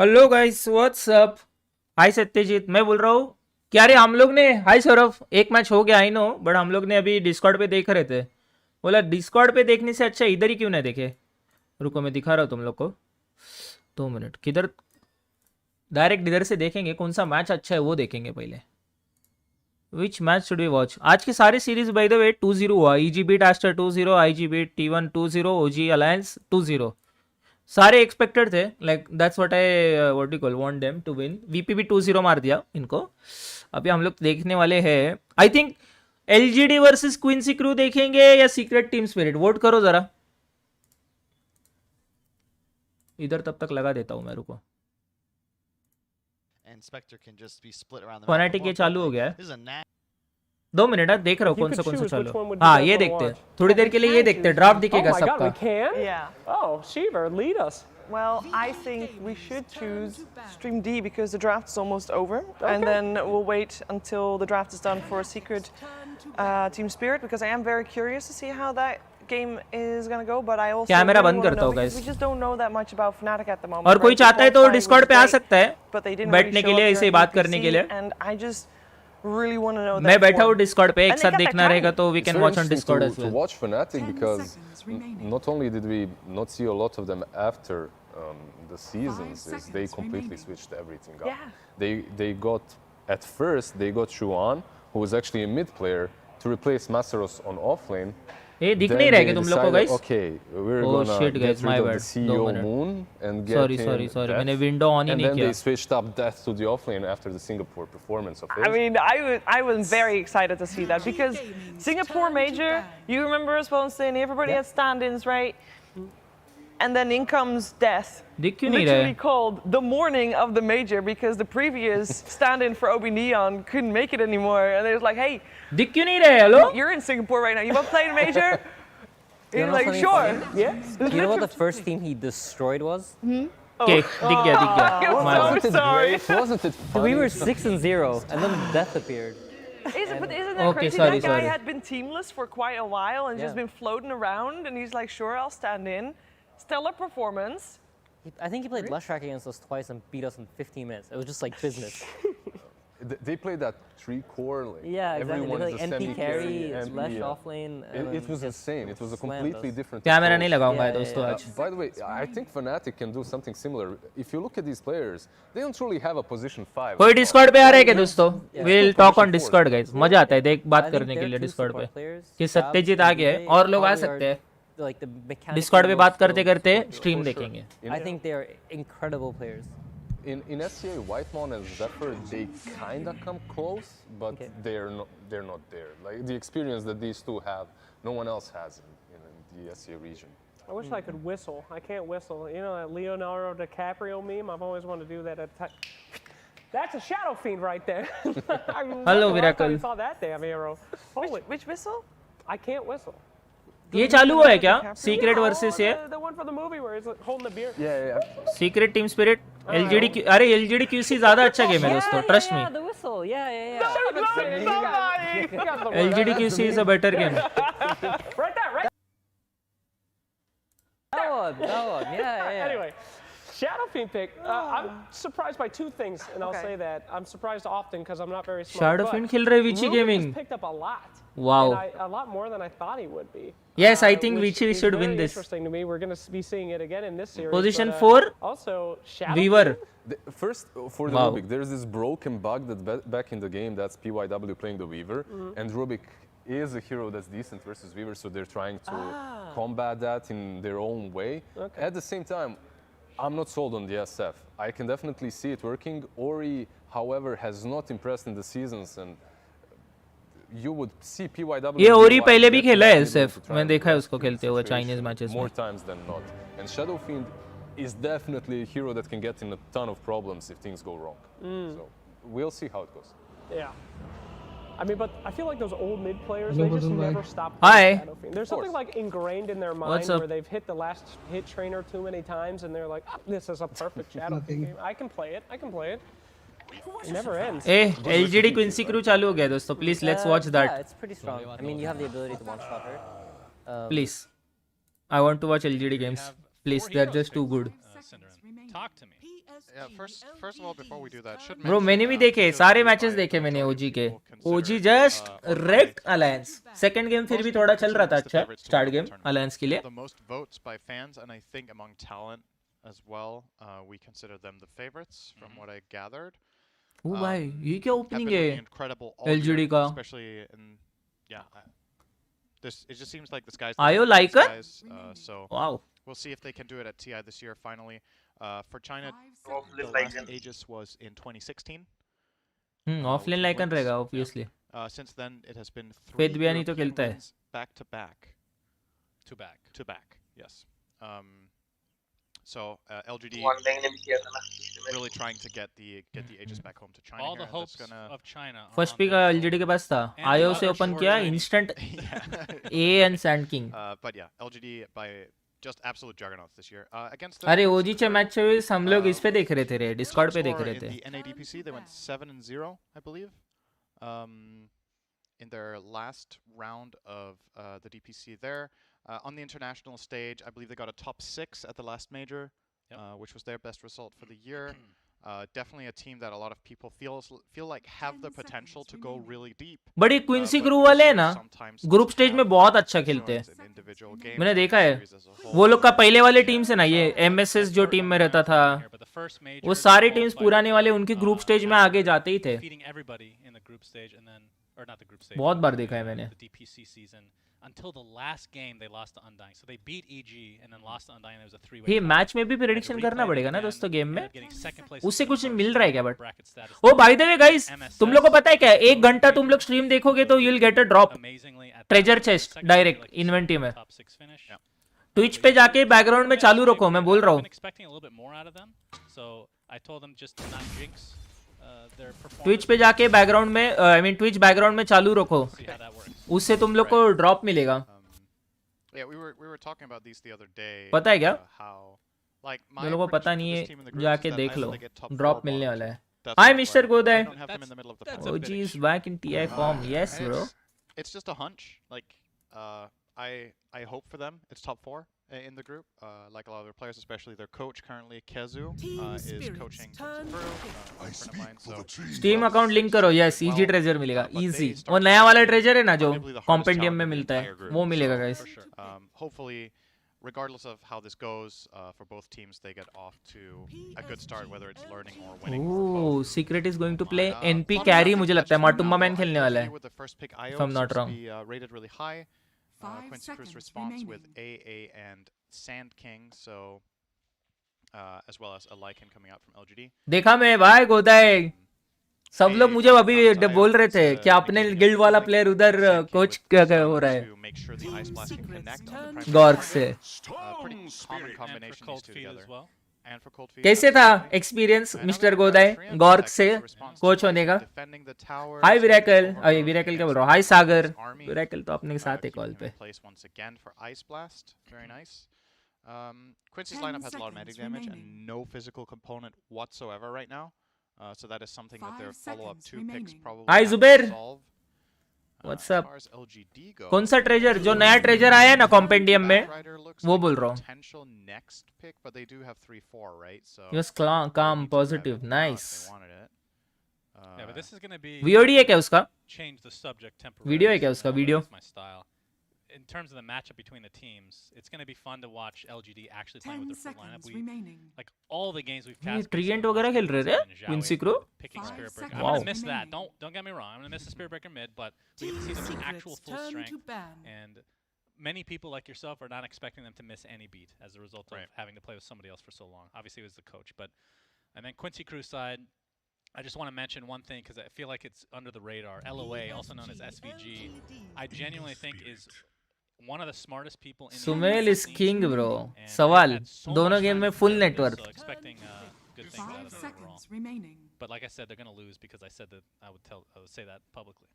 Hello guys, what's up. Hi Satyajit, मैं बोल रहा हूँ कि अरे हम लोग ने, हाय सौरभ, एक मैच हो गया आई नो, बट हम लोग ने अभी डिस्कॉर्ड पे देख रहे थे। बोला डिस्कॉर्ड पे देखने से अच्छा इधर ही क्यों ना देखे। रुको मैं दिखा रहा हूँ तुम लोग को, 2 मिनट। किधर डायरेक्ट इधर से देखेंगे, कौन सा मैच अच्छा है वो देखेंगे पहले। Which match should we watch? आज के सारे सीरीज बाय द वे 2-0 हुआ। EG beat Aster 2-0, IG beat T1 2-0, OG Alliance 2-0। सारे एक्सपेक्टेड थे, like that's what I what you call want them to win. VP भी 2-0 मार दिया इनको। अभी हम लोग देखने वाले हैं, I think LGD versus Quincy Crew देखेंगे या सीक्रेट टीम स्पिरिट। वोट करो जरा। इधर तब तक लगा देता हूं मैं, रुको। फनाटिक ये चालू हो गया है, 2 मिनट है, देख रहा हूँ कौन सा चालू। हाँ ये देखते हैं, थोड़ी देर के लिए ये देखते हैं, ड्राफ्ट दिखेगा सबका। Well, I think we should choose Stream D because the draft is almost over, and then we'll wait until the draft is done for Secret Team Spirit because I am very curious to see how that game is gonna go. But I also camera really बंद wanna करता know हूँ because guys। we just don't know that much about Fnatic at the moment. और कोई चाहता है तो Discord पे आ सकता है but they didn't बैठने really के show लिए, up ऐसे ही during बात करने के लिए। and I just really want to know that. मैं बैठा हूँ form. डिस्कॉर्ड पे, एक And they साथ got that देखना रहेगा time. तो we can watch on Discord as To well। watch Fnatic because not only did we not see a lot of them after the seasons, is they completely switched everything up. Yeah. They got, at first they got Shuan, who was actually a mid player, to replace Masteros on offlane. ये दिख Then नहीं रहा है they कि तुम लोग को decided, guys? okay, we're Oh gonna shit get guys, my rid of bad, the 2 CEO minute. Moon and get Sorry, in sorry, sorry, Death. मैंने विंडो ऑन ही And नहीं then किया। they switched up Death to the offlane after the Singapore performance of I Haste. mean, I was very excited to see that because Singapore Major, you remember us once saying everybody had stand-ins, right? And then in comes Death. दिख क्यों नहीं रहा Literally है? called the morning of the major because the previous stand-in for Obi Neon couldn't make it anymore. And they was like, hey, दिख क्यों नहीं रहा है? Hello? you're in Singapore right now. You want to play the major? You He's know like, something sure. funny? Yeah. You know what the first team he destroyed was? Okay, दिख गया दिख गया। I'm My so bad। sorry. Wasn't it funny? We were 6-0, and then Death appeared. But isn't that Okay, crazy? sorry, That guy sorry. had been teamless for quite a while and just Yeah. been floating around. And he's like, sure, I'll stand in. Stellar performance. I think he played Lush Track against us twice and beat us in 15 minutes. It was just like business. They played that 3-core. Like, Yeah, exactly. They everyone played is like a NP carry, MP, Lush yeah. offlane. It was insane. It was a completely different camera approach. नहीं लगाऊंगा Yeah, दोस्तों yeah, आज। By the way, I think Fnatic can do something similar. If you look at these players, they don't really have a position 5. कोई Discord पे आ रहा है क्या दोस्तों? Yeah. We'll talk on Discord guys। मजा आता है देख I बात think करने के their लिए two डिस्कॉर्ड पे। support players, कि Stab सत्यजीत and आ गए Jay, और लोग आ probably सकते हैं। are, like the mechanical Discord पे most बात करते skilled करते support players. Stream For sure. देखेंगे। I think they are incredible players. In SCA, Whitemon and Zephyr, they kinda come close, but Okay. they're not there. Like the experience that these two have, no one else has in the SCA region. I wish I could whistle. I can't whistle. You know that Leonardo DiCaprio meme? I've always wanted to do that at That's a shadow fiend right there. Hello, Miracle. Miracle. I saw that damn arrow. Holy, Which whistle? I can't whistle. ये चालू हुआ है क्या? Secret versus ये The one for the movie where he's like holding the beer. Yeah. Secret Team spirit LGD. अरे LGD QC ज्यादा अच्छा game है दोस्तों, trust me. the whistle. Yeah. LGD QC is a better game. Right there, right. That one. Yeah. Anyway, Shadow Fiend pick. I'm surprised by two things, and I'll Okay. say that I'm surprised often because I'm not very smart. Shadow but Fiend खेल रहे हैं Vici Ruben has Gaming। picked up a lot. Wow. And a lot more than I thought he would be. Yes, I think which Vici is should very win this। Interesting to me. We're going to be seeing it again in this series. Position but, 4, Also, Shadow Weaver। First, for the Wow. Rubik, there's this broken bug that back in the game, that's PYW playing the Weaver, and Rubik is a hero that's decent versus Weaver, so they're trying to combat that in their own way. Okay. At the same time, I'm not sold on the SF. I can definitely see it working. Ori, however, has not impressed in the seasons, and you would see PYW. ये ओरी पहले भी get खेला है able to SF, try मैं and देखा है grasp उसको the खेलते हुए situation चाइनीज मैचेस में। more times than not. And Shadow Fiend is definitely a hero that can get in a ton of problems if things go wrong. So we'll see how it goes. Yeah. I mean, but I feel like those old mid players, they just never stop Hi. playing Shadow Fiend. There's something course. like ingrained in their mind What's up? where they've hit the last hit trainer too many times and they're like, this is a perfect Shadow Fiend game. I can play it. It never ends. ए LGD Quincy Crew चालू हो गया दोस्तों, please let's watch Yeah, that it's pretty strong. I mean, you have the ability to one-shot her. Please. I want to watch LGD games please, they are just too good. Talk to me. Yeah, first of all, before we do that, should bro mention, मैंने भी देखे because सारे the matches by देखे मैंने majority ओजी के people consider, OG just on by, wrecked Alliance second game फिर most भी people थोड़ा चल consider रहा था this the अच्छा favorites to start win the game tournament. Alliance के लिए The most votes by fans, and I think among talent as well, we consider them the favorites from what I gathered. ओ भाई ये क्या Have opening been है looking incredible all LGD year, का especially in this. It just seems like the sky's the Are you limit for like these guys, so wow we'll see if they can do it at TI this year. Finally, for China, Hopefully the like last Aegis was in 2016. Offline Lycan रहेगा obviously Since then, it has been Faith 3 भी नहीं तो European खेलता है wins back to back. To back, yes. So LGD one lane में भी किया था ना really trying to get the Aegis back home to China. All the here, and hopes that's gonna of China. are first on pick their LGD के पास था And Io the से other open short किया lane. Instant yeah. ए and Sand King But yeah, LGD by just absolute juggernauts this year. Against the अरे ओजी चे match हम लोग इस पे देख रहे थे रे डिस्कॉर्ड पे देख score रहे in थे the NADPC, they went 7-0, I believe. In their last round of the DPC there. On the international stage, I believe they got a top 6 at the last major, which was their best result for the year. Definitely a team that a lot of people feel like have the potential to go really deep. But ये Quincy but crew this वाले हैं year ना sometimes group doesn't stage में have बहुत अच्छा खेलते हैं influence in individual games मैंने or देखा है series as a whole. वो लोग का पहले वाले टीम से ना ये एमएसएस जो टीम में रहता था here, but the first major, वो they सारी qualified टीम्स पुराने वाले for, उनके ग्रुप स्टेज में आगे जाते ही थे defeating everybody in the group stage and then or not the group stage. बहुत but बार the, देखा है मैंने the DPC season until the last game they lost to Undying. So they beat EG and then lost to Undying. There was a 3-way. ये tie. Match में भी Had to prediction करना replay it पड़ेगा ना again, दोस्तों game में ended up getting second place उससे in कुछ the मिल first रहा है क्या but bracket status. Oh by the way guys तुम लोग को पता है क्या एक घंटा तुम लोग स्ट्रीम देखोगे तो you will get a drop Amazingly, at treasure that chest second direct major, like, inventory में top 6 finish. ट्विच पे जाके बैकग्राउंड में चालू रखो मैं बोल रहा I've हूँ been expecting a little bit more out of them, so I told them just to not jinx their performance. Twitch पे जाके बैकग्राउंड में आई मीन ट्विच बैकग्राउंड में चालू रखो See how that works. उससे तुम लोग को ड्रॉप मिलेगा Yeah, we were talking about these the other day. पता है क्या How like my जो लोगों को पता prediction नहीं for है this team in the group जाके is that देख either low they get top 4 drop or मिलने bottom वाला 2. है That's hi my mister plan. गोदय I don't have them in the middle of the pack. OG is back in TI form yes And bro it's just a hunch. Like I hope for them it's top 4 in the group. Like a lot of their players, especially their coach currently, Kezu, is coaching some crew, a friend of mine. So steam account link करो yes easy treasure मिलेगा easy वो नया वाला treasure है ना जो compendium में मिलता है वो मिलेगा guys For sure. hopefully, regardless of how this goes, for both teams, they get off to a good start, whether it's learning or winning. for oh both. Secret is going to play Uh, NP Plum carry Duck मुझे touched लगता है on माटुम्बा now, man खेलने वाला है with the first pick IO if I'm not seems to wrong. be, rated really high. 5 Quincy Cruz seconds response with remaining. AA and Sand King, so as well as a Lycan coming out from LGD. देखा मैं भाई गोदाय सब लोग मुझे अभी बोल रहे थे कि अपने गिल्ड वाला प्लेयर उधर कोच हो रहा है To make sure the Ice Blast can connect on the primary गॉर्क target. से Pretty common And for combination these cold two feet together. as well. And for cold feet. कैसे था experience mister गोदाय गॉर्क से coach होने का Defending the tower. Hi विराकल Overall अरे विराकल क्या बोल रहा हूँ against हाय सागर army. विराकल तो अपने साथ है कॉल Keeping पे him in place once again for Ice Blast. Very nice. Quincy's lineup has a lot of magic seconds damage and remaining. no physical component whatsoever right now. So that is something that their 5 follow-up seconds 2 picks remaining. probably Hi, have to Zubair. solve. What's as up? far as LGD goes, कौन सा treasure जो नया treasure आया है ना compendium में Batrider looks वो like बोल a रहा हूँ potential next pick, but they do have 3-4, right? So yes they काम need to grab positive it now if nice they wanted it. Yeah, but this is going to be VOD है क्या उसका change the subject temporarily. Video है क्या उसका but video that's my style. In terms of the matchup between the teams, it's going to be fun to watch LGD actually playing 10 with their full lineup. seconds We remaining. like all the games we've ये cast. ट्रिएंट वगैरह खेल रहे थे Quincy crew Picking 5 Spirit Breaker. seconds I'm Wow. gonna miss that. remaining. Don't get me wrong. I'm gonna miss the Spirit Breaker mid, but we get to see them in actual Secrets full turn strength. to ban. And many people like yourself are not expecting them to miss any beat as a result of Right. having to play with somebody else for so long. Obviously, it was the coach, but and then Quincy Cruz side. I just want to mention one thing because I feel like it's under the radar. LOA, also known as SVG, I genuinely think is one of the smartest people in the Sumel is scene. King bro And सवाल they've had so दोनों much game time में to full prepare for this, network so expecting good things out 5 of them overall. seconds remaining. But like I said, they're going to lose because I said that I would say that publicly.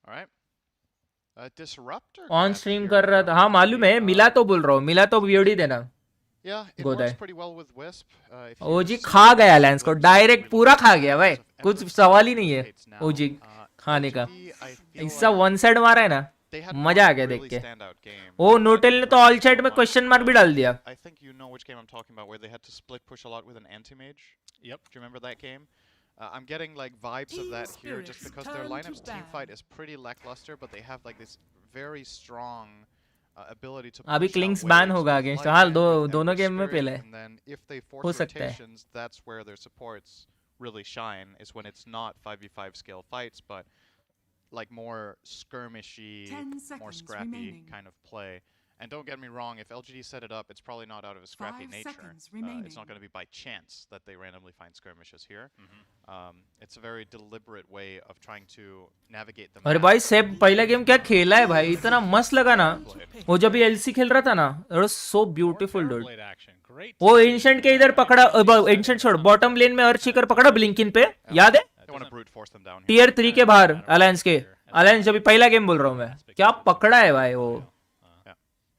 All right. Disruptor. On Craft stream here. कर रहा था हाँ मालूम है मिला तो बोल रहा हूँ मिला तो वीओडी देना Yeah, it Go works there. pretty well with Wisp. If OG you खा see गया the लैंस को Wisp डायरेक्ट really पूरा खा good गया भाई use of कुछ emphasis सवाल ही नहीं है indicates now, ओजी खाने का LGD, I feel ऐसा like वन साइड मारा है ना they had मजा आ one गया देख really के। standout game. ओ that नोटेल ने तो impressed all me chat so में much. क्वेश्चन मार्क भी डाल दिया। I think you know which game I'm talking about, where they had to split push a lot with an anti-mage. Yep. Do you remember that game? I'm getting like vibes of that here, just because their lineup's team fight is pretty lackluster, but they have like this very strong ability to. अभी push out Klings waves ban होगा with against Lycan, hall with दोनों Ember game में Spirit, पहले and then if they हो force सकता है। rotations, that's where their supports really shine. Is when it's not 5v5 scale fights, but like more skirmishy, 10 more seconds scrappy remaining. kind of play. And don't get me wrong, if LGD set it up, it's probably not out of a scrappy 5 nature. seconds It's remaining. not going to be by chance that they randomly find skirmishes here. Mm-hmm. It's a very deliberate way of trying to navigate the अरे map. भाई सेब पहला game क्या खेला है भाई, इतना मस्त लगा ना वो जब ये एलसी खेल रहा था ना, it was so beautiful dude. Blade action. Great. वो to see एंशंट के that. इधर पकड़ा, एंशंट छोड़, बॉटम लेन में अर्चिकर पकड़ा ब्लिंकिन पे, याद है They want to brute force them down here. Tier 3 के बाहर अलायंस के, अलायंस जब पहला गेम बोल रहा हूँ मैं, क्या पकड़ा है भाई वो।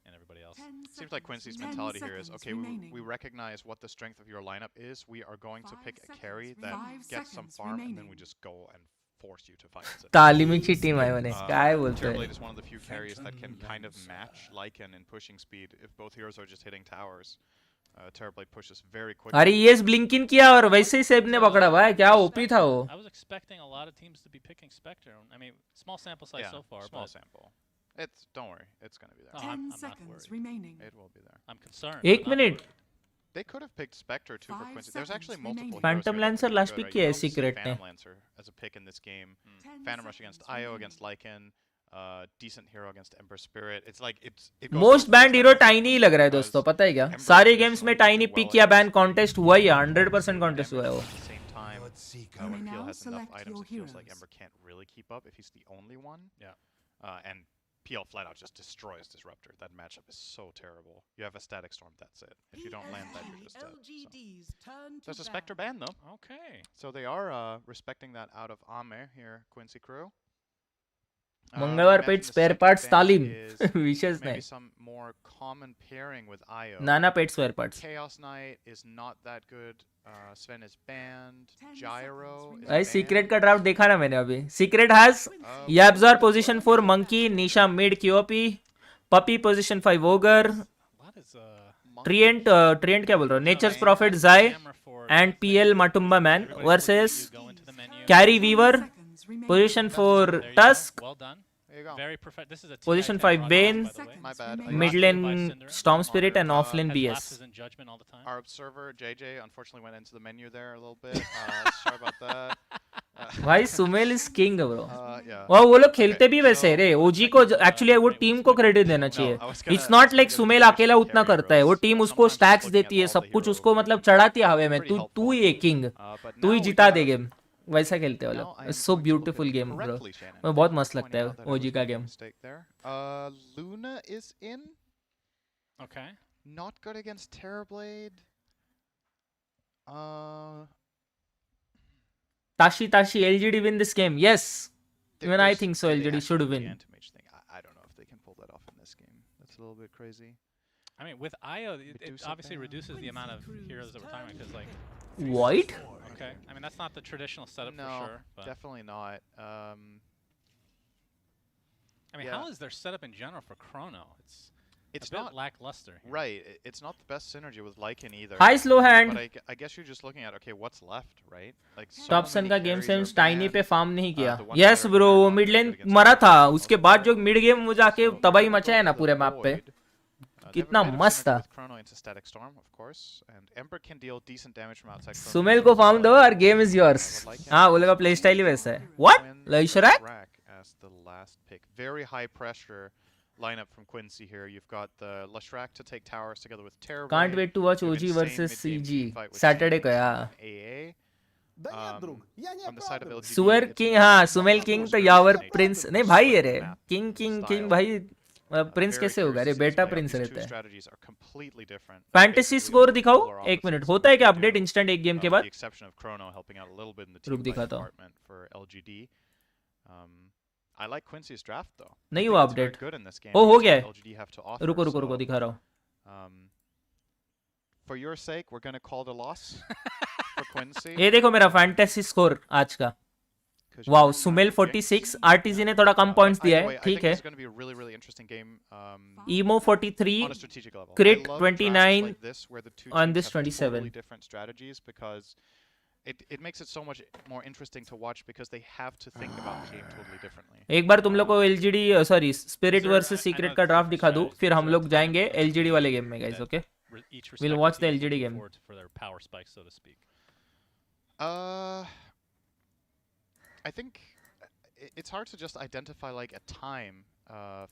And everybody else. Seems like Quincy's 10 mentality here is, seconds okay, remaining. we recognize what the strength of your lineup is. We are going to 5 pick a seconds carry that remaining. 5 gets some seconds farm, and then remaining. we just go and force you to fight it. तालीमी team है मैंने, क्या बोलते Terrorblade हैं। is one of the few carries that can kind of match Lycan in pushing speed if both heroes are just hitting towers. Terrorblade pushes very quickly. अरे ये Blinken किया और वैसे ही सेब ने पकड़ा भाई, क्या ओपी था वो। I was expecting a lot of teams to be picking Spectre. I mean, small sample size Yeah, so far, small but sample. Don't worry, it's gonna be there. Oh, 10 I'm not seconds worried. remaining. It will be there. I'm concerned. एक but not minute, worried. They could have picked Spectre too for 5 Quincy. There's actually seconds multiple remaining. heroes Phantom here that Lancer could be last good, pick right? किया है You don't see Secret ने। Phantom Lancer as a pick in this game. 10 Phantom Rush against seconds IO remaining. against Lycan. Decent hero against Ember Spirit. It's like it goes most both band ways, hero like, tiny ही लग रहा है because दोस्तों, पता है क्या, Ember सारे is games में known to Tiny do pick well या against बैन speed. कॉन्टेस्ट हुआ ही है, 100% Ember कॉन्टेस्ट हुआ है वो। at the same time, You when may PL now has enough select items, your it feels like heroes. Ember can't really keep up if he's the only one. Yeah. And PL flat out just destroys Disruptor. That matchup is so terrible. You have a Static Storm, that's it. If you don't land that, you're just dead. So there's a Spectre ban though. Okay. So they are respecting that out of Ame here, Quincy crew. मंगलवार पेट spare parts तालीम विशेष Maybe नहीं, some more common pairing with IO. नाना पेट spare parts. Chaos Knight is not that good. Sven is banned. 10 Gyro seconds is भाई banned. Secret का draft देखा ना मैंने अभी, Secret has Yapzor position 4 monkey, Nisha mid QOP, Puppey position 5 Ogre, What is Treant क्या बोल रहा हूँ, नेचर्स प्रॉफिट जाय camera for एंड पीएल Matumbaman everybody versus you go into the menu. Carry Weaver, Seconds remaining. Position 4 There you go. Tusk, Well done. There you go. Very perfect. This is a Position TI 5 10 Bane. by the way. My bad. Seconds mid remaining. Lane Storm Spirit end of lane Has BS. lapses in judgment all the time. Our observer, JJ, unfortunately went into the menu there a little bit. Sorry about that. भाई Sumel is king bro. Yeah. और वो लोग खेलते भी वैसे so- रे, ओजी को actually वो टीम को क्रेडिट देना चाहिए। I was gonna- it's not I was like gonna Sumel finish अकेला the उतना carry करता है, वो heroes. टीम उसको Sometimes स्टैक्स looking देती at है, all सब the कुछ heroes उसको would मतलब be चढ़ाती है हवे में, pretty तू ही है किंग, but तू ही now जिता we दे got- गेम, वैसा खेलते हैं वो now लोग। I'm it's so going to look at beautiful it game bro, correctly, Shannon. मुझे बहुत Thank you मस्त for लगता है pointing out that I OG was का making a game. mistake there. Luna is in. Okay. Not good against Terrorblade. Tashi LGD win this game, yes, even I There's- think so, they LGD actually should do the win। anti-mage thing. I don't know if they can pull that off in this game. That's a little bit crazy. I mean, with IO, it Medusa obviously ban. reduces the amount of heroes that we're talking about. Because, like, Void? okay, I mean, that's not the traditional setup No, for sure. But definitely not. I mean, yeah. how is their setup in general for Chrono? It's It's a bit not lackluster. Here. right. It's not the best synergy with Lycan either. High slow hand, But I guess you're just looking at, okay, what's left, right? Like so Topsin many का game carries sense are tiny पे banned. Farm नहीं किया। the ones yes that are bro, very वो not mid good lane against मरा Lycan था, are उसके also बाद जो void. मिड गेम वो जाके So तबाही they're gonna मचाया go ना for पूरे the मैप पे, void. They have a कितना bit of मस्त synergy था। with Chrono into Static Storm, of course, and Ember can deal decent damage from outside. Chrono Sumel as को well. Farm दो और गेम इज योर्स। हाँ बोलेगा play style ही वैसा है। What लैशरैक? As the last pick. Very high pressure lineup from Quincy here. You've got the Lashrak to take towers together with Terror. Can't wait to watch OG versus CG Saturday को यार। On the side of LGD, सुअर it's king, more हाँ of a Sumel more king तो skirmish यावर nature, Prince नहीं split भाई है the रे, map king king style. King भाई प्रिंस Very कैसे होगा रे, curious to see बेटा this play out. Prince These रहता two है। strategies are completely different. Fantasy Basically, score polar दिखाओ एक opposites मिनट, of होता है what क्या they अपडेट do. इंस्टेंट एक गेम के With बाद? the exception of Chrono helping out a little bit in the रुक team fight दिखाता हूँ। department for LGD. I like Quincy's draft though. नहीं I हुआ think it's very update. good in this game ओ हो against गया what है, LGD have to offer, रुको रुको रुको so, दिखा रहा हूँ। for your sake, we're gonna call it a loss for Quincy. ये देखो मेरा फैंटेसी स्कोर आज का, 'cause you wow already Sumel have the Jinx. 46 RTG ने थोड़ा कम पॉइंट्स दिया Either है way, I ठीक think है it's going to be a really, really interesting game. emo 43 On a strategic level. Crit I love drafts 29 like this where the two on teams this have 27. totally different strategies because it makes it so much more interesting to watch because they have to think about the game totally differently. एक बार तुम लोग को LGD sorry spirit Sir, versus I secret know का it's draft दिखा दूं strategy, फिर हम sir, लोग it's जाएंगे fine, एलजीडी वाले गेम में guys that okay each We'll respective watch the team is LGD looking game. forward for their power spikes, so to speak. I think it's hard to just identify like a time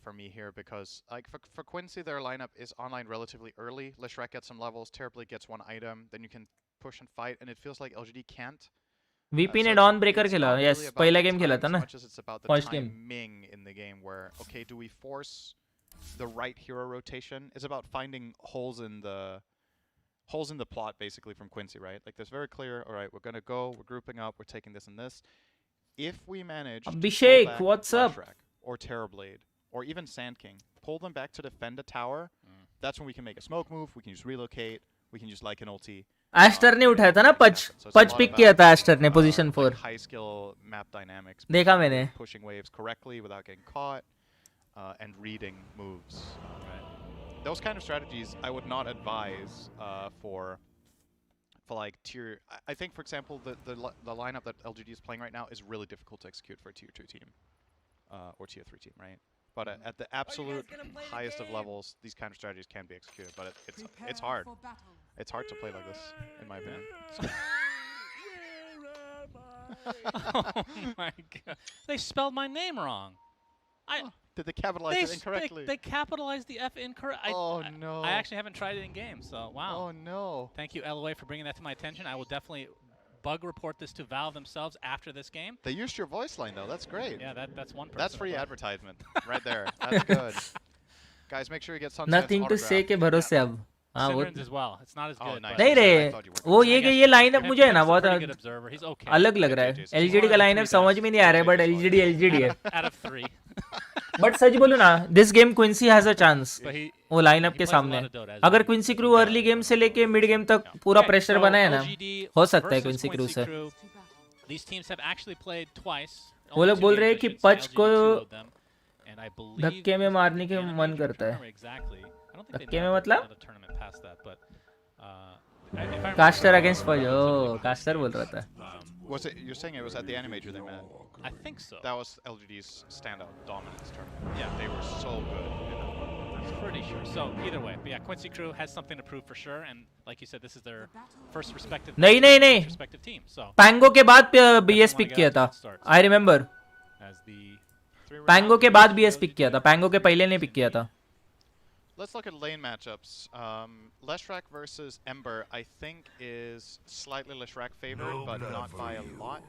for me here because like for Quincy their lineup is online relatively early. Leshrac gets some levels, Terribly gets one item, then you can push and fight, and it feels like LGD can't. VP ने So don breaker it's खेला not yes really about पहला the game खेला time था as ना much as it's about the First game. timing in the game where okay, do we force the right hero rotation? It's about finding holes in the plot basically from Quincy, right? Like there's very clear, all right, we're going to go, we're grouping up, we're taking this and this. If we manage to pull Abhishek, back what's up? Leshrac or Terrorblade or even Sand King, pull them back to defend a tower, that's when we can make a smoke move, we can just relocate, we can just like an ulti. Aster ने उठाया था ना पच So it's a पच lot pick about, किया था ester ने position like 4 high skill map dynamics. देखा मैंने Pushing waves correctly without getting caught and reading moves. Those kind of strategies I would not advise for like tier. I think, for example, the lineup that LGD is playing right now is really difficult to execute for a tier 2 team or tier 3 team, right? But at the absolute highest of levels, these kind of strategies can be executed. But it's hard. It's hard to play like this, in my opinion. Oh my god. They spelled my name wrong. Did they capitalize it incorrectly? They capitalized the F incorrect. Oh, no. I actually haven't tried it in game, so wow. Oh no. Thank you, LOA, for bringing that to my attention. I will definitely bug report this to Valve themselves after this game. They used your voice line though. That's great. Yeah, that's one person. That's free advertisement right there. That's good. Guys, make sure you get Sunset's nothing to say के भरोसे अब हाँ वो Simran's as well. It's not as Oh, good. nice. but- नहीं रे I thought you were वो gonna ये I कि guess ये लाइनअप मुझे है ना Ken's a बहुत pretty good observer. He's okay. अलग लग रहा है JJ's एलजीडी का लाइनअप समझ में नहीं आ रहा है बट एलजीडी एलजीडी है Out of 3. बट सच बोलो ना this game Quincy has a chance But he वो लाइनअप he के plays a lot सामने of Dota, as अगर you Quincy Crew early game से लेके मिड गेम तक पूरा Okay, प्रेशर so बना है ना LGD हो सकता है versus क्विंसी क्रू से Crew. These teams have actually played twice. वो लोग Only बोल two रहे हैं games, कि I should say, पच LGD, को two of them. And I believe धक्के में is मारने the के Canada मन major करता है tournament exactly. I don't think धक्के they've में done मतलब? another tournament past that, but if I remember caster correctly, against फज relatively ओ good कास्टर बोल games. रहा था Was it? You're saying it was at the Animajor they met? I think so. That was LGD's standout dominance tournament. Yeah. They were so good. I'm pretty sure. So either way, but yeah, Quincy Crew has something to prove for sure, and like you said, this is their first respective नहीं नहीं नहीं respective team. So पैंगो के बाद BS pick किया था I remember as the पैंगो के बाद BS pick किया था पैंगो के पहले नहीं पिक किया था Let's look at lane matchups. Leshrac versus Ember, I think, is slightly Leshrac favored, but not by a lot.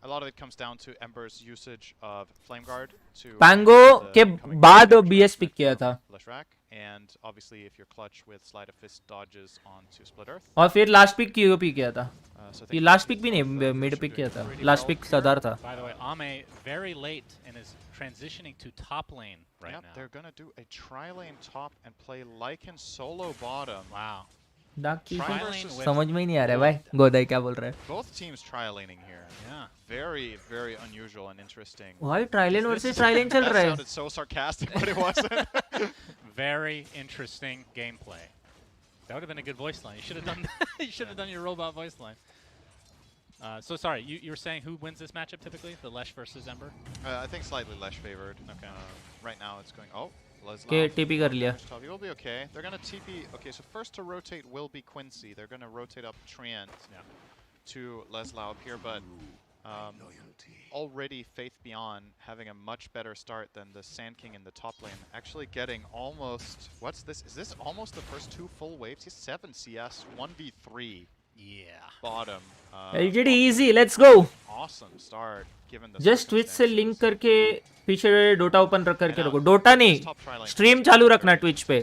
A lot of it comes down to Ember's usage of Flame Guard to पैंगो the के incoming बाद damage BS pick from किया था Leshrac, and obviously if you're clutch with Sleight of Fist dodges onto Split Earth. और फिर last pick क्यूओपी किया था So I ये think last both pick भी these नहीं players मिड are पिक किया doing था pretty last well pick here. सदार था By the way, Ame very late and is transitioning to top lane right Yep, now. they're gonna do a tri-lane top and play Lycan solo bottom. Wow. डाक की Tri Tri-lane versus with- समझ में ही नहीं आ रहा है भाई गोदाई क्या बोल रहा है both teams tri-laning here. Yeah. Very, very unusual and interesting. भाई ट्राइलेन वर्सेस ट्राइलेन चल That रहा है sounded so sarcastic, but it wasn't. Very interesting gameplay. That would have been a good voice line. You should have done you should have done your robot voice line. So sorry, you were saying who wins this matchup typically? The Lesh versus Ember? I think slightly less favored. Okay. Right now it's going. Oh, के TP कर लिया He will be okay. They're gonna TP. Okay, so first to rotate will be Quincy. They're gonna rotate up Treant to Leslau up here, but already Faith Beyond having a much better start than the Sand King in the top lane. Actually getting almost. What's this? Is this almost the first 2 full waves? He's 7 CS, 1v3. Yeah. Bottom. LGD easy let's go Awesome start given the just Twitch से link circumstances. करके पीछे Dota open रख करके रखो Dota नहीं stream चालू रखना Twitch पे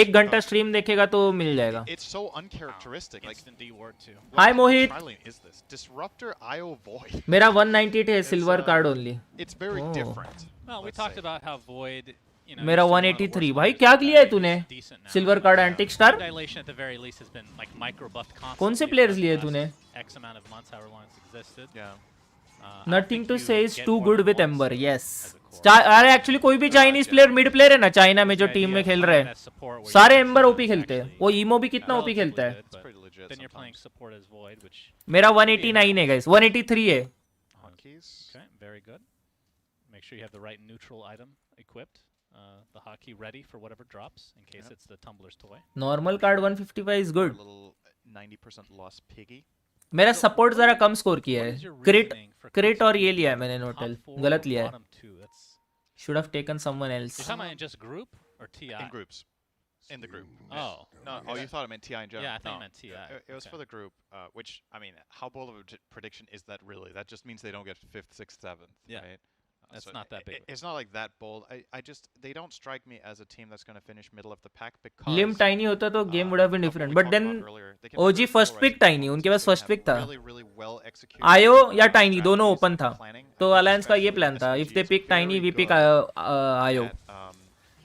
1 घंटा स्ट्रीम देखेगा तो मिल जाएगा It's so uncharacteristic. Like, Instant D word too. what Hi, kind of Mohit. tri-lane is this? Disruptor IO Void. मेरा 198 है silver card only It's very Oh. different. Well, we let's talked say. about how Void, you know, मेरा used to be one of the 183 worst भाई players क्या in लिया है the तूने game. Decent now. Silver card antique star Dilation at the very least has been like micro buffed constantly. कौन से for players the लिए last तूने? X amount of months, however long it's existed. Yeah. Nothing to say is too good with Ember. Yes. अरे actually कोई भी Chinese player mid player है ना China में जो टीम में खेल रहे हैं सारे एम्बर ओपी खेलते हैं. वो ईमो भी कितना ओपी खेलता है. It's pretty legit Then you're playing sometimes. support as Void, which मेरा 189 है गाइस. 183 है. Hotkeys. okay, very good. Make sure you have the right neutral item equipped. The hotkey ready for whatever drops in case it's the tumbler's toy. Normal card 155 is A good. little 90% lost piggy. मेरा support जरा कम score किया What is है. your क्रिट reasoning for क्रिट और ये considering लिया है मैंने top नोटेल. four गलत or लिया है. bottom two? That's should have taken someone else. you're talking about in just group or TI? In groups. In the group. Oh. No, oh, you thought it meant TI in general? Yeah, I thought no. you meant TI. It was Okay. for the group, which, I mean, how bold of a prediction is that really? That just means they don't get 5th, 6th, 7th, Yeah. right? That's not that big of a It's not like that bold. I just, they don't strike me as a team that's going to finish middle of the pack because... लिम Tiny होता तो game would have been of what different. we but talked then about earlier. They can be OG very first pick polarizing Tiny. opponents. उनके पास They first have pick था. really, really well executed, आयो या Tiny दोनों strategies open and था. planning. तो I think Alliance का ये especially प्लान था. If SMG they is pick Tiny very we pick good Io. at,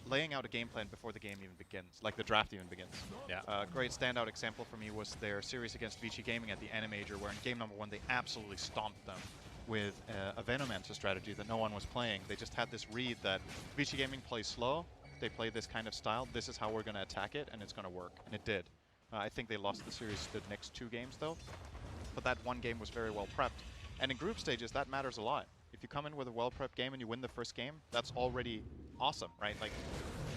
laying out a game plan before the game even begins, like the draft even begins. Yeah. Great standout example for me was their series against Vici Gaming at the Animajor, where in game number 1 they absolutely stomped them with a Venomancer strategy that no one was playing. They just had this read that Vici Gaming plays slow, they play this kind of style, this is how we're going to attack it, and it's going to work. And it did. I think they lost the series the next 2 games though, but that one game was very well prepped. And in group stages, that matters a lot. If you come in with a well-prepped game and you win the first game, that's already awesome, right? Like,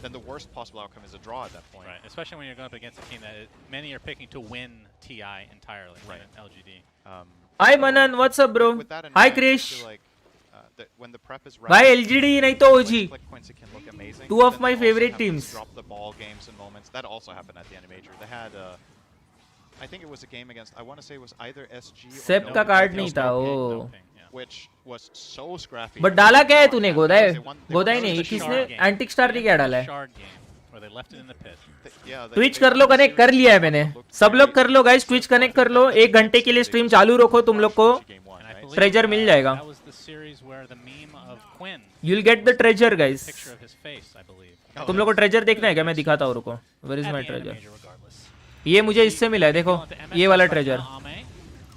then the worst possible outcome is a draw at that point. Right, especially when you're going up against a team that many are picking to win TI entirely. Right. In LGD. Hi Manan what's up bro. With that in hi mind, I Krish. feel like, that when the prep is भाई right, LGD नहीं तो ओजी. click points, it can look amazing. Two but of then my they also favorite have these teams. Drop the ball games and moments. That also happened at the Animajor. They had, I think it was a game against, I want to say it was either SG or सेप का No card Ping, नहीं No था Ping, वो. No ping, yeah. which was so scrappy. But डाला क्या है तूने They गोदाई. won- they गोदाई won नहीं. the किसने shard game. एंटिक स्टार ने क्या डाला है. Shard game where they left it in the pit. Yeah, they- Twitch they कर लो. won the कनेक्ट कर series लिया है that मैंने. looked सब लोग very कर लो गाइस. ट्विच कनेक्ट कर लो. 1 घंटे के लिए स्ट्रीम चालू रखो. तुम लोग को Game one, And I right? believe treasure मिल जाएगा. that was the series where the meme of Quinn, you will get the treasure guys. picture of his face, I believe. तुम लोग को ट्रेजर देखना है क्या. मैं दिखाता हूँ रुको. Where is At my the treasure. Animajor regardless. ये मुझे इससे मिला है. देखो Going to ये MSS वाला right treasure. now, Ame.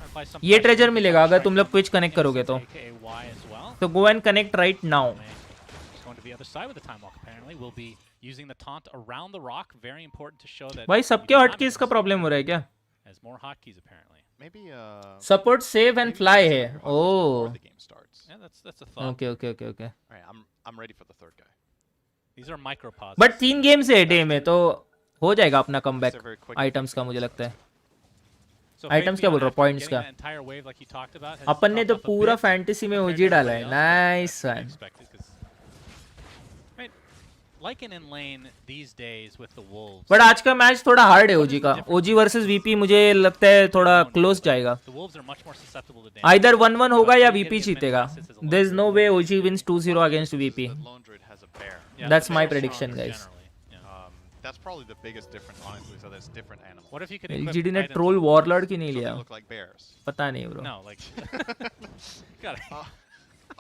Apply some ये pressure ट्रेजर to मिलेगा अगर strike तुम लोग him. ट्विच कनेक्ट करोगे तो. AKY as well. तो go and connect right now. Ame is going to the other side with the time walk apparently. Will be using the taunt around the rock. Very important to show that. भाई you सबके do not hotkeys का miss. Problem हो रहा है क्या. As more hotkeys apparently. Maybe support save and maybe fly consider है. hotkeys before oh the game starts. Yeah, that's a thought. Okay okay okay okay. All right, I'm ready for the third guy. These are micro pauses. But 3 games है day में तो हो जाएगा अपना comeback Just a very quick items का मुझे लगता है. So items क्या बोल रहा हूँ, Fabian, points after का. getting that entire wave like he talked about, has अपन ने तो dropped off a पूरा bit फैंटेसी में compared ओजी to डाला है. everybody else, but nice that's to be one. expected 'cause- right, Lycan in lane these days with the Wolves. But आज का match थोड़ा hard है ओजी का. ओजी वर्सेस वीपी मुझे लगता है थोड़ा क्लोज जाएगा. The Wolves are much more susceptible to damage. Either 1-1 होगा या But VP getting as many जीतेगा. assists as a there is no Lone way OG wins 2-0 against VP. That Lone Druid has a bear. Yeah, That's the my bear is prediction, stronger guys. generally, yeah. That's probably the biggest difference, honestly. So there's different animals. What if you could equip LGD ने items- troll warlord की नहीं So they लिया. look like bears. पता नहीं bro. No, like got it.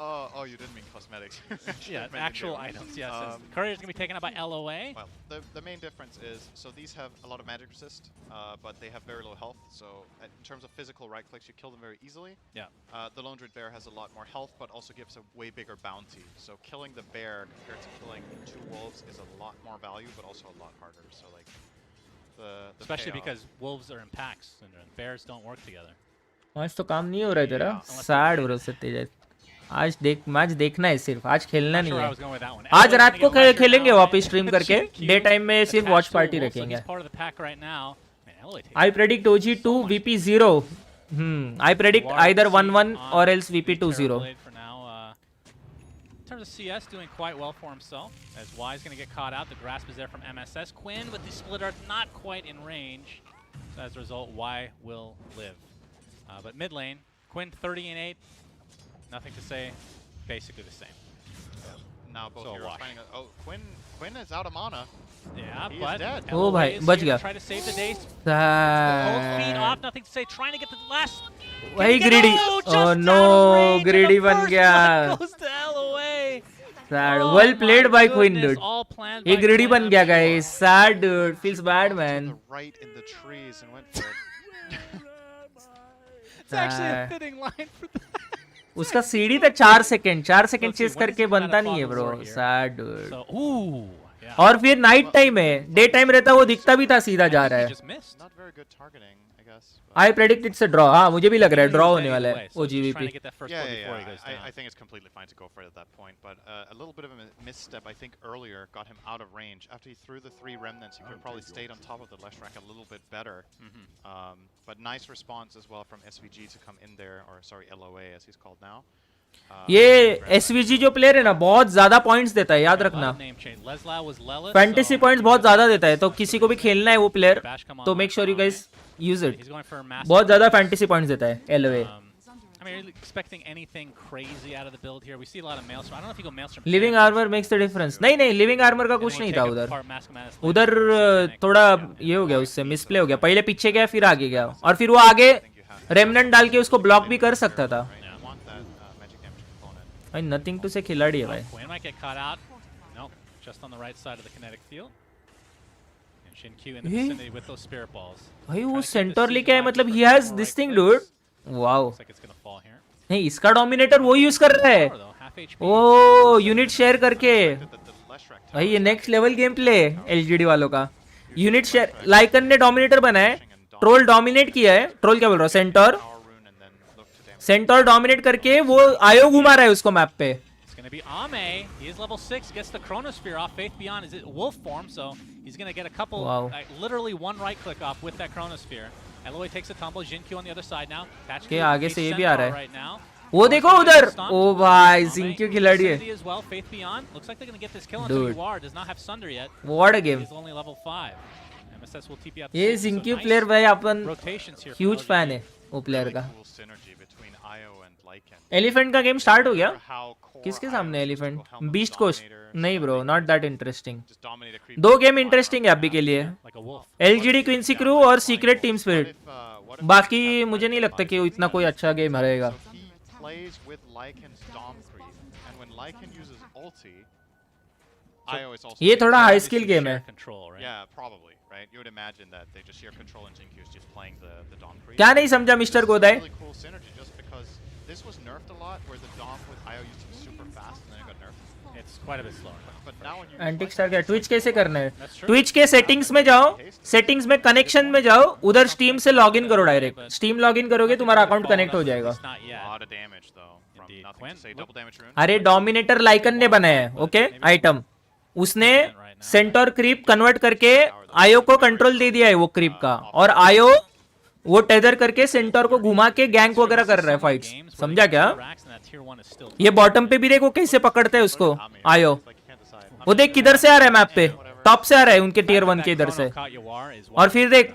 Oh, you didn't mean cosmetics. You Yeah, meant actual in-game. items. Yes, Courier's gonna be taken out by LOA. Well, the main difference is, so these have a lot of magic resist, but they have very low health. So in terms of physical right clicks, you kill them very easily. Yeah. The Lone Druid Bear has a lot more health, but also gives a way bigger bounty. So killing the bear compared to killing 2 wolves is a lot more value, but also a lot harder. So like the Especially payoff- because wolves are in packs and bears don't work together. आज तो काम नहीं हो रहा है तेरा. Yeah. Sad bro से तेज. आज देख मैच देखना है सिर्फ. आज खेलना Not नहीं sure where I है. was going with that one. आज LOA is रात gonna को get lectured खेलेंगे now, वापस and स्ट्रीम करके. GPAY डे टाइम में सिर्फ attached watch to party Wolves, so रखेंगे. he's part of the pack right now. Man, LOA takes I predict OG 2 VP 0. I predict Large either seat 1-1 on or else VP 2-0. Terrorblade for now. In terms of CS, doing quite well for himself. As Y is going to get caught out. The grasp is there from MSS. Quinn with the split earth, not quite in range. So as a result, Y will live. But mid lane, Quinn 30 and 8. Nothing to say. Basically the same. Now both So heroes wash. finding a, Quinn is out of mana. Yeah, He is but dead. Oh, LOA bhai, is bach here gaya. to try to save the day. Both feet Sad. off, nothing to say. Trying to get to the last. वही Can he greedy. get- Oh, Oh just no, out of range, and greedy the बन first गया. one goes to LOA. Sad. Oh Well my played by Quinn, goodness, dude. all planned ये by greedy Quinn, बन I'm गया sure. guys. Sad dude. Feels bad To man. the right in the trees and went for it. It's actually a Sad. fitting line for that. उसका सीढ़ी था 4 second Let's see, chase when does करके he kind बनता of नहीं है fog bro, absorb here? Sad dude. So, ooh, yeah. और फिर night time है, डे टाइम रहता वो दिखता भी था सीधा जा रहा He है। just missed. Not very good targeting, I guess. I predict it's a draw, हाँ मुझे भी लग रहा है ड्रॉ होने वाला है So he's just trying to OGVP। get that first Yeah, blow yeah, before he yeah. goes down. I think it's completely fine to go for it at that point, but a little bit of a misstep, I think, earlier got him out of range. After he threw the 3 remnants, he could have probably stayed on top of the left rack a little bit better. But nice response as well from SVG to come in there, or sorry, LOA as he's called now. ये SVG जो player है ना बहुत ज्यादा points देता है, याद A lot रखना। of name change. Leslie was Lelith, fantasy so points बहुत ज्यादा देता है, तो किसी को भी खेलना है वो प्लेयर Bash come तो on make sure you guys use it. he's going for a massive बहुत ज्यादा lead. फैंटेसी पॉइंट्स देता है LOA। I mean, are you expecting anything crazy out of the build here? We see a lot of Maelstrom. I don't know if you go Maelstrom. Living armour makes the difference. नहीं नहीं, living armour का कुछ नहीं था उधर। उधर थोड़ा ये हो गया, उससे मिसप्ले हो गया, पहले पीछे गया फिर आगे गया, और फिर वो आगे रेमनेंट डाल के उसको ब्लॉक भी कर सकता था। Want that magic damage component. भाई नथिंग टू से खिलाड़ी है भाई। Quinn might get caught out. No, just on the right side of the kinetic field. And Shin-Q in the Eh? vicinity with those spirit balls. भाई वो Trying to keep centre the लेके आए, siege मतलब alive he for has more this right thing clicks. Dude. Wow, Looks like it's gonna fall here. नहीं इसका dominator वो use कर रहा है। Power though, half HP. ओ यूनिट शेयर करके, The left rack भाई ये next level game play LGD वालों का। यूनिट शेयर, लाइकन ने डोमिनेटर बनाया है, ट्रोल डोमिनेट किया है, ट्रोल क्या बोल रहा है, centre power rune and then look to damage. Centre dominate करके वो आयो घुमा रहा है उसको मैप पे। It's gonna be Ame. He is level 6. Gets the Chronosphere off. Faith Beyond is it wolf form, so he's gonna get a couple, Wow. literally one right click off with that Chronosphere. LOA takes a tumble. Jin-Q on the other side now. Catch के the आगे से ये भी आ रहा है। right now. वो देखो उधर, ओ भाई जिंक्यू खिलाड़ी है। Vicinity as well. Faith Beyond looks like they're gonna get this kill Dude. until UR does not have Sunder yet. What a game. He's only level 5. MSS will TP out. ये जिंक्यू player भाई अपन rotations here. Huge fan है वो player Really का। cool synergy between Io and Lycan. Elephant का game start हो गया। How core किसके Io सामने is Elephant? just go helm beast the coast? Dominator, नहीं bro, not that interesting. just dominate a creep. दो game interesting है अभी के लिए, Like a wolf. LGD Quincy Crew और Secret Team Spirit. What if बाकी मुझे नहीं लगता कि इतना कोई अच्छा गेम रहेगा। So he plays with Lycan's Dom creep, and when Lycan uses ulti, Io is also. ये थोड़ा high Obviously skill game share है। Control, right? Yeah, probably, right? You would imagine that they just share control and Jin-Q is just playing the Dom creep. क्या नहीं समझा mister गोदाई? Really cool synergy just because this was nerfed a lot, where the Dom with Io used to be super fast and then it got nerfed. It's quite a bit slower. But now when you antique star क्या Twitch कैसे करना है? That's true. Twitch के settings में जाओ, settings में connection में जाओ, उधर स्टीम से लॉगिन करो डायरेक्ट। स्टीम लॉगिन करोगे तुम्हारा अकाउंट कनेक्ट हो जाएगा। It's not a yet. lot of damage though, from Indeed. nothing Quinn, to say look. double damage rune. अरे डोमिनेटर लाइकन ने बनाया है, ओके आइटम, उसने सेंटर क्रीप कन्वर्ट करके आयो को कंट्रोल दे दिया है वो क्रीप का, और आयो वो टेदर करके सेंटर को घुमा के गैंग वगैरह कर रहा है फाइट्स, समझा क्या? ये बॉटम पे भी देखो कैसे पकड़ते हैं उसको आयो, Like you can't decide. वो देख किधर से आ रहा है मैप पे, टॉप से आ रहा है उनके टियर 1 के इधर से, और फिर देख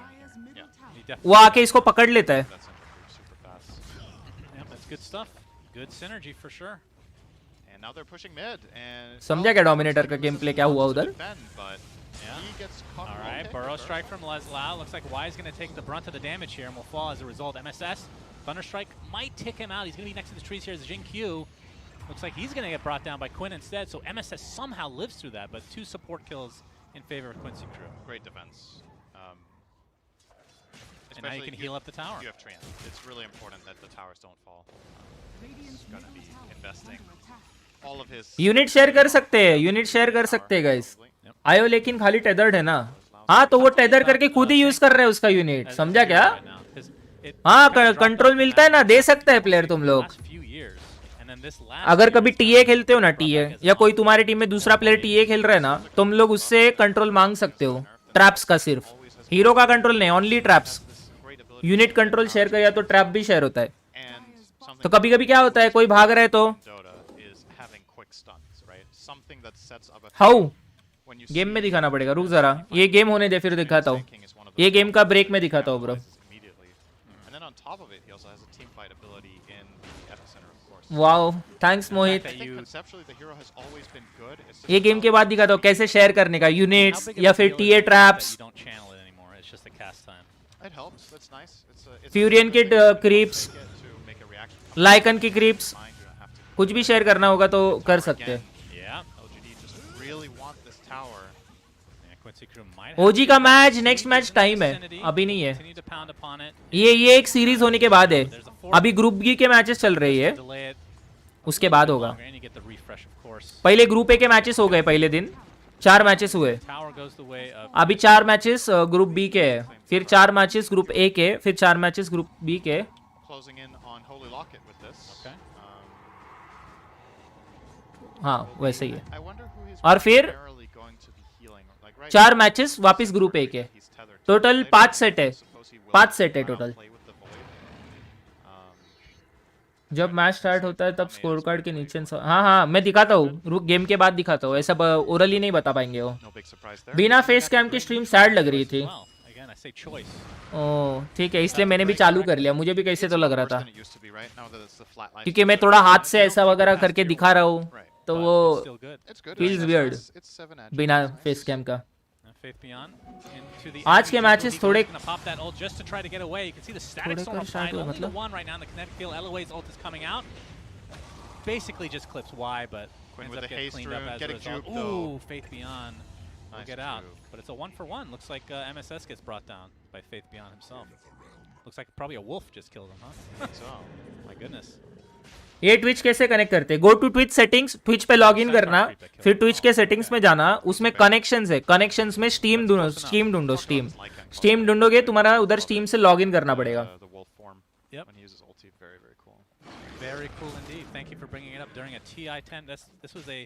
वो आके इसको पकड़ लेता है। That's super fast. That's good stuff. Good synergy for sure. And now they're pushing mid and समझा क्या डोमिनेटर का गेम प्ले क्या हुआ उधर? defend, but he gets caught. All right, burrow strike from Leslau. Looks like Y is going to take the brunt of the damage here and will fall as a result. MSS, Thunder Strike might tick him out. He's going to be next to the trees here as Jin-Q. Looks like he's going to get brought down by Quinn instead, so MSS somehow lives through that, but 2 support kills in favor of Quincy Crew. Great defense. And now you can heal up the tower. You have Treant. It's really important that the towers don't fall. He's gonna be investing all of his. Unit share कर सकते हैं, unit share कर सकते हैं guys. आयो लेकिन खाली टेदर्ड है ना, हाँ तो वो टेदर करके खुद ही यूज कर रहा है उसका यूनिट, समझा क्या? हाँ कंट्रोल मिलता है ना, दे सकता है प्लेयर तुम लोग। अगर कभी टीए खेलते हो ना, टीए या कोई तुम्हारे टीम में दूसरा प्लेयर टीए खेल रहा है ना, तुम लोग उससे कंट्रोल मांग सकते हो, ट्रैप्स का, सिर्फ हीरो का कंट्रोल नहीं, only traps. Unit control share कर या तो ट्रैप भी शेयर होता है। तो कभी कभी क्या होता है, कोई भाग रहा है तो हाउ गेम में दिखाना पड़ेगा, रुक जरा ये गेम होने दे फिर दिखाता हूँ, ये गेम का ब्रेक में दिखाता हूँ ब्रो। वाओ थैंक्स मोहित, ये गेम के बाद दिखाता हूँ कैसे शेयर करने का यूनिट्स या फिर टीए ट्रैप्स, फ्यूरियन के क्रीप्स, लाइकन की क्रीप्स, कुछ भी शेयर करना होगा तो कर सकते हैं। ओजी का मैच नेक्स्ट मैच टाइम है, अभी नहीं है, ये एक सीरीज होने के बाद है, अभी ग्रुप बी के मैचेस चल रही है, उसके बाद होगा। And you get the refresh, of course. पहले ग्रुप ए के मैचेस हो गए, पहले दिन 4 मैचेस हुए। Tower goes the way of अभी 4 मैचेस ग्रुप बी के है, फिर 4 मैचेस ग्रुप ए के, फिर 4 मैचेस ग्रुप बी के। Closing in on Holy Locket with this. Okay. हाँ वैसे ही है। I wonder who he's और फिर primarily going to be healing. Like right 4 now, matches वापस ग्रुप ए के। he's tethered to total the 5 blade. Set है, Suppose he will 5 set है total. play with the void. जब match start होता है तब स्कोर कार्ड के नीचे हाँ हाँ मैं दिखाता हूँ, रुक गेम के बाद दिखाता हूँ, ऐसा ओरली नहीं बता पाएंगे वो। No big surprise there. बिना फेस कैम की स्ट्रीम सैड लग रही थी। well. Again, I say choice. ओह ठीक है, इसलिए मैंने भी चालू कर लिया, मुझे भी कैसे तो लग रहा था, Than it used to be, right? Now that it's the flat line. क्योंकि मैं थोड़ा हाथ से ऐसा वगैरह करके दिखा रहा हूँ, Right. तो But वो it's still good. It's good. feels It's weird. nice. It's 7 edge. बिना It's nice. फेस कैम का। Faith Beyond into the आज के enemy matches jungle. थोड़े- He's gonna pop that ult just to try to get away. You can see the static थोड़े storm कर start applied. हुए, Only the मतलब? one right now in the kinetic field. LOA's ult is coming out. Basically just clips Y, but Quinn ends with up the getting haste cleaned up room, as a getting result. juked, though. Ooh, Faith Beyond will Nice get out. juke. But it's a 1-for-1. Looks like MSS gets brought down by Faith Beyond himself. Looks like probably a wolf just killed him, huh? So, My goodness. ये Twitch कैसे connect करते हैं? Go to Twitch settings, Twitch पे login करना, फिर Twitch के settings में जाना, उसमें कनेक्शंस है, कनेक्शंस में स्टीम ढूंढो, स्टीम ढूंढोगे, तुम्हारा उधर स्टीम से लॉगिन करना पड़ेगा। the wolf form Yep. when he uses ulti, very, very cool. Very cool indeed. Thank you for bringing it up during a TI-10. This was a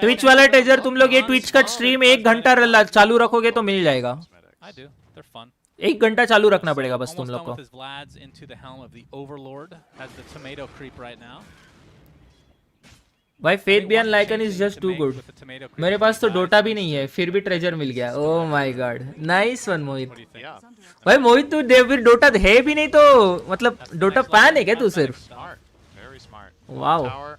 Twitch वाला treasure तुम लोग ये Twitch का stream 1 घंटा चालू रखोगे तो मिल जाएगा। I do. They're fun. 1 घंटा चालू रखना पड़ेगा बस तुम Almost लोग done को। with his Vlads into the helm of the Overlord. Has the tomato creep right now. भाई faith Only beyond one Lycan change is they just need to too make good. with the tomato creep मेरे is पास तो he Dota dies. भी नहीं है, फिर भी treasure मिल गया। Oh my God, nice one Mohit. What do you think? Yeah, भाई मोहित तू फिर डोटा है भी नहीं तो मतलब डोटा Next पैन level है क्या तू mathematics सिर्फ? stuff. smart, very smart. Wow. Tower,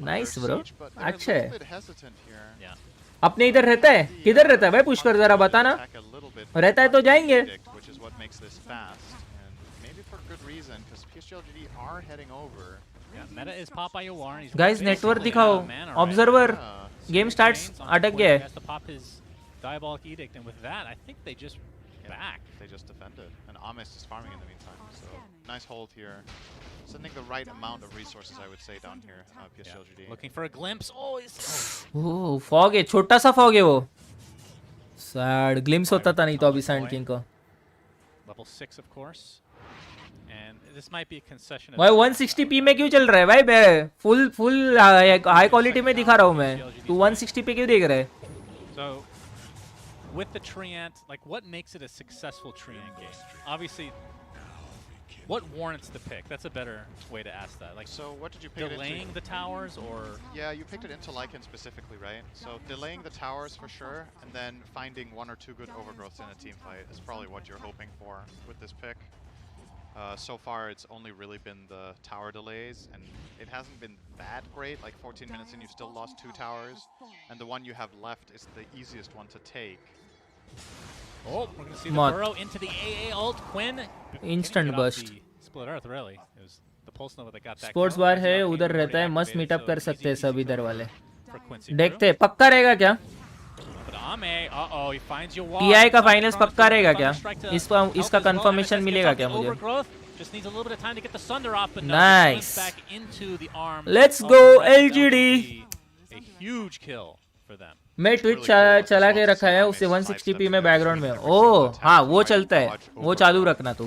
nice under bro, siege, but they're a अच्छा है। little bit hesitant here. Yeah. अपने इधर रहता है, किधर रहता है भाई? पुश कर जरा बताना, Attack a little bit रहता है तो जाएंगे। predict, which is what makes this fast, and maybe for good reason, because PSGLGD are heading over. Yeah, meta is popped by Yawar, and he's Guys, network basically दिखाओ, out of mana right observer now. Game starts Chains on अटक Quinn. गया He है। has to pop his Diabolic Edict, and with that, I think they just back. They just defended, and Amis is farming in the meantime. So nice hold here, sending the right amount of resources, I would say, down here. PSGLGD. Looking for a glimpse. Oh, he's oh fog है, छोटा सा fog है वो। Sad glimpse होता था नहीं तो अभी सैंड किंग का। level 6, of course. And this might be a concession. भाई 160p में क्यों चल रहा है भाई? मैं फुल हाई क्वालिटी में दिखा रहा हूँ मैं, तू 160 पे क्यों देख रहा है? So, with the Treant, like what makes it a successful Treant game? Obviously, what warrants the pick? That's a better way to ask that. Like, So what did you pick it delaying into? the towers or Yeah, you picked it into Lycan specifically, right? So delaying the towers for sure, and then finding 1 or 2 good overgrowths in a team fight is probably what you're hoping for with this pick. So far, it's only really been the tower delays, and it hasn't been that great. Like 14 minutes in, you've still lost 2 towers, and the one you have left is the easiest one to take. oh, we're gonna see the Mod. burrow into the AA ult. Quinn Instant getting it off burst. the Split Earth, really. It was the Pulse Nova that got that. Sports kill. बार है Arcane उधर already रहता है, मस्त activated, meetup so कर easy सकते हैं peasy सब for- इधर वाले। for Quincy देखते हैं पक्का रहेगा क्या? But Ame, uh-oh, he finds Yawar. TI का He's फाइनल्स trying to पक्का रहेगा क्या? Strike to इसका help इसका as well. कंफर्मेशन MSS मिलेगा gets क्या off the मुझे? overgrowth. Just needs a little bit of time to get the Sunder off, but Nice. back into the arms. Let's of go, the rest of LGD. A huge kill for them. मैं Twitch चला के रखा है उसे 160p में background में। ओह हाँ वो चलता है, वो चालू रखना तू।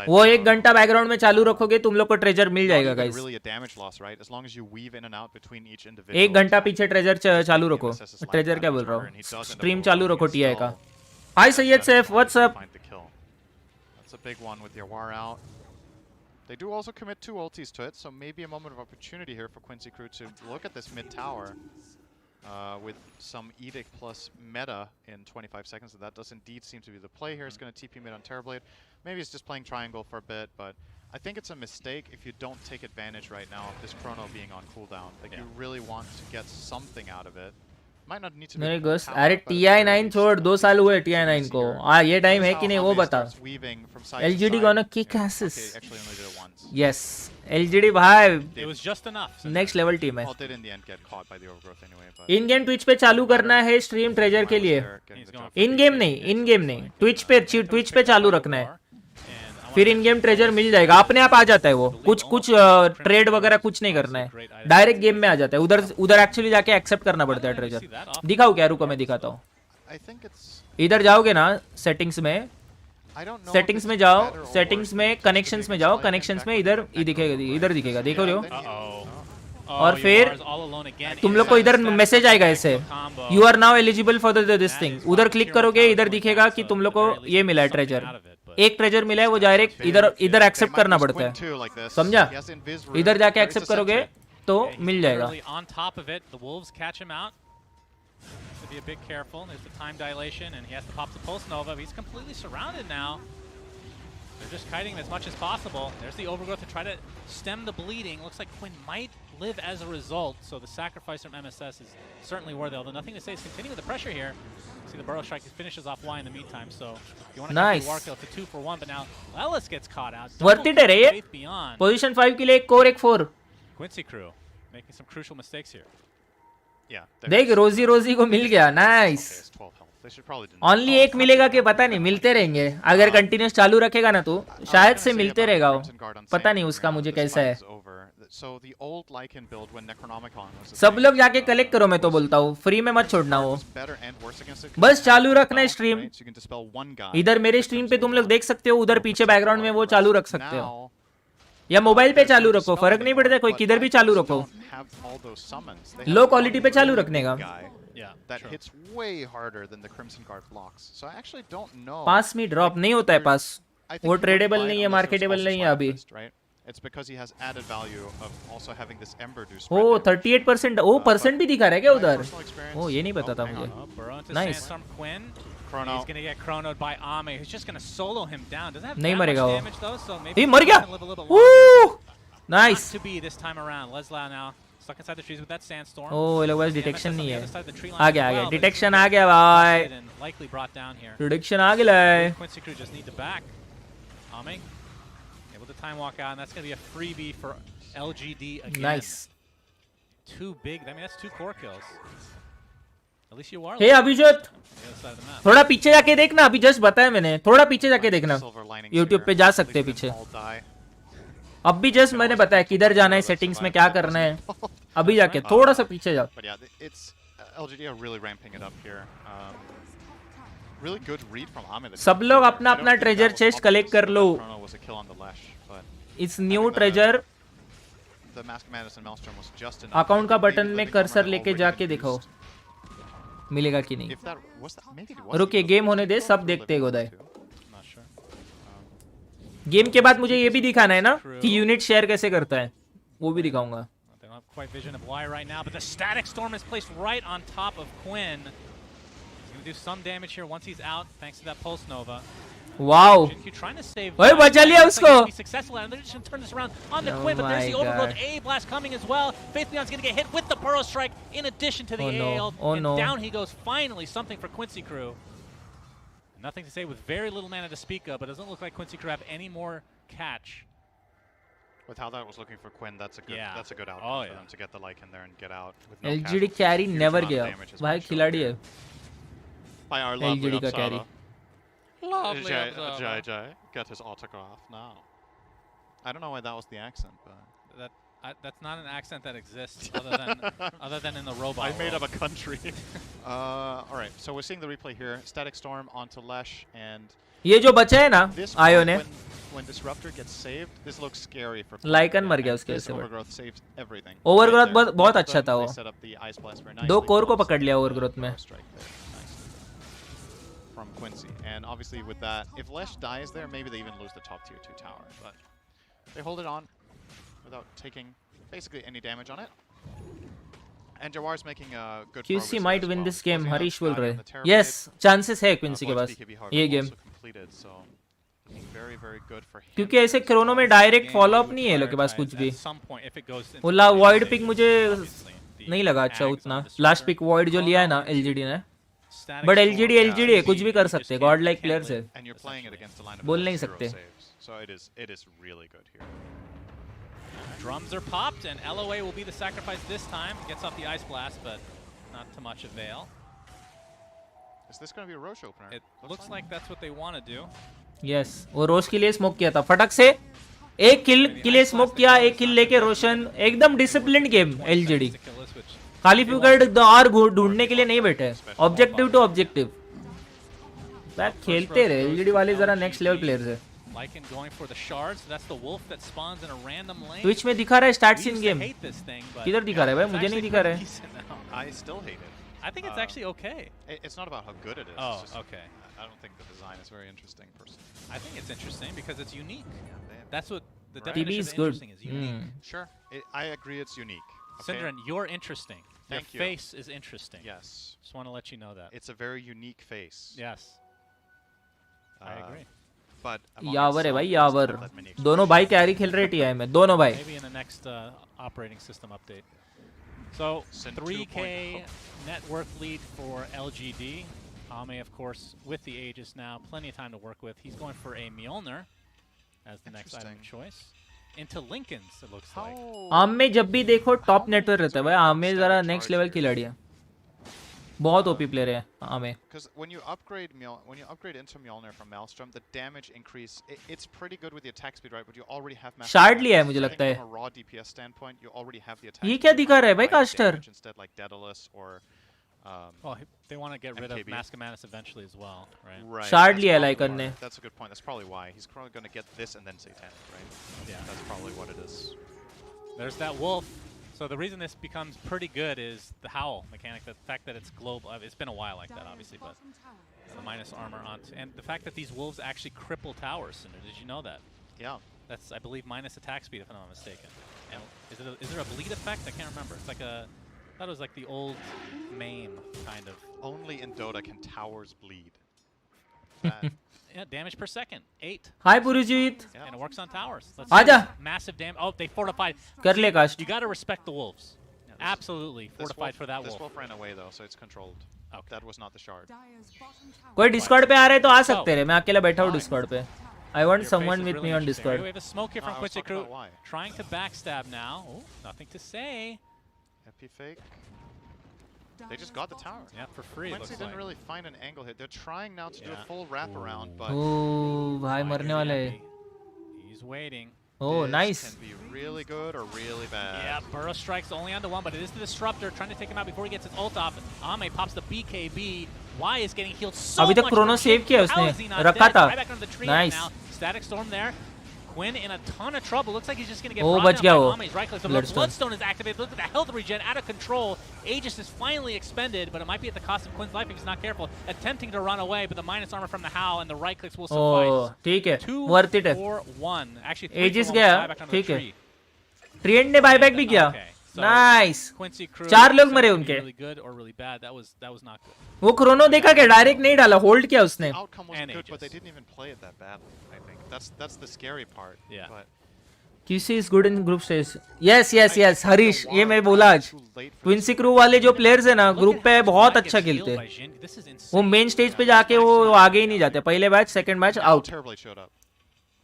वो 1 घंटा बैकग्राउंड में चालू रखोगे, तुम लोग को ट्रेजर मिल जाएगा guys. Really a damage loss, right? As long as you weave in and out between each individual. 1 घंटा पीछे ट्रेजर चालू रखो, ट्रेजर क्या बोल रहा हूँ, स्ट्रीम चालू रखो टीआई का। Hi Syed Saif, what's up? Find the kill. That's a big one with Yawar out. They do also commit 2 ultis to it, so maybe a moment of opportunity here for Quincy Crew to look at this mid tower with some Edict plus meta in 25 seconds. So that does indeed seem to be the play here. It's going to TP mid on Terrorblade. Maybe it's just playing triangle for a bit, but I think it's a mistake if you don't take advantage right now of this chrono being on cooldown. Like you really want to get something out of it. Might not need to be मेरे full दोस्त, power, अरे but at the TI9 very least, छोड़, 2 साल हुए TI9 को। ये time है कि नहीं वो बता। LGD gonna kick asses. Yes, LGD भाई It was just enough. Next level team है। Well, did in the end get caught by the overgrowth anyway, but in game Twitch पे चालू करना है स्ट्रीम ट्रेजर के लिए। Getting the job in game नहीं, इन game नहीं, ट्विच पे चालू रखना है। And I फिर इन गेम ट्रेजर मिल जाएगा, अपने आप आ जाता है वो, कुछ ट्रेड वगैरह कुछ नहीं करना है, डायरेक्ट गेम में आ जाता है। उधर एक्चुअली जाके एक्सेप्ट करना पड़ता है ट्रेजर। दिखाओ क्या, रुको मैं दिखाता हूँ। I think it's. इधर जाओगे ना सेटिंग्स में, I don't know. if settings it's में जाओ, better or सेटिंग्स worse में than कनेक्शंस just में giving जाओ, Slight कनेक्शंस back में on इधर back ये दिखेगा, इधर दिखेगा, देखो लो। और फिर तुम लोग को इधर मैसेज आएगा ऐसे, you are now eligible for this thing. उधर क्लिक करोगे, इधर दिखेगा कि तुम लोग को ये मिला है ट्रेजर, एक ट्रेजर मिला है, वो डायरेक्ट इधर एक्सेप्ट करना पड़ता है, समझा? इधर जाके एक्सेप्ट करोगे तो मिल जाएगा। To be a bit careful. There's the time dilation, and he has to pop the Pulse Nova. He's completely surrounded now. They're just kiting him as much as possible. There's the overgrowth to try to stem the bleeding. Looks like Quinn might live as a result, so the sacrifice from MSS is certainly worth it. Although nothing to say is continuing the pressure here. See the Burrow Strike finishes off Y in the meantime, so if you want to Nice. war kill, it's a 2-for-1, but now Ellis gets caught out. Worth it है रे ये, Faith beyond. Position 5 के लिए एक core एक 4। Quincy crew making some crucial mistakes here. Yeah. देख रोजी को मिल गया, nice. Okay, it's 12 health. They should probably deny. Only एक मिलेगा कि पता नहीं, मिलते रहेंगे अगर कंटिन्यूस चालू रखेगा ना तो शायद से मिलते रहेगा वो, पता नहीं उसका मुझे कैसा है। So the old Lycan build when Necronomicon was the सब thing, लोग जाके कलेक्ट करो, मैं तो बोलता हूँ, फ्री में मत छोड़ना वो, was better and worse against it. बस चालू रखना stream. Right? So you can dispel one guy. इधर मेरे स्ट्रीम पे तुम लोग देख सकते हो, उधर पीछे बैकग्राउंड में वो चालू रख सकते हो, Now, या मोबाइल पे चालू रखो, फर्क नहीं पड़ता, कोई किधर भी चालू रखो, don't have all those summons. They low have quality पे one चालू रखने का। guy Yeah, that true. hits way harder than the Crimson Guard blocks. So I actually don't know. पास में ड्रॉप नहीं होता है पास, I think वो he would ट्रेडेबल buy नहीं है, unless there was marketable also नहीं है Swine अभी। Fist, right? It's because he has added value of also having this Ember do oh 38%, oh percent भी दिखा रहा है क्या उधर? personal experience. ओ ये नहीं पता था hang मुझे। on. Oh, Burrow into Nice. Sandstorm Quinn. Chrono. He's gonna get chronoed by Ame, who's just gonna solo him down. Doesn't have नहीं that मरेगा much वो। damage though, so maybe ये मर he गया, can live a little bit longer. Nice. Not to be this time around. Leslie now stuck inside the trees with that sandstorm. ओ ये लोग बस The detection MSS on नहीं the है, other side of the tree line आ as गया well, but he's detection gonna आ get गया भाई, busted and likely brought down here. Detection आ गया। Quincy crew just need to back. Ame able to time walk out, and that's gonna be a freebie for LGD again. Nice. Too big. I mean, that's 2 core kills. At least you are hey Abhijot, on the other side of the map. थोड़ा पीछे जाके देखना, अभी just बताया मैंने, थोड़ा पीछे जाके देखना, Silver linings यूट्यूब here. पे जा At सकते हैं least पीछे। didn't all die. अब भी जस्ट मैंने बताया किधर जाना है, सेटिंग्स में क्या करना है, अभी जाके थोड़ा सा पीछे जाओ। But yeah, it's LGD are really ramping it up here. Really good read from Ahmed. सब लोग अपना अपना ट्रेजर चेस्ट कलेक्ट कर लो। Chrono was a kill on the Lash, but इस new treasure the Mask Madness and Maelstrom was just enough. Account का Maybe button the में Big cursor Hammer लेके already जाके been दिखाओ used. मिलेगा कि नहीं। If that was that, maybe it was रुकिए, the गेम Big होने दे, Hammer सब देखते हैं living गोदाई। too. Not sure. Game के बाद मुझे ये भी दिखाना है ना कि यूनिट शेयर कैसे करता है, वो भी दिखाऊंगा। They don't have quite vision of Y right now, but the Static Storm is placed right on top of Quinn. He's going to do some damage here once he's out, thanks to that Pulse Nova. Wow, BenQ trying to save. ओए बचा लिया Looks like उसको। he'll be successful, and they're just going to turn this around on the Oh Quinn, but there's the my Overgrowth God. A blast coming as well. Faith Beyond's going to get hit with the Burrow Strike in addition to the Oh no, AL, oh and no. down he goes. Finally, something for Quincy Crew. Nothing to say with very little mana to speak of, but it doesn't look like Quincy Crew have any more catch. With how that was looking for Quinn, that's a good Yeah. that's a good outcome Oh, for yeah. them to get the like in there and get out with no LGD casualties. Carry Huge never amount of गया, damage has भाई been shown खिलाड़ी here. है By our lovely LGD का carry. observer. Lovely Jay, observer. Jay, Jay, get his autograph now. I don't know why that was the accent, but That's not an accent that exists other than in the robot. I made world. up a country. All right, so we're seeing the replay here. Static Storm onto Lesh, and ये जो बचा है ना this आयो point, ने, when Disruptor gets saved, this looks scary for Lycan मर गया and उसके this वजह से। Overgrowth saves everything. Overgrowth right there. बहुत Both of अच्छा them, था वो। they set up the Ice Blast very दो nicely. कोर को Both पकड़ लिया set up Overgrowth the में। Power Strike there nicely from Quincy, and obviously with that, if Lesh dies there, maybe they even lose the top tier 2 tower, but they hold it on without taking basically any damage on it. And Jawar's making a good progress QC here might as win well. this game, Closing out Harish बोल Guardian, रहे the हैं। Terrorblade, yes chances है Quincy के Voice पास BKB, however, ये also game, completed, so very, very good for him. क्योंकि ऐसे Chrono में direct follow up नहीं है लोग के पास कुछ भी। वो वॉइड पिक मुझे नहीं लगा अच्छा उतना, लास्ट पिक वॉइड जो लिया है ना एलजीडी ने, बट एलजीडी है, कुछ भी कर सकते हैं, गॉड लाइक प्लेयर्स है, And you're playing it against a lineup बोल that नहीं has 0 सकते। saves. So it is really good here. Drums are popped, and LOA will be the sacrifice this time. Gets off the Ice Blast, but not to much avail. Is this going to be a Roche opener? It looks like that's what they want to do. Yes वो रोज के लिए smoke किया था फटक से, एक किल के लिए स्मोक किया, एक किल लेके रोशन, एकदम डिसिप्लिन गेम एलजीडी, खाली फ्यूकेट और ढूंढने के लिए नहीं बैठे, ऑब्जेक्टिव टू ऑब्जेक्टिव। बैक खेलते रहे एलजीडी वाले, जरा नेक्स्ट लेवल प्लेयर्स है। Lycan going for the shards. That's the wolf that spawns in a random lane. Twitch में दिखा रहा है starts We in used to game, hate this thing, but किधर दिखा रहा है भाई, it's मुझे नहीं actually दिखा रहा pretty है। decent now. I still hate it. I think it's actually okay. It's not about how good it is. Oh, it's just, okay. I don't think the design is very interesting, personally. I think it's interesting because it's unique. They- That's what the Right. definition TB of is good. interesting is unique. Sure, I agree it's unique. Okay? Syndran, you're interesting. Thank Your you. face is interesting. Yes, Just want to let you know that. it's a very unique face. Yes, I agree. But among यावर है भाई itself, there's Yavar, not that many दोनों भाई carry खेल रहे TI में, दोनों भाई। Maybe in the next operating system update. So Send 3K 2.0. network lead for LGD. Ame, of course, with the Aegis now, plenty of time to work with. He's going for a Mjolnir as the next item of Interesting. choice. Into Lincoln's, it looks like. आम में जब भी देखो top network रहता है भाई, आम में जरा नेक्स्ट लेवल खिलाड़ी है, बहुत ओपी प्लेयर है आम में। Because when you upgrade into Mjolnir from Maelstrom, the damage increase it's pretty good with the attack speed, right? But you already have massive Shard damage. लिया है मुझे I think लगता है। From a raw DPS standpoint, you already have the attack. ये क्या speed दिखा रहा है भाई to provide caster? damage Instead, like Daedalus or Well, they want to get rid of MKB. Mascamanus eventually as well, right? right. Shard that's लिया है probably Lycan why. ने। That's a good point. That's probably why he's probably going to get this and then Satanic, right? Yeah. That's probably what it is. There's that wolf. So the reason this becomes pretty good is the howl mechanic. The fact that it's global. It's been a while like that, obviously, but the minus armor onto, and the fact that these wolves actually cripple towers. Cinder, did you know that? Yeah. That's, I believe, minus attack speed, if I'm not mistaken. And is there a bleed effect? I can't remember. It's like a, I thought it was like the old MAME kind of. Only in Dota can towers bleed. That, Yeah, damage per second, 8. Hi Purujit, yeah. And it works on towers. Let's आजा। see. Massive damage. Oh, they fortified. कर ले cast. You got to respect the wolves. Yeah, this- Absolutely fortified for that This wolf. wolf ran away though, so it's controlled. Okay. That was not the shard. कोई Discord पे आ रहे तो आ सकते रहे, मैं अकेला बैठा हूँ डिस्कॉर्ड पे। I want Your face someone is with really me on interesting. We Discord. have a smoke here from I was Quincy talking Crew. about why. Trying to backstab now. Oh, nothing to say. Epi fake. They just got the tower. Yeah, for free. it Quincy looks didn't like. really find an angle here. They're trying now to do Yeah. a full wraparound, but ओह भाई मरने वाला है। He's waiting. Oh this nice. can be really good or really bad. Yeah, Burrow strikes only onto one, but it is the Disruptor trying to take him out before he gets his ult off. Ame pops the BKB. Y is getting healed so अभी तक much. Chrono from save him. किया How उसने, is he not रखा dead? था। Right back onto the tree Nice. now. Static Storm there. Quinn in a ton of trouble. Looks like he's just going to get Oh, brought बच down गया by वो। Ame's right click. The Bloodstone. Bloodstone is activated. Look at the health regen out of control. Aegis is finally expended, but it might be at the cost of Quinn's life if he's not careful. Attempting to run away, but the minus armor from the Howl and the right clicks will suffice. ओह ठीक है, 2 worth it है। for 1. Actually, 3 Aegis for 1. गया, Fly back onto the ठीक है। tree. Trend ने buyback भी किया, Okay, so nice. Quincy Crew 4 लोग said मरे it could be उनके। really good or really bad. That was not good. वो क्रोनो देखा क्या, डायरेक्ट नहीं डाला, होल्ड किया उसने। The outcome was And good, but they Aegis. didn't even play it that badly. I think that's the scary part. Yeah. But QC is good in group stage. yes yes yes Harish, ये मैं बोला आज। too late for Quincy Crew वाले जो players है ना Look group at पे how बहुत Swag अच्छा gets खेलते healed हैं। by Jin. This is insane. वो मेन स्टेज पे जाके वो आगे ही नहीं जाते, पहले match second match how out. terribly showed up,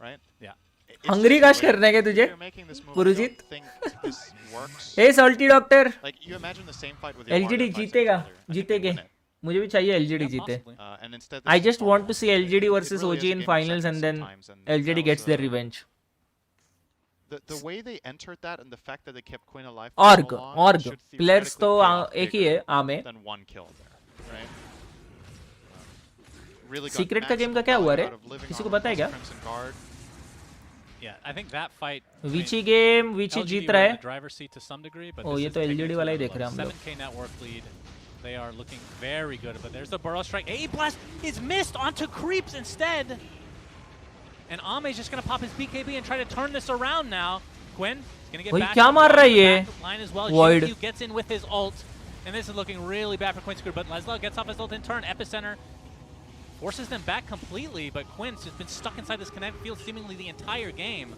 right? Yeah. It's Hungary just काश too late. करना है क्या तुझे If you're making this move, I Purujit? don't think this works. Hey salty doctor, Like you imagine the same fight with your LGD Warrior fights जीतेगा, earlier. I think they जीतेगे। win it. मुझे भी चाहिए LGD Yeah, जीते। possibly. And instead I this just is want to fun. see LGD It versus really OG is a in game of finals seconds and then sometimes, and LGD that gets was, their revenge. The way they entered that and the fact that they kept Quinn alive for org so long org should players तो theoretically pay off एक ही है bigger आमे। than one kill there, right? Really got Secret का game का maximum क्या हुआ value रे? out of living किसी को armor पता है plus क्या? Crimson Guard. Yeah, I think that fight. Vici game Vici LGD जीत were रहा in है। the driver's seat to some degree, but Oh, this ये is तो taking LGD it to वाला ही another देख रहे हैं हम level. लोग। 7K network lead. They are looking very good, but there's the burrow strike. A blast is missed onto creeps instead. And Ame's just going to pop his BKB and try to turn this around now. Quinn is going to get भाई back. क्या up मार रहा है ये? back up line as well. Void. GPAY gets in with his ult. And this is looking really bad for Quinn's crew, but Leslie gets off his ult in turn. Epicenter forces them back completely, but Quinn's just been stuck inside this connect field seemingly the entire game.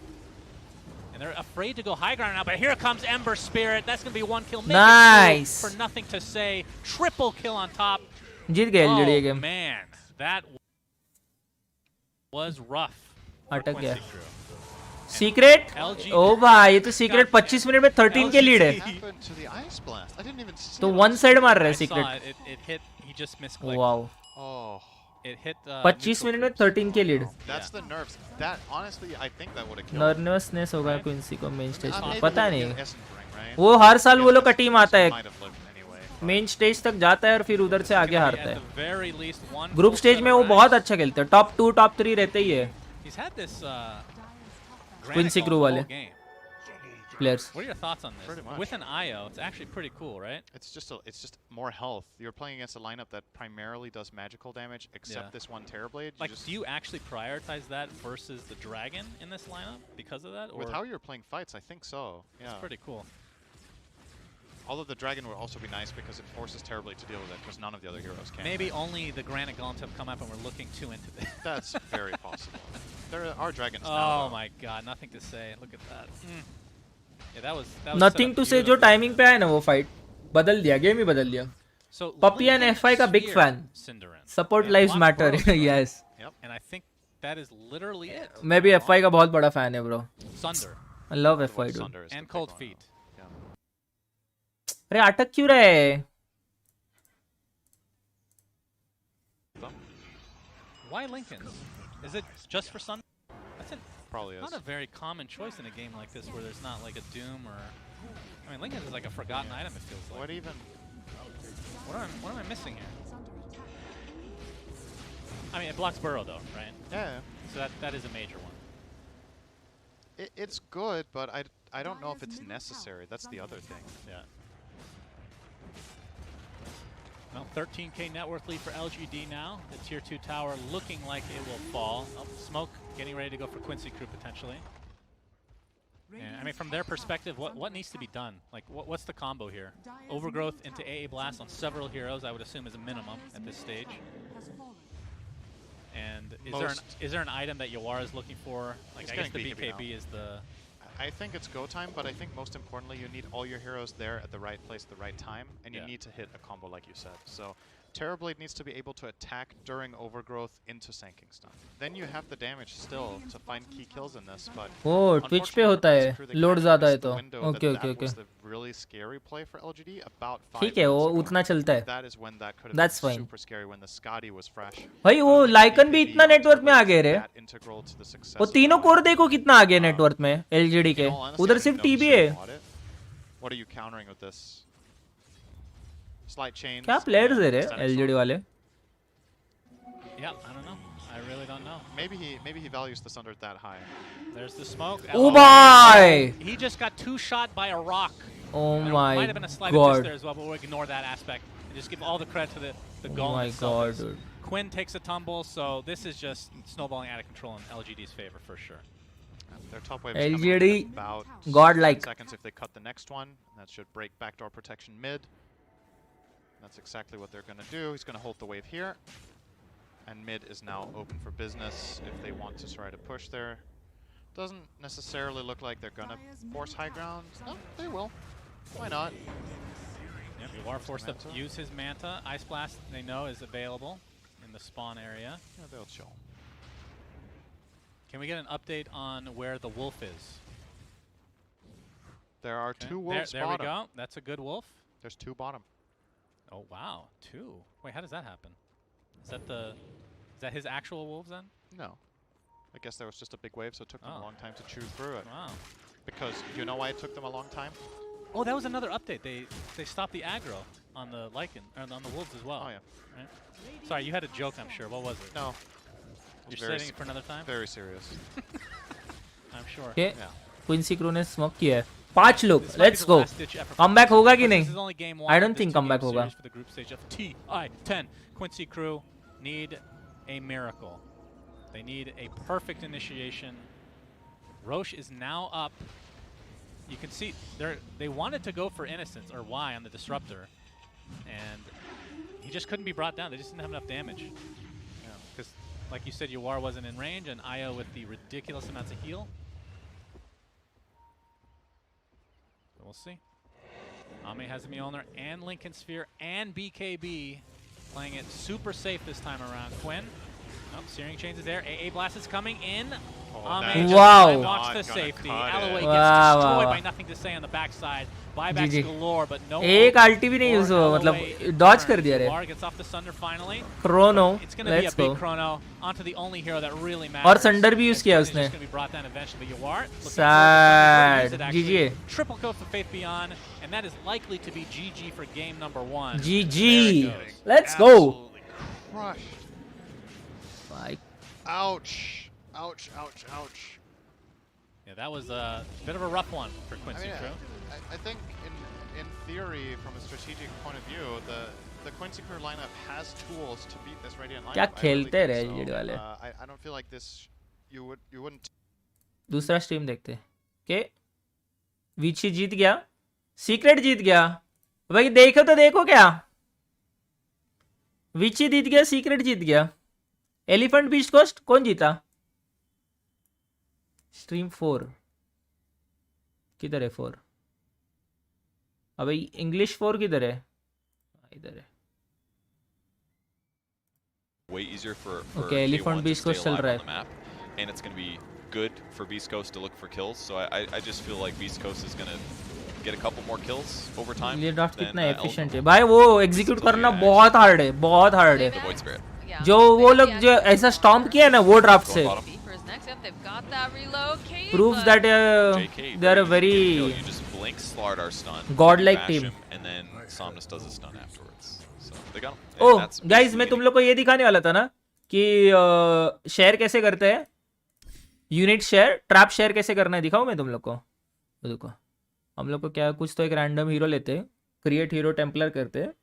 And they're afraid to go high ground now, but here comes Ember Spirit. That's going to be one kill. Make it Nice. two for nothing to say. Triple kill on top. जीत गए LGD ये Oh, game. man. That was rough for अटक गया। Quincy Crew. Secret, LG ओ भाई ये तो secret 25 minute में 13 के lead है। What happened to the ice blast? I didn't even see तो it. वन साइड मार रहा है I saw secret. it. It hit. He just misclicked. Wow Oh, it hit 25 neutral minute में creeps. 13 के lead. That's the nerves. That honestly, I think that would have killed. Nervousness होगा Quincy को main stage में. Maybe पता he नहीं. would get Essence Ring, right? वो हर साल वो लोग का Yes, टीम आता है. might have lived anyway, but- main stage तक जाता है और फिर उधर से आगे At हारता the है. very least one group full stage set में of वो racks. बहुत अच्छा खेलते हैं. टॉप 2 टॉप 3 रहते ही है He's had this Quincy Quincy Crew crew वाले. game. Players. What are your thoughts on this? Pretty much. With an IO, it's actually pretty cool, right? It's just more health. You're playing against a lineup that primarily does magical damage, except Yeah. this one Terrorblade. Like, do you actually prioritize that versus the dragon in this lineup because of that? Or with how you're playing fights, I think so. Yeah. it's pretty cool. Although the dragon would also be nice because it forces Terrorblade to deal with it, because none of the other heroes can. Maybe only the Granite Gaunts have come up and we're looking too into this. That's very possible. There are dragons now. Oh though. my god, nothing to say. Look at that. Yeah, that was set nothing up to say जो beautifully. Timing पे आया ना वो fight बदल दिया. Game ही बदल दिया. So Puppy and Lincoln FI का big speared fan. Cinderin. Support And lives watch matter. Burrow spear. Yes. And I think that is literally it. मैं भी FI का बहुत बड़ा फैन है bro. Sunder I love FI dude. Sunder is the and big Cold one, Feet. though. Yeah. अरे अटक क्यों रहा है? Why Lincolns? Is it just for Sunder? That's Probably is. not a very common choice in a game like this where there's not like a Doom or... I mean, Lincolns is like a forgotten item, it feels like. What even? What am I missing here? I mean, it blocks Burrow though, right? Yeah. So that is a major one. It's good, but I don't know if it's necessary. That's the other thing. Yeah. Well, 13k net worth lead for LGD now. The tier 2 tower looking like it will fall. Oh, Smoke getting ready to go for Quincy Crew potentially. Yeah, I mean, from their perspective, what needs to be done? Like, what's the combo here? Overgrowth into AA Blast on several heroes, I would assume, is a minimum at this stage. And is there an item that Yawara is looking for? Like, I guess the BKB is the... I think it's go time, but I think most importantly, you need all your heroes there at the right place at the right time, and you need to hit a combo like you said. So Terrorblade needs to be able to attack during overgrowth into Sanking Stun. Then you have the damage still to find key kills in this, but oh Twitch पे होता है. Load ज्यादा है तो. Okay okay okay. really scary play for LGD about 5 ठीक है वो minutes ago. उतना चलता है. That is when that could have That's been fine. super scary when the Scotty was fresh. भाई वो लाइकन भी इतना नेटवर्क में आ गए रे. That integral to the success वो of तीनों the कोर lineup. देखो कितना आ गया नेटवर्क में एलजीडी के. In all honesty, उधर I सिर्फ didn't know टीबी he है. bought it. What are you countering with this? Slight chains. क्या प्लेयर्स है रे static एलजीडी song. वाले. Yeah, I don't know. I really don't know. Maybe he values the Sunder that high. There's the smoke. ओ भाई. He just got two-shot by a rock. Oh There my might have been a slight assist god. there as well, but we'll ignore that aspect and just give all the credit to the Oh golem my itself. god as dude. Quinn takes a tumble, so this is just snowballing out of control in LGD's favor for sure. Their top wave is coming LGD in about godlike. 10 seconds if they cut the next one. That should break backdoor protection mid. That's exactly what they're going to do. He's going to hold the wave here. And mid is now open for business if they want to try to push there. Doesn't necessarily look like they're going to force high ground. No, they will. Why not? Yep, you are forced to use his Manta. Ice Blast, they know, is available in the spawn area. Yeah, they'll chill. Can we get an update on where the wolf is? There are Okay. two wolves There we bottom. go. That's a good wolf. There's two bottom. Oh, wow. Two. Wait, how does that happen? Is that his actual wolves then? No. I guess there was just a big wave, so it took them a long time to chew through it. Wow. Because you know why it took them a long time? Oh, that was another update. They stopped the aggro on the lichen or on the wolves as well. Oh, yeah. Right? Sorry, you had a joke, I'm sure. What was it? No. You're Very saving it for another time? Very serious. I'm sure. Okay. Yeah. Quincy Crew ने smoke किया है. 5 लोग. This might be Let's the go. last-ditch effort for comeback Quincy होगा Crew, कि but नहीं? this is only game I one don't of this think two-game comeback होगा. series for the group stage of TI-10. Quincy Crew need a miracle. They need a perfect initiation. Roche is now up. You can see they wanted to go for Innocence or Y on the Disruptor, and he just couldn't be brought down. They just didn't have enough damage. Because, like you said, Yawar wasn't in range, and Io with the ridiculous amounts of heal. So we'll see. Ame has the Mjolnir and Lincoln Sphere and BKB playing it super safe this time around. Quinn Oh, Searing Chains is there. AA Blast is coming in. that Wow. I watched the Not gonna safety. cut Alloway it. gets Wow, destroyed wow, by nothing to say on the backside. Buybacks GG. galore, but no. एक अल्टी भी नहीं use हुआ, मतलब Dodge कर दिया रे. Lar gets off the Sunder finally. Chrono, It's going to be a let's big go. chrono onto the only hero that really matters. और Sunder भी use किया It's उसने. just going to be brought down eventually, but Yawar looking for Sad. it actually. GG. Triple kill for Faith Beyond, and that is likely to be GG for game number 1. GG. There it goes. Let's go. Absolutely crushed. भाई Ouch. Ouch, ouch, ouch. Yeah, that was a bit of a rough one for I Quincy mean, Crew. I think in theory, from a strategic point of view, the Quincy Crew lineup has tools to beat this Radiant lineup. क्या I really खेलते think रहे so. ये वाले. I don't feel like this. You wouldn't. दूसरा stream देखते. के विची जीत गया, secret जीत गया. भाई देखो तो देखो क्या. विची जीत गया, सीक्रेट जीत गया. एलिफेंट बीस्ट कोस्ट कौन जीता? स्ट्रीम 4 किधर है 4? अबे इंग्लिश 4 किधर है? इधर है. Way easier for Okay, Elephant K1 to Beast stay Coast चल alive रहा on है. the map, and it's going to be good for Beast Coast to look for kills. So I just feel like Beast Coast is going to get a couple more kills over time. ये draft than, कितना Elephant. Efficient है भाई. वो execute करना बहुत hard है, बहुत hard है. The Void Spirit. जो वो लोग जो ऐसा स्टॉम्प किया है ना वो ड्राफ्ट से Bottom. proves that JK, they are a easy very to kill. You just blink, slard our stun, godlike bash team. him, and then Somnus does a stun afterwards. So they got him. And oh that's guys, basically मैं तुम it. लोग को ये दिखाने वाला था ना कि शेयर कैसे करते हैं, यूनिट शेयर, ट्रैप शेयर कैसे करना है. दिखाऊं मैं तुम लोग को. देखो हम लोग को क्या कुछ तो एक रैंडम हीरो लेते हैं, क्रिएट हीरो टेम्पलर करते हैं,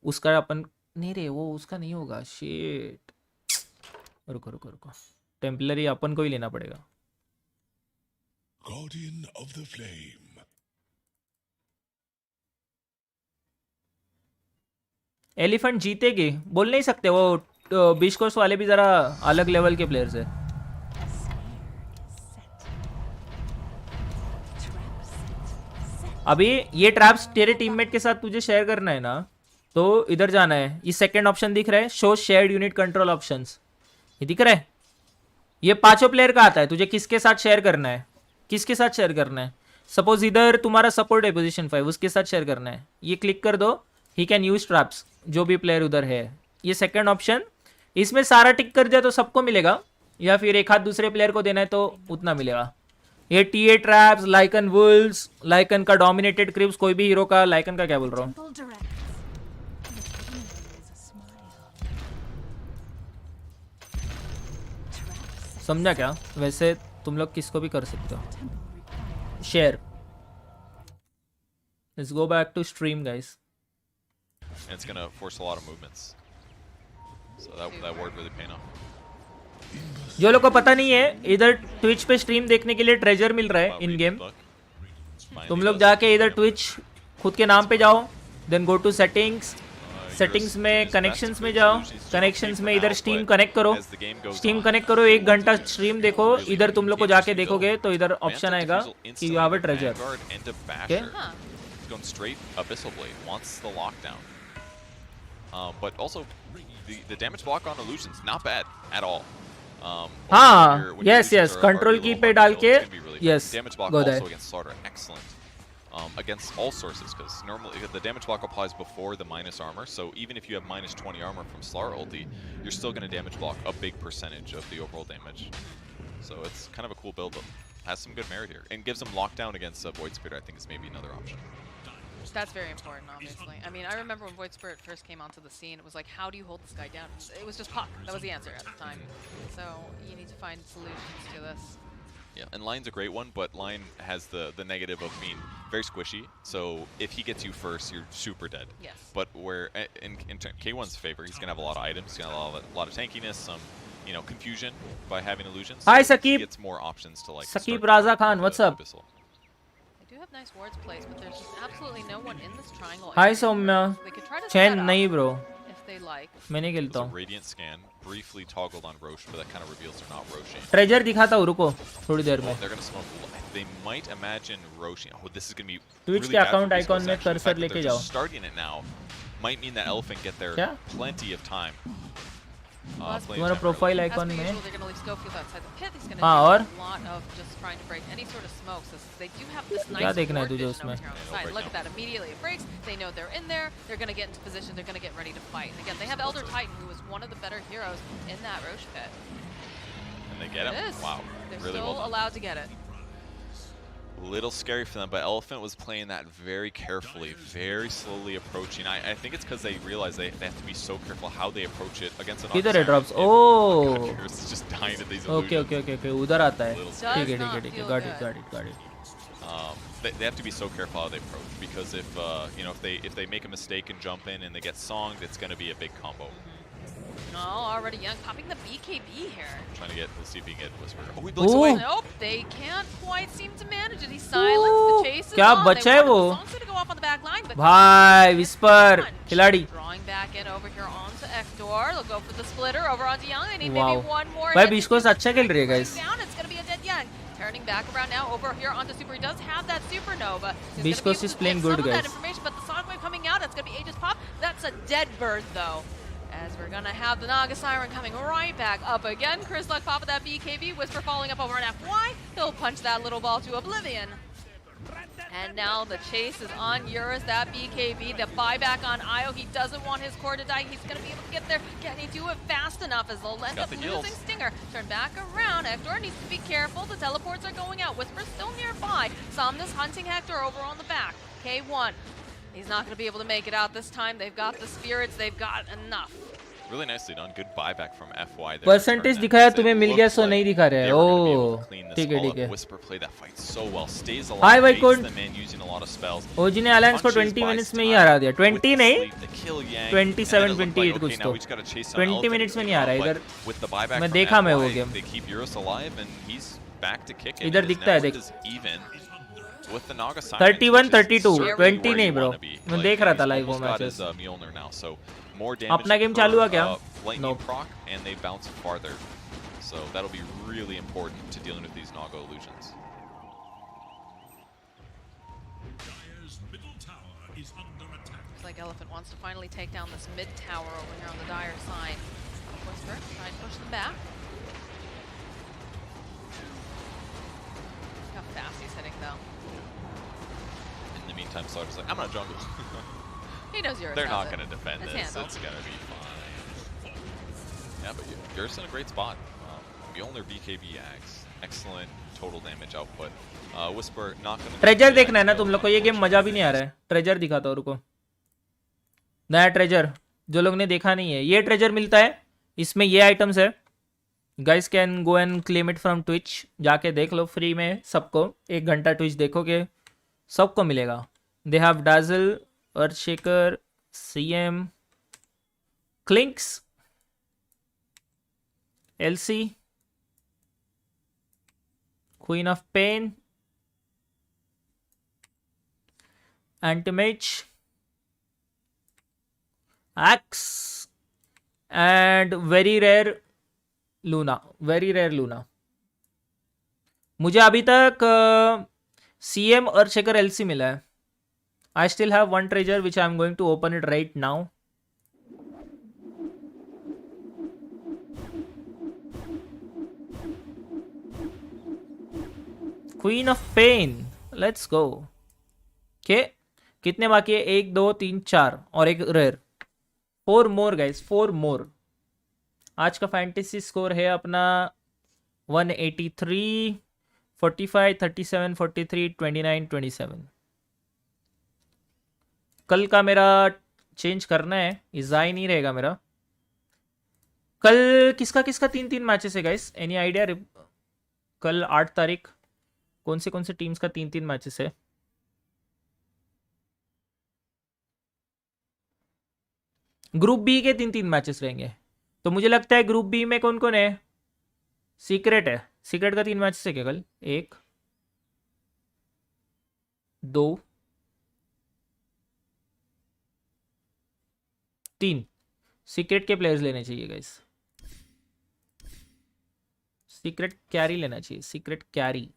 उसका अपन नहीं रे वो उसका नहीं होगा. शिट, रुको रुको रुको, टेम्पलर ही अपन को ही लेना पड़ेगा. Guardian of the Flame. Elephant जीतेगी बोल नहीं सकते, वो बिस्कोस वाले भी जरा अलग लेवल के प्लेयर्स है. अभी ये ट्रैप्स तेरे टीममेट के साथ तुझे शेयर करना है ना, तो इधर जाना है. ये सेकंड ऑप्शन दिख रहा है, show shared unit control options. ये दिख रहा है, ये पांचों प्लेयर का आता है. तुझे किसके साथ शेयर करना है, किसके साथ शेयर करना है. सपोज इधर तुम्हारा सपोर्ट है पोजीशन 5, उसके साथ शेयर करना है. ये क्लिक कर दो, ही कैन यूज ट्रैप्स, जो भी प्लेयर उधर है. ये सेकंड ऑप्शन, इसमें सारा टिक कर दिया तो सबको मिलेगा, या फिर एक हाथ दूसरे प्लेयर को देना है तो उतना मिलेगा. ये TA traps, Lycan wolves, Lycan का डोमिनेटेड क्रिप्स, कोई भी हीरो का, लाइकन का क्या बोल रहा हूँ, समझा क्या. वैसे तुम लोग किसको भी कर सकते हो share. Let's go back to stream guys. And it's going to force a lot of movements. So that word really paying off. जो लोग को पता नहीं है, इधर ट्विच पे स्ट्रीम देखने के लिए ट्रेजर मिल रहा है इन गेम. तुम लोग जाके इधर ट्विच खुद के नाम पे जाओ, then go to settings, settings में कनेक्शंस में जाओ, कनेक्शंस में इधर स्ट्रीम कनेक्ट करो, स्ट्रीम कनेक्ट करो, 1 घंटा स्ट्रीम देखो. इधर तुम लोग को जाके देखोगे तो इधर ऑप्शन आएगा कि you have a treasure. Okay, Going straight Abyssal Blade, wants the lockdown. But also the damage block on illusions not bad at all. हाँ, yes yes, कंट्रोल की पे डाल के, yes, damage block go also there. against Slaughter, excellent. Against all sources, because normally the damage block applies before the minus armor, so even if you have minus 20 armor from Slaughter ulti, you're still going to damage block a big percentage of the overall damage. So it's kind of a cool build that has some good merit here, and gives them lockdown against Void Spirit. I think is maybe another option. That's very important, obviously. I mean, I remember when Void Spirit first came onto the scene, it was like, how do you hold this guy down? It was just pop. That was the answer at the time. So you need to find solutions to this. Yeah, and Lion's a great one, but Lion has the negative of being very squishy. So if he gets you first, you're super dead. Yes. But where in K1's favor, he's gonna have a lot of items. He's gonna have a lot of tankiness, some confusion by having illusions. Hi, so Sakib. He gets more options to like. Sakib start Raza Khan, what's up? Abyssal. They do have nice wards placed, but there's just absolutely no one in this triangle. Hi area. Saumya. They could try to चैन set up नहीं bro, if they like. मैं नहीं खेलता There's a हूँ. Radiant scan, briefly toggled on Roche, but that kind of reveals they're not Roche. Treasure दिखाता हूँ, रुको थोड़ी देर में. They're gonna smoke. They might imagine Roche. Oh, this is gonna be Twitch really के bad for account Beast icon Coast, में actually. The cursor fact that लेके they're जाओ. just starting it now might mean that Elephant get there क्या? plenty of time. Well, playing तुम्हारा temporarily. Profile as icon per में usual, they're going to leave Schofield outside the pit. He's going to हाँ, do और? a lot of just trying to break any sort of smokes. They do have this क्या nice देखना है forward तुझे vision over उसमें? here on the Yeah, side. no Look at that. Immediately it breaks. They know they're in there. They're going to get into position. They're going to get ready to fight. And again, they have Elder Titan, who is one of the better heroes in that Roche pit. And they get It him. is. Wow. They're Really still well done. allowed to get it. Little scary for them, but Elephant was playing that very carefully, very slowly approaching. I think it's because they realize they have to be so careful how they approach it against an किधर है Oksbi. drops? If Oh. Conquerors is just dying at these okay illusions. Okay okay उधर आता है. Little Does ठीक है not ठीक है. feel Got it good. got it got it. They have to be so careful how they approach, because if if they make a mistake and jump in and they get songed, it's going to be a big combo. No, already young. Popping the BKB here. Trying to get, let's see if he can get Whisper. Oh, he blinks Ooh. away. Nope, they can't quite seem to manage it. He's silenced. The chase is क्या on. बचा है They वो? wanted the songs to go off on the back line, but भाई whisper खिलाड़ी. drawing back in over here onto Ektor. They'll go for the splitter over onto Young. They need Wow. maybe one more. भाई hit to बिस्कोस keep अच्छा खेल रही है guys. down. It's going to be a dead Young. Turning back around now over here onto Super. He does have that supernova. He's gonna be Biskos able is to playing get good, some of that guys. information, but the sonic wave coming out, it's going to be Aegis Pop. That's a dead bird though. As we're gonna have the Naga Siren coming right back up again. Chris Luck pop of that BKB. Whisper falling up over an FY. He'll punch that little ball to oblivion. And now the chase is on Eurus, that BKB, the buyback on Io. He doesn't want his core to die. He's going to be able to get there. Can he do it fast enough as they'll end up the losing heals. Stinger? Turn back around. Hector needs to be careful. The teleports are going out. Whisper's still nearby. Somnus hunting Hector over on the back. K1. He's not going to be able to make it out this time. They've got the spirits. They've got enough. Really nicely done. Good buyback from FY there. Percentage दिखाया तुम्हें मिल गया सो नहीं दिखा रहे. ओह ठीक है ठीक है. Whisper played that fight so well. Stays Hi, alive. भाई, Baits कौन? the man using a lot of spells. ओजी ने अलायंस को 20 मिनट्स में ही हरा दिया. 20 नहीं 27 28 कुछ तो 20 मिनट्स में नहीं आ रहा इधर. मैं देखा मैं वो game. They keep Eurus alive and he's back to kick it. इधर It is दिखता है, now देख. it is even with the Naga Sirens, 31 which is 32 certainly 20 where नहीं you ब्रो. wanna be. मैं Like, देख रहा था he's लाइव वो almost got matches. his, Mjolnir now, so more damage अपना गेम per, चालू हुआ क्या? lightning Nope. proc, and they bounce farther. So that'll be really important to dealing with these Naga illusions. Looks like Elephant wants to finally take down this mid tower over here on the Dire side. Whisper, try and push them back. Look how fast he's hitting though. In the meantime, Slark's like, I'm not jungle. He knows you're. They're not going to defend It's this. handled. It's going to be fine. Yeah, but you're in a great spot. Mjolnir BKB Axe. Excellent total damage output. Whisper not going to... treasure देखना है ना तुम लोग को. ये game मजा भी नहीं आ रहा है. ट्रेजर दिखाता हूँ रुको. नया ट्रेजर जो लोग ने देखा नहीं है. ये ट्रेजर मिलता है. इसमें ये आइटम्स है. Guys can go and claim it from Twitch. जाके देख लो फ्री में सबको. 1 घंटा ट्विच देखोगे सबको मिलेगा. They have Dazzle, Earthshaker, CM, Clinkz, LC, Queen of Pain, Antimage, Axe, and very rare Luna. Very rare Luna. मुझे अभी तक CM और शेकर LC मिला है. I still have one treasure which I am going to open it right now. Queen of Pain. Let's go. Okay. कितने बाकी है? 1 2 3 4 और एक रेयर. 4 मोर गाइस, 4 मोर. आज का फैंटेसी स्कोर है अपना 183, 45, 37, 43, 29, 27. कल का मेरा चेंज करना है. इज़ा ही नहीं रहेगा मेरा. कल किसका 3 मैचेस है गाइस? Any idea? कल 8 तारीख कौन से टीम्स का 3 मैचेस है? ग्रुप बी के 3 मैचेस रहेंगे. तो मुझे लगता है ग्रुप बी में कौन कौन है? सीक्रेट है. सीक्रेट का 3 मैचेस है क्या कल? 1 2 3. सीक्रेट के प्लेयर्स लेने चाहिए गाइस. सीक्रेट कैरी लेना चाहिए. Secret carry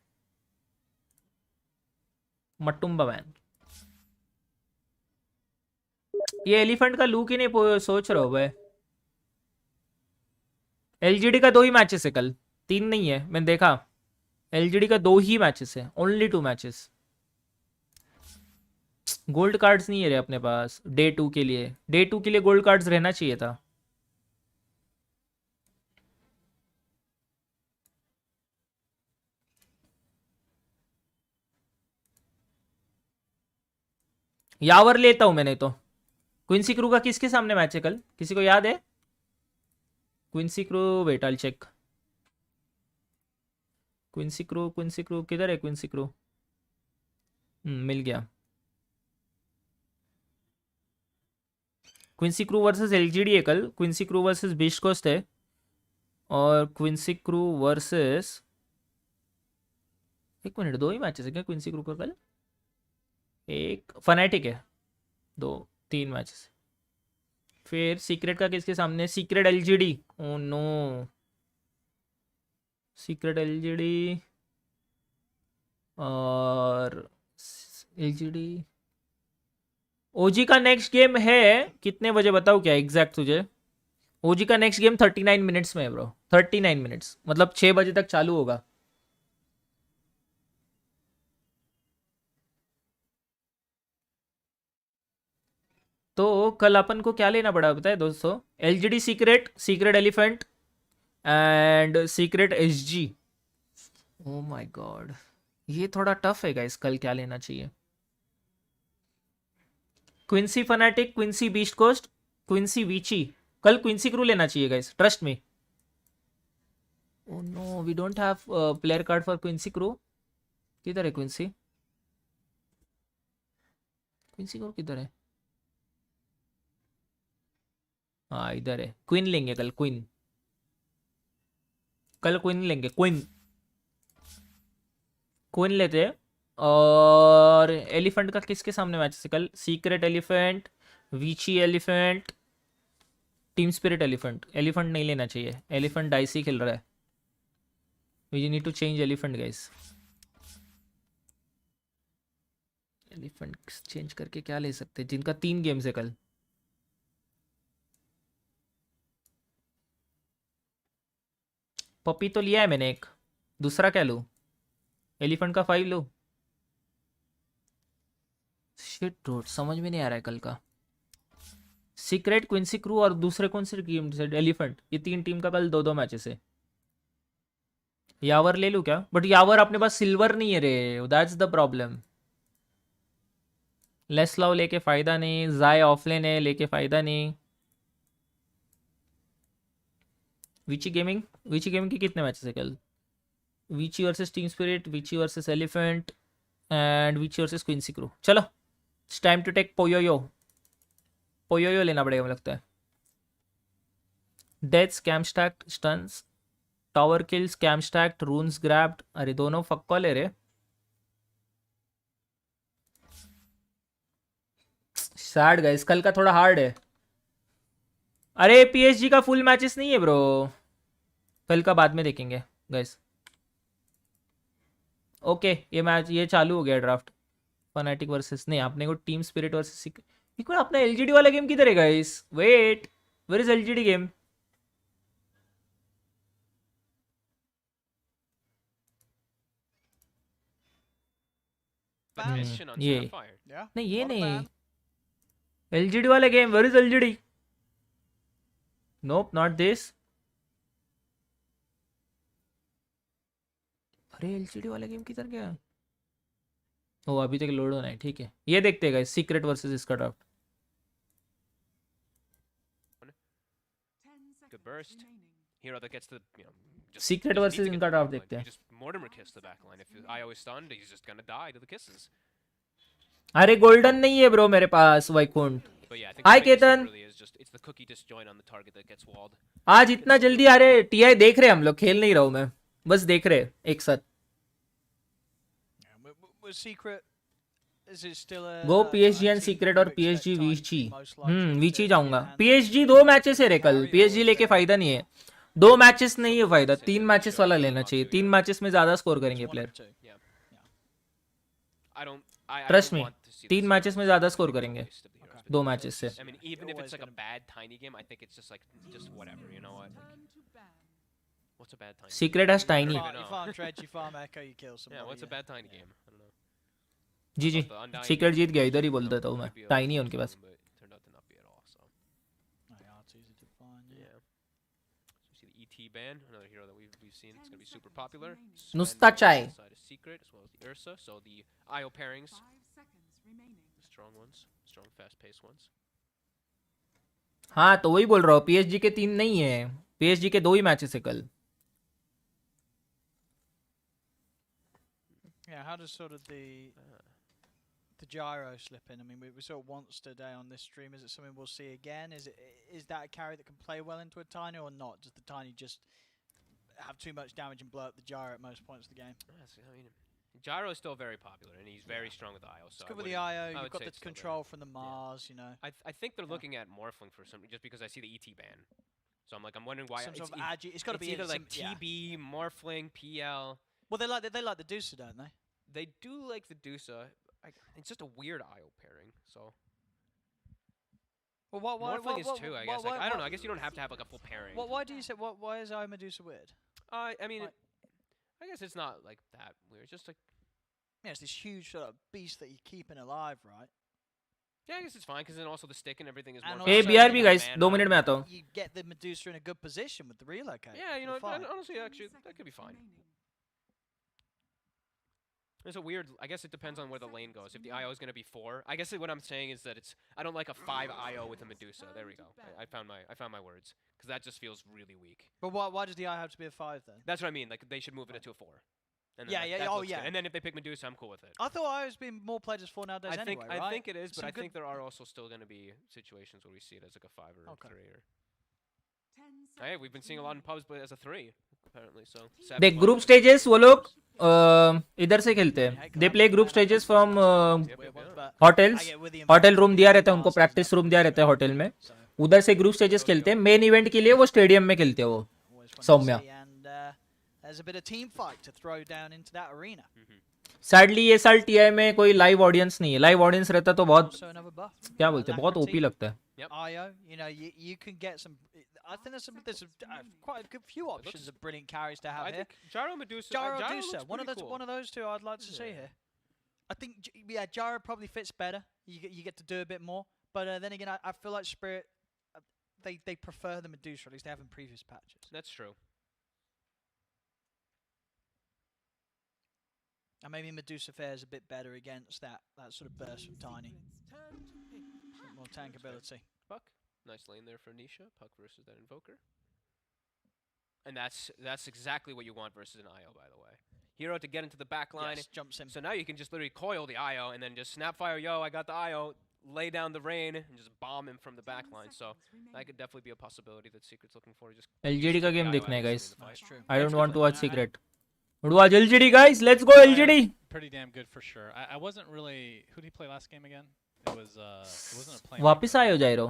Matumbaman. ये एलिफेंट का लुक ही नहीं सोच रहा हो भाई. एलजीडी का 2 ही मैचेस है कल, 3 नहीं है, मैंने देखा। एलजीडी का 2 ही मैचेस है, ओनली 2 मैचेस। गोल्ड कार्ड्स नहीं है रे अपने पास डे 2 के लिए। डे 2 के लिए गोल्ड कार्ड्स रहना चाहिए था। यावर लेता हूं मैंने तो। क्विंसी क्रू का किसके सामने मैच है कल, किसी को याद है? Quincy Crew, wait I check. Quincy Crew किधर है? क्विंसी क्रू मिल गया। क्विंसी क्रू वर्सेस एलजीडी है कल। Quincy Crew versus Beastcoast है, और क्विंसी क्रू वर्सेस, एक मिनट, 2 ही मैचेस है क्या क्विंसी क्रू का कल? एक फनाटिक है, 2-3 मैचेस। फिर सीक्रेट का किसके सामने? Secret LGD. Oh no, Secret LGD और एलजीडी। ओजी का नेक्स्ट गेम है कितने बजे बताओ क्या एग्जैक्ट तुझे? ओजी का नेक्स्ट गेम 39 मिनट्स में है ब्रो, 39 मिनट्स, मतलब 6 बजे तक चालू होगा। तो कल अपन को क्या लेना पड़ा बताए दोस्तों? LGD secret, secret elephant and secret SG. Oh my God, ये थोड़ा टफ है गाइस। कल क्या लेना चाहिए? Quincy fanatic, Quincy beast coast, Quincy वीची। कल क्विंसी क्रू लेना चाहिए guys, trust me. Oh no, we don't have player card for Quincy Crew. किधर है क्विंसी? क्विंसी क्रू किधर है? हाँ इधर है। क्वीन लेंगे कल, क्वीन। कल क्वीन लेंगे, क्वीन। क्वीन लेते हैं। और एलिफेंट का किसके सामने मैच है कल? Secret Elephant, Vici Elephant, Team Spirit Elephant. Elephant नहीं लेना चाहिए, एलिफेंट डाइसी खेल रहा है। We need to change Elephant guys. Elephant change करके क्या ले सकते हैं जिनका 3 गेम्स है कल? पपी तो लिया है मैंने एक, दूसरा क्या लूँ? एलिफेंट का 5 लूँ? शिट डूड, समझ में नहीं आ रहा है कल का। सीक्रेट, क्विंसी क्रू और दूसरे कौन से गेम से? एलिफेंट। ये 3 टीम का कल 2-2 मैचेस है। यावर ले लूँ क्या? बट यावर अपने पास सिल्वर नहीं है रे, दैट्स द प्रॉब्लम। लेस्लाव लेके फायदा नहीं, जाय ऑफलाइन है लेके फायदा नहीं। वीची गेमिंग, वीची गेमिंग के कितने मैचेस है कल? Vici versus Team Spirit, Vici versus Elephant and Vici versus Quincy Crew. चलो, इट्स टाइम टू टेक पोयोयो। पोयोयो लेना पड़ेगा मुझे लगता है। Death, scam stacked, stuns, tower kill, scam stacked, runes grabbed. अरे दोनों फक्का ले रहे। सैड गाइस, कल का थोड़ा हार्ड है। अरे पीएसजी का फुल मैचेस नहीं है ब्रो, कल का बाद में देखेंगे गाइस। ओके, ये मैच ये चालू हो गया ड्राफ्ट। फनाटिक वर्सेस, नहीं आपने को टीम स्पिरिट वर्सेस। एक अपना एलजीडी वाला गेम किधर है guys? Wait, where is LGD game? ये नहीं, ये नहीं एलजीडी वाला game. Where is LGD? Nope, not this. अरे एलजीडी वाला गेम किधर गया? ओ अभी तक लोड होना है, ठीक है। ये देखते हैं गाइस, सीक्रेट वर्सेस इसका ड्राफ्ट। सीक्रेट वर्सेस इनका ड्राफ्ट देखते हैं। अरे गोल्डन नहीं है ब्रो मेरे पास वैकुंठ। हाय केतन, आज इतना जल्दी? अरे टीआई देख रहे हम लोग, खेल नहीं रहा हूं मैं, बस देख रहे एक साथ। गो पीएसजी एंड सीक्रेट और पीएसजी वीची। वीची जाऊंगा। पीएसजी 2 मैचेस है रे कल, पीएसजी लेके फायदा नहीं है। 2 मैचेस नहीं है फायदा, 3 मैचेस वाला लेना चाहिए। 3 मैचेस में ज्यादा स्कोर करेंगे प्लेयर, ट्रस्ट मी। 3 मैचेस में ज्यादा स्कोर करेंगे 2 मैचेस से। What's a bad tiny? Secret has game? tiny. I don't You know. farm Dredge, you farm Echo, you kill somebody. Yeah, what's a yeah. bad tiny game? I don't know. G G The Undying सीक्रेट जीत गया, was, इधर ही you बोल know, देता हूँ मैं. could be a tiny है little उनके पास. strong, but turned out to not be at all. So Oh, yeah, R2's a define, yeah. yeah. So you see the ET ban, another hero that we've seen. It's gonna be super popular. नुस्ता चाय. Side is secret as well as the Ursa. So the IO pairings, the strong ones, strong fast-paced ones. हाँ तो वही बोल रहा हूँ, PSG के 3 नहीं है, पीएसजी के 2 ही मैचेस है कल. Yeah, how does sort of the gyro slip in? I mean, we saw it once today on this stream. Is it something we'll see again? Is that a carry that can play well into a tiny or not? Does the tiny just have too much damage and blow up the gyro at most points of the game? I mean, Gyro is still very popular, and he's very strong with the IO. So It's good with the IO. I You've would got say the it's still control there. from the Mars, you know. I think they're looking at Morphling for something, just because I see the ET ban. So I'm wondering why. Some sort of agi. It's got to be either like some, yeah. TB, Morphling, PL. Well, they like the Deucer, don't they? They do like the Dusa. It's just a weird IO pairing. So Well, Morphling is too, I guess. I don't know. I guess you don't have to have like a full pairing. Why do you say why is I Medusa weird? I mean, like- I guess it's not like that weird. It's just like, Yeah, it's this huge sort of beast that you're keeping alive, right? yeah, I guess it's fine because then also the stick and everything is And more. also A so BRB you guys, have 2 minute में आता हूँ. You get the Medusa in a good position with the relocate. Yeah, you know, for the fight. honestly, actually, that could be fine. It's a weird. I guess it depends on where the lane goes. If the IO is going to be 4, I guess what I'm saying is that it's. I don't like a 5 IO with a Medusa. There we go. I found my words because that just feels really weak. But why does the eye have to be a 5 then? That's what I mean. Like they should move it to a 4. And then Yeah, that yeah, looks oh, good. yeah. And then if they pick Medusa, I'm cool with it. I thought IO's been more played as 4 nowadays I think anyway, right? I think it is, but Some I think good- there are also still going to be situations where we see it as like a 5 or Okay. a 3 or. Hey, we've been seeing a lot in pubs, but as a 3 apparently. So. देख group stages वो लोग इधर से खेलते हैं. They play group stages from hotels. Hotel room दिया रहता है उनको, प्रैक्टिस रूम दिया रहता है होटल में, उधर से ग्रुप स्टेजेस खेलते हैं. मेन इवेंट के लिए वो स्टेडियम में खेलते हैं वो Always fun to Saumya. see, and there's a bit of team fight to throw down into that arena. Sadly ये साल टीआई में कोई लाइव ऑडियंस नहीं है. लाइव ऑडियंस रहता तो बहुत Also another buff. क्या बोलते हैं, बहुत Alacrity. ओपी लगता है. IO, you know, you can get some. I think there's quite a good few options of brilliant carries to have I here. think Gyro Medusa. Gyro Gyro Medusa, looks one of pretty those, cool. one of those two I'd like to see here. I think Gyro probably fits better. You get to do a bit more, but then again, I feel like Spirit, they prefer the Medusa, at least they have in previous patches. That's true. And maybe Medusa fares a bit better against that sort of burst from Tiny. Some more tank ability. Puck. Nice lane there for Nisha. Puck versus that Invoker. And that's exactly what you want versus an IO, by the way. Hero to get into the back line. Yes, jumps in. So now you can just literally coil the IO and then just snapfire, yo, I got the IO, lay down the rain, and just bomb him from the back line. So that could definitely be a possibility that Secret's looking for. Just LGD का game IO देखना है accuracy guys. in the fight. That's true. I don't want to watch Secret. I- Would watch LGD guys. Let's go LGD. Pretty damn good for sure. I wasn't really. Who did he play last game again? It was. It wasn't a play. वापस आयो जायरो.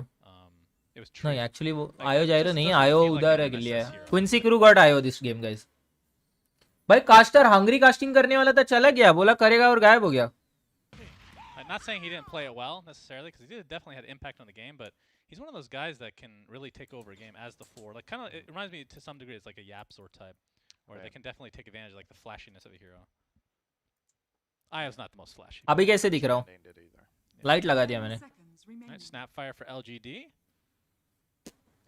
It was नहीं Tree. Actually वो Like, आयो it जायरो just नहीं, doesn't आयो feel like उधर an है के लिए. MSS hero. Quincy Crew got Io this game guys. भाई कास्टर हंग्री कास्टिंग करने वाला था, चला गया, बोला करेगा और गायब हो गया. I'm not saying he didn't play it well necessarily, because he definitely had impact on the game, but he's one of those guys that can really take over a game as the 4. Like kind of, it reminds me to some degree, it's like a Yap sort type, where they can definitely take advantage of like the flashiness of a hero. Io's not the most flashy. अभी कैसे दिख रहा हूँ? Light लगा दिया मैंने. Alright, Snapfire for LGD.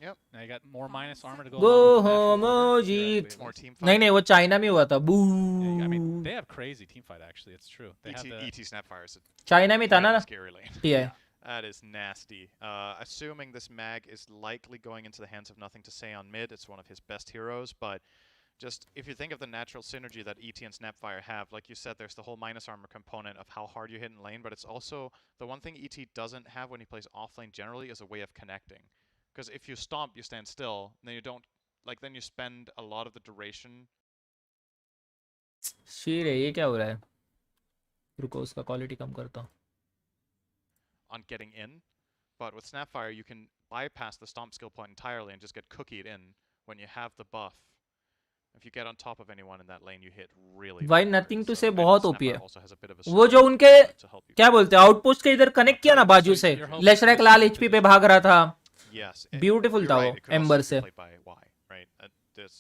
Yep. Now you got more minus armor to go. Go along with home natural Jeet. More team नहीं नहीं वो चाइना में हुआ था. बू. Yeah, I mean, they have crazy team fight actually. It's true. They have the ET Snapfire is a China में था ना scary lane. TI. That is nasty. Assuming this mag is likely going into the hands of Nothing to Say on mid, it's one of his best heroes, but just if you think of the natural synergy that ET and Snapfire have, like you said, there's the whole minus armor component of how hard you hit in lane, but it's also the one thing ET doesn't have when he plays offlane generally is a way of connecting. Because if you stomp, you stand still, then you don't, like then you spend a lot of the duration. शीर है, ये क्या हो रहा है? रुको उसका quality कम करता हूँ. On getting in, but with Snapfire you can bypass the stomp skill point entirely and just get cookied in when you have the buff. If you get on top of anyone in that lane, you hit really. Why hard. nothing to So, say and बहुत OP Snapfire है. also has a bit of a वो जो surge उनके to help you. क्या बोलते हैं outpost के इधर कनेक्ट किया ना बाजू से. लेशरैक लाल एचपी पे भाग रहा था. Yes. Beautiful you're था right, वो it could also amber be से. played by Y, right? This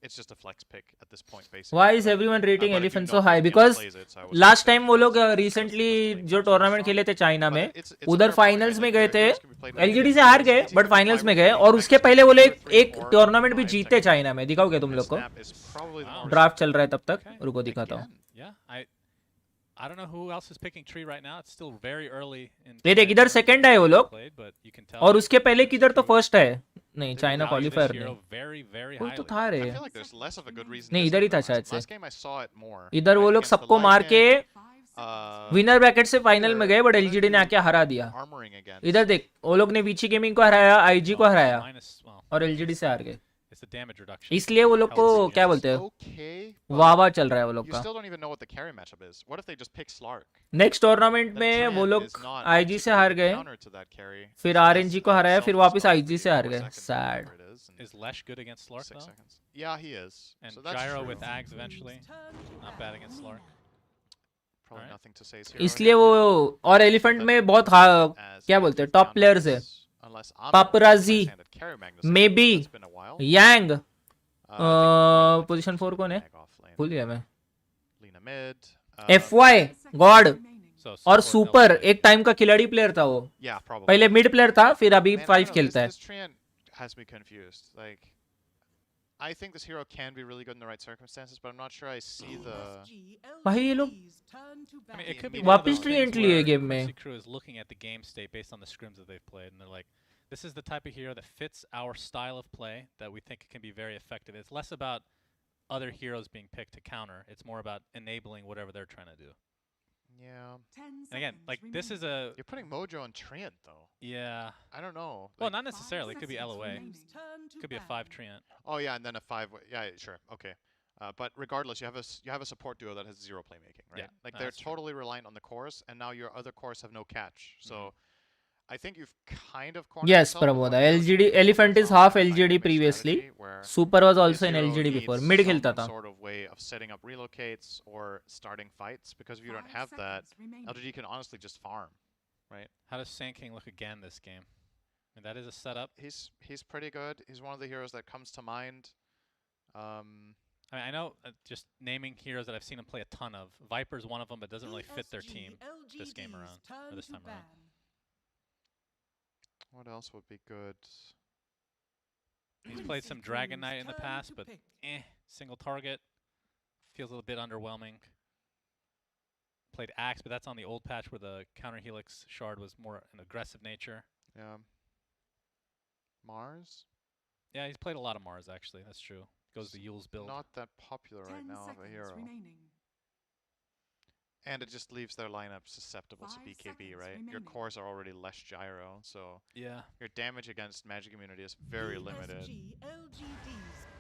it's just a flex pick at this point, basically. Why is everyone rating Elephant so high? Because last time वो लोग recently जो tournament खेले थे China में, उधर finals में गए थे, एलजीडी से हार गए बट फाइनल्स में गए, और उसके पहले वो लोग एक टूर्नामेंट भी जीते चाइना में. दिखाओगे तुम लोग को? ड्राफ्ट चल रहा है तब तक, रुको दिखाता हूँ. I don't know who else is picking tree right now. It's still very early in. ये देख इधर सेकंड है वो लोग, और उसके पहले किधर तो फर्स्ट है. नहीं चाइना क्वालिफायर नहीं, कोई तो था रे. नहीं इधर ही था शायद से. इधर वो लोग सबको मार के विनर ब्रैकेट से फाइनल में गए, बट एलजीडी ने आके हरा दिया. इधर देख वो लोग ने वीची गेमिंग को हराया, आईजी को हराया, और एलजीडी से हार गए. इसलिए वो लोग को क्या बोलते हैं, वाह चल रहा है वो लोग का. नेक्स्ट टूर्नामेंट में वो लोग आईजी से हार गए, फिर आरएनजी को हराया, फिर वापस आईजी से हार गए. Sad. Is Lesh good against Slark though? Yeah, he is. And so that's Gyro true. with Ags eventually, not bad against Slark. Probably nothing to say here. इसलिए वो, और एलिफेंट में बहुत क्या बोलते हैं टॉप प्लेयर्स है. पापराजी, मेबी, यांग, position 4 कौन है भूल गया मैं. FY गॉड और सुपर एक टाइम का खिलाड़ी प्लेयर था वो. पहले मिड प्लेयर था, फिर अभी 5 खेलता है. Has me confused. Like, I think this hero can be really good in the right circumstances, but I'm not sure I see the. भाई ये लोग I mean, it could be वापस ट्री एंट्री लिए गेम में. Crew is looking at the game state based on the scrims that they've played, and they're like, this is the type of hero that fits our style of play that we think can be very effective. It's less about other heroes being picked to counter. It's more about enabling whatever they're trying to do. Yeah. And again, like this is a. You're putting Mojo on Treant though. Yeah. I don't know. Well, Like, not necessarily. It could be LOA. Could be a 5 Treant. Oh yeah, and then a 5. Yeah, sure. Okay. But regardless, you have a support duo that has 0 playmaking, right? Yeah, Like they're totally reliant on the cores, and now your other cores have no catch. So I think you've kind of cornered Yes, yourself with Pramoda. what feels LGD like a Elephant is strong half dynamic LGD strategy previously. where Super was also this in hero LGD needs before. Mid खेलता some था. sort of way of setting up relocates or starting fights, because if you don't have that, LGD can honestly just farm, right? How does Sand King look again this game? I mean, that is a setup. He's pretty good. He's one of the heroes that comes to mind. I mean, I know just naming heroes that I've seen him play a ton of. Viper's one of them, but doesn't really fit their team this game around, or this time around. What else would be good? He's played some Dragon Knight in the past, but single target feels a little bit underwhelming. Played Axe, but that's on the old patch where the counter helix shard was more an aggressive nature. Yeah. Mars? Yeah, he's played a lot of Mars actually. That's true. Goes the Yule's build. Not that popular right now of a hero. And it just leaves their lineup susceptible to BKB, right? Your cores are already less gyro, so yeah, your damage against magic immunity is very limited.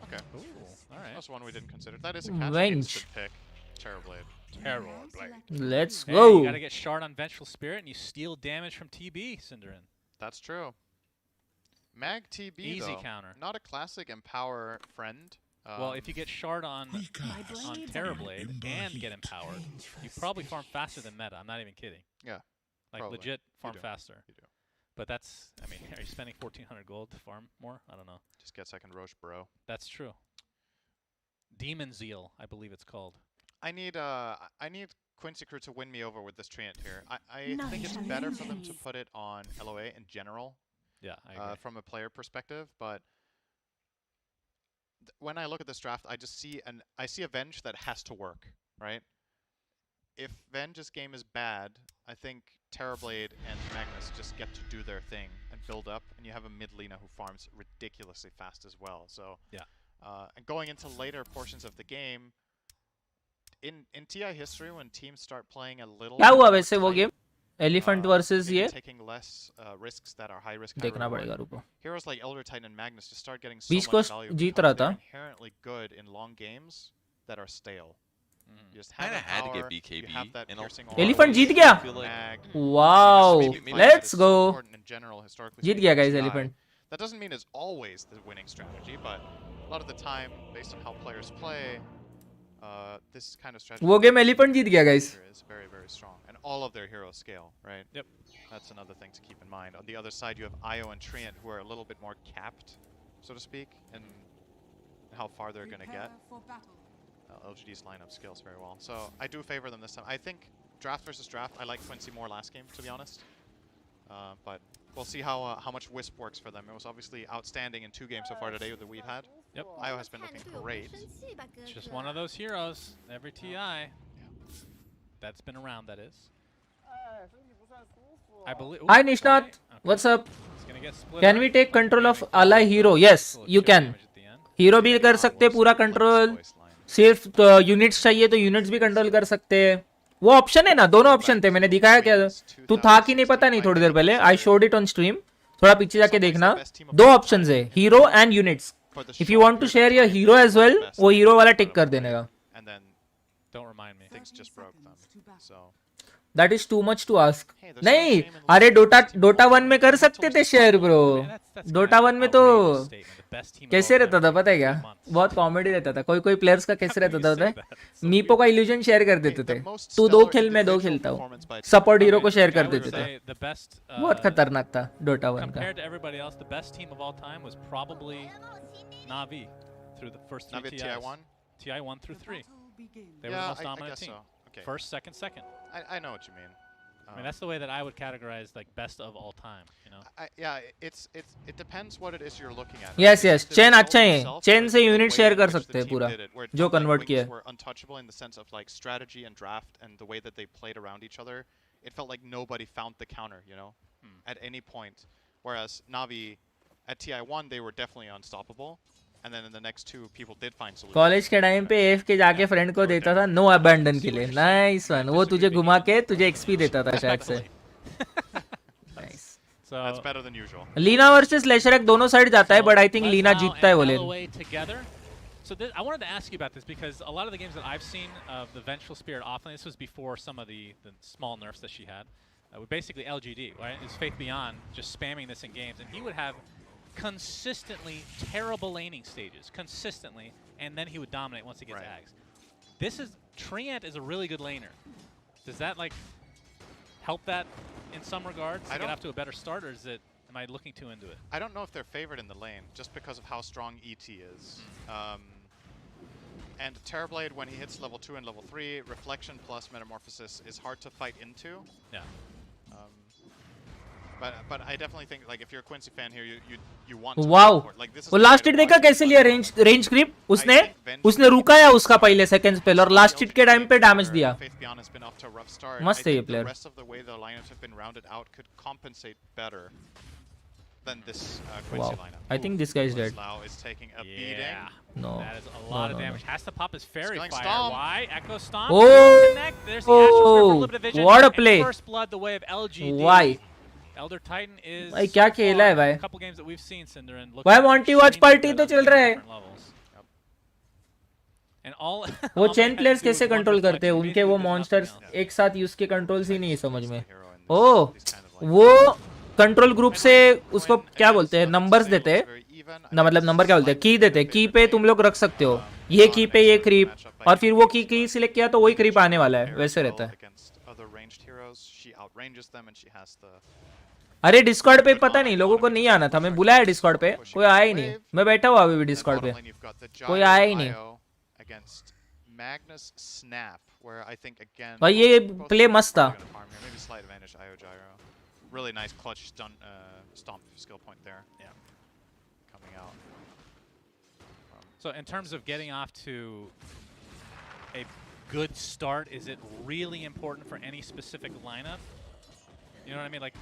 Okay. Ooh, all right. That's one we didn't consider. That is a catch instant pick. Terrorblade. Terrorblade. Let's hey, go. You gotta get shard on Vengeful Spirit, and you steal damage from TB, Cinderin. That's true. Mag TB, easy though, counter. not a classic Empower friend. Well, if you get shard on Terrorblade and get empowered, you probably farm faster than meta. I'm not even kidding. Yeah. Like probably. legit farm faster. You do. But that's, I mean, are you spending 1,400 gold to farm more? I don't know. Just get second Roche, bro. That's true. Demon Zeal, I believe it's called. I need Quincy Crew to win me over with this Treant here. I think it's better for them to put it on LOA in general. Yeah, I agree. From a player perspective, but when I look at this draft, I just see a Venge that has to work, right? If Venge's game is bad, I think Terrorblade and Magnus just get to do their thing and build up, and you have a mid laner who farms ridiculously fast as well. So yeah, and going into later portions of the game, in TI history, when teams start playing a little, क्या हुआ वैसे वो game? Elephant versus ये? Taking less risks that are high risk. देखना पड़ेगा रुको. Heroes like Elder Titan and Magnus just start getting so beach much को value Jeet because रहा they're था. inherently good in long games that are stale. You just Kinda have had to power, get BKB, you have that and piercing Elephant aura, जीत गया. I feel like- mag. Wow, Maybe let's it's go. important in general, historically Jeet speaking, गया in guys TI. Elephant. That doesn't mean it's always the winning strategy, but a lot of the time, based on how players play, this kind of strategy वो game Elephant जीत गया guys. is very, very strong. And all of their heroes scale, right? Yep. That's another thing to keep in mind. On the other side, you have Io and Treant, who are a little bit more capped, so to speak, and how far they're going to get. LGD's lineup scales very well. So I do favor them this time. I think draft versus draft, I like Quincy more last game, to be honest. But we'll see how much Wisp works for them. It was obviously outstanding in 2 games so far today that we've had. Yep. IO has been looking great. It's just one of those heroes. Every TI. That's been around, that is. I believe. Hi Nishnath, what's up? It's gonna get split Can up. we take control of ally hero? Yes, you can. Hero भी कर सकते हैं पूरा control, सिर्फ units चाहिए तो units भी control कर सकते हैं. वो ऑप्शन है ना, दोनों ऑप्शन थे. मैंने दिखाया क्या, तू था कि नहीं पता नहीं थोड़ी देर पहले. I showed it on stream. थोड़ा पीछे जाके देखना. 2 ऑप्शंस है, hero and units. If you want to share your hero as well, वो हीरो वाला टिक कर देने का. That is too much to ask. नहीं, अरे डोटा 1 में कर सकते थे शेयर ब्रो. डोटा 1 में तो कैसे रहता था पता है क्या, बहुत कॉमेडी रहता था. कोई प्लेयर्स का कैसे रहता था पता है, मीपो का इल्यूजन शेयर कर देते थे. तू 2 खेल मैं 2 खेलता हूँ. सपोर्ट हीरो को शेयर कर देते थे. बहुत खतरनाक था डोटा 1 का. TI1 through 3. They were the most dominant team. Okay. First, second. I know what you mean. I mean, that's the way that I would categorize like best of all time, you know. Yeah, it depends what it is you're looking at. Yes. Chain अच्छा है. Chain से unit share कर सकते हैं पूरा, जो convert किया. Were untouchable in the sense of like strategy and draft and the way that they played around each other. It felt like nobody found the counter, you know, at any point. Whereas Navi at TI1 they were definitely unstoppable. And then in the next 2 people did find solutions. College के time पे F के जाके friend को देता था no abandon के लिए. Nice one. वो तुझे घुमा के तुझे एक्सपी देता था शायद से. Nice. So that's better than usual. Lina versus Leshrac दोनों साइड जाता है, बट आई थिंक लीना जीतता है वो लेन. So I wanted to ask you about this because a lot of the games that I've seen of the Vengeful Spirit offlane, this was before some of the small nerfs that she had, with basically LGD, right? Is Faith Beyond just spamming this in games, and he would have consistently terrible laning stages, consistently, and then he would dominate once he gets Ags. Treant is a really good laner. Does that like help that in some regards to get off to a better start, or am I looking too into it? I don't know if they're favored in the lane just because of how strong ET is. And Terrorblade, when he hits level 2 and level 3, Reflection plus Metamorphosis is hard to fight into. Yeah. But I definitely think like if you're a Quincy fan here, you want to wow. like this is वो last hit देखा कैसे लिया range creep उसने रुकाया उसका पहले seconds पे और last hit के टाइम पे डैमेज दिया. मस्त है ये player. The rest of the way the lineups have been rounded out could compensate better than this Quincy lineup. I think this guy is dead. Lau is taking a beating. No. That is a lot of damage. Has to pop his fairy fire. Stomp. Why? Echo Stomp. Oh. Connect. There's the Astral Sphere for limited vision. What a play. First blood the way of LGD. Why? Elder Titan is भाई क्या खेला है भाई. A couple games that we've seen Cinderin. भाई वांटी watch party तो चल रहा है. And all वो चेन प्लेयर्स कैसे कंट्रोल करते हैं, उनके वो मॉन्स्टर्स एक साथ यूज के कंट्रोल्स ही नहीं समझ में. ओह वो कंट्रोल ग्रुप से उसको क्या बोलते हैं, नंबर्स देते हैं ना, मतलब नंबर क्या बोलते हैं, की देते हैं. की पे तुम लोग रख सकते हो, ये की पे ये क्रीप, और फिर वो की सिलेक्ट किया तो वही क्रीप आने वाला है, वैसे रहता है. अरे डिस्कॉर्ड पे पता नहीं लोगों को नहीं आना था, मैं बुलाया डिस्कॉर्ड पे, कोई आया ही नहीं. मैं बैठा हुआ अभी भी डिस्कॉर्ड पे, कोई आया ही नहीं. भाई ये प्ले मस्त था. Really nice clutch stomp skill point there. Yeah. Coming out. So in terms of getting off to a good start, is it really important for any specific lineup? You know what I mean? Like,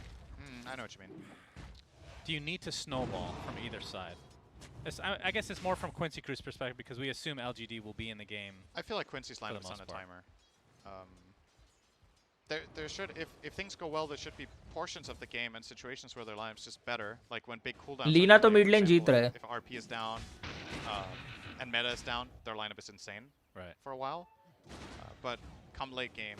I know what you mean. Do you need to snowball from either side? I guess it's more from Quincy Crew's perspective because we assume LGD will be in the game. I feel like Quincy's lineup's on a timer. There should, if things go well, there should be portions of the game and situations where their lineup's just better, like when big cooldowns. Leena तो mid लेन जीत रहा है. If RP is down and meta is down, their lineup is insane for a while. But come late game,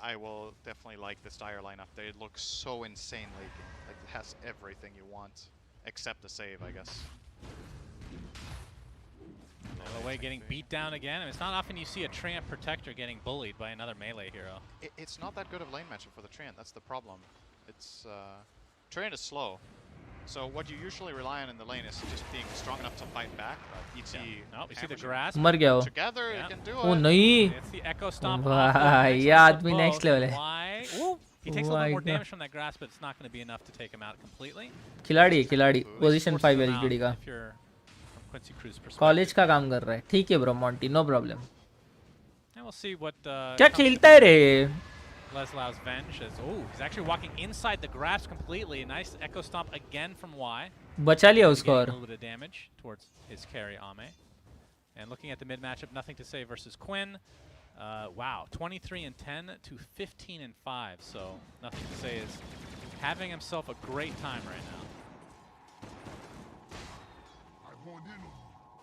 I will definitely like this Dire lineup. They look so insane late game. Like it has everything you want, except the save, I guess. Away getting beat down again. I mean, it's not often you see a Treant protector getting bullied by another melee hero. It's not that good of lane matchup for the Treant. That's the problem. It's Treant is slow, So what you usually rely on in the lane is just being strong enough to fight back. But ET No, we see the grasp. मर गया वो. together, you can do Oh it. नहीं. It's the echo stomp. वाह ये आदमी next level है. Why? Ooh, he takes a little bit more damage from that grasp, but it's not going to be enough to take him out completely. खिलाड़ी है खिलाड़ी. Position 5 LGD का. If you're from Quincy Cruz perspective. College का काम कर रहा है. ठीक है bro Monty, no problem. And we'll see what. क्या खेलता है रे? Leslau's Venge is, oh, he's actually walking inside the grasp completely. A nice echo stomp again from Y. बचा लिया उसको A और. little bit of damage towards his carry Ame. And looking at the mid matchup, nothing to say versus Quinn. Wow, 23 and 10 to 15 and 5. So nothing to say is having himself a great time right now.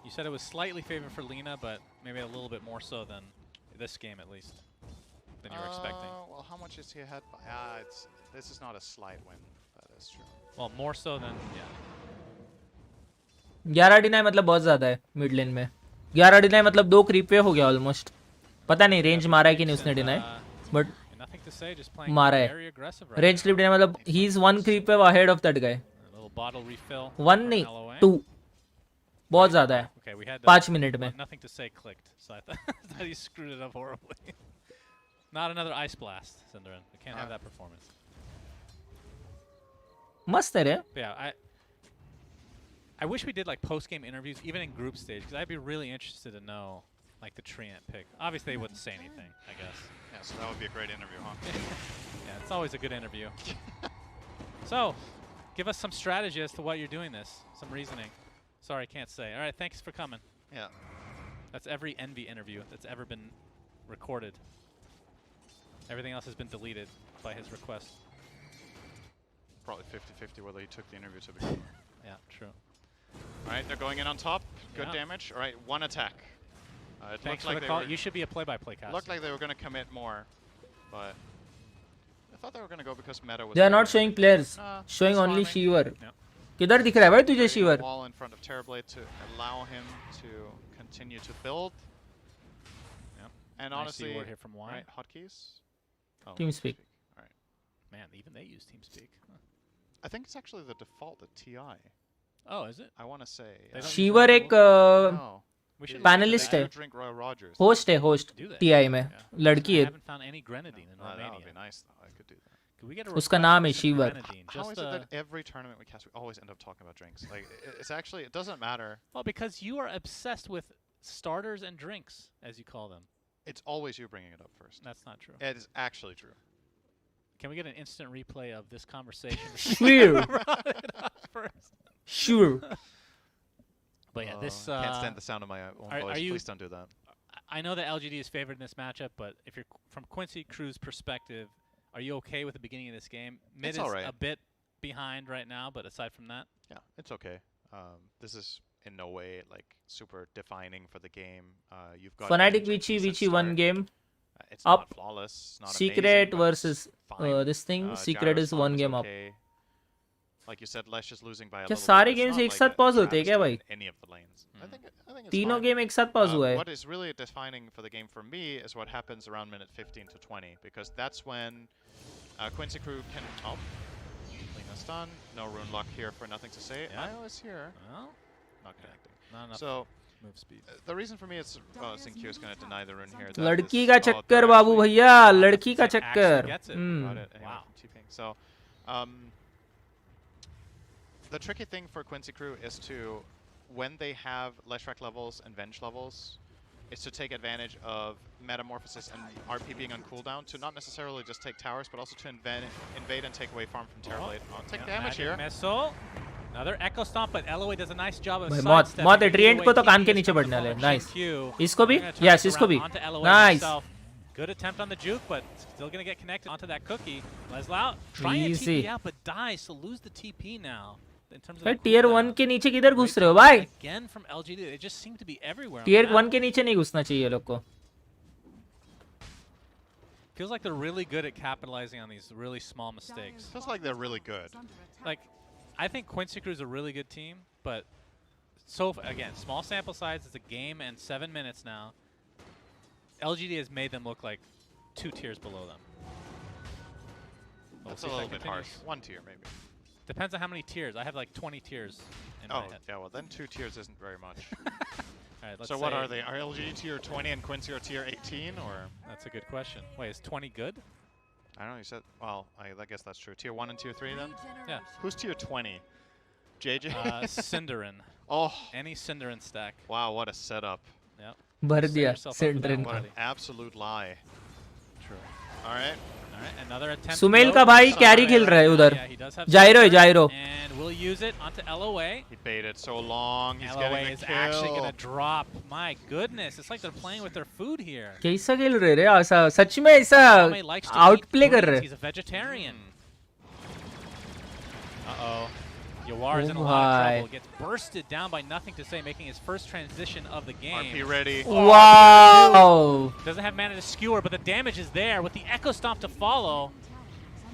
You said it was slightly favored for Lena, but maybe a little bit more so than this game at least. Than you were expecting. Well, how much is he ahead by? This is not a slight win. That is true. Well, more so than, yeah. 11 deny मतलब बहुत ज़्यादा है mid लेन में. 11 deny मतलब 2 creep पे हो गया almost. पता नहीं रेंज मारा है कि नहीं उसने डिनाई. बट मारा है. रेंज क्रीप डिनाई मतलब ही इज 1 क्रीप पे अहेड ऑफ दैट गाय. 1 नहीं 2. बहुत ज़्यादा है. 5 मिनट में. Nothing to say clicked. So I thought he screwed it up horribly. Not another ice blast, Cinderin. We can't have that performance. मस्त है रे. Yeah, I wish we did like post-game interviews, even in group stage, because I'd be really interested to know like the Treant pick. Obviously, they wouldn't say anything, I guess. Yeah, so that would be a great interview, huh? Yeah, it's always a good interview. So, give us some strategy as to why you're doing this, some reasoning. Sorry, can't say. All right, thanks for coming. Yeah. That's every Envy interview that's ever been recorded. Everything else has been deleted by his request. Probably 50-50 whether he took the interview to begin with. Yeah, true. All right, they're going in on top. Good damage. All right, 1 attack. Thanks for the call. You should be a play-by-play cast. Looked like they were going to commit more, but I thought they were going to go because meta was. They are not showing players. Showing only Shiver. किधर दिख रहा है भाई तुझे Shiver? Wall in front of Terrorblade to allow him to continue to build. And honestly, word here from Y. Right, hotkeys. Oh, TeamSpeak. All right. Man, even they use TeamSpeak. Huh. I think it's actually the default at TI. Oh, is it? I want to say. Shiver एक panelist है. Host है host TI में. लड़की है. haven't found any grenadine in Romania. That would be nice though. I could do that. Could we get a उसका नाम है Shiver. How is it that every tournament we cast, we always end up talking about drinks? Like, it's actually, it doesn't matter. Well, because you are obsessed with starters and drinks, as you call them. It's always you bringing it up first. That's not true. It is actually true. Can we get an instant replay of this conversation? Sure. Sure. But yeah, this... can't stand the sound of my own voice. Please don't do that. I know that LGD is favored in this matchup, but if you're from Quincy Cruz perspective, are you okay with the beginning of this game? Mid it's is all right. a bit behind right now, but aside from that? Yeah, it's okay. This is in no way like super defining for the game. You've got Fnatic Vici 1 game. It's up. Not flawless. Not Secret amazing, versus this thing. Secret is 1 game up. Like you said, Lesh is losing by a क्या little सारे bit. games It's एक not साथ like pause होते हैं क्या भाई? any of the lanes. I think it's तीनों fine. game एक साथ pause हुआ है. What is really defining for the game for me is what happens around minute 15 to 20, because that's when Quincy Crew can. Oh, Lena's done. No rune lock here for nothing to say. Yeah. IO is here. Well, Not connecting. not enough So move speed. the reason for me is ZinQ is going to deny the rune here. that लड़की is- का oh, चक्कर they're बाबू actually- भैया लड़की का चक्कर. Gets it. Got it. Anyway, Wow. TPing. So, the tricky thing for Quincy Crew is to, when they have Leshrac levels and Venge levels, is to take advantage of Metamorphosis and RP being on cooldown to not necessarily just take towers, but also to invade and take away farm from Terrorblade. Take damage here. Missile. Another echo stomp, but LOA does a nice job of भाई sidestepping. मौत है. Treant को तो कान के TP नीचे बढ़ने वाले. Nice. BenQ. इसको भी? They're gonna turn Yes, this इसको भी. around onto LOA Nice. himself. Good attempt on the juke, but still going to get connected onto that cookie. Leslau trying to Easy. TP out, but dies, so lose the TP now. In terms of भाई the tier cooldown. 1 के नीचे किधर घुस रहे हो भाई? Again from LGD, they just seem to be everywhere. on Tier the map. 1 के नीचे नहीं घुसना चाहिए लोग को. Feels like they're really good at capitalizing on these really small mistakes. Feels like they're really good. Like, I think Quincy Crew is a really good team, but again, small sample size. It's a game and 7 minutes now. LGD has made them look like 2 tiers below them. That's a little bit harsh. 1 tier maybe. Depends on how many tiers. I have like 20 tiers in my head. yeah, well then 2 tiers isn't very much. All right, let's So what say- are they? Are LG tier 20 and Quincy are tier 18, or? That's a good question. Wait, is 20 good? I don't know, you said, well, I guess that's true. Tier 1 and tier 3 then? Yeah. Who's tier 20? JJ? Cinderin. Oh. Any Cinderin stack. Wow, what a setup. Yep. भर Set दिया yourself up for that Cinderin What का. an absolute lie. True. All right. All right, another attempt. Sumel to का go. भाई carry खेल रहा है उधर. Yeah, he does have जायरो है Cinderin, जायरो. And we'll use it onto LOA. He baited so long. He's LOA getting is the kill. actually going to drop. My goodness, it's like they're playing with their food here. कैसा खेल रहे रे ऐसा सच में ऐसा Somebody likes to eat Outplay कर greens. रहे. He's a vegetarian. Uh-oh. Yawar is Oh in a lot of my. trouble. Gets bursted down by nothing to say, making his first transition of the game. RP ready. Wow. Doesn't have mana to skewer, but the damage is there with the Echo Stomp to follow.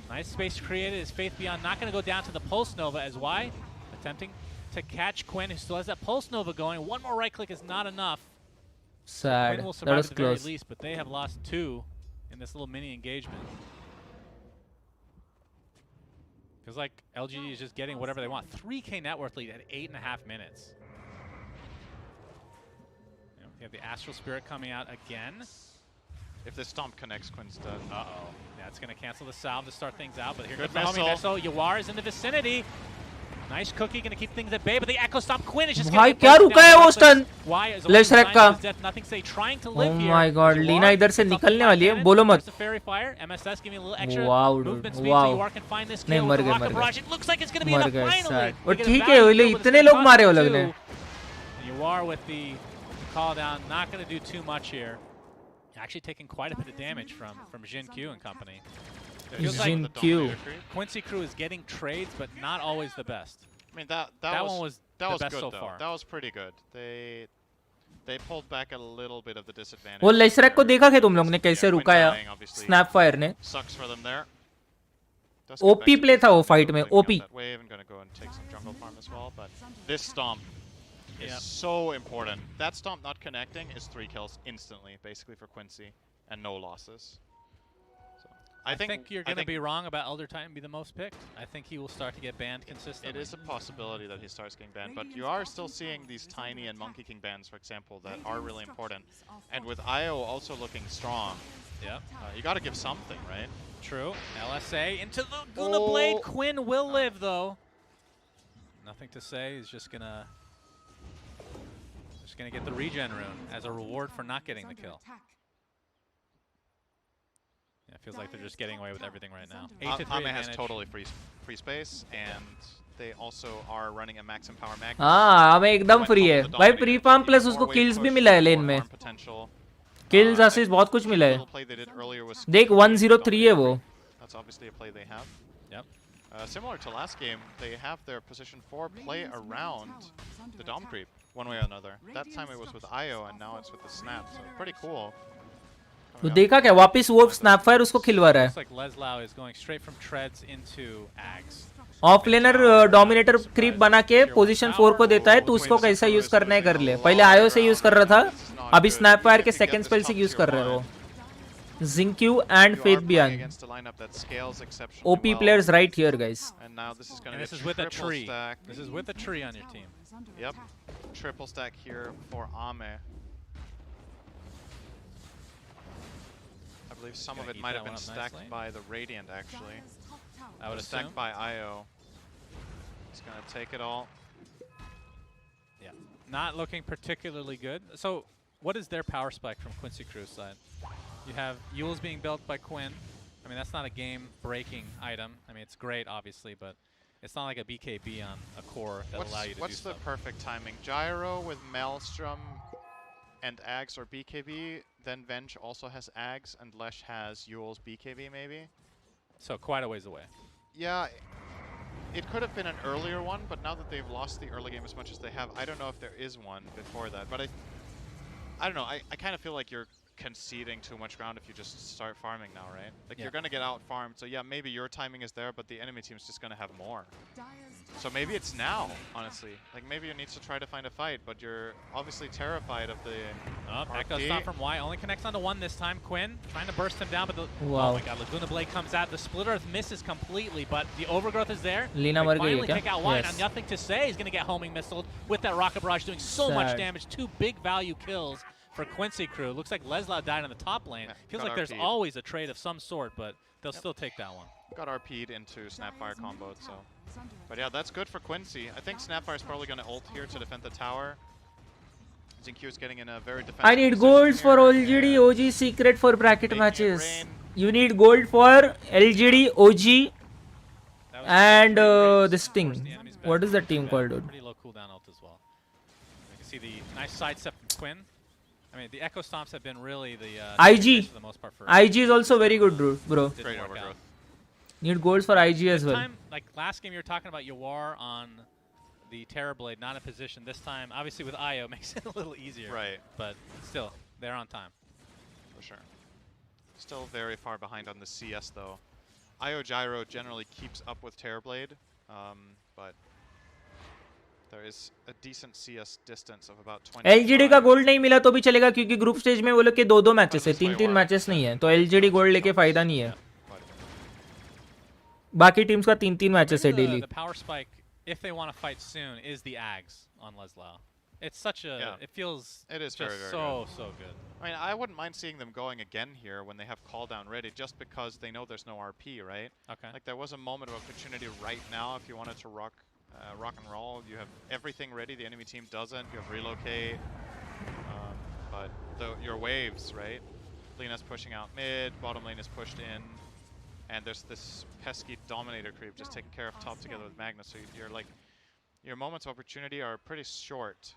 Nice space created. Is Faith Beyond not going to go down to the Pulse Nova as Y? Attempting to catch Quinn, who still has that Pulse Nova going. One more right click is not enough. Sad. Quinn will That survive was at the very close. least, but they have lost 2 in this little mini engagement. Feels like LGD is just getting whatever they want. 3K net worth lead at 8.5 minutes. You have the Astral Spirit coming out again. If this stomp connects, Quinn's dead. Uh-oh. Yeah, it's going to cancel the salve to start things out, but here Good comes the homing missile. missile. Yawar is in the vicinity. Nice cookie, going to keep things at bay, but the Echo Stomp Quinn is just भाई going to क्या रुका है वो stun? Let's wreck का. Nothing say, trying to Oh live here. my god, Yawar Leena इधर से gets off निकलने the वाली है. cannon, बोलो मत. there's the Fairy Fire. MSS giving a little extra Wow, dude. movement speed, Wow. so Yawar can find this नहीं kill मर with the गए rocket मर गए. barrage. It looks like it's going to be मर enough गए finally. sad. They और get a ठीक है value वो kill, लोग but it's इतने gonna लोग मारे वो cost लोग ने. 2. Yawar with the call down, not going to do too much here. Actually taking quite a bit of damage from BenQ and company. It feels like BenQ. Quincy Crew is getting trades, but not always the best. I mean that one was that the was best good so though. far. That was pretty good. They pulled back a little bit of the disadvantage. वो लेसरैक को देखा क्या तुम लोग ने कैसे Yeah, Quinn रुकाया dying, obviously. स्नैपफायर ने. Sucks for them there. Does get back OP to play था वो defense, फाइट में. picking up OP. that wave and gonna go and take some jungle farm as well, but this stomp is Yep. so important. That stomp not connecting is 3 kills instantly, basically for Quincy, and no losses. So I think you're going to be wrong about Elder Titan be the most picked. I think he will start to get banned consistently. It is a possibility that he starts getting banned, but you are still seeing these Tiny and Monkey King bans, for example, that are really important. And with IO also looking strong, Yep. You got to give something, right? True. LSA into the Guna Blade. Quinn will live, though. Nothing to say. He's just going to get the regen rune as a reward for not getting the kill. Yeah, it feels like they're just getting away with everything right now. 8-3 Ame has advantage. totally free space, and they also are running a max and power mag. हाँ हमें एकदम free है. भाई pre farm plus उसको kills भी मिला है लेन में. Kills assist बहुत कुछ मिला है. देख 103 है वो. That's obviously a play they have. Yep. Similar to last game, they have their position 4 play around the Dom creep, one way or another. That time it was with IO, and now it's with the Snap, so pretty cool. तो देखा क्या वापस वो स्नैपफायर उसको खिलवा रहा है. Looks like Leslau is going straight from treads into Ags. Off laner dominator creep बना के पोजीशन 4 को देता है तो उसको कैसा यूज करना है कर ले. पहले आयो से यूज कर रहा था, अभी स्नैपफायर के सेकंड स्पेल से यूज कर रहे हैं वो. ZinQ and Faith Beyond. OP players right here, guys. And now this is going And to this be is with a triple tree. stack. This is with a tree on your team. Yep. Triple stack here for Ame. I believe some Gonna of it eat might that have been one up stacked nicely. by the Radiant, actually. I would Stacked assume. by IO. He's going to take it all. Yeah. Not looking particularly good. So, what is their power spike from Quincy Crew's side? You have Yules being built by Quinn. I mean, that's not a game-breaking item. I mean, it's great, obviously, but it's not like a BKB on a core that allow you to What's do the stuff. perfect timing? Gyro with Maelstrom and Ags or BKB. Then Venge also has Ags, and Lesh has Yule's BKB, maybe? So, quite a ways away. Yeah, it could have been an earlier one, but now that they've lost the early game as much as they have, I don't know if there is one before that. But I don't know, I kind of feel like you're conceding too much ground if you just start farming now, right? Like you're gonna get out farmed, so yeah, maybe your timing is there, but the enemy team's just gonna have more. So maybe it's now, honestly. Like maybe you need to try to find a fight, but you're obviously terrified of the Echo RP. stop from Y, only connects onto one this time. Quinn trying to burst him down, but oh Wow. my god, Laguna Blade comes out. The Split Earth misses completely, but the Overgrowth is there. Lina They मर गई है finally क्या? take out Y, Yes. and nothing to say. He's gonna get homing missiled with that Rocket Barrage, doing so much Sad. damage. 2 big value kills for Quincy crew. Looks like Leslau died on the top lane. Feels got like there's RP'd. always a trade of some sort, but they'll still take that one. Got RP'd into Snapfire comboed, so. But yeah, that's good for Quincy. I think Snapfire is probably going to ult here to defend the tower. ZenQ is getting in a very defensive I need position golds for here. LGD OG secret for bracket Making it matches. rain. You need gold for LGD OG That was and great race. this Forced thing. the enemy's back. What is that team Yeah, called, dude? Pretty low cooldown ult as well. You can see the nice sidestep from Quinn. I mean, the Echo Stomps have been really the IG. for the most part for IG is also very good, bro. didn't Great work overgrowth. out. Need golds for IG as This well. time, like last game, you were talking about Yawar on the Terrorblade, not in position. This time, obviously with IO, makes it a little easier. Right. But still, they're on time. For sure. Still very far behind on the CS though. IO Gyro generally keeps up with Terrorblade, but there is a decent CS distance of about 20. LGD का gold नहीं मिला तो भी चलेगा क्योंकि group stage में वो लोग के 2-2 मैचेस है, 3-3 मैचेस नहीं है, तो LGD गोल्ड लेके फायदा नहीं है. बाकी टीम्स का 3-3 मैचेस है daily. The power spike, if they want to fight soon, is the Ags on Leslau. It's such a, it feels it is just very, very so good. good. I mean, I wouldn't mind seeing them going again here when they have call down ready, just because they know there's no RP, right? Okay. Like there was a moment of opportunity right now if you wanted to rock and roll. You have everything ready. The enemy team doesn't. You have relocate, but your waves, right? Lina's pushing out mid. Bottom lane is pushed in, and there's this pesky Dominator creep just taking care of top together with Magnus. So you're like, your moments of opportunity are pretty short.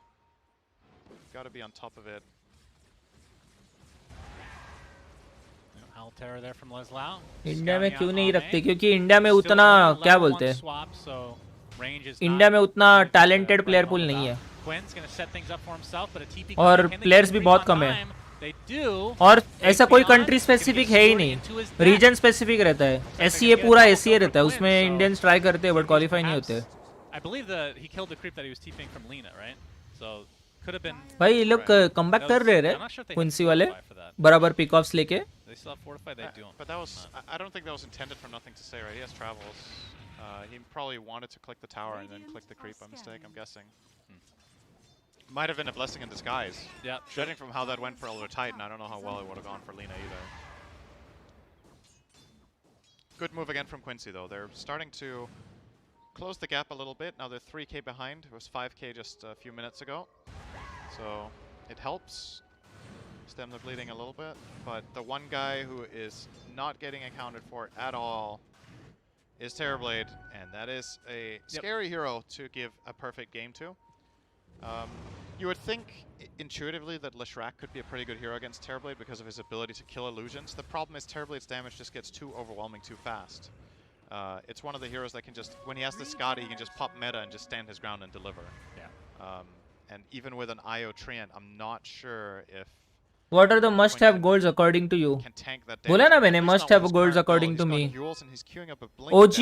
You've got to be on top of it. Altair there from Leslau. India में क्यों नहीं रखते? क्योंकि India में उतना क्या बोलते हैं? इंडिया में उतना टैलेंटेड प्लेयर पूल नहीं है. और प्लेयर्स भी बहुत कम है. और ऐसा कोई कंट्री स्पेसिफिक है ही नहीं, रीजन स्पेसिफिक रहता है. एससीए पूरा एससीए रहता है, उसमें इंडियंस ट्राई करते हैं बट क्वालिफाई नहीं होते. भाई ये लोग कमबैक कर रहे हैं क्विंसी वाले बराबर पिक ऑफ्स लेके. But that was, I don't think that was intended for nothing to say, right? He has travels. He probably wanted to click the tower and then click the creep by mistake, I'm guessing. Might have been a blessing in disguise. Yeah. Judging from how that went for Elder Titan, I don't know how well it would have gone for Lina either. Good move again from Quincy, though. They're starting to close the gap a little bit. Now they're 3k behind. It was 5k just a few minutes ago. So it helps stem the bleeding a little bit. But the one guy who is not getting accounted for at all is Terrorblade, and that is a scary hero to give a perfect game to. You would think intuitively that Leshrac could be a pretty good hero against Terrorblade because of his ability to kill illusions. The problem is Terrorblade's damage just gets too overwhelming too fast. It's one of the heroes that can just, when he has the Scotty, he can just pop meta and just stand his ground and deliver. Yeah. And even with an IO Treant, I'm not sure if What are the must-have goals according to you? बोला ना मैंने must-have goals according to me. OG,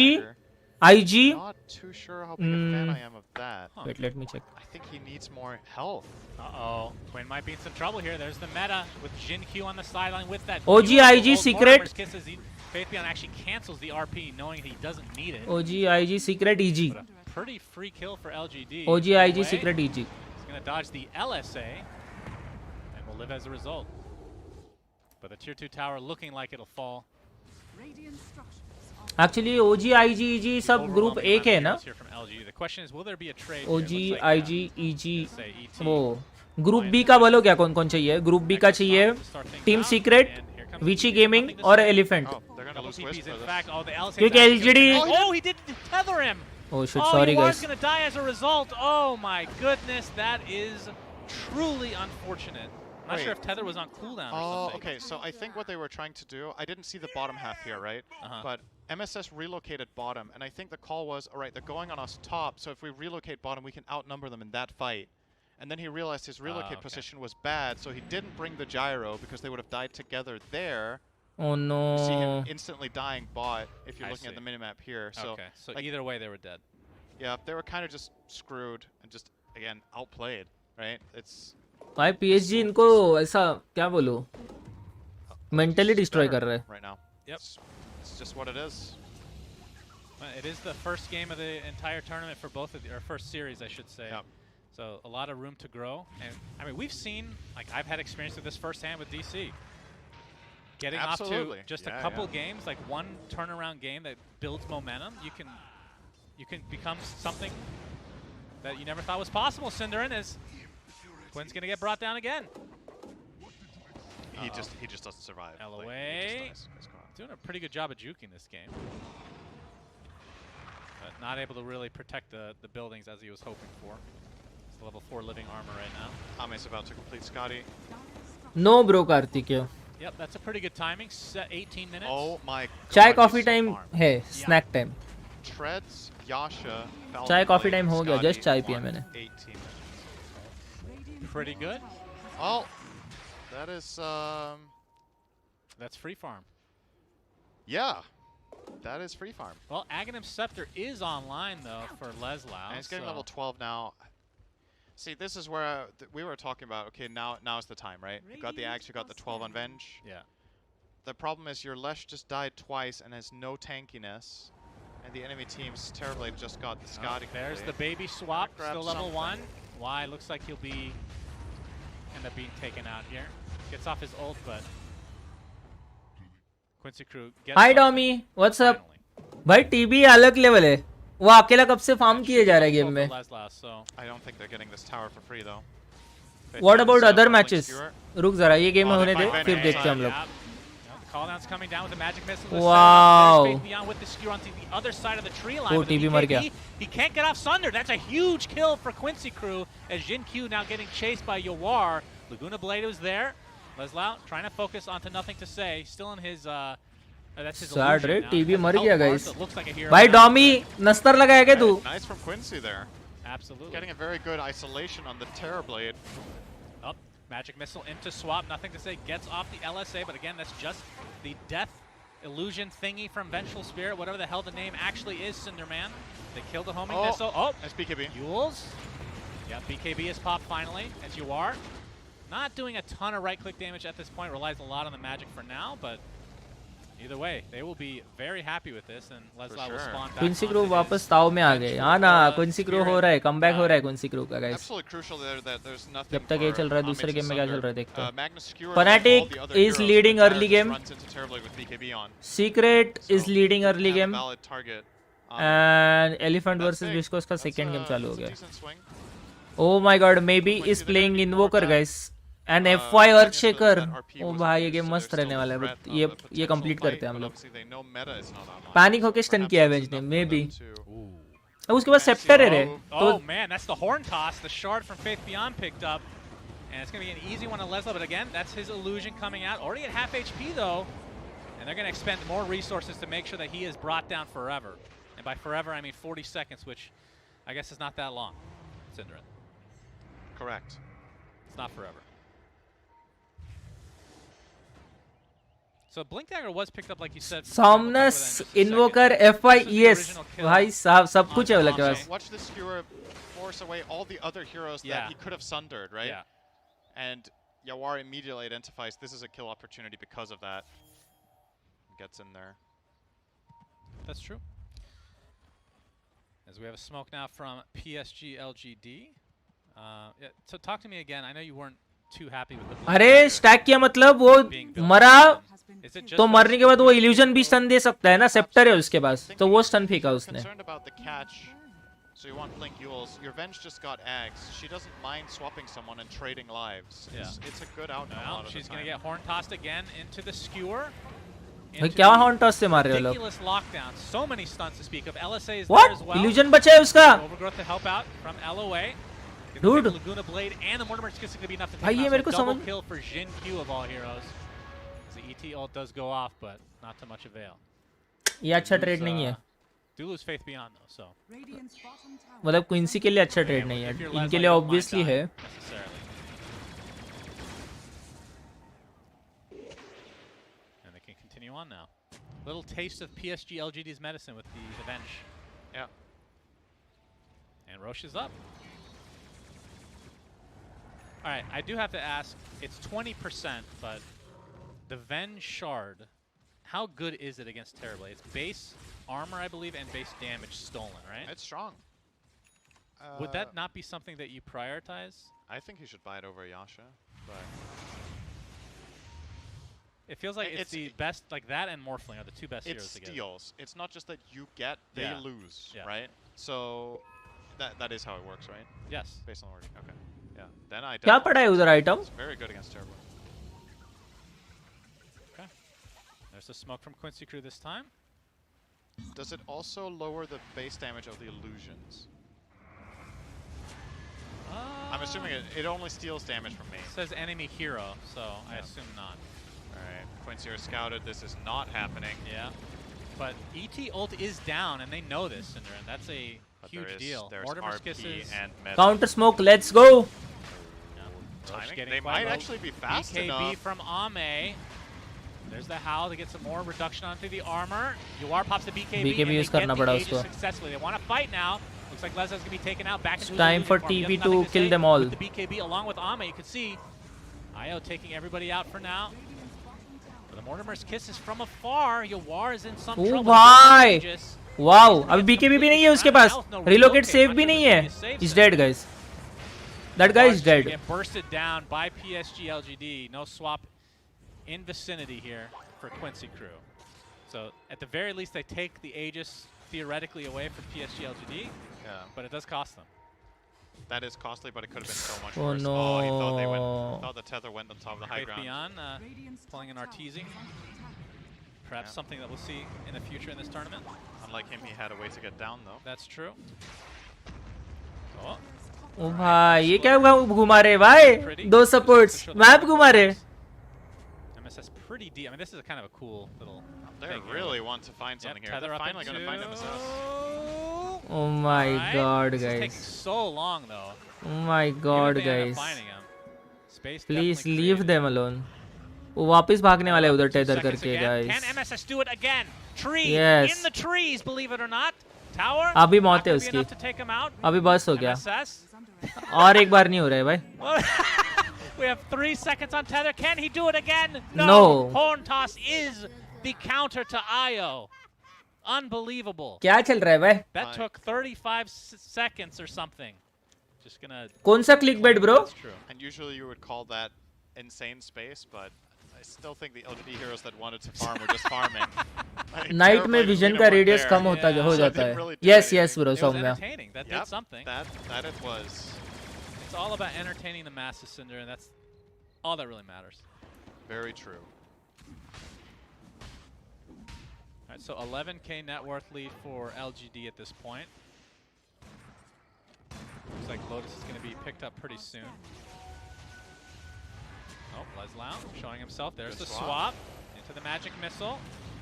IG. Not too sure how big a fan I am of that. Wait, let me check. I think he needs more health. Uh-oh. Quinn might be in some trouble here. There's the meta with Jin Q on the sideline with that. OG, beautiful IG, old secret. Mortimer's Kisses. Faithbeyond actually cancels the RP knowing he doesn't need it. OG, IG, secret, EG. But a pretty free kill for LGD. OG, IG, Away. secret, EG. He's going to dodge the LSA and will live as a result. But the tier 2 tower looking like it'll fall. Actually, OG, IG, EG सब group एक है ना? The question is, will there be a trade OG, here? Looks like, IG, EG. वो group B का बोलो क्या कौन कौन चाहिए? ग्रुप बी का चाहिए टीम सीक्रेट, विची गेमिंग और एलिफेंट. क्योंकि LGD. Oh, he didn't tether him. Oh shit, sorry he guys. was going to die as a result. Oh my goodness, that is truly unfortunate. I'm not sure if tether was on cooldown or something. Okay, so I think what they were trying to do, I didn't see the bottom half here, right? But MSS relocated bottom, and I think the call was, all right, they're going on us top, so if we relocate bottom, we can outnumber them in that fight. and then he realized his relocate position was bad, so he didn't bring the gyro because they would have died together there. Oh no. You see him instantly dying bot if you're looking at the minimap here. So, okay, so like, either way they were dead. Yeah, they were kind of just screwed and just, again, outplayed, right? It's... भाई PSG इनको ऐसा क्या बोलूं mentally destroy कर रहा है right now. Yep. It's just what it is. Well, it is the first game of the entire tournament for both of the, or first series, I should say. Yep. So a lot of room to grow. And I mean, we've seen, like I've had experience with this firsthand with DC. Getting Absolutely. off to just Yeah, a couple yeah. games, like one turnaround game that builds momentum, you can become something that you never thought was possible. Cinderin is Quinn's gonna get brought down again. He just doesn't survive. LOA Like, doing a pretty good job of juking this game, but not able to really protect the buildings as he was hoping for. It's level 4 living armor right now. Ame's about to complete Scotty. No bro Karthik Yep, that's a pretty good timing. 18 minutes. Oh my god. चाय coffee time है snack time Treads, Yasha, चाय coffee time हो गया just चाय पिया मैंने 18 minutes. Pretty good. Well, that is that's free farm. Yeah, that is free farm. Well, Aghanim's Scepter is online though for Leslau. And he's getting level 12 now. See, this is where we were talking about, okay, now's the time, right? You got the Axe, you got the 12 on Venge. Yeah. The problem is your Lesh just died twice and has no tankiness. And the enemy team's terribly just got the Scotty. There's the baby swap, Grab still level something. 1. Y looks like he'll be end up being taken out here. Gets off his ult, but Quincy Crew gets Hi up Tommy, what's up? finally. भाई TB अलग level है वो अकेला कब से farm किए जा रहा है गेम For में Leslau, so I don't think they're getting this tower for free though. What about other Blink matches? Skewer. रुक जरा ये गेम Oh, होने they दे find फिर Venge देखते हैं हम inside, लोग yeah. The call down's coming down with the magic missile. to Wow. set up. There's Faith Beyond with the skewer onto the other side of the tree line. Oh, with the TB मर गया. BKB. He can't get off Sunder. That's a huge kill for Quincy Crew as Jin Q now getting chased by Yawar. Laguna Blade was there. Leslau trying to focus onto nothing to say. Still in his that's his Sad illusion रे now. TB Has मर health गया bar, guys so it looks like a hero भाई now. डॉमी नस्तर लगाया क्या तू Nice from Quincy there. Absolutely. Getting a very good isolation on the Terror Blade. Up, magic missile into swap. Nothing to say. Gets off the LSA, but again, that's just the death illusion thingy from Vengeful Spirit, whatever the hell the name actually is. Cinderman. They killed the homing missile. Oh, that's BKB. Yules. Yeah, BKB is popped finally, as you are. Not doing a ton of right-click damage at this point. Relies a lot on the magic for now, but either way, they will be very happy with this, and Leslau will spawn back. Quincy onto crew his वापस ताव में आ गए हाँ ना Vengeful, Quincy crew Spirit. हो रहा है comeback हो रहा है क्विंसी क्रू का guys Absolutely crucial there that there's nothing जब तक ये for चल रहा है Ame दूसरे to गेम में क्या चल sunder. रहा है देखते हैं Magnus Skewer Fnatic and all the other is heroes, leading but early Terror game. just runs into Terror Blade with BKB on. Secret is leading early Have a game valid target. and Elephant That's versus big. Viscos का second game चालू हो That's a गया decent swing. Oh my god maybe is playing Invoker guys and FY Earthshaker ओ भाई ये game मस्त रहने वाला है but ये कंप्लीट करते हैं हम लोग Obviously they know meta is not online. Panic होके स्टन किया है वेंज ने मे बी उसके बाद सेप्टर है रे तो Oh man, that's the horn toss. The shard from Faith Beyond picked up. And it's going to be an easy one on Leslau, but again, that's his illusion coming out. Already at half HP though. And they're going to expend more resources to make sure that he is brought down forever. And by forever, I mean 40 seconds, which I guess is not that long. Cinderin. Correct. It's not forever. So Blink Dagger was picked up, like you said. Somnus Invoker FYES भाई साहब सब कुछ है वाला के पास Watch the skewer force away all the other heroes that he could have sundered, right? Yeah. And Yawar immediately identifies this is a kill opportunity because of that. Gets in there. That's true. As we have a smoke now from PSG LGD. Yeah, so talk to me again. I know you weren't too happy with the Blink अरे Dagger stack किया मतलब वो being built. मरा Is it just तो for मरने के बाद वो the- इल्यूजन भी स्टन दे सकता है ना सेप्टर है उसके पास तो वो स्टन फेंका उसने Concerned about the catch, so you want Blink Yules. Your Venge just got Ags. She doesn't mind swapping someone and trading lives. It's a good outcome. a Well, lot of she's the going to time. get horn tossed again into the skewer. भाई क्या horn toss से मार रहे हो लोग Ridiculous lockdown. So many stunts to speak of. LSA is What? there as well. Illusion बचा है उसका Overgrowth to help out from LOA. Dude. The Laguna Blade and the Mortimer is going to be enough to take भाई him ये out. मेरे So को double समझ kill for Jin Q of all heroes. The ET ult does go off, but not to much avail. ये अच्छा trade नहीं है Do lose faith beyond though, so. मतलब क्विंसी के लिए अच्छा ट्रेड नहीं है, इनके लिए ऑब्वियसली है. And they can continue on now. Little taste of PSG LGD's medicine with the Venge. Yeah. And Roche is up. All right, I do have to ask, it's 20%, but the Venge Shard, how good is it against Terrorblade? It's base armor, I believe, and base damage stolen, right? It's strong. Would that not be something that you prioritize? I think you should buy it over Yasha, but it feels like it's the best, like that and Morphling are the two best heroes to get. It's steals. It's not just that you get, they lose, right? So that is how it works, right? Yes. Based on wording. Okay. Yeah. Then I क्या पड़ा है उधर item? It's very good against Turbo. Okay. There's a smoke from Quincy Crew this time. Does it also lower the base damage of the illusions? I'm assuming it only steals damage from me. It says enemy hero, so I assume not. Alright, Quincy are scouted. This is not happening. Yeah. But ET ult is down, and they know this, Cinder, and that's a huge deal. There's Mortimer's RP kisses. and meta. Counter smoke, let's go. Timing. They might actually be fast BKB enough. from Ame. There's the Howl to get some more reduction onto the armor. UR pops the BKB. BKB use करना पड़ा उसको. Successfully. They want to fight now. Looks like Leza's going to be taken out back into Time for TP to kill them all. With the BKB along with Ame, you can see IO taking everybody out for now. But the Mortimer's kiss is from afar. Yawar is in some trouble. भाई. Wow. अभी BKB भी नहीं है उसके पास. Relocate save भी नहीं है. He's dead, guys. That guy is dead. Get bursted down by PSG LGD. No swap in vicinity here for Quincy Crew. So at the very least, they take the Aegis theoretically away from PSG LGD. Yeah. But it does cost them. That is costly, but it could have been so much Oh worse. no. Oh, he thought the tether went on top of the high Faith ground. Beyond pulling an Arteezy. Perhaps something that we'll see in the future in this tournament. Unlike him, he had a way to get down though. That's true. Oh. ओ भाई ये क्या घुमा रहे भाई? दो supports map घुमा रहे. MSS pretty deep. I mean, this is a kind of a cool little. They really want to find something here. They're finally going to find MSS. Oh my god, This is guys. taking so long though. Oh my god, Even if they end guys. up finding him, space Please definitely leave them alone. वो वापस भागने वाले उधर tether seconds करके, again. guys. Can MSS do it again? Tree Yes. in the trees, believe it or not. Tower. अभी not मौत है gonna be उसकी. enough to take him out. अभी बस हो गया. MSS. और एक बार नहीं हो रहा है भाई. We have 3 seconds on tether. Can he do it again? No. Horn toss is the counter to IO. Unbelievable. क्या चल रहा है भाई? That took 35 seconds or something. Just gonna. कौन सा clickbait, bro? That's true. And usually you would call that insane space, but I still think the LGD heroes that wanted to farm were just farming. Night में vision का radius कम होता हो जाता है. Yes, yes, bro, It was Saumya. entertaining. That did something. That it was. It's all about entertaining the masses, Cinder, and that's all that really matters. Very true. All right, so 11K net worth lead for LGD at this point. Looks like Lotus is going to be picked up pretty soon. Oh, Leslau showing himself. There's the swap into the magic missile.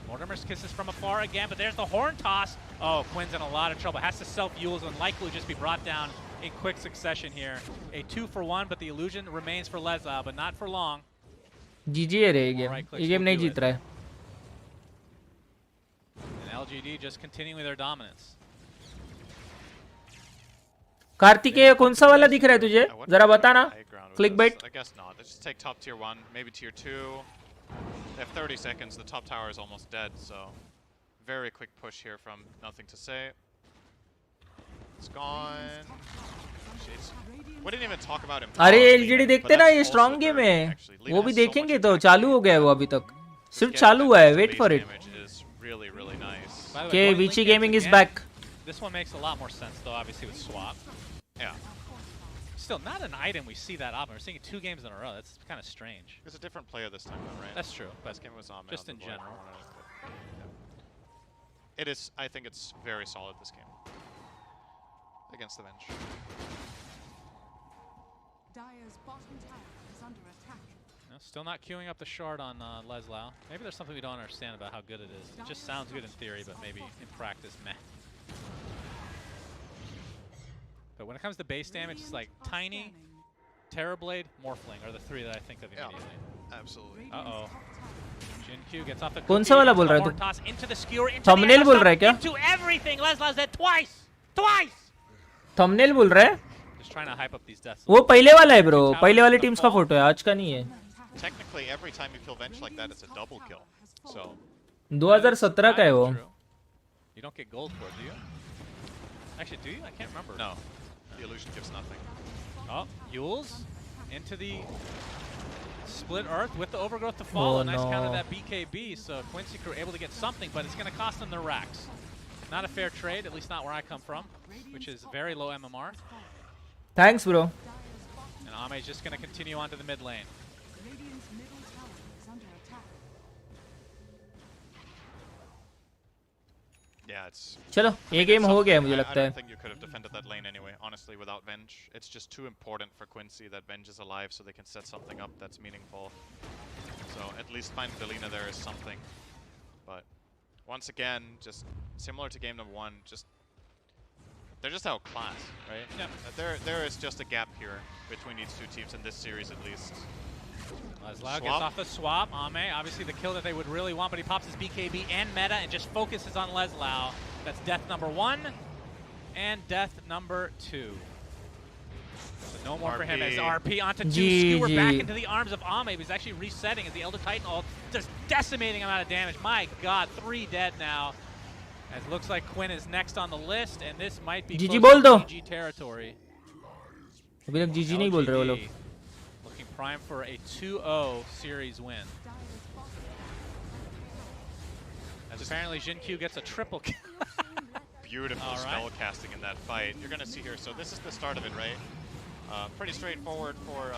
Mortimer's kisses from afar again, but there's the horn toss. Oh, Quinn's in a lot of trouble. Has to self-use and likely just be brought down in quick succession here. A 2-for-1, but the illusion remains for Leslau, but not for long. GG है रे ये game. ये game नहीं जीत रहा है. And LGD just continuing their dominance. Kartikeya कौन सा वाला दिख रहा है तुझे? जरा बताना. Clickbait. I guess not. Let's just take top tier 1, maybe tier 2. They have 30 seconds. The top tower is almost dead, so very quick push here from Nothing to Say. It's gone. Jeez. We didn't even talk about him. अरे LGD देखते ना ये strong game है. वो भी देखेंगे तो चालू हो गया है वो अभी तक. सिर्फ चालू हुआ है. Wait for it. Really, really nice. Okay, Vici Gaming is back. This one makes a lot more sense, though, obviously, with swap. Yeah. Still, not an item we see that often. We're seeing it 2 games in a row. That's kind of strange. It's a different player this time, though, right? That's true. But this game was on just in general. It is. I think it's very solid this game against the bench. Dire's bottom tower is under attack. No, still not queuing up the shard on Leslau. Maybe there's something we don't understand about how good it is. It just sounds good in theory, but maybe in practice, meh. But when it comes to base damage, it's like Tiny, Terrorblade, Morphling are the three that I think of immediately. Absolutely. Uh-oh. BenQ gets off the कौन सा वाला बोल रहा है तू? toss into the skewer, into Thumbnail बोल रहा है क्या? into everything. Leslau's dead twice. Thumbnail बोल रहा है? Just trying to hype up these deaths. वो पहले वाला है ब्रो, पहले वाली टीम्स का फोटो है, आज का नहीं है. Technically, every time you kill Venge like that, it's a double kill. So 2017 का है वो. You don't get gold for it, do you? Actually, do you? I can't remember. No, the illusion gives nothing. Oh, Yules into the split earth with the overgrowth to fall. Oh, A nice no. counter that BKB. So Quincy Crew able to get something, but it's going to cost them their racks. Not a fair trade, at least not where I come from, which is very low MMR. Thanks bro. And Ame is just going to continue on to the mid lane. Radiant's middle tower is under attack. Yeah, it's. चलो ये game हो गया मुझे लगता I है. don't think you could have defended that lane anyway, honestly, without Venge. It's just too important for Quincy that Venge is alive so they can set something up that's meaningful. So at least finding Delina there is something. But once again, just similar to game number one, they're just outclassed, right? Yeah. There is just a gap here between these two teams in this series at least. Leslau gets off the swap. Ame, obviously the kill that they would really want, but he pops his BKB and meta and just focuses on Leslau. That's death number 1 and death number 2. So no more for him as RP onto 2. Skewer back into the arms of Ame. He's actually resetting as the Elder Titan ult, just decimating amount of damage. My god, 3 dead now. As it looks like Quinn is next on the list, and this might be GG close बोल to दो. GG territory. अभी तक GG नहीं बोल रहे वो लोग. Looking prime for a 2-0 series win. As apparently JinQ gets a triple kill. Beautiful spell casting in that fight. You're going to see here. So this is the start of it, right? Pretty straightforward for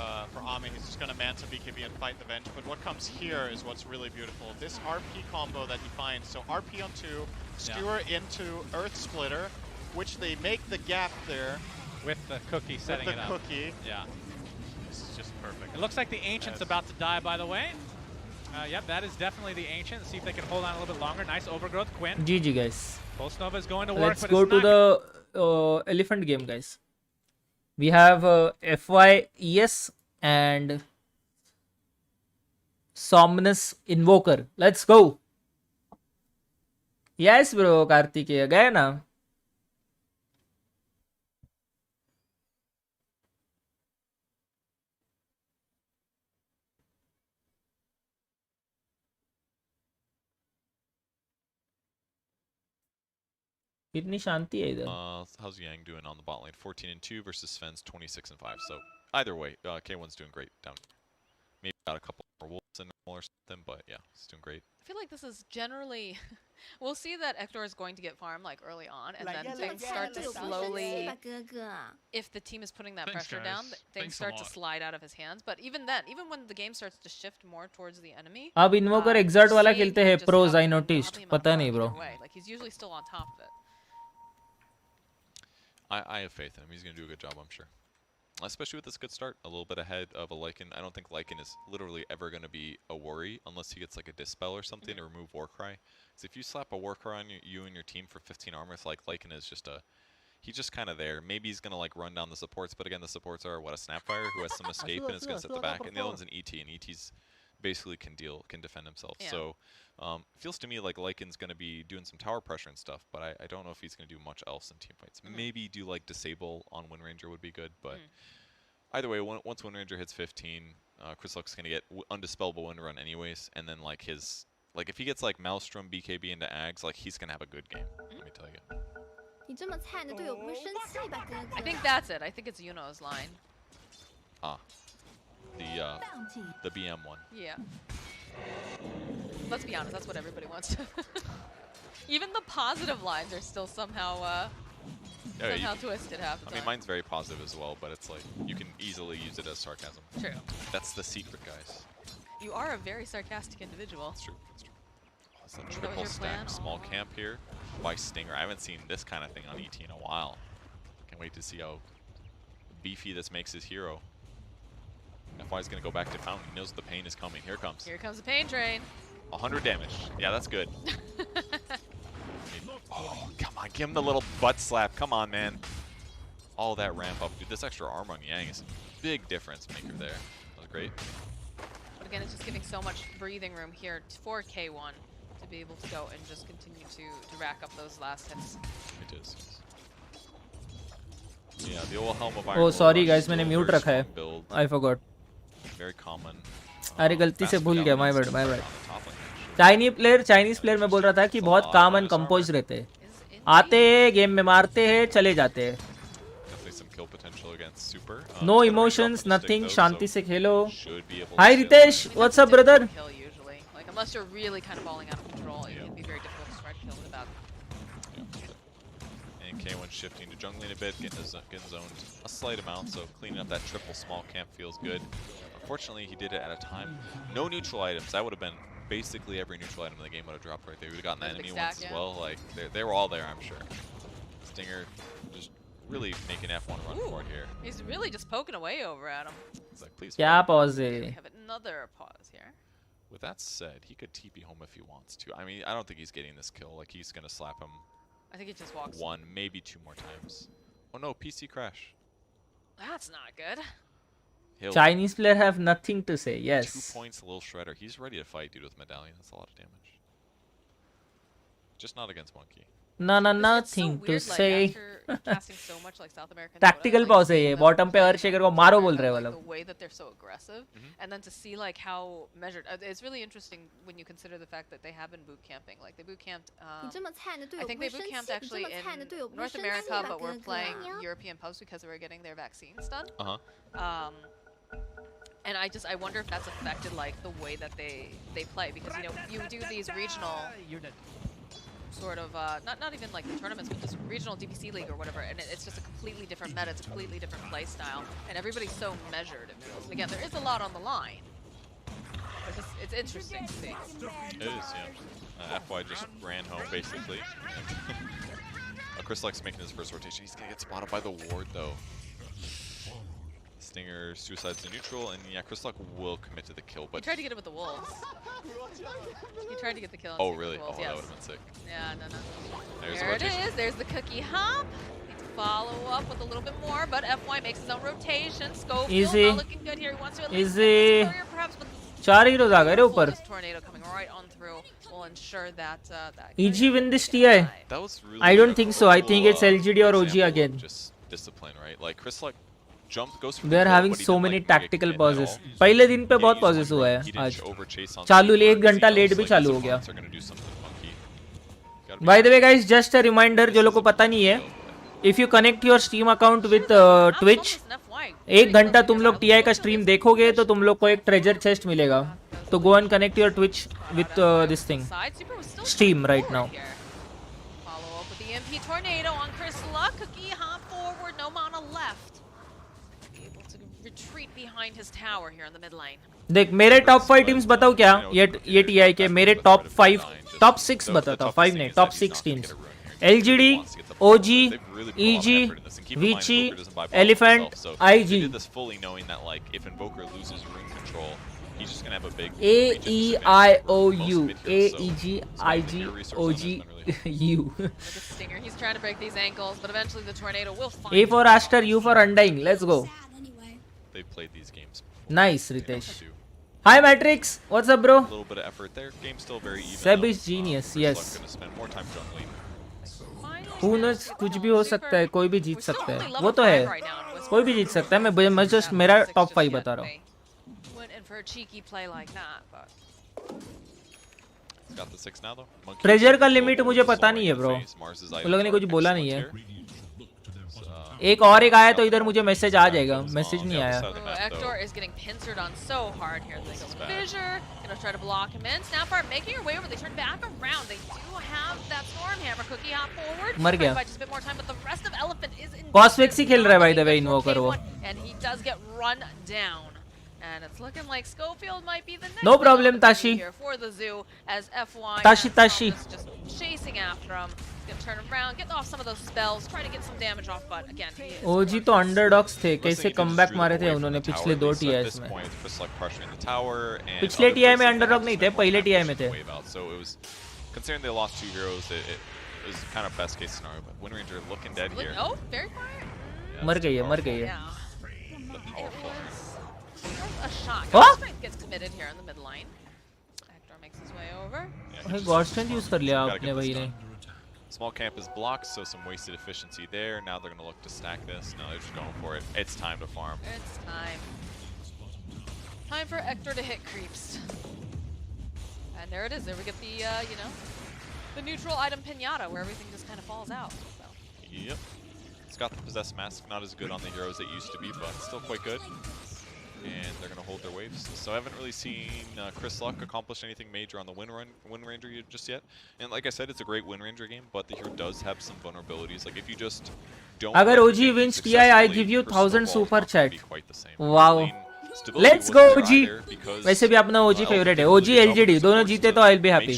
Ame. He's just going to man some BKB and fight the Venge. But what comes here is what's really beautiful. This RP combo that he finds. So RP on 2, skewer into Earth Splitter, which they make the gap there. With the cookie setting with it up. the cookie. Yeah. This is just perfect. It looks like the Ancient's about to die, by the way. Yep, that is definitely the Ancient. See if they can hold on a little bit longer. Nice overgrowth, Quinn. GG guys. Pulse Nova is going to work, Let's but go it's to not the elephant game guys. We have FYES and Somnus Invoker. Let's go. Yes bro, Kartikeya गए ना. कितनी शांति है इधर. How's Yang doing on the bot lane? 14-2 versus Sven's 26-5. So either way, K1's doing great down. Maybe got a couple more wolves in or something, but yeah, he's doing great. I feel like this is generally, we'll see that Ector is going to get farmed like early on, and then things start to slowly, if the team is putting that pressure down, things start to slide out of his hands. But even then, even when the game starts to shift more towards the enemy, अब Invoker Exert वाला खेलते हैं pros I noticed. पता नहीं bro. like he's usually still on top of it. I have faith in him. He's going to do a good job, I'm sure. Especially with this good start, a little bit ahead of a Lycan. I don't think Lycan is literally ever going to be a worry unless he gets like a Dispel or something to remove Warcry. So if you slap a Warcry on you and your team for 15 armor, it's like Lycan is just he's just kind of there. Maybe he's going to like run down the supports, but again, the supports are what, a Snapfire who has some escape and is going to sit the back, and the other one's an ET, and ET's basically can defend himself. Yeah. So feels to me like Lycan's going to be doing some tower pressure and stuff, but I don't know if he's going to do much else in team fights. Maybe do like disable on Wind Ranger would be good, but either way, once Wind Ranger hits 15, Chris Luck's going to get undispellable Wind Run anyways, and then like if he gets like Maelstrom, BKB into Ags, like he's going to have a good game, let me tell you. I think that's it. I think it's Yuno's line. The BM one. Yeah. Let's be honest, that's what everybody wants. Even the positive lines are still somehow twisted half the time. I mean, mine's very positive as well, but it's like you can easily use it as sarcasm. True. That's the secret, guys. You are a very sarcastic individual. That's true. That's true. Oh, it's a triple stack small camp here by Stinger. I haven't seen this kind of thing on ET in a while. Can't wait to see how beefy this makes his hero. FY's going to go back to Fountain. He knows the pain is coming. Here it comes. Here comes the pain train. 100 damage. Yeah, that's good. Oh, come on. Give him the little butt slap. Come on, man. all that ramp up. Dude, this extra armor on Yang is a big difference maker there. That was great. But again, it's just giving so much breathing room here for K1 to be able to go and just continue to rack up those last hits. It is. Yeah, the old Helm of Iron. Oh, sorry Rush guys, still मैंने very mute रखा है. strong build. I forgot. Very common. अरे गलती से fast भूल गया. My dominance bad, my on bad. the top lane, actually. Chinese player मैं बोल रहा था कि बहुत काम एंड कंपोज रहते हैं. आते हैं गेम में मारते हैं चले जाते हैं. Definitely some kill potential against Super. No It's gonna emotions drop the stick nothing. though, शांति so से खेलो. should be able hi to- Ritesh, what's up brother? Kill usually. Like unless you're really kind of falling out of control, it can be very difficult to try to kill with that. And K1 shifting to jungling a bit, getting zoned a slight amount, so cleaning up that triple small camp feels good. Unfortunately, he did it at a time. No neutral items. That would have been basically every neutral item in the game would have dropped right there. We would have gotten the enemy ones as well. Like they were all there, I'm sure. Stinger just really making F1 run for it here. He's really just poking away over at him. It's like, please. क्या pause है? We have another pause here. With that said, he could TP home if he wants to. I mean, I don't think he's getting this kill. Like he's gonna slap him. I think he just walks. One, maybe two more times. Oh no, PC crash. That's not good. Chinese player have nothing to say. Yes. 2 points, a little shredder. He's ready to fight, dude, with Medallion. That's a lot of damage. Just not against Monkey. Nothing to say. Casting so much like South American Tactical pause है ये. Bottom पे हर्षेकर को मारो बोल रहे हैं like वाला. the way that they're so aggressive, and then to see like how measured. It's really interesting when you consider the fact that they have been boot camping. Like they boot camped. I think they boot camped actually in North America, but we're playing European pubs because we were getting their vaccines done. And I wonder if that's affected like the way that they play, because you know you do these regional sort of not even like the tournaments, but just regional DPC league or whatever, and it's just a completely different meta, it's a completely different play style, and everybody's so measured. It feels. And again, there is a lot on the line. It's interesting to see. It is, yeah. FY just ran home basically. Chris Lex making his first rotation. He's gonna get spotted by the ward though. Stinger suicides to neutral, and yeah, Chris Luck will commit to the kill, but he tried to get it with the wolves. He tried to get the kill. Oh really? Wolves, Oh, yes. that would have been sick. Yeah, no. There's There it is. There's the cookie hop. Needs to follow up with a little bit more, but FY makes his own rotation. Schofield Easy. not looking good here. He wants to at least Easy. get this courier, perhaps, but 4 heroes आ गए रे ऊपर. this tornado coming right on through will ensure that EG win this TI. That was really I don't think so. I think it's LGD or OG again. Just discipline, right? Like Chris Luck jump goes for We are having so many tactical pauses. पहले दिन पे बहुत pauses हुआ है आज. चालू 1 घंटा late भी चालू हो गया. By the way guys, just a reminder जो लोग को पता नहीं है, if you connect your Steam account with Twitch, 1 घंटा तुम लोग TI का स्ट्रीम देखोगे तो तुम लोग को एक ट्रेजर चेस्ट मिलेगा. तो go and connect your Twitch with this thing. Steam right now. Follow up with the MP tornado on Chris Luck. Cookie hop forward, no mana left. Able to retreat behind his tower here in the mid lane. देख मेरे top 5 teams बताओ क्या ये TI के मेरे top 6 बताता हूँ. 5 नहीं, top 6 teams. LGD, OG, EG, Vici, Elephant, IG. AEIOU, AEGIGOGU. Stinger, he's trying to break these ankles, but eventually the tornado will find A for Aster, U for Undying. Let's go. They've played these games. Nice, Ritesh. Hi Matrix, what's up bro? A little bit of effort there. Game's still very even. Seb is genius, yes. Gonna spend more time jungling. Who knows, कुछ भी हो सकता है, कोई भी जीत सकता है. वो तो है, कोई भी जीत सकता है. मैं just मेरा टॉप 5 बता रहा हूँ. Went in for a cheeky play like that, but Got the 6 now though. Treasure का लिमिट मुझे पता नहीं है ब्रो. उन लोगों ने कुछ बोला नहीं है. एक आया तो इधर मुझे मैसेज आ जाएगा. मैसेज नहीं आया. Ector is getting pincered on so hard here. They go Fissure, gonna try to block him in. Snapfire making her way over. They turn back around. They do have that Stormhammer. Cookie hop forward. मर गया. Just a bit more time, but the rest of Elephant is in. Cosvex ही खेल रहा है by the way इन्वोकर वो. And he does get run down. And it's looking like Schofield might be the next. No problem, Tashi. Here for the zoo as FY. Tashi. Just chasing after him. Gonna turn around, get off some of those spells, try to get some damage off, but again, he is. OG तो underdogs थे. कैसे comeback मारे थे उन्होंने पिछले 2 TIs में. पिछले TI में अंडरडॉग नहीं थे, पहले TI में थे. Considering they lost 2 heroes, it was kind of best case scenario. But Wind Ranger looking dead here. Oh, very quiet. मर गई है, मर गई है. Yeah. The powerful. A shot. What? Strength gets committed here in the mid line. Hector makes his way over. भाई God strength use कर लिया Gotta आपने get भाई this ने. done. Small camp is blocked, so some wasted efficiency there. Now they're going to look to stack this. No, they're just going for it. It's time to farm. It's time. Time for Hector to hit creeps. And there it is. There we get the, you know, the neutral item pinata where everything just kind of falls out. So. Yep. It's got the Possessed Mask. Not as good on the heroes it used to be, but still quite good. And they're going to hold their waves. So I haven't really seen Chris Luck accomplish anything major on the Wind Ranger just yet. And like I said, it's a great Wind Ranger game, but the hero does have some vulnerabilities. Like if you just don't... अगर OG wins TI, I give you 1000 super chat. Wow. Let's go OG. वैसे भी अपना OG favourite है. OG LGD दोनों जीते तो I'll be happy.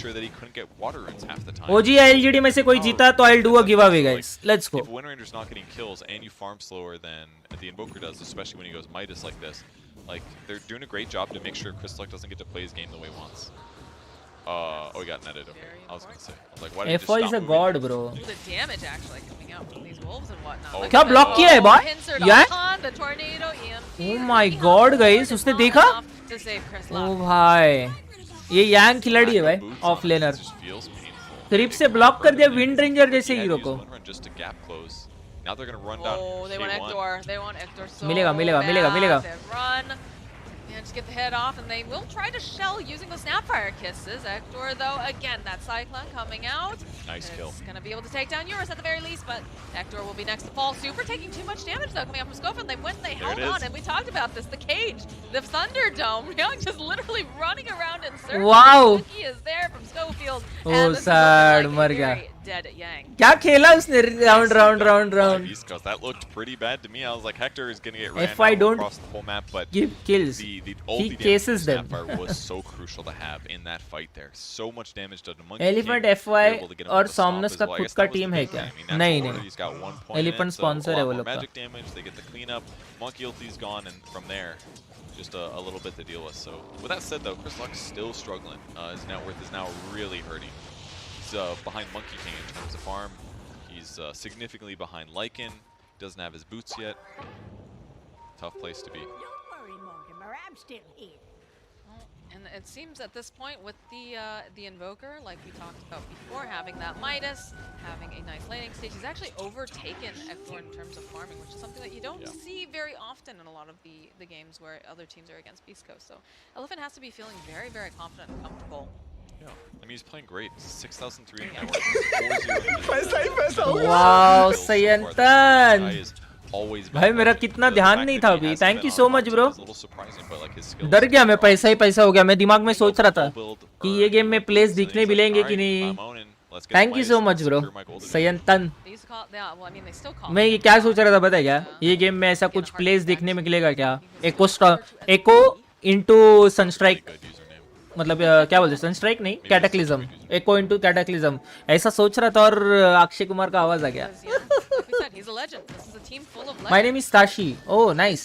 OG या LGD में से कोई जीता तो I'll do a giveaway, guys. Let's go. If Wind Ranger's not getting kills and you farm slower than the Invoker does, especially when he goes Midas like this, like they're doing a great job to make sure Chris Luck doesn't get to play his game the way he wants. Oh, he got netted. Okay, I was gonna say. I was like, why did he just FO stop is a moving? god, bro. Ooh, the damage actually coming out from these wolves and whatnot. Oh, Look क्या at block that. किया है Oh, boy? insert Yeah? upon the tornado EMP. Oh my god, guys, उसने देखा? To save Chris O Luck. भाई, ये यांग खिलाड़ी है भाई, ऑफ लेनर. क्रिप से ब्लॉक कर दिया विंड रेंजर जैसे हीरो को. Just to gap close. Now they're gonna run down. Oh, they want K1. Hector. They want Hector so मिलेगा, मिलेगा, मिलेगा, bad. मिलेगा. They run. And just get the head off, and they will try to shell using the Snapfire kisses. Hector, though, again, that Cyclone coming out. Nice kill. It's going to be able to take down Eurus at the very least, but Hector will be next to fall. Super taking too much damage, though, coming up from Scope, and they went and they held on, and we talked about this, the cage, the Thunderdome, Young just literally running around in circles. Wow. Cookie is there from Schofield, Oh, and this sad, is मर looking गया. like very dead at Yang. क्या खेला उसने round. East Coast. That looked pretty bad to me. I was like, Hector is gonna get ran If I down don't across the whole map, but give kills, the he ulti damage cases from them. Snapfire was so crucial to have in that fight there. So much damage done to Monkey Elephant King. FY They were able to get him और with the stomp Somnus as का well. I खुद guess का that was the team है big क्या? thing. I mean, natural नहीं order, नहीं. he's got 1 point in Elephant it, so sponsor a है lot वो more लोग का. magic damage. They get the cleanup. Monkey ulti's gone, and from there, just a little bit to deal with. So with that said, though, Chris Luck's still struggling. His net worth is now really hurting. He's behind Monkey King in terms of farm. He's significantly behind Lycan. Doesn't have his boots yet. Tough place to be. Don't worry, Mortimer, I'm still here. And it seems at this point with the Invoker, like we talked about before, having that Midas, having a nice laning stage, he's actually overtaken Hector in terms of farming, which is something that you don't see very often in a lot of the games where other teams are against Beast Coast. So Elephant has to be feeling very, very confident and comfortable. Yeah, I mean, he's playing great. 6,300 net worth. Wow, Sayantan. Guy is always been भाई मेरा legend. कितना The ध्यान fact नहीं that था he अभी. hasn't Thank been you on so top much, is bro. a little surprising, but like his skills डर गया मैं, are पैसा ही पैसा हो गया. मैं दिमाग में सोच रहा था build कि ये गेम में प्लेस दिखने भी लेंगे कि I'm नहीं. owning. Let's get Thank you so Midas much, and bro. secure my gold again. Sayantan. These call, yeah, well, I mean, they still call. मैं ये क्या सोच रहा था पता है क्या? ये गेम में ऐसा कुछ प्लेस देखने में मिलेगा क्या? एको इंटू सनस्ट्राइक, मतलब क्या बोलते हैं, सनस्ट्राइक नहीं, कैटाक्लिज्म. एको इंटू कैटाक्लिज्म ऐसा सोच रहा था और अक्षय कुमार का आवाज आ गया. Like we said, he's a legend. This is a team full of legends. My name is Tashi. Oh, nice.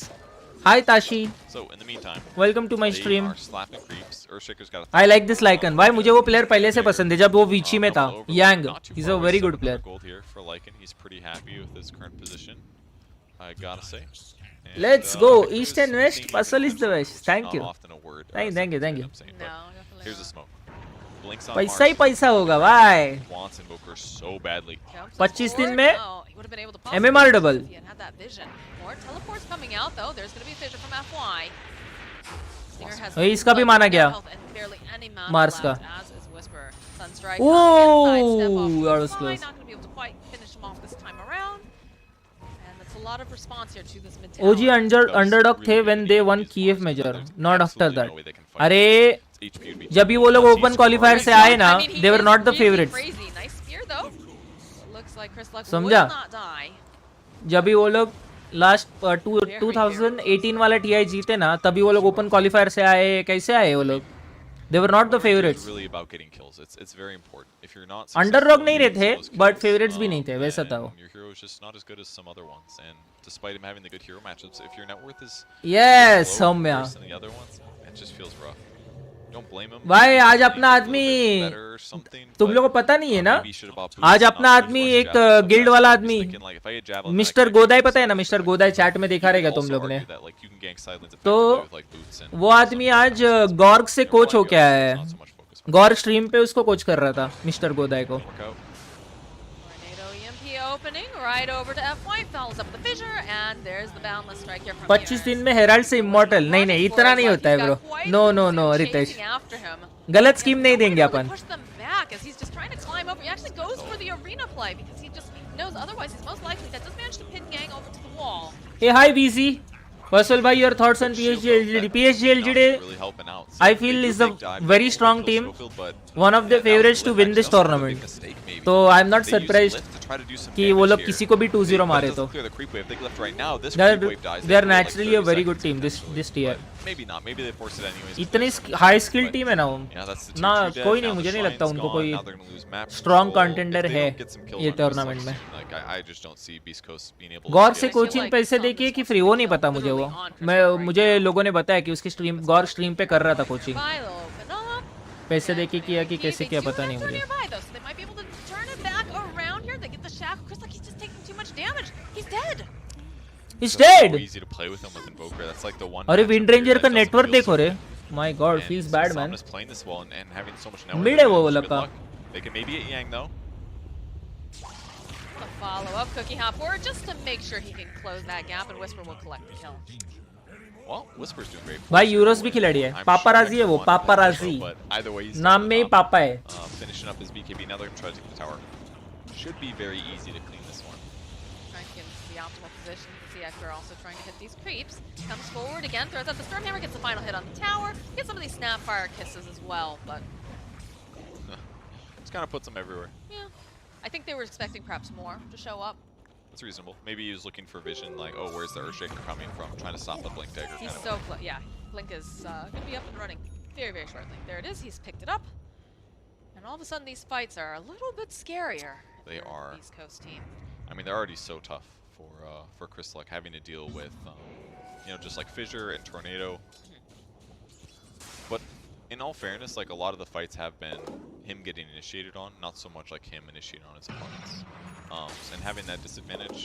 Hi Tashi. So in the meantime, Welcome to my they stream. are slapping creeps. Earthshaker's got a I like this Lycan. भाई मुझे वो player पहले से पसंद है जब वो वीची में था. Yang. He's a very good player. Gold here for Lycan. He's pretty happy with his current position, I gotta say. And, Let's go. I think East there's and West. thinking Pasal is confusion. the West. It's Thank not you. often a word, Thank you. I'm saying, No, but definitely here's the not. smoke. Blinks on पैसा ही Mars. पैसा होगा भाई. Wants Invoker so badly. 25 दिन Forward? में No, he would have been able to pop MMR it double. if he had that vision. More teleports coming out though. There's going to be a fissure from FY. Stinger has वही इसका भी माना गया. health and barely any mana Mars का. left, as is Whisper. Sunstrike. Oh, step off that to was the close. side, Not going to be able to quite finish him off this time around. And that's a lot of response here to this mid OG underdog थे when they won Kiev major, not after that. अरे जब भी वो लोग open qualifier से आए ना, they were not the favorites. Crazy. Nice spear though. Looks like Chris Luck will समझा? not die. जब भी वो लोग लास्ट 2018 वाला TI जीते ना, तभी वो लोग ओपन क्वालिफायर से आए. कैसे आए वो लोग? They were not the favorites. It's really about getting kills. It's very important. If you're not Underdog नहीं रहे थे, those but kills, favorites भी नहीं थे. वैसा था वो. and your hero is just not as good as some other ones. And despite him having the good hero matchups, if your net worth is Yes, low Soumya. worse than the other ones, it just feels rough. Don't blame him. भाई आज अपना आदमी Better or something. तुम लोगों को पता नहीं है ना, Maybe he should have bought आज boots, अपना not आदमी too much एक javelin, so गिल्ड fast. वाला I'm just आदमी thinking, like, if I get javelin, then I mister can't गोदाई use पता है ना, sideline. मिस्टर गोदाई चैट में दिखा रहेगा Also तुम लोग ने. argue that, like, you can gank sidelines तो effectively with, like, boots and वो आदमी आज गॉर्ग से कोच हो के आया है. गॉर्ग स्ट्रीम पे उसको कोच कर रहा था मिस्टर गोदाई को. Tornado EMP opening right over to F1, follows up the fissure, and there's the boundless strike here from 25 दिन में हेराल्ड से इमॉर्टल. नहीं नहीं इतना नहीं होता है bro. No no no Ritesh, गलत स्कीम नहीं देंगे अपन. Push them back as he's just trying to climb over. He actually goes for the arena play because he just knows otherwise he's most likely that does manage to pin gang over to the wall. Hey hi BC, Faisal bhai, your thoughts on PSG LGD? PSG LGD I feel is a very strong team, one of the favorites to win this tournament. तो I am not surprised कि वो लोग किसी को भी 2-0 मारे तो. They are naturally a very good team this tier. इतनी हाई स्किल टीम है ना वो ना, कोई नहीं, मुझे नहीं लगता उनको कोई स्ट्रॉन्ग कंटेंडर है ये टूर्नामेंट में. गौर से कोचिंग पैसे देके कि फ्री वो नहीं पता मुझे. वो मुझे लोगों ने बताया कि उसकी स्ट्रीम गौर स्ट्रीम पे कर रहा था कोचिंग, पैसे देके किया कि कैसे किया पता नहीं मुझे. He's dead. Easy to play with him with Invoker. That's like the one. अरे विंड रेंजर का नेटवर्क देखो रे. My God, feels bad man. Playing this well and having so much network. Mid है वो लड़का. They can maybe get Yang though. A follow-up cookie hop forward just to make sure he can close that gap, and Whisper will collect the kill. Well, Whisper's doing great. भाई Euros भी खिलाड़ी है. पापाराजी है वो, पापाराजी. नाम में ही पापा है. Finishing up his BKB. Now they're gonna try to take the tower. Should be very easy to clean this one. Trying to get into the optimal position. You can see Hector also trying to hit these creeps. Comes forward again, throws out the Stormhammer, gets the final hit on the tower. Gets some of these Snapfire kisses as well, but Just kind of puts them everywhere. yeah. I think they were expecting perhaps more to show up. That's reasonable. Maybe he was looking for vision, like, oh, where's the Earthshaker coming from? Trying to stop the Blink Dagger. He's so close. Yeah, Blink is going to be up and running very, very shortly. There it is. He's picked it up. And all of a sudden, these fights are a little bit scarier. They are. East Coast team. I mean, they're already so tough for Crystal, like having to deal with, you know, just like Fissure and Tornado. But in all fairness, like a lot of the fights have been him getting initiated on, not so much like him initiating on his opponents. And having that disadvantage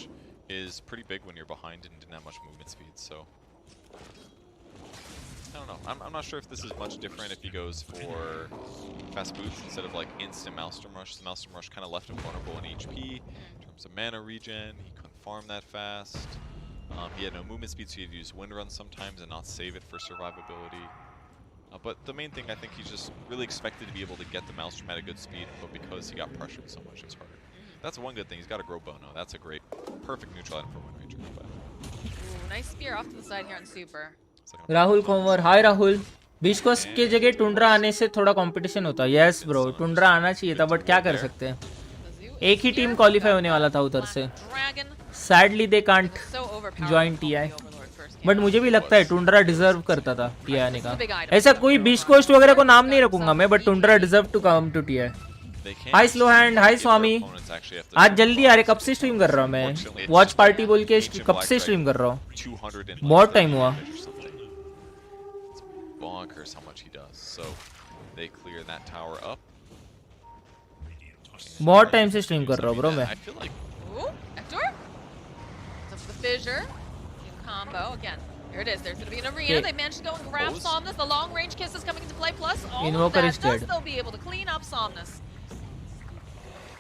is pretty big when you're behind and didn't have much movement speed. So I don't know. I'm not sure if this is much different if he goes for fast boots instead of like instant Maelstrom Rush. The Maelstrom Rush kind of left him vulnerable in HP in terms of mana regen. He couldn't farm that fast. He had no movement speed, so he had to use Wind Run sometimes and not save it for survivability. But the main thing, I think he's just really expected to be able to get the Maelstrom at a good speed, but because he got pressured so much, it's harder. That's one good thing. He's got a Grow Bono. That's a great, perfect neutral item for Wind Ranger. But Ooh, nice spear off to the side here on Super. Rahul कोमर, हाय राहुल. बिस्कोस के जगह tundra आने से थोड़ा competition होता है. Yes bro, tundra आना चाहिए था, बट क्या कर सकते हैं. एक ही टीम क्वालिफाई होने वाला था उधर से. Sadly they can't join TI. But मुझे भी लगता है टुंड्रा डिजर्व करता था टीआई आने का. ऐसा कोई बिस्कोस्ट वगैरह को नाम नहीं रखूंगा मैं, but Tundra deserve to come to TI. Hi slow hand, hi Swami. आज जल्दी आ रहे, कब से स्ट्रीम कर रहा हूँ मैं. वॉच पार्टी बोल के कब से स्ट्रीम कर रहा हूँ, बहुत टाइम हुआ. bonkers how much he does. So they clear that tower up. बहुत टाइम से स्ट्रीम कर रहा हूँ ब्रो मैं. I feel like Ooh, Hector. That's the fissure. New combo again. There it is. There's going to be an arena. Okay. They managed to go and grab Somnus. The long range kiss is coming into play. Plus all Invoker of is that. Thus dead. they'll be able to clean up Somnus.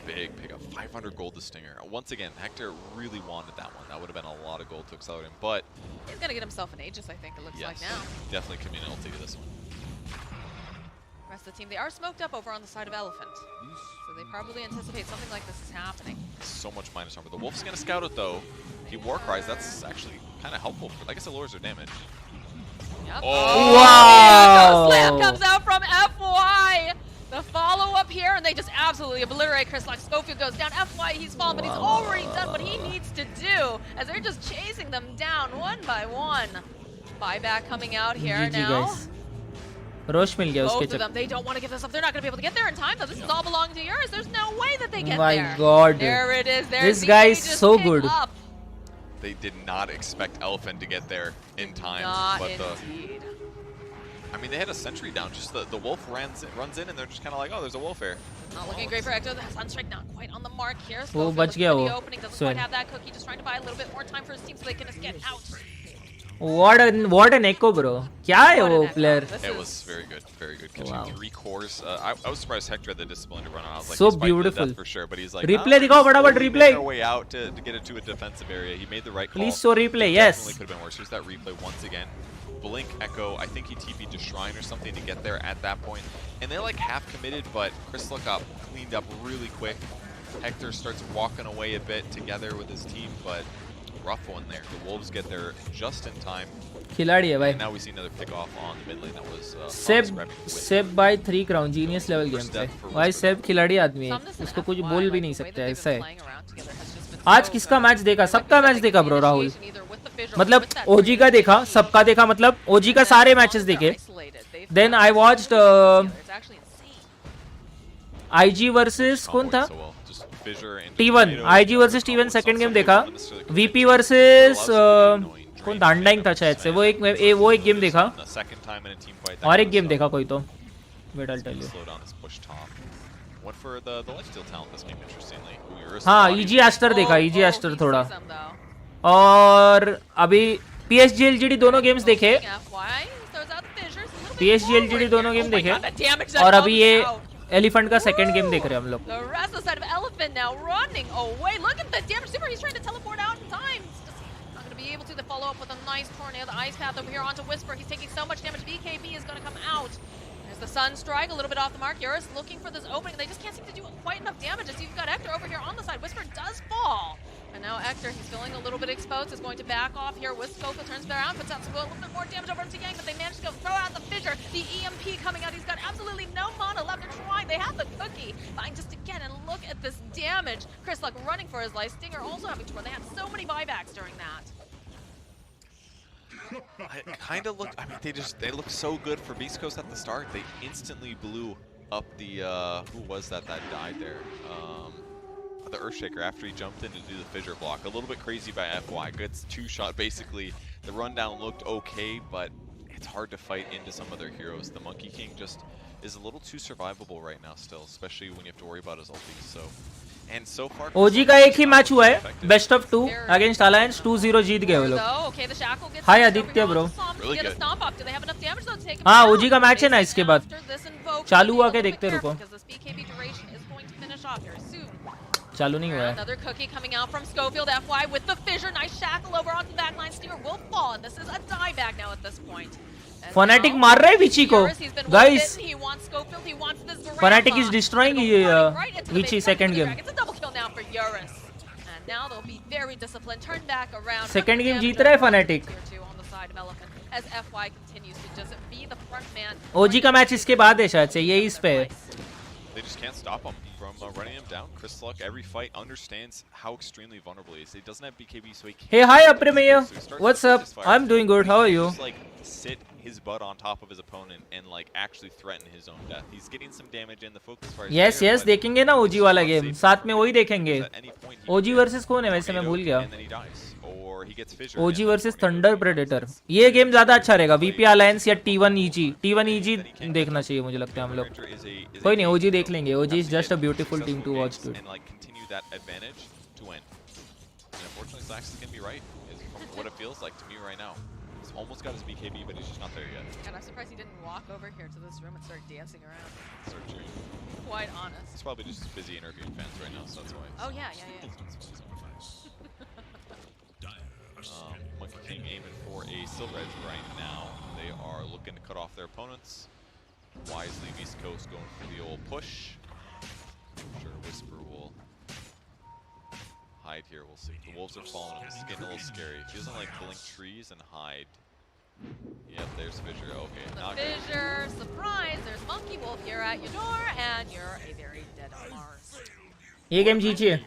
big pickup, 500 gold to Stinger. Once again, Hector really wanted that one. That would have been a lot of gold to accelerate him, but He's going to get himself an Aegis, I think it looks yes, like now. definitely could be an ulti to this one. Rest of the team, they are smoked up over on the side of Elephant. So they probably anticipate something like this is happening. So much minus armor. The Wolf's going to scout it though. He War Cries, that's actually kind of helpful. I guess it lowers their damage. Yep. Oh! Wow! Slam comes out from FY! The follow-up here, and they just absolutely obliterate Chris Lock. Schofield goes down. FY, he's fallen, but he's already done what he needs to do, as they're just chasing them down one by one. Buyback coming out here GG now. guys. रोश मिल गया उसके Both of them, they don't want to give this up. They're not going to be able to get there in time, though. This is all belonging to yours. There's no way that they get My there. God. There it is. There's This guy is Aegis so pick good. up. They did not expect Elephant to get there in time. Not but indeed. I mean, they had a sentry down. Just the wolf runs in, and they're just kind of like, oh, there's a wolf here. Not looking great for Ecto. The Sunstrike not quite on the mark here. वो Schofield बच गया looking for वो. the opening. Doesn't Sven. quite have that cookie. Just trying to buy a little bit more time for his team so they can just get out. What an echo, bro. क्या है वो player? It was very good, very good. Catching 3 cores. I was surprised Hector had the discipline to run on. I was like, So he's fighting to the beautiful. death for sure, but he's like, Replay दिखाओ फटाफट we replay. made our way out to get it to a defensive area. He made the right call. Please show replay. It Yes. definitely could have been worse. Here's that replay once again. Blink, Echo. I think he TP'd to Shrine or something to get there at that point. And they're like half committed, but Chris Luck got cleaned up really quick. Hector starts walking away a bit together with his team, but rough one there. The Wolves get there just in time. खिलाड़ी है भाई. And now we see another pick off on the mid lane. That was Seb by 3 crown genius level game पे. भाई Seb खिलाड़ी आदमी है. उसको कुछ बोल भी नहीं सकते ऐसा है. आज किसका मैच देखा? सबका मैच देखा ब्रो राहुल. मतलब ओजी का देखा, सबका देखा, मतलब ओजी का सारे मैचेस देखे. Then I watched IG versus कौन था? T1. IG versus T1 second game देखा. VP वर्सेस कौन था? अंडाइंग था शायद से. वो एक गेम देखा. और एक गेम देखा कोई तो. Wait, I'll tell you. हाँ, EG Aster देखा. EG Aster थोड़ा. और अभी PSG LGD दोनों गेम्स देखे. PSG LGD दोनों गेम देखे. और अभी ये एलिफेंट का सेकंड गेम देख रहे हैं हम लोग. The restless side of Elephant now running away. Look at the damage. Super, he's trying to teleport out in time. Not going to be able to follow up with a nice tornado. The ice path over here onto Whisper. He's taking so much damage. BKB is going to come out. There's the Sunstrike, a little bit off the mark. Eurus looking for this opening. They just can't seem to do quite enough damage. As you've got Hector over here on the side. Whisper does fall. And now Hector, he's feeling a little bit exposed, is going to back off here. Wisco turns around, puts out a little bit more damage over to Yang, but they managed to go throw out the fissure. The EMP coming out. He's got absolutely no mana left. They're trying. They have the cookie. Fine, just again, and look at this damage. Chris Luck running for his life. Stinger also having to run. They had so many buybacks during that. It kind of looked. I mean, they looked so good for Beast Coast at the start. They instantly blew up the. Who was that died there? The Earthshaker after he jumped in to do the fissure block. A little bit crazy by FY. Gets 2-shot basically. The rundown looked okay, but it's hard to fight into some of their heroes. The Monkey King just is a little too survivable right now still, especially when you have to worry about his ulti. So, and so far OG का एक ही match हुआ है. Best of 2 against Alliance. 2-0 जीत गए वो लोग. हाय Aditya bro. हाँ, OG का match है ना इसके बाद. चालू हुआ के देखते रुको. चालू नहीं हुआ है. Another cookie coming out from Schofield. FY with the fissure. Nice shackle over onto the backline. Steer will fall, and this is a dieback now at this point. Fnatic मार रहा है विची को. Guys, He wants Schofield. He wants this Fnatic is destroying Vici second game. It's a double kill now for Eurus. And now they'll be very disciplined. Turn back around. Second game जीत रहा है Fnatic. On the side of Elephant as FY continues to just be the front man. OG का match इसके बाद है शायद से. यही इस पे. They just can't stop him from running him down. Chris Luck, every fight, understands how extremely vulnerable he is. He doesn't have BKB, so he can't. Hey, hi, Aprimeya. What's up? I'm doing good. How are you? Just like sit his butt on top of his opponent and like actually threaten his own death. He's getting some damage in the focus fire. Yes, yes, देखेंगे ना OG वाला game. साथ में वही देखेंगे. OG versus कौन है वैसे मैं भूल गया. OG versus thunder predator. ये गेम ज्यादा अच्छा रहेगा. VP Alliance या T1 EG. T1 EG देखना चाहिए मुझे लगता है हम लोग. कोई नहीं, OG देख लेंगे. OG is just a beautiful team to watch, dude. And like continue that advantage to win. And unfortunately, Zax is gonna be right. Is what it feels like to me right now. He's almost got his BKB, but he's just not there yet. And I'm surprised he didn't walk over here to this room and start dancing around. Start cheering. Quite honest. He's probably just busy interviewing fans right now, so that's why. Oh yeah. Monkey King aiming for a Silver Edge right now. They are looking to cut off their opponents. Wisely, East Coast going for the old push. I'm sure Whisper will hide here. We'll see. The wolves are following him. This is getting a little scary. He doesn't like blink trees and hide. Yep, there's Fissure. Okay, now Fissure, surprise! There's Monkey Wolf here at your door, and you're a very dead on Mars. ये game जीतिए.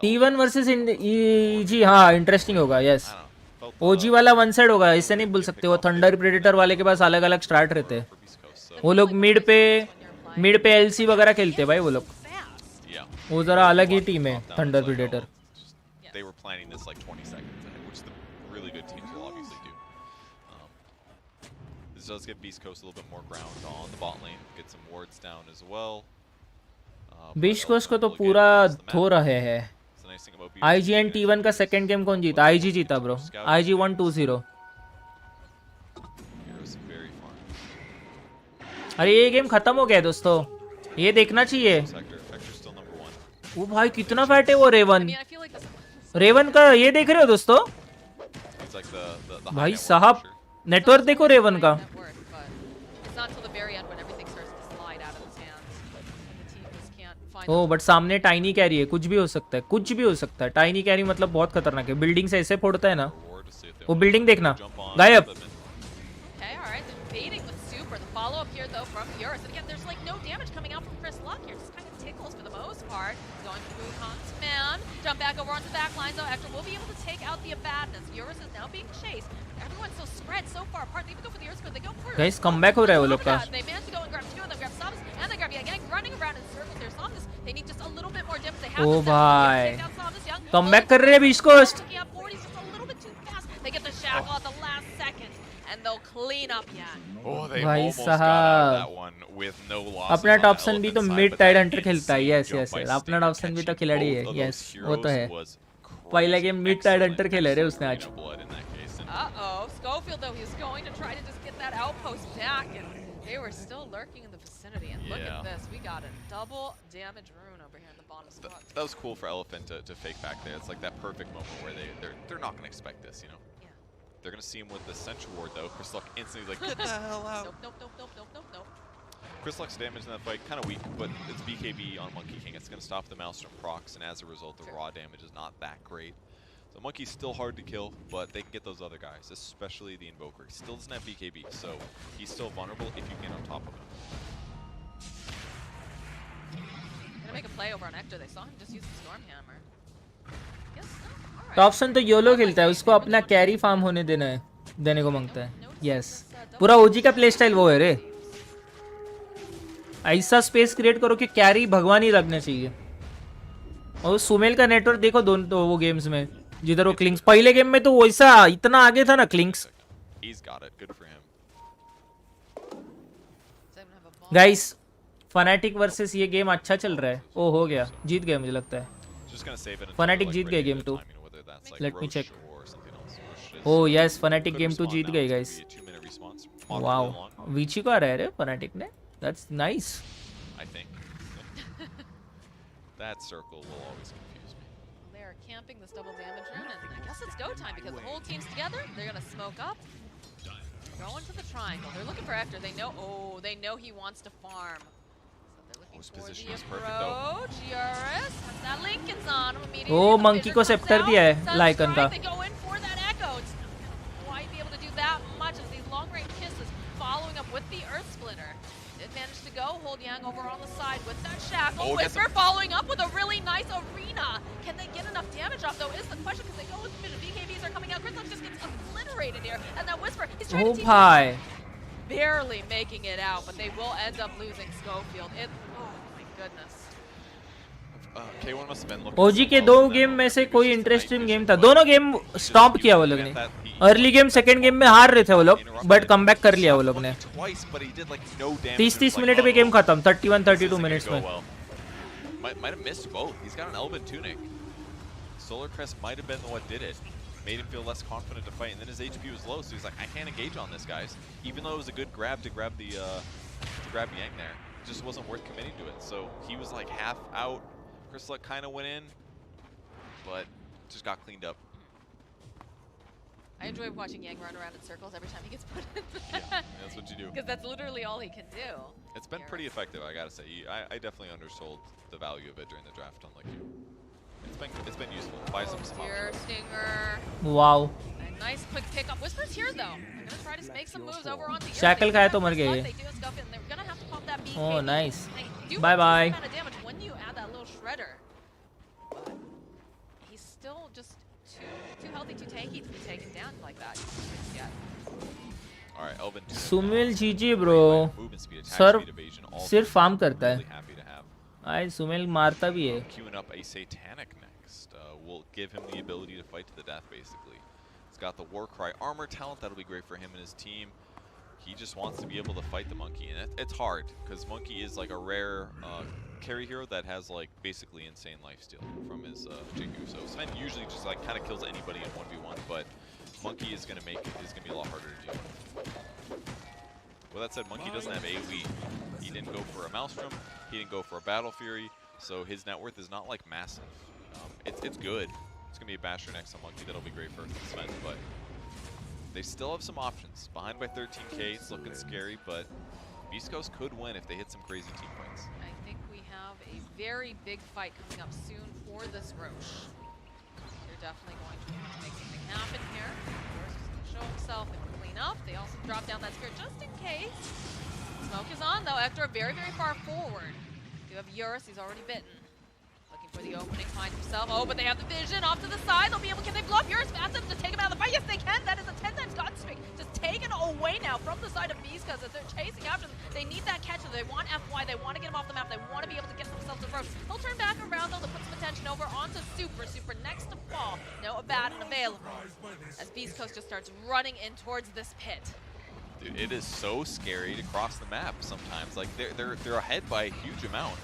T1 versus EG. हाँ, interesting होगा. Yes. OG वाला one side होगा. इससे नहीं बोल सकते. वो थंडर प्रेडेटर वाले के पास अलग अलग स्टार्ट रहते हैं. वो लोग मिड पे LC वगैरह खेलते हैं भाई वो लोग. वो जरा अलग ही टीम है thunder predator. They were planning this like 20 seconds ahead, which the really good teams will obviously do. This does give Beast Coast a little bit more ground on the bot lane. Get some wards down as well. Beach coast को तो पूरा धो रहे हैं. IGN T1 का second game कौन जीता? IG जीता ब्रो. IG 1-2-0. अरे ये गेम खत्म हो गया है दोस्तों. ये देखना चाहिए. वो भाई कितना फैट है वो रेवन. रेवन का ये देख रहे हो दोस्तों? भाई साहब नेटवर्क देखो रेवन का. ओ बट सामने टाइनी कैरी है. कुछ भी हो सकता है. कुछ भी हो सकता है. टाइनी कैरी मतलब बहुत खतरनाक है. बिल्डिंग से ऐसे फोड़ता है ना. वो बिल्डिंग देखना गायब. Jump back over onto the back line, though. Hector will be able to take out the Abaddon. Eurus is now being chased. Everyone's so spread so far apart. They even go for the Earthquake. They go for Guys, come back हो रहा है वो लोग का. They managed to go and grab two of them, grab Samus, and they grab Yang running around in circles. There's Samus. They need just a little bit more damage. They have O the भाई come back कर रहे हैं बीच coast. They get the shackle at the last second, and they'll clean up Yang. Oh, they भाई almost got out of that one with no loss. अपना Topsin भी तो mid Tide Hunter खेलता है. Yes yes अपना Topsin भी तो खिलाड़ी है. यस वो तो है. पहला गेम मिड टाइड हंटर खेले रहे उसने आज. Uh-oh, Schofield though, he's going to try to just get that outpost back, and they were still lurking in the vicinity. And look at this, we got a double damage rune over here in the bottom spot. That was cool for Elephant to fake back there. It's like that perfect moment where they're not going to expect this, you know. They're going to see him with the Sentry Ward, though. Chris Luck instantly like, get the hell out. Nope. Chris Luck's damage in that fight, kind of weak, but it's BKB on Monkey King. It's going to stop the mouse from procs, and as a result, the raw damage is not that great. So Monkey's still hard to kill, but they can get those other guys, especially the Invoker. He still doesn't have BKB, so he's still vulnerable if you get on top of him. Gonna make a play over on Hector. They saw him just use the Storm Hammer. Topsin तो YOLO खेलता है. उसको अपना carry farm होने देने को मांगता है. यस पूरा ओजी का प्ले स्टाइल वो है रे. ऐसा स्पेस क्रिएट करो कि कैरी भगवान ही लगना चाहिए. और सुमेल का नेटवर्क देखो दोनों तो वो गेम्स में जिधर वो क्लिंक्स पहले गेम में तो वैसा इतना आगे था ना क्लिंक्स. गाइस फनाटिक वर्सेस ये गेम अच्छा चल रहा है. ओ हो गया जीत गए मुझे लगता है. फनाटिक जीत गए game 2. Let me check. Oh yes Fnatic game 2 जीत गए गाइस. वाओ वीची को आ रहा है रे फनाटिक ने. That's nice. I think that circle will always confuse me. They're camping this double damage rune, and I guess it's go time because the whole team's together. They're gonna smoke up. Going to the triangle. They're looking for Hector. They know. Oh, they know he wants to farm. His position is perfect though. GRS has that Lincoln's on him immediately. Oh monkey को sceptre दिया है lichen का. They go in for that echo. It's not quite be able to do that much as these long range kisses following up with the Earth Splitter. Did manage to go hold Yang over on the side with that shackle. Oh, Whisper following up with a really nice arena. Can they get enough damage off though? Is the question because they go with the BKBs are coming out. Chris just gets obliterated here, and that Whisper he's trying to भाई barely making it out, but they will end up losing Schofield. Oh my goodness. K1 must have been looking. ओजी के दो game में से कोई interesting game था. दोनों game stop किया वो लोग ने. अर्ली गेम सेकंड गेम में हार रहे थे वो लोग बट कमबैक कर लिया वो लोग ने. 30 मिनट में गेम खत्म. 31-32 मिनट्स में. Might have missed both. He's got an Elven tunic. Solar Crest might have been the what did it. Made him feel less confident to fight, and then his HP was low, so he's like, I can't engage on this, guys. Even though it was a good grab to grab the Yang there, it just wasn't worth committing to it. So he was like half out. Chris Luck kind of went in, but just got cleaned up. I enjoy watching Yang run around in circles every time he gets put in. Yeah, that's what you do. Because that's literally all he can do. It's been pretty effective, I gotta say. I definitely undersold the value of it during the draft, unlike you. It's been useful. Buy some Deer Stinger. Wow. A nice quick pickup. Whisper's here though. They're gonna try to make some moves over on the Shackle खाया तो मर गए ये. They're gonna have to pop that BKB. Oh nice. Bye bye. Damage when you add that little shredder. But he's still just too healthy, too tanky to be taken down like that. All right, Elvin. Sumil जीजी bro. सिर्फ farm करता है. आई सुमेल मारता भी है. Queuing up a Satanic next will give him the ability to fight to the death basically. He's got the Warcry armor talent that'll be great for him and his team. He just wants to be able to fight the monkey, and it's hard because monkey is like a rare carry hero that has like basically insane lifesteal from his JQ. So Sven usually just like kind of kills anybody in 1v1, but monkey is gonna be a lot harder to deal with. With that said, monkey doesn't have AoE. He didn't go for a Maelstrom. He didn't go for a Battle Fury. So his net worth is not like massive. It's good. It's gonna be a Basher next on monkey. That'll be great for Sven, but they still have some options. Behind by 13k, it's looking scary, but Beast Coast could win if they hit some crazy team fights. I think we have a very big fight coming up soon for this Roche. They're definitely going to want to make something happen here. Force is going to show himself and clean up. They also drop down that spear just in case. Smoke is on though. Ektor very, very far forward. You have Eurus, he's already bitten. Looking for the opening, finds himself. Oh, but they have the vision off to the side. They'll be able, can they blow up Eurus fast enough to take him out of the fight? Yes, they can. That is a 10 times God streak. Just taken away now from the side of Beast because as they're chasing after them, they need that catch. They want FY, they want to get him off the map. They want to be able to get themselves to Roche. They'll turn back around though to put some attention over onto Super. Super next to fall. No Abaddon available. As Beast Coast just starts running in towards this pit. Dude, it is so scary to cross the map sometimes. Like they're ahead by a huge amount.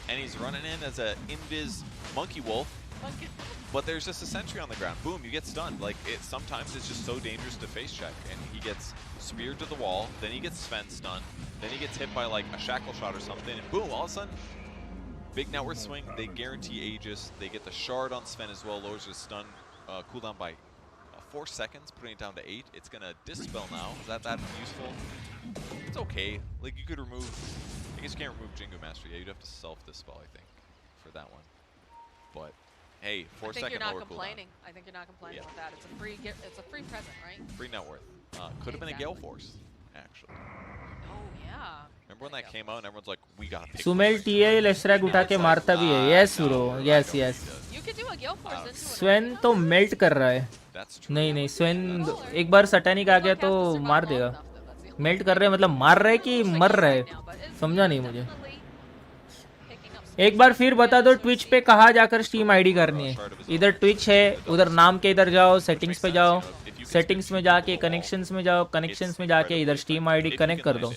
And he's running in as a invis monkey wolf, but there's just a sentry on the ground. Boom, you get stunned. Like sometimes it's just so dangerous to face check, and he gets speared to the wall. Then he gets Sven stunned. Then he gets hit by like a shackle shot or something, and boom, all of a sudden, big net worth swing. They guarantee Aegis. They get the shard on Sven as well. Lowers his stun cooldown by 4 seconds, putting it down to 8. It's gonna dispel now. Is that useful? It's okay. Like you could remove. I guess you can't remove Jingo Master. Yeah, you'd have to self-dispel, I think, for that one. But hey, 4 second lower cooldown. I think you're not complaining. I think you're not complaining with that. It's a free present, right? Free net worth. Could have been a Gale Force, actually. Oh yeah. Remember when that came out and everyone's like, we gotta pick. Sumail TI Leshrac उठा के मारता भी है. Yes bro. Yes. You could do a Gale Force into स्वेन तो melt कर रहा है. नहीं स्वेन एक बार सटैनिक आ गया तो मार देगा. मेल्ट कर रहे हैं मतलब मार रहा है कि मर रहा है, समझा नहीं मुझे. एक बार फिर बता दो ट्विच पे कहाँ जाकर स्टीम आईडी करनी है. इधर ट्विच है, उधर नाम के इधर जाओ, सेटिंग्स पे जाओ, सेटिंग्स में जाके कनेक्शंस में जाओ, कनेक्शंस में जाके इधर स्टीम आईडी कनेक्ट कर दो.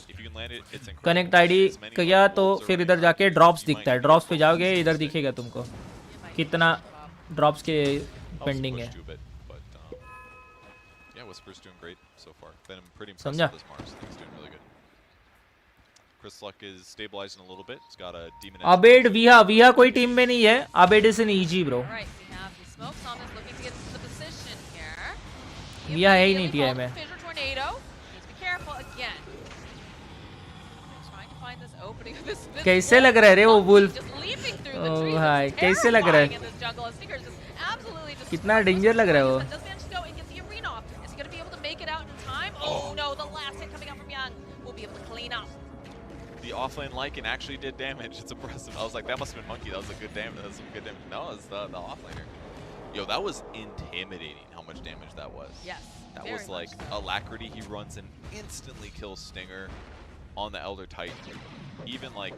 कनेक्ट आईडी किया तो फिर इधर जाके ड्रॉप्स दिखता है. ड्रॉप्स पे जाओगे इधर दिखेगा तुमको कितना ड्रॉप्स के पेंडिंग है. Whisper's doing great so far. Been pretty impressed Samjha? with this Mars. I think he's doing really good. Chris Luck is stabilizing a little bit. He's got a demon. Abed Viha कोई team में नहीं है. Abed is in EG bro. Right, we have the smokes on this looking to get into the position here. Viha है ही नहीं TI में. Fissure tornado. Needs to be careful again. Trying to find this opening of this. कैसे लग रहा है रे वो wolf? Just leaping through the oh trees. भाई कैसे लग रहा है? कितना डेंजर लग रहा है वो. Oh no, the last hit coming out from Young will be able to clean up. The offlane Lycan actually did damage. It's impressive. I was like, that must have been Monkey. That was a good damage. That was some good damage. No, it's the offlaner. Yo, that was intimidating how much damage that was. Yes. That was like Alacrity. He runs and instantly kills Stinger on the Elder Titan. Even like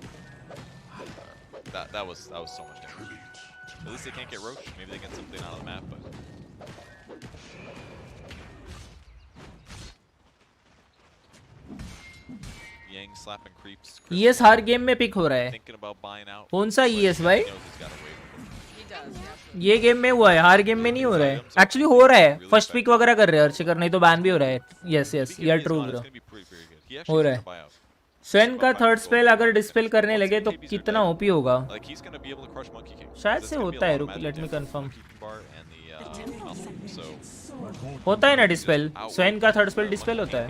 that was so much damage. At least they can't get Roche. Maybe they get something out of the map, but. ES her game में pick हो रहा है. कौन सा ES भाई? ये game में हुआ है, हर गेम में नहीं हो रहा है. एक्चुअली हो रहा है, फर्स्ट पिक वगैरह कर रहे हैं अर्चिकर, नहीं तो बैन भी हो रहा है. यस यार ट्रू ब्रो, हो रहा है. स्वेन का थर्ड स्पेल अगर डिस्पेल करने लगे तो कितना ओपी होगा? शायद से होता है. रुक लेट मी कंफर्म. होता है ना डिस्पेल? स्वेन का थर्ड स्पेल डिस्पेल होता है.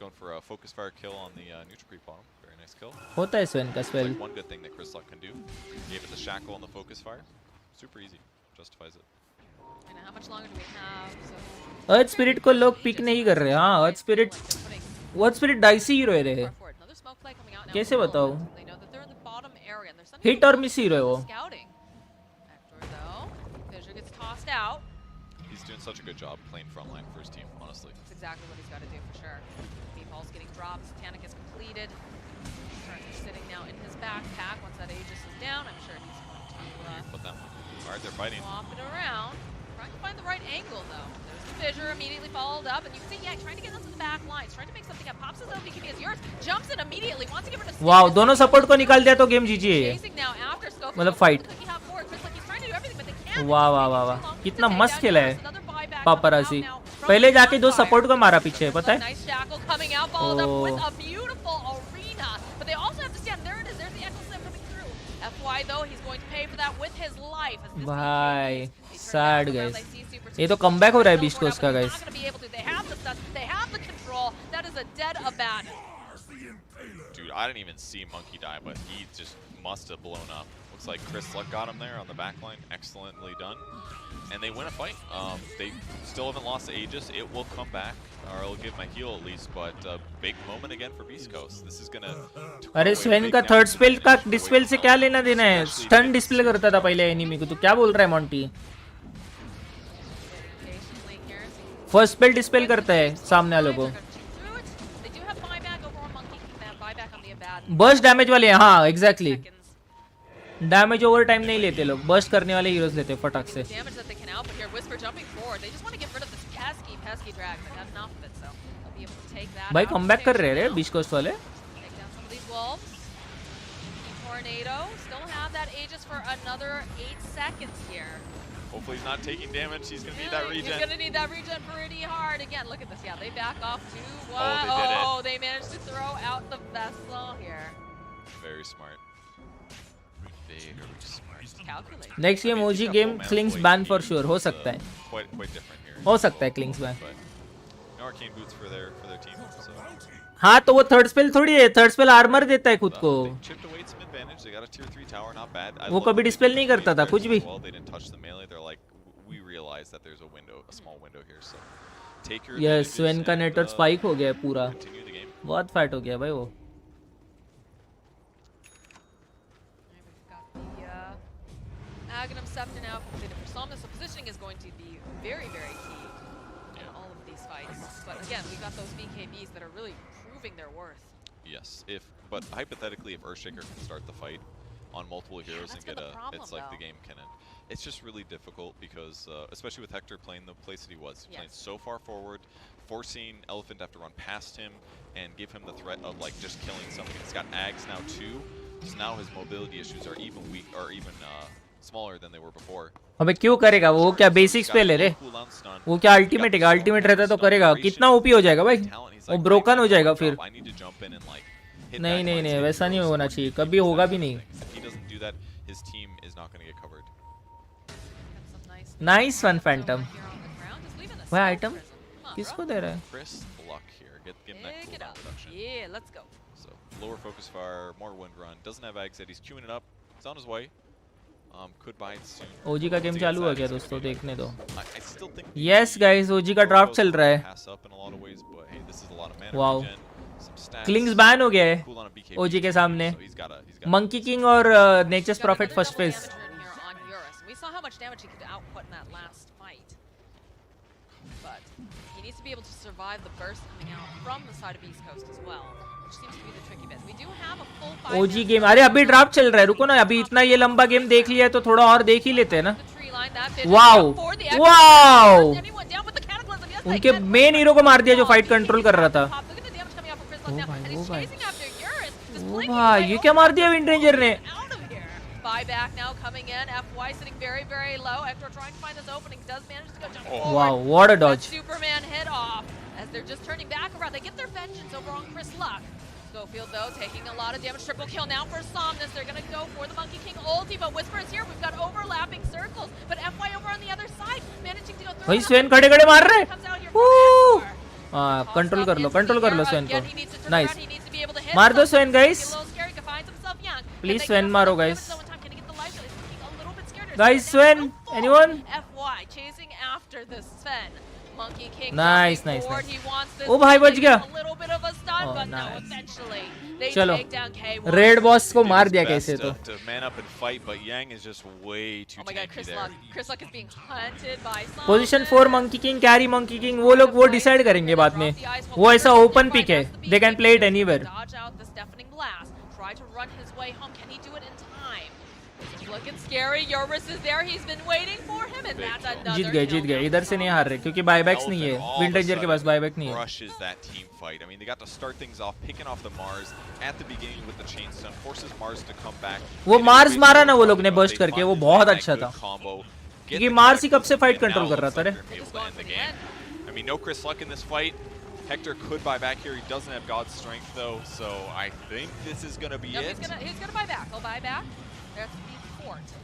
Going for a focus fire kill on the neutral creep bomb. Very nice kill. होता है स्वेन का spell. One good thing that Chris Luck can do. Gave it the shackle on the focus fire. Super easy. Justifies it. And how much longer do we have? Earth spirit को लोग pick नहीं कर रहे. हाँ अर्थ spirit dicey hero है रे. कैसे बताओ? हिट और मिस हीरो है वो. He's doing such a good job playing frontline for his team, honestly. That's exactly what he's got to do for sure. Ball's getting dropped. Titanic is completed. Currently sitting now in his backpack. Once that Aegis is down, I'm sure he's going to put that one. All right, they're fighting. Swap it around. Trying to find the right angle though. There's the fissure immediately followed up, and you can see trying to get into the back line, trying to make something up. Pops his own BKB as yours, jumps in immediately, wants to get rid of. Wow, दोनों support को निकाल दिया तो game जीजी है। Chasing now after Scope. मतलब fight. वाह वाह वाह वाह, कितना मस्त खेला है पापरासी। पहले जाके दो सपोर्ट को मारा पीछे, पता है? भाई सैड गाइस, ये तो कमबैक हो रहा है बीस्ट कोस्ट का guys. Dude, I didn't even see Monkey die, but he just must have blown up. Looks like Chris Luck got him there on the back line. Excellently done. And they win a fight. They still haven't lost to Aegis. It will come back, or it'll give my heal at least, but a big moment again for Beast Coast. This is gonna... अरे स्वेन का third spell का dispel से क्या लेना देना है? Stun display करता था पहले एनिमी को, तो क्या बोल रहा है मॉन्टी? फर्स्ट स्पेल डिस्पेल करता है सामने वालों को। बर्स्ट डैमेज वाले, हाँ एग्जैक्टली। डैमेज ओवर टाइम नहीं लेते लोग, बर्स्ट करने वाले हीरोज लेते फटाक से। भाई कमबैक कर रहे हैं बीस्ट कोस्ट वाले। Hopefully he's not taking damage. He's going to need that regen. He's going to need that regen pretty hard. Again, look at this. Yeah, they back off too. Wow. Oh, they did it. Oh, they managed to throw out the vessel here. Very smart. Very smart. Calculate. Next game OG game clings ban for sure हो सकता है। Quite different here. हो सकता है clings ban. No arcane boots for their team. So. हाँ तो वो third spell थोड़ी है, थर्ड स्पेल आर्मर देता है खुद को। Chipped away some advantage. They got a tier 3 tower, not bad. वो कभी डिस्पेल नहीं करता था कुछ भी। Well, they didn't touch the melee. They're like, we realize that there's a window, a small window here. So take your. Yes, Sven का network spike हो गया है पूरा। बहुत फाइट हो गया भाई वो। Aghanim Scepter now for the Persona, so positioning is going to be very, very key in all of these fights. But again, we got those BKBs that are really proving their worth. Yes, but hypothetically, if Earthshaker can start the fight on multiple heroes and get it's like the game can end. It's just really difficult because, especially with Hector playing the place that he was, playing so far forward, forcing Elephant to have to run past him and give him the threat of like just killing something. He's got Ags now too, so now his mobility issues are even weak, or even smaller than they were before. अबे क्यों करेगा वो? क्या basic spell है रे? वो क्या ultimate है? अल्टीमेट रहता तो करेगा। कितना ओपी हो जाएगा भाई? वो ब्रोकन हो जाएगा फिर। नहीं नहीं नहीं, वैसा नहीं होना चाहिए, कभी होगा भी नहीं। Nice one Phantom. वह आइटम किसको दे रहा है? Lower focus fire, more wind run. Doesn't have Ags yet. He's queuing it up. It's on his way. Could buy it soon. ओजी का गेम चालू हो गया दोस्तों, देखने दो। यस गाइस, ओजी का ड्रॉप चल रहा है। वाओ, क्लिंग्स बैन हो गया है ओजी के सामने। मंकी किंग और nature's prophet first phase. We saw how much damage he could output in that last fight. But he needs to be able to survive the burst coming out from the side of East Coast as well, which seems to be the tricky bit. We do have a full 5 OG game. अरे अभी drop चल रहा है, रुको ना, अभी इतना ये लंबा गेम देख लिया है तो थोड़ा और देख ही लेते हैं ना। वाओ वाओ, उनके मेन हीरो को मार दिया जो फाइट कंट्रोल कर रहा था। ओ भाई, ये क्या मार दिया विंड रेंजर ने? Buyback now coming in. FY sitting very, very low. Ector trying to find this opening. Does manage to go jump forward. Wow, what a dodge. Superman hit off as they're just turning back around. They get their vengeance over on Chris Luck. Schofield though taking a lot of damage. Triple kill now for Somnus. They're going to go for the Monkey King ulti, but Whisper is here. We've got overlapping circles, but FY over on the other side managing to go through. भाई स्वेन खड़े खड़े मार रहे हैं। हाँ, control कर लो स्वेन को। Nice, मार दो स्वेन गाइस, प्लीज स्वेन मारो guys. Guys, Sven, anyone? FY chasing after the Sven. Monkey King. Nice, nice, nice. ओ भाई बच गया। चलो, रेड बॉस को मार दिया कैसे तो। Position 4 monkey king, carry monkey king, वो लोग वो डिसाइड करेंगे बाद में। वो ऐसा ओपन पिक है, they can play it anywhere. looking scary. Yoris is there. He's been waiting for him, and that's another जीत गए इधर से नहीं हार रहे क्योंकि बायबैक्स नहीं है विंटेजर के पास बायबैक नहीं है crushes that team fight. I mean, they got to start things off, picking off the Mars at the beginning with the chain stun, forces Mars to come back. वो मार्स मारा ना वो लोग ने बर्स्ट करके, वो बहुत अच्छा था क्योंकि मार्स ही कब से फाइट कंट्रोल कर रहा था रे. I mean, no Chris Luck in this fight. Hector could buy back here. He doesn't have God's strength though, so I think this is gonna be it. He's gonna buy back. He'll buy back. That's the fort.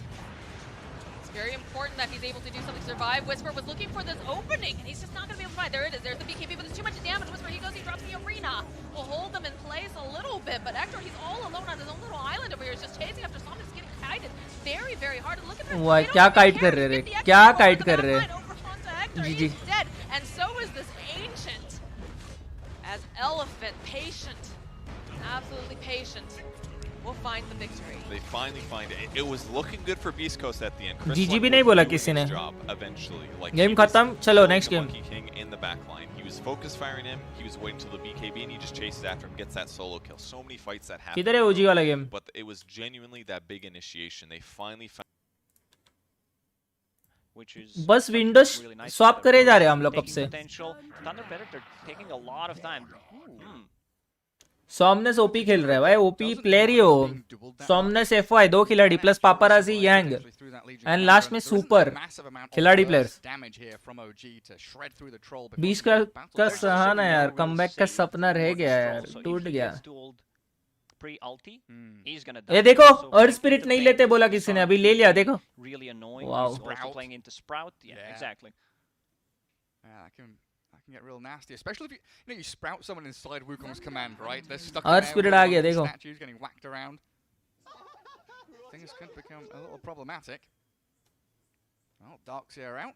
It's very important that he's able to do something to survive. Whisper was looking for this opening, and he's just not gonna be able to buy. There it is. There's the BKB, but there's too much damage. Whisper, he goes, he drops the arena. Will hold them in place a little bit, but Hector, he's all alone on his own little island over here. He's just chasing after someone. He's getting kited very, very hard. Look at that. वो क्या kite कर रहे रे, क्या kite कर रहे. He's dead, and so is this ancient. As Elephant, patient, absolutely patient, will find the victory. They finally find it. It was looking good for Beast Coast at the end. Chris GG Luck भी नहीं was बोला doing किसी ने. his job eventually. Like, game he was खत्म, चलो killing next the game. Monkey King in the back line. He was focus firing him. He was waiting till the BKB, and he just chases after him, gets that solo kill. So many fights that happened. किधर है ओजी वाला game? But it was genuinely that big initiation. They finally found. बस Windows swap करे जा रहे हैं हम लोग कब से. सोमनेस ओपी खेल रहा है भाई, ओपी प्लेयर ही हो. सोमनेस एफवाई 2 खिलाड़ी प्लस पापाराजी यांग एंड लास्ट में सुपर खिलाड़ी प्लेयर्स. 20 का सहाना यार, कमबैक का सपना रह गया यार, टूट गया. ये देखो अर्थ स्पिरिट नहीं लेते बोला किसी ने, अभी ले लिया देखो. Wow. Can get real nasty, especially if you sprout someone inside Wukong's command, right? They're stuck Earth in Spirit there, आ गया देखो. Statues getting whacked around. Things could become a little problematic. Well, Darkseer out,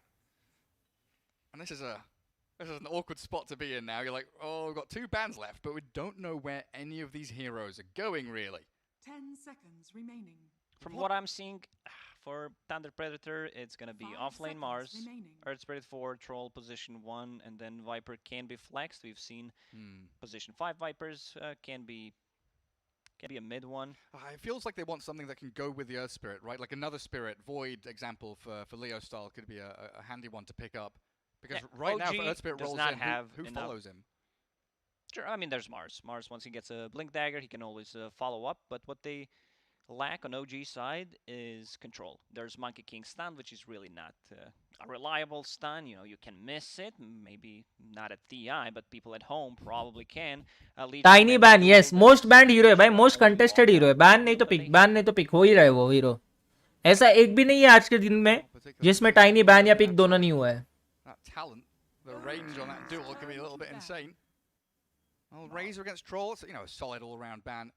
and this is an awkward spot to be in now. You're like, oh, we've got 2 bans left, but we don't know where any of these heroes are going really. 10 seconds remaining. From what I'm seeing, for Thunder Predator, it's going to be offlane Mars, Earth Spirit 4, Troll position 1, and then Viper can be flexed. We've seen position 5 Vipers can be a mid one. It feels like they want something that can go with the Earth Spirit, right? Like another Spirit, Void example for Leo style could be a handy one to pick up. Because right now, if Earth Spirit rolls in, who follows him? Sure, I mean, there's Mars. Mars, once he gets a Blink Dagger, he can always follow up, but what they lack on OG side is control. There's Monkey King stun, which is really not a reliable stun. You know, you can miss it, maybe not at TI, but people at home probably can. Tiny ban, yes, most banned hero है भाई, most contested hero है. ban नहीं तो pick हो ही रहा है वो hero. ऐसा एक भी नहीं है आज के दिन में जिसमें Tiny ban या pick दोनों नहीं हुआ है. That talent, the range on that duel can be a little bit insane. Well, Razor against Troll, it's, you know, a solid all-round ban.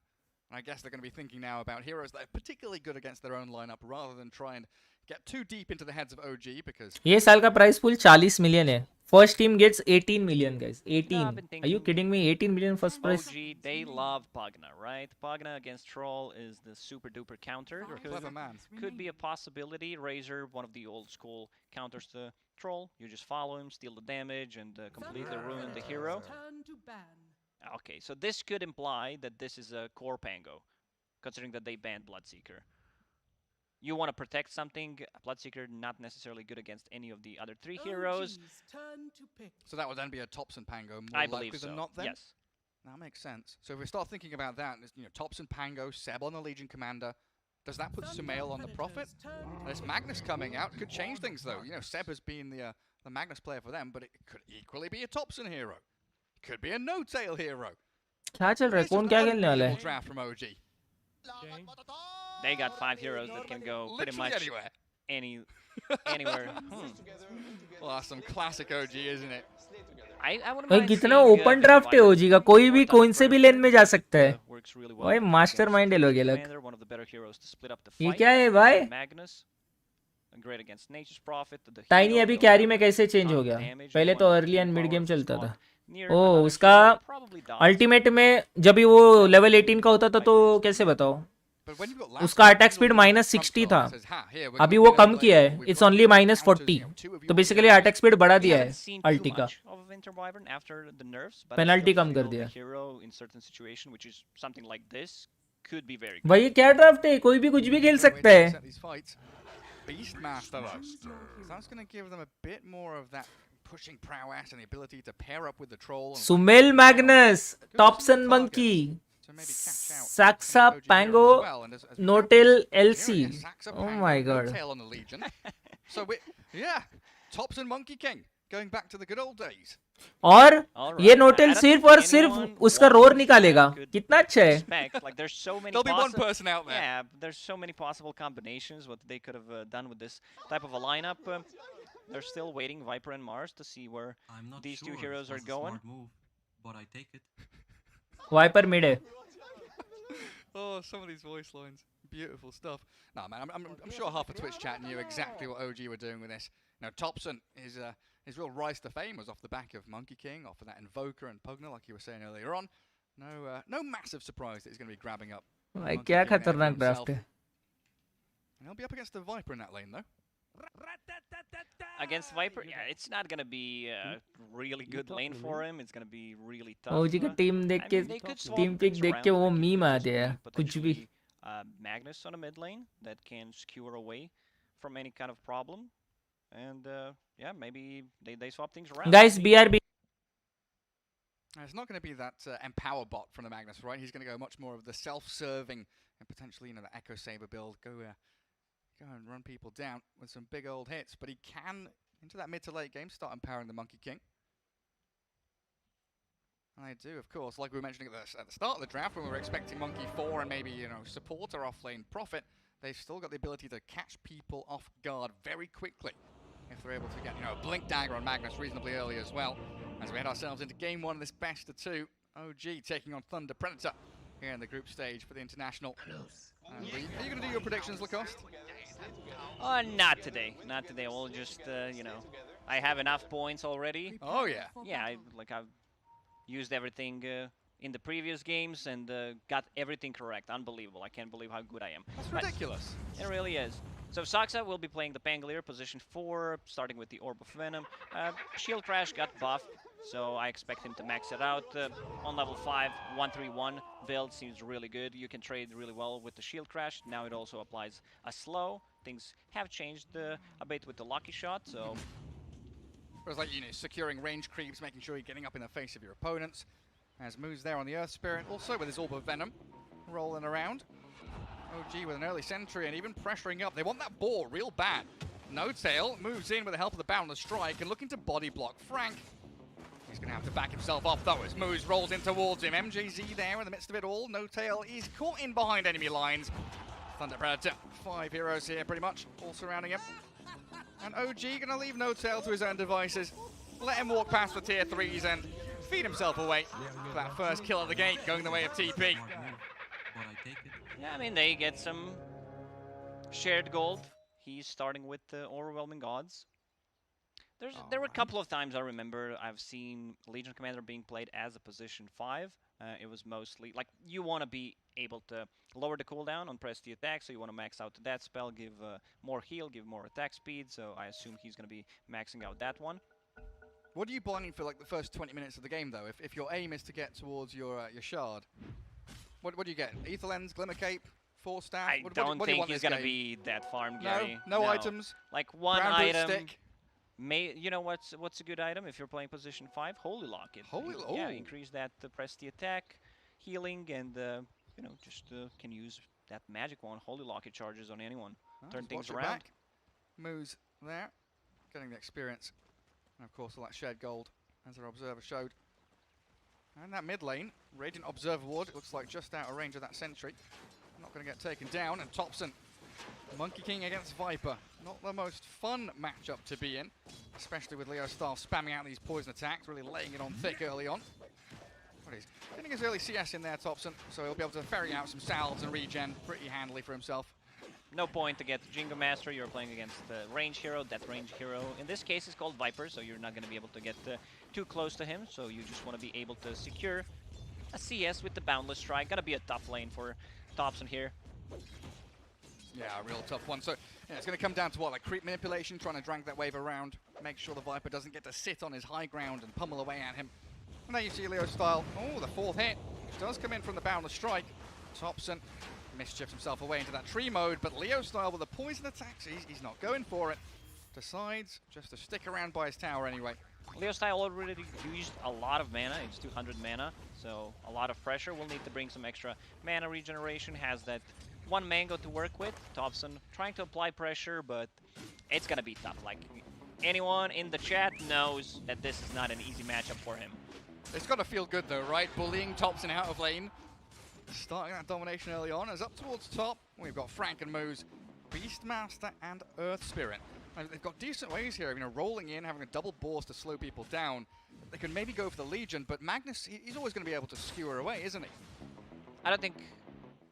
I guess they're going to be thinking now about heroes that are particularly good against their own lineup rather than try and get too deep into the heads of OG because ये साल का price pool 40 million है. First team gets 18 million guys. 18. Are you kidding me? 18 million first prize. OG, they love Pugna, right? Pugna against Troll is the super duper counter. You're a clever man. Could be a possibility. Razor, one of the old school counters to Troll. You just follow him, steal the damage, and completely ruin the hero. Okay, so this could imply that this is a core Pango, considering that they banned Bloodseeker. You want to protect something, Bloodseeker not necessarily good against any of the other 3 heroes. So that would then be a Topson Pango more I likely believe so. than not then? Yes. That makes sense. So if we start thinking about that, you know, Topson Pango, Seb on the Legion Commander, does that put Sumail on the Prophet? There's Magnus coming out, could change things though. You know, Seb has been the Magnus player for them, but it could equally be a Topson hero. Could be a no-tail hero. क्या चल रहा है? कौन क्या खेलने वाला है? Draft from OG. They got 5 heroes that can go pretty much anywhere. Well, that's some classic OG, isn't it? भाई कितना ओपन ड्राफ्ट है ओजी का, कोई भी कौन से भी लेन में जा सकता है. भाई मास्टरमाइंड है लोग ये लोग. ये क्या है भाई? टाइनी अभी कैरी में कैसे चेंज हो गया? पहले तो अर्ली एंड मिड गेम चलता था. ओ उसका अल्टीमेट में जब भी वो लेवल 18 का होता था तो कैसे बताओ, उसका अटैक स्पीड -60 था, अभी वो कम किया है, इट्स ओनली -40. तो बेसिकली अटैक स्पीड बढ़ा दिया है अल्टी का, पेनल्टी कम कर दिया. could be very good. भाई ये क्या ड्राफ्ट है? कोई भी कुछ भी खेल सकता है. Set these fights. Beastmaster though. So that's going to give them a bit more of that pushing prowess and the ability to pair up with the troll. Sumel Magnus, Thompson Monkey, Saxa Pango, Notel LC. Oh my god. Tail on the Legion. So yeah, Thompson Monkey King going back to the good old days. और ये नोटेल सिर्फ और सिर्फ उसका roar निकालेगा. कितना अच्छा है. Like there's so many There'll be one person out there. Yeah, there's so many possible combinations what they could have done with this type of a lineup. They're still waiting, Viper and Mars, to see where these two heroes are going. Move, but I take it. Viper mid है. Oh, some of these voice lines, beautiful stuff. No man, I'm sure half of Twitch chat knew exactly what OG were doing with this. Now Thompson is his real rise to fame was off the back of Monkey King, off of that Invoker and Pugner, like you were saying earlier on. No massive surprise that he's going to be grabbing up. भाई क्या खतरनाक draft है. And he'll be up against the Viper in that lane though. Against Viper, yeah, it's not going to be a really good lane for him. It's going to be really tough. OG का team देख के team pick देख के वो meme आते हैं कुछ भी. Magnus on a mid lane that can skewer away from any kind of problem. And yeah, maybe they swap things around. Guys, BRB. It's not going to be that empower bot from the Magnus, right? He's going to go much more of the self-serving and potentially, the Echo Saber build. Go and run people down with some big old hits. But he can, into that mid to late game, start empowering the Monkey King. And they do, of course, like we were mentioning at the start of the draft, when we were expecting Monkey 4 and maybe, support or off-lane Prophet, they've still got the ability to catch people off guard very quickly. If they're able to get, a Blink Dagger on Magnus reasonably early as well. As we head ourselves into game 1 of this best of 2, OG taking on Thunder Predator here in the group stage for the International. Are you going to do your predictions, Lacoste? Not today. Not today. We'll just, I have enough points already. Oh, yeah. Yeah, I've used everything in the previous games and got everything correct. Unbelievable. I can't believe how good I am. That's ridiculous. It really is. So Saxa will be playing the Pangolier, position 4, starting with the Orb of Venom. Shield Crash got buffed, so I expect him to max it out. On level 5, 131 build seems really good. You can trade really well with the Shield Crash. Now it also applies a slow. Things have changed a bit with the Lucky Shot, so... It was like, securing range creeps, making sure you're getting up in the face of your opponents. As moves there on the Earth Spirit, also with his Orb of Venom, rolling around. OG with an early sentry and even pressuring up. They want that ball real bad. No Tail moves in with the help of the Boundless Strike and looking to body block Frank. He's going to have to back himself off though as Moose rolls in towards him. MJZ there in the midst of it all. No Tail is caught in behind enemy lines. Thunder Predator, 5 heroes here pretty much, all surrounding him. And OG going to leave No Tail to his own devices. Let him walk past the tier 3s and feed himself away for that first kill at the gate, going the way of TP. Yeah, I mean, they get some shared gold. He's starting with the Overwhelming Gods. There were a couple of times I remember I've seen Legion Commander being played as a position 5. It was mostly, like, you want to be able to lower the cooldown on press the attack, so you want to max out that spell, give more heal, give more attack speed, so I assume he's going to be maxing out that one. What are you planning for, like, the first 20 minutes of the game, though? If your aim is to get towards your shard? What do you get? Ether Lens, Glimmer Cape, 4 staff? I don't think he's going to be that farm, Gary. No items? Like, one Ground item. stick? You know what's a good item if you're playing position 5? Holy Locket. Yeah, increase that press the attack, healing, and just can use that magic one. Holy Locket charges on anyone. Turn things around. Back. Moves there, getting the experience, and of course all that shared gold, as our observer showed. And that mid lane, Radiant Observer Ward, it looks like just out of range of that sentry. Not going to get taken down, and Thompson, Monkey King against Viper. Not the most fun matchup to be in, especially with Leo Stahl spamming out these poison attacks, really laying it on thick early on. But he's getting his early CS in there, Thompson, so he'll be able to ferry out some salves and regen pretty handily for himself. No point to get Jingo Master. You're playing against the range hero. That range hero, in this case, is called Viper, so you're not going to be able to get too close to him. So you just want to be able to secure a CS with the Boundless Strike. Gotta be a tough lane for Thompson here. Yeah, a real tough one. So yeah, it's going to come down to what, like creep manipulation, trying to drag that wave around, make sure the Viper doesn't get to sit on his high ground and pummel away at him. And there you see Leo Style. Oh, the 4th hit does come in from the Boundless Strike. Thompson mischiefs himself away into that tree mode, but Leo style with the poison attacks, he's not going for it. Decides just to stick around by his tower anyway. Leo style already used a lot of mana. It's 200 mana, so a lot of pressure. We'll need to bring some extra mana regeneration. Has that one mango to work with. Thompson trying to apply pressure, but it's gonna be tough. Like, anyone in the chat knows that this is not an easy matchup for him. It's got to feel good though, right? Bullying Thompson out of lane. Starting that domination early on. As up towards top, we've got Frank and Moose, Beastmaster and Earth Spirit. And they've got decent ways here, rolling in, having a double boss to slow people down. They can maybe go for the Legion, but Magnus, he's always going to be able to skewer away, isn't he? I don't think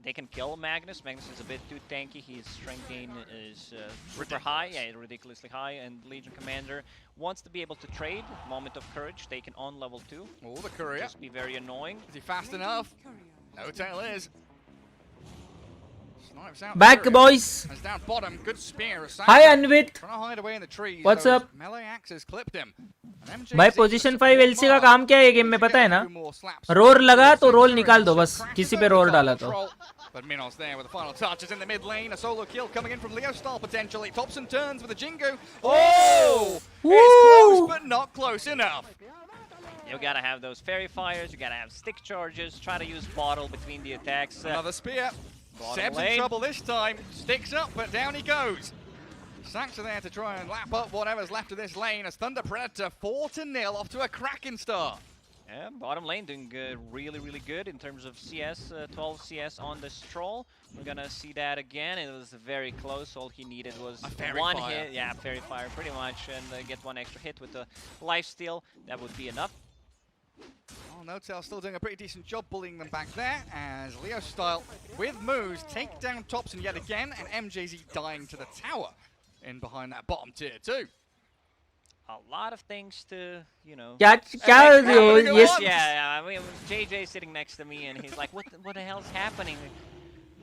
they can kill Magnus. Magnus is a bit too tanky. His strength gain is super high, ridiculously high, and Legion Commander wants to be able to trade. Moment of Courage taken on level 2. Oh, the courier. Just be very annoying. Is he fast enough? No tail is. Snipes out Back, courier. boys. As down bottom, good spear. Hi, Anvit. Trying to hide away in the trees. What's Those up? Melee axes clipped him. भाई position 5 LC का काम क्या है ये game में पता है ना? रोर लगा तो रोल निकाल दो बस, किसी पे रोर डाला तो. But Minos there with the final touches in the mid lane. A solo kill coming in from Leo Style potentially. Thompson turns with a Jingu. Oh! It's close, but not close enough. You gotta have those fairy fires, you gotta have stick charges, try to use bottle between the attacks. Another spear. Seb's in trouble this time. Sticks up, but down he goes. Sacks are there to try and lap up whatever's left of this lane as Thunder Predator 4-0 off to a cracking start. Yeah, bottom lane doing really, really good in terms of CS, 12 CS on this troll. We're gonna see that again. It was very close. All he needed was one hit. Yeah, fairy fire pretty much, and get one extra hit with the lifesteal. That would be enough. Oh, No-Tail still doing a pretty decent job bullying them back there as Leo Style with moves take down Thompson yet again, and MJZ dying to the tower in behind that bottom tier too. A lot of things to, Yes. Yeah, I mean, JJ sitting next to me and he's like, what the hell's happening?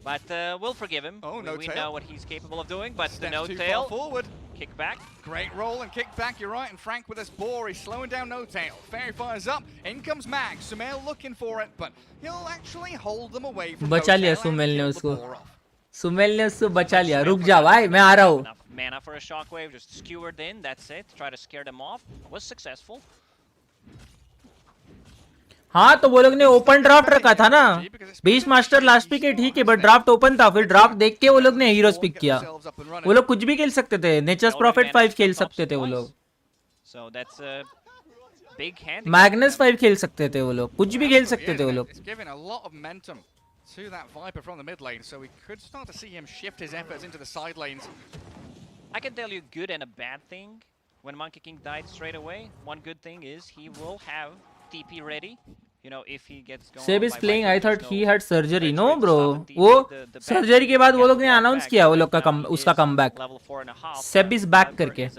But we'll forgive him. Oh, we No-Tail. know what he's capable of doing, but Steps the too No-Tail. far forward. Kick back. Great roll and kick back, you're right, and Frank with his boar, he's slowing down No-Tail. Fairy fires up, in comes Mag. Sumail looking for it, but he'll actually hold them away from बचा लिया No-Tail Sumel ने and kill the उसको. boar off. Sumel ने उसको बचा लिया. रुक जा भाई, मैं आ रहा हूँ. Enough mana for a shockwave, just skewered in, that's it. Try to scare them off. Was successful. हाँ तो वो लोग ने ओपन ड्राफ्ट रखा था ना. बीस्ट मास्टर लास्ट पिक है ठीक है, बट ड्राफ्ट ओपन था. फिर ड्राफ्ट देख के वो लोग ने हीरोज पिक किया. वो लोग कुछ भी खेल सकते थे. नेचर्स प्रॉफिट 5 खेल सकते थे वो लोग. So that's a big hand. Magnus 5 खेल सकते थे वो लोग. कुछ भी खेल सकते थे वो लोग. It's giving a lot of momentum to that Viper from the mid lane, so we could start to see him shift his efforts into the side lanes. I can tell you good and a bad thing. When Monkey King died straight away, one good thing is he will have TP ready. If he gets going. Seb is playing. I thought he had surgery. No, bro. वो surgery के बाद वो लोग ने announce किया वो लोग का उसका कमबैक. Seb is back करके.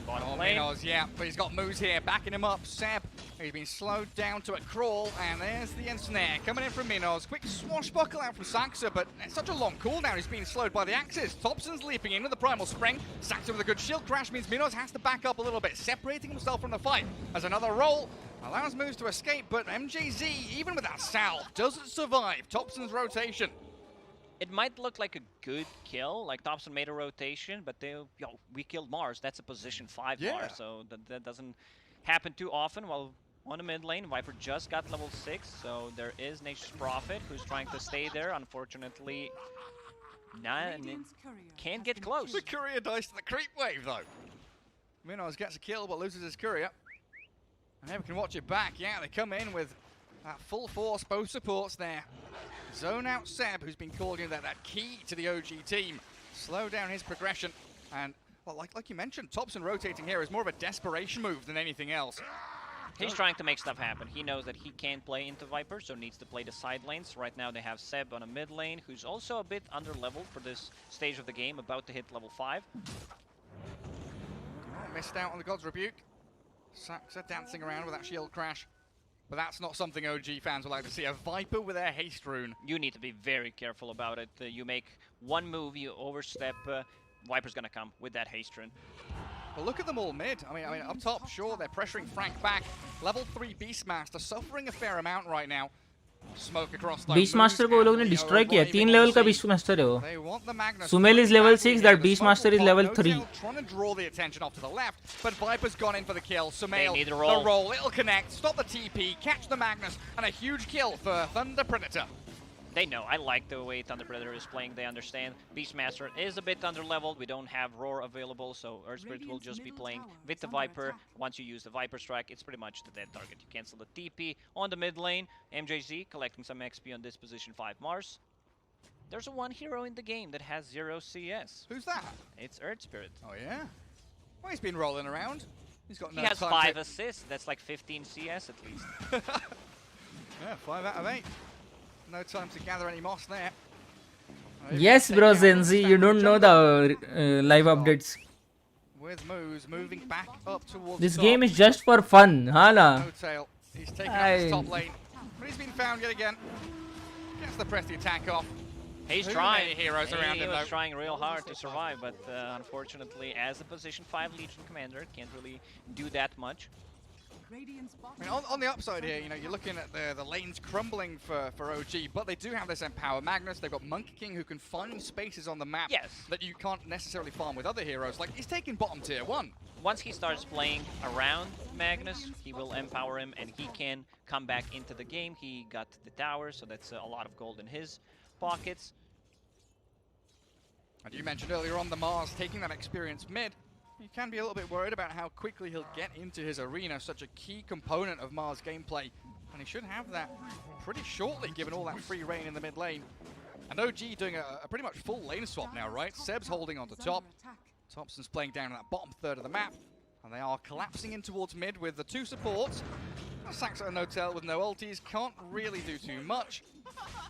Oh, Minos, yeah, but he's got moves here, backing him up. Seb, he's been slowed down to a crawl, and there's the ensnare coming in from Minos. Quick swashbuckle out from Saxa, but it's such a long cooldown. He's being slowed by the axes. Thompson's leaping in with the primal spring. Saxa with a good shield crash means Minos has to back up a little bit, separating himself from the fight. As another roll allows moves to escape, but MJZ, even with that salve, doesn't survive Thompson's rotation. It might look like a good kill, like Thompson made a rotation, but we killed Mars. That's a position 5 Mars, so that doesn't happen too often. While on the mid lane, Viper just got level 6, so there is Nature's Prophet who's trying to stay there. Unfortunately, can't get close. The courier dies to the creep wave, though. Minos gets a kill, but loses his courier. And then we can watch it back. Yeah, they come in with that full force, both supports there. Zone out Seb, who's been called in that key to the OG team. Slow down his progression. And, well, like you mentioned, Thompson rotating here is more of a desperation move than anything else. He's trying to make stuff happen. He knows that he can't play into Viper, so needs to play the side lanes. Right now they have Seb on a mid lane, who's also a bit under-leveled for this stage of the game, about to hit level 5. Missed out on the God's Rebuke. Saxa dancing around with that shield crash. But that's not something OG fans would like to see. A Viper with their haste rune. You need to be very careful about it. You make one move, you overstep, Viper's gonna come with that haste rune. But look at them all mid. I mean, up top, sure, they're pressuring Frank back. Level 3 Beastmaster suffering a fair amount right now. Smoke across those beach master को वो लोग ने moves, destroy and किया. the 3 OG level का बीच master है वो. They want the Magnus. Sumail is level 6, that The Beast smoke Master will is pop. level No 3. Tail trying to draw the attention off to the left, but Viper's gone in for the kill. Sumail, need the the roll. roll, it'll connect, stop the TP, catch the Magnus, and a huge kill for Thunder Predator. They know. I like the way Thunder Predator is playing. They understand. Beastmaster is a bit under-leveled. We don't have Roar available, so Earth Spirit will just be playing with the Viper. Once you use the Viper Strike, it's pretty much the dead target. You cancel the TP on the mid lane. MJZ collecting some XP on this position 5 Mars. There's one hero in the game that has 0 CS. Who's that? It's Earth Spirit. Oh yeah? Well, he's been rolling around. He's got no He has time 5 to... assists. That's like 15 CS at least. Yeah, 5 out of 8. No time to gather any moss there. Yes, bro, Zenzi, you don't know the live updates. With moves moving back up towards This top. game is just for fun, hala. No tail. He's taken out his top lane, but he's been found yet again. Gets the press the attack off. He's Too trying. many heroes around He him, was though. trying real hard to survive, but unfortunately, as a position 5 Legion commander, can't really do that much. I mean, on the upside here, you know, you're looking at the lanes crumbling for OG, but they do have this Empower Magnus. They've got Monkey King who can find spaces on the map that you can't necessarily farm with other heroes. Like, he's taking bottom tier 1. Once he starts playing around Magnus, he will empower him and he can come back into the game. He got the tower, so that's a lot of gold in his pockets. And you mentioned earlier on the Mars taking that experience mid. You can be a little bit worried about how quickly he'll get into his arena, such a key component of Mars gameplay. And he should have that pretty shortly, given all that free reign in the mid lane. And OG doing a pretty much full lane swap now, right? Seb's holding on to top. Thompson's playing down in that bottom third of the map. And they are collapsing in towards mid with the 2 supports. Saxo and Notel with no ultis can't really do too much.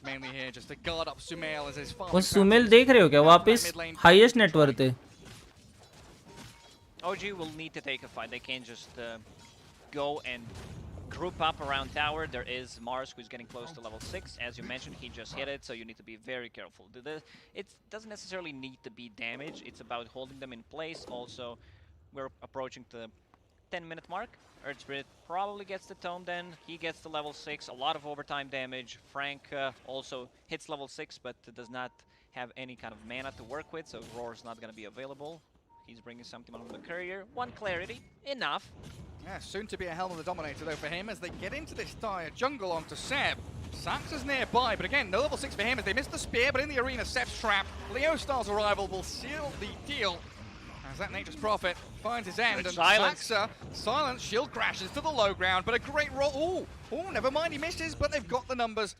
Mainly here just to guard up Sumail as his farm. वो सुमेल देख रहे हो क्या? वापस highest net worth है. OG will need to take a fight. They can't just go and group up around tower. There is Mars who's getting close to level 6. As you mentioned, he just hit it, so you need to be very careful. It doesn't necessarily need to be damage. It's about holding them in place. Also, we're approaching the 10-minute mark. Earth Spirit probably gets the tome then. He gets to level 6. A lot of overtime damage. Frank also hits level 6, but does not have any kind of mana to work with, so Roar's not going to be available. He's bringing something on the courier. 1 clarity, enough. Yeah, soon to be a Helm of the Dominator though for him as they get into this dire jungle onto Seb. Sax is nearby, but again, no level 6 for him as they missed the spear, but in the arena, Seb's trapped. Leo Star's arrival will seal the deal as that Nature's Prophet finds his end. And Saxa, silence, shield crashes to the low ground, but a great roll. Oh, never mind, he misses, but they've got the numbers.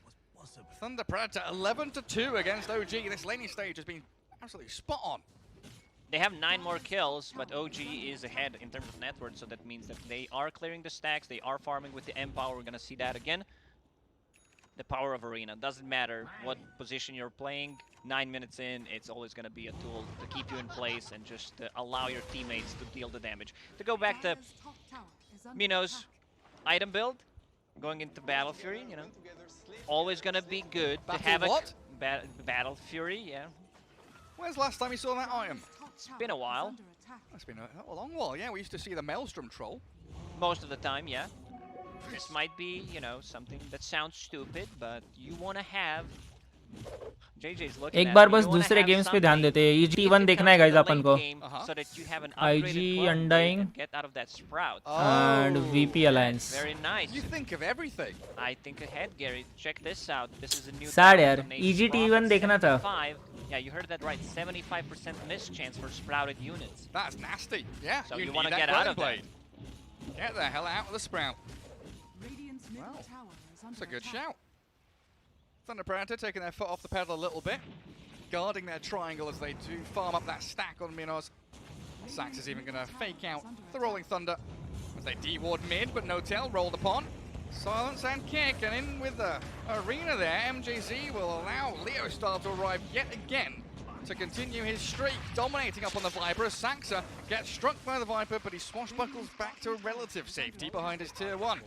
Thunder Predator 11-2 against OG. This laning stage has been absolutely spot on. They have 9 more kills, but OG is ahead in terms of net worth, so that means that they are clearing the stacks, they are farming with the Empower. We're gonna see that again. The power of Arena. Doesn't matter what position you're playing, 9 minutes in, it's always gonna be a tool to keep you in place and just allow your teammates to deal the damage. To go back to Mino's item build, going into Battle Fury, you know, always gonna be good to have a Battle Fury, yeah. When's the last time you saw that item? It's been a while. It's been a long while, yeah. We used to see the Maelstrom troll. Most of the time, yeah. This might be, you know, something that sounds stupid, but you want to have... JJ's looking एक at bar me. बस You wanna दूसरे have games पे ध्यान something देते हैं. EG1 देखना है guys अपन को. so that you have an IG upgraded club Undying and get out of that sprout. and VP Alliance. Very nice. You think of everything. I think ahead, Gary. Check this out. This is a new Sad tower यार. from Nature's EGT1 Prophet, देखना था. 75. Yeah, you heard that right. 75% miss chance for sprouted units. That's nasty. Yeah. So you need want to that get out of blade. that. Get the hell out of the sprout. Wow. That's a good shout. Thunder Predator taking their foot off the pedal a little bit, guarding their triangle as they do farm up that stack on Minos. Sax is even going to fake out the Rolling Thunder as they de-ward mid, but no tail rolled upon. Silence and kick, and in with the arena there, MJZ will allow Leo Star to arrive yet again to continue his streak, dominating up on the Viper as Saxa gets struck by the Viper, but he swashbuckles back to relative safety behind his tier 1.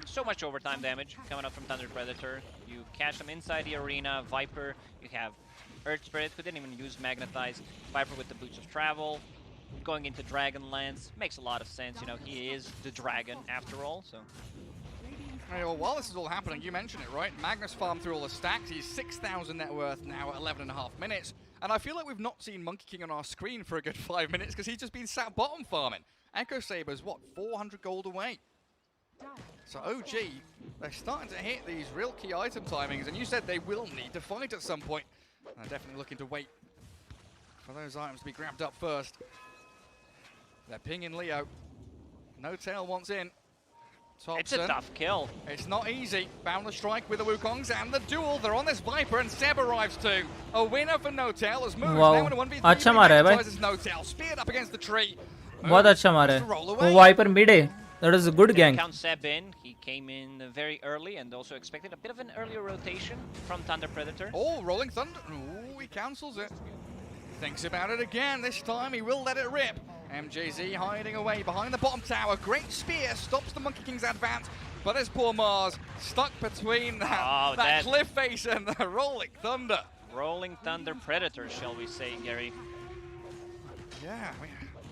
So much overtime damage coming up from Thunder Predator. You catch them inside the arena. Viper, you have Earth Spirit, who didn't even use Magnetize. Viper with the Boots of Travel. Going into Dragonlance makes a lot of sense. You know, he is the dragon after all, so... Hey, well, while this is all happening, you mentioned it, right? Magnus farmed through all the stacks. He's 6,000 net worth now at 11.5 minutes. And I feel like we've not seen Monkey King on our screen for a good 5 minutes because he's just been sat bottom farming. Echo Saber's, what, 400 gold away? So OG, they're starting to hit these real key item timings. And you said they will need to fight at some point. They're definitely looking to wait for those items to be grabbed up first. They're pinging Leo. No Tail wants in. Thompson. It's a tough kill. It's not easy. Boundless strike with the Wukongs and the duel. They're on this Viper and Seb arrives too. A winner for No Tail as Moose Wow. now in a 1v3. अच्छा मारा है भाई. No Tail speared up against the tree. बहुत अच्छा मारा है. वो Viper mid है. That is a good gank. Count Seb in. He came in very early and also expected a bit of an earlier rotation from Thunder Predator. Oh, Rolling Thunder. Ooh, he cancels it. Thinks about it again. This time he will let it rip. MJZ hiding away behind the bottom tower. Great spear stops the Monkey King's advance. But there's poor Mars stuck between that cliff face and the Rolling Thunder. Rolling Thunder Predator, shall we say, Gary? Yeah,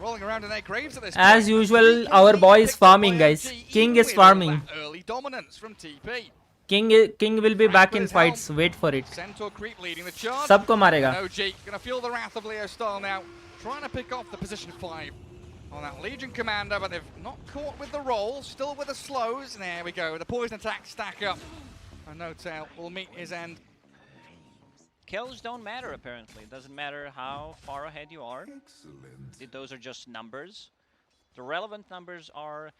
rolling around in their graves at this As point. usual, our boy is farming, guys. King is farming. Early dominance from TP. King will be back in fights. Wait for it. Centaur creep leading the charge. सबको मारेगा. OG gonna feel the wrath of Leo Stahl now, trying to pick off the position 5 on that Legion commander, but they've not caught with the roll, still with the slows. There we go. The poison attacks stack up, and No Tail will meet his end. Kills don't matter apparently. It doesn't matter how far ahead you are. Those are just numbers. The relevant numbers are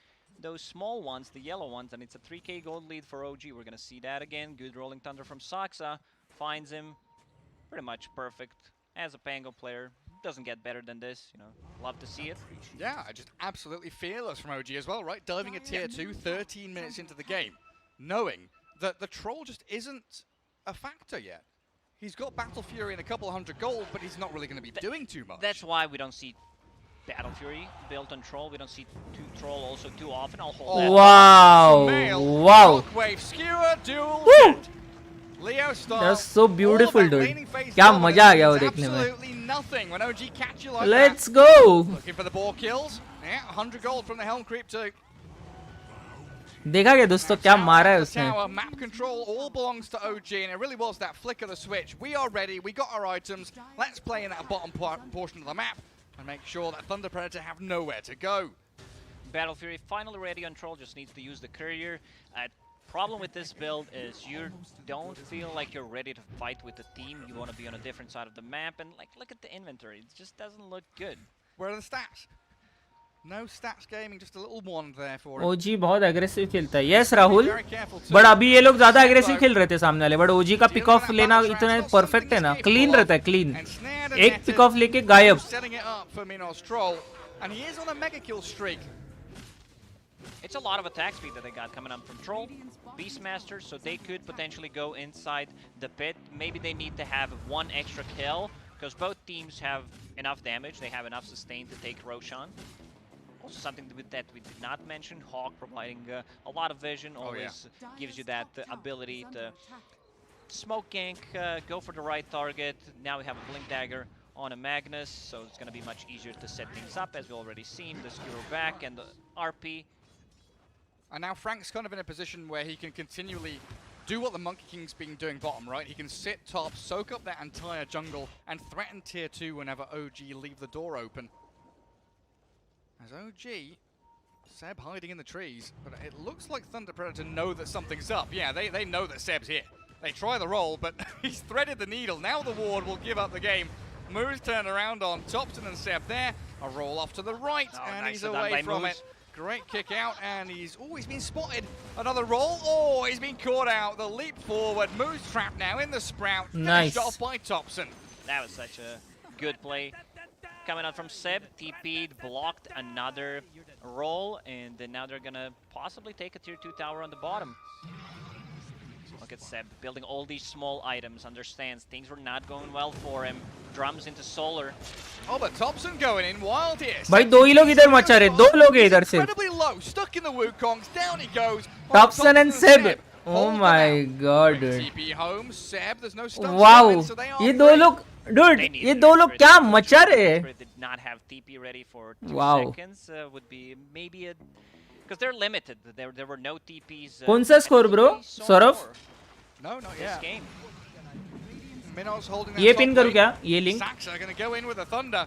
those small ones, the yellow ones, and it's a 3k gold lead for OG. We're gonna see that again. Good Rolling Thunder from Saxa. Finds him pretty much perfect as a Pango player. Doesn't get better than this, you know. Love to see it. Yeah, just absolutely fearless from OG as well, right? Diving at tier 2, 13 minutes into the game, knowing that the troll just isn't a factor yet. He's got Battle Fury and a couple hundred gold, but he's not really going to be doing too much. That's why we don't see Battle Fury built on Troll. We don't see Troll also too often. I'll hold that. Wow! Wow! Shockwave skewer duel. Leo Star. That's so beautiful, dude. क्या मजा आ गया वो देखने में. Absolutely nothing when OG catch you like Let's that. go! Looking for the ball kills. Yeah, 100 gold from the Helm Creep too. देखा क्या दोस्तों क्या मारा है उसने. Tower, map control all belongs to OG, and it really was that flick of the switch. We are ready, we got our items. Let's play in that bottom portion of the map and make sure that Thunder Predator have nowhere to go. Battle Fury finally ready on Troll, just needs to use the courier. Problem with this build is you don't feel like you're ready to fight with the team. You want to be on a different side of the map, and like look at the inventory. It just doesn't look good. Where are the stats? No stats gaming, just a little one there for OG बहुत aggressive खेलता है. Yes Rahul. But अभी ये लोग ज्यादा aggressive खेल रहे थे सामने वाले. बट OG का पिक ऑफ लेना इतना परफेक्ट है ना. क्लीन रहता है क्लीन. एक पिक ऑफ लेके गायब. Setting it up for Minos Troll, and he is on a mega kill streak. It's a lot of attack speed that they got coming up from Troll, Beastmaster, so they could potentially go inside the pit. Maybe they need to have one extra kill, because both teams have enough damage, they have enough sustain to take Roshan. Also something that we did not mention, Hawk providing a lot of vision, always gives you that ability to smoke gank, go for the right target. Now we have a Blink Dagger on a Magnus, so it's going to be much easier to set things up, as we already seen. The Skewer back and the RP. And now Frank's kind of in a position where he can continually do what the Monkey King's been doing bottom, right? He can sit top, soak up that entire jungle, and threaten tier 2 whenever OG leave the door open. As OG, Seb hiding in the trees, but it looks like Thunder Predator know that something's up. Yeah, they know that Seb's here. They try the roll, but he's threaded the needle. Now the ward will give up the game. Moose turned around on Thompson and Seb there. A roll off to the right, and nice he's away from it. Great kick out, and he's been spotted. Another roll. Oh, he's been caught out. The leap forward. Moose trapped now in the sprout. Nice. Finished off by Thompson. That was such a good play. Coming out from Seb, TP'd, blocked another roll, and then now they're gonna possibly take a tier 2 tower on the bottom. Look at Seb, building all these small items, understands things were not going well for him. Drums into Solar. Oh, but Thompson going in wild here. भाई दो ही लोग इधर मचा रहे. दो लोग हैं इधर से. Incredibly low, stuck in the Wukongs. Down he goes. Thompson and Seb. Oh my god, dude. TP home, Seb. There's no stunts Wow. coming, so they are ये दो लोग, dude, ये दो लोग क्या मचा रहे हैं. Did not have TP ready for 2 Wow. seconds. Would be maybe a because they're limited. There were no TPs. कौन सा score bro Saurabh? No, not This yet. game. Minos holding ये that पिन top करूँ lane. क्या? ये link? Saxa going to go in with the thunder.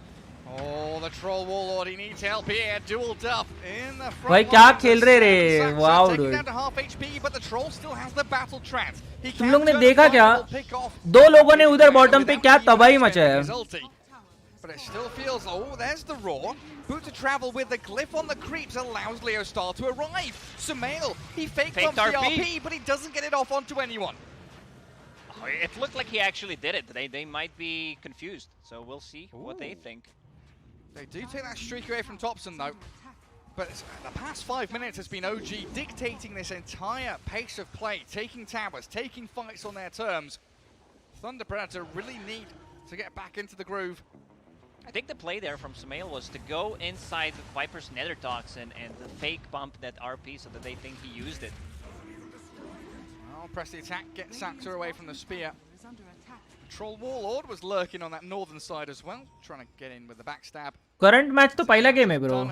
Oh, the troll warlord, he needs help here. Dual duff in the front. भाई क्या line. खेल रहे रे? Saxa wow taken dude. down to half HP, but the troll still has the battle trance. He तुम can लोग ने turn देखा a क्या? fight, pick off. दो लोगों ने उधर बॉटम पे क्या तबाही मचाया? His ulti. But it still feels, oh, there's the roar. Boot to travel with the glyph on the creeps allows Leo Star to arrive. Sumail, he fake bumps the RP, but he doesn't get it off onto anyone. Oh, it looked like he actually did it. They might be confused, so we'll see what they think. They do take that streak away from Thompson, though. But the past 5 minutes has been OG dictating this entire pace of play, taking towers, taking fights on their terms. Thunder Predator really need to get back into the groove. I think the play there from Sumail was to go inside Viper's nether toxin and fake bump that RP so that they think he used it. Well, press the attack, get Saxa away from the spear. Troll Warlord was lurking on that northern side as well, trying to get in with the backstab. Current match तो पहला game है bro.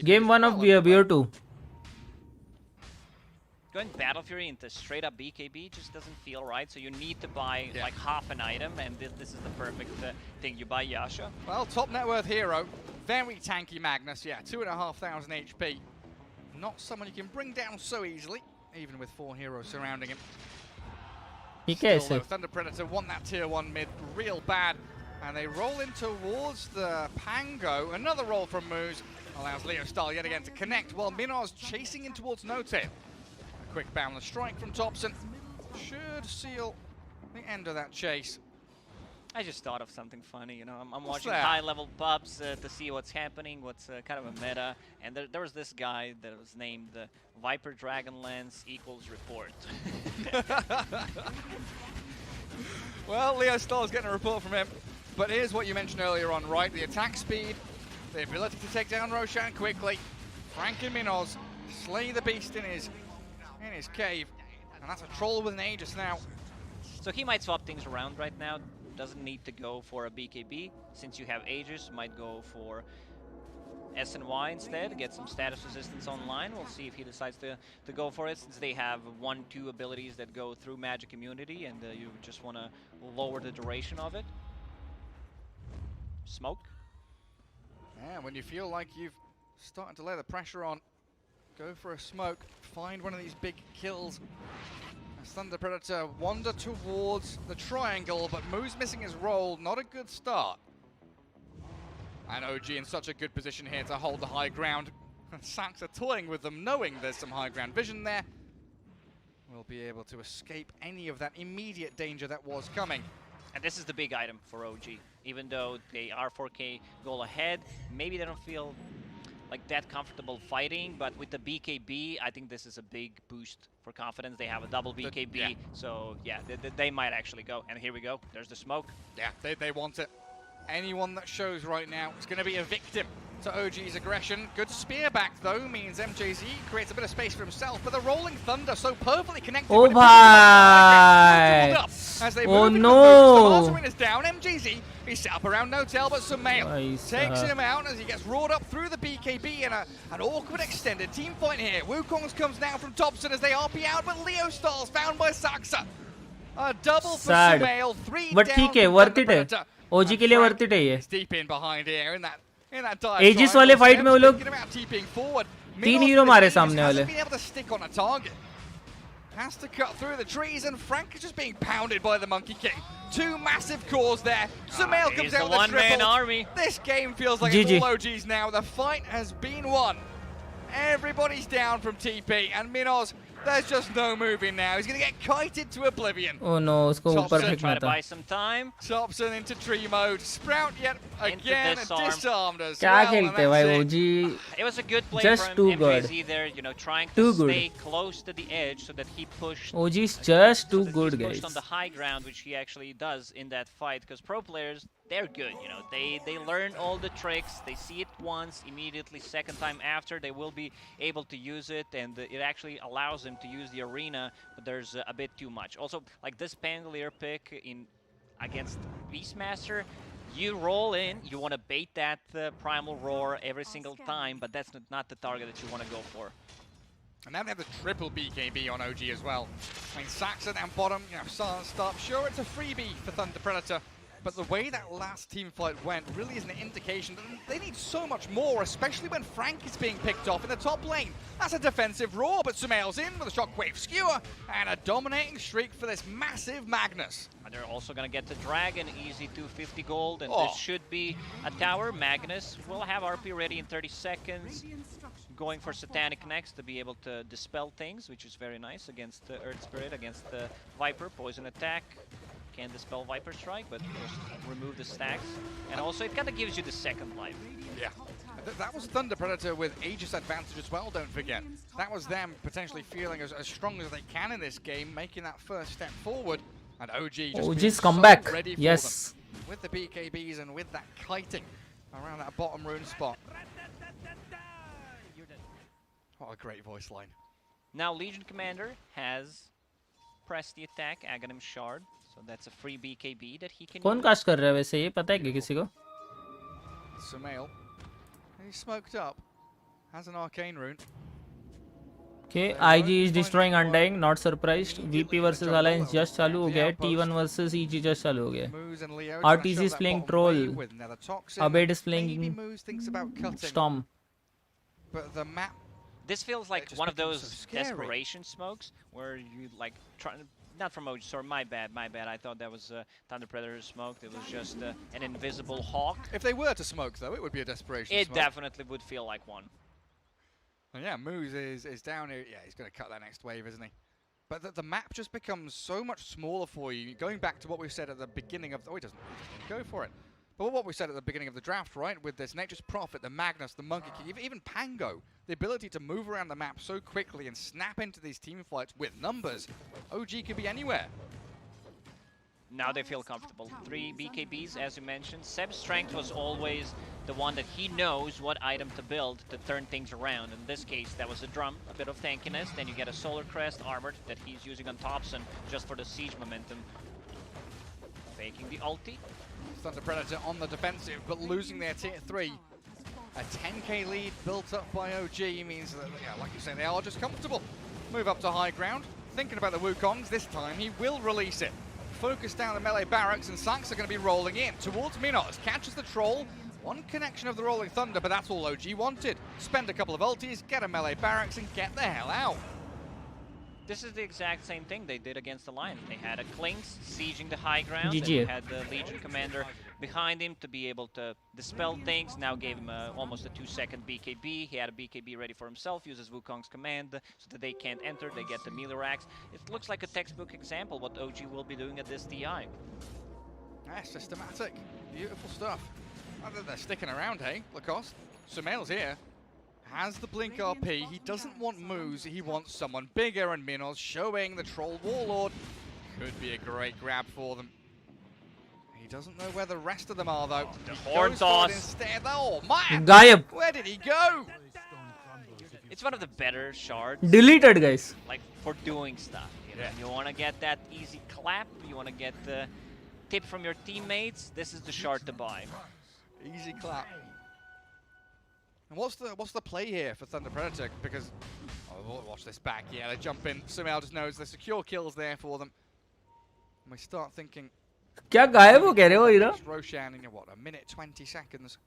Game 1 of BO 2. Going Battle Fury into straight up BKB just doesn't feel right, so you need to buy like half an item, and this is the perfect thing. You buy Yasha. Well, top net worth hero, very tanky Magnus, yeah, 2,500 HP. Not someone you can bring down so easily, even with 4 heroes surrounding him. ठीक है Still, ऐसे. though, Thunder Predator want that tier 1 mid real bad, and they roll in towards the Pango. Another roll from Moose allows Leo Stahl yet again to connect, while Minos chasing in towards No-Tail. Quick boundless strike from Thompson should seal the end of that chase. I just thought of something funny, you know. I'm What's watching that? high-level pubs to see what's happening, what's kind of a meta, and there was this guy that was named Viper Dragonlance equals report. Well, Leo Stahl's getting a report from him, but here's what you mentioned earlier on, right? The attack speed, the ability to take down Roshan quickly. Frank and Minos slay the beast in his cave, and that's a troll with an Aegis now. So he might swap things around right now. Doesn't need to go for a BKB. Since you have Aegis, might go for SNY instead, get some status resistance online. We'll see if he decides to go for it, since they have 1-2 abilities that go through Magic Immunity, and you just want to lower the duration of it. Smoke. Yeah, when you feel like you've started to lay the pressure on, go for a smoke, find one of these big kills. As Thunder Predator wander towards the triangle, but Moo's missing his roll, not a good start. And OG in such a good position here to hold the high ground. Saxa toying with them, knowing there's some high ground vision there. Will be able to escape any of that immediate danger that was coming. And this is the big item for OG. Even though they are 4K goal ahead, maybe they don't feel like that comfortable fighting, but with the BKB, I think this is a big boost for confidence. They have a double BKB, so yeah, they might actually go. And here we go, there's the smoke. Yeah, they want it. Anyone that shows right now is going to be a victim to OG's aggression. Good spear back though means MJZ creates a bit of space for himself, but the rolling thunder so perfectly connected. Oh bhai! As they Oh move no! the is down. MJZ is set up around No-Tail, but Sumail takes him out as he gets roared up through the BKB in an awkward extended team fight here. Wukong's comes down from Thompson as they RP out, but Leo Stars found by Saxa. A double for Sad. Sumail, 3 But down ठीक है, from worth Thunder it है. Predator. OG के लिए worth it है ये. He's deep in behind here in that dive. Aegis वाले fight में वो लोग forward. 3 हीरो मारे सामने वाले. Hasn't been able to stick on a target. Has to cut through the trees, and Frank is just being pounded by the Monkey King. 2 massive cores there. Sumail comes he's out the with a one-man triple. army. This game feels like GG. it's all OGs now. The fight has been won. Everybody's down from TP, and Minos, there's just no moving now. He's going to get kited to oblivion. Oh no, उसको ऊपर फेंकना Try to था. buy some time. Thompson into tree mode. Sprout yet again disarm. disarmed as क्या well, and खेलते that's भाई it. OG? It was a good play Just from too good. MJZ there, you know, trying to Too good. stay close to the edge so that he pushed. OG is just too so that good, he's guys. pushed on the high ground, which he actually does in that fight. Because pro players, they're good, you know. They learn all the tricks. They see it once, immediately. Second time after, they will be able to use it, and it actually allows them to use the arena. But there's a bit too much. Also, like this Pangolier pick against Beastmaster, you roll in, you want to bait that Primal Roar every single time, but that's not the target that you want to go for. And now they have the triple BKB on OG as well. I mean, Saxa down bottom, you know, silent start. Sure, it's a freebie for Thunder Predator, but the way that last team fight went really is an indication that they need so much more, especially when Frank is being picked off in the top lane. That's a defensive roar, but Sumail's in with a shockwave skewer and a dominating streak for this massive Magnus. And they're also going to get the Dragon, easy 250 gold, and this should be a tower. Magnus will have RP ready in 30 seconds. Going for Satanic next to be able to dispel things, which is very nice against the Earth Spirit, against the Viper. Poison attack. Can't dispel Viper Strike, but just remove the stacks. And also, it kind of gives you the second life. Yeah. That was Thunder Predator with Aegis advantage as well, don't forget. That was them potentially feeling as strong as they can in this game, making that first step forward. And OG just OG's so comeback. ready for Yes. them. With the BKBs and with that kiting around that bottom rune spot. What a great voice line. Now Legion Commander has pressed the attack, Aghanim Shard. So that's a free BKB that he can कौन use. Cast कर रहा है वैसे ये पता है क्या किसी को? Sumail. He's smoked up. Has an arcane rune. Okay, IG is destroying Undying, not surprised. VP versus Alliance just चालू हो गया है. T1 versus EG just चालू हो गया है. RTZ is playing Troll. Abed is playing Storm. But the map. This feels like one of those scary. desperation smokes where you like try. Not from OG, sorry, my bad. I thought that was Thunder Predator smoked. It was just an invisible hawk. If they were to smoke, though, it would be a desperation It smoke. definitely would feel like one. And yeah, Moose is down here. Yeah, he's going to cut that next wave, isn't he? But the map just becomes so much smaller for you. Going back to what we said at the beginning of... Oh, he doesn't go for it. But what we said at the beginning of the draft, right? With this Nature's Prophet, the Magnus, the Monkey King, even Pango, the ability to move around the map so quickly and snap into these team fights with numbers. OG could be anywhere. Now they feel comfortable. 3 BKBs, as you mentioned. Seb's strength was always the one that he knows what item to build to turn things around. In this case, that was a drum, a bit of tankiness. Then you get a Solar Crest armored that he's using on Thompson just for the siege momentum. Faking the ulti. Thunder Predator on the defensive, but losing their tier 3. A 10k lead built up by OG means that, yeah, like you say, they are just comfortable. Move up to high ground. Thinking about the Wukongs, this time he will release it. Focus down the melee barracks, and Sax are going to be rolling in towards Minos. Catches the troll. One connection of the Rolling Thunder, but that's all OG wanted. Spend a couple of ultis, get a melee barracks, and get the hell out. This is the exact same thing they did against the Lion. They had a Clinks sieging the high ground, GG. and they had the Legion Commander behind him to be able to dispel things. Now gave him almost a 2-second BKB. He had a BKB ready for himself, uses Wukong's command so that they can't enter. They get the melee racks. It looks like a textbook example what OG will be doing at this TI. Yeah, systematic. Beautiful stuff. They're sticking around, hey, Lacoste. Sumail's here. Has the blink RP. He doesn't want moves. He wants someone bigger, and Minos showing the Troll Warlord. Could be a great grab for them. He doesn't know where the rest of them are, though. The He horn goes for it toss. instead. Oh, man! Gayab. Where did he go? It's one of the better shards. Deleted, guys. Like, for doing stuff. You know? You want to get that easy clap. You want to get the tip from your teammates. This is the shard to buy. Easy clap. And what's the play here for Thunder Predator? Because, oh, watch this back. Yeah, they jump in. Sumail just knows the secure kill's there for them. And we start thinking. क्या गायब हो कह रहे हो हीरा? Roshan in what, a minute 20 seconds.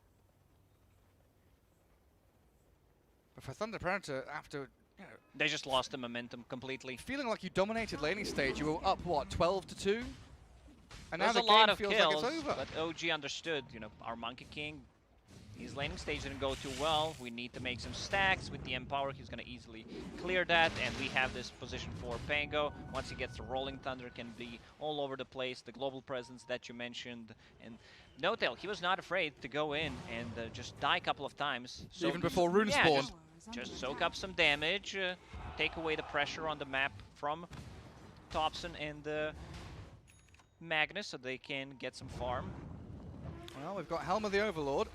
But for Thunder Predator, after they just lost the momentum completely. Feeling like you dominated laning stage, you were up what, 12-2, and now There's the a lot game of feels kills, like it's over. but OG understood. You know, our Monkey King. His laning stage didn't go too well. We need to make some stacks with the Empower. He's going to easily clear that, and we have this position for Pango. Once he gets the Rolling Thunder, can be all over the place. The global presence that you mentioned, and Notel, he was not afraid to go in and just die a couple of times. So even before Rune spawned. Just soak up some damage, take away the pressure on the map from Thompson and Magnus, so they can get some farm. Well, we've got Helm of the Overlord.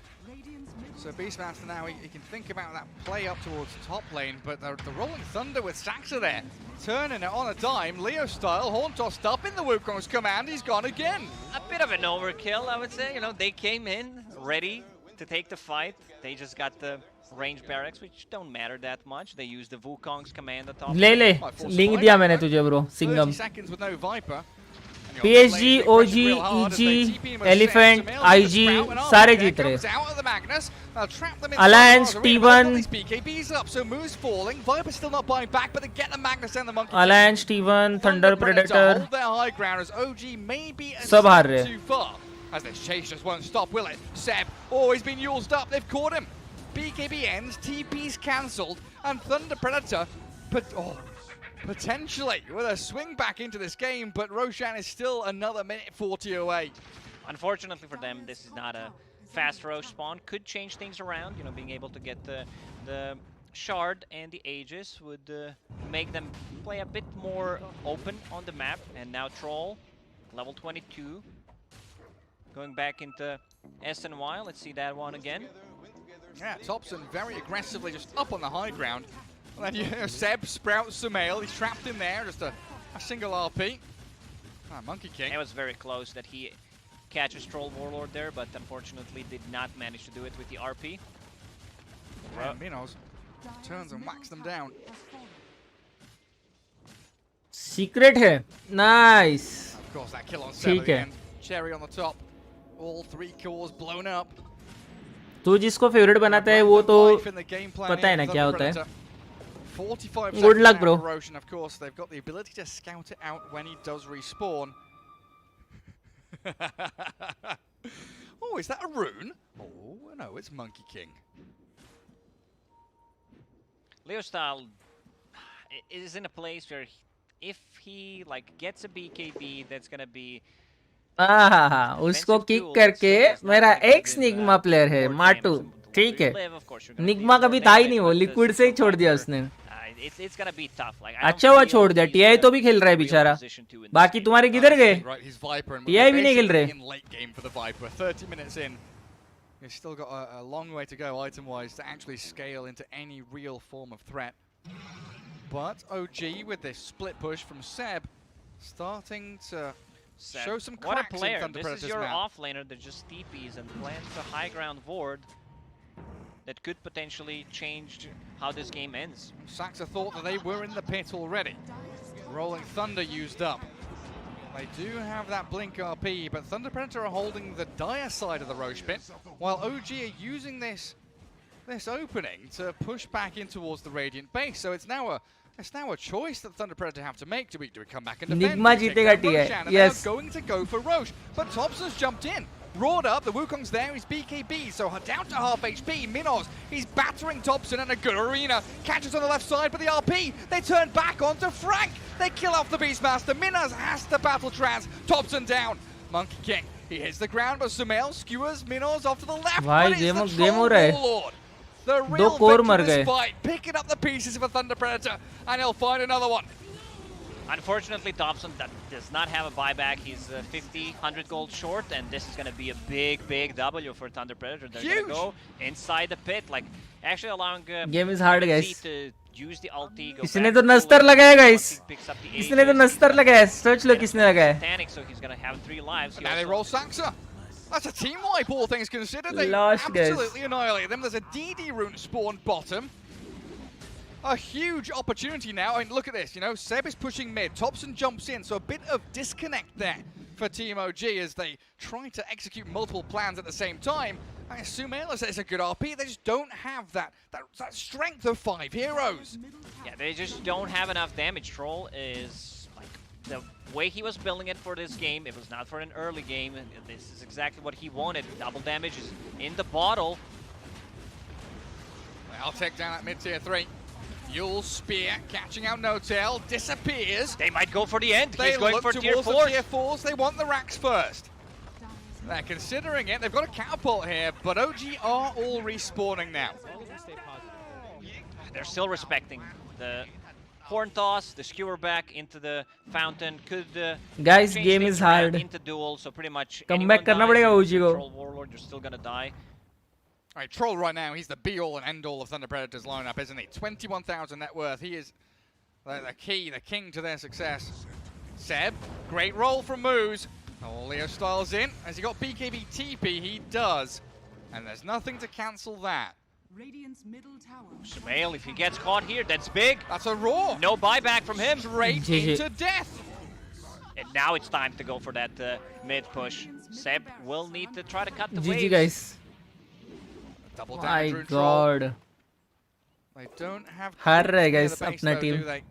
So Beastmaster now, he can think about that play up towards top lane, but the Rolling Thunder with Saxa there, turning it on a dime, Leo style, horn tossed up in the Wukong's command, he's gone again. A bit of an overkill, I would say. You know, they came in ready to take the fight. They just got the range barracks, which don't matter that much. They use the Wukong's command at top. ले ले link दिया मैंने तुझे bro 30 Singham seconds with no Viper. PSG OG EG Elephant IG सारे जीत रहे Alliance T1 Alliance T1 Thunder Predator सब हार रहे As this chase just won't stop, will it? Seb, he's been used up, they've caught him. BKB ends, TP's cancelled, and Thunder Predator, potentially with a swing back into this game, but Roshan is still another minute 40 away. Unfortunately for them, this is not a fast Roche spawn. Could change things around, you know, being able to get the Shard and the Aegis would make them play a bit more open on the map. And now Troll, level 22, going back into SNY. Let's see that one again. Yeah, Thompson very aggressively just up on the high ground. And then you know, Seb sprouts Sumail, he's trapped in there, just a single RP. Monkey King. It was very close that he catches Troll Warlord there, but unfortunately did not manage to do it with the RP. And Minos turns and whacks them down. Secret है nice Of course, that kill on Seb ठीक है again. Cherry on the top. All 3 cores blown up. तू जिसको favourite बनाता है वो तो पता है ना क्या होता है 45 Good luck, bro. Roshan, of course, they've got the ability to scout it out when he does respawn. Oh, is that a rune? Oh, no, it's Monkey King. Leo Style is in a place where if he like gets a BKB, that's gonna be उसको kick करके मेरा x Nyingma player है माटू ठीक है निग्मा कभी था ही नहीं वो लिक्विड से ही छोड़ दिया उसने it's gonna be tough. Like, अच्छा हुआ छोड़ दिया टीआई तो भी खेल रहा है बेचारा बाकी तुम्हारे किधर गए टीआई भी नहीं खेल रहे In late game for the Viper, 30 minutes in. He's still got a long way to go item-wise to actually scale into any real form of threat. But OG with this split push from Seb starting to show some cracks. What a player. In Thunder This Predator's is your map. offlaner that just TPs and plants a high ground ward that could potentially change how this game ends. Saxa thought that they were in the pit already. Rolling Thunder used up. They do have that blink RP, but Thunder Predator are holding the dire side of the Roche pit, while OG are using this opening to push back in towards the Radiant base. So it's now a choice that Thunder Predator have to make. Do we come back and defend? Nigma जीतेगा TI. Yes. Going to go for Roche, but Thompson's jumped in. Roared up, the Wukong's there, he's BKB, so down to half HP. Minos, he's battering Thompson in a good arena. Catches on the left side, but the RP, they turn back onto Frank. They kill off the Beastmaster. Minos has to battle trans. Thompson down. Monkey King, he hits the ground, but Sumail skewers Minos off to the left. भाई But it's the game हो Troll रहा है Warlord. The दो real core victor मर of this गए fight, picking up the pieces of a Thunder Predator, and he'll find another one. Unfortunately, Thompson does not have a buyback. He's 50, 100 gold short, and this is going to be a big W for Thunder Predator. They're going to go inside the pit, like actually allowing Game is hard, guys. to use the ulti. Go किसने back तो to नस्तर Cooler. लगाया guys Picks up the किसने तो Aegis. नस्तर लगाया सोच लो किसने लगाया Titanic, so he's going to have 3 lives. He Now they also- roll Saxa. That's a team wipe, all things considered. They Lost, guys. absolutely annihilate them. There's a DD rune spawned bottom. A huge opportunity now. I mean, look at this. You know, Seb is pushing mid. Thompson jumps in, so a bit of disconnect there for Team OG as they try to execute multiple plans at the same time. I assume Ayla says a good RP. They just don't have that strength of 5 heroes. Yeah, they just don't have enough damage. Troll is like the way he was building it for this game. It was not for an early game. And this is exactly what he wanted. Double damage is in the bottle. I'll take down that mid-tier 3. Yule's spear catching out No-Tail, disappears. They might go for the end. They He's going look for tier towards 4. the tier 4s. They want the racks first. They're considering it. They've got a catapult here, but OG are all respawning now. They're still respecting the horn toss, the skewer back into the fountain. Could Guys, change game things is around hard. into duel, so pretty much Comeback anyone करना पड़ेगा dies, OG को. Troll Warlord, you're still gonna die. All right, Troll right now, he's the be-all and end-all of Thunder Predator's lineup, isn't he? 21,000 net worth. He is the king to their success. Seb, great roll from Moose. Oh, Leo Styles in. Has he got BKB TP? He does. And there's nothing to cancel that. Radiant's middle tower. Sumail, if he gets caught here, that's big. That's a roar. No buyback from him. Straight into death. And now it's time to go for that mid push. Seb will need to try to cut the GG waves. guys. Double My damage rune troll. God. They don't have हार रहे clear guys the base अपना though, team. do they?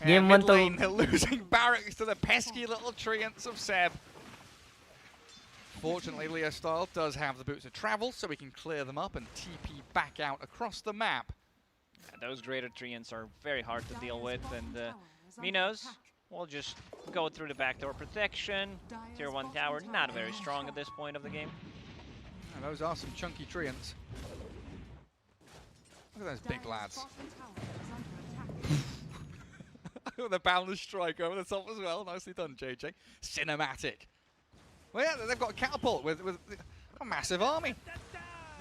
Game mid 1 तो lane, they're losing barracks to the pesky little treants of Seb. Fortunately, Leo Style does have the boots of travel, so we can clear them up and TP back out across the map. Those greater treants are very hard to deal with, and Minos will just go through the backdoor protection. Tier 1 tower, not very strong at this point of the game. And those are some chunky treants. Look at those big lads. The boundless strike over the top as well. Nicely done, JJ. Cinematic. Well, yeah, they've got a catapult with a massive army.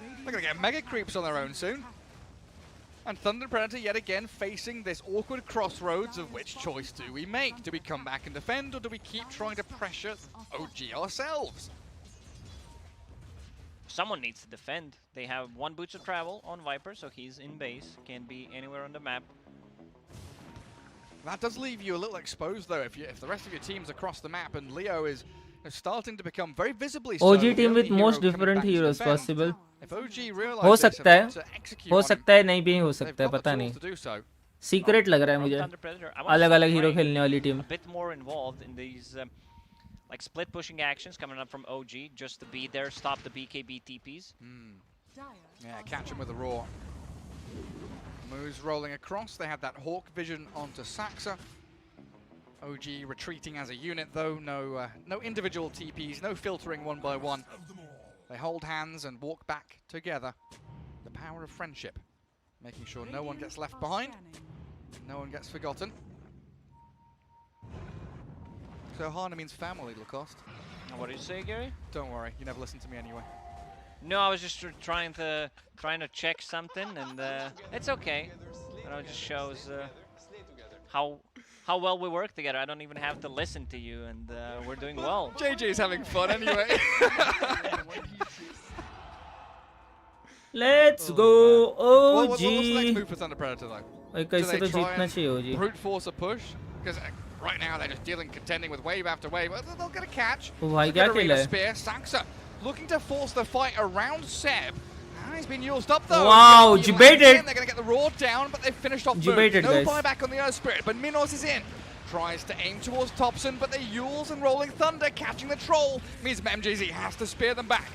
They're going to get mega creeps on their own soon. And Thunder Predator yet again facing this awkward crossroads of which choice do we make? Do we come back and defend, or do we keep trying to pressure OG ourselves? Someone needs to defend. They have 1 boots of travel on Viper, so he's in base. Can be anywhere on the map. That does leave you a little exposed, though, if the rest of your team's across the map, and Leo is starting to become very visibly so. OG team with most different heroes possible. If OG हो realize this सकता है, and to execute हो on सकता है, नहीं भी हो they've सकता है, got the पता tools नहीं. to do so. Secret लग रहा है मुझे. अलग-अलग हीरो खेलने वाली team. A bit more involved in these like split pushing actions coming up from OG, just to be there, stop the BKB TPs. Yeah, catch him with a roar. Moves rolling across. They have that hawk vision onto Saxa. OG retreating as a unit, though. No individual TPs, no filtering one by one. They hold hands and walk back together. The power of friendship, making sure no one gets left behind, no one gets forgotten. So Hana means family, Lacoste. What did you say, Gary? Don't worry, you never listen to me anyway. No, I was just trying to check something, and it's okay. You know, it just shows how well we work together. I don't even have to listen to you, and we're doing well. JJ's having fun anyway. Let's go OG. What's the next move for Thunder Predator though? कैसे तो जीतना चाहिए OG. Brute force a push? Because right now they're just contending with wave after wave. They'll get a catch. ओ भाई क्या खेला है? Spear. Saxa looking to force the fight around Seb. He's been used up though. Wow, debated. They're going to get the roar down, but they've finished off Debated, no guys. buyback on the Earth Spirit, but Minos is in. Tries to aim towards Thompson, but the Yules and Rolling Thunder catching the troll means MJZ has to spear them back.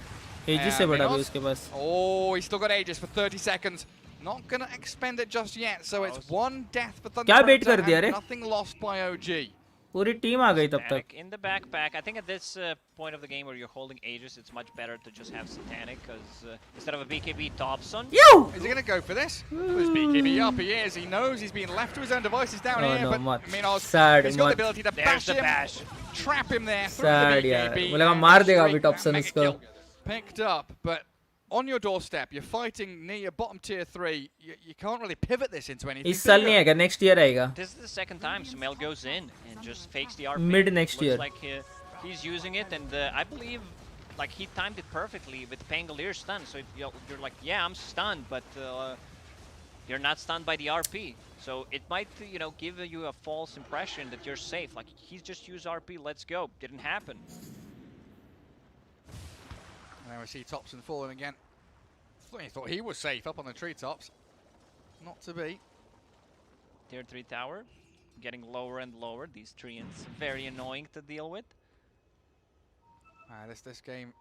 Aegis से बड़ा भी उसके पास. Oh, he's still got Aegis for 30 seconds. Not going to expend it just yet, so it's 1 death for Thunder क्या bait Predator कर दिया and रे? nothing lost by OG. पूरी team आ गई तब तक. In the backpack, I think at this point of the game where you're holding Aegis, it's much better to just have Satanic, because instead of a BKB Thompson. Yo! Is he going to go for this? With BKB up, he is. He knows he's being left to his own devices down Oh, here, no, but much. Minos, Sad, he's got the much. ability to There's bash the him, bash. trap him there through Sad the यार. BKB. मुझे लगा and मार देगा straight अभी Thompson mega इसको. kill. Picked up, but on your doorstep, you're fighting near your bottom tier 3. You can't really pivot this into anything. इस साल नहीं आएगा, next year आएगा. This is the second time Sumail goes in and just fakes the RP. Mid next year. Looks like he's using it, and I believe like he timed it perfectly with Pangolier stun. So you're like, yeah, I'm stunned, but you're not stunned by the RP. So it might, you know, give you a false impression that you're safe. Like, he's just used RP, let's go. Didn't happen. And now we see Thompson falling again. He thought he was safe up on the treetops. Not to be. Tier 3 tower, getting lower and lower. These treants, very annoying to deal with. This game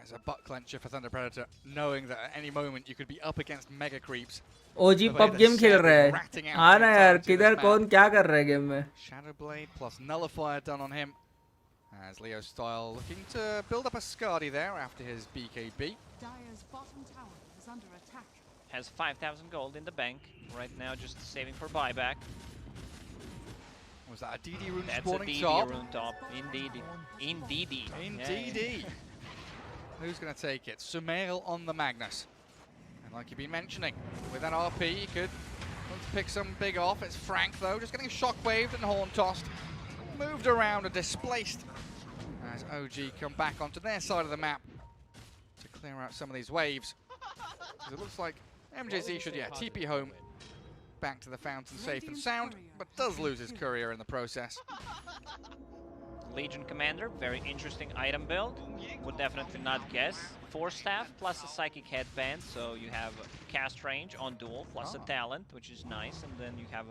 is a butt clencher for Thunder Predator, knowing that at any moment you could be up against mega creeps. OG pub game खेल रहा है. हाँ ना यार, किधर कौन क्या कर रहा है गेम में? Shadowblade plus Nullifier done on him. As Leo Style looking to build up a Skadi there after his BKB. Dire's bottom tower is under attack. Has 5,000 gold in the bank right now, just saving for buyback. Was that a DD rune That's spawning a DD top? rune top. Indeed. Indeed. Indeed. Who's going to take it? Sumail on the Magnus. And like you've been mentioning, with that RP, he could pick some big off. It's Frank, though, just getting shockwaved and horn-tossed. Moved around and displaced as OG come back onto their side of the map to clear out some of these waves. It looks like MJZ should, yeah, TP home back to the fountain safe and sound, but does lose his courier in the process. Legion Commander, very interesting item build. Would definitely not guess. Force Staff plus a Psychic Headband, so you have cast range on duel plus a talent, which is nice, and then you have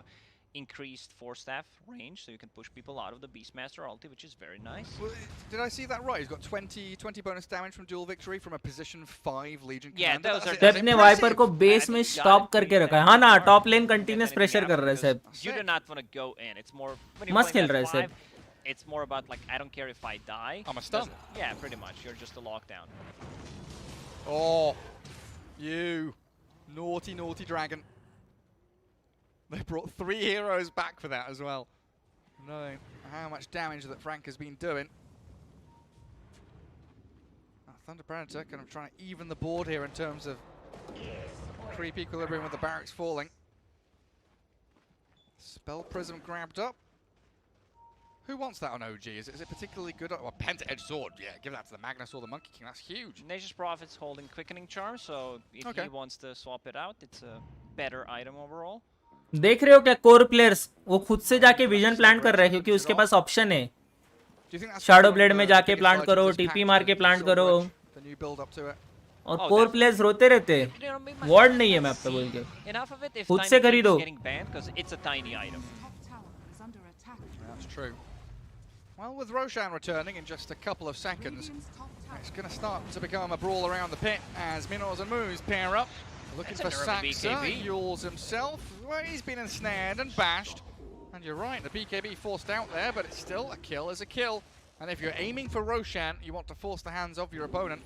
increased Force Staff range, so you can push people out of the Beastmaster ulti, which is very nice. Well, did I see that right? He's got 20 bonus damage from duel victory from a position 5 Legion Yeah, Commander. those are सेब ने wiper को base में stop करके रखा है. हाँ ना, top लेन continuous pressure कर रहा है सेब. You do not want to go in. It's more when you're मस्त playing खेल रहा है F5, सेब. it's more about like I don't care if I die. I'm a stun. Yeah, pretty much. You're just a lockdown. Oh, you naughty, naughty dragon. They brought 3 heroes back for that as well. Knowing how much damage that Frank has been doing. Thunder Predator kind of trying to even the board here in terms of creep equilibrium with the barracks falling. Spell Prism grabbed up. Who wants that on OG? Is it particularly good? Well, Penta-Edge Sword, yeah, give that to the Magnus or the Monkey King, that's huge. Nature's Prophet's holding Quickening Charm, so if he wants to swap it out, it's a better item overall. देख रहे हो क्या core players वो खुद से जाके vision plant कर रहे हैं क्योंकि उसके पास ऑप्शन है. शैडो ब्लेड में जाके प्लांट करो, टीपी मार के प्लांट करो. और कोर प्लेयर्स रोते रहते हैं वार्ड नहीं है मैप पे बोल के. खुद से खरीदो. That's true. Well, with Roshan returning in just a couple of seconds, it's going to start to become a brawl around the pit as Minos and Moose pair up. Looking for Saxa, Yules himself. Well, he's been ensnared and bashed. And you're right, the BKB forced out there, but it's still a kill is a kill. And if you're aiming for Roshan, you want to force the hands of your opponent.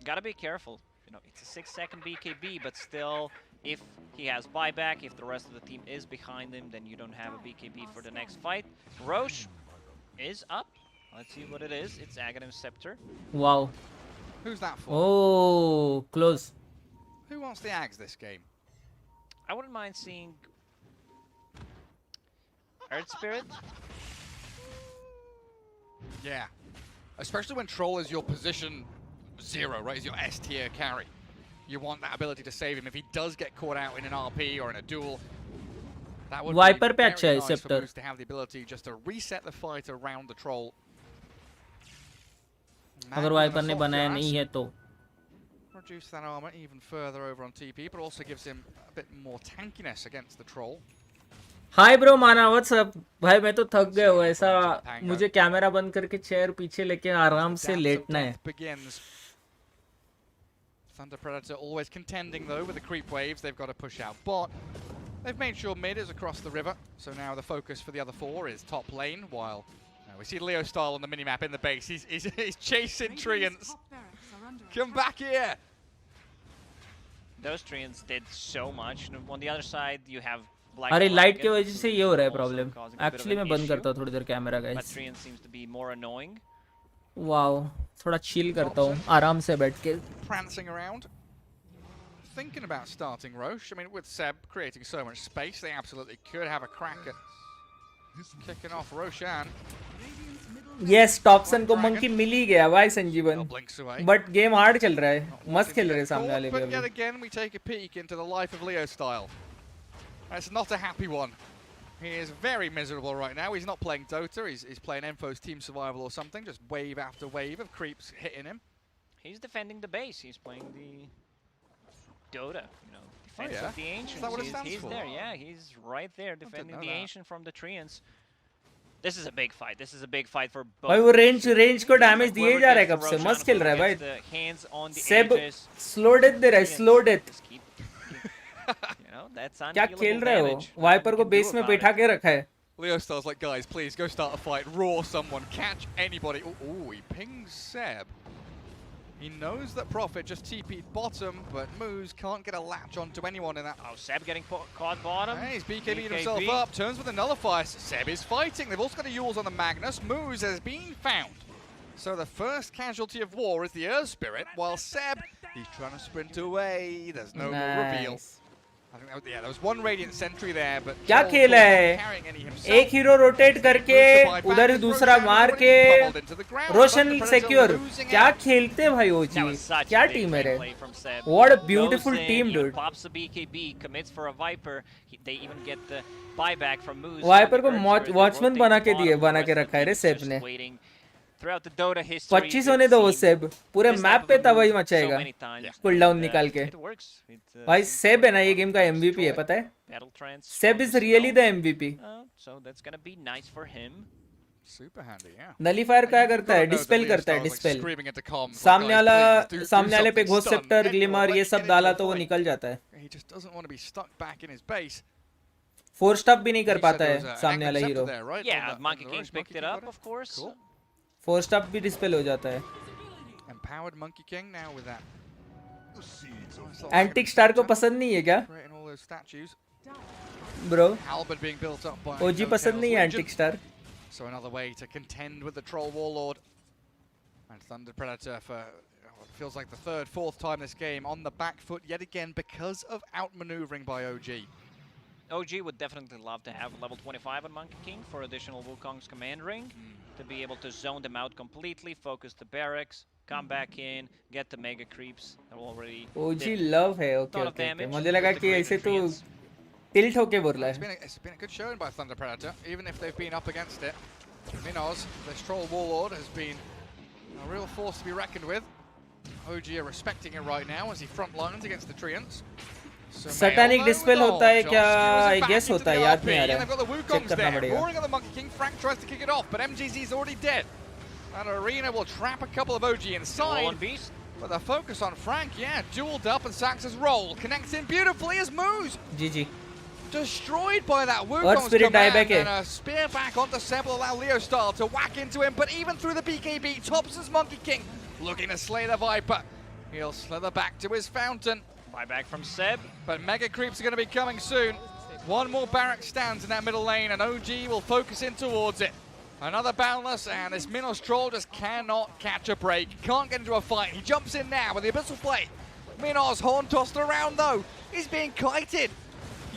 Gotta be careful. You know, it's a 6-second BKB, but still, if he has buyback, if the rest of the team is behind him, then you don't have a BKB for the next fight. Roche is up. Let's see what it is. It's Aghanim's Scepter. Wow. Who's that for? Oh, close. Who wants the Ags this game? I wouldn't mind seeing Earth Spirit. Yeah. Especially when Troll is your position 0, right? Is your S tier carry. You want that ability to save him if he does get caught out in an RP or in a duel. That would Viper be पे अच्छा है very nice for Scepter. Moose to have the ability just to reset the fight around the Troll. अगर wiper ने बनाया नहीं है तो. Reduce that armor even further over on TP, but also gives him a bit more tankiness against the Troll. Hi bro माना what's up. भाई मैं तो थक गया हूँ ऐसा. मुझे कैमरा बंद करके चेयर पीछे लेके आराम से लेटना है. Begins. Thunder Predator always contending though with the creep waves. They've got to push out bot. They've made sure mid is across the river, so now the focus for the other 4 is top lane, while we see Leo style on the minimap in the base. He's chasing Treants. Come back here! Those Treants did so much. And on the other side, you have Black. अरे light की वजह से ये हो रहा है problem. Actually मैं बंद करता हूँ थोड़ी देर camera guys. But Treant seems to be more annoying. Wow, थोड़ा चिल करता हूँ आराम से बैठ के. Prancing around, thinking about starting Roche. I mean, with Seb creating so much space, they absolutely could have a crack at kicking off Roshan. Yes, Topsin को monkey मिल ही गया भाई संजीवन. बट गेम हार्ड चल रहा है. मस्त खेल रहे हैं सामने वाले भी. But yet again, we take a peek into the life of Leo style. It's not a happy one. He is very miserable right now. He's not playing Dota. He's playing Enfo's Team Survival or something. Just wave after wave of creeps hitting him. He's defending the base. He's playing the Dota, you know, defense yeah? of the Ancients. Is that what it stands he's for? there, yeah. He's right there defending the that. Ancient from the Treants. This is a big fight. This is a big fight for both. भाई वो range को damage दिए जा रहा है कब से. मस्त खेल रहा है भाई. सेब स्लो डेथ दे रहा है. Slow death. क्या खेल रहे हो? वाइपर को बेस में बैठा के रखा है. Leo Star's like, guys, please go start a fight. Raw someone, catch anybody. Oh, he pings Seb. He knows that Prophet just TP'd bottom, but Moose can't get a latch onto anyone in that. Oh, Seb getting caught bottom. Hey, he's BKB'd himself up, turns with a nullifier. Seb is fighting. They've also got a Yules on the Magnus. Moose has been found. So the first casualty of war is the Earth Spirit, while Seb, he's trying to sprint away. There's no more reveal. Yeah, there was one Radiant Sentry there, but क्या Troll खेला wasn't carrying है? any himself. एक hero rotate करके उधर दूसरा मार के रोशन secure. क्या खेलते भाई ओजी? क्या टीम है रे? What a beautiful team, dude. Pops the BKB, commits for a Viper. They even get the buyback from Moose. Viper को वॉचमैन बना के रखा है रे सेब ने. Throughout the Dota history, 25 होने दो वो सेब, पूरे मैप पे तबाही मचाएगा कूलडाउन निकाल के. भाई सेब है ना ये गेम का MVP है, पता है? सेब is really the MVP. So that's gonna be nice for him. Super handy, yeah. Nullifier क्या करता है? डिस्पेल करता है, डिस्पेल. सामने वाले पे घोस्ट सेप्टर, ग्लिमर ये सब डाला तो वो निकल जाता है. He just doesn't want to be stuck back in his base. 4 stop भी नहीं कर पाता है सामने वाला hero. Yeah, Monkey King picked it up, of course. 4 stop भी डिस्पेल हो जाता है. Empowered Monkey King now with that. Antique star को पसंद नहीं है क्या? Bro Halberd being built up by ओजी पसंद नहीं है antique star. So another way to contend with the Troll Warlord. And Thunder Predator for what feels like the third, fourth time this game on the back foot yet again because of outmaneuvering by OG. OG would definitely love to have level 25 on Monkey King for additional Wukong's command ring to be able to zone them out completely, focus the barracks, come back in, get the mega creeps. They're already OG love है. Okay मुझे लगा कि ऐसे तो tilt होके बोल रहा है. It's been a good showing by Thunder Predator, even if they've been up against it. Minos, this Troll Warlord, has been a real force to be reckoned with. OG are respecting it right now as he front lines against the Treants. Satanic dispel होता है क्या? I guess होता है, याद नहीं आ रहा है, चेक करना पड़ेगा. Roaring on the Monkey King, Frank tries to kick it off, but MGZ's already dead. And Arena will trap a couple of OG inside. But the focus on Frank, yeah, dueled up and Sax's roll connects in beautifully as Moose. GG. Destroyed by that Wukong's command, and a spear back onto Seb will allow Leo Style to whack into him, but even through the BKB, Thompson's Monkey King looking to slay the Viper. He'll slither back to his fountain. Buyback from Seb. But mega creeps are going to be coming soon. One more barrack stands in that middle lane, and OG will focus in towards it. Another boundless, and this Minos Troll just cannot catch a break. Can't get into a fight. He jumps in now with the Abyssal Plate. Minos horn tossed around though. He's being kited.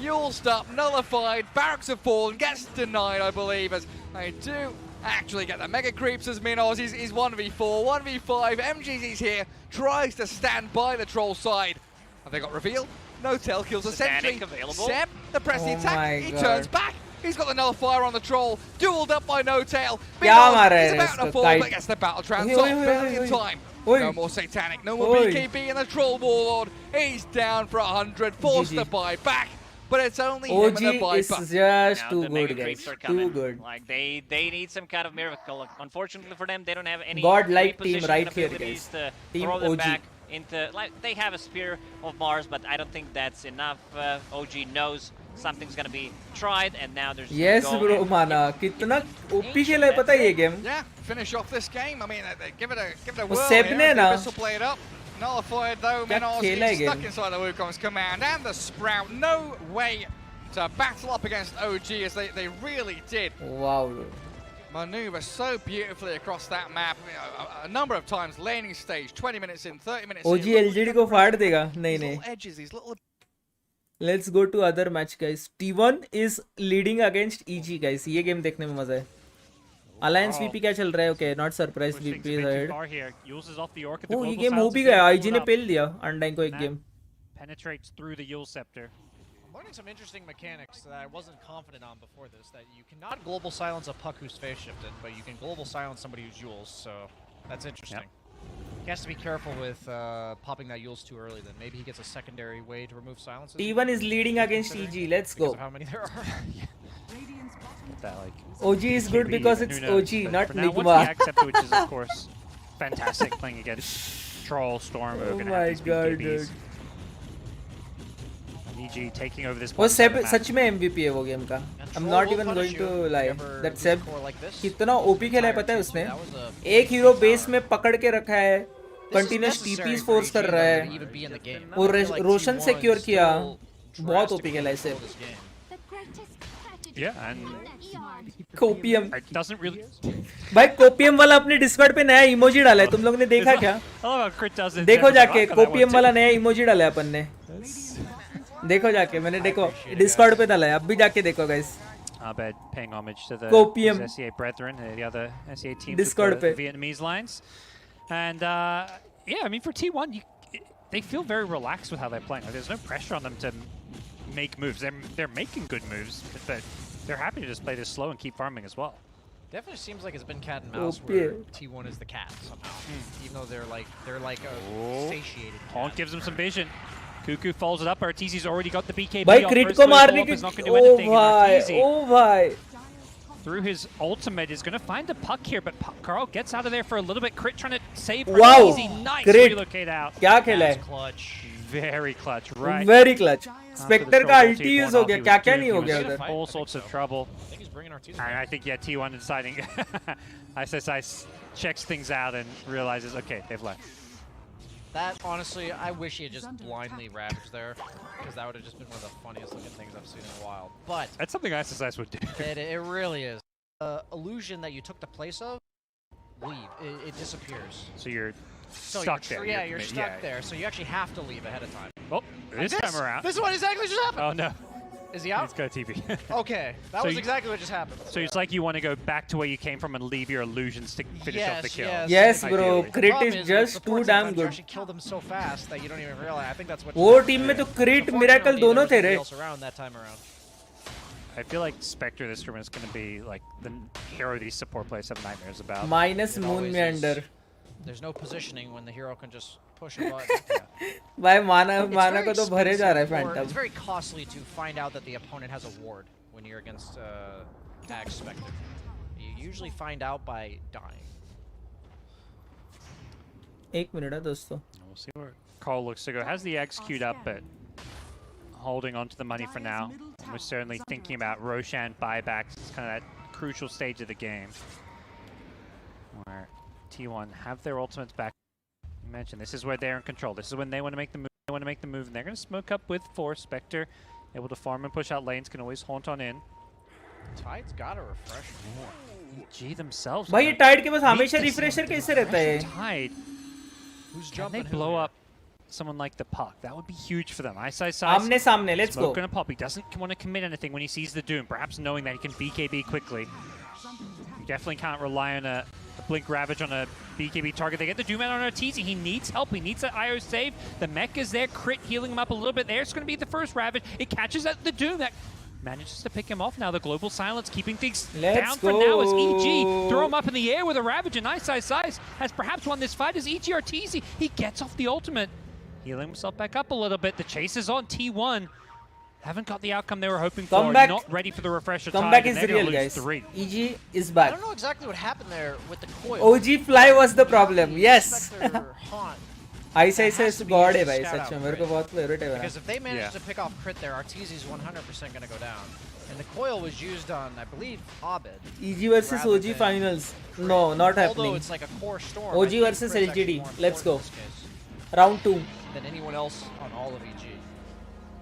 Yuled up, nullified. Barracks have fallen. Gets denied, I believe, as they do actually get the mega creeps as Minos. He's 1v4, 1v5. MGZ's here. Tries to stand by the Troll side. Have they got reveal? No tail kills essentially. Seb, the press the attack. He turns back. He's got the nullifier on the Troll. Dueled up by No Tail. He's about to fall, but gets the battle trans off. Barely in time. No more Satanic, no more BKB and the Troll Warlord. He's down for 100. Forced to buy back. But it's only him and the Viper. OG is just too good, guys. Too good. Like they need some kind of miracle. Unfortunately for them, they don't have any God-like team right here, abilities guys. to Team throw them OG. back into, like, they have a Spear of Mars, but I don't think that's enough. OG knows something's gonna be tried, and now there's yes bro माना कितना OP खेला है पता है ये game. Yeah, finish off this game. I mean, they give it a वो whirl Seb here. ने The ना Abyssal Plate up. Nullified though, क्या Minos खेला है is stuck game. inside the Wukong's command, and the Sprout. No way to battle up against OG as they really did. Wow bro. Maneuver so beautifully across that map. A number of times laning stage, 20 minutes in, 30 minutes OG in. LGD को फाड़ देगा. नहीं नहीं. Edges, these little. Let's go to other match, guys. T1 is leading against EG, guys. ये game देखने में मजा है. Alliance VP क्या चल रहा है? Okay, not surprised. VP is ahead. Oh, ये game हो भी गया. IG ने पेल दिया Undyne को एक game. Penetrates through the Yule Scepter. I'm learning some interesting mechanics that I wasn't confident on before this. That you cannot global silence a puck who's phase shifted, but you can global silence somebody who's Yules. So that's interesting. He has to be careful with popping that Yules too early. Then maybe he gets a secondary way to remove silences. T1 is leading against EG. Let's go. How many there are? That, like, OG is good because it's OG, not now, Nigma. once the accept, which is of course fantastic playing against Troll, Storm. Oh my god, dude. EG taking over this. वो सेब सच में MVP है वो game का. I'm not even going to lie. That सेब कितना OP खेला है पता है उसने. एक हीरो बेस में पकड़ के रखा है. Continuous TPs फोर्स कर रहा है. वो रोशन सिक्योर किया. बहुत OP खेला है सेब. Yeah, and copium. it doesn't really. भाई कोपियम वाला अपने डिस्कॉर्ड पे नया इमोजी डाला है. तुम लोग ने देखा क्या? Oh, Crit does it. देखो जाके कोपियम वाला नया इमोजी डाला है अपन ने. देखो जाके मैंने देखो डिस्कॉर्ड पे डाला है अब भी जाके देखो guys Abed paying homage to the Copium. his SEA brethren, the other SEA teams Discord with the pe. Vietnamese lines. And yeah, I mean, for T1, they feel very relaxed with how they're playing. Like, there's no pressure on them to make moves. They're making good moves, but they're happy to just play this slow and keep farming as well. Definitely seems like it's been cat and mouse Okay. where T1 is the cat somehow. Even though they're like a satiated cat. Honk gives them some vision. Cuckoo folds it up. Arteezy's already got the BKB. भाई off क्रिट first को move. मारने Follow-up की is not gonna do anything, and Arteezy, ओ भाई through his ultimate, is going to find the puck here, but Carl gets out of there for a little bit. Crit trying to save Wow. Arteezy. Nice Crit. relocate out. क्या खेला है Clutch. Very clutch, right? Very clutch After Spectre the का struggle, ulti T1 use हो off, गया he was क्या क्या doomed. नहीं हो He गया was उधर in all sorts of trouble. I think he's bringing Arteezy And I think, yeah, T1 deciding ISSI checks things out and realizes, okay, they've left. That, honestly, I wish he had just blindly ravaged there, because that would have just been one of the funniest looking things I've seen in a while. But That's something ISSI would do. it really is. Illusion that you took the place of, leave. It disappears. So you're So stuck you're there. Yeah, you're stuck yeah. there. So you actually have to leave ahead of time. Oh, this time around. This is what exactly just happened. Oh, no. Is he out? He's got TP. Okay, that So was you- exactly what just happened. So it's like you want to go back to where you came from and leave your illusions to finish off the kill. Yes, bro. Ideally. Crit Problem is with just support too damn sometimes you good. actually kill them so fast that you don't even realize. I think that's what. वो team में तो crit miracle दोनों थे रे else around that time around. I feel like Spectre this tournament is going to be like the hero these support players have nightmares about. minus It moon always में is. Under There's no positioning when the hero can just push a button. भाई माना It's माना very को तो भरे जा रहा है expensive or Phantom It's very costly to find out that the opponent has a ward when you're against Ag Spectre. You usually find out by dying. एक मिनट है दोस्तों We'll see where Cole looks to go. Has the eggs queued up, but holding on to the money for now. And we're certainly thinking about Roshan buybacks. It's kind of that crucial stage of the game where T1 have their ultimates back. You mentioned this is where they're in control. This is when they want to make the move. They want to make the move, and they're going to smoke up with Force. Spectre able to farm and push out lanes. Can always haunt on in. Tide's got to refresh more. EG themselves. भाई ये Tide के पास हमेशा refresher कैसे रहता है Tide. Who's Can jumping? they blow up someone like the Puck? That would be huge for them. Size. आमने सामने let's go Smoke gonna pop. He doesn't want to commit anything when he sees the Doom, perhaps knowing that he can BKB quickly. You definitely can't rely on a Blink Ravage on a BKB target. They get the Doom out on Arteezy. He needs help. He needs that IO save. The mech is there. Crit healing him up a little bit there. It's going to be the first Ravage. It catches at the Doom. That manages to pick him off now. The global silence keeping things down for now as EG throw him up in the air with a Ravage. And Size has perhaps won this fight as EG Arteezy. He gets off the ultimate. Healing himself back up a little bit. The chase is on T1. Haven't got the outcome they were hoping for. Comeback- Not ready for the refresher comeback tide, and is they're gonna real lose guys 3. EG is I back don't know exactly what happened there with the coil. OG fly was the problem yes Spectre haunt. ऐसा That has ऐसे to be God है a भाई scout सच में out मेरे को crit. बहुत favourite है Because if they manage Yeah. to pick off crit there, Arteezy's 100% going to go down. And the coil was used on, I believe, Abed. EG versus rather OG than finals no not Although happening it's like a core storm. OG I think versus crit's actually LGD more let's go important in this case round 2 than anyone else on all of EG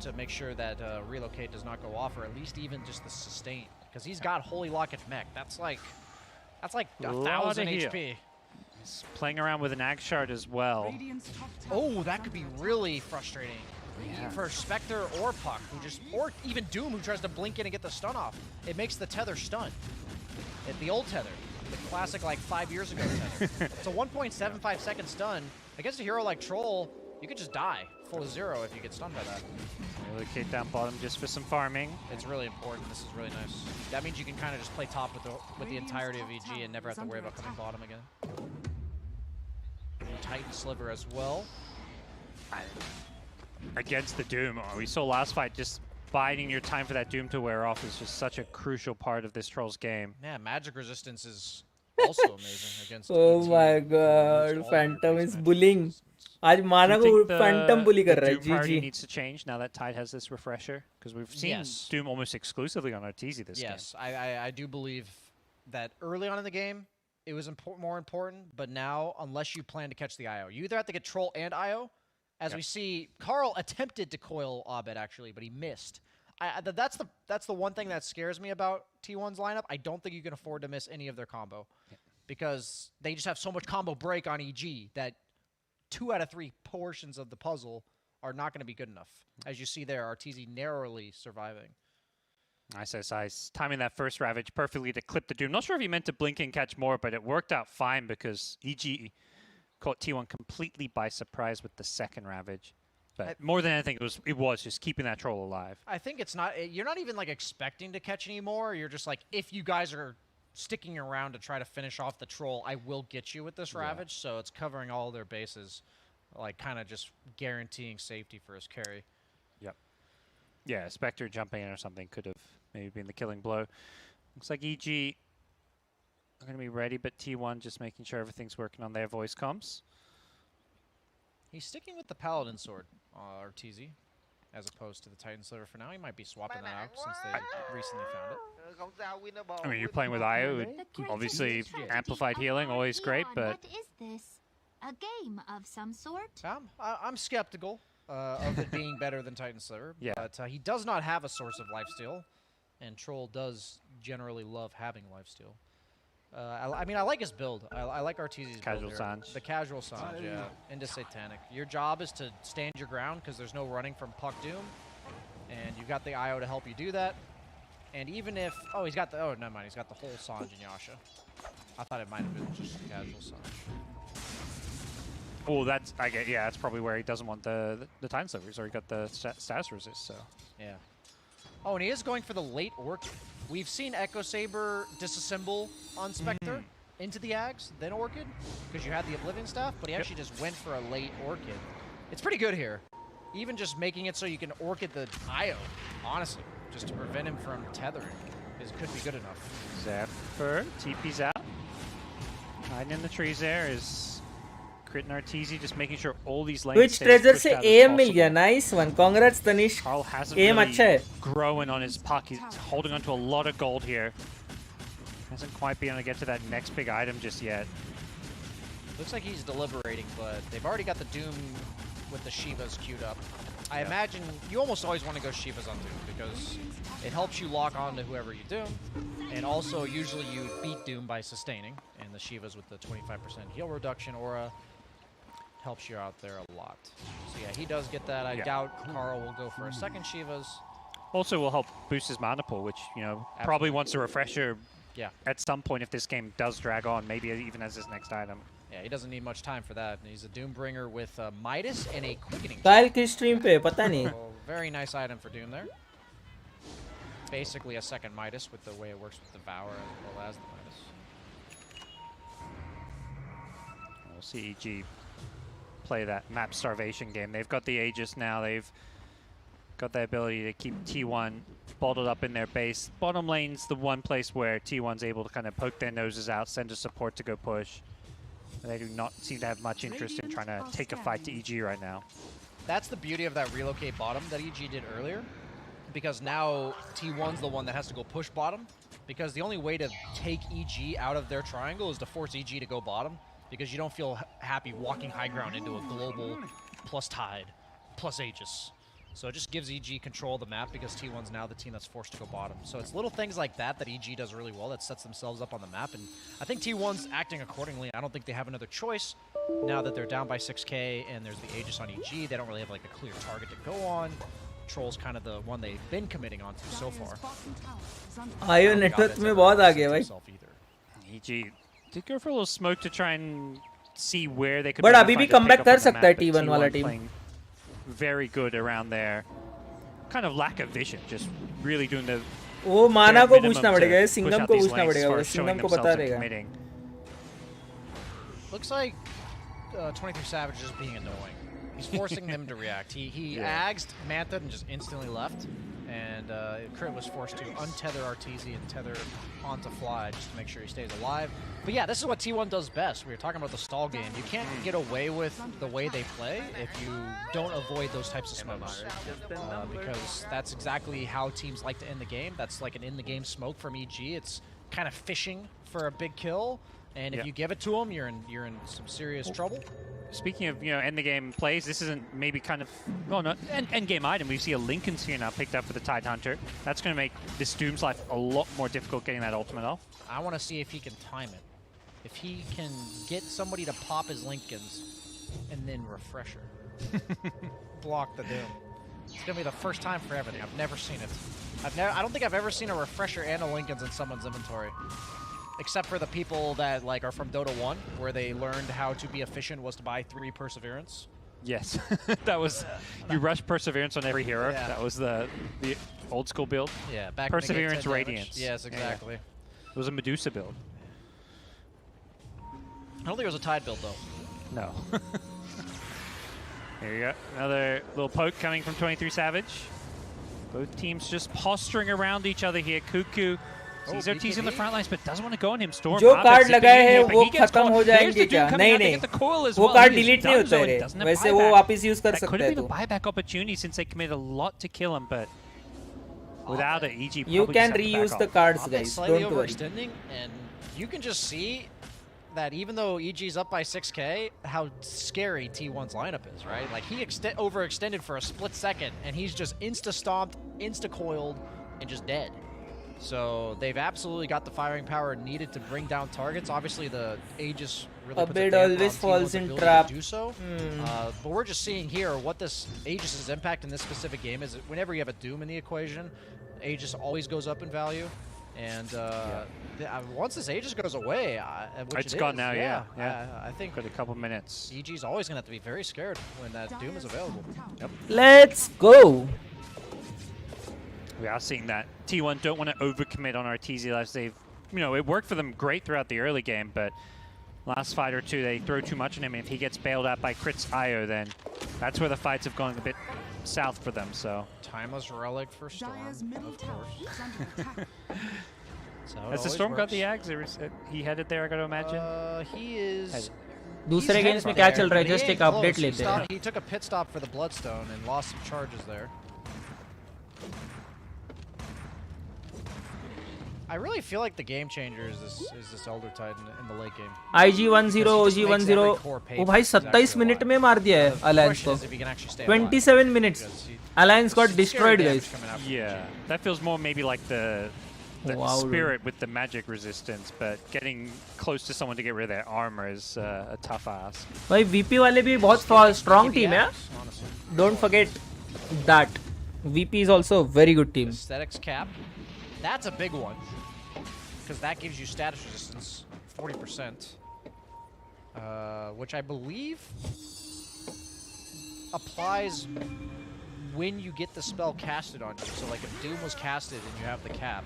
to make sure that relocate does not go off, or at least even just the sustain. Because he's got Holy Locket mech. That's like Lot 1,000 of heal. HP. He's playing around with an Ag Shard as well. Oh, that could be really frustrating for Spectre or Puck, or even Doom, who tries to blink in and get the stun off. It makes the tether stun. The old tether, the classic like 5 years ago tether. It's a 1.75 second stun against a hero like Troll. You could just die full of 0 if you get stunned by that. Relocate down bottom just for some farming. It's really important. This is really nice. That means you can kind of just play top with the entirety of EG and never have to worry about coming bottom again. Titan Sliver as well. Against the Doom. We saw last fight, just biding your time for that Doom to wear off is just such a crucial part of this Troll's game. Yeah, magic resistance is also amazing against oh ET. my god Phantom is bullying आज माना Do you को think Phantom bully कर the रहा है Doom priority GG needs to change now that Tide has this refresher? Because we've seen Yes. Doom almost exclusively on Arteezy this game. Yes, I do believe that early on in the game, it was more important, but now, unless you plan to catch the IO, you either have to get Troll and IO. As we see, Carl attempted to coil Abed actually, but he missed. That's the one thing that scares me about T1's lineup. I don't think you can afford to miss any of their combo because they just have so much combo break on EG that 2 out of 3 portions of the puzzle are not going to be good enough. As you see there, Arteezy narrowly surviving. Nice. Timing that first Ravage perfectly to clip the Doom. Not sure if he meant to blink and catch more, but it worked out fine because EG caught T1 completely by surprise with the second Ravage. But more than anything, it was just keeping that troll alive. I think it's not, you're not even like expecting to catch any more. You're just like, if you guys are sticking around to try to finish off the troll, I will get you with this Ravage. So it's covering all their bases, like kind of just guaranteeing safety for his carry. Yep. Yeah, Spectre jumping in or something could have maybe been the killing blow. Looks like EG are going to be ready, but T1 just making sure everything's working on their voice comms. He's sticking with the Paladin Sword, Arteezy, as opposed to the Titan Sliver for now. He might be swapping that out since they recently found it. I mean, you're playing with Io, obviously amplified healing, always great, but... What is this? A game of some sort? I'm skeptical of it being better than Titan Sliver, but he does not have a source of lifesteal, and Troll does generally love having lifesteal. I mean, I like his build. I like Arteezy's casual build Sange. The casual Sange, yeah. Into Satanic. Your job is to stand your ground because there's no running from Puck Doom. And you've got the IO to help you do that. And even if... Oh, he's got the... Oh, never mind. He's got the whole Sange and Yasha. I thought it might have been just a casual Sange. Oh, that's... yeah, that's probably where he doesn't want the Titan Sliver. He's already got the status resist, so... Yeah. Oh, and he is going for the late Orchid. We've seen Echo Saber disassemble on Spectre into the Ags, then Orchid, because you had the Oblivion Staff, but he actually just went for a late Orchid. It's pretty good here. Even just making it so you can Orchid the Io, honestly, just to prevent him from tethering, could be good enough. Zephyr, TP's out. Hiding in the trees there is Crit and Arteezy, just making sure all these lanes Twitch treasure से AM मिल गया. Nice one. Congrats Tanish. Carl hasn't AM really अच्छा है. growing on his puck. He's holding onto a lot of gold here. Hasn't quite been able to get to that next big item just yet. Looks like he's deliberating, but they've already got the Doom with the Shivas queued up. I imagine you almost always want to go Shivas on Doom because it helps you lock on to whoever you Doom. And also, usually you beat Doom by sustaining. And the Shivas with the 25% heal reduction aura helps you out there a lot. So yeah, he does get that. I doubt Carl will go for a second Shivas. Also will help boost his mana pool, which, you know, probably wants a refresher at some point if this game does drag on, maybe even as his next item. Yeah, he doesn't need much time for that. He's a Doombringer with Midas and a Quickening. काल की stream पे पता नहीं. So, very nice item for Doom there. Basically a second Midas with the way it works with Devour as well as the Midas. We'll see EG play that map starvation game. They've got the Aegis now. They've got the ability to keep T1 bottled up in their base. Bottom lane's the one place where T1's able to kind of poke their noses out, send a support to go push. They do not seem to have much interest in trying to take a fight to EG right now. That's the beauty of that relocate bottom that EG did earlier, because now T1's the one that has to go push bottom, because the only way to take EG out of their triangle is to force EG to go bottom, because you don't feel happy walking high ground into a global plus Tide plus Aegis. So it just gives EG control of the map because T1's now the team that's forced to go bottom. So it's little things like that that EG does really well that sets themselves up on the map. And I think T1's acting accordingly. I don't think they have another choice now that they're down by 6k and there's the Aegis on EG. They don't really have like a clear target to go on. Troll's kind of the one they've been committing on to so far. IO network में बहुत आगे भाई. EG did go for a little smoke to try and see where they could. But अभी भी comeback कर सकता है T1 वाला team. Very good around there. Kind of lack of vision, just really doing the. वो माना को पूछना पड़ेगा, सिंगम को पूछना पड़ेगा, वो सिंगम को बता देगा. Looks like 23 Savage is being annoying. He's forcing them to react. He agsed Mantha and just instantly left. And Crit was forced to untether Arteezy and tether onto Fly just to make sure he stays alive. But yeah, this is what T1 does best. We were talking about the stall game. You can't get away with the way they play if you don't avoid those types of smokes. Because that's exactly how teams like to end the game. That's like an in-the-game smoke from EG. It's kind of fishing for a big kill. And if you give it to them, you're in some serious trouble. Speaking of, you know, end the game plays, this isn't maybe kind of, well, no, end game item. We see a Lincoln Sphere now picked up for the Tide Hunter. That's going to make this Doom's life a lot more difficult getting that ultimate off. I want to see if he can time it. If he can get somebody to pop his Lincolns and then Refresher. block the Doom. It's gonna be the first time for everything. I've never seen it. I don't think I've ever seen a refresher and a Lincoln's in someone's inventory, except for the people that like are from Dota 1, where they learned how to be efficient was to buy 3 Perseverance. Yes, that was you rush Perseverance on every hero. Yeah. That was the old school build. Yeah, back Perseverance when they get 10 Radiance. damage. Yes, exactly. It was a Medusa build. I don't think it was a Tide build though. No. There you go. Another little poke coming from 23 Savage. Both teams just posturing around each other here. Cuckoo sees RTZ on the front lines, but doesn't want to go on him. Storm. जो Barbet card zipping लगाए in हैं here, but वो he gets खत्म caught. हो There's जाएंगे the क्या? Doom coming नहीं out. They नहीं get the coil as वो well. Card He is delete नहीं done होते so, रहे doesn't have वैसे वो buyback. वापस यूज कर That could सकते have हैं been a तो buyback opportunity since they committed a lot to kill him, but without it, EG you probably can just have to back reuse off. the cards Bobet's guys slightly don't worry overextending, and you can just see that even though EG's up by 6k, how scary T1's lineup is, right? Like, he overextended for a split second, and he's just insta-stomped, insta-coiled, and just dead. So they've absolutely got the firing power needed to bring down targets. Obviously, the Aegis really A puts bit damper on always T1's falls in ability trap. to do so. But we're just seeing here what this Aegis's impact in this specific game is. Whenever you have a Doom in the equation, Aegis always goes up in value. And once this Aegis goes away, which It's it gone is, now, yeah. I think got a couple minutes. EG's always going to have to be very scared when that Doom is available. Yep. let's go We are seeing that. T1 don't want to overcommit on RTZ Lives. They've, it worked for them great throughout the early game, but last fight or two, they throw too much on him. If he gets bailed out by Crit's IO, then that's where the fights have gone a bit south for them, so. Timeless Relic for Storm, of course. Has the Storm got the Ags? Or is he headed there, I gotta imagine? He is... दूसरे games में क्या चल रहा है just एक update लेते हैं He took a pit stop for the Bloodstone and lost some charges there. I really feel like the game changer is this Elder Titan in the late game. IG10 OG10 वो भाई 27 minute में मार दिया है alliance को 27 minutes Alliance got destroyed guys Yeah, that feels more maybe like the Wow, spirit with the magic resistance, but getting close to someone to get rid of their armor is a tough ask. भाई VP वाले भी बहुत strong team है don't forget that VP is also a very good team Aesthetics cap. That's a big one. Because that gives you status resistance, 40%. Which I believe applies when you get the spell casted on you. So like if Doom was casted and you have the cap,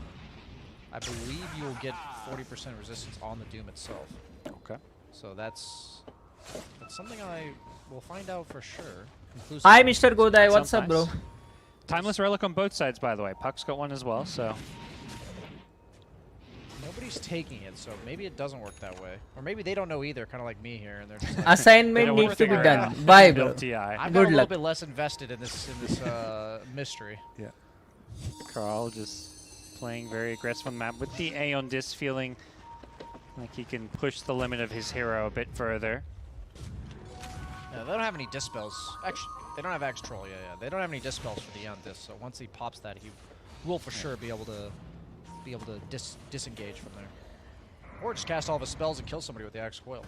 I believe you will get 40% resistance on the Doom itself. Okay. So that's something I will find out for sure. Hi Mr. Godai, what's up bro? Timeless Relic on both sides, by the way. Puck's got one as well, so. Nobody's taking it, so maybe it doesn't work that way. Or maybe they don't know either, kind of like me here. And they're just like, Assignment needs to be done. Bye bro. I've got Good a little luck. bit less invested in this mystery. Yeah. Carl just playing very aggressive on the map with the A on this, feeling like he can push the limit of his hero a bit further. Yeah, they don't have any dispels. Actually, they don't have Axe Troll. Yeah. They don't have any dispels for the Eon Disc. So once he pops that, he will for sure be able to disengage from there, or just cast all of his spells and kill somebody with the Axe Coil.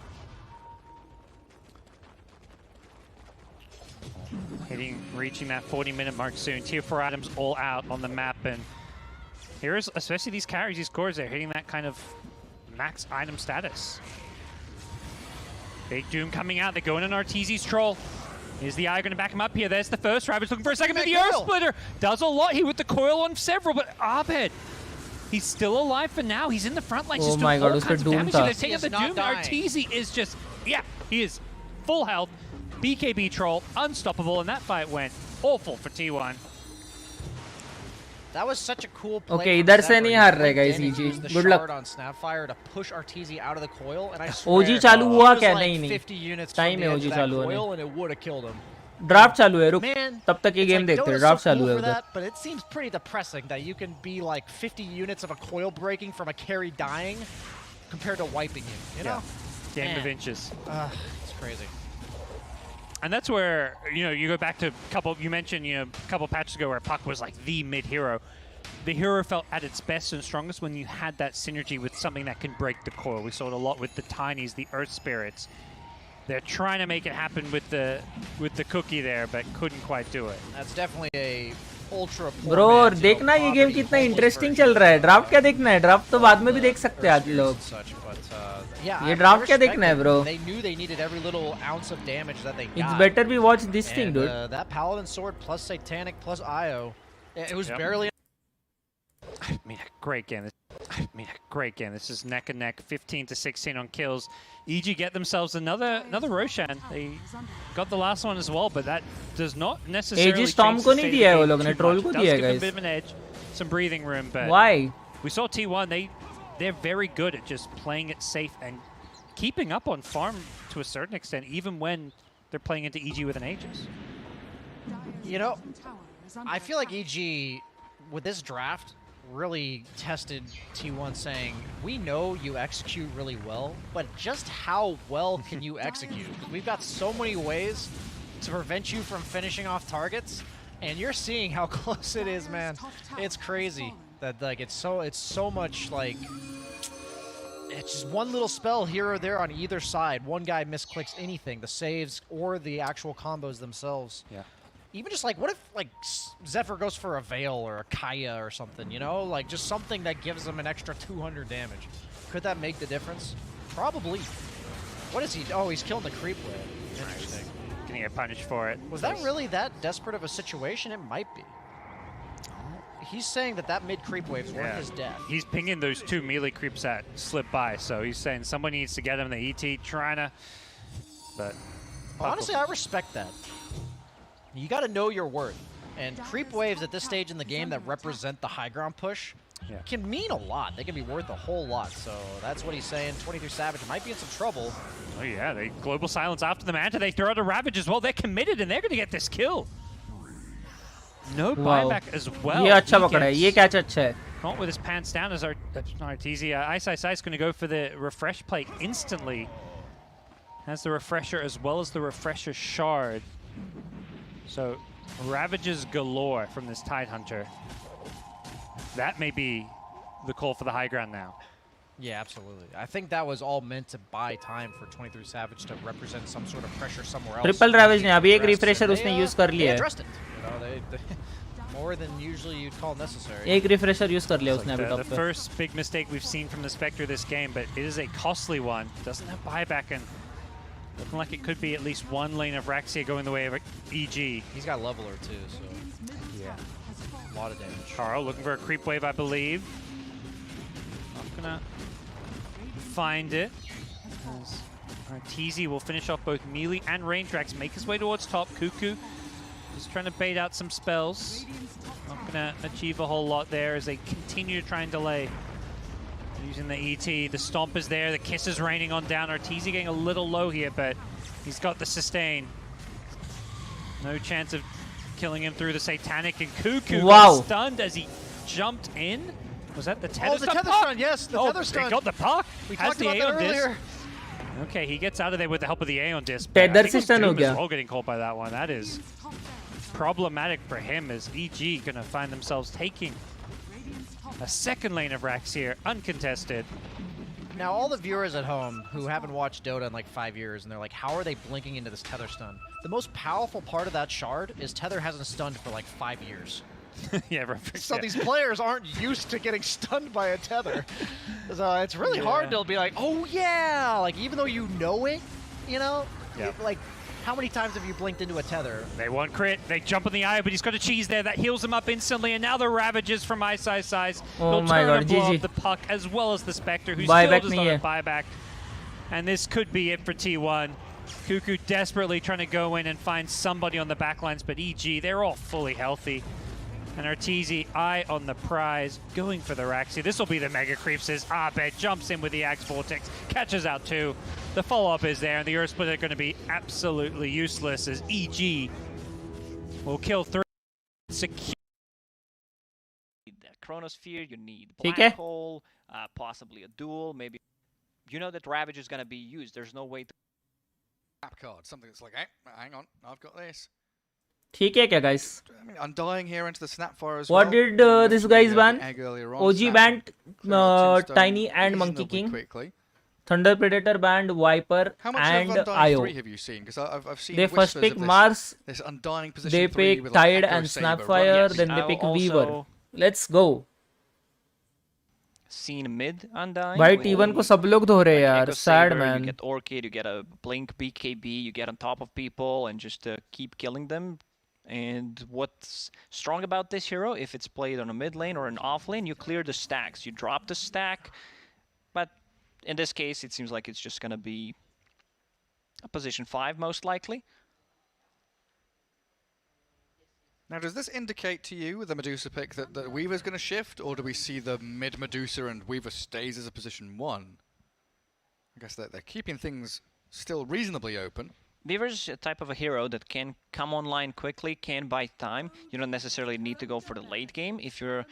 Reaching that 40-minute mark soon. Tier 4 items all out on the map, and here's especially these carries, these cores, they're hitting that kind of max item status. Big Doom coming out. They're going in Arteezy's Troll. Is the Eye going to back him up here? There's the first. Ravage looking for a second, but the Earth Splitter does a lot here with the coil on several, but Abed, he's still alive for now. He's in the front lines. Oh Just my doing God, all uska kinds of Doom damage. tha. They're taking the Doom. Arteezy is just, yeah, he is full health. BKB Troll, unstoppable, and that fight went awful for T1. That was such a cool play. Okay, इधर से नहीं हार रहे guys EG. Good luck. On Snapfire to push Arteezy out of the coil, and I OG चालू हुआ क्या? नहीं नहीं. Time है OG चालू होने. and it would have killed him. Draft चालू है रुक. Man, तब तक ये game देखते हैं. Draft चालू है उधर. But it seems pretty depressing that you can be like 50 units of a coil breaking from a carry dying compared to wiping you. You know? Game of inches. It's crazy. And that's where, you go back to a couple, you mentioned, a couple patches ago where Puck was like the mid-hero. The hero felt at its best and strongest when you had that synergy with something that can break the coil. We saw it a lot with the Tinies, the Earth Spirits. They're trying to make it happen with the cookie there, but couldn't quite do it. That's definitely a ultra poor bro और man's, देखना ये game कितना interesting चल रहा है. Draft क्या देखना है? ड्राफ्ट तो बाद में भी देख सकते हैं आज लोग. ये ड्राफ्ट क्या देखना है bro? They knew they needed every little ounce of damage that they got. It's better we watch this thing, dude. That Paladin sword plus Satanic plus IO, it was barely. I mean, great game. Great game. This is neck and neck, 15 to 16 on kills. EG get themselves another Roshan. They got the last one as well, but that does not necessarily. AG Storm को नहीं दिया है वो लोग ने, troll को दिया है guys. guys. A bit of an edge, some breathing room, but why? We saw T1. They're very good at just playing it safe and keeping up on farm to a certain extent, even when they're playing into EG with an Aegis. You know, I feel like EG with this draft really tested T1 saying, we know you execute really well, but just how well can you execute? We've got so many ways to prevent you from finishing off targets, and you're seeing how close it is, man. It's crazy that like it's so much like it's just one little spell here or there on either side. One guy misclicks anything, the saves or the actual combos themselves. Yeah. Even just like, what if like Zephyr goes for a Veil or a Kaya or something, you know? Like just something that gives him an extra 200 damage. Could that make the difference? Probably. What is he? Oh, he's killing the creep wave. Interesting. Gonna get punished for it. Was that really that desperate of a situation? It might be. He's saying that mid creep wave's worth his death. He's pinging those two melee creeps that slip by, so he's saying someone needs to get him the ET, trying to, but... Honestly, I respect that. You got to know your worth. And creep waves at this stage in the game that represent the high ground push can mean a lot. They can be worth a whole lot. So that's what he's saying. 23 Savage might be in some trouble. Oh yeah, they global silence after the Manta. They throw out a Ravage as well. They're committed and they're going to get this kill. No buyback as well. ये अच्छा पकड़ा है. ये catch अच्छा है. Caught with his pants down as Arteezy. Ice is going to go for the refresh plate instantly. Has the refresher as well as the refresher shard. So, Ravages galore from this Tidehunter. That may be the call for the high ground now. Yeah, absolutely. I think that was all meant to buy time for 23 Savage to represent some sort of pressure somewhere else. Triple Ravage ने अभी एक refresher उसने use कर लिया है. Addressed it. You know, they more than usually you'd call necessary. एक refresher use कर लिया उसने अभी top The first big mistake we've seen from the Spectre this game, but it is a costly one. Doesn't have buyback and looking like it could be at least one lane of Raxia going the way of EG. He's got leveler too, so yeah, a lot of damage. Carl looking for a creep wave, I believe. Not gonna find it. Arteezy will finish off both melee and range racks, make his way towards top. Cuckoo just trying to bait out some spells. Not gonna achieve a whole lot there as they continue to try and delay. Using the ET, the stomp is there, the kiss is raining on down. Arteezy getting a little low here, but he's got the sustain. No chance of killing him through the Satanic, and Cuckoo got stunned as he jumped in. Was that the tether stun? Oh, the tether stun, yes, the tether stun. He got the puck. We Has talked the about that Aeon earlier. Disc. Okay, he gets out of there with the help of the Aeon Disc. Tether से stun हो Doom गया. as well getting caught by that one. That is problematic for him as EG gonna find themselves taking a second lane of racks here, uncontested. Now, all the viewers at home who haven't watched Dota in like 5 years, and they're like, how are they blinking into this tether stun? The most powerful part of that shard is tether hasn't stunned for like 5 years. Yeah, right. So these players aren't used to getting stunned by a tether. So it's really hard to be like, oh yeah, like even though you know it, you know, like how many times have you blinked into a tether? They want crit, they jump in the eye, but he's got a cheese there that heals him up instantly, and now the Ravages from Ice. Oh my god, GG. The puck as well as the Spectre, who Buyback still does not have buyback. And this could be it for T1. Cuckoo desperately trying to go in and find somebody on the backlines, but EG, they're all fully healthy. And Arteezy, eye on the prize, going for the Raxia. This will be the Mega Creeps as Abed jumps in with the Axe Vortex, catches out two. The follow-up is there, and the Earth Split are going to be absolutely useless as EG will kill three. Secure. The Chronosphere, you need ठीक Black है. Hole, possibly a duel, maybe. You know that Ravage is going to be used. There's no way to... Map card, something that's like, hey, hang on, I've got this. ठीक है क्या guys? I mean, Undying here into the Snapfire as well. What did this guys ban? Egg earlier on, OG Snap banned clearing out Tombstone Tiny and Monkey reasonably King. quickly. Thunder Predator banned Viper How much and of Undying IO. 3 have you seen? Because I've seen They first whispers pick of this, Mars, this Undying position they 3 pick with like Tide Echo and Saber running Snapfire, at then they you. pick I've Weaver. also Let's go. seen mid Undying. भाई with T1 को the- सब लोग धो रहे हैं like यार. Echo Sad Saber, You man. get Orchid, you get a Blink BKB, you get on top of people and just keep killing them. And what's strong about this hero, if it's played on a mid lane or an off lane, you clear the stacks. You drop the stack, but in this case, it seems like it's just going to be a position 5 most likely. Now, does this indicate to you, with the Medusa pick, that Weaver's going to shift, or do we see the mid Medusa and Weaver stays as a position 1? I guess they're keeping things still reasonably open. Weaver's a type of a hero that can come online quickly, can buy time. You don't necessarily need to go for the late game if you're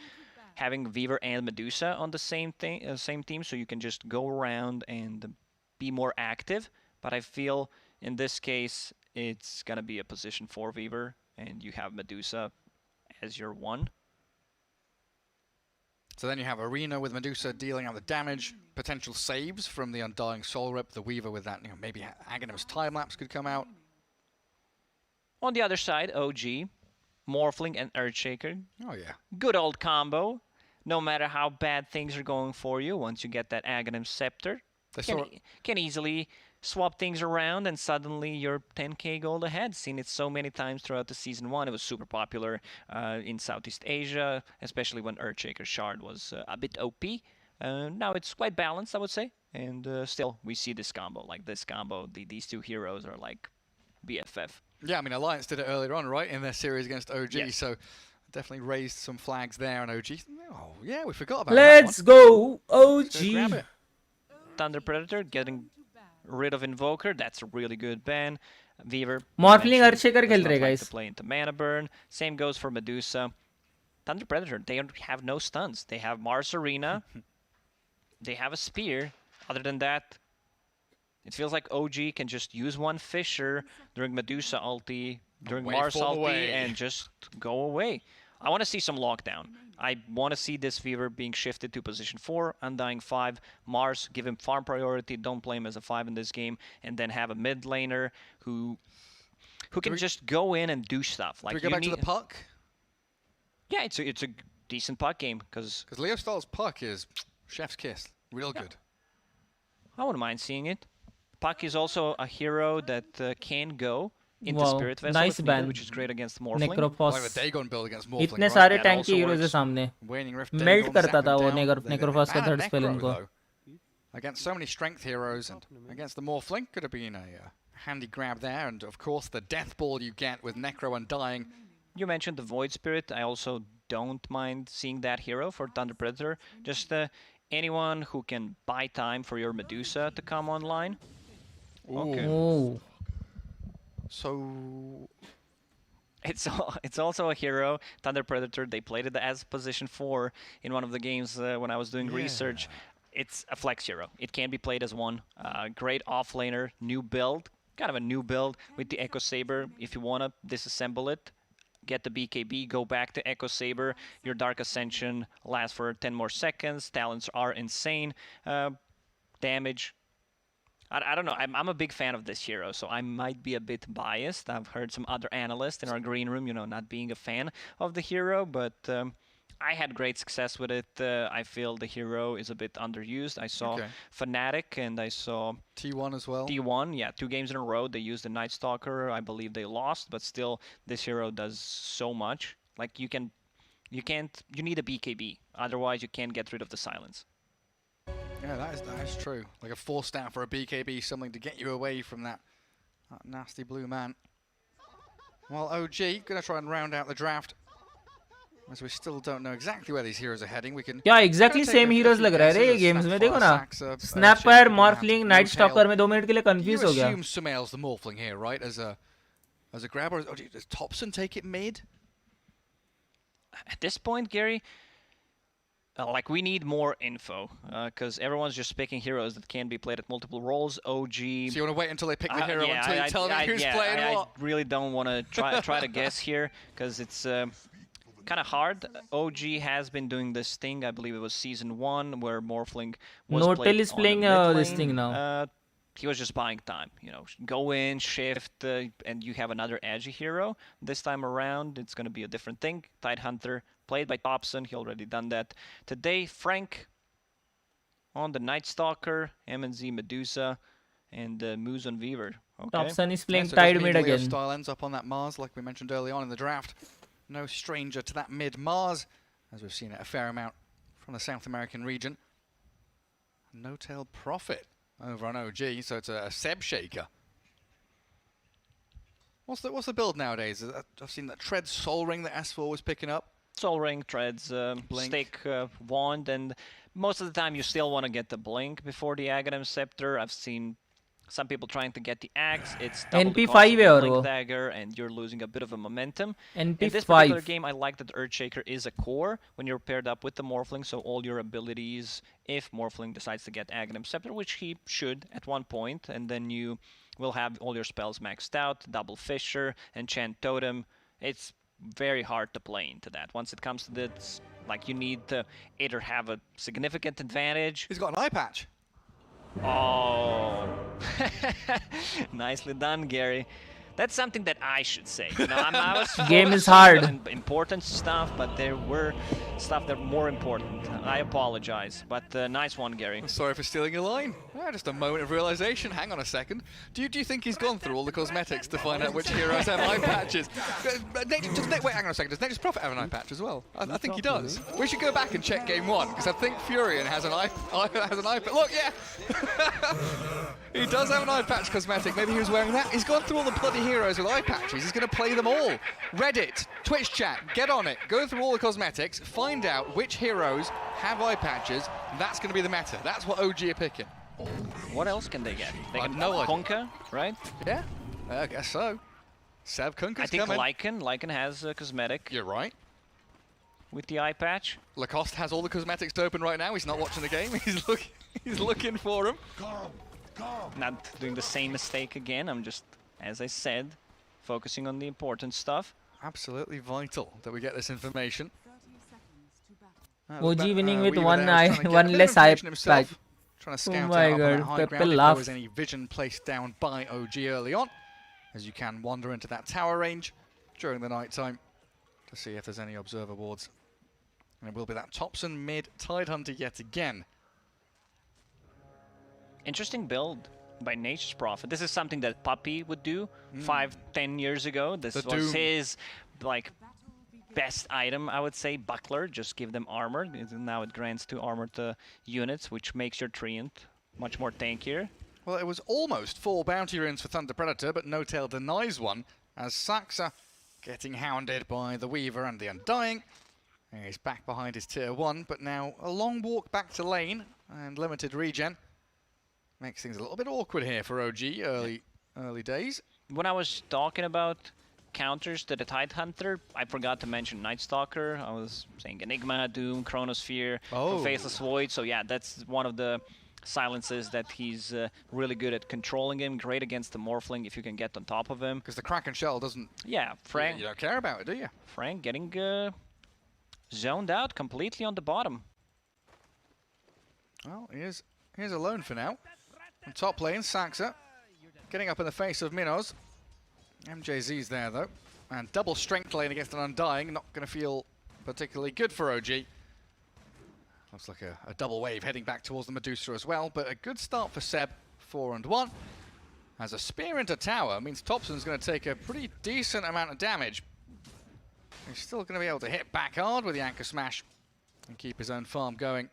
having Weaver and Medusa on the same team, so you can just go around and be more active. But I feel in this case it's gonna be a position 4 Weaver, and you have Medusa as your 1. So then you have Arena with Medusa dealing out the damage, potential saves from the Undying Soul Rip, the Weaver with that, maybe Aghanim's time-lapse could come out. On the other side, OG, Morphling and Earthshaker. Oh yeah. Good old combo. No matter how bad things are going for you, once you get that Aghanim Scepter, can easily swap things around and suddenly you're 10k gold ahead. Seen it so many times throughout the season 1. It was super popular in Southeast Asia, especially when Earthshaker Shard was a bit OP. Now it's quite balanced, I would say, and still we see this combo. Like this combo, these two heroes are like BFF. Yeah, I mean Alliance did it earlier on, right, in their series against OG, Yes. so definitely raised some flags there on OG. Oh yeah, we forgot about Let's that go Let's go grab OG. it. Thunder Predator getting rid of Invoker, that's a really good ban. Weaver, Morphling mentioned, Earthshaker does खेल not रहे like guys. to play into Mana Burn. Same goes for Medusa. Thunder Predator, they have no stuns. They have Mars Arena. They have a Spear. Other than that, it feels like OG can just use one Fissure during Medusa ulti, during Mars Waveform ulti, away. and just go away. I want to see some lockdown. I want to see this Weaver being shifted to position 4, Undying 5, Mars, give him farm priority, don't play him as a 5 in this game, and then have a mid laner who can just go in and do stuff. Like Do we go back to the puck? Yeah, it's a decent puck game, because Leo Stahl's puck is chef's kiss. Real good. I wouldn't mind seeing it. Puck is also a hero that can go into Wow, Spirit Vessel nice if ban. needed, which is great against Morphling. Necrophos. Like the Dagon build against Morphling, इतने right? सारे That tank also के heroes है works. सामने. Waning Rift, melt Dagon, करता zap था him वो down. नेक्रोफॉस का Ban third Necro, spell इनको. though. Against so many strength heroes and against the Morphling, could have been a handy grab there. And of course, the death ball you get with Necro Undying. You mentioned the Void Spirit. I also don't mind seeing that hero for Thunder Predator. Just anyone who can buy time for your Medusa to come online. Okay. Ooh. So It's also a hero, Thunder Predator. They played it as position 4 in one of the games when I was doing research. It's a flex hero. It can be played as one. Great offlaner, new build, kind of a new build with the Echo Saber. If you want to disassemble it, get the BKB, go back to Echo Saber. Your Dark Ascension lasts for 10 more seconds. Talents are insane. Damage. I don't know. I'm a big fan of this hero, so I might be a bit biased. I've heard some other analysts in our green room, not being a fan of the hero, but I had great success with it. I feel the hero is a bit underused. I saw Fnatic and I saw T1 as well. T1, yeah, 2 games in a row. They used the Night Stalker. I believe they lost, but still, this hero does so much. Like you need a BKB. Otherwise, you can't get rid of the silence. Yeah, that is true. Like a 4-stat for a BKB, something to get you away from that nasty blue man. Well, OG gonna try and round out the draft, as we still don't know exactly where these heroes are heading. We can. क्या exactly same heroes लग रहा है रे ये games में देखो ना. Snapfire, Morphling, Night Stalker में 2 मिनट के लिए confuse हो गया. You assume Sumail's the Morphling here, right? As a grabber. Oh, does Thompson take it mid? At this point, Gary, like we need more info because everyone's just picking heroes that can be played at multiple roles. OG. So you want to wait until they pick the hero until you tell them who's playing what? I really don't want to try to guess here because it's kind of hard. OG has been doing this thing. I believe it was season 1 where Morphling was Notel played is on the playing mid this lane. thing now. He was just buying time, you know, go in, shift, and you have another edgy hero. This time around, it's going to be a different thing. Tidehunter, played by Thompson, he already done that. Today, Frank on the Night Stalker, MNZ Medusa, and Moose on Weaver. Okay. Thompson is playing So it does Tide mean mid Leo again. style ends up on that Mars, like we mentioned early on in the draft. No stranger to that mid Mars, as we've seen it a fair amount from the South American region. No-tail Prophet over on OG, so it's a Seb shaker. What's the build nowadays? I've seen that Tread Soul Ring that S4 was picking up. Soul Ring, Treads, Stake, Wand, and most of the time you still want to get the Blink before the Aghanim Scepter. I've seen some people trying to get the Axe. It's double the NP5 cost of the है और Blink वो. Dagger, and you're losing a bit of a momentum. NP5. In this particular game, I like that Earthshaker is a core when you're paired up with the Morphling, so all your abilities, if Morphling decides to get Aghanim Scepter, which he should at one point, and then you will have all your spells maxed out, Double Fissure, Enchant Totem. It's very hard to play into that. Once it comes to this, like, you need to either have a significant advantage. He's got an eye patch. Oh, nicely done, Gary. That's something that I should say. You know, I was Game is focused on hard. Important stuff, but there were stuff that were more important. I apologize, but nice one, Gary. I'm sorry for stealing your line. Just a moment of realization. Hang on a second. Do you think he's gone through all the cosmetics to find out which heroes have eye patches? Wait, hang on a second. Does Nature's Prophet have an eye patch as well? I think he does. We should go back and check game 1 because I think Furion has an eye patch. Look, yeah. He does have an eye patch cosmetic. Maybe he was wearing that. He's gone through all the bloody heroes with eye patches. He's going to play them all. Reddit, Twitch chat, get on it. Go through all the cosmetics. Find out which heroes have eye patches. That's going to be the meta. That's what OG are picking. What else can they get? They can no idea. Conquer, right? Yeah, I guess so. Sev Kunker's I think coming. Lycan has a cosmetic. You're right. With the eye patch. Lacoste has all the cosmetics to open right now. He's not watching the game. He's looking for them. Not doing the same mistake again. I'm just, as I said, focusing on the important stuff. Absolutely vital that we get this information. OG winning with Weaver one there eye, was trying to get a one bit of less eye information himself, patch. Trying to Oh scout my out on that god, high Pepper ground if there laughed. was any vision placed down by OG early on, as you can wander into that tower range during the night time to see if there's any observer wards. And it will be that Thompson mid Tidehunter yet again. Interesting build by Nature's Prophet. This is something that Puppy would do 5-10 years ago. This The was Doom. his like best item, I would say. Buckler, just give them armor. Now it grants 2 armor to units, which makes your Treant much more tankier. Well, it was almost 4 bounty runes for Thunder Predator, but No Tail denies one, as Saxa getting hounded by the Weaver and the Undying. And he's back behind his tier 1, but now a long walk back to lane and limited regen. Makes things a little bit awkward here for OG early days. When I was talking about counters to the Tidehunter, I forgot to mention Night Stalker. I was saying Enigma, Doom, Chronosphere, Faceless Void. So yeah, that's one of the silences that he's really good at controlling him. Great against the Morphling if you can get on top of him. Because the Kraken Shell doesn't... Yeah, Frank... You don't care about it, do you? Frank getting zoned out completely on the bottom. Well, here's alone for now. On top lane, Saxa getting up in the face of Minos. MJZ's there though. And double strength lane against an Undying. Not going to feel particularly good for OG. Looks like a double wave heading back towards the Medusa as well. But a good start for Seb. 4-1. As a spear into tower means Thompson's going to take a pretty decent amount of damage. He's still going to be able to hit back hard with the Anchor Smash and keep his own farm going.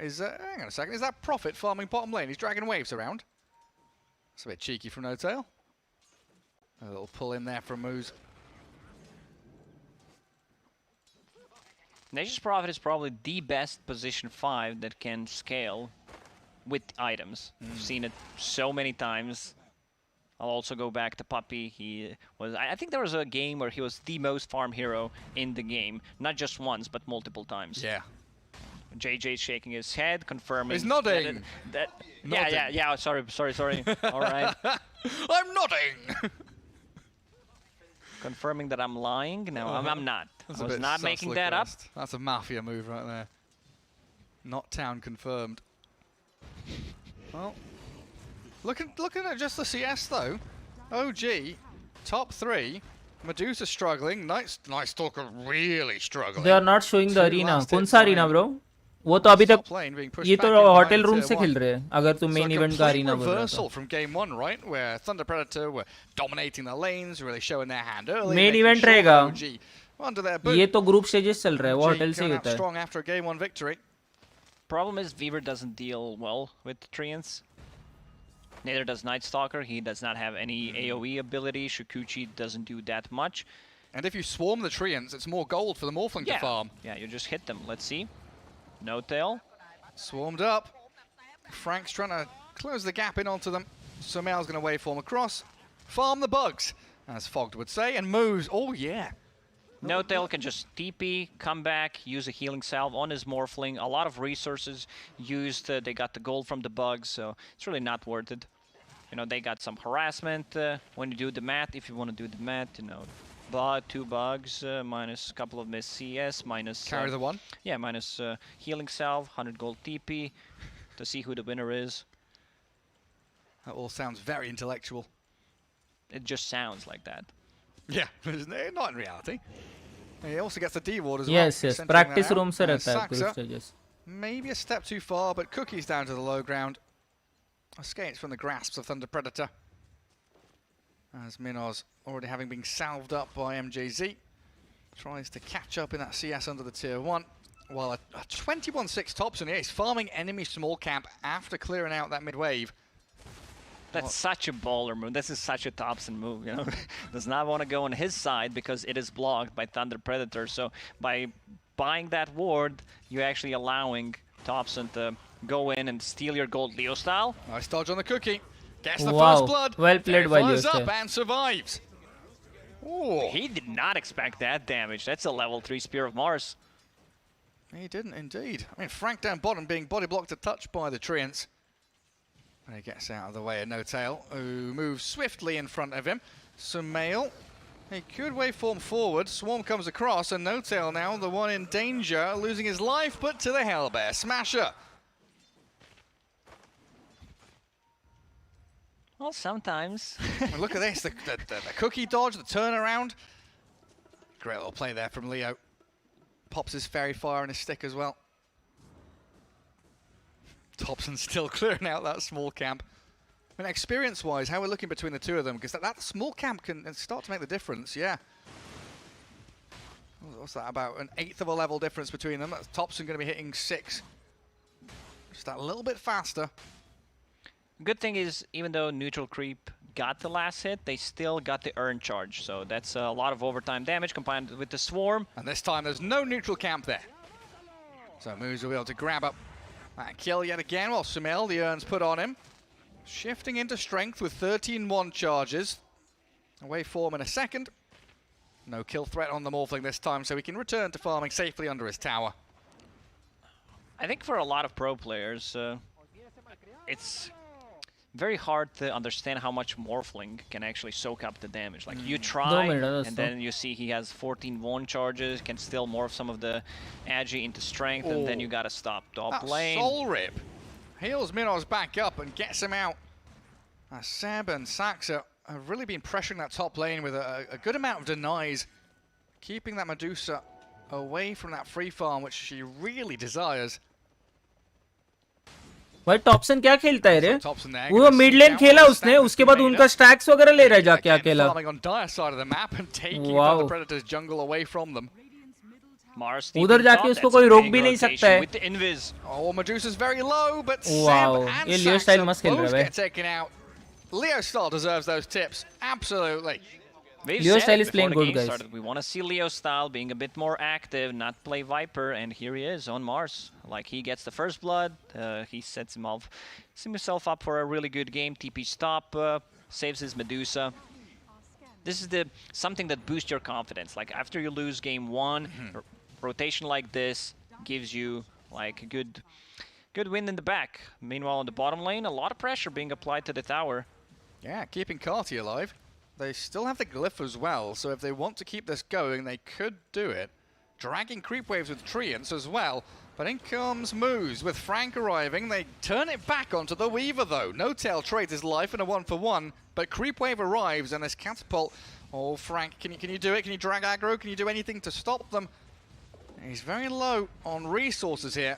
Hang on a second, is that Prophet farming bottom lane? He's dragging waves around. That's a bit cheeky from No Tail. A little pull in there from Moose. Nature's Prophet is probably the best position 5 that can scale with items. I've seen it so many times. I'll also go back to Puppy. He was, I think there was a game where he was the most farm hero in the game. Not just once, but multiple times. Yeah. JJ's shaking his head, confirming. He's nodding. Yeah. Sorry. All right. I'm nodding. confirming that I'm lying. No, I'm not. That's I a was bit not sus, making that up. Liquid. That's a mafia move right there. Not town confirmed. Well, looking at just the CS though. OG, top 3. Medusa struggling. Nice Stalker really struggling. They are not showing the 2 arena. last कौन hits सा by arena bro? वो तो अभी तक top lane being pushed ये back तो in behind hotel the room tier से 1. खेल रहे हैं अगर तू So मेन a इवेंट का complete arena बोल रहा reversal था. from game 1, right? Where Thunder Predator were dominating the lanes, really showing their hand early. Main making event sure रहेगा. OG under their boot. ये तो ग्रुप स्टेजेस चल रहा है, वो OG होटल से ही coming out होता है. strong after a game 1 victory. Problem is Weaver doesn't deal well with Treants. Neither does Night Stalker. He does not have any AoE ability. Shukuchi doesn't do that much. And if you swarm the Treants, it's more gold for the Morphling to farm. Yeah, you just hit them. Let's see. No tail. Swarmed up. Frank's trying to close the gap in onto them. Sumail's going to waveform across. Farm the bugs, as Fogged would say, and moves. Oh, yeah. No tail can just TP, come back, use a healing salve on his Morphling. A lot of resources used. They got the gold from the bugs, so it's really not worth it. You know, they got some harassment when you do the math. If you want to do the math, you know, 2 bugs, minus a couple of miss CS, minus... Carry the 1? Yeah, minus healing salve, 100 gold TP, to see who the winner is. That all sounds very intellectual. It just sounds like that. Yeah, not in reality. And he also gets the D-ward as Yes, well. yes. Practice room से रहता है Saxa, group stages. maybe a step too far, but Cookie's down to the low ground. Escapes from the grasps of Thunder Predator. As Minos, already having been salved up by MJZ, tries to catch up in that CS under the tier 1. While a 21-6 Thompson is farming enemy small camp after clearing out that mid-wave. That's such a baller move. This is such a Thompson move, you know. Does not want to go on his side because it is blocked by Thunder Predator. So by buying that ward, you're actually allowing Thompson to go in and steal your gold Leo style. Nice dodge on the Cookie. Gets the Wow. first blood. Well played by Flies Leo up and survives. Ooh. He did not expect that damage. That's a level 3 Spear of Mars. He didn't indeed. I mean, Frank down bottom being body blocked a touch by the Treants. And he gets out of the way of No Tail, who moves swiftly in front of him. Sumail, he could waveform forward. Swarm comes across, and No Tail now the one in danger, losing his life, but to the Hellbear Smasher. Well, sometimes. And look at this, the Cookie dodge, the turnaround. Great little play there from Leo. Pops his Fairy Fire on his stick as well. Thompson still clearing out that small camp. I mean, experience-wise, how we're looking between the two of them, because that small camp can start to make the difference, yeah. What's that, about an 1/8 of a level difference between them? That's Thompson going to be hitting 6. Just that little bit faster. Good thing is, even though neutral creep got the last hit, they still got the earn charge. So that's a lot of overtime damage combined with the swarm. And this time there's no neutral camp there. So Moose will be able to grab up that kill yet again. Well, Sumail, the earn's put on him. Shifting into strength with 13-1 charges. Away form in a second. No kill threat on the Morphling this time, so he can return to farming safely under his tower. I think for a lot of pro players, it's very hard to understand how much Morphling can actually soak up the damage. Like, you try, and then you see he has 14-1 charges, can still morph some of the Agi into strength, and then you gotta stop top lane. Soul Rip heals Minos back up and gets him out. Seb and Saxa have really been pressuring that top lane with a good amount of denies, keeping that Medusa away from that free farm, which she really desires. भाई Topsin क्या खेलता है रे? वो mid लेन खेला उसने, उसके बाद उनका स्टैक्स वगैरह ले रहा है जाके अकेला. Wow. Predator's jungle away from them. उधर जाके उसको कोई रोक भी नहीं सकता है. Oh, Medusa's very low, but Wow. Seb and ये Leo style Saxa मस्त खेल both रहा है get taken out. Leo style deserves those tips, absolutely. Leo style is playing good, guys. We want to see Leo style being a bit more active, not play Viper, and here he is on Mars. Like, he gets the first blood, he sets himself up for a really good game. TP stop, saves his Medusa. This is something that boosts your confidence. Like, after you lose game 1, rotation like this gives you like a good win in the back. Meanwhile, on the bottom lane, a lot of pressure being applied to the tower. Yeah, keeping Carty alive. they still have the glyph as well, so if they want to keep this going, they could do it. Dragging creep waves with Treants as well, but in comes Moose with Frank arriving. They turn it back onto the Weaver though. No Tail trades his life in a 1-for-1, but creep wave arrives and this catapult. Oh, Frank, can you do it? Can you drag aggro? Can you do anything to stop them? He's very low on resources here,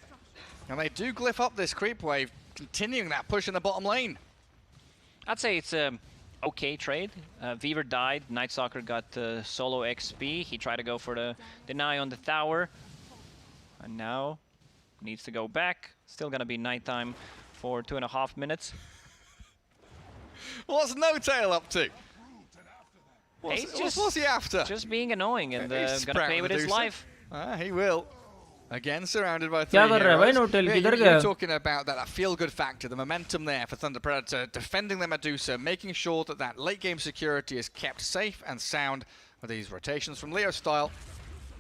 and they do glyph up this creep wave, continuing that push in the bottom lane. I'd say it's a okay trade. Weaver died, Night Stalker got solo XP. He tried to go for the deny on the tower, and now needs to go back. Still gonna be nighttime for 2.5 minutes. What's No Tail up to? What's he after? Just being annoying and gonna pay with his life. He will. Again, surrounded by 3 क्या कर रहा है भाई No Tail? किधर गया? You're talking about that feel-good factor, the momentum there for Thunder Predator, defending the Medusa, making sure that that late-game security is kept safe and sound with these rotations from Leo style,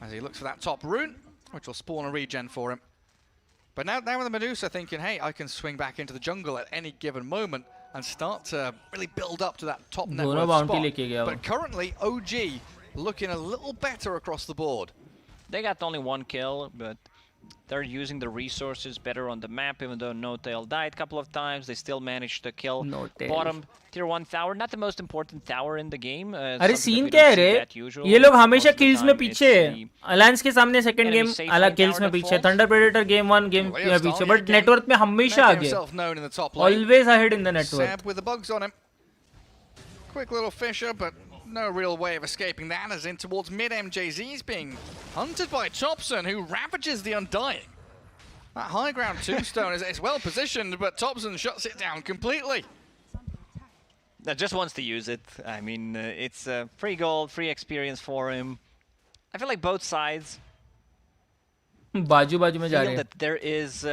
as he looks for that top rune, which will spawn a regen for him. But now with the Medusa thinking, hey, I can swing back into the jungle at any given moment and start to really build up to that top net worth spot. But currently, OG looking a little better across the board. They got only 1 kill, but they're using the resources better on the map. Even though No Tail died a couple of times, they still managed to kill bottom tier 1 tower. Not the most important tower in the game. अरे scene क्या है रे? ये लोग हमेशा kills में पीछे हैं. Alliance के सामने second game अलग kills में पीछे. Thunder Predator game 1 game में पीछे. But network में हमेशा आगे. Always ahead in the network. Seb with the bugs on him. Quick little Fisher, but no real way of escaping that, as in towards mid MJZ's being hunted by Thompson, who ravages the Undying. That high ground tombstone is well positioned, but Thompson shuts it down completely. Just wants to use it. I mean, it's free gold, free experience for him. I feel like both sides बाजू में जा रहे feel that there is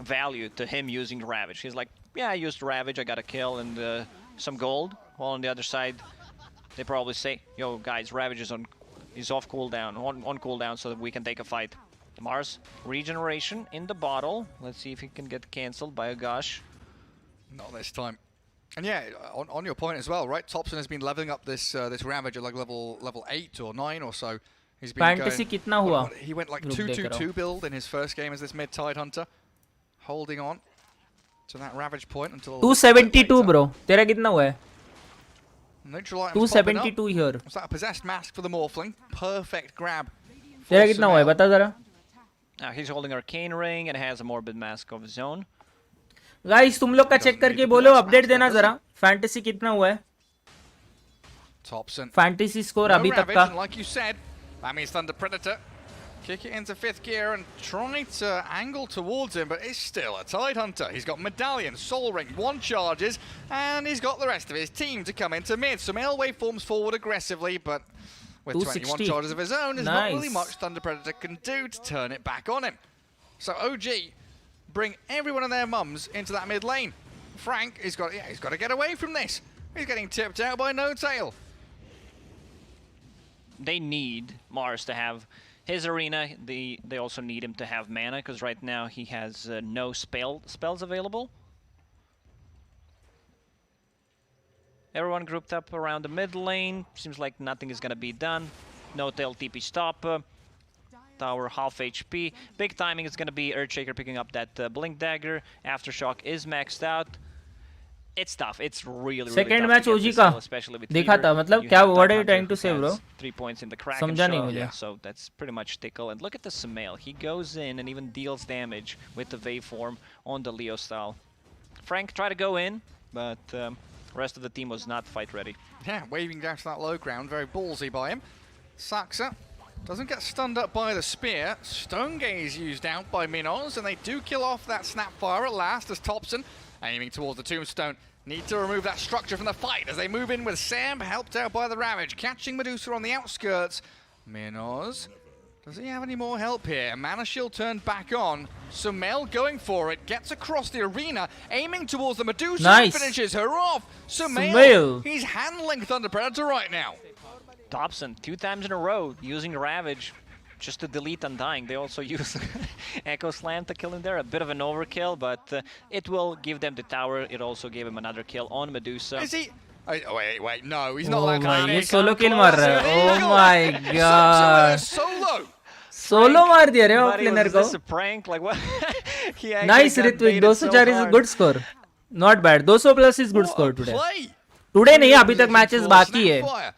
value to him using Ravage. He's like, yeah, I used Ravage, I got a kill and some gold. While on the other side, they probably say, yo guys, Ravage is off cooldown, on cooldown, so that we can take a fight. Mars, regeneration in the bottle. Let's see if he can get cancelled by a Gosh. Not this time. And yeah, on your point as well, right? Thompson has been leveling up this Ravage at like level 8 or 9 or so. He's been Fantasy कितना हुआ? He went like 2-2-2 build in his first game as this mid-tide hunter, holding on to that Ravage point until 272 bro. तेरा कितना हुआ है? 272 here. Was that a possessed mask for the Morphling? Perfect grab. तेरा कितना हुआ है? बता जरा. He's holding Arcane Ring and has a Morbid Mask of his own. Guys, तुम लोग का चेक करके बोलो, अपडेट देना जरा. Fantasy कितना हुआ है? Thompson. Fantasy score अभी तक का. Like you said, that means Thunder Predator kick it into 5th gear and try to angle towards him, but it's still a Tide Hunter. He's got Medallion, Soul Ring, 1 charges, and he's got the rest of his team to come into mid. So Wave forms forward aggressively, but with 21 charges of his own, there's not really much Thunder Predator can do to turn it back on him. So OG bring everyone and their mums into that mid lane. Frank, he's got to get away from this. He's getting tipped out by No Tail. They need Mars to have his arena. They also need him to have mana, because right now he has no spells available. Everyone grouped up around the mid lane. Seems like nothing is gonna be done. No Tail TP stop. Tower half HP. Big timing is gonna be Earthshaker picking up that Blink Dagger. Aftershock is maxed out. It's tough. It's really Second tough match to get OG this का kill, especially with देखा था. मतलब क्या what are you trying to say bro? 3 points in the Kraken समझा नहीं shot, मुझे. so that's pretty much tickle. And look at the Sumail. He goes in and even deals damage with the waveform on the Leo style. Frank tried to go in, but rest of the team was not fight ready. Yeah, waving down to that low ground, very ballsy by him. Saxa doesn't get stunned up by the spear. Stone Gaze used out by Minos, and they do kill off that Snapfire at last as Thompson, aiming towards the tombstone, need to remove that structure from the fight as they move in with Sam, helped out by the Ravage, catching Medusa on the outskirts. Minos, does he have any more help here? Mana Shield turned back on. Sumail going for it, gets across the arena, aiming towards the Medusa, and finishes her off. Sumail, he's handling Thunder Predator right now. Thompson, 2 times in a row, using Ravage just to delete Undying. They also use Echo Slam to kill him there. A bit of an overkill, but it will give them the tower. It also gave him another kill on Medusa. Wait, no, he's not Oh that my, kind ये of solo kill मार रहा है. Oh my god. Solo. Solo मार दिया रे Buddy, offlaner was को. this a prank? Like what? He actually Nice got Ritvik, baited 204 is a hard. good score. Not bad. 200 plus is good score today. Play. Today नहीं, अभी तक matches बाकी है.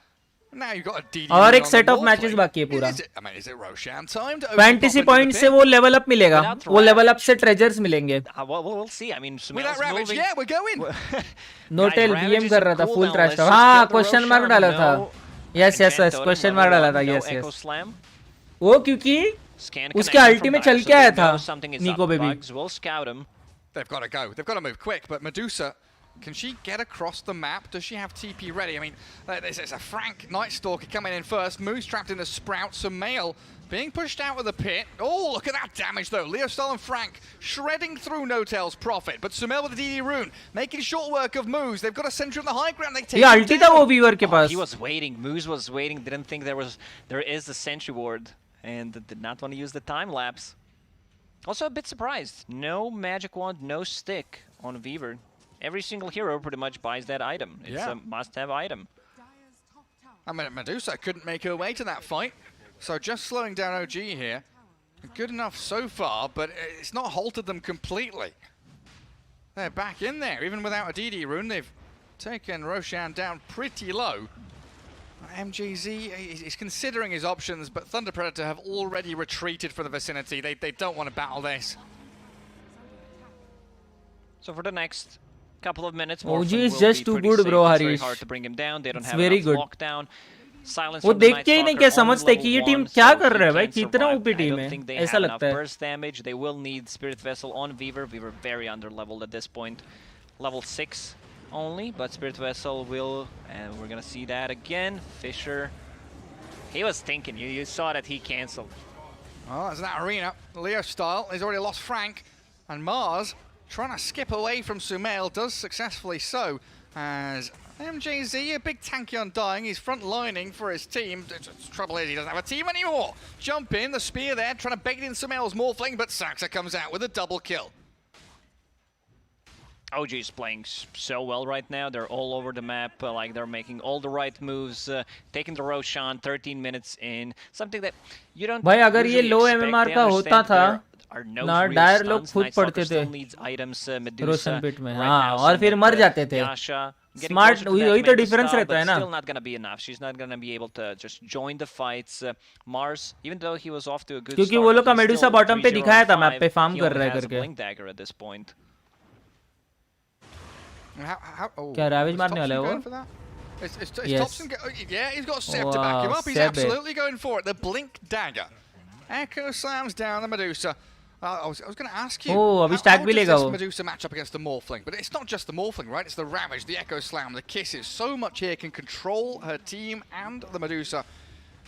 Now you got a DD और एक on set the of wall matches play. बाकी है पूरा. I mean, is it Roshan time to Fantasy points से वो level up मिलेगा. वो level up से treasures मिलेंगे. We'll see. I mean, With that Ravage, yeah, we're going. Notel VM कर रहा था full trash talk. हाँ, question mark डाला था. Yes, question mark डाला था. Yes. वो क्योंकि उसके अल्टी में चल के आया था निको baby. They've got to go. They've got to move quick. But Medusa, can she get across the map? Does she have TP ready? I mean, it's a Frank Night Stalker coming in first. Moose trapped in the Sprout. Sumail being pushed out of the pit. Oh, look at that damage, though. Leostal and Frank shredding through Notel's Prophet. But Sumail with the DD rune, making short work of Moose. They've got a sentry on the high ground. They take ये अल्टी था वो Weaver के पास. He was waiting. Moose was waiting. Didn't think there is the sentry ward, and did not want to use the time lapse. Also a bit surprised. No magic wand, no stick on Weaver. Every single hero pretty much buys that item. It's a must-have item. I mean, Medusa couldn't make her way to that fight. So just slowing down OG here. Good enough so far, but it's not halted them completely. They're back in there, even without a DD rune. They've taken Roshan down pretty low. MGZ is considering his options, but Thunder Predator have already retreated from the vicinity. They don't want to battle this. So for the next couple of minutes, OG is just too good, bro, It's very Harish. hard to bring him down. They don't It's have very enough good. lockdown. Silence वो from the देख के ही नहीं Night क्या Stalker on समझते कि ये level team 1, क्या so कर he रहा है भाई, can't कितना survive. OP I team don't है, think they ऐसा have enough लगता है. burst damage. They will need Spirit Vessel on Weaver. Weaver very under leveled at this point. Level 6 only, but Spirit Vessel will, and we're gonna see that again. Fisher, he was thinking, you saw that he cancelled. Oh, there's that arena. Leo style, he's already lost Frank. And Mars, trying to skip away from Sumail, does successfully so. As MJZ, a big tanky undying, he's front lining for his team. The trouble is he doesn't have a team anymore. Jump in, the spear there, trying to bait in Sumail's Morphling, but Saxa comes out with a double kill. OG is playing so well right now. They're all over the map, like they're making all the right moves, taking the Roshan 13 minutes in. Something that you don't भाई अगर ये usually low expect. MMR They का होता understand था there are no ना real Dyer लोग stuns. खुद Night Stalker पढ़ते थे still needs items, Medusa, रोशन पिट में. right हाँ, now, और फिर मर Sumit, जाते थे. Yasha, getting smart closer to that वही तो meta डिफरेंस style, रहता but है ना. still not gonna be enough. She's not gonna be able to just join the fights. Mars, even though he was off to a good क्योंकि start, वो लोग का he's Medusa still bottom पे 3-0 दिखाया था on मैप पे 5. Farm He कर only रहा है has a करके. blink dagger at this point. क्या ravage is मारने वाला है Thompson वो? going for that? Is Yes. Thompson yeah, he's got Seb to back him Wow, up. He's Seb. absolutely going for it. The blink dagger. Echo slams down the Medusa. I was going to ask you, Oh, अभी stack भी does लेगा this वो. Medusa match up against the Morphling? But it's not just the Morphling, right? It's the Ravage, the Echo Slam, the Kisses. So much here can control her team and the Medusa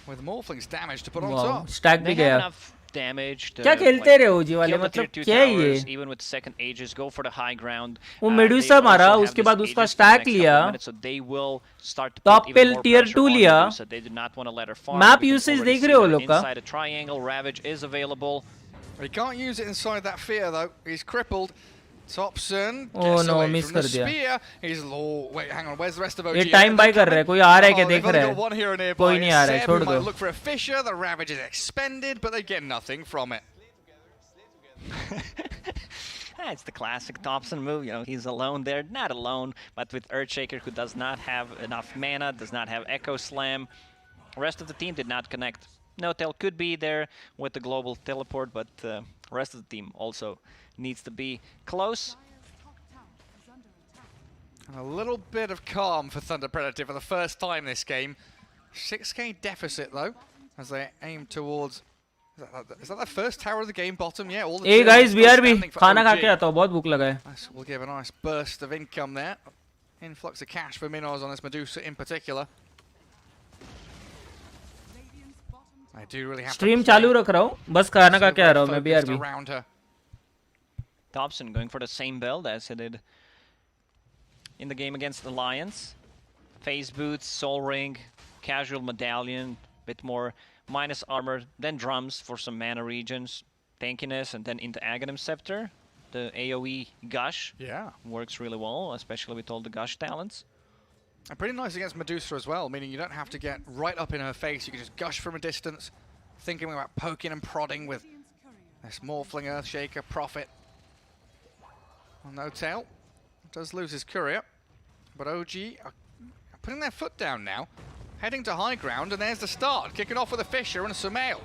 with Morphling's damage to put on Wow, top. stack भी They have गया. enough damage to, क्या खेलते रहे OG वाले, kill the मतलब tier 2 क्या है ये? towers, even with second ages, go for the high ground. वो They मेडुसा also मारा, have उसके this बाद उसका aegis for the stack next couple लिया. of minutes, so they will start to Top put पे even more tier pressure 2 on लिया. Medusa. They did not want to let her farm. Map We can usage already देख see रहे हो that लोग का? inside a triangle, Ravage is available. He can't use it inside that fear though. He's crippled. Thompson Oh gets no, away miss from the कर दिया. spear. He's low. Wait, hang on. Where's the rest of OG? ये time bye कर रहा है, कोई आ रहा है क्या देख रहा One hero है. nearby. कोई नहीं आ रहा है, Seb, छोड़ who might दो. look for a Fisher. The Ravage is expended, but they get nothing from it. It's the classic Thompson move, you know, he's alone there, not alone, but with Earthshaker, who does not have enough mana, does not have Echo Slam. The rest of the team did not connect. Notel could be there with the global teleport, but the rest of the team also needs to be close. And a little bit of calm for Thunder Predator for the first time this game. 6k deficit though, as they aim towards. Is that the first tower of the game bottom? Yeah, all the Hey guys, still BRB, standing for खाना खा OG. के आता हूँ, बहुत भूख लगा है. Nice, we'll give a nice burst of income there. Influx of cash for Minos on this Medusa in particular. I do really have Stream to चालू रख रहा हूँ, बस खाना खा के आ रहा हूँ मैं focused BRB. around her. Thompson going for the same build as he did in the game against the Lions. Phase boots, soul ring, casual medallion, bit more minus armor, then drums for some mana regions, tankiness, and then into Aghanim Scepter. The AoE Gush Yeah. works really well, especially with all the Gush talents. And pretty nice against Medusa as well, meaning you don't have to get right up in her face. You can just gush from a distance, thinking about poking and prodding with this Morphling Earthshaker Prophet. Well, no tail. Does lose his courier, but OG are putting their foot down now, heading to high ground, and there's the start. Kicking off with a Fisher and a Sumail.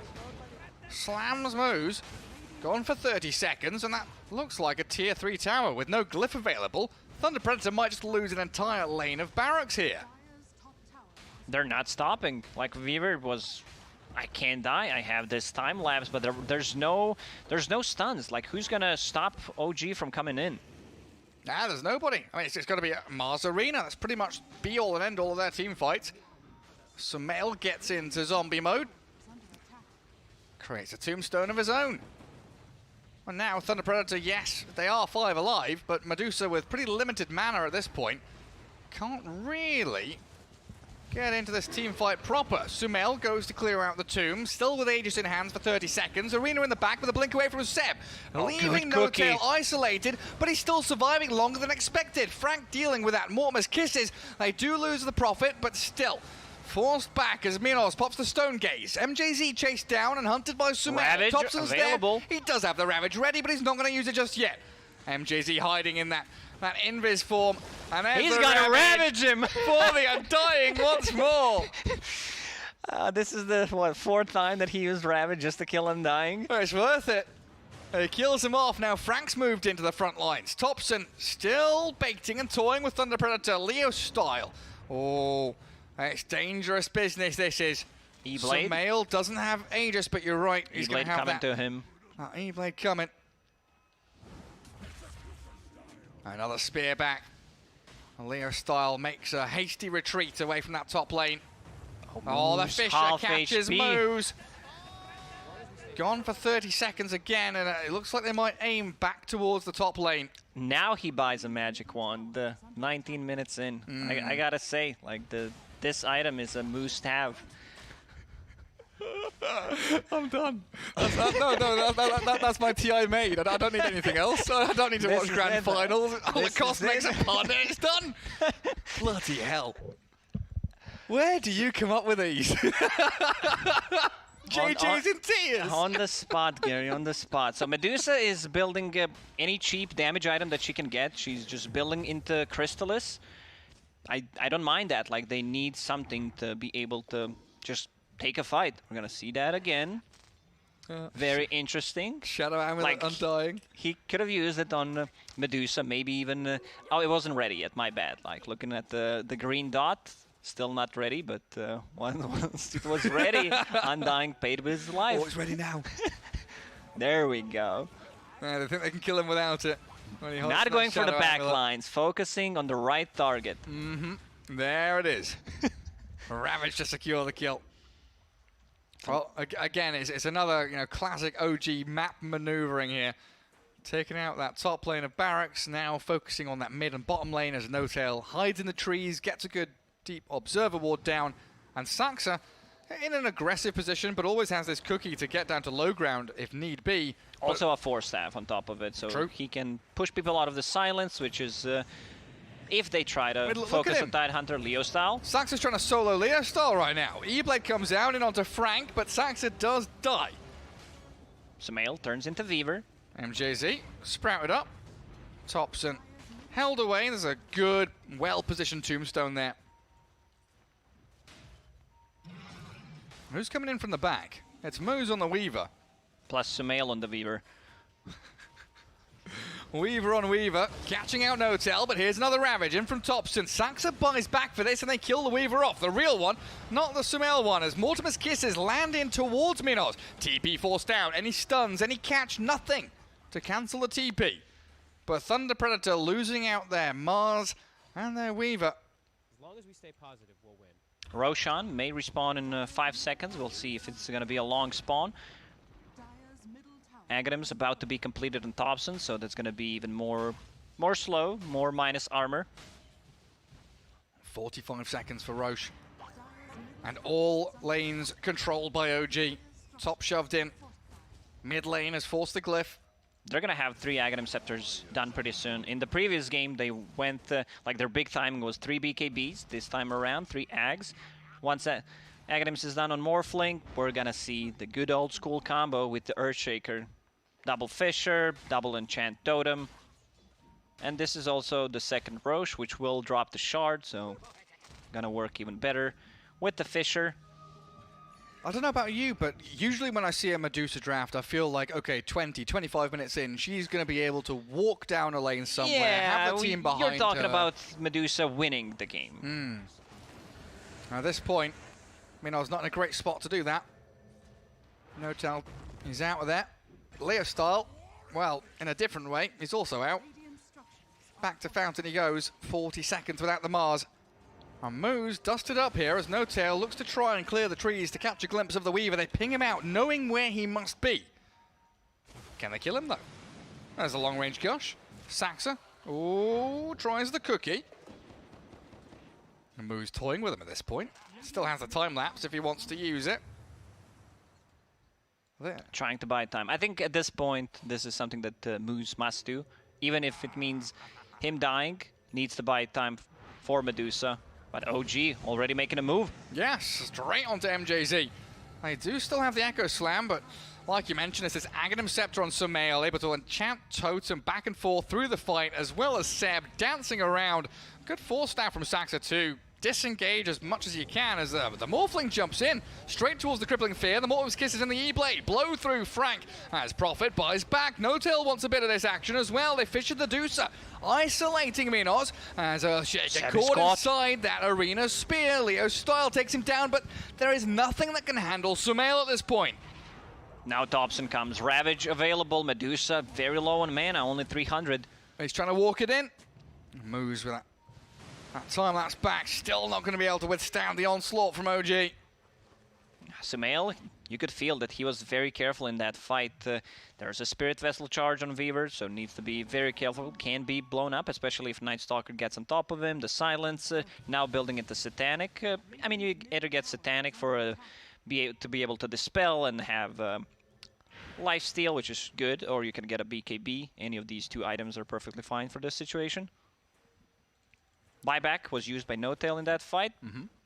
Slams Moose, gone for 30 seconds, and that looks like a tier 3 tower with no glyph available. Thunder Predator might just lose an entire lane of barracks here. They're not stopping. Like Weaver was, I can't die. I have this time lapse, but there's no stuns. Like, who's gonna stop OG from coming in? Nah, there's nobody. I mean, it's got to be a Mars Arena. That's pretty much be all and end all of their team fights. Sumail gets into zombie mode. Creates a tombstone of his own. And now Thunder Predator, yes, they are 5 alive, but Medusa with pretty limited mana at this point can't really get into this team fight proper. Sumail goes to clear out the tomb, still with Aegis in hands for 30 seconds. Arena in the back with a blink away from Seb. Leaving No Tail isolated, but he's still surviving longer than expected. Frank dealing with that Mortimer's Kisses. They do lose the Prophet, but still forced back as Minos pops the Stone Gaze. MJZ chased down and hunted by Sumail. Ravage Thompson's available. There. He does have the Ravage ready, but he's not going to use it just yet. MJZ hiding in that Invis form. And he's gonna ravage him for the Undying once more. This is the, what, 4th time that he used Ravage just to kill Undying? Oh, it's worth it. He kills him off. Now Frank's moved into the front lines. Thompson still baiting and toying with Thunder Predator, Leo style. Oh, it's dangerous business, this is. E-Blade? Sumail doesn't have Aegis, but you're right. He's going to have coming that. to him. E-Blade coming. Another spear back. Leo style makes a hasty retreat away from that top lane. Oh, the Fisher catches Moose. Gone for 30 seconds again, and it looks like they might aim back towards the top lane. Now he buys a magic wand, 19 minutes in. I gotta say, like, this item is a must-have. I'm done. That's my TI made. I don't need anything else. I don't need to watch grand finals. All the cost makes a partner. It's done. Bloody hell. Where do you come up with these? JJ's in tears. On the spot, Gary, on the spot. So Medusa is building any cheap damage item that she can get. She's just building into Crystallis. I don't mind that. Like, they need something to be able to just take a fight. We're gonna see that again. Very interesting. Shadow Amulet, like, Undying. He could have used it on Medusa, maybe even... oh, it wasn't ready yet, my bad. Like, looking at the green dot, still not ready, but once it was ready, Undying paid with his life. Oh, it's ready now. There we go. Yeah, they think they can kill him without it. Not going for the back lines, focusing on the right target. There it is. Ravage to secure the kill. Well, again, it's another classic OG map maneuvering here. Taking out that top lane of barracks, now focusing on that mid and bottom lane as No Tail hides in the trees, gets a good deep observer ward down, and Saxa in an aggressive position, but always has this cookie to get down to low ground if need be. Also a 4-staff on top of it, so he can push people out of the silence, which is... if they try to focus on Tidehunter Leo style. Saxa's trying to solo Leo style right now. E-Blade comes down and onto Frank, but Saxa does die. Sumail turns into Weaver. MJZ sprouted up. Thompson held away. There's a good, well-positioned tombstone there. Who's coming in from the back? It's Moose on the Weaver. Plus Sumail on the Weaver. Weaver on Weaver, catching out No Tail, but here's another Ravage in from Thompson. Saxa buys back for this, and they kill the Weaver off. The real one, not the Sumail one, as Mortimer's Kisses land in towards Minos. TP forced down, any stuns, any catch, nothing to cancel the TP. But Thunder Predator losing out their Mars and their Weaver. As long as we stay positive, we'll win. Roshan may respawn in 5 seconds. We'll see if it's going to be a long spawn. Aghanim's about to be completed on Thompson, so that's going to be even more slow, more minus armor. 45 seconds for Roche. And all lanes controlled by OG. Top shoved in. Mid lane has forced the glyph. they're going to have 3 Aghanim Scepters done pretty soon. In the previous game, they went, like their big timing was 3 BKBs. This time around, 3 Ags. Once that Aghanims is done on Morphling, we're going to see the good old school combo with the Earthshaker. Double Fissure, double Enchant Totem. And this is also the second Roche, which will drop the Shard, so gonna work even better with the Fissure. I don't know about you, but usually when I see a Medusa draft, I feel like, okay, 20, 25 minutes in, she's going to be able to walk down a lane somewhere, have the team behind her. You're talking about Medusa winning the game. At this point, Minos not in a great spot to do that. Notel, he's out of there. Leo style, well, in a different way, he's also out. Back to Fountain he goes, 40 seconds without the Mars. And Moose dusted up here as No-Tail looks to try and clear the trees to catch a glimpse of the Weaver. They ping him out, knowing where he must be. Can they kill him, though? There's a long-range gush. Saxa, tries the cookie. And Moose toying with him at this point. Still has the time-lapse if he wants to use it. There. Trying to buy time. I think at this point, this is something that Moose must do. Even if it means him dying, needs to buy time for Medusa. But OG already making a move. Yes, straight onto MJZ. They do still have the Echo Slam, but like you mentioned, it's this Aghanim Scepter on Sumail, able to enchant Totem back and forth through the fight, as well as Seb dancing around. Good force now from Saxa too. Disengage as much as you can as the Morphling jumps in, straight towards the Crippling Fear. The Morpheus Kisses in the E-Blade, blow through Frank as Prophet buys back. No-Tail wants a bit of this action as well. They fished the Medusa, isolating Minos as a shaker caught inside that arena spear. Leo Style takes him down, but there is nothing that can handle Sumail at this point. Now Dobson comes, Ravage available, Medusa very low on mana, only 300. He's trying to walk it in, moves with that. That time-lapse back, still not going to be able to withstand the onslaught from OG. Sumail, you could feel that he was very careful in that fight. There's a Spirit Vessel charge on Weaver, so needs to be very careful. Can be blown up, especially if Night Stalker gets on top of him. The Silence, now building into Satanic. I mean, you either get Satanic for to be able to dispel and have lifesteal, which is good, or you can get a BKB. Any of these 2 items are perfectly fine for this situation. Buyback was used by No-Tail in that fight.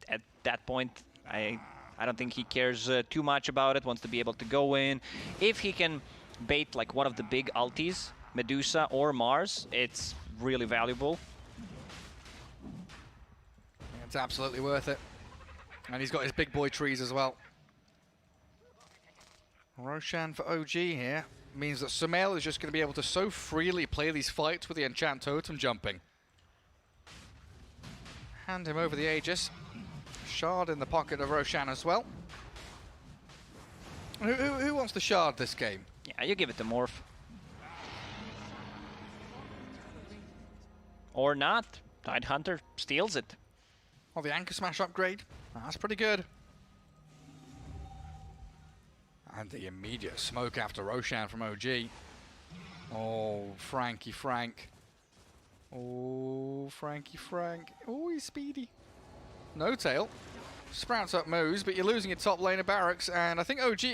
At that point, I don't think he cares too much about it, wants to be able to go in. If he can bait like one of the big ultis, Medusa or Mars, it's really valuable. It's absolutely worth it. And he's got his big boy trees as well. Roshan for OG here means that Sumail is just going to be able to so freely play these fights with the Enchant Totem jumping. Hand him over the Aegis. Shard in the pocket of Roshan as well. Who wants the Shard this game? Yeah, you give it to Morph. Or not. Tidehunter steals it. Oh, the Anchor Smash upgrade. That's pretty good. And the immediate smoke after Roshan from OG. Oh, Frankie Frank. Oh, Frankie Frank. Oh, he's speedy. No-Tail. Sprouts up moves, but you're losing your top lane of Barracks, and I think OG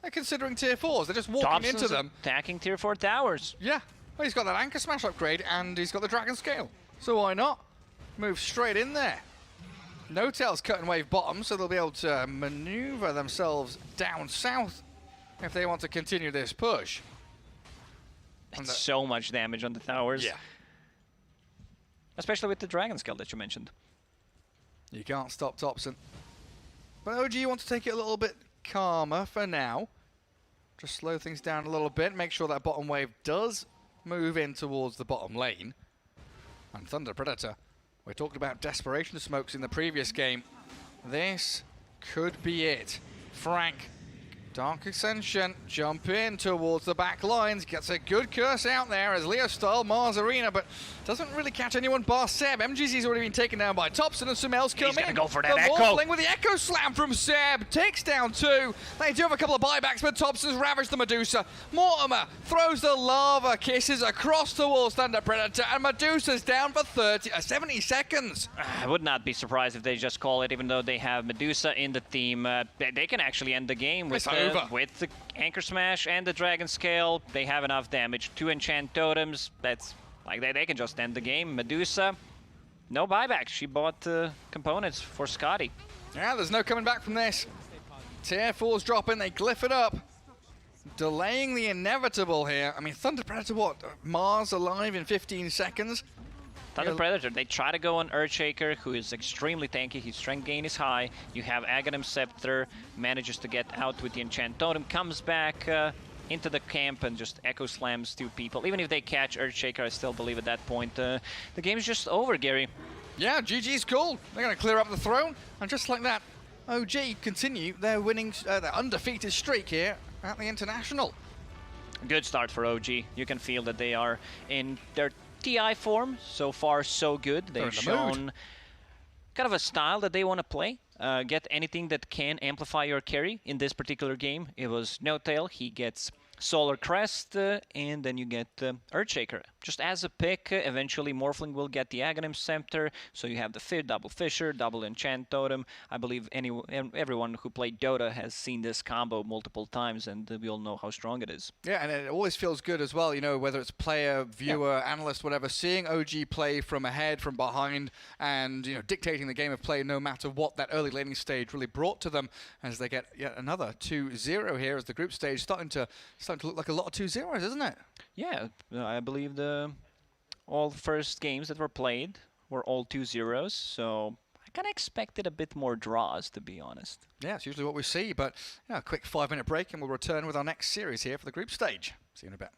are considering tier 4s. They're just walking into them. Attacking tier 4 towers. Yeah. Well, he's got that Anchor Smash upgrade, and he's got the Dragon Scale. So why not? Move straight in there. No-Tail's cutting wave bottom, so they'll be able to maneuver themselves down south if they want to continue this push. It's so much damage on the towers. Yeah. Especially with the Dragon Scale that you mentioned. You can't stop Topson. But OG wants to take it a little bit calmer for now. Just slow things down a little bit, make sure that bottom wave does move in towards the bottom lane. And Thunder Predator, we talked about Desperation Smokes in the previous game. This could be it. Frank, Dark Ascension, jump in towards the back lines, gets a good curse out there as Leo style Mars Arena, but doesn't really catch anyone bar Seb. MGZ's already been taken down by Topson, and Sumail's coming. He's gonna go for that the Echo. Morphling with the Echo Slam from Seb, takes down 2. They do have a couple of buybacks, but Topson's ravaged the Medusa. Mortimer throws the Lava Kisses across towards Thunder Predator, and Medusa's down for 70 seconds. I would not be surprised if they just call it, even though they have Medusa in the team. They can actually end the game with over. With the Anchor Smash and the Dragon Scale, they have enough damage. 2 Enchant Totems, that's like they can just end the game. Medusa, no buyback. She bought components for Scotty. Yeah, there's no coming back from this. TForce dropping, they glyph it up. Delaying the inevitable here. I mean, Thunder Predator, what? Mars alive in 15 seconds? Thunder Predator, they try to go on Earthshaker, who is extremely tanky. His strength gain is high. You have Aghanim Scepter, manages to get out with the Enchant Totem, comes back into the camp and just Echo Slams 2 people. Even if they catch Earthshaker, I still believe at that point the game's just over, Gary. Yeah, GG's cool. They're going to clear up the throne, and just like that, OG continue their their undefeated streak here at the International. Good start for OG. You can feel that they are in their TI form. So far, so good. They've shown kind of a style that they want to play. Get anything that can amplify your carry. In this particular game, it was No Tail. He gets Solar Crest, and then you get Earthshaker. Just as a pick, eventually Morphling will get the Aghanim Scepter, so you have the double Fisher, double Enchant Totem. I believe everyone who played Dota has seen this combo multiple times, and we all know how strong it is. Yeah, and it always feels good as well, you know, whether it's player, viewer, analyst, whatever, seeing OG play from ahead, from behind, and, you know, dictating the game of play no matter what that early laning stage really brought to them, as they get yet another 2-0 here as the group stage starting to look like a lot of 2-0s, isn't it? Yeah, I believe all first games that were played were all 2-0s, so I kind of expected a bit more draws, to be honest. Yeah, it's usually what we see, but a quick 5-minute break and we'll return with our next series here for the group stage. See you in a bit.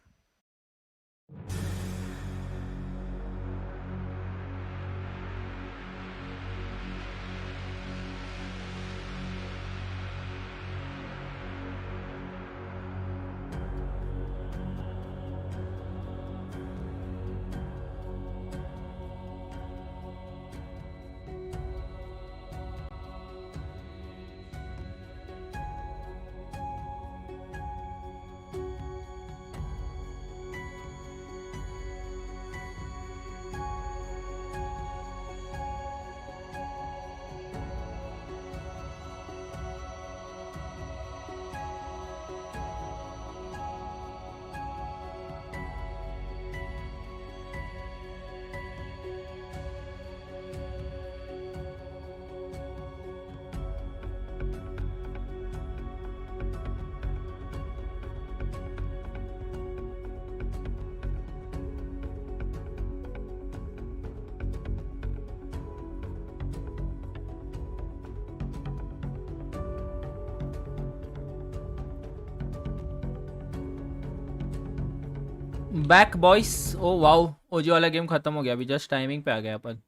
Back boys oh wow OG वाला गेम खत्म हो गया अभी just timing पे आ गया अपन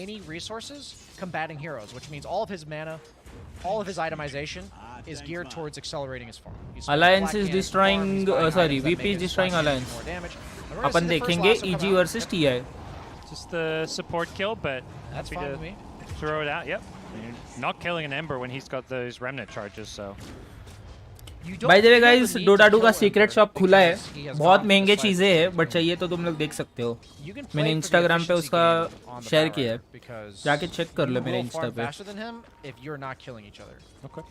any resources combating heroes, which means all of his mana, all of his itemization is geared towards accelerating his farm. Alliance is destroying sorry VP is destroying Alliance अपन देखेंगे EG versus TI just the support kill but that's fine with me. Throw it out. Yep, not killing an Ember when he's got those remnant charges, so by the way guys Dota 2 का secret shop खुला है बहुत महंगे चीजें हैं but चाहिए तो तुम लोग देख सकते हो मैंने इंस्टाग्राम पे उसका शेयर किया है जाके चेक कर लो मेरे इंस्टा पे Okay.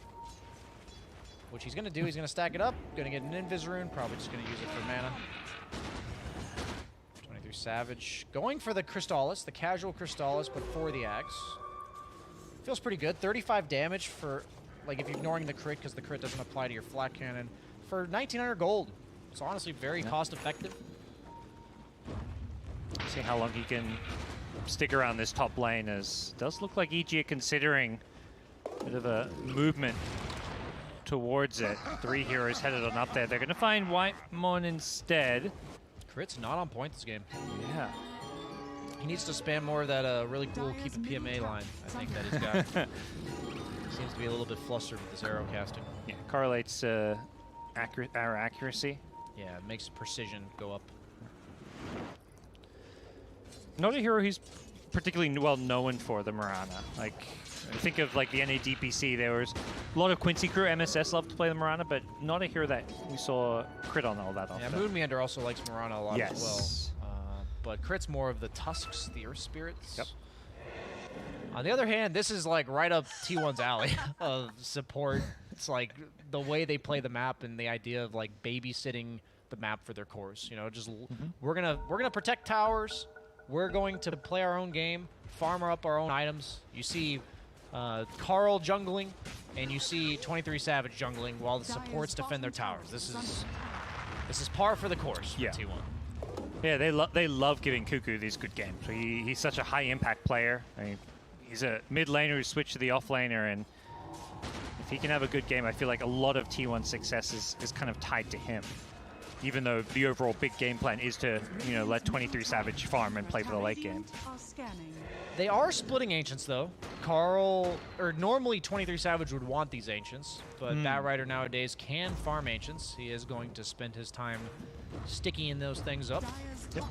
Which he's going to do, he's going to stack it up, going to get an Invis rune, probably just going to use it for mana. 23 Savage. Going for the Crystallis, the casual Crystallis, but for the Axe. Feels pretty good. 35 damage for, like, if you're ignoring the crit, because the crit doesn't apply to your flat cannon, for 1900 gold. It's honestly very cost effective. See how long he can stick around this top lane, as does look like EG are considering a bit of a movement towards it. 3 heroes headed on up there. They're going to find Whitemon instead. Crit's not on point this game. Yeah. He needs to spam more of that really cool keep a PMA line, I think, that he's got. Seems to be a little bit flustered with his arrow casting. Yeah, correlates our accuracy. Yeah, it makes precision go up. Not a hero who's particularly well known for the Mirana. Like, think of like the NADPC. There was a lot of Quincy crew MSS loved to play the Mirana, but not a hero that we saw crit on all that often. Yeah, Moonmeander also likes Mirana a lot as well. But crit's more of the Tusks, the Earth Spirits. Yep. On the other hand, this is like right up T1's alley of support. It's like the way they play the map and the idea of like babysitting the map for their cores. You know, just we're gonna protect towers. We're going to play our own game, farm up our own items. You see Carl jungling, and you see 23 Savage jungling while the supports defend their towers. This is par for the course for T1. Yeah, they love giving Cuckoo these good games. He's such a high impact player. I mean, he's a mid laner who switched to the off laner, and if he can have a good game, I feel like a lot of T1 success is kind of tied to him. Even though the overall big game plan is to, you know, let 23 Savage farm and play for the late game. They are splitting Ancients, though. Normally 23 Savage would want these Ancients, but Batrider nowadays can farm Ancients. He is going to spend his time sticking those things up. Yep.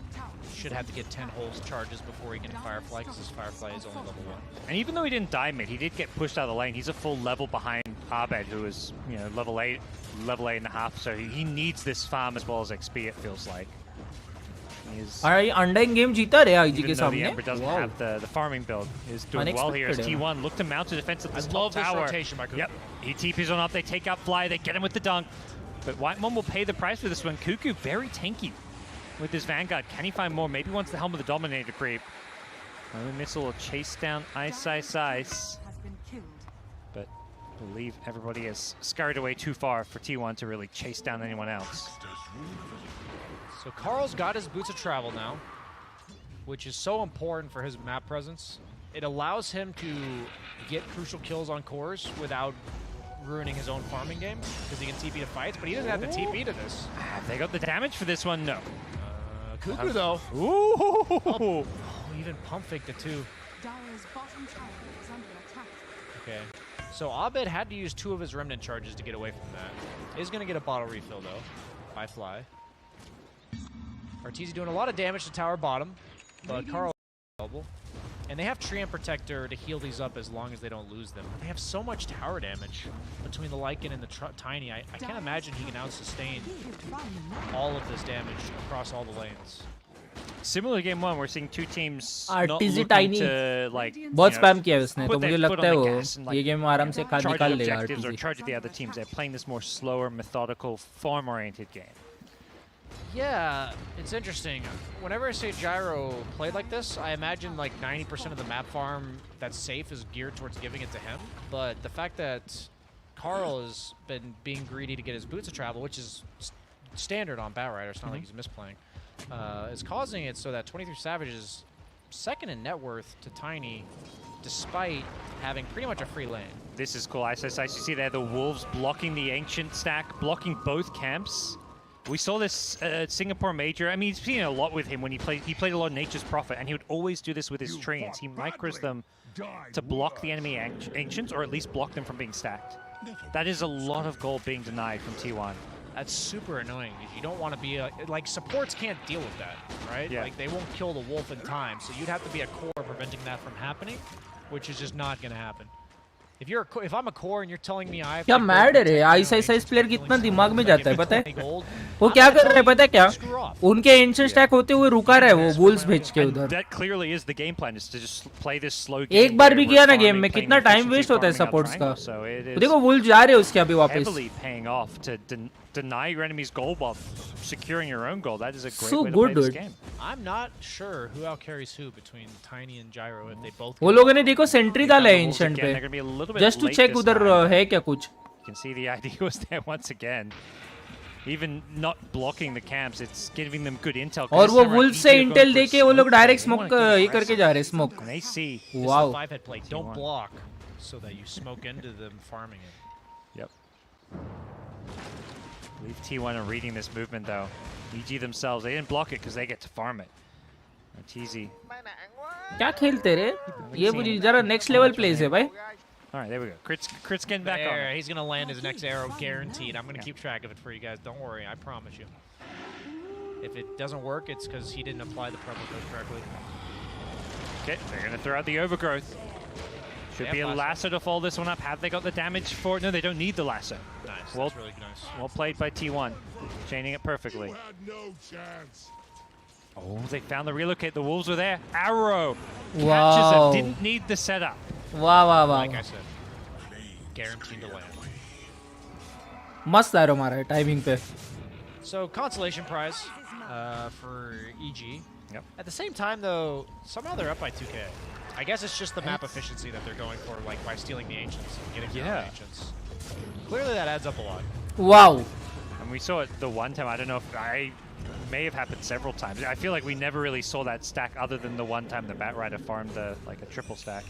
Should have to get 10 holes charges before he can Firefly, because his Firefly is only level 1. And even though he didn't die mid, he did get pushed out of the lane. He's a full level behind Abed, who is, you know, level 8.5, so he needs this farm as well as XP, it feels like. Undying game जीता रे IG के सामने. The Ember doesn't have the farming build, is doing well here as T1 look to mount a defense at this top tower. This rotation by Cuckoo. Yep, he TPs on up, they take out Fly, they get him with the dunk. But Whitemon will pay the price for this one. Cuckoo very tanky with his Vanguard. Can he find more? Maybe wants the Helm of the Dominator creep. Another missile will chase down Ice. But I believe everybody has scurried away too far for T1 to really chase down anyone else. So Carl's got his Boots of Travel now, which is so important for his map presence. It allows him to get crucial kills on cores without ruining his own farming game, because he can TP to fights, but he doesn't have to TP to this. Have they got the damage for this one? No. Cuckoo, though. Ooh! Oh, even pump faked it, too. Dire's bottom tower is under attack. Okay. So Abed had to use 2 of his Remnant charges to get away from that. Is going to get a bottle refill, though, by Fly. Arteezy doing a lot of damage to tower bottom, but Carl is available. And they have Treant Protector to heal these up as long as they don't lose them. They have so much tower damage between the Lycan and the Tiny. I can't imagine he can out-sustain all of this damage across all the lanes. Similar to game 1, we're seeing two teams Arteezy Tiny बहुत spam किया उसने, तो मुझे लगता है वो ये game आराम से निकाल लेगा Arteezy. Or charge the other teams. They're playing this more slower, methodical, farm-oriented game. Yeah, it's interesting. Whenever I say Gyro played like this, I imagine like 90% of the map farm that's safe is geared towards giving it to him. But the fact that Carl has been being greedy to get his Boots of Travel, which is standard on Batrider, it's not like he's misplaying, is causing it so that 23 Savage is second in net worth to Tiny, despite having pretty much a free lane. This is cool. You see there the Wolves blocking the Ancient stack, blocking both camps. We saw this Singapore Major. I mean, he's seen a lot with him when he played a lot of Nature's Prophet, and he would always do this with his Treants. He micros them to block the enemy Ancients, or at least block them from being stacked. That is a lot of gold being denied from T1. That's super annoying. You don't want to be like, supports can't deal with that, right? Yeah. Like, they won't kill the wolf in time, so you'd have to be a core preventing that from happening, which is just not going to happen. If I'm a core and you're telling me I have क्या mad है रे ISIS player कितना दिमाग में जाता है पता है वो क्या कर रहा है पता है क्या उनके एंशिएंट स्टैक होते हुए रुका रहा है वो वुल्स भेज के उधर That clearly is the game plan, is to just play this slow game. एक बार भी किया ना गेम में कितना टाइम वेस्ट होता है सपोर्ट्स का देखो वुल्स जा रहे हैं उसके अभी वापस heavily paying off to deny your enemy's goal while securing your own goal. That is a great So way to good, play this dude. game. I'm not sure who outcarries who between Tiny and Gyro if they both. वो लोगों ने देखो Sentry डाला है ancient पे just to check उधर है क्या कुछ You can see the idea was there once again. Even not blocking the camps, it's giving them good intel. और वो वुल्फ से इंटेल देके वो लोग डायरेक्ट स्मोक ये करके जा रहे smoke And they see wow Five-head play. Don't block so that you smoke into them farming it. Yep. I believe T1 are reading this movement though. EG themselves, they didn't block it because they get to farm it. Arteezy. क्या खेलते रे ये मुझे जरा next level place है भाई. All right, there we go. Crit's getting back on. He's going to land his next arrow, guaranteed. I'm going to keep track of it for you guys. Don't worry, I promise you. If it doesn't work, it's because he didn't apply the promo code correctly. Okay, they're going to throw out the overgrowth. Should be a lasso to follow this one up. Have they got the damage for it? No, they don't need the lasso. Nice, well, that's really nice. Well played by T1. Chaining it perfectly. No chance. Oh, they found the relocate. The Wolves were there. Arrow Wow. catches it. Didn't need the setup. Wow. Like I said, guaranteed to land. मस्त arrow मारा है timing पे. So consolation prize for EG. Yep. At the same time, though, somehow they're up by 2K. I guess it's just the map efficiency that they're going for, like by stealing the ancients and getting rid of the ancients. Clearly, that adds up a lot. Wow. And we saw it the one time. I don't know if I may have happened several times. I feel like we never really saw that stack other than the one time the Batrider farmed like a triple stack.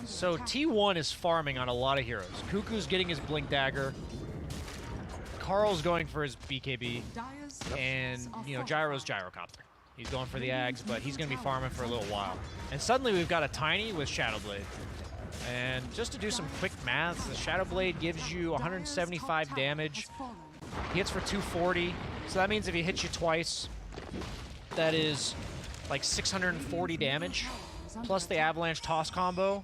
So T1 is farming on a lot of heroes. Cuckoo's getting his Blink Dagger. Carl's going for his BKB. And, you know, Gyro's Gyrocopter. He's going for the Ags, but he's going to be farming for a little while. And suddenly we've got a Tiny with Shadow Blade. And just to do some quick math, the Shadow Blade gives you 175 damage. He hits for 240. So that means if he hits you twice, that is like 640 damage. Plus the Avalanche Toss combo.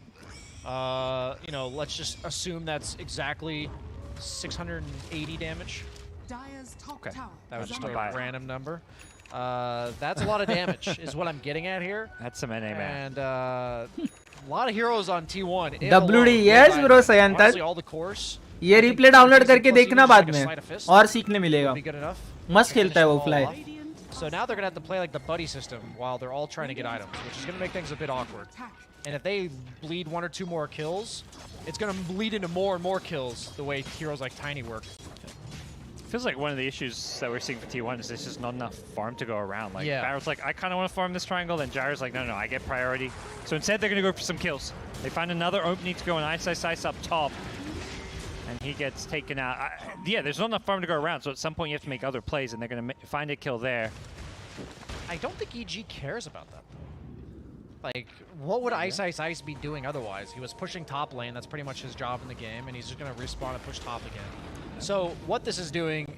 You know, let's just assume that's exactly 680 damage. Okay. That was just a random number. That's a lot of damage, is what I'm getting at here. That's some NA, man. And a lot of heroes on T1. WD, yes bro, Sayantar. Honestly, all the course. ये replay download करके देखना बाद में और सीखने मिलेगा. मस्त खेलता है वो fly. So now they're going to have to play like the buddy system while they're all trying to get items, which is going to make things a bit awkward. And if they bleed 1 or 2 more kills, it's going to bleed into more and more kills the way heroes like Tiny work. Feels like one of the issues that we're seeing for T1 is there's just not enough farm to go around. Like, Barrel's like, I kind of want to farm this triangle, then Gyro's like, no, I get priority. So instead, they're going to go for some kills. They find another opening to go and ice up top. And he gets taken out. Yeah, there's not enough farm to go around, so at some point you have to make other plays, and they're going to find a kill there. I don't think EG cares about that. Like, what would Ice be doing otherwise? He was pushing top lane. That's pretty much his job in the game, and he's just going to respawn and push top again. So what this is doing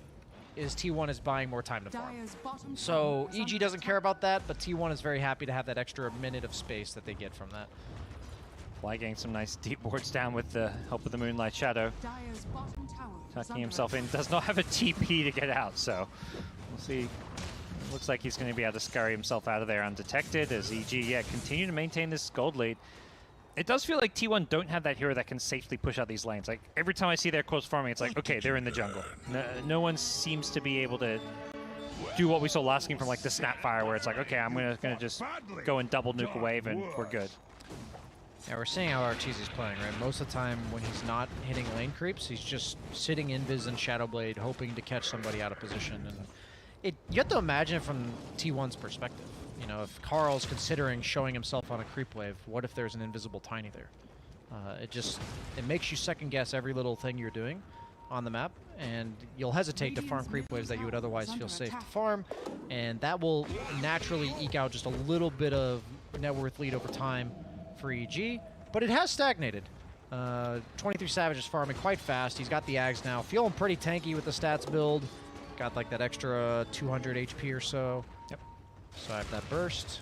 is T1 is buying more time to farm. So EG doesn't care about that, but T1 is very happy to have that extra minute of space that they get from that. Fly getting some nice deep boards down with the help of the Moonlight Shadow. Tucking himself in. Does not have a TP to get out, so we'll see. Looks like he's going to be able to scurry himself out of there undetected as EG, continue to maintain this gold lead. It does feel like T1 don't have that hero that can safely push out these lanes. Like, every time I see their close farming, it's like, okay, they're in the jungle. No one seems to be able to do what we saw last game from like the Snapfire, where it's like, okay, I'm gonna just go and double nuke a wave and we're good. Yeah, we're seeing how Arteezy's playing, right? Most of the time when he's not hitting lane creeps, he's just sitting invis and Shadow Blade, hoping to catch somebody out of position. And you have to imagine from T1's perspective. You know, if Carl's considering showing himself on a creep wave, what if there's an invisible Tiny there? It makes you second guess every little thing you're doing on the map, and you'll hesitate to farm creep waves that you would otherwise feel safe to farm, and that will naturally eke out just a little bit of net worth lead over time for EG, but it has stagnated. 23 Savage is farming quite fast. He's got the Ags now, feeling pretty tanky with the stats build. Got like that extra 200 HP or so. Yep. So I have that burst.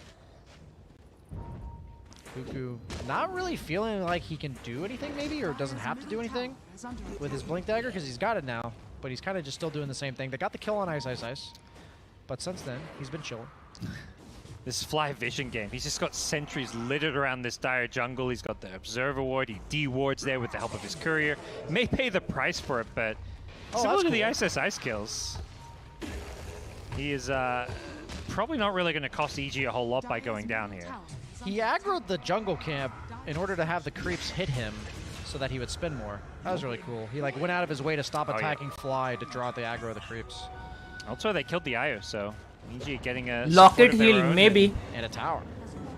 Cuckoo not really feeling like he can do anything maybe, or doesn't have to do anything with his Blink Dagger because he's got it now, but he's kind of just still doing the same thing. They got the kill on Ice. But since then, he's been chilling. This Fly Vision game, he's just got sentries littered around this dire jungle. He's got the Observer Ward, he de-wards there with the help of his Courier. May pay the price for it, but similar to the Ice kills, he is probably not really going to cost EG a whole lot by going down here. He aggroed the jungle camp in order to have the creeps hit him so that he would spin more. That was really cool. He like went out of his way to stop attacking Fly to draw the aggro of the creeps. Also, they killed the IO, so EG getting a Locket heal, maybe. And a tower.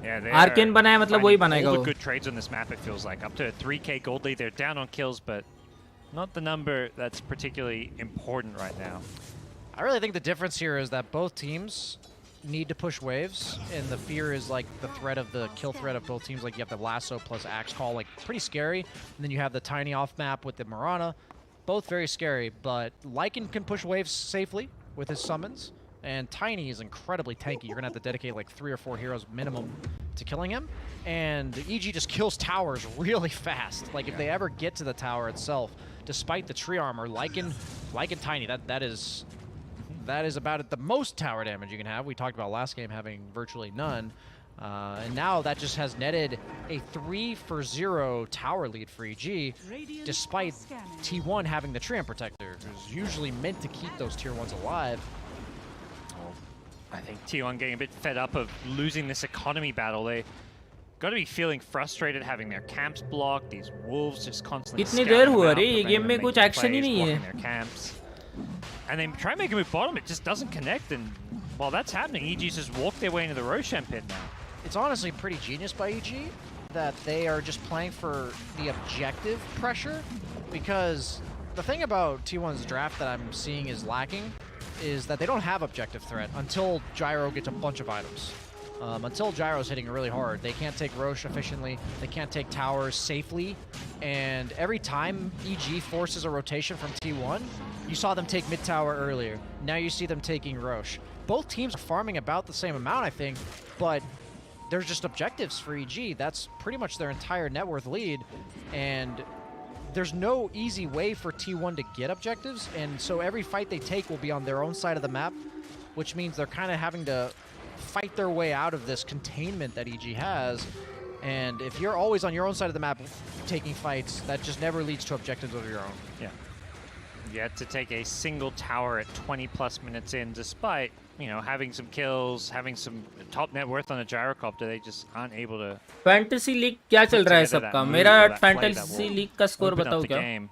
Yeah, they Arcane बनाया मतलब वही बनाएगा all वो. the good trades on this map, it feels like. Up to 3k gold lead. They're down on kills, but not the number that's particularly important right now. I really think the difference here is that both teams need to push waves, and the fear is like the threat of the kill threat of both teams. Like you have the Lasso plus Axe Call, like pretty scary. And then you have the Tiny off map with the Mirana. Both very scary, but Lycan can push waves safely with his summons, and Tiny is incredibly tanky. You're gonna have to dedicate like 3 or 4 heroes minimum to killing him, and EG just kills towers really fast. Like if they ever get to the tower itself, despite the tree armor, Lycan Tiny, that is about it. The most tower damage you can have. We talked about last game having virtually none. And now that just has netted a 3-for-0 tower lead for EG, despite T1 having the Treant Protector, who's usually meant to keep those tier 1s alive. I think T1 getting a bit fed up of losing this economy battle. They got to be feeling frustrated having their camps blocked. These wolves just constantly कितनी देर हुआ रे ये game में कुछ action ही नहीं है. Their camps. And they try and make a move bottom, it just doesn't connect. And while that's happening, EG's just walk their way into the Roshan pit now. It's honestly pretty genius by EG that they are just playing for the objective pressure, because the thing about T1's draft that I'm seeing is lacking is that they don't have objective threat until Gyro gets a bunch of items. Until Gyro's hitting really hard, they can't take Roche efficiently, they can't take towers safely, and every time EG forces a rotation from T1, you saw them take mid tower earlier, now you see them taking Roche. Both teams are farming about the same amount, I think, but there's just objectives for EG. That's pretty much their entire net worth lead, and there's no easy way for T1 to get objectives, and so every fight they take will be on their own side of the map, which means they're kind of having to fight their way out of this containment that EG has. And if you're always on your own side of the map taking fights, that just never leads to objectives of your own. Yeah. Yet to take a single tower at 20+ minutes in, despite, you know, having some kills, having some top net worth on a gyrocopter, they just aren't able to. Fantasy league क्या चल रहा है सबका? मेरा fantasy league का score बताओ क्या?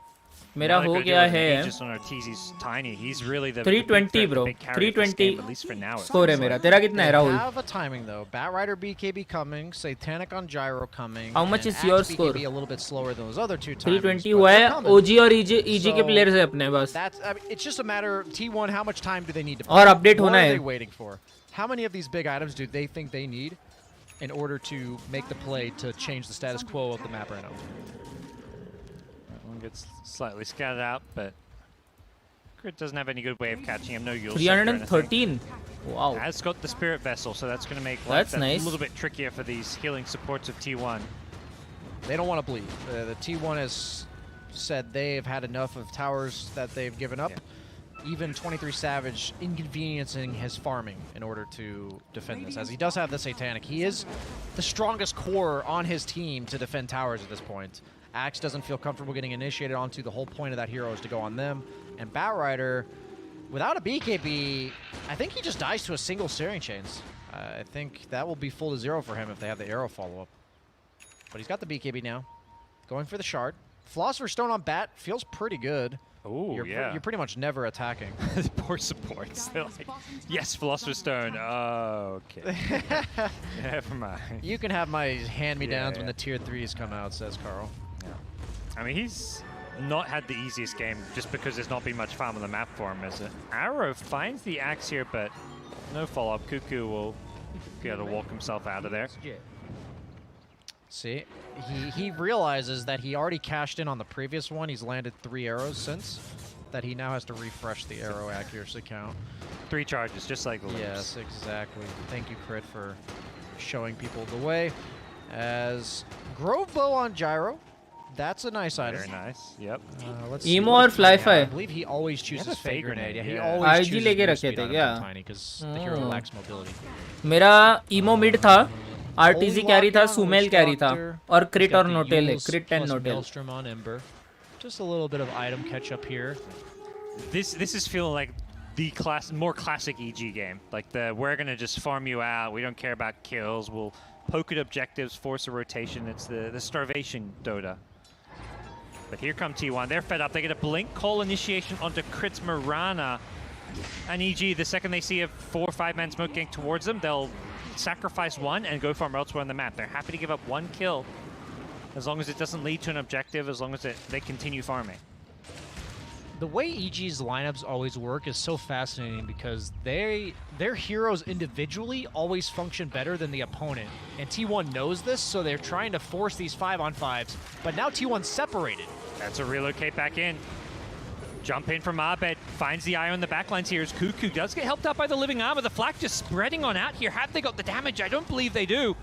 मेरा हो गया है 320 ब्रो, 320 स्कोर है मेरा. तेरा कितना है Rahul? Have a timing though. Batrider BKB coming, Satanic on Gyro coming. How much is your score? BKB a little bit slower than those other two times. 320 हुआ है. OG और EG के प्लेयर्स है अपने पास. That's, I mean, it's just a matter of T1, how much time do they need to play? और update होना है. What are they waiting for? How many of these big items do they think they need in order to make the play to change the status quo of the map right now? Gets slightly scattered out, but Crit doesn't have any good way of catching him. No Yule 313. Wow. Has got the Spirit Vessel, so that's going to make that's life nice. a little bit trickier for these healing supports of T1. They don't want to bleed. The T1 has said they've had enough of towers that they've given up. Yeah. Even 23 Savage inconveniencing his farming in order to defend this, as he does have the Satanic. He is the strongest core on his team to defend towers at this point. Axe doesn't feel comfortable getting initiated onto. The whole point of that hero is to go on them. And Batrider, without a BKB, I think he just dies to a single Searing Chains. I think that will be full to 0 for him if they have the arrow follow-up. But he's got the BKB now. Going for the shard. Philosopher's Stone on Bat feels pretty good. Oh, yeah. You're pretty much never attacking. Poor supports. They're like, yes, Philosopher's Stone. Oh, okay. Never mind. You can have my hand-me-downs when the tier 3s come out, says Carl. I mean, he's not had the easiest game just because there's not been much farm on the map for him. As Arrow finds the axe here, but no follow-up. Cuckoo will be able to walk himself out of there. See, he realizes that he already cashed in on the previous one. He's landed 3 arrows since, that he now has to refresh the arrow accuracy count. 3 charges, just like the Loops. Yes, exactly. Thank you, Crit, for showing people the way. As Grove Bow on Gyro. That's a nice item. Very nice. Yep. Let's Emo or Flyfire? I believe he always chooses Fake Grenade. Yeah, he IG always chooses लेके move रखे speed थे on क्या? Tiny because the hero lacks mobility. मेरा Emo mid था, RTZ carry था, Sumail carry था, और Crit और Notel है. Crit and Notel. Maelstrom on Ember. Just a little bit of item catch up here. This is feeling like the more classic EG game. Like we're gonna just farm you out. We don't care about kills. We'll poke at objectives, force a rotation. It's the starvation Dota. But here come T1. They're fed up. They get a blink call initiation onto Crit's Mirana. And EG, the second they see a 4 or 5-man smoke getting towards them, they'll sacrifice one and go farm elsewhere on the map. They're happy to give up 1 kill as long as it doesn't lead to an objective, as long as they continue farming. The way EG's lineups always work is so fascinating because their heroes individually always function better than the opponent. And T1 knows this, so they're trying to force these 5-on-5s. But now T1's separated. That's a relocate back in. Jump in from Abed, finds the eye on the backlines here as Cuckoo does get helped out by the living armor. The flak just spreading on out here. Have they got the damage? I don't believe they do.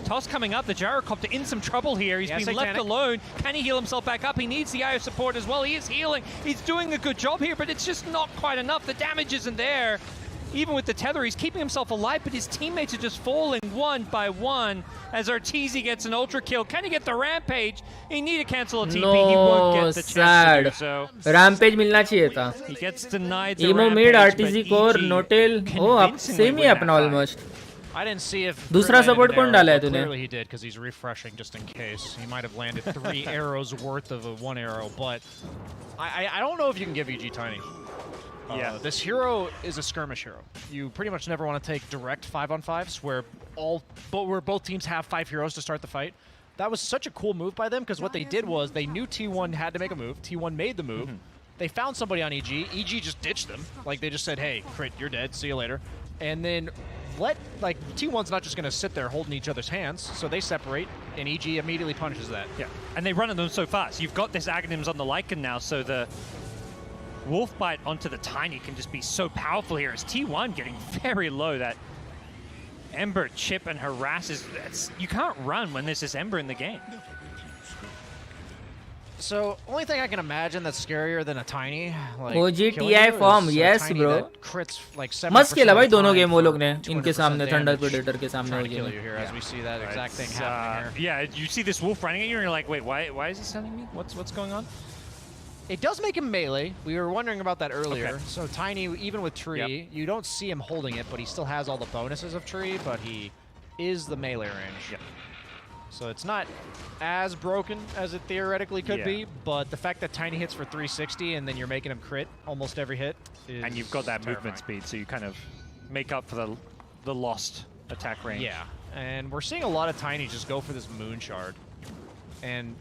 Toss coming up, the Gyrocopter in some trouble here. He's been left alone. Can he heal himself back up? He needs the IO support as well. He is healing. He's doing a good job here, but it's just not quite enough. The damage isn't there. even with the tether, he's keeping himself alive, but his teammates are just falling one by one as Arteezy gets an ultra kill. Can he get the rampage? He need to cancel a TP. He won't No, get the chance to do so. Rampage मिलना चाहिए था. He gets denied the Emo mid, rampage, RTZ but core, EG Notel. Oh, अब convincingly same ही win है that अपना fight. almost. I didn't see if दूसरा Drew landed support an कौन arrow, डाला है but तूने? Clearly he did because he's refreshing just in case. He might have landed 3 arrows worth of a 1 arrow, but I don't know if you can give EG Tiny. Yeah, this hero is a skirmish hero. You pretty much never want to take direct 5-on-5s where both teams have 5 heroes to start the fight. That was such a cool move by them because what they did was they knew T1 had to make a move. T1 made the move. They found somebody on EG. EG just ditched them. Like they just said, "Hey, crit, you're dead. See you later." And then T1's not just going to sit there holding each other's hands, so they separate, and EG immediately punishes that. Yeah, and they run at them so fast. You've got this Aghanims on the Lycan now, so the Wolf Bite onto the Tiny can just be so powerful here. As T1 getting very low, that Ember chip and harass you can't run when there's this Ember in the game. So, only thing I can imagine that's scarier than a Tiny, like OG killing TI you form, is a yes Tiny bro. that crits like 70% मस्त खेला भाई of the दोनों time game वो for लोग ने 200% इनके सामने thunder damage, predator के सामने trying OG to kill ने. you here as we see that exact thing happening here. Yeah, you see this Wolf running at you and you're like, wait, why is he stunning me? What's going on? It does make him melee. We were wondering about that earlier. Okay. So Tiny, even with Tree, you don't see him holding it, but he still has all the bonuses of Tree, but he is the melee range. Yep. So it's not as broken as it theoretically could Yeah. be, but the fact that Tiny hits for 360 and then you're making him crit almost every hit is And you've got that terrifying. movement speed, so you kind of make up for the lost attack range. Yeah, and we're seeing a lot of Tiny just go for this Moon Shard. And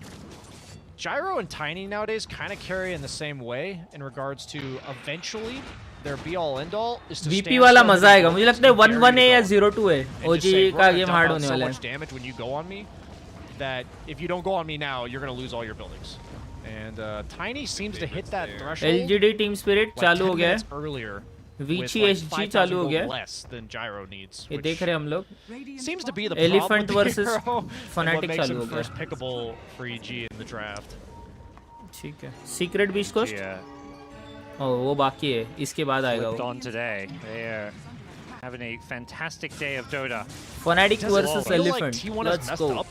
Gyro and Tiny nowadays kind of carry in the same way in regards to eventually their be-all end-all is to VP stand वाला still मजा आएगा. and मुझे लगता है bury 1-1 है the या dog. 0-2 है. And just OG say, we're का gonna game dump hard out होने so वाला much है. damage when you go on me that if you don't go on me now, you're going to lose all your buildings. And Tiny seems to hit that threshold LGD Team Spirit like चालू 10 हो गया minutes है. earlier. VC with SG like 5,000 चालू हो gold गया है. less than Gyro needs. ये which देख रहे हैं हम लोग. seems to be the Elephant problem with the versus hero and Fnatic what makes चालू him हो गया. first pickable for EG in the draft. ठीक है. Secret Beast Coast? Oh, वो बाकी है. इसके बाद आएगा Flipped वो. on today. They're having a fantastic day of Dota. Fnatic Does it versus feel like Elephant. T1 has Let's messed go. up?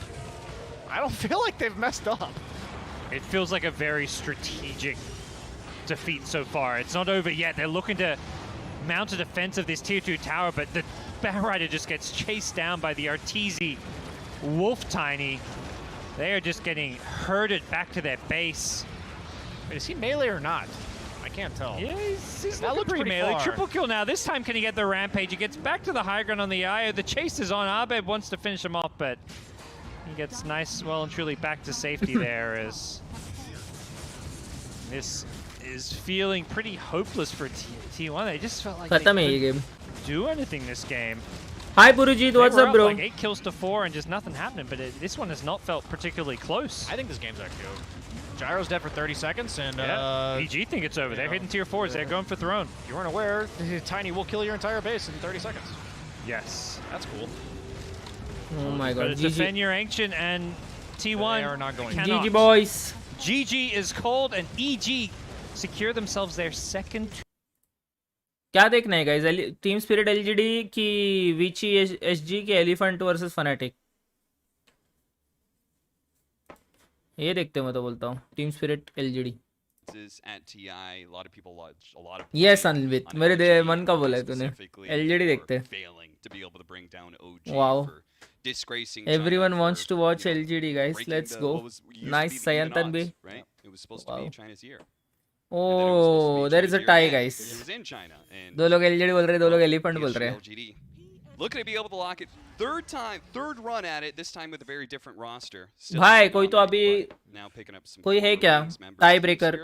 I don't feel like they've messed up. It feels like a very strategic defeat so far. It's not over yet. They're looking to mount a defense of this tier 2 tower, but the Batrider just gets chased down by the Arteezy Wolf Tiny. They are just getting herded back to their base. Wait, is he melee or not? I can't tell. Yeah, he's That looking looks pretty pretty melee. far. Triple kill now. This time, can he get the rampage? He gets back to the high ground on the IO. The chase is on. Abed wants to finish him off, but he gets nice, well and truly back to safety there as this is feeling pretty hopeless for T1. They just felt like खत्म है ये they game. couldn't do anything this game. Hi Purujit, They what's were up up bro? like 8 kills to 4 and just nothing happening, but this one has not felt particularly close. I think this game's actually over. Gyro's dead for 30 seconds, and EG think it's over. They're hitting tier 4s. They're going for Throne. You weren't aware, Tiny will kill your entire base in 30 seconds. Yes. That's cool. Oh my Gotta god. defend GG. your Ancient, and T1 They are not going cannot. GG boys. GG is called, and EG secure themselves their second. क्या देखना है guys? Team spirit LGD की वीची SG की elephant versus fanatic. ये देखते हैं, मैं तो बोलता हूँ team spirit LGD. At TI, a lot of people watch a lot of yes Anvit, मेरे मन का बोला है तूने. एलजीडी देखते हैं. failing to be able to bring down OG Wow. for disgracing Everyone China wants for, to watch you know, LGD guys. breaking Let's the- go. what was- used to Nice be the even Sayantan odds, bhi. right? It was supposed to Wow. be China's year. Oh, there is a tie guys. It was in China, and दो लोग LGD बोल रहे हैं, दो लोग elephant बोल रहे हैं. LGD. Looking to be able to lock it. Third run at it, this time with a very different roster. Still भाई कोई तो अभी now picking up some कोई है क्या टाई ब्रेकर?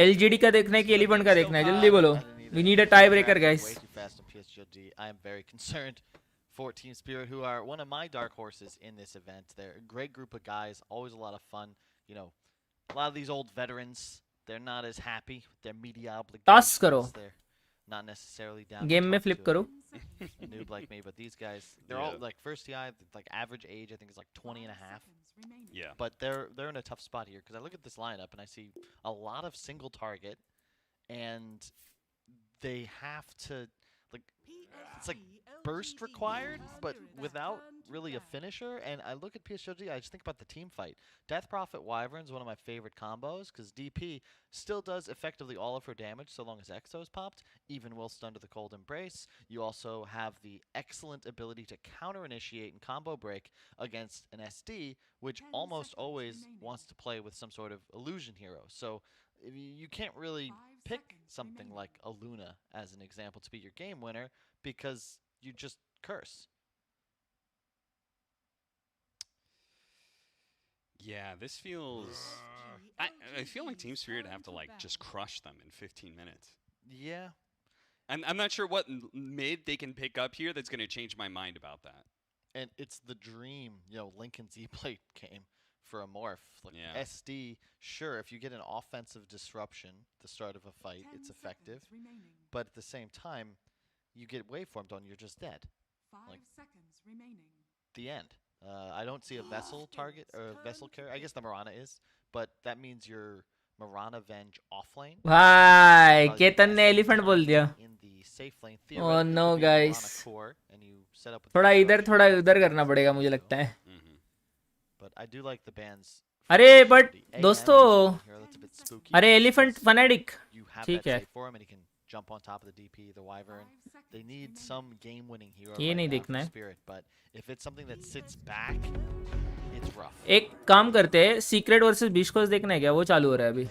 एलजीडी का देखना है कि एलिफेंट का देखना है? जल्दी बोलो. We need a tie breaker guys. Way too fast in PSGLG. I am very concerned for Team Spirit, who are one of my dark horses in this event. They're a great group of guys, always a lot of fun. You know, a lot of these old veterans, they're not as happy with their media obligations. Task करो. They're not necessarily down. Game में flip करो. A noob like me, but these guys, they're all like first TI, like average age I think is like 20 and a half. Yeah. But they're in a tough spot here because I look at this lineup and I see a lot of single target, and they have to like it's like burst required, but without really a finisher. And I look at PSG, I just think about the team fight. Death Prophet Wyvern is one of my favorite combos because DP still does effectively all of her damage so long as Exo's popped, even whilst under the Cold Embrace. You also have the excellent ability to counter-initiate and combo break against an SD, which almost always wants to play with some sort of illusion hero. So you can't really pick something like a Luna as an example to be your game winner because you just curse. Yeah, this feels... I feel like Team Spirit have to, like, just crush them in 15 minutes. Yeah. I'm not sure what mid they can pick up here that's going to change my mind about that. And it's the dream, Lincoln Z-Plate game for a morph. Like Yeah. SD, sure, if you get an offensive disruption at the start of a fight, it's effective. But at the same time, you get waveformed on, you're just dead. 5 seconds remaining. The end. I don't see a vessel target or a vessel carrier. I guess the Mirana is, but that means your Mirana Venge offlane. भाई केतन ने elephant बोल दिया. In the safe lane, Oh no guys. core, and you set up with थोड़ा इधर थोड़ा उधर करना पड़ेगा मुझे लगता है. But I do like the bands. अरे but दोस्तों, अरे एलिफेंट फनाटिक ठीक है. Jump on top of the DP, the Wyvern. They need some game-winning hero ये नहीं देखना है. Spirit, but if it's something that sits back, it's rough. एक काम करते हैं, सीक्रेट वर्सेस बिशकोस देखना है क्या? वो चालू हो रहा है अभी.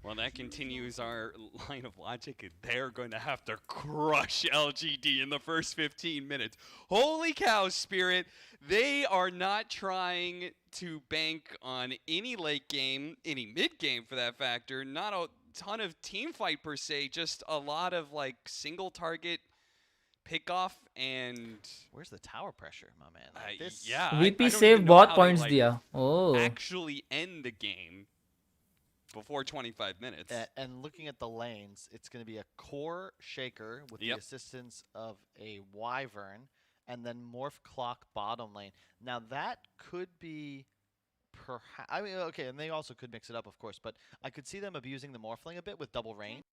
Well, that continues our line of logic, and they're going to have to crush LGD in the first 15 minutes. Holy cow, Spirit. They are not trying to bank on any late game, any mid game for that factor. Not a ton of team fight per se, just a lot of like single target pick off and... Where's the tower pressure, my man? Like this? Yeah. VP save बहुत points दिया. Oh. Actually end the game before 25 minutes. And looking at the lanes, it's going to be a core shaker with the assistance of a Wyvern, and then Morph Clock bottom lane. Now that could be perhaps... I mean, okay, and they also could mix it up, of course, but I could see them abusing the Morphling a bit with double range.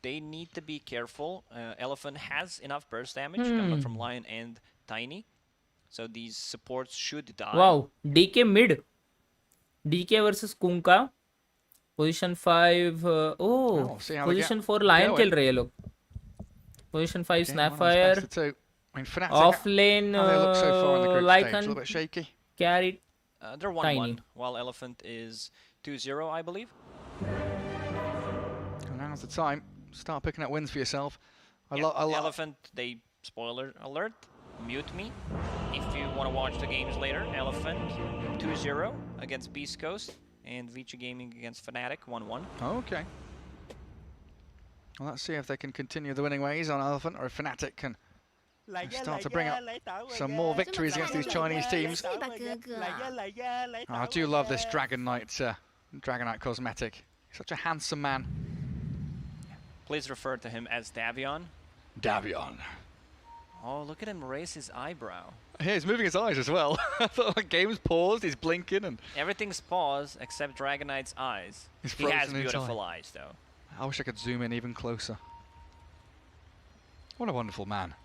They need to be careful. Elephant has enough burst damage coming from Lion and Tiny, so these supports should die. Wow, DK mid. DK versus Kunka. Position 5. Position 4 Lion खेल रहे हैं लोग. Position 5 Snapfire. I mean, Fnatic, off lane how they look so far in the group stage, a Lycan little bit shaky. Carried. They're 1-1, Tiny. while Elephant is 2-0, I believe. And now's the time. Start picking up wins for yourself. Elephant, they spoiler alert, mute me. If you want to watch the games later, Elephant 2-0 against Beast Coast, and Vici Gaming against Fnatic 1-1. Okay. Well, let's see if they can continue the winning ways on Elephant, or if Fnatic can start to bring up some more victories against these Chinese teams. I do love this Dragon Knight cosmetic. He's such a handsome man. Please refer to him as Davion. Davion. Oh, look at him raise his eyebrow. Yeah, he's moving his eyes as well. I thought the game's paused, he's blinking and... Everything's paused except Dragon Knight's eyes. He has beautiful eyes, though. I wish I could zoom in even closer. What a wonderful man.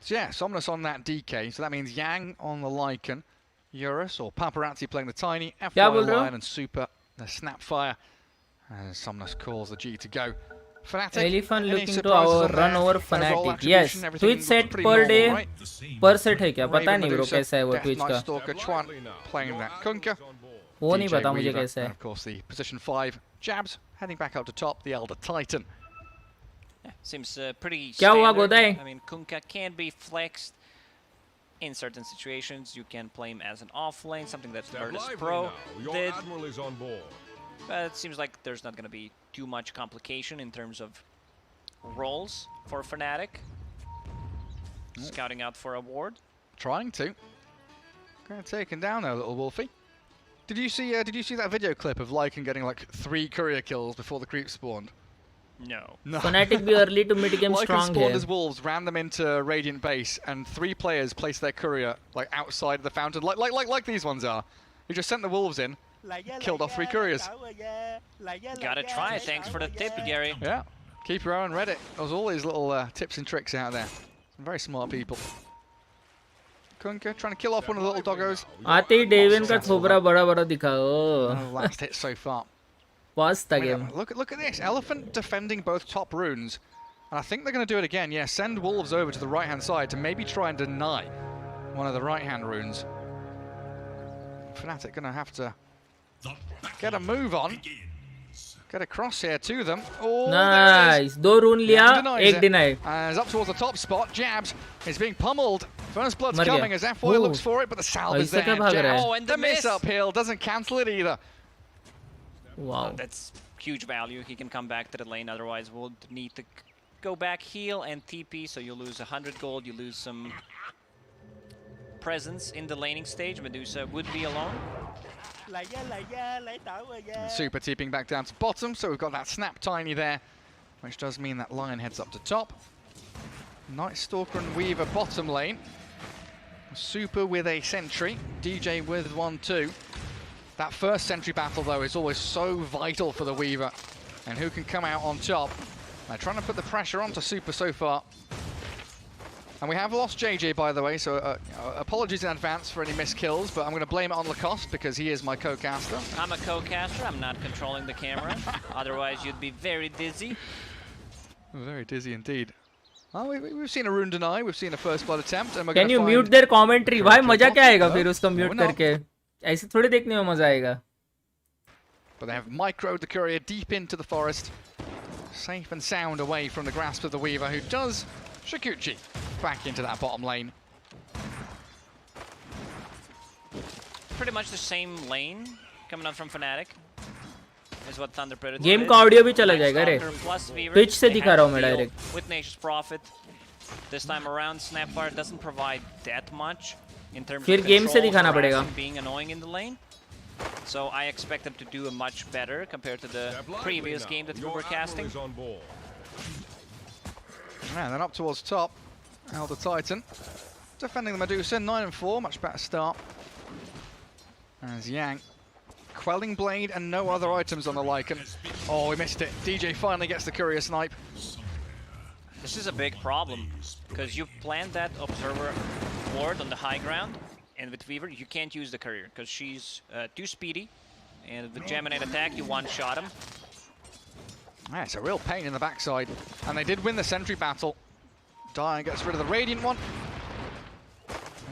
So yeah, Somnus on that DK, so that means Yang on the Lycan, Eurus or Paparazzi playing the Tiny, F1 Lion and Super, the Snapfire, as Somnus calls the G to go. Fnatic, Elephant looking to our run over Fnatic. Yes, Twitch set per day, per set है क्या? पता नहीं bro कैसा है वो Twitch का. Stalker Chuan playing that Kunka. वो नहीं पता मुझे कैसा है. And of course the position 5 Jabs heading back up to top, the Elder Titan. Yeah, seems pretty क्या हुआ standard. गोदाई? I mean, Kunka can be flexed in certain situations. You can play him as an offlane, something that Virtus Pro did. Is on board. But it seems like there's not going to be too much complication in terms of roles for Fnatic. Scouting out for a ward. Trying to. Kind of taken down there, little Wolfie. Did you see that video clip of Lycan getting like 3 courier kills before the creep spawned? No. Fnatic be early to mid game Lycan strong spawned है. as wolves, ran them into Radiant base, and 3 players placed their courier like outside the fountain, like these ones are. You just sent the wolves in, killed off 3 couriers. Gotta try. Thanks for the tip, Gary. Yeah. Keep your eye on Reddit. There's all these little tips and tricks out there. Some very smart people. Kunka trying to kill off one of the little doggos. आते ही Devine का थोबरा बड़ा दिखा. Oh, last hit so far. Fast the game. Look at this. Elephant defending both top runes. And I think they're going to do it again. Yeah, send Wolves over to the right-hand side to maybe try and deny one of the right-hand runes. Fnatic going to have to get a move on. Get across here to them. Oh, nice. दो rune लिया, एक deny. As up towards the top spot, Jabs is being pummeled. First blood's coming as F4 looks for it, but the salve is there. Oh, and the miss uphill doesn't cancel it either. Wow. That's huge value. He can come back to the lane, otherwise we'll need to go back, heal, and TP, so you lose 100 gold, you lose some presence in the laning stage. Medusa would be alone. Super TPing back down to bottom, so we've got that snap tiny there, which does mean that Lion heads up to top. Night Stalker and Weaver bottom lane. Super with a sentry, DJ with 1-2. That first sentry battle though is always so vital for the Weaver, and who can come out on top. They're trying to put the pressure onto Super so far. And we have lost JJ, by the way, so apologies in advance for any missed kills, but I'm going to blame it on Lacoste because he is my co-caster. I'm a co-caster, I'm not controlling the camera, otherwise you'd be very dizzy. Very dizzy indeed. Oh, we've seen a rune deny, we've seen a first blood attempt, and we're Can you mute their commentary? भाई मजा क्या आएगा फिर उसको mute करके? ऐसे थोड़ी देखने में मजा आएगा. But they have microed the courier deep into the forest, safe and sound away from the grasp of the Weaver, who does Shikuchi back into that bottom lane. Pretty much the same lane coming out from Fnatic is what Thunder Predator Game did. का audio भी चला जाएगा रे. Pitch से दिखा रहा हूँ मैं direct. With Nature's Prophet, this time around Snapfire doesn't provide that much in terms फिर of game से दिखाना control, पड़ेगा. harassing, being annoying in the lane. So I expect them to do a much better compared to the previous game that we were casting. And then up towards top, Elder Titan defending the Medusa, 9-4, much better start. As Yang, Quelling Blade and no other items on the Lycan. Oh, we missed it. DJ finally gets the courier snipe. This is a big problem, because you've planned that Observer ward on the high ground, and with Weaver you can't use the courier, because she's too speedy, and with Geminate attack you one-shot him. Yeah, it's a real pain in the backside, and they did win the sentry battle. Dire gets rid of the Radiant one.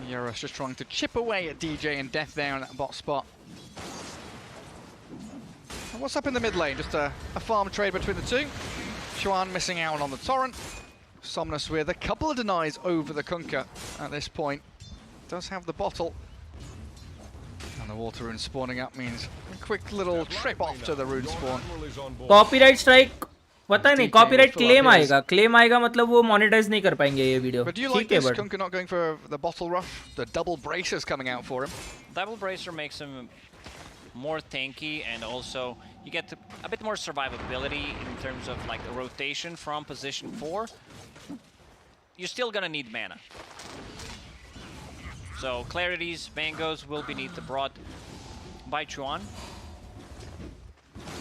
Eurus just trying to chip away at DJ and Death there in that bot spot. And what's up in the mid lane? Just a farm trade between the two. Chuan missing out on the Torrent. Somnus with a couple of denies over the Kunkka at this point. Does have the bottle. And the water rune spawning up means a quick little trip off to the rune spawn. Copyright strike पता नहीं, copyright claim आएगा मतलब वो monetize नहीं कर पाएंगे ये video. But do you like this? Kunkka not going for the bottle rush? The double bracers coming out for him. Double bracer makes him more tanky, and also you get a bit more survivability in terms of like the rotation from position 4. You're still gonna need mana. So Clarities, Mangos will be needed brought by Chuan.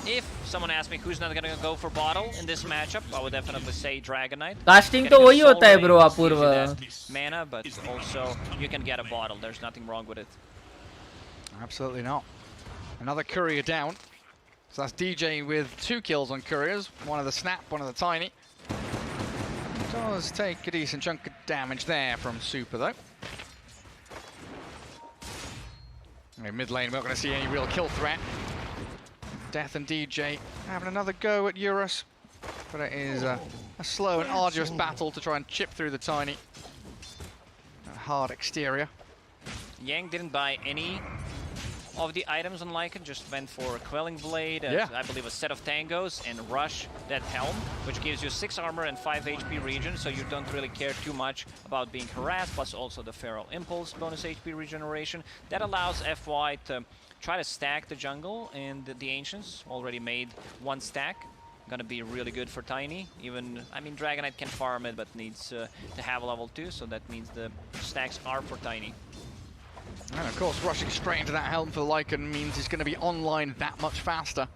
If someone asks me who's not gonna go for bottle in this matchup, I would definitely say Dragonite. Casting तो वही होता है bro Apoorv. Mana, but also you can get a bottle. There's nothing wrong with it. Absolutely not. Another courier down. So that's DJ with 2 kills on couriers. One of the snap, one of the tiny. Does take a decent chunk of damage there from Super though. Mid lane, we're not going to see any real kill threat. Death and DJ having another go at Eurus, but it is a slow and arduous battle to try and chip through the tiny. A hard exterior. Yang didn't buy any of the items on Lycan, just went for a Quelling Blade, I believe a set of Tangos, and Rush that Helm, which gives you 6 armor and 5 HP regen, so you don't really care too much about being harassed, plus also the Feral Impulse bonus HP regeneration. That allows FY to try to stack the jungle, and the Ancients already made 1 stack. Gonna be really good for Tiny. Even, I mean, Dragonite can farm it, but needs to have level 2, so that means the stacks are for Tiny. And of course, rushing straight into that Helm for the Lycan means he's going to be online that much faster.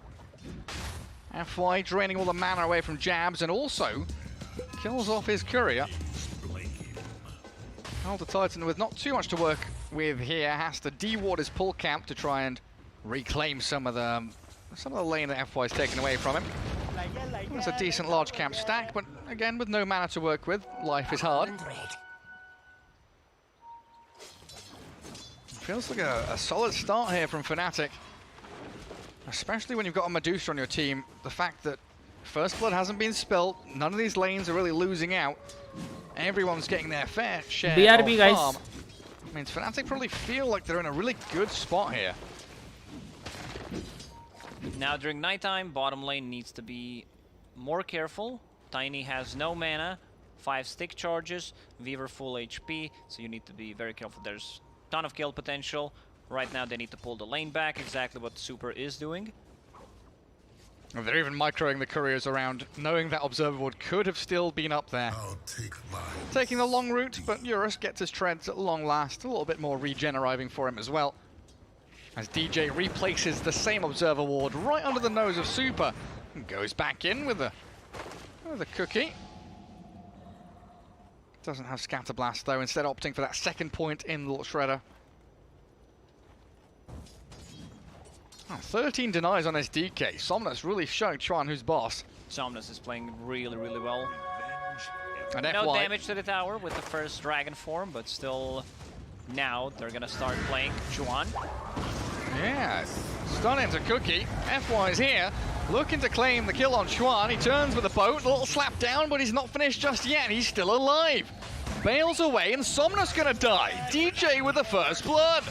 FY draining all the mana away from Jabs and also kills off his courier. Elder Titan with not too much to work with here has to de-ward his pull camp to try and reclaim some of the lane that FY's taken away from him. It's a decent large camp stack, but again with no mana to work with, life is hard. Feels like a solid start here from Fnatic. Especially when you've got a Medusa on your team, the fact that First Blood hasn't been spilt, none of these lanes are really losing out. Everyone's getting their fair share BRB, of guys. farm. Means Fnatic probably feel like they're in a really good spot here. Now during nighttime, bottom lane needs to be more careful. Tiny has no mana, 5 stick charges, Weaver full HP, so you need to be very careful. There's a ton of kill potential. Right now they need to pull the lane back, exactly what Super is doing. And they're even microing the couriers around, knowing that Observer Board could have still been up there. Taking the long route, but Eurus gets his treads at long last. A little bit more regeneriving for him as well. As DJ replaces the same Observer Ward right under the nose of Super. And goes back in with a cookie. Doesn't have Scatter Blast though, instead opting for that second point in Little Shredder. 13 denies on SDK. Somnus really showing Chuan who's boss. Somnus is playing really, really well. And No FY. damage to the tower with the first dragon form, but still now they're gonna start playing Chuan. Yeah, stun into Cookie. FY's here, looking to claim the kill on Chuan. He turns with a boat, a little slap down, but he's not finished just yet. He's still alive. Bails away, and Somnus gonna die. DJ with the first blood.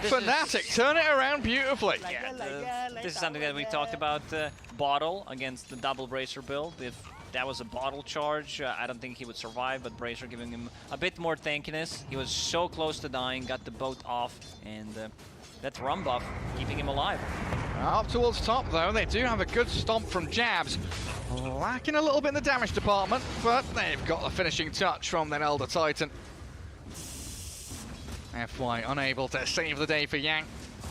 Fnatic turn it around beautifully. Yeah, this is something that we talked about, Bottle against the double Bracer build. If that was a Bottle charge, I don't think he would survive, but Bracer giving him a bit more tankiness. He was so close to dying, got the boat off, and that's Rum buff, keeping him alive. Up towards top though, they do have a good stomp from Jabs. Lacking a little bit in the damage department, but they've got the finishing touch from that Elder Titan. FY unable to save the day for Yang.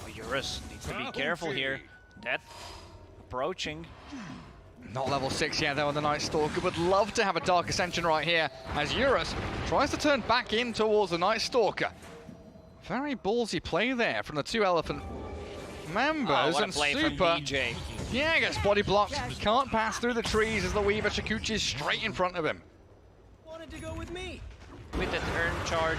Oh, Eurus needs to be careful here. Death approaching. Not level 6 yet though on the Night Stalker. Would love to have a Dark Ascension right here as Eurus tries to turn back in towards the Night Stalker. Very ballsy play there from the two Elephant members. What a and play Super, from DJ. yeah, gets body blocked. Can't pass through the trees as the Weaver Chikuchi is straight in front of him. Wanted to go with me. With the turn charge,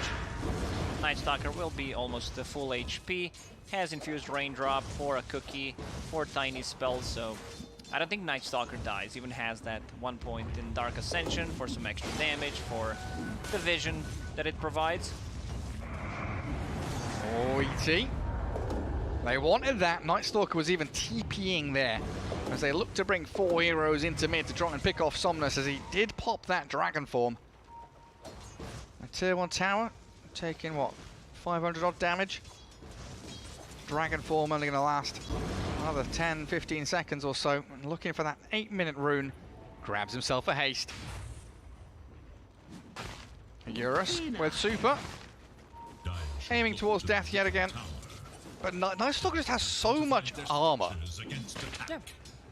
Night Stalker will be almost the full HP. Has infused Raindrop for a cookie, for tiny spells, so I don't think Night Stalker dies. Even has that 1 point in Dark Ascension for some extra damage, for the vision that it provides. Oh, ET. They wanted that. Night Stalker was even TPing there as they looked to bring 4 heroes into mid to try and pick off Somnus as he did pop that dragon form. A tier 1 tower taking what, 500 odd damage. Dragon form only going to last another 10-15 seconds or so. And looking for that 8-minute rune, grabs himself a haste. Eurus with Super, aiming towards death yet again. But Night Stalker just has so much armor. Yeah.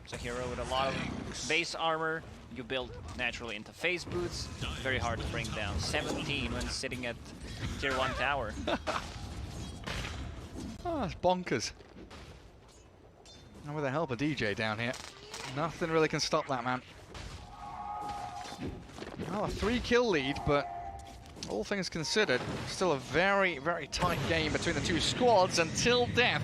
It's a hero with a lot of base armor. You build naturally into phase boots. Very hard to bring down. 17 when sitting at tier 1 tower. Oh, that's bonkers. And with the help of DJ down here, nothing really can stop that man. Well, a 3-kill lead, but all things considered, still a very, very tight game between the two squads until Death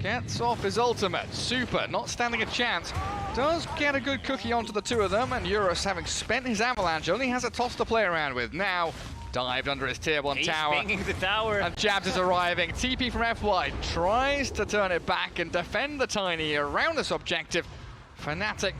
gets off his ultimate. Super, not standing a chance. Does get a good cookie onto the two of them, and Eurus, having spent his avalanche, only has a toss to play around with. Now, dived under his tier 1 He's tower. banging the tower. And Jabs is arriving. TP from FY tries to turn it back and defend the Tiny around this objective. Fnatic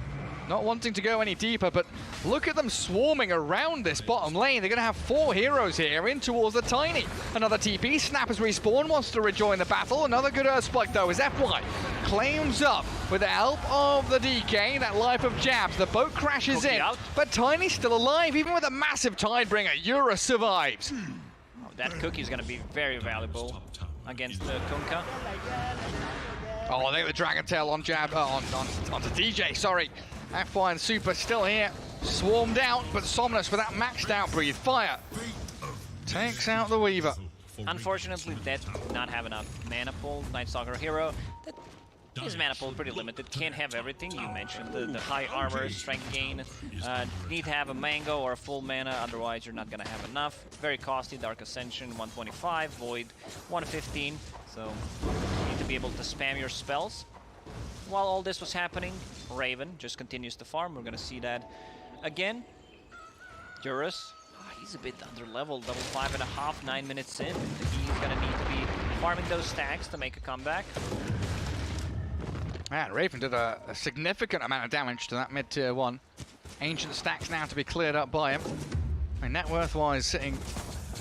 not wanting to go any deeper, but look at them swarming around this bottom lane. They're going to have 4 heroes here in towards the Tiny. Another TP. Snappers respawn, wants to rejoin the battle. Another good Earth Spike though as FY claims up with the help of the DK, that life of Jabs. The boat crashes in, but Tiny's still alive, even with a massive Tidebringer. Eurus survives. Oh, that cookie is going to be very valuable against the Kunkka. Oh, they got the Dragon Tail on jab, onto DJ, sorry. FY and Super still here. Swarmed out, but Somnus with that maxed out Breathe Fire takes out the Weaver. Unfortunately, Dead did not have enough mana pool. Night Stalker hero. His mana pool pretty limited. Can't have everything. You mentioned the high armor, strength gain. Need to have a mango or a full mana, otherwise you're not gonna have enough. Very costly. Dark Ascension 125, Void 115. So you need to be able to spam your spells. While all this was happening, Raven just continues to farm. We're gonna see that again. Eurus, he's a bit under level. Level 5.5, 9 minutes in. He's gonna need to be farming those stacks to make a comeback. Man, Raven did a significant amount of damage to that mid-tier 1. Ancient stacks now to be cleared up by him. I mean, net worth-wise sitting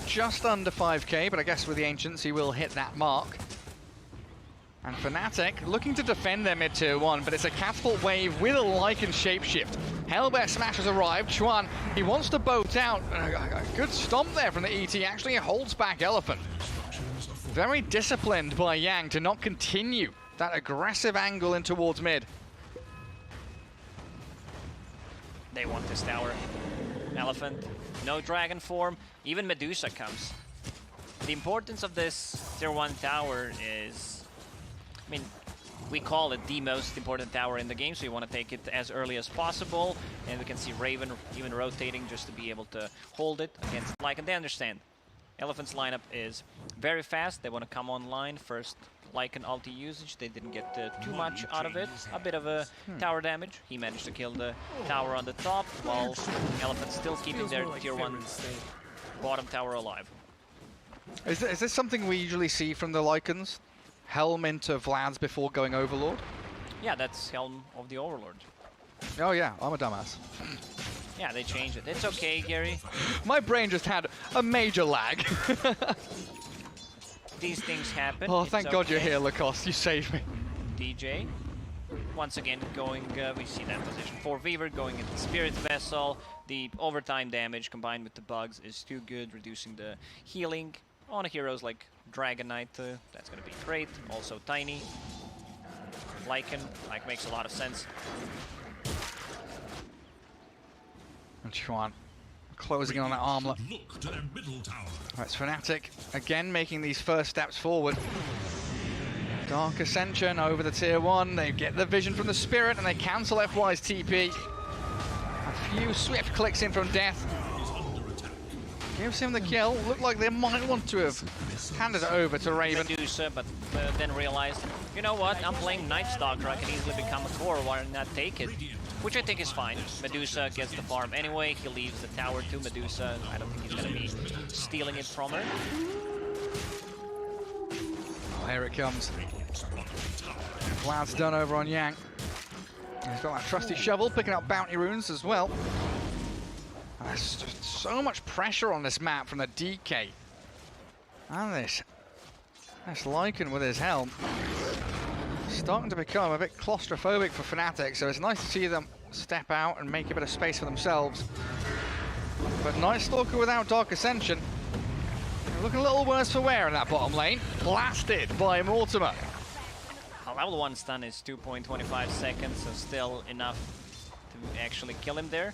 just under 5k, but I guess with the Ancients he will hit that mark. And Fnatic looking to defend their mid-tier 1, but it's a catapult wave with a Lycan shapeshift. Hellbear Smash has arrived. Chuan, he wants to boat out. A good stomp there from the ET. Actually holds back Elephant. Very disciplined by Yang to not continue that aggressive angle in towards mid. They want this tower. Elephant, no dragon form, even Medusa comes. The importance of this tier 1 tower is, I mean, we call it the most important tower in the game, so you want to take it as early as possible. And we can see Raven even rotating just to be able to hold it against Lycan. They understand. Elephant's lineup is very fast. They want to come online first. Lycan ulti usage, they didn't get too much out of it. A bit of a tower damage. He managed to kill the tower on the top, while Elephant's still keeping their tier 1 bottom tower alive. Is this something we usually see from the Lycans? Helm into Vlad's before going Overlord? Yeah, that's Helm of the Overlord. Oh yeah, I'm a dumbass. Yeah, they changed it. It's okay, Gary. My brain just had a major lag. These things happen. Oh, It's thank God you're okay. here, Lacoste. You saved me. DJ, once again going, we see that position for Weaver going into Spirit Vessel. The overtime damage combined with the bugs is too good, reducing the healing on heroes like Dragon Knight. That's going to be great. Also Tiny. Lycan, makes a lot of sense. And Chuan closing in on that armlet. That's Fnatic again making these first steps forward. Dark Ascension over the tier 1. They get the vision from the Spirit and they cancel FY's TP. A few swift clicks in from Death. Gives him the kill. Looked like they might want to have handed it over to Raven. Medusa, but then realized, you know what, I'm playing Night Stalker, I can easily become a core, why not take it? Which I think is fine. Medusa gets the farm anyway, he leaves the tower to Medusa. I don't think he's going to be stealing it from her. Oh, here it comes. Vlad's done over on Yang. He's got that trusty shovel, picking up bounty runes as well. There's just so much pressure on this map from the DK. And this Lycan with his helm. Starting to become a bit claustrophobic for Fnatic, so it's nice to see them step out and make a bit of space for themselves. But Night Stalker without Dark Ascension, looking a little worse for wear in that bottom lane. Blasted by Mortimer. Level 1 stun is 2.25 seconds, so still enough to actually kill him there.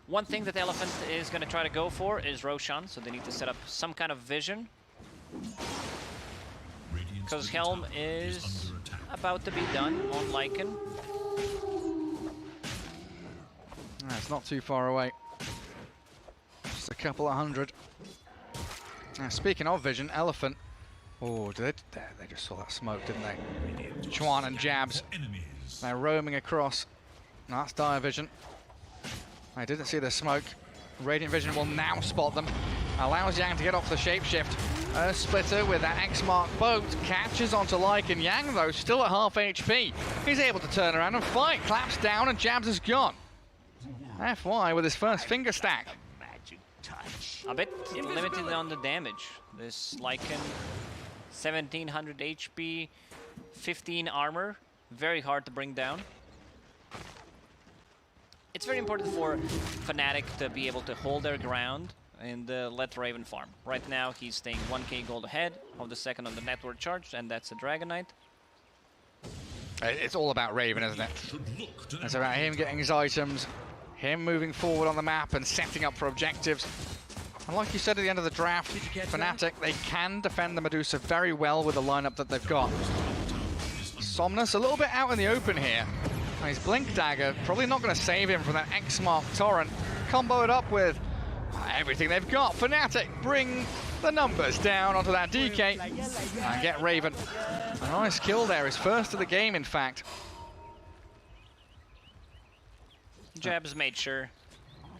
One thing that Elephant is going to try to go for is Roshan, so they need to set up some kind of vision. Because Helm is about to be done on Lycan. It's not too far away. Just a couple of hundred. Now, speaking of vision, Elephant. Oh, they just saw that smoke, didn't they? Chuan and Jabs. They're roaming across. That's Dire Vision. I didn't see the smoke. Radiant Vision will now spot them. Allows Yang to get off the shapeshift. Earth Splitter with that X-Mark boat catches onto Lycan. Yang, though, still at half HP. He's able to turn around and fight. Claps down and Jabs is gone. FY with his first finger stack. A bit limited on the damage. This Lycan, 1700 HP, 15 armor. Very hard to bring down. It's very important for Fnatic to be able to hold their ground and let Raven farm. Right now, he's staying 1k gold ahead of the second on the network charge, and that's a Dragon Knight. It's all about Raven, isn't it? It's about him getting his items, him moving forward on the map and setting up for objectives. And like you said at the end of the draft, Fnatic, they can defend the Medusa very well with the lineup that they've got. Somnus a little bit out in the open here. And his Blink Dagger probably not going to save him from that X-Mark Torrent. Combo it up with everything they've got. Fnatic bring the numbers down onto that DK and get Raven. A nice kill there, his first of the game, in fact. Jabs made sure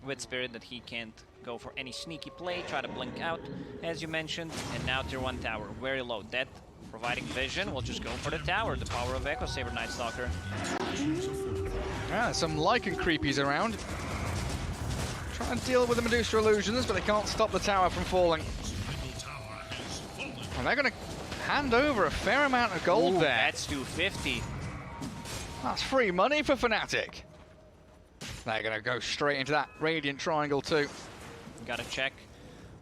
with Spirit that he can't go for any sneaky play, try to blink out, as you mentioned, and now tier 1 tower, very low. Death providing vision, we'll just go for the tower, the power of Echo Saber Night Stalker. Yeah, some Lycan creepies around. Trying to deal with the Medusa illusions, but they can't stop the tower from falling. And they're going to hand over a fair amount of gold there. That's 250. That's free money for Fnatic. They're going to go straight into that Radiant Triangle too. Gotta check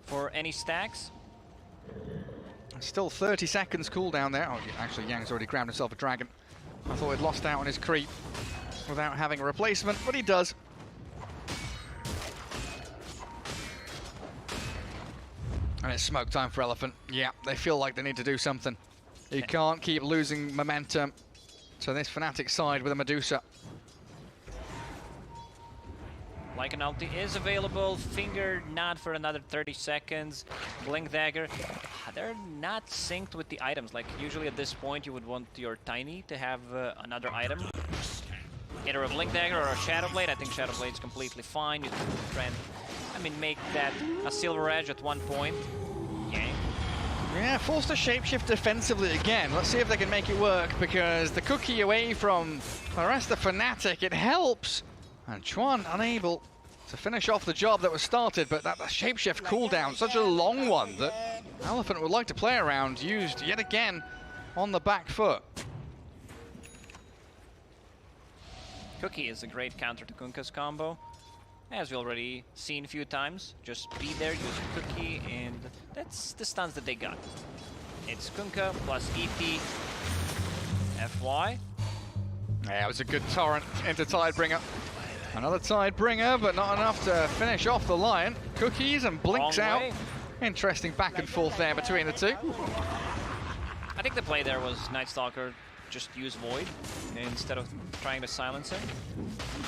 for any stacks. Still 30 seconds cooldown there. Oh, actually, Yang's already grabbed himself a dragon. I thought he'd lost out on his creep without having a replacement, but he does. And it's smoke time for Elephant. Yeah, they feel like they need to do something. You can't keep losing momentum to this Fnatic side with a Medusa. Lycan ulti is available. Finger not for another 30 seconds. Blink Dagger. They're not synced with the items. Like usually at this point you would want your Tiny to have another item. Either a Blink Dagger or a Shadow Blade. I think Shadow Blade's completely fine. You can try and, make that a Silver Edge at one point. Yeah, forced to shapeshift defensively again. Let's see if they can make it work, because the cookie away from the rest of Fnatic, it helps. And Chuan unable to finish off the job that was started, but that shapeshift cooldown, such a long one that Elephant would like to play around, used yet again on the back foot. Cookie is a great counter to Kunkka's combo, as we already seen a few times. Just be there, use Cookie, and that's the stuns that they got. It's Kunkka plus EP, FY. Yeah, it was a good torrent into Tidebringer. Another Tidebringer, but not enough to finish off the Lion. Cookies and blinks out. Interesting back and forth there between the two. I think the play there was Night Stalker just use Void instead of trying to silence him,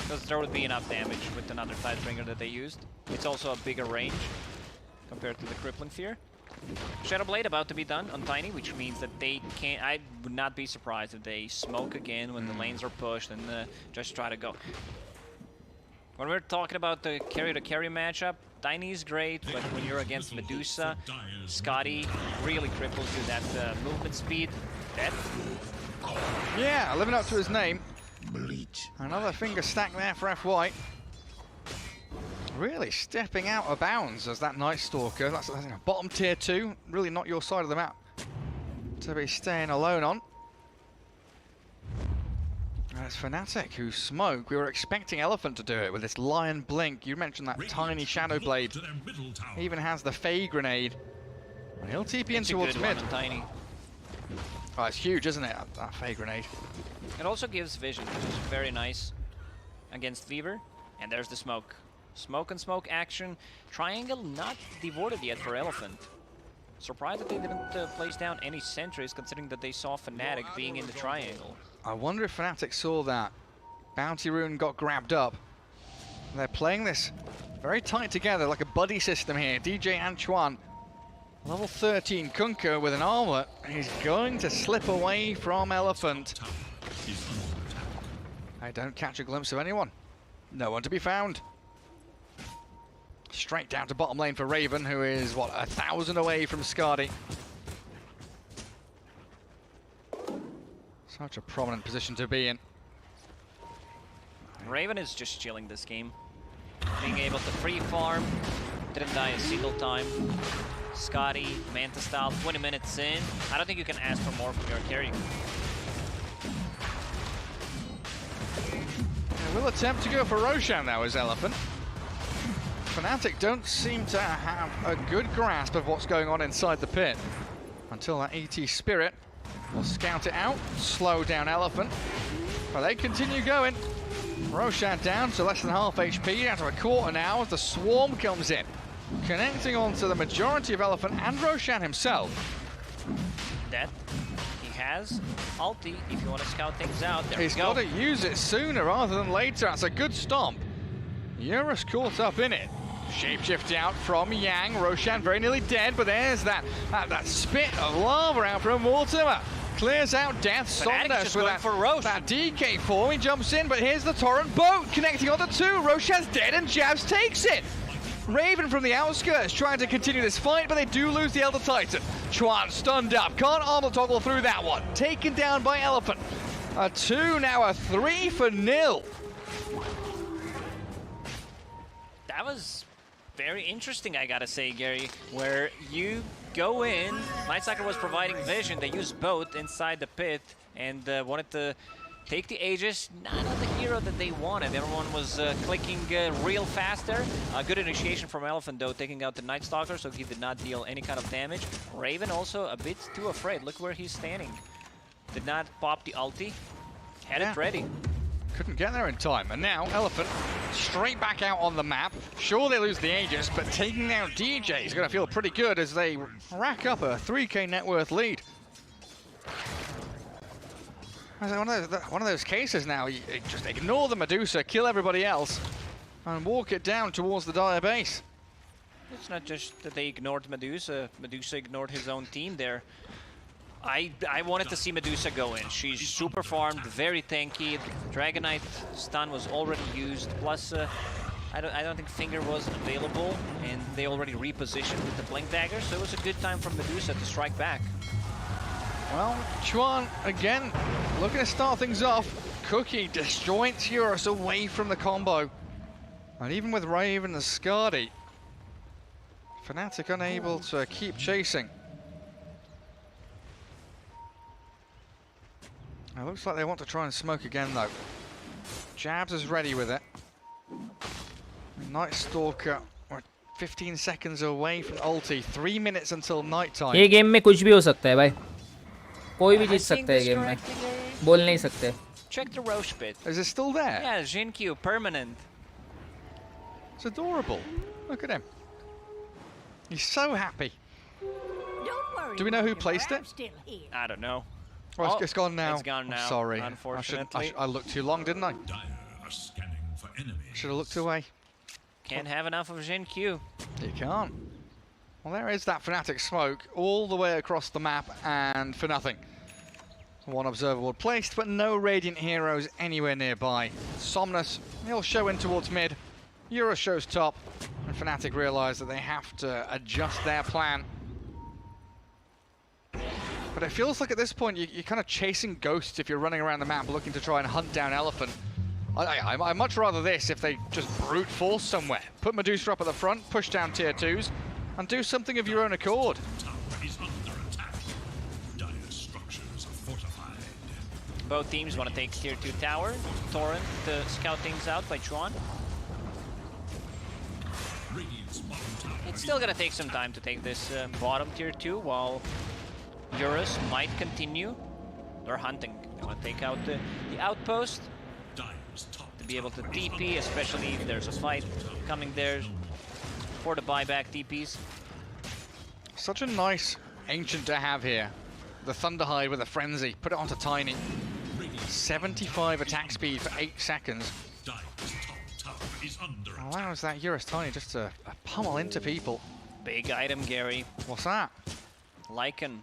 because there would be enough damage with another Tidebringer that they used. It's also a bigger range compared to the Crippling Fear. Shadow Blade about to be done on Tiny, which means that they can't. I would not be surprised if they smoke again when the lanes are pushed and just try to go. When we're talking about the carry-to-carry matchup, Tiny is great, but when you're against Medusa, Scotty really cripples you. That movement speed. Yeah, living up to his name. Another finger stack there for FY. Really stepping out of bounds as that Night Stalker. That's bottom tier 2. Really not your side of the map to be staying alone on. It's Fnatic who smoke. We were expecting Elephant to do it with this Lion Blink. You mentioned that tiny Shadow Blade. He even has the Fey Grenade. And he'll TP in towards mid. Tiny. Oh, it's huge, isn't it, that Fey Grenade? It also gives vision, which is very nice against Fever. And there's the smoke. Smoke and smoke action. Triangle not devoted yet for Elephant. Surprised that they didn't place down any sentries, considering that they saw Fnatic being in the triangle. I wonder if Fnatic saw that. Bounty Rune got grabbed up. They're playing this very tight together, like a buddy system here. DJ and Chuan. Level 13 Kunkka with an armor. He's going to slip away from Elephant. I don't catch a glimpse of anyone. No one to be found. Straight down to bottom lane for Raven, who is, what, 1,000 away from Skadi. Such a prominent position to be in. Raven is just chilling this game. Being able to free farm. Didn't die a single time. Scotty, Manta style, 20 minutes in. I don't think you can ask for more from your carry. We'll attempt to go for Roshan now as Elephant. Fnatic don't seem to have a good grasp of what's going on inside the pit. Until that ET Spirit will scout it out, slow down Elephant. Well, they continue going. Roshan down to less than half HP, down to a quarter now as the swarm comes in. Connecting onto the majority of Elephant and Roshan himself. That he has ulti if you want to scout things out. There He's we go. got to use it sooner rather than later. That's a good stomp. Eurus caught up in it. Shapeshift out from Yang. Roshan very nearly dead, but there's that spit of lava out from Mortimer. Clears out Death. Somnos with that DK form. He jumps in, but here's the Torrent boat connecting onto two. Roshan's dead and Jabs takes it. Raven from the outskirts trying to continue this fight, but they do lose the Elder Titan. Chuan stunned up. Can't armor toggle through that one. Taken down by Elephant. A 2, now a 3 for nil. That was very interesting, I gotta say, Gary, where you go in, Nightsucker was providing vision, they used both inside the pit and wanted to take the Aegis, not on the hero that they wanted. Everyone was clicking real faster. Good initiation from Elephant though, taking out the Night Stalker, so he did not deal any kind of damage. Raven also a bit too afraid, look where he's standing. Did not pop the ulti, had it ready. Couldn't get there in time, and now Elephant straight back out on the map. Sure, they lose the Aegis, but taking out DJ is going to feel pretty good as they rack up a 3k net worth lead. One of those cases now, you just ignore the Medusa, kill everybody else, and walk it down towards the Dire base. It's not just that they ignored Medusa, Medusa ignored his own team there. I wanted to see Medusa go in. She's super farmed, very tanky. Dragonite stun was already used. Plus, I don't think Finger was available, and they already repositioned with the Blink Dagger, so it was a good time for Medusa to strike back. Well, Chuan, again, looking to start things off. Cookie disjoints Eurus away from the combo. And even with Raven and Skadi, Fnatic unable to keep chasing. It looks like they want to try and smoke again, though. Jabs is ready with it. Night Stalker, we're 15 seconds away from ulti. 3 minutes until night time. ये game में कुछ भी हो सकता है भाई. कोई भी जीत सकता है गेम में. बोल नहीं सकते. Check the Roche pit. Is it still there? Yeah, BenQ, permanent. It's adorable. Look at him. He's so happy. Don't worry, Do we know who Mortimer, placed I'm it? still here. I don't know. Well, it's gone now. It's gone now. I'm sorry. Unfortunately. I looked too long, didn't I? Should have looked away. Can't have enough of BenQ. You can't. Well, there is that Fnatic smoke all the way across the map, and for nothing. One observer board placed, but no Radiant heroes anywhere nearby. Somnus, he'll show in towards mid. Eurus shows top, and Fnatic realise that they have to adjust their plan. But it feels like at this point you're kind of chasing ghosts if you're running around the map looking to try and hunt down Elephant. I'd much rather this if they just brute force somewhere. Put Medusa up at the front, push down tier 2s, and do something of your own accord. Both teams want to take tier 2 tower. Torrent to scout things out by Chuan. It's still gonna take some time to take this bottom tier 2 while Eurus might continue. They're hunting. They want to take out the outpost to be able to TP, especially if there's a fight coming there for the buyback TPs. Such a nice ancient to have here. The Thunderhide with a frenzy. Put it onto Tiny. 75 attack speed for 8 seconds. Allows that Eurus Tiny just to pummel into people. Big item, Gary. What's that? Lycan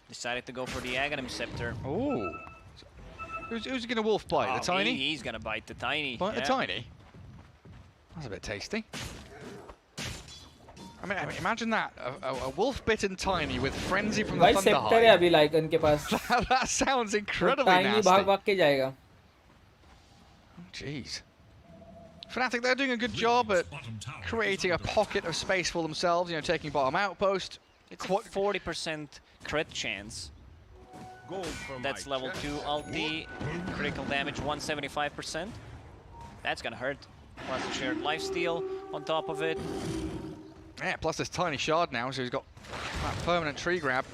decided to go for the Aghanim Scepter. Ooh. Who's going to wolf bite? The Tiny? He's going to bite the Tiny. Bite the Tiny? That's a bit tasty. I mean, imagine that. A wolf-bitten Tiny with frenzy from the भाई Thunderhide. Sceptre है अभी lichen के पास. That sounds incredibly Tiny nasty. भाग के जाएगा. Jeez. Fnatic, they're doing a good job at creating a pocket of space for themselves, you know, taking bottom outpost. It's a 40% crit chance. That's level 2 ulti, critical damage 175%. That's gonna hurt. Plus the shared lifesteal on top of it. Yeah, plus this Tiny shard now, so he's got that permanent tree grab.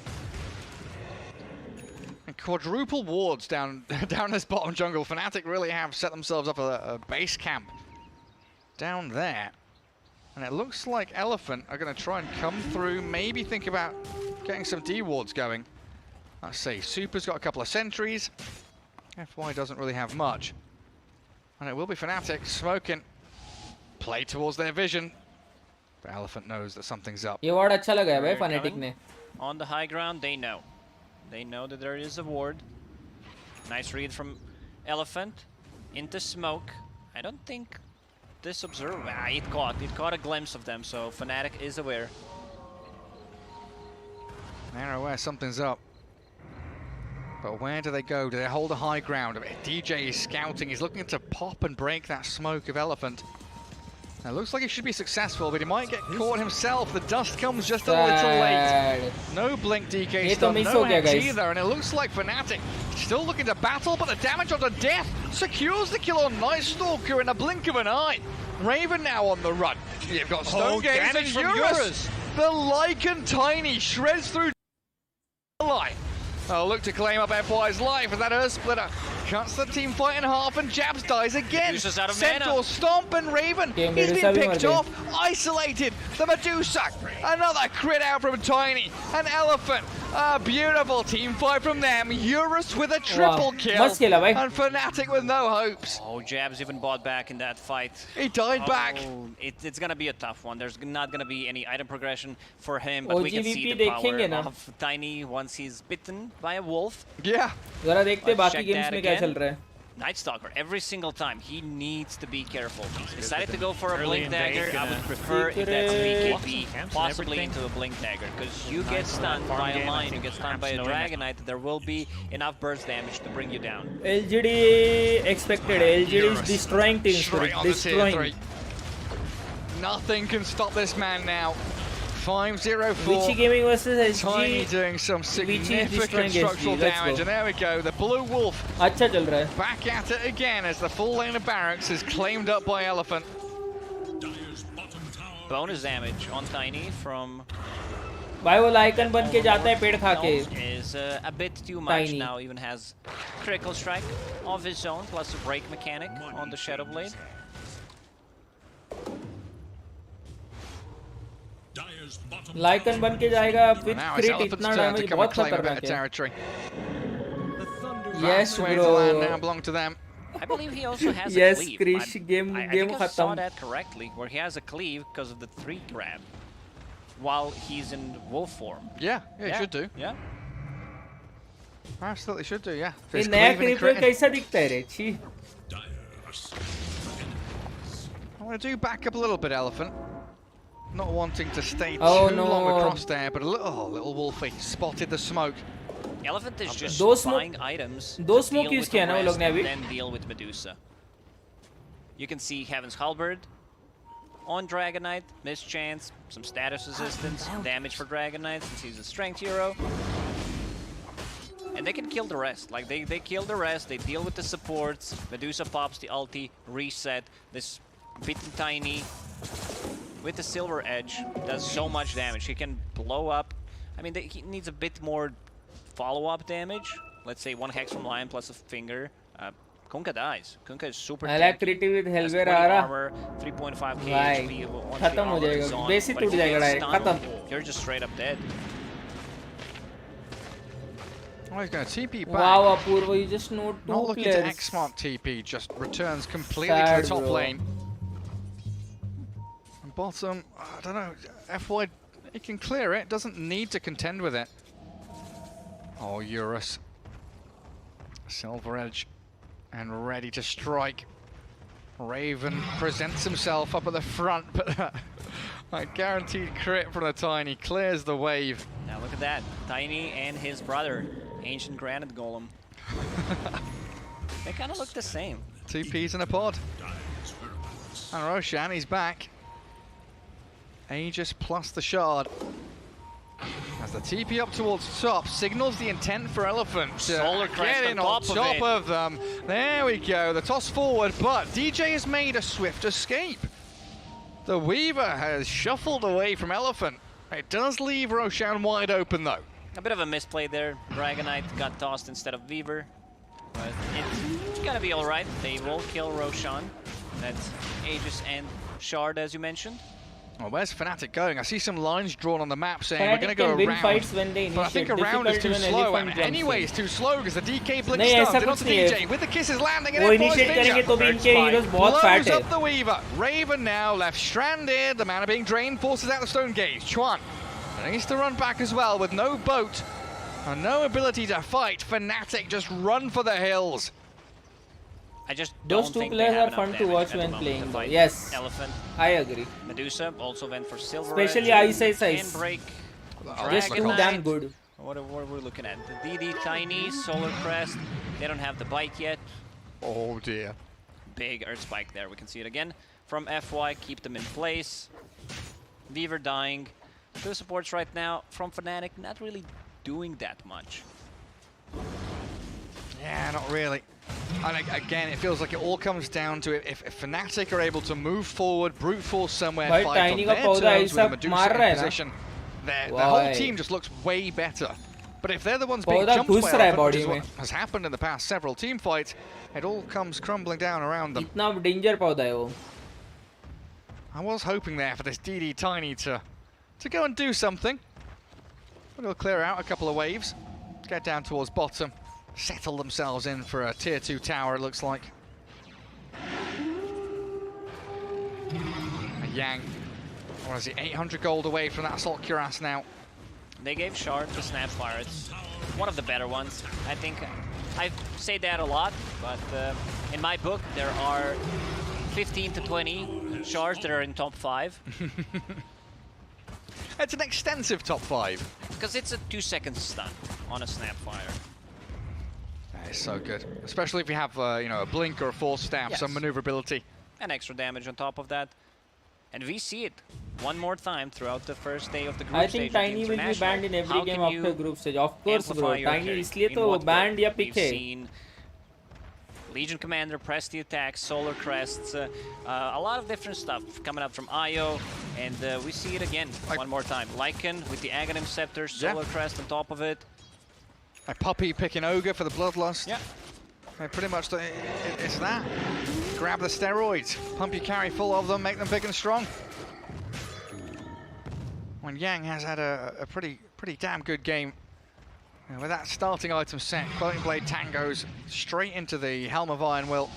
And quadruple wards down down this bottom jungle. Fnatic really have set themselves up a base camp down there. And it looks like Elephant are going to try and come through, maybe think about getting some D wards going. Let's see, Super's got a couple of sentries. FY doesn't really have much. And it will be Fnatic smoking. Play towards their vision. But Elephant knows that something's up. ये ward अच्छा लगा है भाई They're Fnatic coming. ने. On the high ground, they know. They know that there is a ward. Nice read from Elephant. Into smoke. I don't think this observer... it caught a glimpse of them, so Fnatic is aware. They're aware something's up. But where do they go? Do they hold a high ground? DJ is scouting. He's looking to pop and break that smoke of Elephant. Now, it looks like he should be successful, but he might get caught himself. The dust comes just a little late. No blink DK stun, no X either, and it looks like Fnatic still looking to battle, but the damage onto Death secures the kill on Night Stalker in a blink of an eye. Raven now on the run. You've got Stone Gaze and damage from Eurus. The Lycan Tiny shreds through life. Oh, look to claim up FY's life, and that Earth Splitter cuts the team fight in half, and Jabs dies again. Medusa's out of Centaur, mana. Stomp, and Raven. He's been picked off, isolated. The Medusa, another crit out from Tiny, and Elephant. A beautiful team fight from them. Eurus with a triple kill, Must kill, bhai. and Fnatic with no hopes. Oh, Jabs even bought back in that fight. He died back. It's gonna be a tough one. There's not gonna be any item progression for him, but we can see OGVP the power देखेंगे ना. of Tiny once he's bitten by a wolf. Yeah. जरा देखते Let's बाकी check games that में क्या again. चल रहा है. Night Stalker, every single time, he needs to be careful. He's decided to go for a Early Blink in Dagger. day, I would gonna prefer if that's secret. BKB, Camps and possibly everything. into a Blink Dagger. Because you Nice get stunned farm by game, a I Lion, you think get stunned by perhaps a knowing that- Dragonite, there will be enough burst damage to bring you down. LGD expected. LGD is destroying Team Spirit. Straight on the tier Destroying. 3. Nothing can stop this man now. 5-0-4. Vici Gaming versus Tiny SG. doing some destroying significant SG. structural Let's damage, go. and there we go. The Blue Wolf अच्छा चल रहा है. back at it again as the full lane of barracks is claimed up by Elephant. Bonus damage on Tiny from भाई वो lichen बन के जाता है पेड़ खा के. is a bit too much Tiny. now. Even has critical strike of his own, plus a break mechanic on the Shadow Blade. Lycan बन के जाएगा विद Now it's क्रिट Elephant's इतना turn to damage come and बहुत claim a bit खतरनाक of है. territory. Yes Sway to land now bro. belong to them. I believe he also has Yes, a cleave. Krish, game I game think I saw खत्म. that correctly, where he has a cleave because of the 3 grab, while he's in wolf form. Yeah, he should do. Yeah. Absolutely should do, yeah. ये He's नया cleaving and क्रिप critting. कैसा दिखता है रे? छी. I want to do back up a little bit, Elephant. Not wanting to stay Oh, too no. long across there, but a little Wolfie spotted the smoke. Elephant is just Those smoke- buying items. those to smoke deal use with किया the ना वो लोग rest ने अभी? and then deal with Medusa. You can see Heaven's Halberd on Dragonite, mischance, some status resistance, damage for Dragonite since he's a strength hero. And they can kill the rest. Like they kill the rest, they deal with the supports. Medusa pops the ulti, reset. This bitten Tiny with the silver edge does so much damage. He can blow up. I mean, he needs a bit more follow-up damage. Let's say 1 hex from Lion plus a finger. Kunkka dies. Kunkka is super Alacrity with has Helver 20 आ रहा. armor, 3.5 k भाई, HP, 1 खत्म हो armor जाएगा. is on, Basic but टूट if you जाएगा get direct. stunned, खत्म. You're just straight up dead. Oh, he's going to TP back. Wow, Apurva, you just know 2 Not looking players. to X-Mark TP, just returns completely Sad, to the top bro. lane. And bottom, I don't know, FY, he can clear it, doesn't need to contend with it. Oh, Eurus. Silver Edge, and ready to strike. Raven presents himself up at the front, but a guaranteed crit from the Tiny clears the wave. Now look at that. Tiny and his brother, Ancient Granite Golem. They kind of look the same. 2 peas in a pod. And Roshan, he's back. Aegis plus the shard. As the TP up towards top signals the intent for Elephant. Solar Crest Getting on on top of top it. of them. There we go. The toss forward, but DJ has made a swift escape. The Weaver has shuffled away from Elephant. It does leave Roshan wide open though. A bit of a misplay there. Dragonite got tossed instead of Weaver. But it's gonna be alright. They will kill Roshan. That's Aegis and Shard, as you mentioned. Well, where's Fnatic going? I see some lines drawn on the map saying Fnatic we're going to go can win around. fights when they But I think a initiate. round is too Difficult slow. when And elephant anyway, jumps it's too slow because the DK blink नहीं, ऐसा started कुछ onto नहीं है। DJ with the kisses landing and वो it blows initiate करेंगे तो भी इनके heroes बहुत fat blows है. up the Weaver. Raven now left stranded. The mana being drained forces out the Stone Gauge. Chuan needs to run back as well with no boat and no ability to fight. Fnatic just run for the hills. I just Those don't two think they players have are enough fun to damage watch at the when moment playing to though. fight Yes, Elephant. I agree. Medusa also went for Silver. Especially Edge. Ice Ice Ice. Handbrake. Just too Dragonite. damn good. What are we looking at? The DD Tiny, Solar Crest. They don't have the bike yet. Oh dear. Big Earth Spike there. We can see it again. From FY, keep them in place. Weaver dying. Two supports right now from Fnatic, not really doing that much. Yeah, not really. And again, it feels like it all comes down to if Fnatic are able to move forward, brute force somewhere, But fight on Tiny their का पौधा terms with ऐसा Medusa मार in रहा है ना? position, the whole Why? team just looks way better. But if they're the ones being पौधा jumped घुस by रहा है Elephant, which body is what में. has happened in the past several team fights, it all comes crumbling down around them. इतना danger पौधा है वो. I was hoping there for this DD Tiny to go and do something. But it'll clear out a couple of waves, get down towards bottom, settle themselves in for a tier 2 tower, it looks like. Yang, what is it, 800 gold away from that Assault Cuirass now. They gave Shard to Snapfire. It's one of the better ones. I think I say that a lot, but in my book there are 15 to 20 Shards that are in top 5. It's an extensive top 5. Because it's a 2-second stun on a Snapfire. That is so good, especially if you have you know, a blink or a force staff, Yes. some maneuverability. And extra damage on top of that. And we see it one more time throughout the first day of the group I stage. think of the Tiny will be International. banned in every How game can you after group stage. Of course, bro. amplify your Tiny carry? इसलिए In तो what banned way? या pick We've है. seen Legion Commander press the attacks, Solar Crests, a lot of different stuff coming up from IO, and we see it again one more time. Lycan with the Aghanim Scepter, Solar Crest on top of it. A Puppy picking Ogre for the Bloodlust. Yeah. Pretty much it's that. Grab the steroids, pump your carry full of them, make them big and strong. When Yang has had a pretty damn good game. And with that starting item set, Floating Blade Tangos straight into the Helm of Iron Will.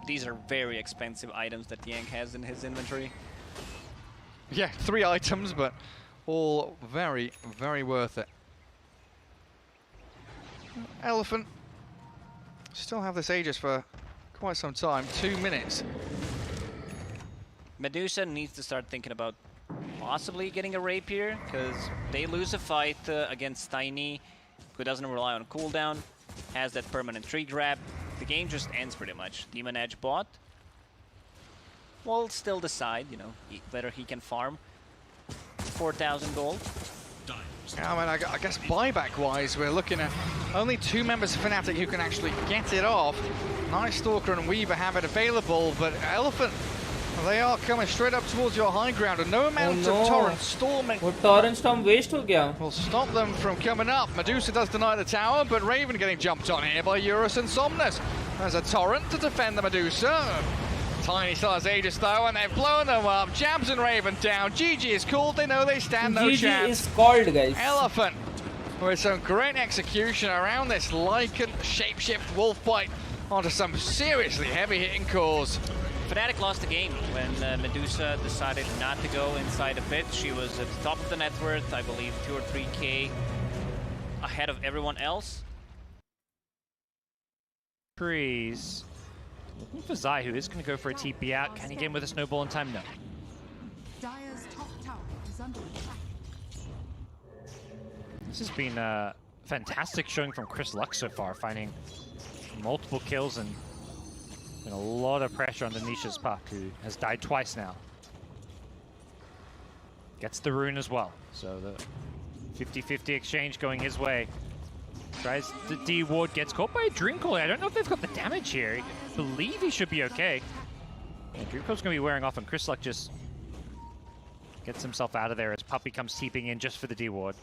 These are very expensive items that Yang has in his inventory. Yeah, 3 items, but all very, very worth it. Elephant still have this Aegis for quite some time, 2 minutes. Medusa needs to start thinking about possibly getting a Rapier, because they lose a fight against Tiny, who doesn't rely on cooldown, has that permanent tree grab. The game just ends pretty much. Demon Edge bot will still decide, you know, whether he can farm 4,000 gold. Yeah, I mean, I guess buyback-wise, we're looking at only 2 members of Fnatic who can actually get it off. Nice Stalker and Weaver have it available, but Elephant, they are coming straight up towards your high ground, and no amount of Torrent Storming वो Torrent Storm waste हो गया. will stop them from coming up. Medusa does deny the tower, but Raven getting jumped on here by Eurus and Somnus. There's a Torrent to defend the Medusa. Tiny still has Aegis though, and they've blown them up. Jabs and Raven down. GG is called, they know they stand no GG chance. is called, guys. Elephant with some great execution around this Lycan shapeshift wolf fight onto some seriously heavy-hitting cores. Fnatic lost the game when Medusa decided not to go inside the pit. She was at the top of the net worth, I believe 2 or 3k ahead of everyone else. Trees. Looking for Zai, who is going to go for a TP out. Can he get him with a snowball in time? No. Dire's top tower is under attack. This has been a fantastic showing from Chris Luck so far, finding multiple kills and a lot of pressure on the Nisha's Puck, who has died twice now. Gets the rune as well, so the 50-50 exchange going his way. Tries the D ward, gets caught by a Dreamcall. I don't know if they've got the damage here. I believe he should be okay. Yeah, Dreamcall's gonna be wearing off, and Chris Luck just gets himself out of there as Puppy comes teeping in just for the D ward.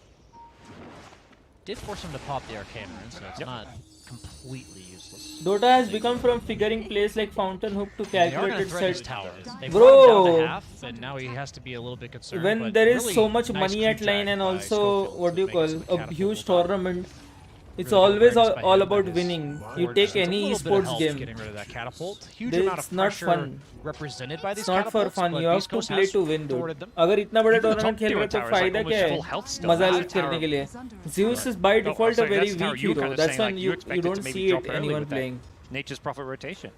did force him to pop the Arcane Rune, so it's not completely useless. Dota has become from figuring plays like Fountain Hook to They are going to calculated threaten his set. tower. They brought him down to Bro, half, and now he has to be a little bit concerned. when but there is really so much nice money creep at line tag and by also Schofield what do you to call make this a catapult huge tower. tournament, it's Really good always awareness by all him, about but winning. his You forward take just a any little bit of esports help game. getting rid of that catapult. Huge It's amount of not pressure fun. represented by these It's not for catapults, fun. but You have Beast to Coast play has to win, dude. thwarted them. अगर इतना बड़ा Even the tournament top खेल tier रहे हो तो tower is like फायदा almost क्या है? full health still. मजा That tower- करने के लिए. Zeus is by Oh, default a sorry, very that's the tower weak you were hero. kind of That's saying, when like, you expect it to don't maybe see drop it early anyone with that playing. Nature's Prophet rotation.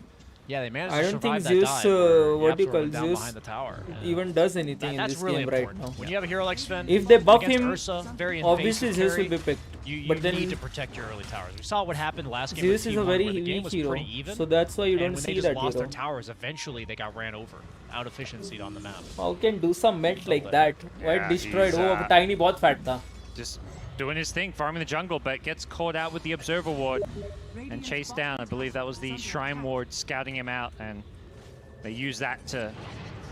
Yeah, they managed I to don't think survive that Zeus, dive where what do you Yapzor call went down Zeus, behind the tower. even does anything in That's this really game right important. now. When you have a hero like Sven, If they buff against him, Ursa, very obviously invasive Zeus carry, will be picked. You But then need to protect your early towers. We saw what happened last game. Zeus with is a T1 very where the game weak was hero, pretty even, so that's why you and don't when see they just that lost hero. their towers, eventually they got ran over, out efficiency on the map. How can do some melt like that? Why Yeah, destroyed? he's, Oh, tiny बहुत fat था. Just doing his thing, farming the jungle, but gets caught out with the Observer Ward and chased down. I believe that was the Shrine Ward scouting him out, and they use that to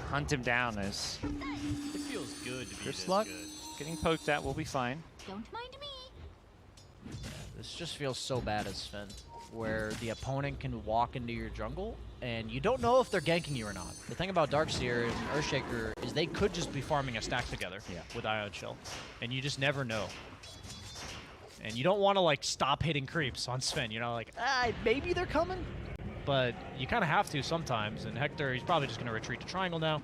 hunt him down as It feels good to be Chris this Luck good. getting poked at. Will be fine. Don't mind me. This just feels so bad as Sven, where the opponent can walk into your jungle and you don't know if they're ganking you or not. The thing about Darkseer and Earthshaker is they could just be farming a stack together with Ion Chill, and you just never know. And you don't want to like stop hitting creeps on Sven. You know, like maybe they're coming, but you kind of have to sometimes. And Hector, he's probably just going to retreat to triangle now,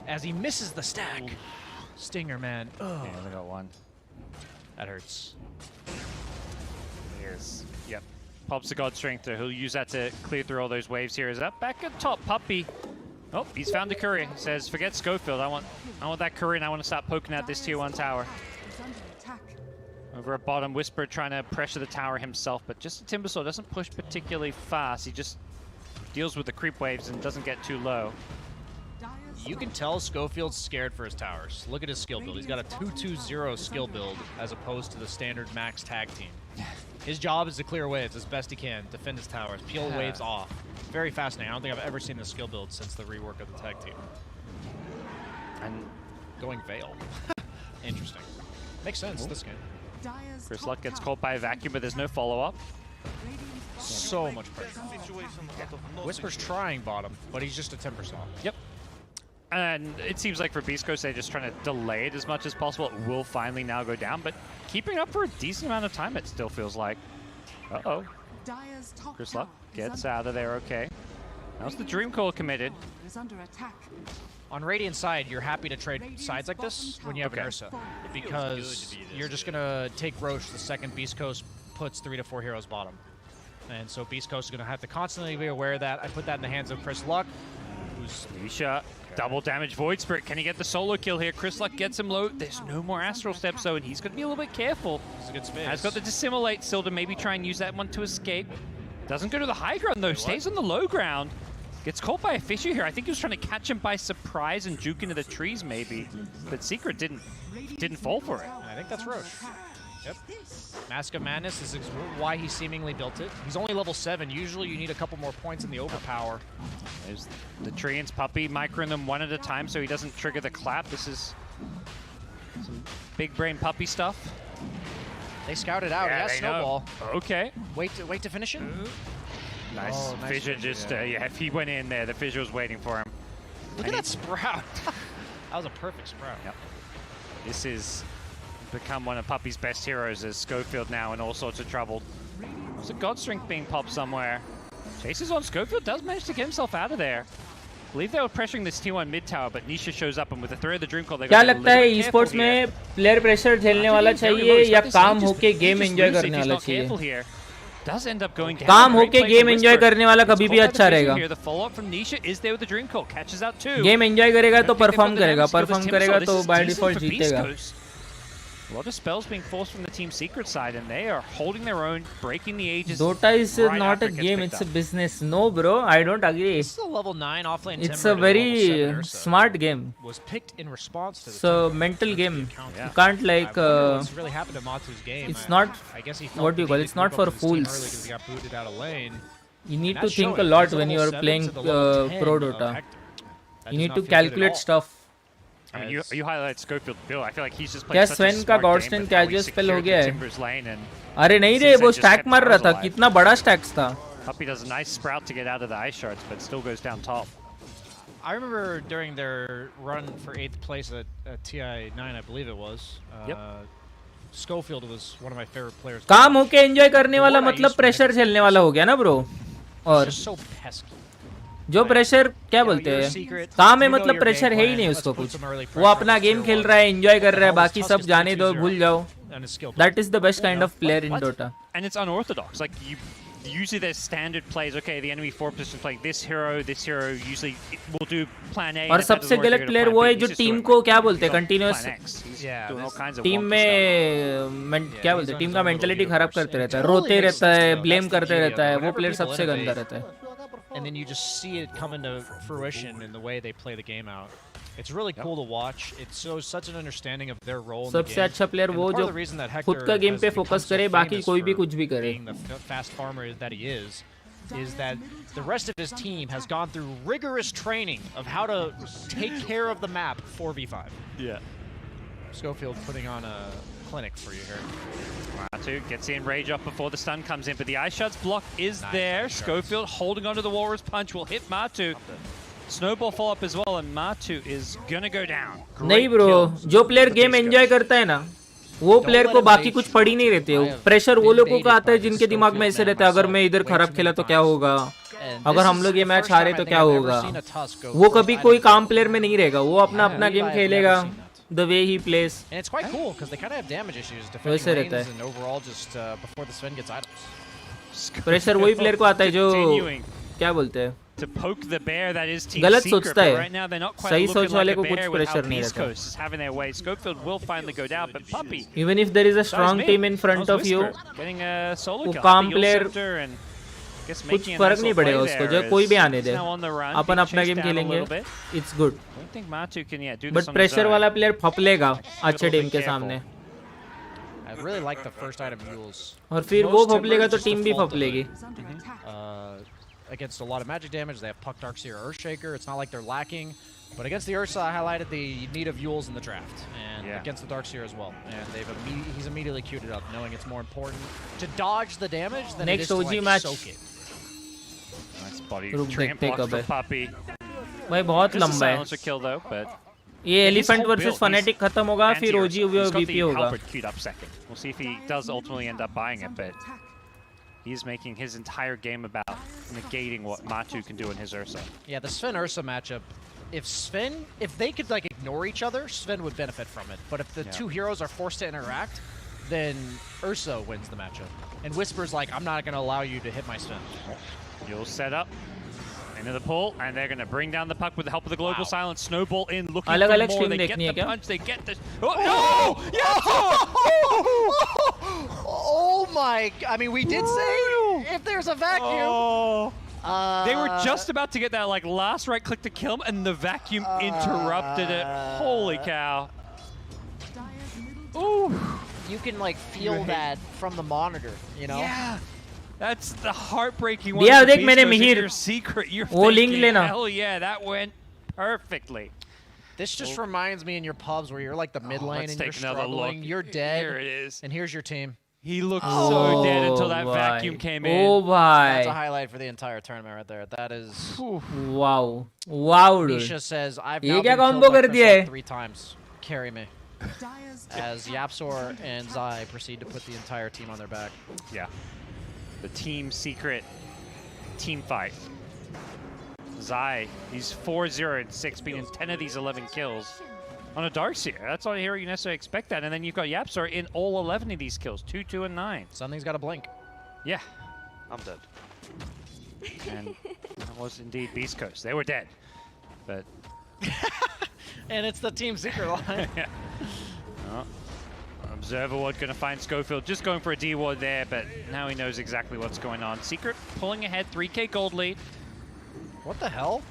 as he misses the stack. Stinger, man. Oh, Yeah, they got one. that hurts. Here's, yep. Pops the God Strength through. He'll use that to clear through all those waves here. Is up back at top, Puppy. Oh, he's found a courier. He says, forget Schofield. I want that courier, and I want to start poking at this tier 1 tower. Over at bottom, Whisper trying to pressure the tower himself, but just Timbersaw doesn't push particularly fast. He just deals with the creep waves and doesn't get too low. You can tell Schofield's scared for his towers. Look at his skill build. He's got a 2-2-0 skill build as opposed to the standard max tag team. His job is to clear waves as best he can, defend his towers, peel waves off. Very fascinating. I don't think I've ever seen this skill build since the rework of the tag team. And going Veil. Interesting. Makes sense this game. Chris Luck gets caught by a vacuum, but there's no follow-up. So much pressure. Whisper's trying bottom, but he's just a Timbersaw. Yep. And it seems like for Beast Coast, they're just trying to delay it as much as possible. It will finally now go down, but keeping up for a decent amount of time, it still feels like. Uh-oh. Chris Luck gets out of there okay. How's the Dream Call committed? On Radiant side, you're happy to trade sides like this when you have an Ursa, because you're just going to take Roche the second Beast Coast puts 3 to 4 heroes bottom. And so Beast Coast is going to have to constantly be aware of that. I put that in the hands of Chris Luck, who's... Nisha, double damage Void Spirit. Can he get the solo kill here? Chris Luck gets him low. There's no more Astral Steps, though, and he's going to be a little bit careful. It's a good space. Has got the Dissimulate still to maybe try and use that one to escape. Doesn't go to the high ground, though. Stays on the low ground. Gets caught by a Fisher here. I think he was trying to catch him by surprise and juke into the trees, maybe. But Secret didn't fall for it. I think that's Roche. Yep. Mask of Madness is why he seemingly built it. He's only level 7. Usually you need a couple more points in the overpower. There's the Treant's Puppy, microing them one at a time so he doesn't trigger the clap. This is some big brain puppy stuff. They scouted out. Yeah, He has they Snowball. know. Okay. Wait to finish it? Nice. Oh, nice Fissure fissure, just, yeah. if he went in there, the Fissure was waiting for him. Look at that Sprout. That was a perfect Sprout. Yep. This is become one of Puppy's best heroes as Schofield now in all sorts of trouble. There's a God Strength being popped somewhere. Chases on Schofield, does manage to get himself out of there. I believe they were pressuring this T1 mid tower, but Nisha shows up, and with the threat of the Dream Call, they क्या got लगता है e-sports में player pressure झेलने वाला चाहिए या काम होके गेम एंजॉय करने वाला चाहिए? Does end up going down. काम होके गेम एंजॉय करने वाला कभी भी अच्छा रहेगा. The follow-up from Nisha is there with the Dream Call, catches out two. Game enjoy करेगा तो परफॉर्म करेगा, परफॉर्म करेगा तो बाय डिफॉल्ट जीतेगा. A lot of spells being forced from the Team Secret side, and they are holding their own, breaking the ages. Dota is right not after a it gets game, picked it's a up. business. No, bro, I don't agree. This is a level 9 offlane It's Timber a and level 7 very Ursa. smart game. Was picked in response to the It's a mental game. Yeah. You can't like. I wonder what's really happened to Matsu's game. It's not. I guess he felt What do you the call? need It's to not group for up with his team fools. early 'cause he got booted out of lane. You need And to that's think a showing. lot He's when level you are 7 playing to the level 10 Pro of Dota. Hector. That You does need not to feel good at calculate all. stuff. I mean, you highlight Schofield Bill. I feel like he's just क्या playing such a स्वेन का smart गॉड्सटन game with how he casual spell हो secured गया the है? Timbers lane and अरे नहीं रे, Since वो then just stack kept मार रहा Powers था, alive. कितना बड़ा स्टैक्स था. Puppy does a nice sprout to get out of the ice shards, but still goes down top. I remember during their run for 8th place at TI9, I believe it was. Schofield was one of my favorite players. काम होके enjoy करने वाला मतलब pressure झेलने वाला हो गया ना ब्रो. और so pesky. जो प्रेशर क्या बोलते हैं, काम है मतलब प्रेशर है ही नहीं उसको कुछ. वो अपना गेम खेल रहा है, एंजॉय कर रहा है, बाकी सब जाने दो, भूल जाओ. That is the best kind of player in Dota. And it's unorthodox. Like usually there's standard plays. Okay, the enemy 4 position playing this hero usually will do plan A. और सबसे गलत प्लेयर वो है जो टीम को क्या बोलते हैं, कंटिन्यूअस टीम में क्या बोलते हैं, टीम का मेंटालिटी खराब करते रहता है, रोते रहता है, ब्लेम करते रहता है. वो प्लेयर सबसे गंदा रहता है. And then you just see it come into fruition in the way they play the game out. It's really cool to watch. It shows such an understanding of their role in the game. सबसे अच्छा player वो जो खुद का game पे focus करे, बाकी कोई भी कुछ भी करे. Being the fast farmer that he is that the rest of his team has gone through rigorous training of how to take care of the map 4v5. Yeah. Schofield putting on a clinic for you here. Matu gets the enrage up before the stun comes in, but the ice shards block is there. Schofield holding onto the Walrus punch will hit Matu. Snowball follow up as well, and Matu is gonna go down. नहीं bro, जो player game enjoy करता है ना, वो player को बाकी कुछ पड़ ही नहीं रहते. प्रेशर वो लोगों का आता है जिनके दिमाग में ऐसे रहता है, अगर मैं इधर खराब खेला तो क्या होगा, अगर हम लोग ये मैच हारे तो क्या होगा. वो कभी कोई काम प्लेयर में नहीं रहेगा, वो अपना अपना गेम खेलेगा. The way he plays. And it's quite cool because they kind of have damage issues defending lanes and overall just before the Sven gets items. Pressure वही प्लेयर को आता है जो क्या बोलते हैं, To poke the bear that is Team गलत Secret, सोचता but है. right now they're not quite सही looking सोच वाले like a को कुछ bear with how प्रेशर नहीं East रहता. Coast is having their way. Schofield will finally go down, but Puppy. Even if there is a strong team in front of you, Getting a solo वो kill. काम The player Scepter and guess कुछ making a फर्क nice नहीं little पड़ेगा play उसको, there जो कोई भी as आने he's they, now on the run, upon being अपना chased गेम down a खेलेंगे. little bit. It's good. I don't think Matu can do this but on his pressure own. वाला player फपलेगा अच्छे team के careful. सामने. I really like the first item mules. और फिर वो फपलेगा तो टीम भी फपलेगी. Against a lot of magic damage, they have Puck Darkseer Earthshaker. It's not like they're lacking. But against the Ursa, I highlighted the need of Yules in the draft. And against the Darkseer as well. And he's immediately queued it up, knowing it's more important to dodge the damage than Next it is to OG like, match. soak it. Nice body रुक tramp देखते block कब for है. Puppy. भाई बहुत Just a लंबा है. silencer kill though, but ये elephant versus phonetic खत्म होगा, फिर ओजी वीपी होगा. Queued up second. We'll see if he does ultimately end up buying it, but he's making his entire game about negating what Matu can do in his Ursa. Yeah, the Sven Ursa matchup. If they could like ignore each other, Sven would benefit from it. But if the two heroes are forced to interact, then Ursa wins the matchup. And Whisper's like, I'm not going to allow you to hit my Sven. You'll set up into the pull, and they're going to bring down the puck with the help of the global silence. Snowball in, looking for more. They get the punch, they get the... Oh, no! Oh my... I mean, we did say if there's a vacuum... They were just about to get that like last right click to kill him, and the vacuum interrupted it. Holy cow. Ooh. You can like feel that from the monitor, you know? Yeah. That's the heartbreaking one. Yeah, देख मैंने Mihir. Your secret, you're वो link thinking, लेना. hell yeah, that went perfectly. This just reminds me in your pubs where you're like the mid lane and you're struggling, you're dead. Here it is. And here's your team. He looked so dead until that vacuum came in. Oh bhai. That's a highlight for the entire tournament right there. That is... Wow. Wow, dude. Misha says, I've ये now क्या been combo killed by कर दिया है? Crystal 3 times. Carry me. As Yapsor and Zai proceed to put the entire team on their back. Yeah. The team secret team fight. Zai, he's 4-0-6, beating 10 of these 11 kills on a Darkseer. That's not a hero you necessarily expect that. And then you've got Yapsor in all 11 of these kills, 2, 2, and 9. Something's got to blink. Yeah. I'm dead. And that was indeed Beast Coast. They were dead. But... And it's the team secret line. Yeah. Oh. Observer Ward going to find Schofield, just going for a D ward there, but now he knows exactly what's going on. Secret pulling ahead, 3k gold lead. What the hell?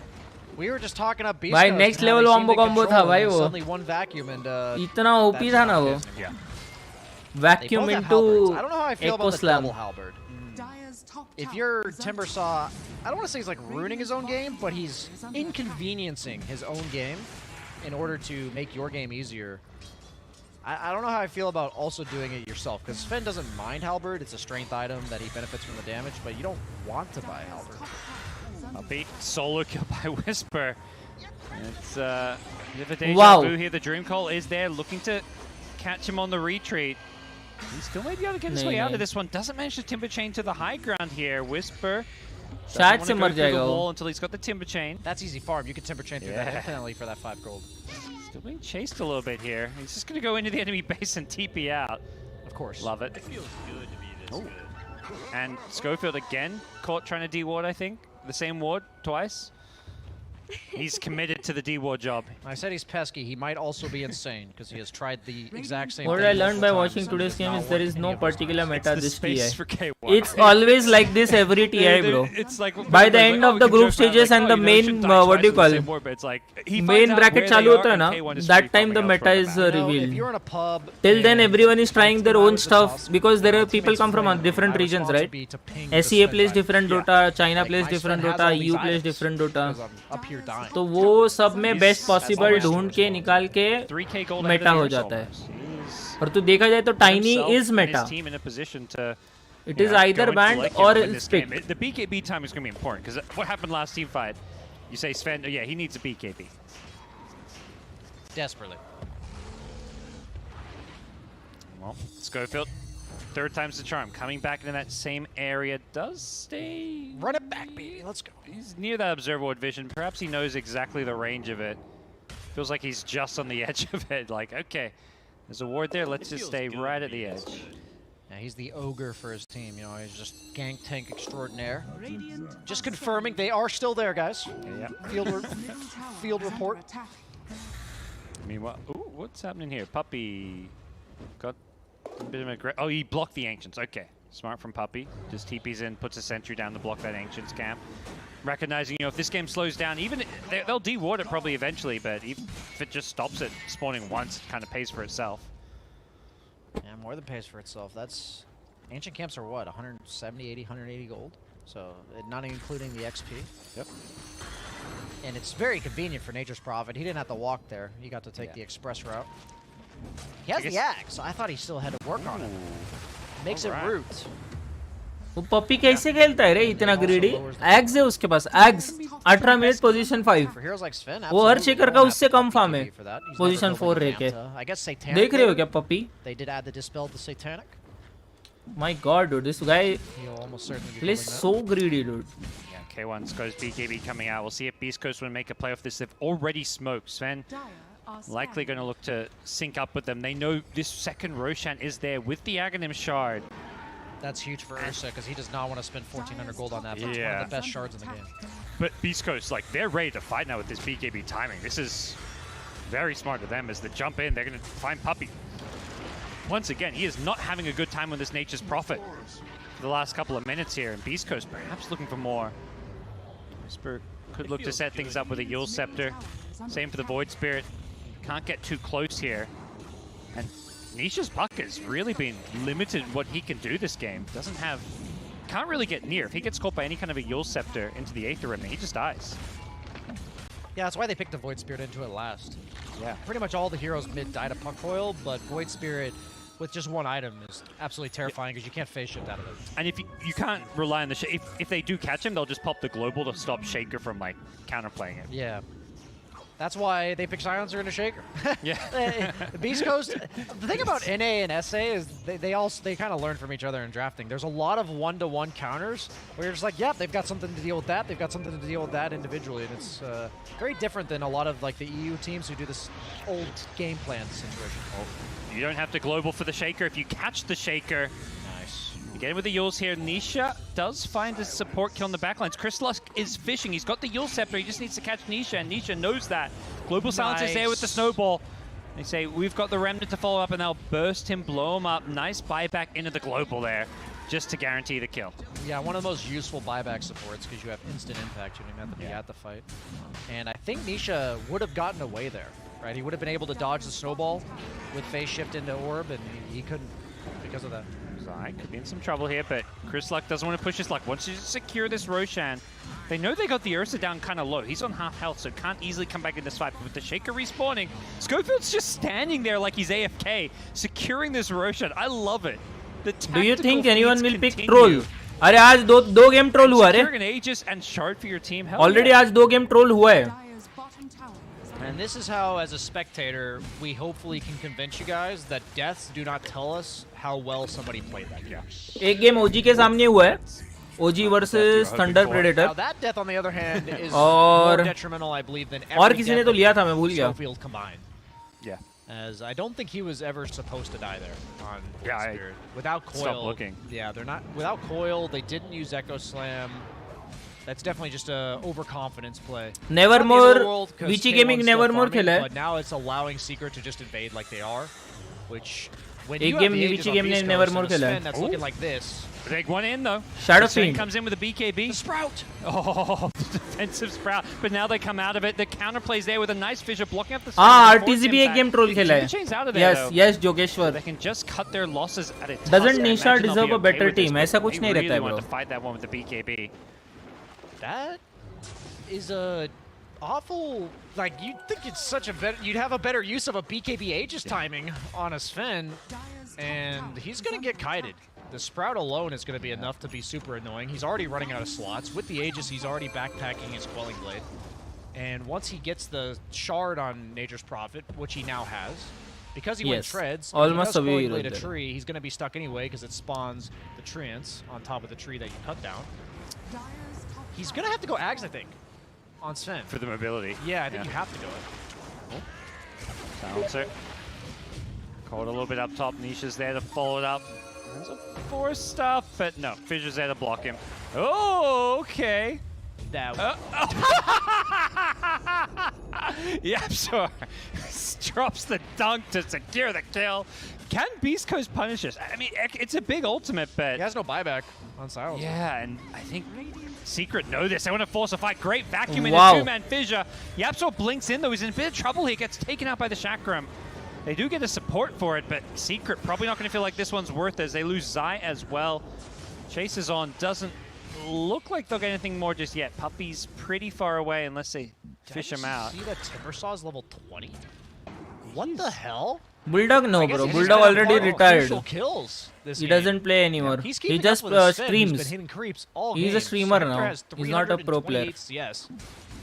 We were just talking up Beast भाई Coast next and how level they seemed combo in combo control, था भाई and वो. Suddenly one vacuum and इतना OP था ना वो. Yeah. Vacuum They both have into halberds. I don't know how I feel Echo about the Slam. double halberd. If you're Timbersaw, I don't want to say he's like ruining his own game, but he's inconveniencing his own game in order to make your game easier. I don't know how I feel about also doing it yourself, because Sven doesn't mind Halberd. It's a strength item that he benefits from the damage, but you don't want to buy Halberd. A big solo kill by Whisper. It's a bit of a deja Wow. vu here. The Dream Call is there, looking to catch him on the retreat. He still may be able to get his way out of this one. Doesn't manage to Timber Chain to the high ground here. Whisper शायद से doesn't मर want to go through जाएगा the वो. wall until he's got the Timber Chain. That's easy farm. You can Timber Chain through that infinitely for that 5 gold. Still being chased a little bit here. He's just going to go into the enemy base and TP out. Of course. Love it. It feels good to be this good. And Schofield again caught trying to D-ward, I think. The same ward twice. He's committed to the D-ward job. I said he's pesky. He might also be insane because he has tried the exact same What thing I learned by multiple watching times today's and game it's is not there is working no any of those particular times. meta It's the this space TI. for K1. It's always like this every TI, bro. It's like By the end of the group stages and the main, what do you call it? Main bracket चालू होता है ना, that time the meta is revealed. Till then everyone is trying their own stuff because there are people come from different regions, right? SEA plays different Dota, China plays different Dota, EU plays different Dota. तो वो सब में best possible ढूंढ के निकाल के Meta हो जाता है. और तो देखा जाए तो tiny is Meta. It is either banned or picked. The BKB time is going to be important because what happened last team fight? You say Sven, yeah, he needs a BKB. Desperately. Well, Schofield, third time's the charm. Coming back into that same area, does stay... Run it back, baby. Let's go. He's near that observer vision. Perhaps he knows exactly the range of it. Feels like he's just on the edge of it. Like, okay, there's a ward there. Let's just stay right at the edge. Yeah, he's the ogre for his team. You know, he's just gank tank extraordinaire. Just confirming they are still there, guys. Yeah. Field report. Meanwhile, ooh, what's happening here? Puppy got a bit of a... Oh, he blocked the Ancients. Okay. Smart from Puppy. Just TPs in, puts a sentry down to block that Ancients camp. Recognizing, you know, if this game slows down, even they'll de-ward it probably eventually, but even if it just stops it spawning once, it kind of pays for itself. Yeah, more than pays for itself. That's... Ancient camps are what? 170, 80, 180 gold? So, not including the XP. Yep. And it's very convenient for Nature's Prophet. He didn't have to walk there. He got to take the express route. He has the axe. I thought he still had to work on it. Makes it root. वो पप्पी कैसे खेलता है रे इतना greedy? Eggs है उसके पास, eggs 18 minute position 5. वो हर shaker का उससे कम फार्म है पोजीशन 4 रह के. देख रहे हो क्या पप्पी? My God, dude, this guy plays so greedy, dude. Yeah, K1's goes BKB coming out. We'll see if Beast Coast will make a play off this. They've already smoked. Sven likely going to look to sync up with them. They know this second Roshan is there with the Aghanim Shard. That's huge for Ursa because he does not want to spend 1,400 gold on that. But it's one of the best shards in the game. But Beast Coast, like, they're ready to fight now with this BKB timing. This is very smart of them as they jump in. They're going to find Puppy. Once again, he is not having a good time with this Nature's Prophet for the last couple of minutes here. And Beast Coast perhaps looking for more. Whisper could look to set things up with a Yule Scepter. Same for the Void Spirit. Can't get too close here. And Nisha's puck has really been limited what he can do this game. Can't really get near. If he gets caught by any kind of a Yule Scepter into the Aether Rim, he just dies. Yeah, that's why they picked the Void Spirit into it last. Yeah. Pretty much all the heroes mid die to puck coil, but Void Spirit with just one item is absolutely terrifying because you can't phase shift out of it. And if you can't rely on the if they do catch him, they'll just pop the global to stop Shaker from like counterplaying it. Yeah. That's why they pick Silencer into Shaker. Yeah. The Beast Coast, the thing about NA and SA is they kind of learn from each other in drafting. There's a lot of one-to-one counters where you're just like, yeah, they've got something to deal with that. They've got something to deal with that individually. And it's very different than a lot of like the EU teams who do this old game plan situation. You don't have to global for the Shaker. If you catch the Shaker, nice. You get in with the Yules here. Nisha does find a support kill on the backlines. Crystallusk is fishing. He's got the Yule Scepter. He just needs to catch Nisha, and Nisha knows that. Global Silence is there with the Snowball. They say, we've got the Remnant to follow up, and they'll burst him, blow him up. Nice buyback into the Global there, just to guarantee the kill. Yeah, one of the most useful buyback supports because you have instant impact. You don't even have to be at the fight. And I think Nisha would have gotten away there, right? He would have been able to dodge the Snowball with phase shift into Orb, and he couldn't because of that. Zai could be in some trouble here, but Chris Luck doesn't want to push his luck. Once you secure this Roshan, they know they got the Ursa down kind of low. He's on half health, so can't easily come back in this fight. But with the Shaker respawning, Schofield's just standing there like he's AFK, securing this Roshan. I love it. Do you think anyone will pick Troll? अरे आज दो game troll हुआ रे. Already आज 2 game troll हुआ है. And this is how, as a spectator, we hopefully can convince you guys that deaths do not tell us how well somebody played that game. एक game OG के सामने हुआ है. OG versus Thunder Predator. Now that death, on the other hand, is more detrimental, I believe, than every और किसी ने तो लिया था मैं भूल गया. Schofield combined. Yeah. As I don't think he was ever supposed to die there on Spirit. I Without Coil. stopped looking. Yeah, they're not without Coil. They didn't use Echo Slam. That's definitely just a overconfidence play. Nevermore, Vici Gaming Nevermore खेला है. But now it's allowing Secret to just invade like they are, which when एक you game have the Vici ages on Gaming ने Beast Nevermore Coast and a खेला Sven है. that's looking like this. Take one in though. Shadow Sven Fiend comes in with a BKB. The Sprout. Oh, defensive Sprout. But now they come out of it. The counter plays there with a nice fissure blocking up the. RTZ भी एक game troll खेला है. Yes, Jogeshwar. They can just cut their losses at a touch. Doesn't Nisha deserve a better team? ऐसा कुछ नहीं रहता है bro. To fight that one with the BKB. That is a awful. Like you'd think it's such a better. You'd have a better use of a BKB Aegis timing on a Sven, and he's gonna get kited. The Sprout alone is going to be enough to be super annoying. He's already running out of slots. With the Aegis, he's already backpacking his Quelling Blade. And once he gets the Shard on Nature's Prophet, which he now has, because he went Treads, almost if he does Quelling Blade a tree, he's going to be stuck anyway because it spawns the Treants on top of the tree that you cut down. He's going to have to go Ags, I think, on Sven. For the mobility. Yeah, I think you have to go it. Silencer. Caught a little bit up top. Nisha's there to follow it up. There's a force stuff, but no, Fissure's there to block him. Oh, okay. That yeah, sure. Drops the dunk to secure the kill. Can Beast Coast punish this? I mean, it's a big ultimate, but he has no buyback on Silence. Yeah, and I think Secret know this. They want to force a fight. Great vacuum in a two-man Fissure. Yapso blinks in, though. He's in a bit of trouble. He gets taken out by the Chakram. They do get a support for it, but Secret probably not going to feel like this one's worth it as they lose Zai as well. Chase is on. Doesn't look like they'll get anything more just yet. Puppy's pretty far away unless they fish him out. See that Timbersaw's level 20? What the hell? Bulldog no bro. Bulldog already retired. Kills he doesn't play anymore. He just streams. He's been hitting creeps all He's game. a streamer Spectre now. has He's not a pro player. 328 CS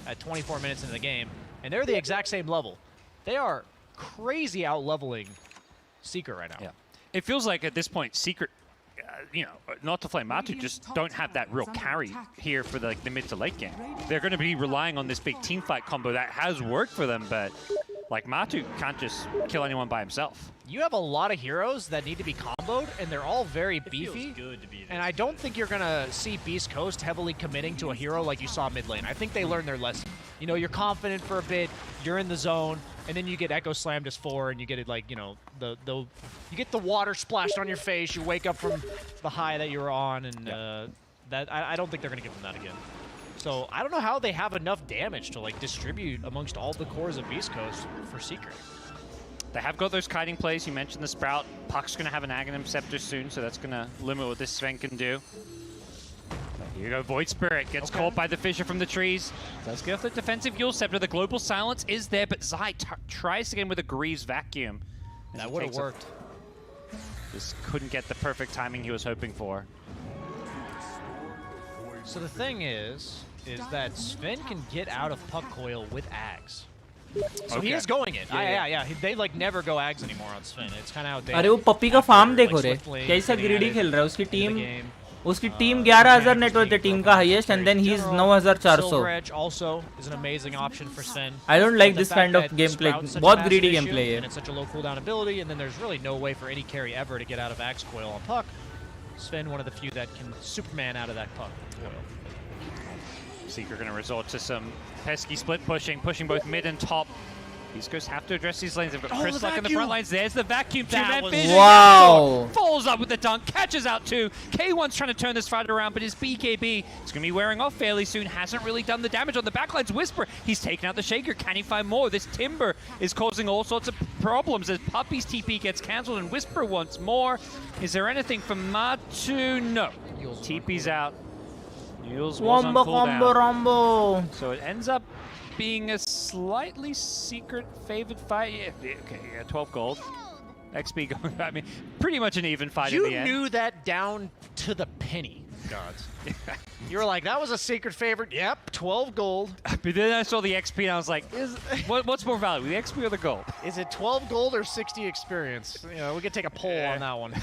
at 24 minutes into the game, and they're the exact same level. They are crazy out-leveling Seeker right now. Yeah. It feels like at this point, Secret, you know, not to flame Matu, just don't have that real carry here for the mid to late game. They're going to be relying on this big team fight combo that has worked for them, but like Matu can't just kill anyone by himself. You have a lot of heroes that need to be comboed, and they're all very beefy. Good to be and I don't think you're going to see Beast Coast heavily committing to a hero like you saw mid lane. I think they learned their lesson. You know, you're confident for a bit, you're in the zone, and then you get Echo Slammed as 4, and you get it like, you know, you get the water splashed on your face, you wake up from the high that you were on, and that I don't think they're going to give them that again. So I don't know how they have enough damage to like distribute amongst all the cores of Beast Coast for Secret. They have got those kiting plays. You mentioned the Sprout. Puck's going to have an Aghanim Scepter soon, so that's going to limit what this Sven can do. Here you go, Void Spirit gets caught by the Fissure from the trees. Does get off the defensive Yule Scepter. The Global Silence is there, but Zai tries again with a Greaves Vacuum. That would have worked. Just couldn't get the perfect timing he was hoping for. So the thing is that Sven can get out of Puck Coil with Ags. So he is going it. Yeah. They like never go Ags anymore on Sven. It's kind of outdated. अरे वो पप्पी का farm देखो रे कैसा greedy खेल रहा है उसकी टीम 11000 नेटवर्थ है टीम का highest and then he's 9400 also is an amazing option for Sven. I don't like this kind of gameplay. बहुत greedy gameplay है. And it's such a low cooldown ability, and then there's really no way for any carry ever to get out of Axe Coil on Puck. Sven, one of the few that can Superman out of that Puck Coil. Seeker going to resort to some pesky split pushing both mid and top. East Coast have to address these lanes. They've got Oh, Chris the Luck in the vacuum! front lines. There's the vacuum. That Two-man was- vision. Wow. Yaptor falls up with the dunk, catches out two. K1's trying to turn this fight around, but his BKB is going to be wearing off fairly soon. Hasn't really done the damage on the backlines. Whisper, he's taken out the Shaker. Can he find more? This Timber is causing all sorts of problems as Puppy's TP gets cancelled and Whisper wants more. Is there anything from Matu? No. TP's out. Yules was on Wombo cooldown. combo rombo. So it ends up being a slightly secret favored fight. Yeah, okay, yeah, 12 gold. XP going, I mean, pretty much an even fight in the end. You knew that down to the penny, gods. You were like, that was a secret favorite. Yep, 12 gold. But then I saw the XP and I was like, what's more valuable, the XP or the gold? Is it 12 gold or 60 experience? You know, we could take a poll on that one.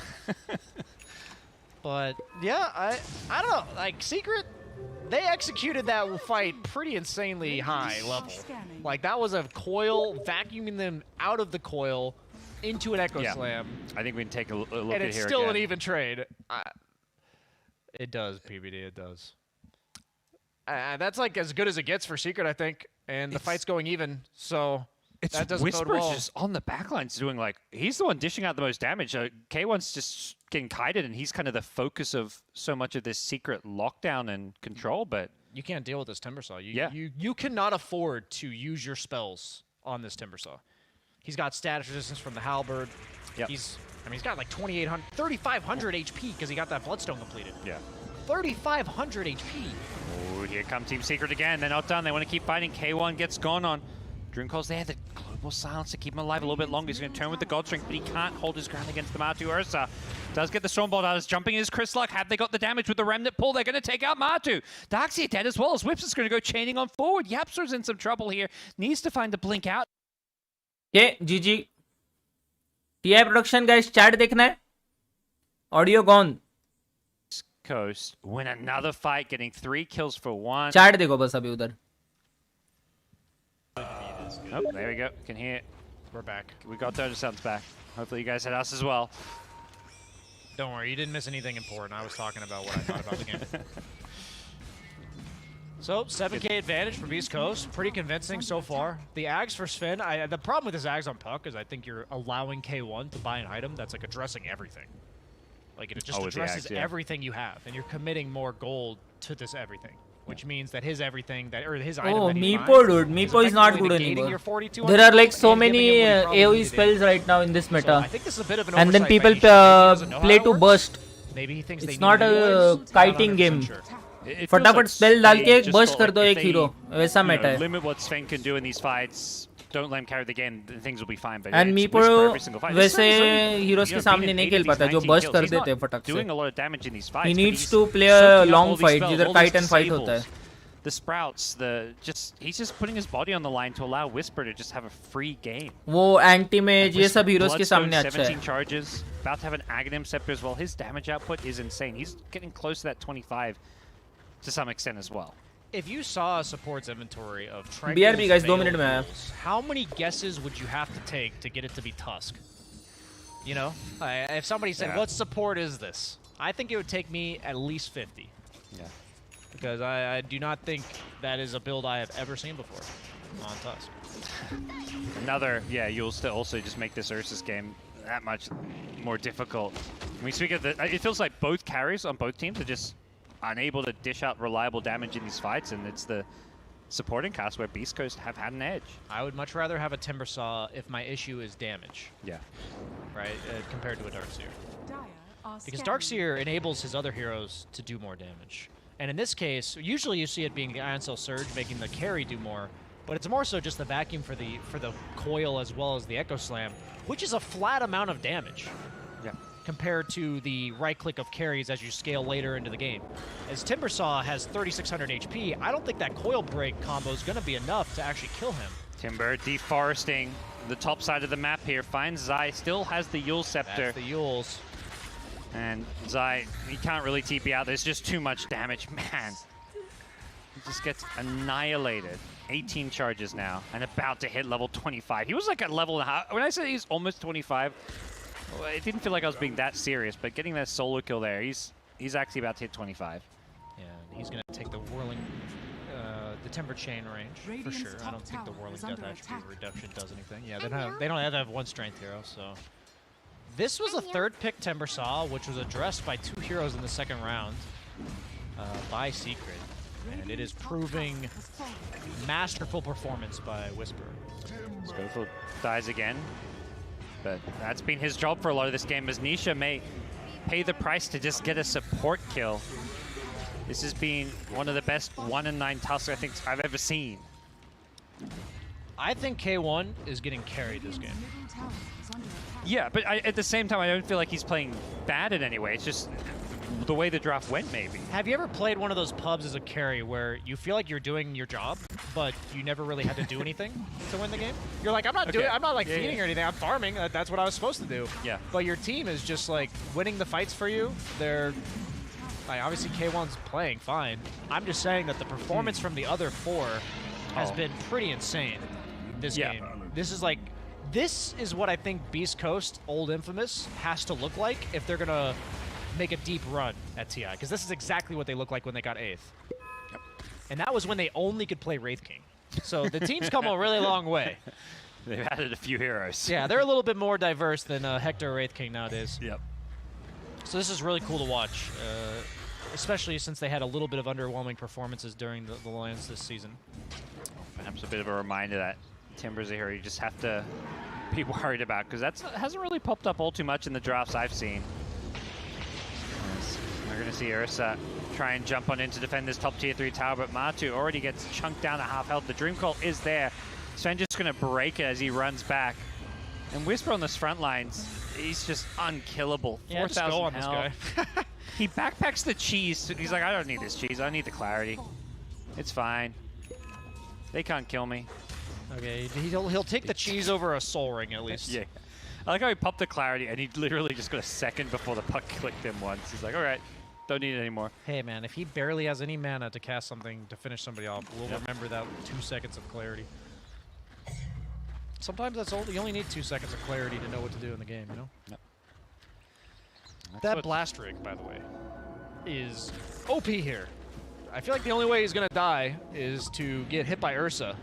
But yeah, I don't know. Like Secret, they executed that fight pretty insanely high level. Like that was a coil, vacuuming them out of the coil into an Echo Slam. I think we can take a look at here And it's still again. an even trade. It does, PBD, it does. That's like as good as it gets for Secret, I think. And the fight's going even, so that doesn't bode Whisper's well. just on the backlines doing like, he's the one dishing out the most damage. K1's just getting kited and he's kind of the focus of so much of this Secret lockdown and control, but You can't deal with this Timbersaw. You cannot afford to use your spells on this Timbersaw. He's got status resistance from the Halberd. Yep. He's got like 3,500 HP because he got that Bloodstone completed. Yeah. 3,500 HP. Oh, here come Team Secret again. They're not done. They want to keep fighting. K1 gets gone on. Drunkle's there. The global silence to keep him alive a little bit longer. He's going to turn with the God Strength, but he can't hold his ground against the Matu. Ursa does get the Stormbolt out. Is jumping is Chris Luck. Have they got the damage with the Remnant pull? They're going to take out Matu. Darkseer dead as well as Whips is going to go chaining on forward. Yapster's in some trouble here. Needs to find the blink out. Okay, GG. TI Production guys, chat देखना है. Audio gone. Coast win another fight, getting 3 kills for 1. Chat देखो बस अभी उधर. Oh, there we go. Can hear. We're back. We got Doja Sounds back. Hopefully you guys had us as well. Don't worry, you didn't miss anything important. I was talking about what I thought about the game. So, 7k advantage for Beast Coast. Pretty convincing so far. The Ags for Sven, the problem with this Ags on Puck is I think you're allowing K1 to buy an item that's like addressing everything. Like it just with the addresses Ags, yeah. everything you have, and you're committing more gold to this everything. Which means that his everything, or his item Oh, that he Meepo buys dude. Meepo is not good effectively negating anymore. your 4,200 There are like gold so and giving many him what he probably AoE needed. spells right now in this So meta. I think this is a bit of an And then oversight people by Nishio. He doesn't know how play it to works. burst. Maybe he thinks It's they not need a rewards. kiting Not game. 100% sure. It feels फटाफट like spell डाल के just burst felt कर दो like एक if hero. they, वैसा you know, meta है. limit what Sven can do in these fights. Don't let him carry the game. Then things will be fine. But And it's Meepo Whisper every single fight. This वैसे Sven is only, heroes you के know, सामने being नहीं at खेल 8 of पाता these जो 19 burst kills. कर He's देते हैं not फटाक doing से. a lot of damage in these fights. He but needs he's to play soaking a up long all these fight spells, जिधर all kite these and fight होता है. disables, the sprouts, he's just putting his body on the line to allow Whisper to just have a free game. वो anti mage ये सब heroes के सामने अच्छा 17 है. charges, about to have an Aghanim Scepter as well. His damage output is insane. He's getting close to that 25 to some extent as well. If you saw a support's inventory of Tranquil's BRB guys 2 failed minute में आया. duels, how many guesses would you have to take to get it to be Tusk? You know, if somebody said, Yeah. "What support is this?" I think it would take me at least 50. Yeah. Because I do not think that is a build I have ever seen before on Tusk. Another, yeah, you'll still also just make this Ursus game that much more difficult. When we speak of the, it feels like both carries on both teams are just unable to dish out reliable damage in these fights, and it's the supporting cast where Beast Coast have had an edge. I would much rather have a Timbersaw if my issue is damage. Yeah. Right, compared to a Darkseer. Because Darkseer enables his other heroes to do more damage. And in this case, usually you see it being the Iron Cell Surge making the carry do more, but it's more so just the vacuum for the coil as well as the Echo Slam, which is a flat amount of damage. Yeah. Compared to the right click of carries as you scale later into the game. As Timbersaw has 3,600 HP, I don't think that coil break combo is going to be enough to actually kill him. Timber deforesting the top side of the map here. Finds Zai, still has the Yule Scepter. That's the Yules. And Zai, he can't really TP out. There's just too much damage. Man, he just gets annihilated. 18 charges now and about to hit level 25. He was like at level, when I said he's almost 25, well, it didn't feel like I was being that serious, but getting that solo kill there, he's actually about to hit 25. Yeah, and he's going to take the whirling the Timber Chain range for Radiant's sure. I top don't think the tower Whirling is Death under attribute attack. reduction does anything. Yeah, they don't have to have one strength hero, so. This was a third pick Timber Saw, which was addressed by 2 heroes in the second round by Secret. And it is proving masterful performance by Whisper. Schofield dies again, but that's been his job for a lot of this game, as Nisha may pay the price to just get a support kill. This has been one of the best 1-in-9 tasks I think I've ever seen. I think K1 is getting carried this game. Yeah, but at the same time, I don't feel like he's playing bad in any way. It's just the way the draft went, maybe. Have you ever played one of those pubs as a carry where you feel like you're doing your job, but you never really had to do anything to win the game? You're like, I'm not feeding or anything. I'm farming. That's what I was supposed to do. Yeah. But your team is just like winning the fights for you. They're like, obviously K1's playing fine. I'm just saying that the performance from the other 4 has been pretty insane this game. This is what I think Beast Coast, old Infamous, has to look like if they're gonna make a deep run at TI, because this is exactly what they look like when they got 8th. Yep. And that was when they only could play Wraith King. So the team's come a really long way. They've added a few heroes. Yeah, they're a little bit more diverse than Hector or Wraith King nowadays. Yep. So this is really cool to watch, especially since they had a little bit of underwhelming performances during the Lions this season. Perhaps a bit of a reminder that Timber's a hero you just have to be worried about, because that hasn't really popped up all too much in the drafts I've seen. We're going to see Ursa try and jump on in to defend this top tier 3 tower, but Matu already gets chunked down to half health. The Dream Call is there. Sven just going to break it as he runs back. And Whisper on this front lines, he's just unkillable. Yeah, just go on this guy. He backpacks the cheese. He's like, I don't need this cheese. I need the clarity. It's fine. They can't kill me. Okay, he'll take the cheese over a soul ring at least. Yeah. I like how he popped the clarity and he literally just got a second before the puck clicked him once. He's like, all right, don't need it anymore. Hey man, if he barely has any mana to cast something to finish somebody off, we'll remember that 2 seconds of clarity. Sometimes that's all. You only need 2 seconds of clarity to know what to do in the game, you know? Yep. That blast rig, by the way, is OP here. I feel like the only way he's gonna die is to get hit by Ursa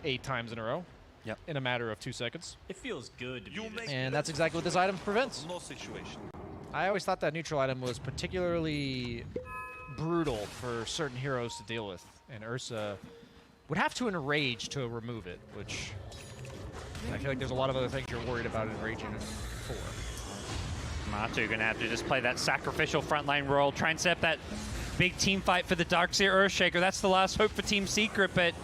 8 times in a row. Yep. In a matter of 2 seconds. It feels good to be this And that's exactly what this item prevents. No situation. I always thought that neutral item was particularly brutal for certain heroes to deal with, and Ursa would have to enrage to remove it, which I feel like there's a lot of other things you're worried about enraging it for. Matu gonna have to just play that sacrificial frontline role, try and set up that big team fight for the Darkseer Earthshaker. That's the last hope for Team Secret, but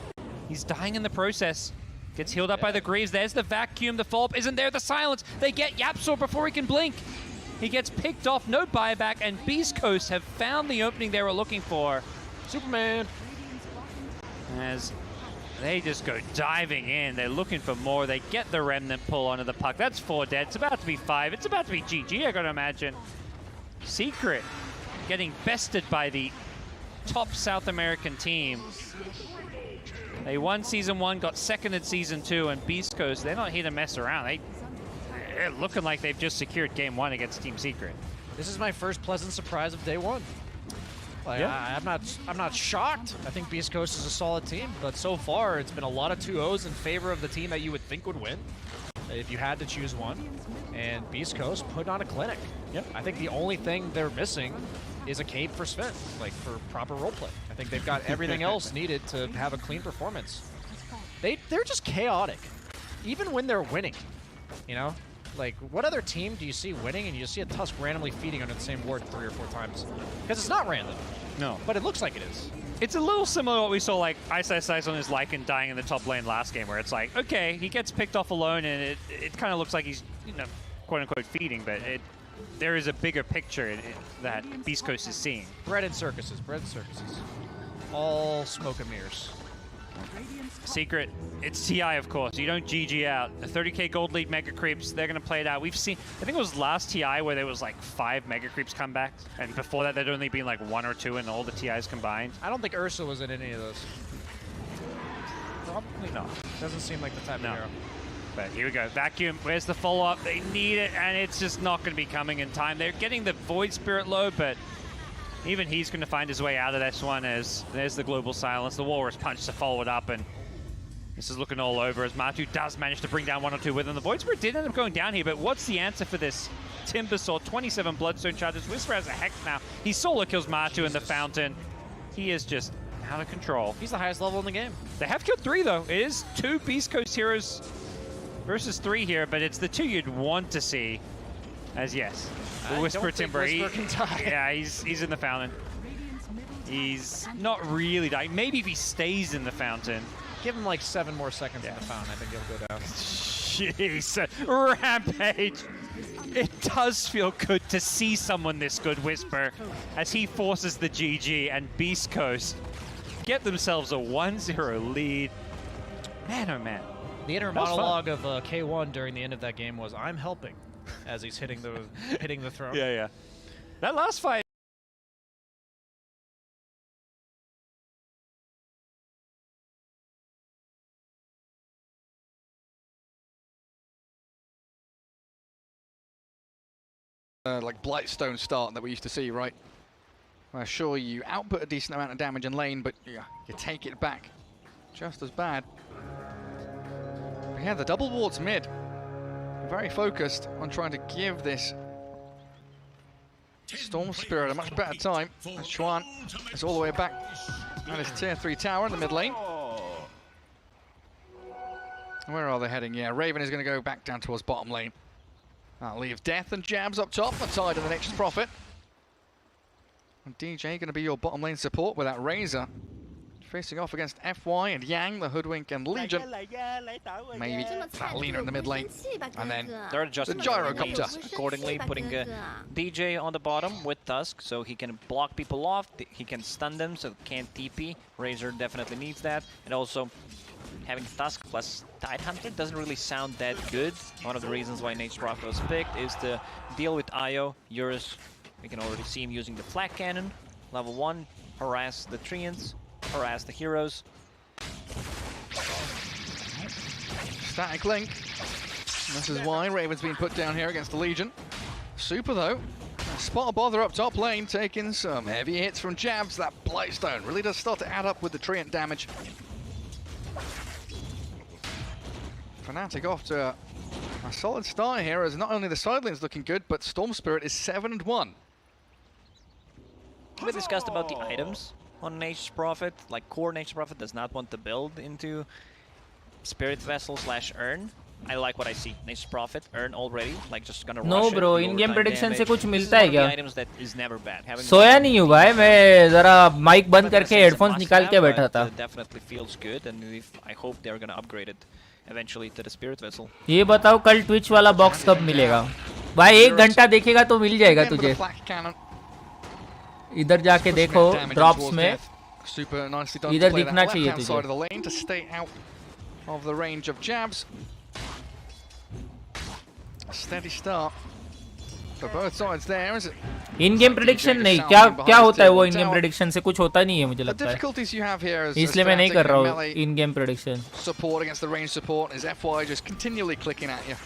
he's dying in the process. Gets healed up by the Greaves. There's the vacuum. The follow-up isn't there. The silence. They get Yapsor before he can blink. He gets picked off. No buyback. And Beast Coast have found the opening they were looking for. Superman. As they just go diving in. They're looking for more. They get the Remnant pull onto the puck. That's 4 dead. It's about to be 5. It's about to be GG, I gotta imagine. Secret getting bested by the top South American team. They won Season 1, got second in Season 2, and Beast Coast, they're not here to mess around. They're looking like they've just secured Game 1 against Team Secret. This is my first pleasant surprise of day 1. Like, Yeah. I'm not shocked. I think Beast Coast is a solid team, but so far it's been a lot of 2-0s in favor of the team that you would think would win if you had to choose one. And Beast Coast put on a clinic. Yep. I think the only thing they're missing is a cape for Sven, like for proper roleplay. I think they've got everything else needed to have a clean performance. They're just chaotic, even when they're winning. You know, like what other team do you see winning and you see a Tusk randomly feeding under the same ward 3 or 4 times? Because it's not random. No. But it looks like it is. It's a little similar to what we saw like Ice on his Lycan dying in the top lane last game, where it's like, okay, he gets picked off alone and it kind of looks like he's, you know, quote unquote feeding, but there is a bigger picture that Beast Coast is seeing. Bread and circuses, bread and circuses. All smoke and mirrors. Secret, it's TI, of course. You don't GG out. A 30k gold lead Mega Creeps, they're going to play it out. We've seen, I think it was last TI where there was like 5 Mega Creeps comebacks, and before that there'd only been like 1 or 2 in all the TIs combined. I don't think Ursa was in any of those. Probably not. Doesn't seem like the type of hero. But here we go. Vacuum, where's the follow-up? They need it, and it's just not going to be coming in time. They're getting the Void Spirit low, but Even he's going to find his way out of this one as there's the global silence. The Walrus punch to follow it up, and this is looking all over as Matu does manage to bring down 1 or 2 with him. The Void Spirit did end up going down here, but what's the answer for this Timbersaw? 27 Bloodstone charges. Whisper has a Hex now. He solo kills Matu in the fountain. He is just out of control. He's the highest level in the game. They have killed 3, though. It is 2 Beast Coast heroes versus 3 here, but it's the 2 you'd want to see. As yes, the Whisper Timber. Yeah, he's in the fountain. He's not really dying. Maybe if he stays in the fountain. Give him like 7 more seconds in the fountain. I think he'll go down. Jeez, Rampage. It does feel good to see someone this good, Whisper, as he forces the GG and Beast Coast get themselves a 1-0 lead. Man, oh man. The inner monologue of K1 during the end of that game was, "I'm helping," as he's hitting the throne. Yeah. That last fight. Like Blightstone start that we used to see, right? Where sure you output a decent amount of damage in lane, but yeah, you take it back just as bad. But yeah, the double wards mid. Very focused on trying to give this Storm Spirit a much better time. As Chuan is all the way back at his tier 3 tower in the mid lane. Where are they heading? Yeah, Raven is going to go back down towards bottom lane. That'll leave Death and Jabs up top, a side of the Nature's Prophet. And DJ going to be your bottom lane support with that Razor. Facing off against FY and Yang, the Hoodwink and Legion. Maybe that Lina in the mid lane. And then they're adjusting the Gyrocopter. Accordingly, putting DJ on the bottom with Tusk so he can block people off. He can stun them so can't TP. Razor definitely needs that. And also having Tusk plus Tidehunter doesn't really sound that good. One of the reasons why Nature's Prophet was picked is to deal with Io. Eurus, we can already see him using the Flak Cannon. Level 1, harass the Treants. Harass the heroes. Static Link. This is why Raven's been put down here against the Legion. Super though. Spot a bother up top lane, taking some heavy hits from Jabs. That Blightstone really does start to add up with the Treant damage. Fnatic off to a solid start here, as not only the side lane's looking good, but Storm Spirit is 7-1. We discussed about the items on Nature's Prophet. Like, core Nature's Prophet does not want to build into Spirit Vessel / Urn. I like what I see. Nature's Prophet, Urn already, like just gonna rush No bro, it, in-game prediction से कुछ This is मिलता है one of the क्या? items that is never bad. Having सोया नहीं हूँ भाई, मैं जरा माइक बंद करके हेडफोन्स must निकाल have, के बैठा but, था. Definitely feels good, and I hope they're gonna upgrade it eventually to the Spirit Vessel. ये बताओ कल ट्विच वाला बॉक्स कब मिलेगा? भाई 1 घंटा देखेगा तो मिल जाएगा तुझे. इधर जाके देखो ड्रॉप्स में. इधर दिखना चाहिए तुझे. Of the range of Jabs. A steady start for both sides there, is it? In-game prediction नहीं, क्या होता है वो in-game prediction से कुछ होता नहीं है मुझे लगता है. Difficulties you have here as इसलिए मैं नहीं कर रहा हूँ in-game prediction. Support against the range support is FY just continually clicking at you.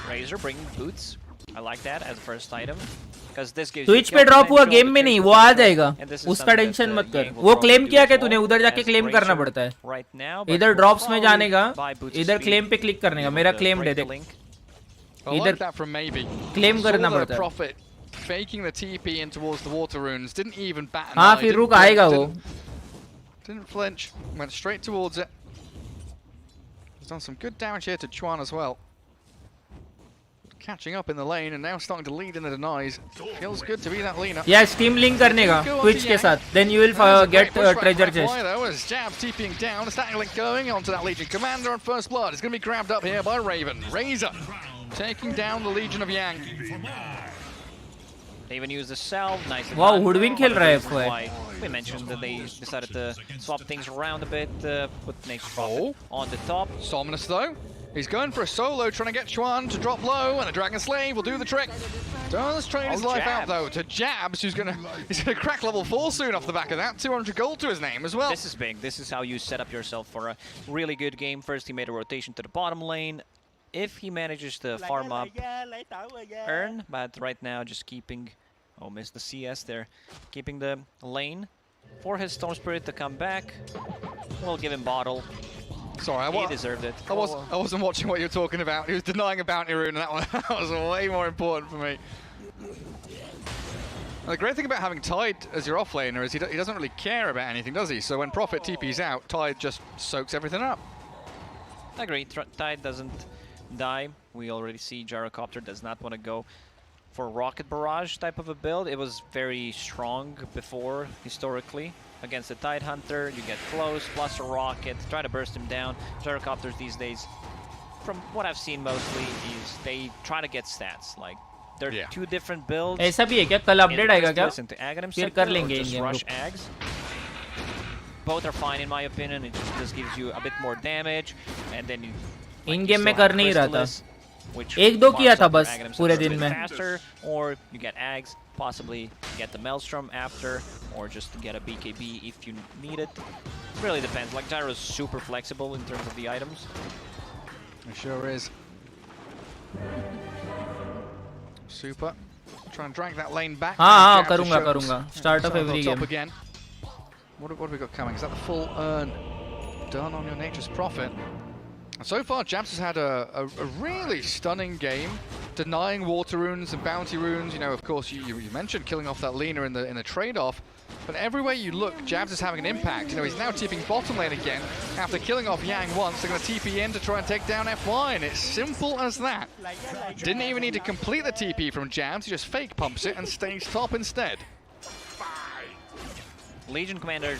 Razor bringing boots. I like that as the first item. Twitch पे ड्रॉप हुआ game में नहीं, वो आ जाएगा, उसका टेंशन मत कर. वो क्लेम किया कि तूने उधर जाके क्लेम करना पड़ता है. इधर ड्रॉप्स में जाने का, इधर क्लेम पे क्लिक करने का. मेरा क्लेम दे दे. इधर क्लेम करना पड़ता है. Faking the TP in towards the water runes, didn't even bat an eye. हाँ फिर रुक आएगा वो. Didn't flinch, went straight towards it. He's done some good damage here to Chuan as well. Catching up in the lane and now starting to lead in the denies. Feels good to be that Lina. Yeah, Steam link करने का Twitch के साथ. Then you will get treasure chest. As Jabs TPing down, static link going onto that Legion commander on first blood. It's going to be grabbed up here by Raven. Razor taking down the Legion of Yang. They even used the cell. Nice. Wow, Hoodwink खेल रहा है FY. We mentioned that they decided to swap things around a bit. Put Nature's Prophet on the top. Somnus though. He's going for a solo, trying to get Chuan to drop low, and the Dragon Slave will do the trick. Does trade his life out though to Jabs, he's gonna crack level 4 soon off the back of that. 200 gold to his name as well. This is big. This is how you set up yourself for a really good game. First, he made a rotation to the bottom lane. if he manages to farm up earn, but right now just keeping, oh, missed the CS there, keeping the lane for his Storm Spirit to come back. We'll give him bottle. Sorry, he deserved it. I wasn't watching what you were talking about. He was denying a bounty rune, and that was way more important for me. The great thing about having Tide as your offlaner is he doesn't really care about anything, does he? So when Prophet TP's out, Tide just soaks everything up. Agree. Tide doesn't die. We already see Gyrocopter does not want to go for Rocket Barrage type of a build. It was very strong before, historically. Against the Tide Hunter, you get close, plus a rocket, try to burst him down. Gyrocopters these days, from what I've seen mostly, is they try to get stats. Like, they're two different builds. ऐसा भी है क्या? कल update आएगा क्या? फिर कर लेंगे in game rush Ags. Both are fine in my opinion. It just gives you a bit more damage, and then you. In game में कर नहीं रहा था. एक दो किया था बस पूरे दिन में. Faster, or you get Ags, possibly get the Maelstrom after, or just get a BKB if you need it. It really depends. Like Gyro's super flexible in terms of the items. It sure is. Super. Try and drag that lane back. हाँ करूँगा. Start of every game. Again. What have we got coming? Is that the full earn done on your Nature's Prophet? So far, Jabs has had a really stunning game, denying water runes and bounty runes. You know, of course, you mentioned killing off that Lina in the trade-off, but everywhere you look, Jabs is having an impact. You know, he's now TPing bottom lane again after killing off Yang once. They're going to TP in to try and take down FY, and it's simple as that. Didn't even need to complete the TP from Jabs. He just fake pumps it and stays top instead. Legion Commander,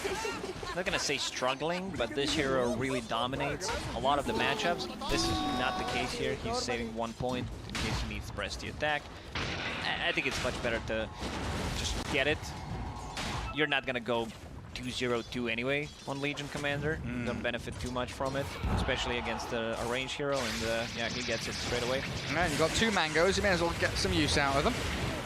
I'm not going to say struggling, but this hero really dominates a lot of the matchups. This is not the case here. He's saving 1 point in case he needs to press the attack. I think it's much better to just get it. You're not going to go 2-0-2 anyway on Legion Commander. Don't benefit too much from it, especially against a ranged hero, and yeah, he gets it straight away. And you've got 2 mangoes, you may as well get some use out of them.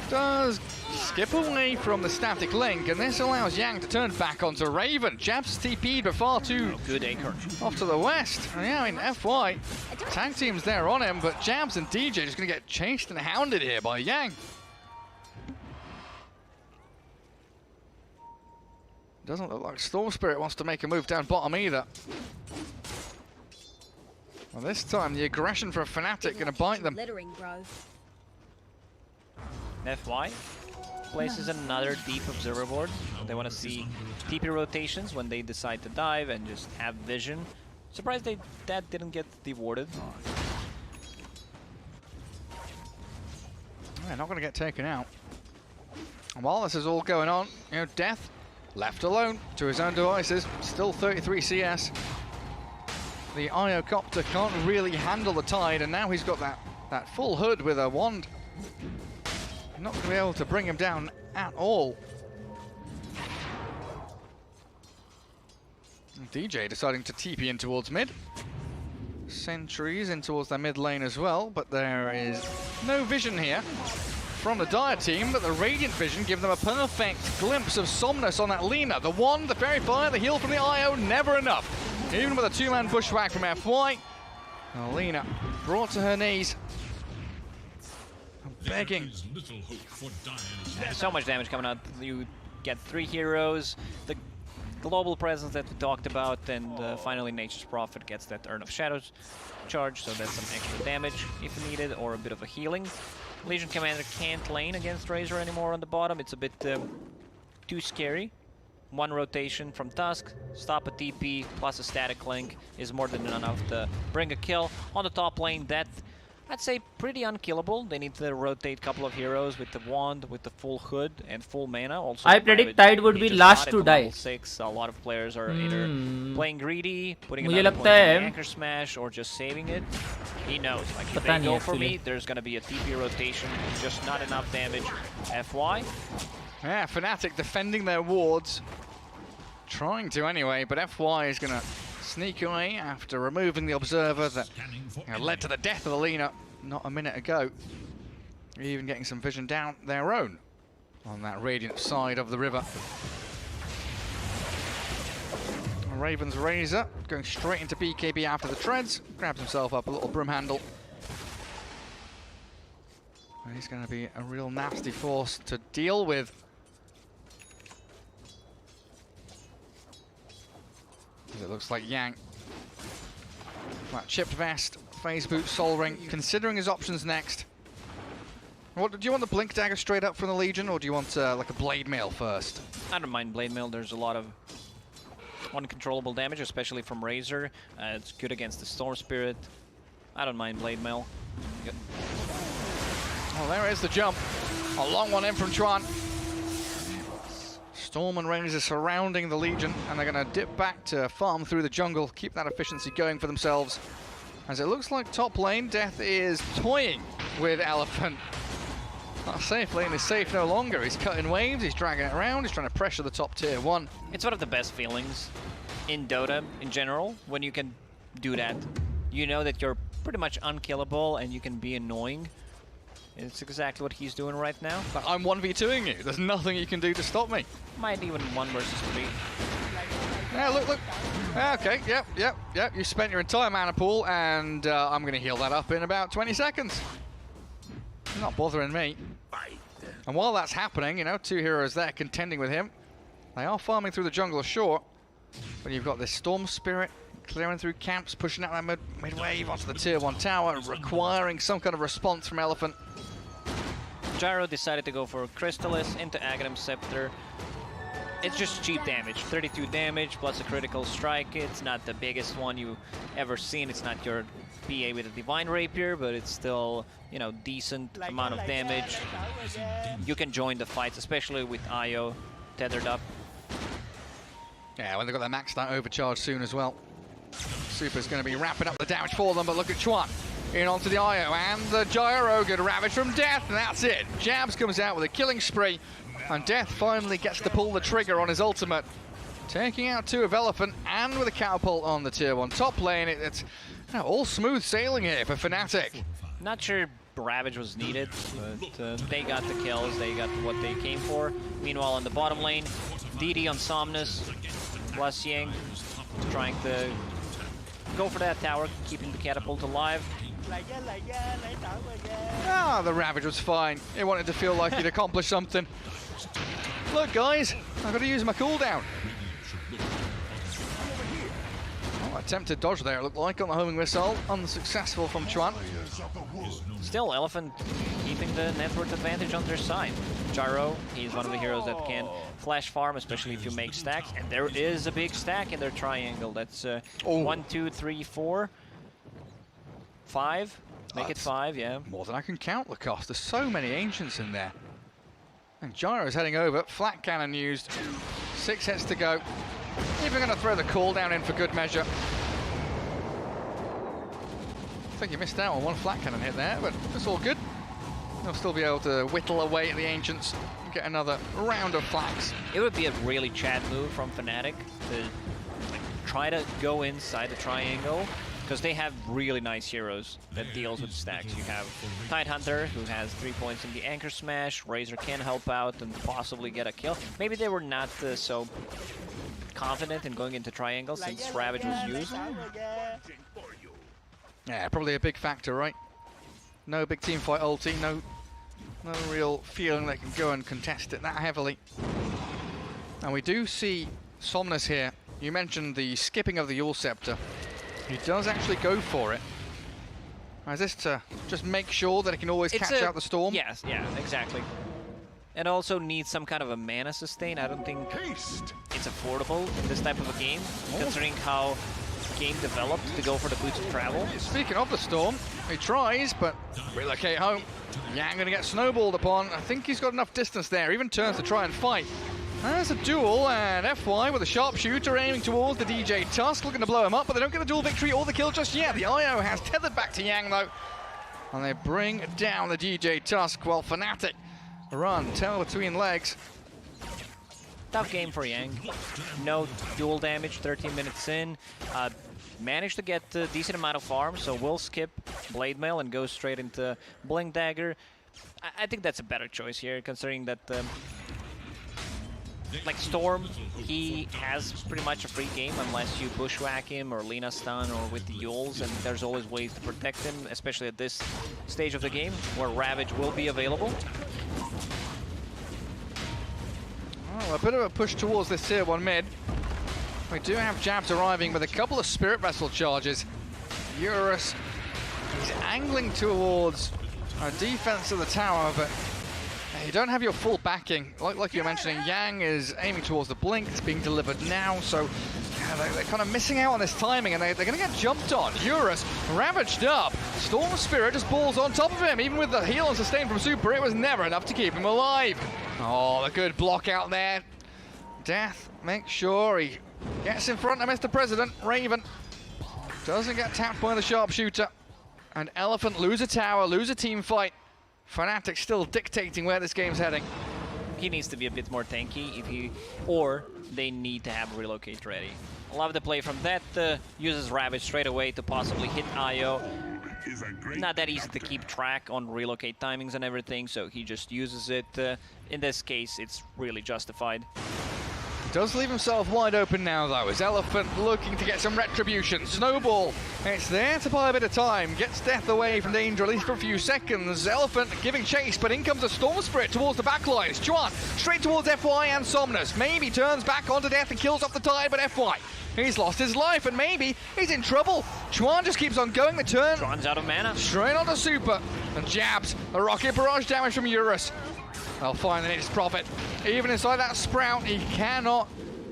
Does skip away from the static link, and this allows Yang to turn back onto Raven. Jabs TP'd, but far too good Acer off to the west. And yeah, I mean, FY, tag team's there on him, but Jabs and DJ just going to get chased and hounded here by Yang. Doesn't look like Storm Spirit wants to make a move down bottom either. Well, this time the aggression for a Fnatic going to bite them. FY places another deep observer board. They want to see TP rotations when they decide to dive and just have vision. Surprised that didn't get dewarded. They're not going to get taken out. And while this is all going on, you know, Death left alone to his own devices, still 33 CS. The IO Copter can't really handle the Tide, and now he's got that full hood with a wand. Not going to be able to bring him down at all. And DJ deciding to TP in towards mid. Sentries in towards their mid lane as well, but there is no vision here from the Dire team, but the Radiant vision give them a perfect glimpse of Somnus on that Lina. The wand, the Fairy Fire, the heal from the IO, never enough. Even with a 2-man bushwhack from FY, Lina brought to her knees. Begging. So much damage coming out. You get 3 heroes, the global presence that we talked about, and finally Nature's Prophet gets that Urn of Shadows charge, so that's some extra damage if needed, or a bit of a healing. Legion Commander can't lane against Razor anymore on the bottom. It's a bit too scary. 1 rotation from Tusk, stop a TP, plus a static link is more than enough to bring a kill. On the top lane, that I'd say pretty unkillable. They need to rotate a couple of heroes with the wand, with the full hood and full mana. Also, I predict Tide would be last to die. 6. A lot of players are either playing greedy, putting मुझे another लगता point in है the anchor smash, or just saving it. He knows. Like, if they go for me, there's going to be a TP rotation. Just not enough damage. FY. Yeah, Fnatic defending their wards. Trying to anyway, but FY is going to sneak away after removing the observer that led to the death of the Lina not a minute ago. Even getting some vision down their own on that Radiant side of the river. Raven's Razor going straight into BKB after the treads. Grabs himself up a little broom handle He's going to be a real nasty force to deal with. It looks like Yang. That chipped vest, phase boot, soul ring, considering his options next. What do you want, the blink dagger straight up from the Legion, or do you want like a blade mail first? I don't mind blade mail. There's a lot of uncontrollable damage, especially from Razor. It's good against the Storm Spirit. I don't mind blade mail. Good. Well, there is the jump. A long one in from Chuan. Storm and Razor surrounding the Legion, and they're going to dip back to farm through the jungle, keep that efficiency going for themselves. As it looks like top lane, Death is toying with Elephant. That safe lane is safe no longer. He's cutting waves, he's dragging it around, he's trying to pressure the top tier 1. It's one of the best feelings in Dota in general, when you can do that. You know that you're pretty much unkillable and you can be annoying. It's exactly what he's doing right now. But I'm 1v2ing you. There's nothing you can do to stop me. Might even 1 versus 3. Yeah, look. Okay, yep. You spent your entire mana pool, and I'm going to heal that up in about 20 seconds. You're not bothering me. And while that's happening, you know, 2 heroes there contending with him. They are farming through the jungle short, but you've got this Storm Spirit clearing through camps, pushing out that mid-wave onto the tier 1 tower, requiring some kind of response from Elephant. Gyro decided to go for Crystallis into Aghanim Scepter. It's just cheap damage, 32 damage plus a critical strike. It's not the biggest one you've ever seen. It's not your PA with a Divine Rapier, but it's still, you know, decent amount of damage. You can join the fights, especially with Io tethered up. Yeah, when they've got their maxed out overcharge soon as well. Super's going to be wrapping up the damage for them, but look at Chuan. In onto the Io, and the Gyro, good ravage from Death, and that's it. Jabs comes out with a killing spree, and Death finally gets to pull the trigger on his ultimate. Taking out 2 of Elephant, and with a catapult on the tier 1 top lane. It's you know, all smooth sailing here for Fnatic. Not sure Ravage was needed, but they got the kills, they got what they came for. Meanwhile, on the bottom lane, DD on Somnus, plus Yang trying to go for that tower, keeping the catapult alive. Ah, the Ravage was fine. He wanted to feel like he'd accomplished something. Look, guys, I've got to use my cooldown. Oh, attempted dodge there, it looked like, on the homing missile. Unsuccessful from Chuan. Still, Elephant keeping the net worth advantage on their side. Gyro, he's one of the heroes that can flash farm, especially if you make stacks. And there is a big stack in their triangle. That's 1, 2, 3, 4, 5. Make it 5, yeah. More than I can count, Lacoste. There's so many Ancients in there. And Gyro's heading over. Flat cannon used. 6 hits to go. Even going to throw the cooldown in for good measure. I think you missed out on 1 flat cannon hit there, but it's all good. They'll still be able to whittle away at the Ancients and get another round of flaks. It would be a really Chad move from Fnatic to try to go inside the triangle, because they have really nice heroes that deals with stacks. You have Tidehunter, who has 3 points in the Anchor Smash. Razor can help out and possibly get a kill. Maybe they were not so confident in going into triangle since Ravage was used. Yeah, probably a big factor, right? No big team fight ulti, no real feeling they can go and contest it that heavily. And we do see Somnus here. You mentioned the skipping of the Yule Scepter. He does actually go for it. Is this to just make sure that he can always catch out the storm? Yes, yeah, exactly. And also needs some kind of a mana sustain. I don't think it's affordable in this type of a game, considering how the game developed to go for the boots of travel. Speaking of the storm, he tries, but relocate home. Yang gonna get snowballed upon. I think he's got enough distance there, even turns to try and fight. There's a duel, and FY with a sharpshooter aiming towards the DJ Tusk, looking to blow him up, but they don't get a duel victory or the kill just yet. The IO has tethered back to Yang, though, and they bring down the DJ Tusk, while Fnatic run tail between legs. Tough game for Yang. No dual damage, 13 minutes in. Managed to get a decent amount of farm, so we'll skip Blade Mail and go straight into Blink Dagger. I think that's a better choice here, considering that like Storm, he has pretty much a free game unless you bushwhack him or Lina stun or with the Yules, and there's always ways to protect him, especially at this stage of the game where Ravage will be available. Oh, a bit of a push towards this tier 1 mid. We do have jabs arriving with a couple of Spirit Vessel charges. Eurus, he's angling towards a defense of the tower, but you don't have your full backing. Like you were mentioning, Yang is aiming towards the blink. It's being delivered now, so they're kind of missing out on this timing, and they're going to get jumped on. Eurus ravaged up. Storm Spirit just balls on top of him. Even with the heal and sustain from Super, it was never enough to keep him alive. Oh, the good block out there. Death makes sure he gets in front of Mr. President. Raven doesn't get tapped by the sharpshooter. And Elephant lose a tower, lose a team fight. Fnatic still dictating where this game's heading. He needs to be a bit more tanky, or they need to have relocate ready. I love the play from that. Uses Ravage straight away to possibly hit IO. Not that easy to keep track on relocate timings and everything, so he just uses it. In this case, it's really justified. Does leave himself wide open now, though, as Elephant looking to get some retribution. Snowball, it's there to buy a bit of time. Gets Death away from danger, at least for a few seconds. Elephant giving chase, but in comes a Storm Spirit towards the backlines. Chuan straight towards FY and Somnus. Maybe turns back onto Death and kills off the Tide, but FY, he's lost his life, and maybe he's in trouble. Chuan just keeps on going the turn. Chuan's out of mana. Straight onto Super, and jabs. A rocket barrage damage from Eurus. They'll find the next profit. Even inside that Sprout, he cannot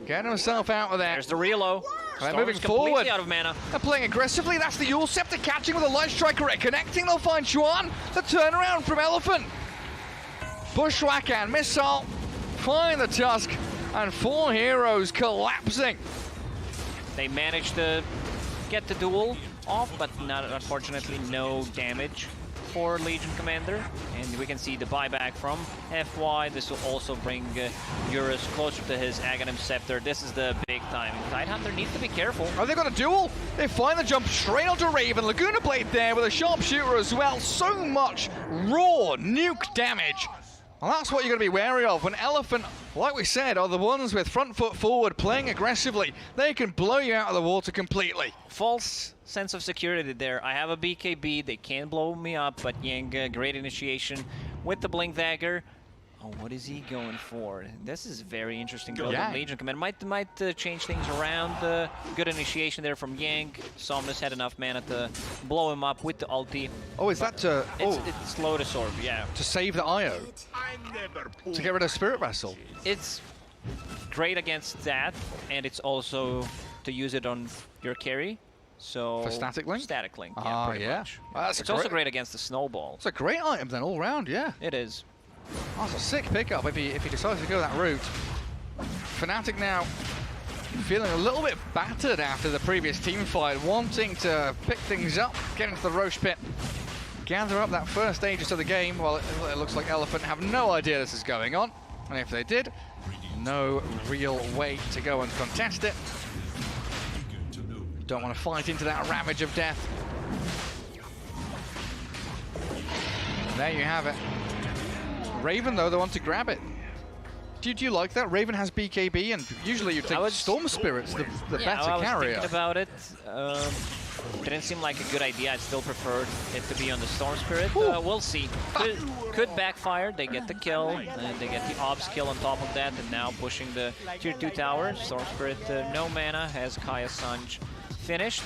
get himself out of there. There's the reload. They're moving forward. Out of mana. They're playing aggressively. That's the Yule Scepter catching with a Light Strike connecting. They'll find Chuan. The turnaround from Elephant. Bushwhack and Missile. Find the Tusk. And 4 heroes collapsing. They managed to get the duel off, but unfortunately no damage for Legion Commander. And we can see the buyback from FY. This will also bring Eurus closer to his Aghanim Scepter. This is the big time. Tidehunter needs to be careful. Oh, they've got a duel. They find the jump straight onto Raven. Laguna Blade there with a sharpshooter as well. So much raw nuke damage. Well, that's what you're going to be wary of. When Elephant, like we said, are the ones with front foot forward, playing aggressively. They can blow you out of the water completely. False sense of security there. I have a BKB, they can't blow me up, but Yang, great initiation with the Blink Dagger. Oh, what is he going for? This is very interesting. Legion Commander might change things around. Good initiation there from Yang. Somnus had enough mana to blow him up with the ulti. Oh, is that to... It's slow to sorb, yeah. To save the IO? To get rid of Spirit Vessel? It's great against that, and it's also to use it on your carry. So for Static Link? Static Link, yeah, pretty much. Well, it's also great against the Snowball. It's a great item then, all round, yeah. It is. That's a sick pickup if he decides to go that route. Fnatic now feeling a little bit battered after the previous team fight, wanting to pick things up, get into the Roche pit, gather up that first Aegis of the game. Well, it looks like Elephant have no idea this is going on, and if they did, no real way to go and contest it. Don't want to fight into that Ravage of Death. There you have it. Raven, though, they want to grab it. Do you like that? Raven has BKB, and usually you take Storm Spirit's the better carrier. I was thinking about it. Didn't seem like a good idea. I still preferred it to be on the Storm Spirit. We'll see. Could backfire. They get the kill, and they get the Obs kill on top of that, and now pushing the Tier 2 tower. Storm Spirit, no mana, has Kaya Sanj finished.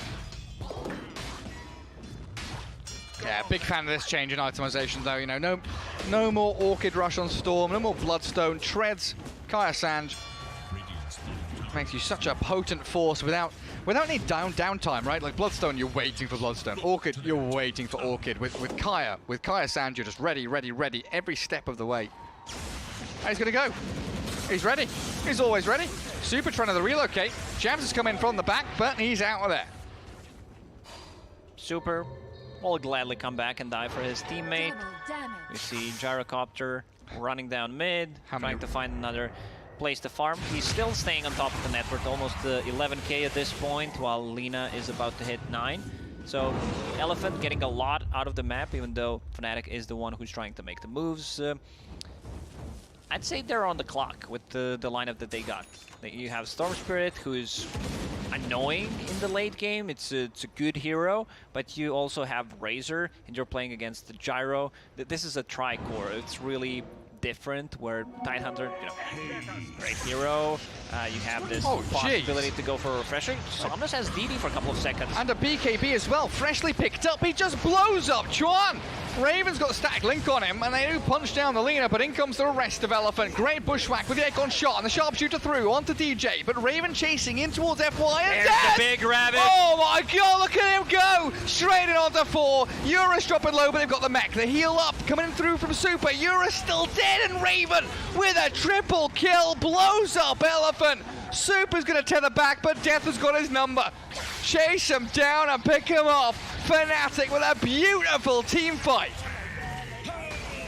Yeah, big fan of this change in itemization, though. You know, no more Orchid Rush on Storm, no more Bloodstone. Treads Kaya Sanj. Makes you such a potent force without any downtime, right? Like Bloodstone, you're waiting for Bloodstone. Orchid, you're waiting for Orchid. With Kaya Sanj, you're just ready every step of the way. And he's gonna go. He's ready. He's always ready. Super trying to relocate. Jams has come in from the back, but he's out of there. Super will gladly come back and die for his teammate. We see Gyrocopter running down mid, trying to find another place to farm. He's still staying on top of the network, almost 11k at this point, while Lina is about to hit 9. So Elephant getting a lot out of the map, even though Fnatic is the one who's trying to make the moves. I'd say they're on the clock with the lineup that they got. You have Storm Spirit, who is annoying in the late game. It's a good hero, but you also have Razor, and you're playing against the Gyro. This is a tri-core. It's really different, where Tidehunter, you know, great hero. You have this possibility to go for a refresher. Somnus has DD for a couple of seconds. And a BKB as well, freshly picked up. He just blows up Chuan. Raven's got static link on him, and they do punch down the leaner, but in comes the rest of Elephant. Great bushwhack with the Acorn shot, and the sharpshooter through onto DJ, but Raven chasing in towards FY, and There's dead! the big rabbit. Oh my god, look at him go! Straight in onto 4. Eurus dropping low, but they've got the mech. The heal up, coming in through from Super. Eurus still dead, and Raven with a triple kill blows up Elephant. Super's gonna tether back, but Death has got his number. Chase him down and pick him off. Fnatic with a beautiful team fight.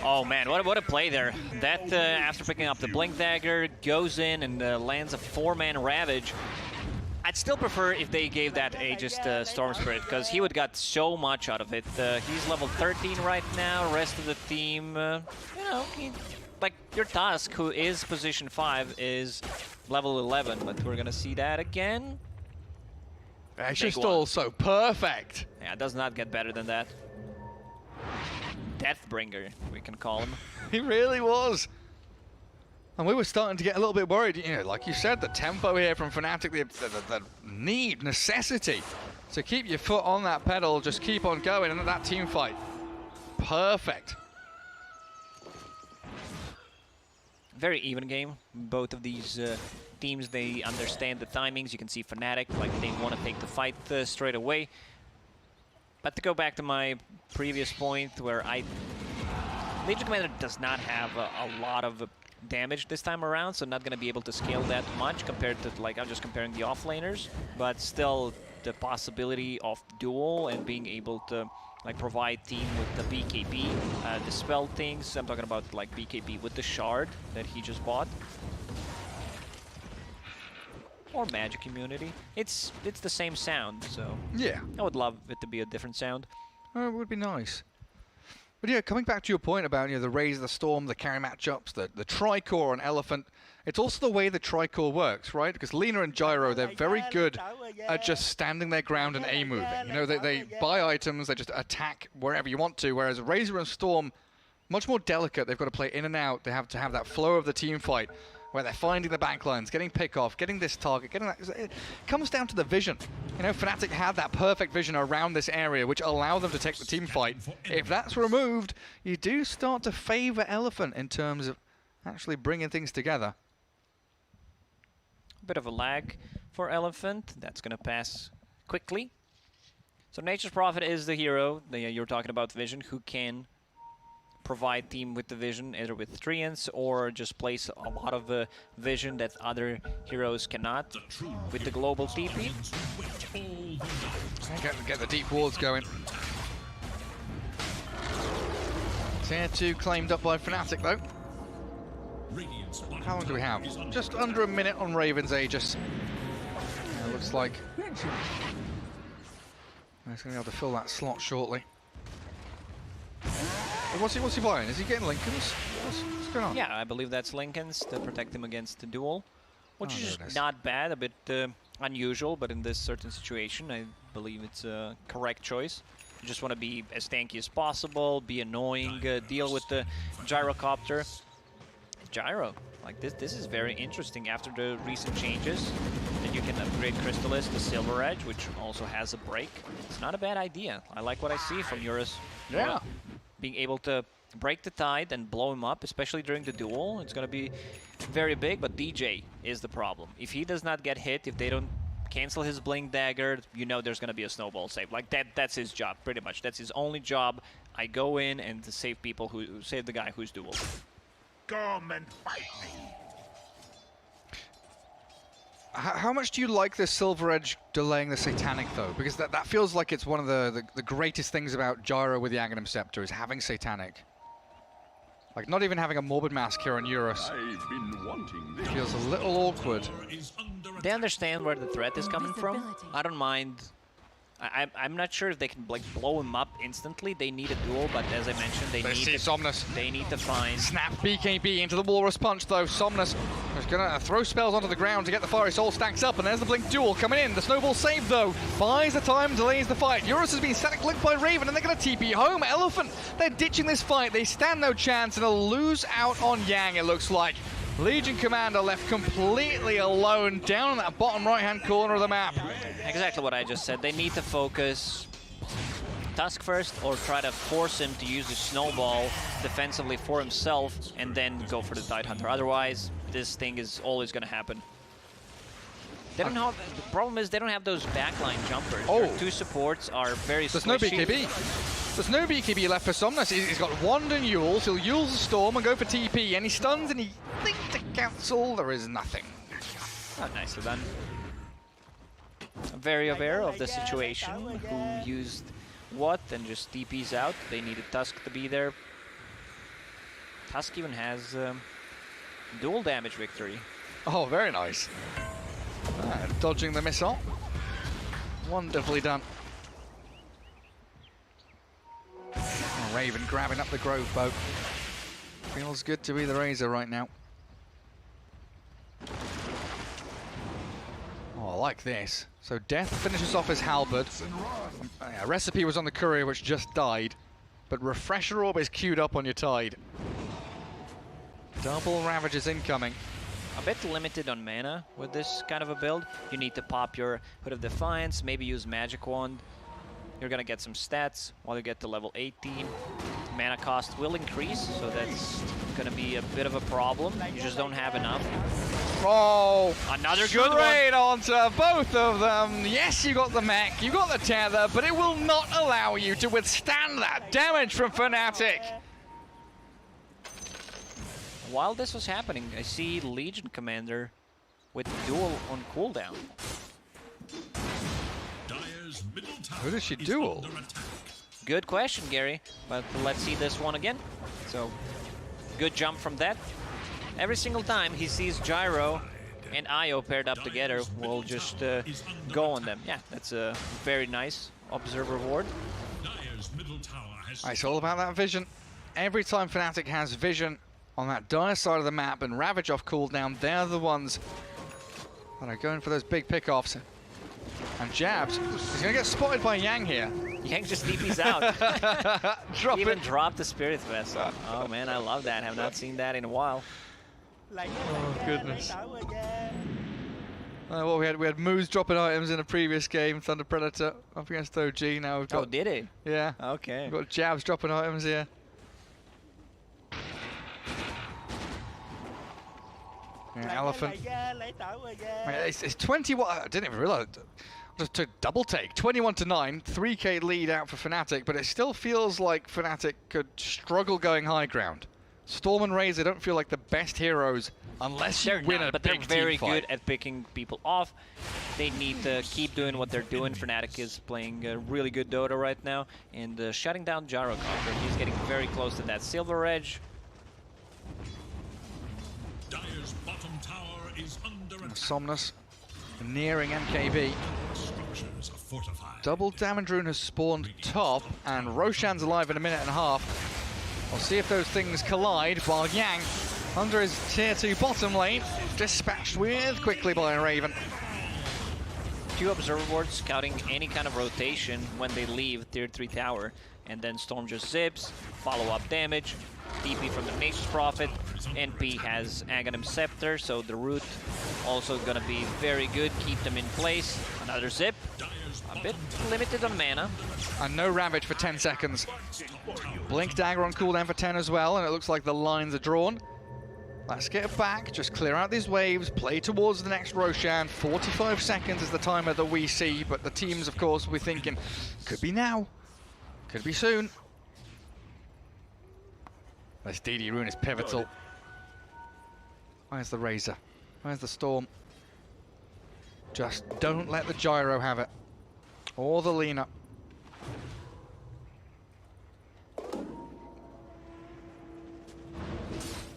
Oh man, what a play there. That, after picking up the Blink Dagger, goes in and lands a 4-man Ravage. I'd still prefer if they gave that Aegis to Storm Spirit, because he would got so much out of it. He's level 13 right now, rest of the team, you know, like your Tusk, who is position 5, is level 11, but we're gonna see that again. It's just also perfect. Yeah, it does not get better than that. Deathbringer, we can call him. He really was. And we were starting to get a little bit worried, you know, like you said, the tempo here from Fnatic, the need, necessity to keep your foot on that pedal, just keep on going, and that team fight, perfect. Very even game. Both of these teams, they understand the timings. You can see Fnatic, like they want to take the fight straight away. But to go back to my previous point, where Legion Commander does not have a lot of damage this time around, so not going to be able to scale that much compared to, like, I'm just comparing the offlaners, but still the possibility of duel and being able to, like, provide team with the BKB, dispel things. I'm talking about, like, BKB with the shard that he just bought. Or magic immunity. It's the same sound, so yeah, I would love it to be a different sound. Oh, it would be nice. But yeah, coming back to your point about, you know, the Raise, the Storm, the carry matchups, the Tri-Core on Elephant, it's also the way the Tri-Core works, right? Because Lina and Gyro, they're very good at just standing their ground and A-moving. You know, they buy items, they just attack wherever you want to, whereas Razor and Storm, much more delicate. They've got to play in and out. They have to have that flow of the team fight, where they're finding the backlines, getting pick-off, getting this target, getting that. It comes down to the vision. You know, Fnatic had that perfect vision around this area, which allowed them to take the team fight. If that's removed, you do start to favor Elephant in terms of actually bringing things together. Bit of a lag for Elephant. That's going to pass quickly. So Nature's Prophet is the hero. You're talking about Vision, who can provide team with the vision, either with treants or just place a lot of vision that other heroes cannot with the global TP. Get the deep wards going. Tier 2 claimed up by Fnatic though. How long do we have? Just under a minute on Raven's Aegis. Looks like he's going to be able to fill that slot shortly. What's he buying? Is he getting Lincolns? What's going on? Yeah, I believe that's Lincolns to protect him against the duel, which is not bad, a bit unusual, but in this certain situation, I believe it's a correct choice. You just want to be as tanky as possible, be annoying, deal with the gyrocopter. Gyro, like this is very interesting after the recent changes. Then you can upgrade Crystallis to Silver Edge, which also has a break. It's not a bad idea. I like what I see from Eurus. Yeah. Being able to break the tide and blow him up, especially during the duel. It's going to be very big, but DJ is the problem. If he does not get hit, if they don't cancel his Blink Dagger, you know there's going to be a snowball save. Like that's his job, pretty much. That's his only job. I go in and to save people who save the guy who's duel. Come and fight me. How much do you like this Silver Edge delaying the Satanic, though? Because that feels like it's one of the greatest things about Gyro with the Aghanim Scepter, is having Satanic. Like, not even having a Morbid Mask here on Eurus. It feels a little awkward. They understand where the threat is coming from. I don't mind I'm not sure if they can like blow him up instantly. They need a duel, but as I mentioned, they need Somnus. They need to find. Snap BKB into the Walrus Punch though. Somnus is gonna throw spells onto the ground to get the Fiery Soul stacks up, and there's the Blink duel coming in. The Snowball save though buys the time, delays the fight. Eurus has been static linked by Raven, and they're gonna TP home. Elephant, they're ditching this fight. They stand no chance, and they'll lose out on Yang. It looks like. Legion Commander left completely alone down in that bottom right-hand corner of the map. Exactly what I just said. They need to focus Tusk first, or try to force him to use the Snowball defensively for himself, and then go for the Tidehunter. Otherwise, this thing is always going to happen. They don't have, the problem is they don't have those backline jumpers. Oh. Their 2 supports are very There's no squishy. BKB. There's no BKB left for Somnus. He's got Wand and Yules. He'll use the Storm and go for TP. Any stuns and he thinks to cancel. There is nothing. Oh, nicely done. Very aware of the situation. Who used what and just TPs out. They needed Tusk to be there. Tusk even has dual damage victory. Oh, very nice. Dodging the missile. Wonderfully done. Oh, Raven grabbing up the Grove bow. Feels good to be the Razor right now. Oh, I like this. So Death finishes off his Halberd. Recipe was on the Courier, which just died. But Refresher Orb is queued up on your Tide. Double Ravages incoming. A bit limited on mana with this kind of a build. You need to pop your Hood of Defiance, maybe use Magic Wand. You're gonna get some stats while you get to level 18. Mana cost will increase, so that's gonna be a bit of a problem. You just don't have enough. Oh, another good one. Straight onto both of them. Yes, you got the mech, you got the tether, but it will not allow you to withstand that damage from Fnatic. While this was happening, I see Legion Commander with duel on cooldown. Who does she duel? Good question, Gary, but let's see this one again. So, good jump from that. Every single time he sees Gyro and Io paired up together, we'll just go on them. Yeah, that's a very nice observer ward. It's all about that vision. Every time Fnatic has vision on that dire side of the map and Ravage off cooldown, they're the ones that are going for those big pickoffs. And Jabs, he's going to get spotted by Yang here. Yang just DP's out. Drop Even it. dropped the Spirit Vessel. Oh man, I love that. Have not seen that in a while. Oh goodness. What we had Moose dropping items in a previous game, Thunder Predator up against OG. Now we've got. Oh, did he? Yeah. Okay. We've got Jabs dropping items here. Yeah, Elephant. It's 21. I didn't even realize. Just took double take. 21-9, 3k lead out for Fnatic, but it still feels like Fnatic could struggle going high ground. Storm and Razor don't feel like the best heroes unless you win a but big they're very team fight. good at picking people off. They need to keep doing what they're doing. Fnatic is playing a really good Dota right now, and shutting down Gyro Conqueror. He's getting very close to that Silver Edge. Dire's bottom tower is under attack. Somnus nearing MKB. Structures are fortified. Double Damage Rune has spawned top, and Roshan's alive in a minute and a half. We'll see if those things collide, while Yang, under his tier 2 bottom lane, dispatched with quickly by Raven. 2 observer boards scouting any kind of rotation when they leave tier 3 tower, and then Storm just zips, follow-up damage, TP from the Nature's Prophet. NP has Aghanim Scepter, so the root also gonna be very good. Keep them in place. Another zip. A bit limited on mana. And no Ravage for 10 seconds. Blink Dagger on cooldown for 10 as well, and it looks like the lines are drawn. Let's get back, just clear out these waves, play towards the next Roshan. 45 seconds is the timer that we see, but the teams, of course, will be thinking, could be now, could be soon. This DD rune is pivotal. Where's the Razor? Where's the Storm? Just don't let the Gyro have it. Or the Lina.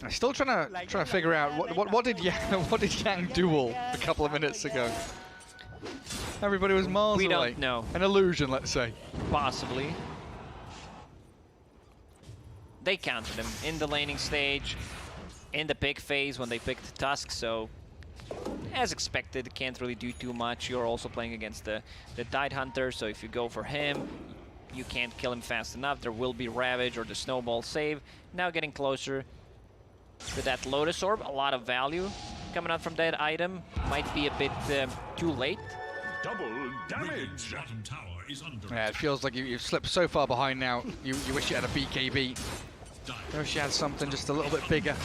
I'm still trying to figure out what did Yang duel a couple of minutes ago. Everybody was miles We away. don't know. An illusion, let's say. Possibly. They countered him in the laning stage, in the pick phase when they picked Tusk, so as expected, can't really do too much. You're also playing against the Tide Hunter, so if you go for him, you can't kill him fast enough. There will be Ravage or the Snowball save. Now getting closer to that Lotus Orb, a lot of value coming out from that item. Might be a bit too late. Double damage. Bottom tower is under Yeah, it feels like you've slipped so far behind now. You wish you had a BKB. You wish you had something just a little bit bigger.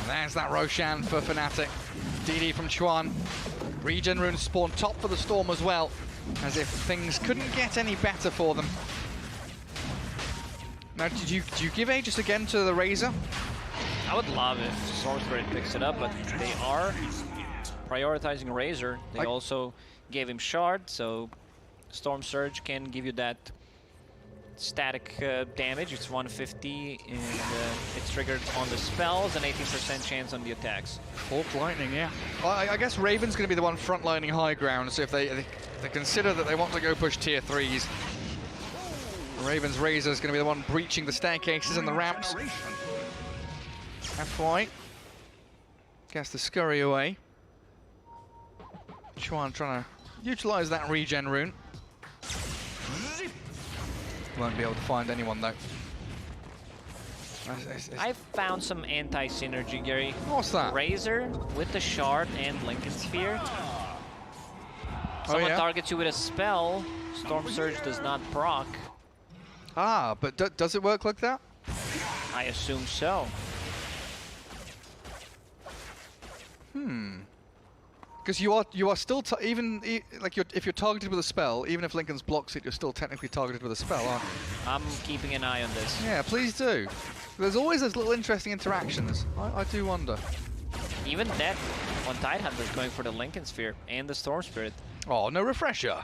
And there's that Roshan for Fnatic. DD from Chuan. Regen Rune spawned top for the Storm as well, as if things couldn't get any better for them. Now, do you give Aegis again to the Razor? I would love it if Storm Spirit picks it up, but they are prioritizing Razor. They also gave him Shard, so Storm Surge can give you that static damage. It's 150, and it's triggered on the spells, and 18% chance on the attacks. Forked Lightning, yeah. Well, I guess Raven's going to be the one frontlining high ground, so if they consider that they want to go push tier 3s, Raven's Razor is going to be the one breaching the staircases and the ramps. FY gets the scurry away. Chuan trying to utilize that regen rune. Won't be able to find anyone though. I found some anti-synergy, Gary. What's that? Razor with the Shard and Lincoln Sphere. Someone targets you with a spell, Storm Surge does not proc. Ah, but does it work like that? I assume so. Because you are still even like if you're targeted with a spell, even if Lincoln's blocks it, you're still technically targeted with a spell, aren't you? I'm keeping an eye on this. Yeah, please do. There's always those little interesting interactions. I do wonder. Even that one Tide Hunter is going for the Lincoln Sphere and the Storm Spirit. Oh, no refresher.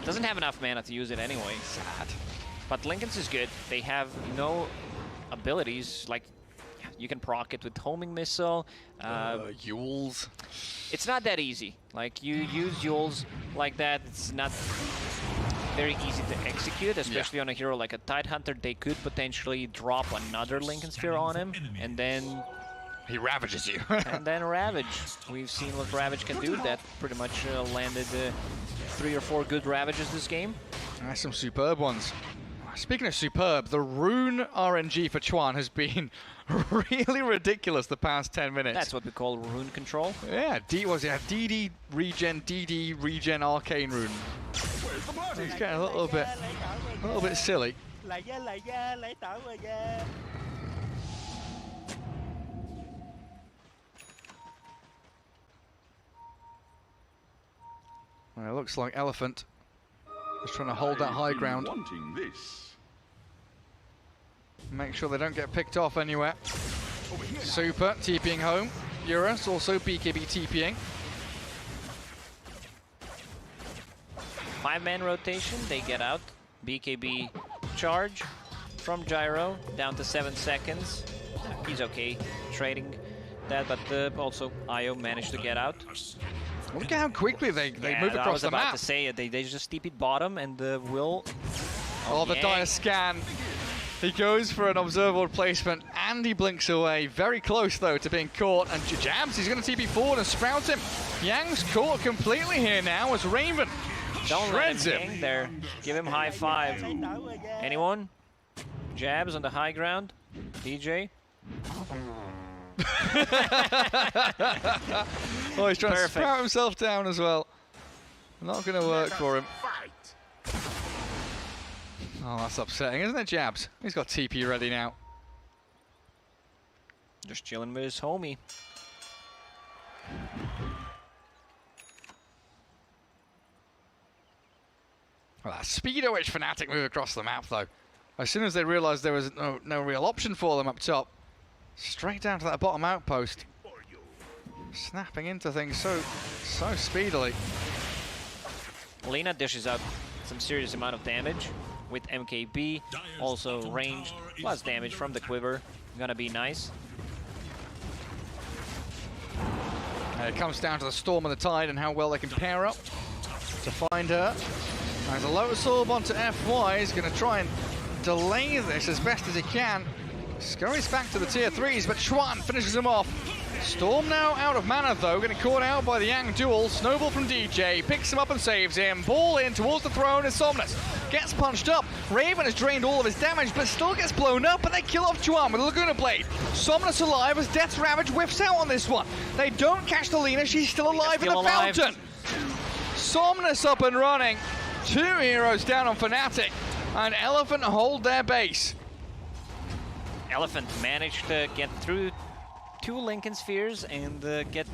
Doesn't have enough mana to use it anyway. Sad. But Lincoln's is good. They have no abilities, like you can proc it with homing missile. Yules. It's not that easy. Like you use Yules like that, it's not very easy to execute, especially on a hero like a Tide Hunter. They could potentially drop another Lincoln Sphere on him, and then he ravages you. and then Ravage. We've seen what Ravage can do. That pretty much landed 3 or 4 good Ravages this game. That's some superb ones. Speaking of superb, the rune RNG for Chuan has been really ridiculous the past 10 minutes. That's what we call rune control. Yeah, DD regen arcane rune. It's getting a little bit silly. Well, it looks like Elephant is trying to hold that high ground. Wanting this. Make sure they don't get picked off anywhere. Super TPing home. Eurus also BKB TPing. 5-man rotation, they get out. BKB charge from Gyro down to 7 seconds. He's okay trading that, but also Io managed to get out. Look at how quickly they move across the map. I was about to say it. They just TP'd bottom and will. Oh, the dire scan. He goes for an observable placement and he blinks away. Very close though to being caught. And Jabs, he's going to TP forward and sprout him. Yang's caught completely here now as Raven shreds him. Hang there. Give him high five. Anyone? Jabs on the high ground. DJ. Oh, he's trying to sprout himself down as well. Not going to work for him. Oh, that's upsetting, isn't it, Jabs? He's got TP ready now. Just chilling with his homie. Well, that speed at which Fnatic move across the map, though. As soon as they realised there was no real option for them up top, straight down to that bottom outpost. Snapping into things so speedily. Lena dishes out some serious amount of damage with MKB. Also range plus damage from the quiver. Gonna be nice. It comes down to the Storm and the Tide and how well they can pair up to find her. As a Lotus Orb onto FY, he's going to try and delay this as best as he can. Scurries back to the tier 3s, but Chuan finishes him off. Storm now out of mana though, getting caught out by the Yang duel. Snowball from DJ, picks him up and saves him. Ball in towards the throne is Somnus. Gets punched up. Raven has drained all of his damage, but still gets blown up, but they kill off Chuan with a Laguna Blade. Somnus alive as Death's Ravage whiffs out on this one. They don't catch the Lina, she's still alive in the fountain. Somnus up and running. 2 heroes down on Fnatic, and Elephant hold their base. Elephant managed to get through 2 Lincoln Spheres and get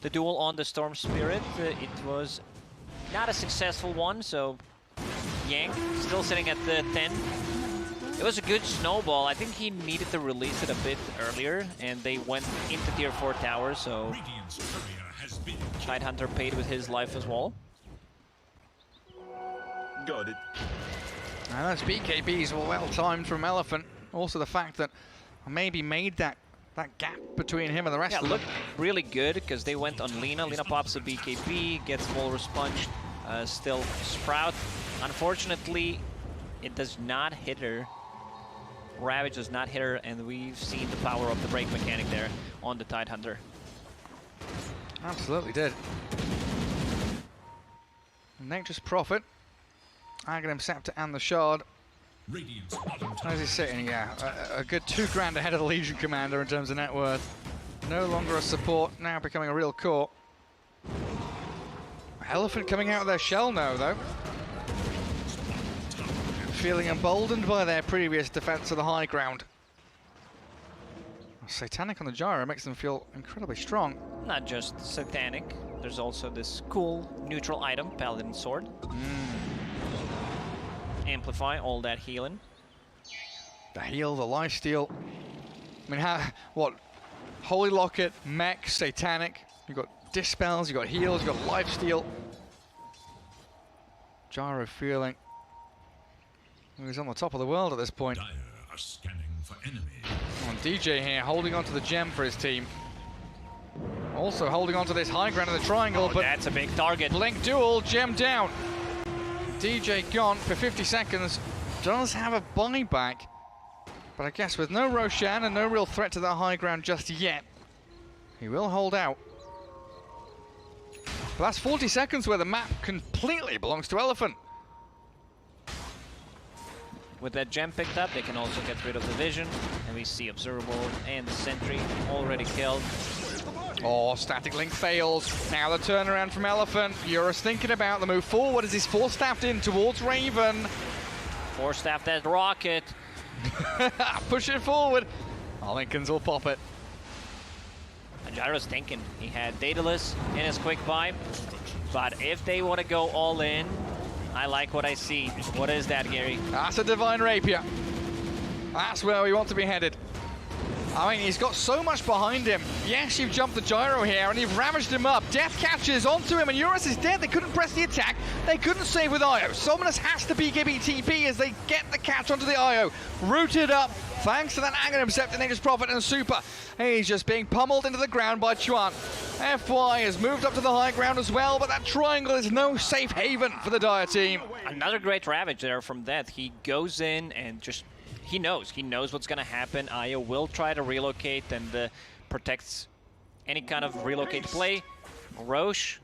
the duel on the Storm Spirit. It was not a successful one, so Yang still sitting at the 10. It was a good snowball. I think he needed to release it a bit earlier, and they went into tier 4 tower, so Tidehunter paid with his life as well. Got it. And those BKBs were well timed from Elephant. Also the fact that maybe made that gap between him and the rest of them. Looked really good because they went on Lina. Lina pops a BKB, gets Walrus Punch, still Sprout. Unfortunately, it does not hit her. Ravage does not hit her, and we've seen the power of the break mechanic there on the Tidehunter. Absolutely did. Nature's Prophet, Aghanim Scepter and the Shard. How's he sitting? Yeah, a good 2 grand ahead of the Legion Commander in terms of net worth. No longer a support, now becoming a real core. Elephant coming out of their shell now, though. Feeling emboldened by their previous defense of the high ground. Satanic on the gyro makes them feel incredibly strong. Not just Satanic, there's also this cool neutral item, Paladin Sword. Amplify all that healing. The heal, the lifesteal. I mean, what? Holy Locket, Mech, Satanic. You've got Dispels, you've got heals, you've got lifesteal. Gyro feeling he's on the top of the world at this point. Are scanning for enemy. On DJ here, holding on to the gem for his team. Also holding on to this high ground in the triangle, but that's a big target. Blink duel, gem down. DJ gone for 50 seconds. Does have a buyback, but I guess with no Roshan and no real threat to that high ground just yet, he will hold out. But that's 40 seconds where the map completely belongs to Elephant. With that gem picked up, they can also get rid of the vision, and we see Observable and the Sentry already killed. Oh, Static Link fails. Now the turnaround from Elephant. Eurus thinking about the move forward as he's force-staffed in towards Raven. Force-staffed that rocket. Push it forward. Lincolns will pop it. And Gyro's thinking. He had Daedalus in his quick buy, but if they want to go all in, I like what I see. What is that, Gary? That's a Divine Rapier. That's where we want to be headed. I mean, he's got so much behind him. Yes, you've jumped the gyro here, and you've ravaged him up. Death catches onto him, and Eurus is dead. They couldn't press the attack. They couldn't save with IO. Somnus has to BKB TP as they get the catch onto the IO. Rooted up, thanks to that Aghanim Scepter, Nature's Prophet, and Super. He's just being pummeled into the ground by Chuan. FY has moved up to the high ground as well, but that triangle is no safe haven for the Dire team. Another great Ravage there from Death. He goes in and just... He knows what's going to happen. Aya will try to relocate and protects any kind of relocate play. Roche,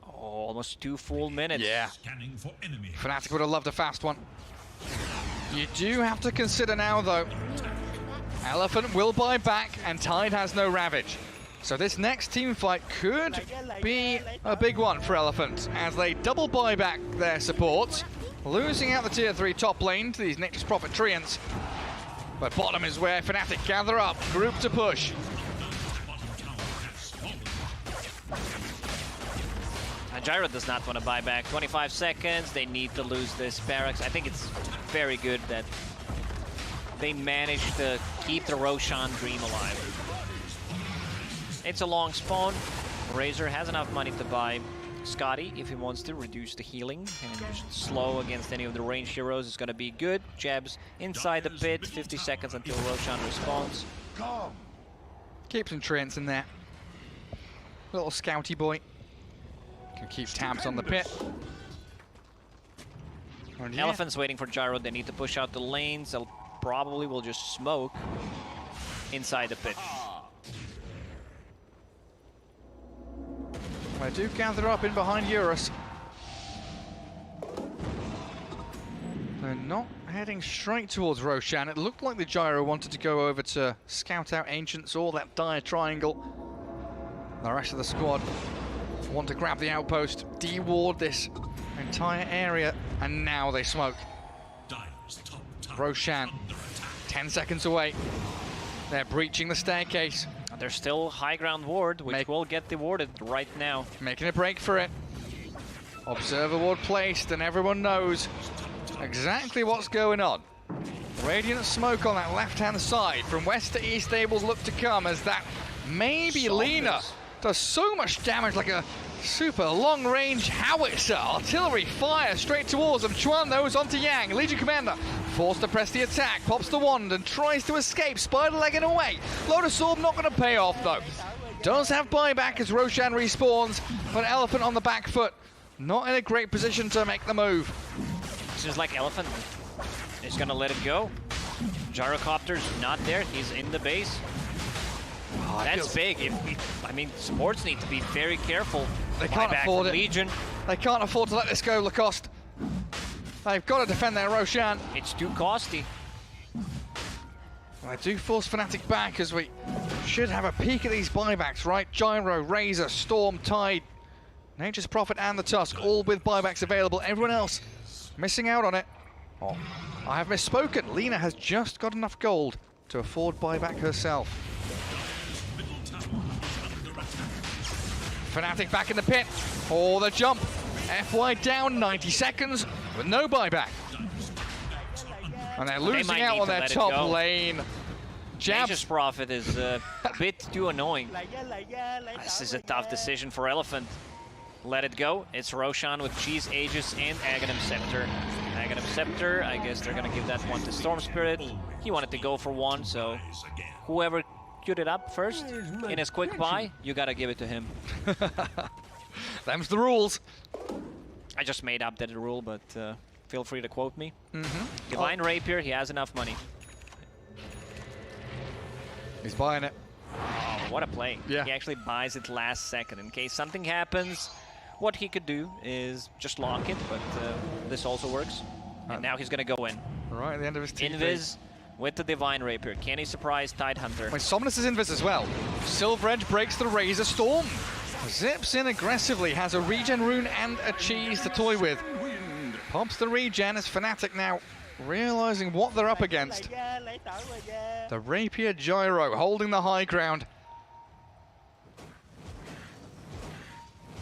almost 2 full minutes. Yeah. Fnatic would have loved a fast one. You do have to consider now, though, Elephant will buy back and Tide has no Ravage. So this next team fight could be a big one for Elephant as they double buy back their supports, losing out the tier 3 top lane to these Nature's Prophet Treants. But bottom is where Fnatic gather up, group to push. Gyro does not want to buy back. 25 seconds, they need to lose this barracks. I think it's very good that they managed to keep the Roshan dream alive. It's a long spawn. Razor has enough money to buy Scotty if he wants to reduce the healing and just slow against any of the ranged heroes is going to be good. Jabs inside the pit, 50 seconds until Roshan responds. Keep some Treants in there. Little scouty boy. Can keep tabs on the pit. And yeah. Elephant's waiting for Gyro. They need to push out the lanes. They'll probably will just smoke inside the pit. They do gather up in behind Eurus. They're not heading straight towards Roshan. It looked like the Gyro wanted to go over to scout out Ancients or that dire triangle. The rest of the squad want to grab the outpost, deward this entire area, and now they smoke. Roshan, 10 seconds away. They're breaching the staircase. There's still high ground ward, which will get dewarded right now. Making a break for it. Observer ward placed, and everyone knows exactly what's going on. Radiant smoke on that left-hand side. From west to east, tables look to come as that maybe Lina does so much damage, like a super long-range howitzer. Artillery fire straight towards them. Chuan knows onto Yang. Legion Commander forced to press the attack. Pops the wand and tries to escape. Spider-legging away. Lotus Orb not going to pay off, though. Does have buyback as Roshan respawns, but Elephant on the back foot. Not in a great position to make the move. This is like Elephant is going to let it go. Gyrocopter's not there. He's in the base. Oh, that's big. I mean, supports need to be very careful. They can't afford it. Legion. They can't afford to let this go, Lacoste. They've got to defend their Roshan. It's too costly. They do force Fnatic back as we should have a peek at these buybacks, right? Gyro, Razor, Storm, Tide, Nature's Prophet and the Tusk, all with buybacks available. Everyone else missing out on it. Oh, I have misspoken. Lina has just got enough gold to afford buyback herself. Fnatic back in the pit. Oh, the jump. FY down 90 seconds with no buyback. And they're losing out on their top lane. Nature's Prophet is a bit too annoying. This is a tough decision for Elephant. Let it go. It's Roshan with Cheese, Aegis, and Aghanim Scepter. Aghanim Scepter, I guess they're going to give that one to Storm Spirit. He wanted to go for one, so whoever queued it up first in his quick buy, you got to give it to him. Them's the rules. I just made up that rule, but feel free to quote me. Divine Rapier, he has enough money. He's buying it. Oh, what a play. Yeah. He actually buys it last second. In case something happens, what he could do is just lock it, but this also works. And now he's going to go in. Right at the end of his TP. Invis with the Divine Rapier. Can he surprise Tidehunter? Wait, Somnus is Invis as well. Silver Edge breaks the Razor Storm. Zips in aggressively, has a regen rune and a cheese to toy with. Pops the regen as Fnatic now realizing what they're up against. The Rapier Gyro holding the high ground.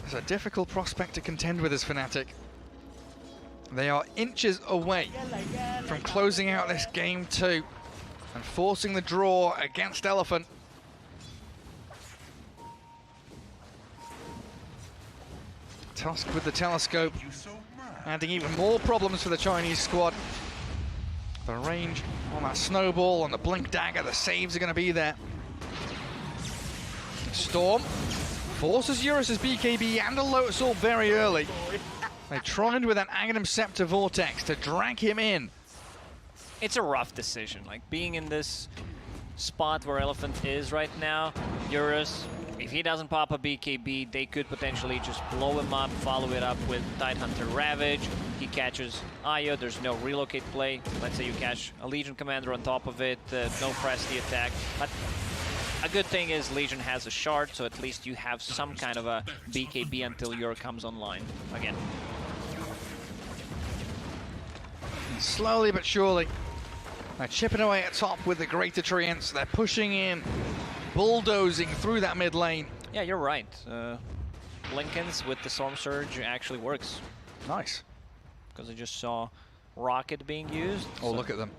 It's a difficult prospect to contend with as Fnatic. They are inches away from closing out this game too and forcing the draw against Elephant. Tusk with the telescope, adding even more problems for the Chinese squad. The range on that snowball and the blink dagger, the saves are going to be there. Storm forces Eurus's BKB and a Lotus Orb very early. They tried with an Aghanim Scepter Vortex to drag him in. It's a rough decision, like being in this spot where Elephant is right now. Eurus, if he doesn't pop a BKB, they could potentially just blow him up, follow it up with Tidehunter Ravage. He catches Io, there's no relocate play. Let's say you catch a Legion Commander on top of it, no press the attack. But a good thing is Legion has a shard, so at least you have some kind of a BKB until Yor comes online again. Slowly but surely, they're chipping away at top with the Greater Treants. They're pushing in, bulldozing through that mid lane. Yeah, you're right. Blinkens with the Storm Surge actually works. Nice. Because I just saw Rocket being used. Oh, so look at them.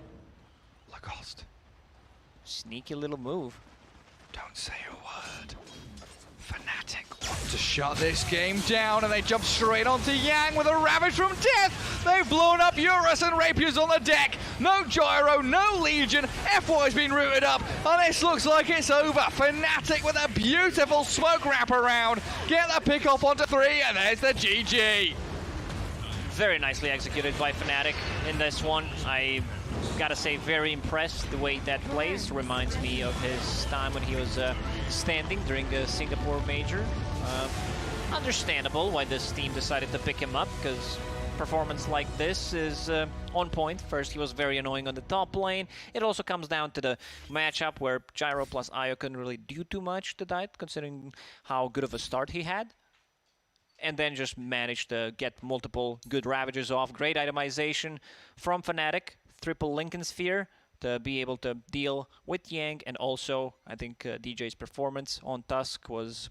Lacoste. Sneaky little move. Don't say a word. Fnatic want to shut this game down, and they jump straight onto Yang with a Ravage from Death. They've blown up Eurus and Rapiers on the deck. No Gyro, no Legion. FY's been rooted up, and this looks like it's over. Fnatic with a beautiful smoke wraparound. Get the pick off onto 3, and there's the GG. Very nicely executed by Fnatic in this one. I gotta say, very impressed the way that plays. Reminds me of his time when he was standing during the Singapore Major. Understandable why this team decided to pick him up, because performance like this is on point. First, he was very annoying on the top lane. It also comes down to the matchup where Gyro plus Io couldn't really do too much to that, considering how good of a start he had. And then just managed to get multiple good Ravages off. Great itemization from Fnatic. Triple Lincoln Sphere to be able to deal with Yang. And also, I think DJ's performance on Tusk was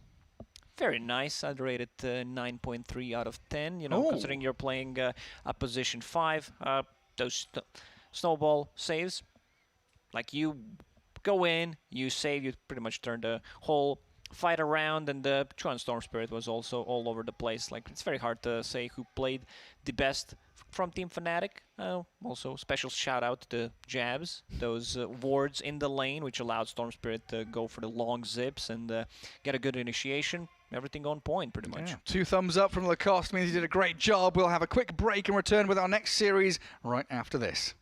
very nice. I'd rate it 9.3 out of 10. You know, considering you're playing a position 5. Those snowball saves. Like, you go in, you save, you pretty much turn the whole fight around, and the Chuan Storm Spirit was also all over the place. Like, it's very hard to say who played the best from Team Fnatic. Also, special shout out to Jabs, those wards in the lane, which allowed Storm Spirit to go for the long zips and get a good initiation. Everything on point, pretty much. Yeah. 2 thumbs up from Lacoste means he did a great job. We'll have a quick break and return with our next series right after this.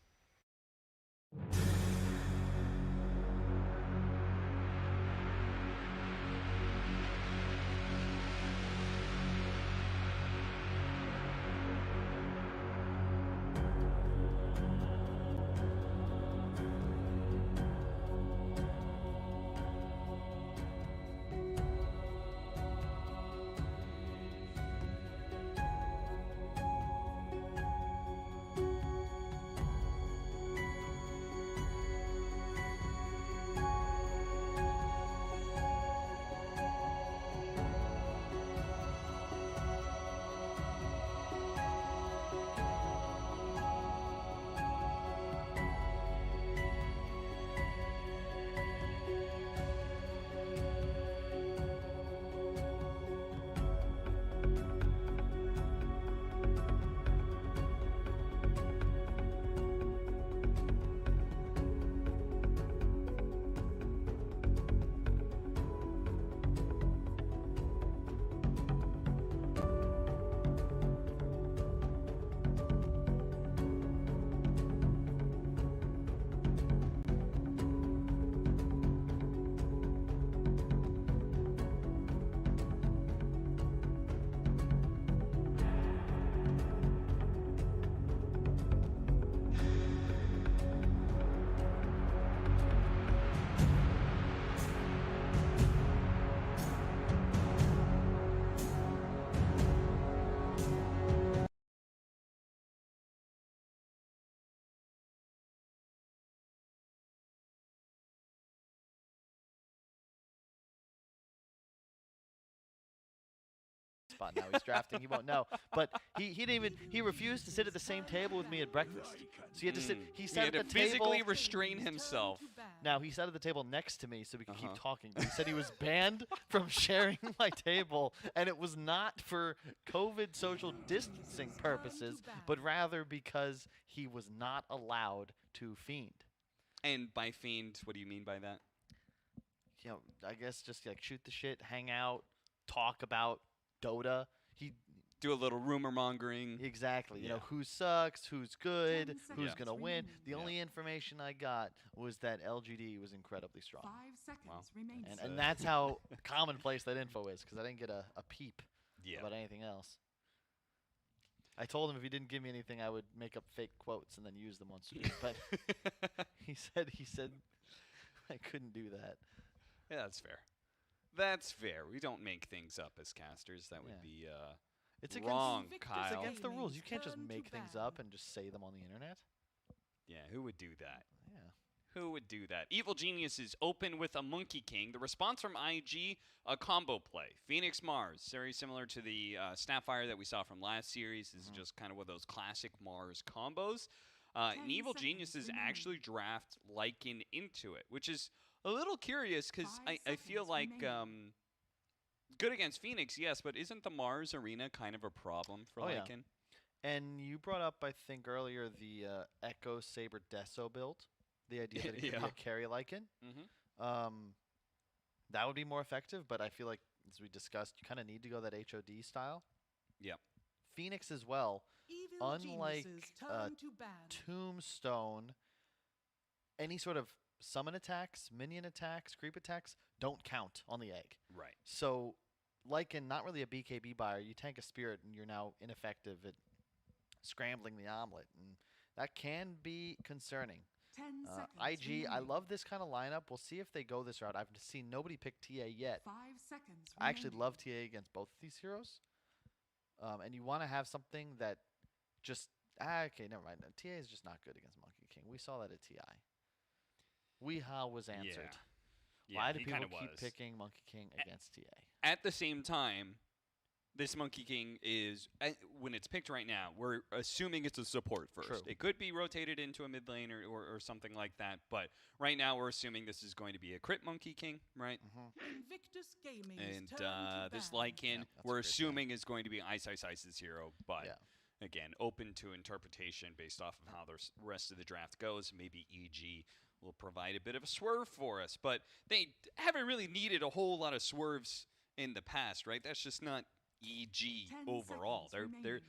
Spot now he's drafting, he won't know, but he refused to sit at the same table with me at breakfast, so he had to sit. He sat at the physically table, restrain himself. Now he sat at the table next to me so we could keep talking. He said he was banned from sharing my table, and it was not for COVID social distancing purposes, but rather because he was not allowed to fiend. And by fiend, what do you mean by that? You know, I guess just like shoot the shit, hang out, talk about Dota. He do a little rumor mongering. Exactly. You know, who sucks, who's good, who's gonna win. The only information I got was that LGD was incredibly strong. 5 seconds remain. And that's how commonplace that info is, because I didn't get a peep about anything else. I told him if he didn't give me anything, I would make up fake quotes and then use them on stream. But he said I couldn't do that. Yeah, that's fair. That's fair. We don't make things up as casters. That would be it's wrong, against, Kyle. It's against the rules. You can't just make things up and just say them on the internet. Yeah, who would do that? Yeah. Who would do that? Evil Geniuses open with a Monkey King. The response from IG, a combo play. Phoenix Mars, very similar to the Snapfire that we saw from last series. This is just kind of one of those classic Mars combos. And Evil Geniuses actually draft Lycan into it, which is a little curious because I feel like Good against Phoenix, yes, but isn't the Mars Arena kind of a problem for Yeah. Lycan? And you brought up, I think, earlier the Echo Saber Deso build. The idea that it could be Yeah. a carry Lycan. Mhm. That would be more effective, but I feel like, as we discussed, you kind of need to go that HOD style. Yep. Phoenix as well, Evil unlike geniuses turn to ban. Tombstone, any sort of summon attacks, minion attacks, creep attacks don't count on the egg. Right. So, Lycan, not really a BKB buyer. You tank a spirit and you're now ineffective at scrambling the omelet, and that can be concerning. 10 seconds IG, I remaining. love this kind of lineup. We'll see if they go this route. I've seen nobody pick TA yet. 5 seconds I actually remaining. love TA against both of these heroes. And you want to have something that just... okay, never mind. TA is just not good against Monkey King. We saw that at TI. Weehaw was answered. Yeah, Why do he people kinda keep was. picking Monkey King against TA? At the same time, this Monkey King is, when it's picked right now, we're assuming it's a support first. True. It could be rotated into a mid lane or something like that, but right now we're assuming this is going to be a crit Monkey King, right? Invictus Gaming's And turn to this ban. Lycan, we're assuming is going to be Ice's hero, but again, open to interpretation based off of how the rest of the draft goes. Maybe EG will provide a bit of a swerve for us, but they haven't really needed a whole lot of swerves in the past, right? That's just not EG 10 overall. They're seconds remaining.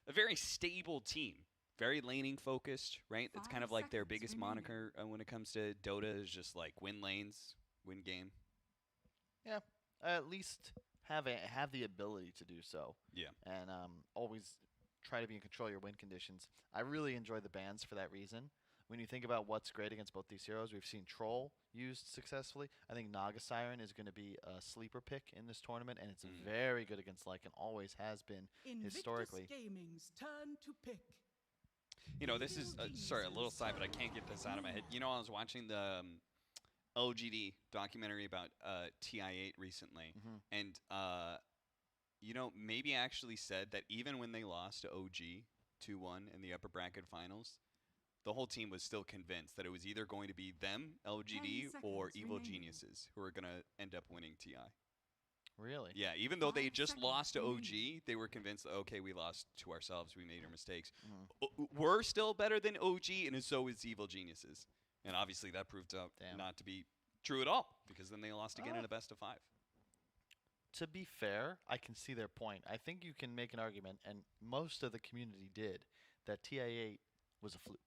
a very stable team, very laning focused, right? It's kind of like their biggest moniker when it comes to Dota is just like win lanes, win game. Yeah, at least have the ability to do so. Yeah. And always try to be in control of your win conditions. I really enjoy the bans for that reason. When you think about what's great against both these heroes, we've seen Troll used successfully. I think Naga Siren is going to be a sleeper pick in this tournament, and it's very good against Lycan, always has been historically. Invictus Gaming's turn to pick. You know, this is, sorry, a little side, but I can't get this out of my head. You know, I was watching the LGD documentary about TI8 recently, and, you know, maybe actually said that even when they lost to OG 2-1 in the upper bracket finals, the whole team was still convinced that it was either going to be them, LGD, or Evil Geniuses who were going to end up winning TI. Really? Yeah, even though they just lost to OG, they were convinced that, okay, we lost to ourselves, we made our mistakes. We're still better than OG, and so is Evil Geniuses. And obviously that proved out not to be true at all, because then they lost again in a best of 5. To be fair, I can see their point. I think you can make an argument, and most of the community did, that TI8 was a fluke.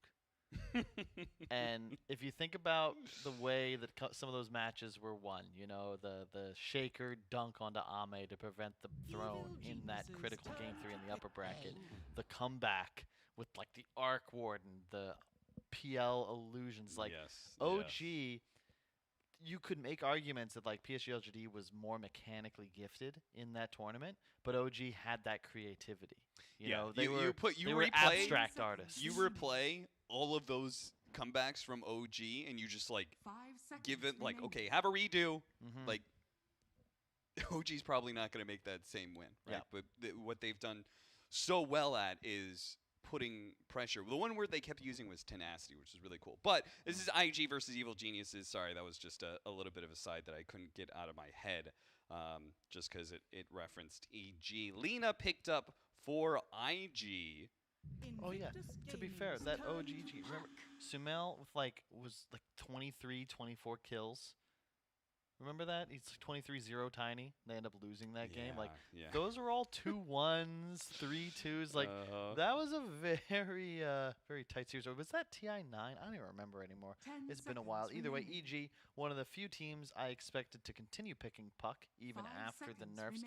And if you think about the way that some of those matches were won, you know, the shaker dunk onto Ame to prevent the throne in that critical game 3 in the upper bracket, the comeback with like the Arc Warden, the PL illusions, like OG. You could make arguments that like PSG LGD was more mechanically gifted in that tournament, but OG had that creativity. You know, they were abstract artists. You replay all of those comebacks from OG, and you just like give it like, okay, have a redo. Like OG's probably not going to make that same win, right? But what they've done so well at is putting pressure. The one word they kept using was tenacity, which is really cool. But this is IG versus Evil Geniuses. Sorry, that was just a little bit of a side that I couldn't get out of my head, just because it referenced EG. Lena picked up for IG. Oh yeah. To be fair, that OGG, remember Sumel with was 23, 24 kills. Remember that? He's 23-0 tiny. They end up losing that game. Like those are all 2-1s, 3-2s. Like that was a very very tight series. Or was that TI9? I don't even remember anymore. It's been a while. Either way, EG, one of the few teams I expected to continue picking Puck even after the nerfs.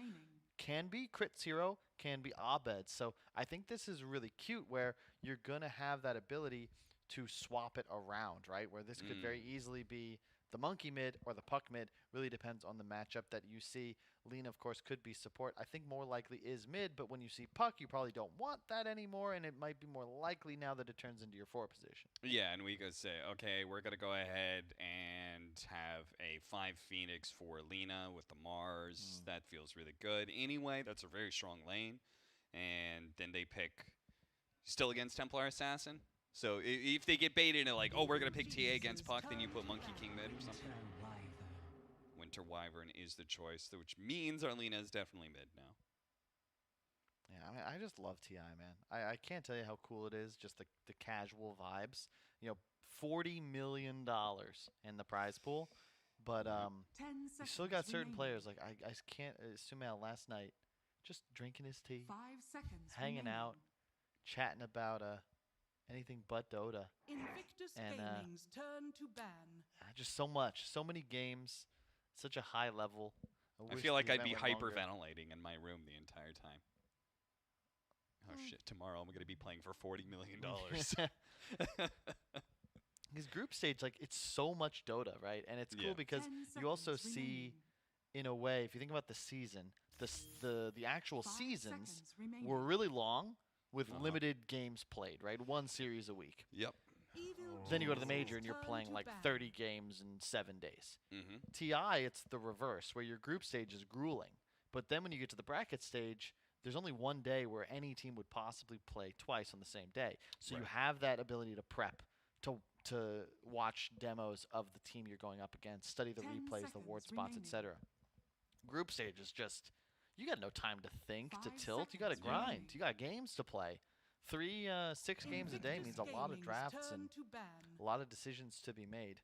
Can be Crit Zero, can be Abed. So I think this is really cute where you're going to have that ability to swap it around, right? Where this could very easily be the Monkey mid or the Puck mid. Really depends on the matchup that you see. Lena, of course, could be support. I think more likely is mid, but when you see Puck, you probably don't want that anymore, and it might be more likely now that it turns into your 4 position. Yeah, and we could say, okay, we're going to go ahead and have a 5 Phoenix for Lena with the Mars. That feels really good. Anyway, that's a very strong lane. And then they pick still against Templar Assassin. So if they get baited and like, oh, we're going to pick TA against Puck, then you put Monkey King mid or something. When Hunter Wyvern is the choice, which means Arlena is definitely mid now. Yeah, I mean, I just love TI, man. I can't tell you how cool it is, just the casual vibes. You know, $40 million in the prize pool, but you still got certain players. Like, I can't assume last night, just drinking his tea, 5 seconds hanging remaining. out, chatting about anything but Dota. Invictus And Gaming's turn to ban. just so many games, such a high level. I wish feel like the I'd be event went longer. hyperventilating in my room the entire time. Oh shit, tomorrow I'm going to be playing for $40 million. His group stage, like, it's so much Dota, right? And it's cool Yeah. because you also see, in a way, if you think about the season, the actual seasons were really long with limited games played, right? One series a week. Yep. Then you go to the major and you're playing like 30 games in 7 days. TI, it's the reverse, where your group stage is grueling. But then when you get to the bracket stage, there's only one day where any team would possibly play twice on the same day. So you have that ability to prep, to watch demos of the team you're going up against, study the replays, the ward spots, etc. Group stage is just, you got no time to think, to tilt. You got to grind. You got games to play. 6 games a day means a lot of drafts and a lot of decisions to be made.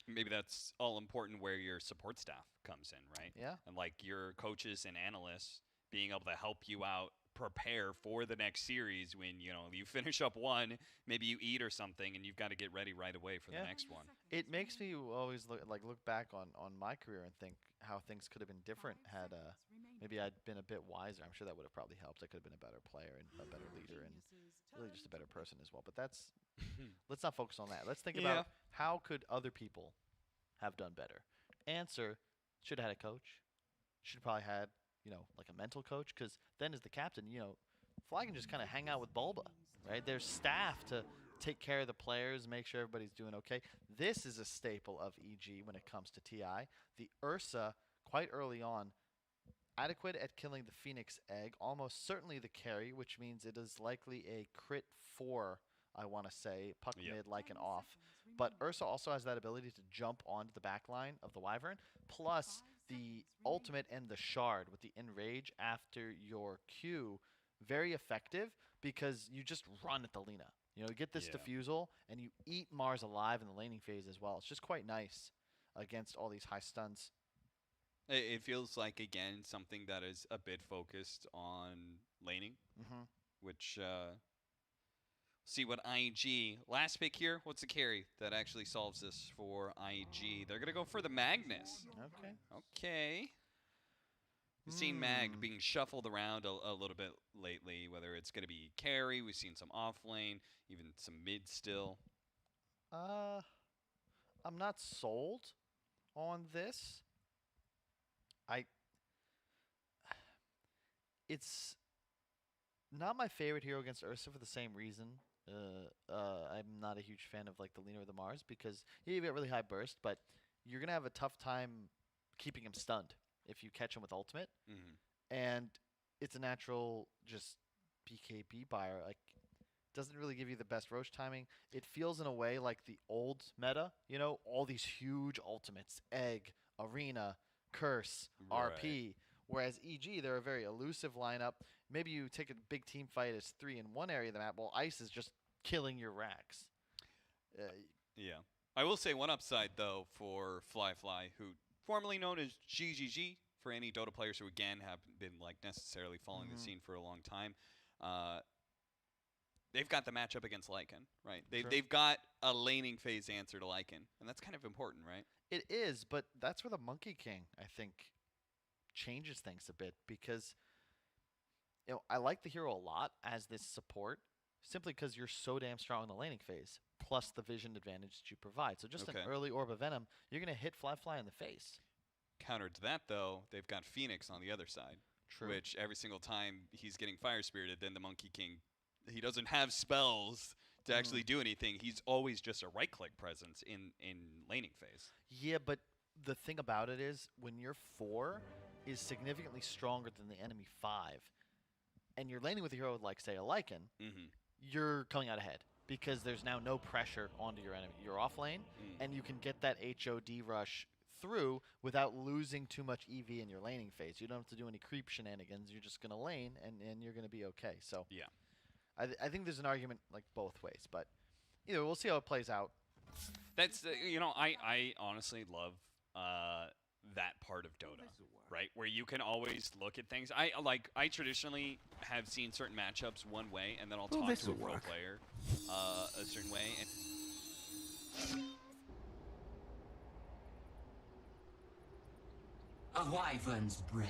Maybe that's all important where your support staff comes in, right? Yeah. And like your coaches and analysts being able to help you out, prepare for the next series when, you know, you finish up one, maybe you eat or something, and you've got to get ready right away for the next one. It makes me always look back on my career and think how things could have been different had maybe I'd been a bit wiser. I'm sure that would have probably helped. I could have been a better player and a better leader and really just a better person as well. But that's let's not focus on that. Let's think about how could other people have done better. Answer, should have had a coach. Should have probably had, you know, like a mental coach, because then as the captain, you know, Fly can just kind of hang out with Bulba, right? There's staff to take care of the players, make sure everybody's doing okay. This is a staple of EG when it comes to TI. The Ursa, quite early on, adequate at killing the Phoenix Egg, almost certainly the carry, which means it is likely a crit 4, I want to say, puck mid like an off. But Ursa also has that ability to jump onto the back line of the Wyvern, plus the ultimate and the shard with the enrage after your Q, very effective because you just run at the Lina. You know, you get this defusal and you eat Mars alive in the laning phase as well. It's just quite nice against all these high stuns. It feels like, again, something that is a bit focused on laning, which see what IG, last pick here, what's the carry that actually solves this for IG? They're going to go for the Magnus. Okay. Okay. We've seen Mag being shuffled around a little bit lately, whether it's going to be carry, we've seen some off lane, even some mid still. I'm not sold on this. It's not my favorite hero against Ursa for the same reason. I'm not a huge fan of like the Lina or the Mars because you get really high burst, but you're gonna have a tough time keeping him stunned if you catch him with ultimate. And it's a natural just BKB buyer. Like, doesn't really give you the best Roche timing. It feels in a way like the old meta, you know, all these huge ultimates, Egg, Arena, Curse, RP. Whereas EG, they're a very elusive lineup. Maybe you take a big team fight as 3 in one area of the map, while Ice is just killing your racks. Yeah. I will say one upside, though, for Fly, who formerly known as GGG, for any Dota players who, again, have been like necessarily following the scene for a long time. They've got the matchup against Lycan, right? They've got a laning phase answer to Lycan, and that's kind of important, right? It is, but that's where the Monkey King, I think, changes things a bit because, you know, I like the hero a lot as this support simply because you're so damn strong in the laning phase, plus the vision advantage that you provide. So just an early Orb of Venom, you're going to hit Fly in the face. Counter to that, though, they've got Phoenix on the other side. True. Which every single time he's getting Fire Spirited, then the Monkey King, he doesn't have spells to actually do anything. He's always just a right-click presence in laning phase. Yeah, but the thing about it is when your 4 is significantly stronger than the enemy 5, and you're laning with a hero like, say, a Lycan, you're coming out ahead because there's now no pressure onto your enemy. You're off lane, and you can get that HOD rush through without losing too much EV in your laning phase. You don't have to do any creep shenanigans. You're just going to lane, and you're going to be okay. So yeah, I think there's an argument like both ways, but either we'll see how it plays out. That's you know, I honestly love that part of Dota, right? Where you can always look at things. I traditionally have seen certain matchups one way, and then I'll talk to a pro player a certain way. And a wyvern's breath.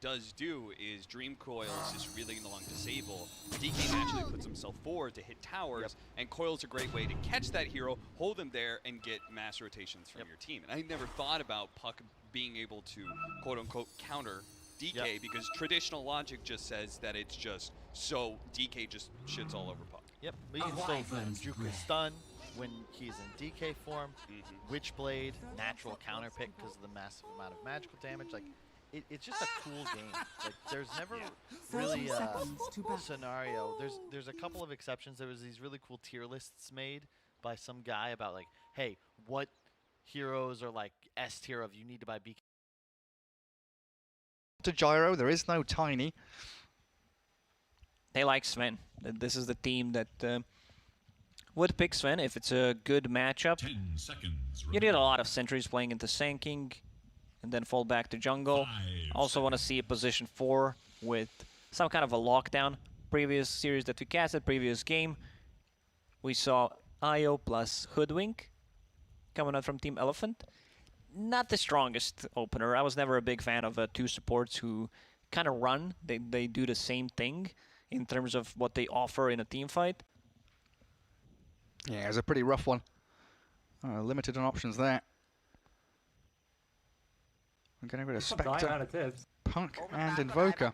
Does do is Dream Coils is really going to long disable. DK naturally puts himself forward to hit towers, and Coil's a great way to catch that hero, hold him there, and get mass rotations from your team. And I never thought about Puck being able to quote-unquote counter DK because traditional logic just says that it's just so DK just shits all over Puck. Yep, but you can still juke and stun when he's in DK form. Witchblade, natural counter pick because of the massive amount of magical damage. Like, it's just a cool game. Like, there's never really a scenario. There's a couple of exceptions. There was these really cool tier lists made by some guy about like, hey, what heroes are like S tier of you need to buy BK. To Gyro, there is no Tiny. They like Sven. This is the team that would pick Sven if it's a good matchup. 10 seconds. You need a lot of sentries playing into Sanking and then fall back to jungle. Also want to see a position 4 with some kind of a lockdown. Previous series that we casted, previous game, we saw IO plus Hoodwink coming out from Team Elephant. Not the strongest opener. I was never a big fan of two supports who kind of run. They do the same thing in terms of what they offer in a team fight. Yeah, it was a pretty rough one. Limited on options there. I'm getting rid of Spectre, Punk, and Invoker.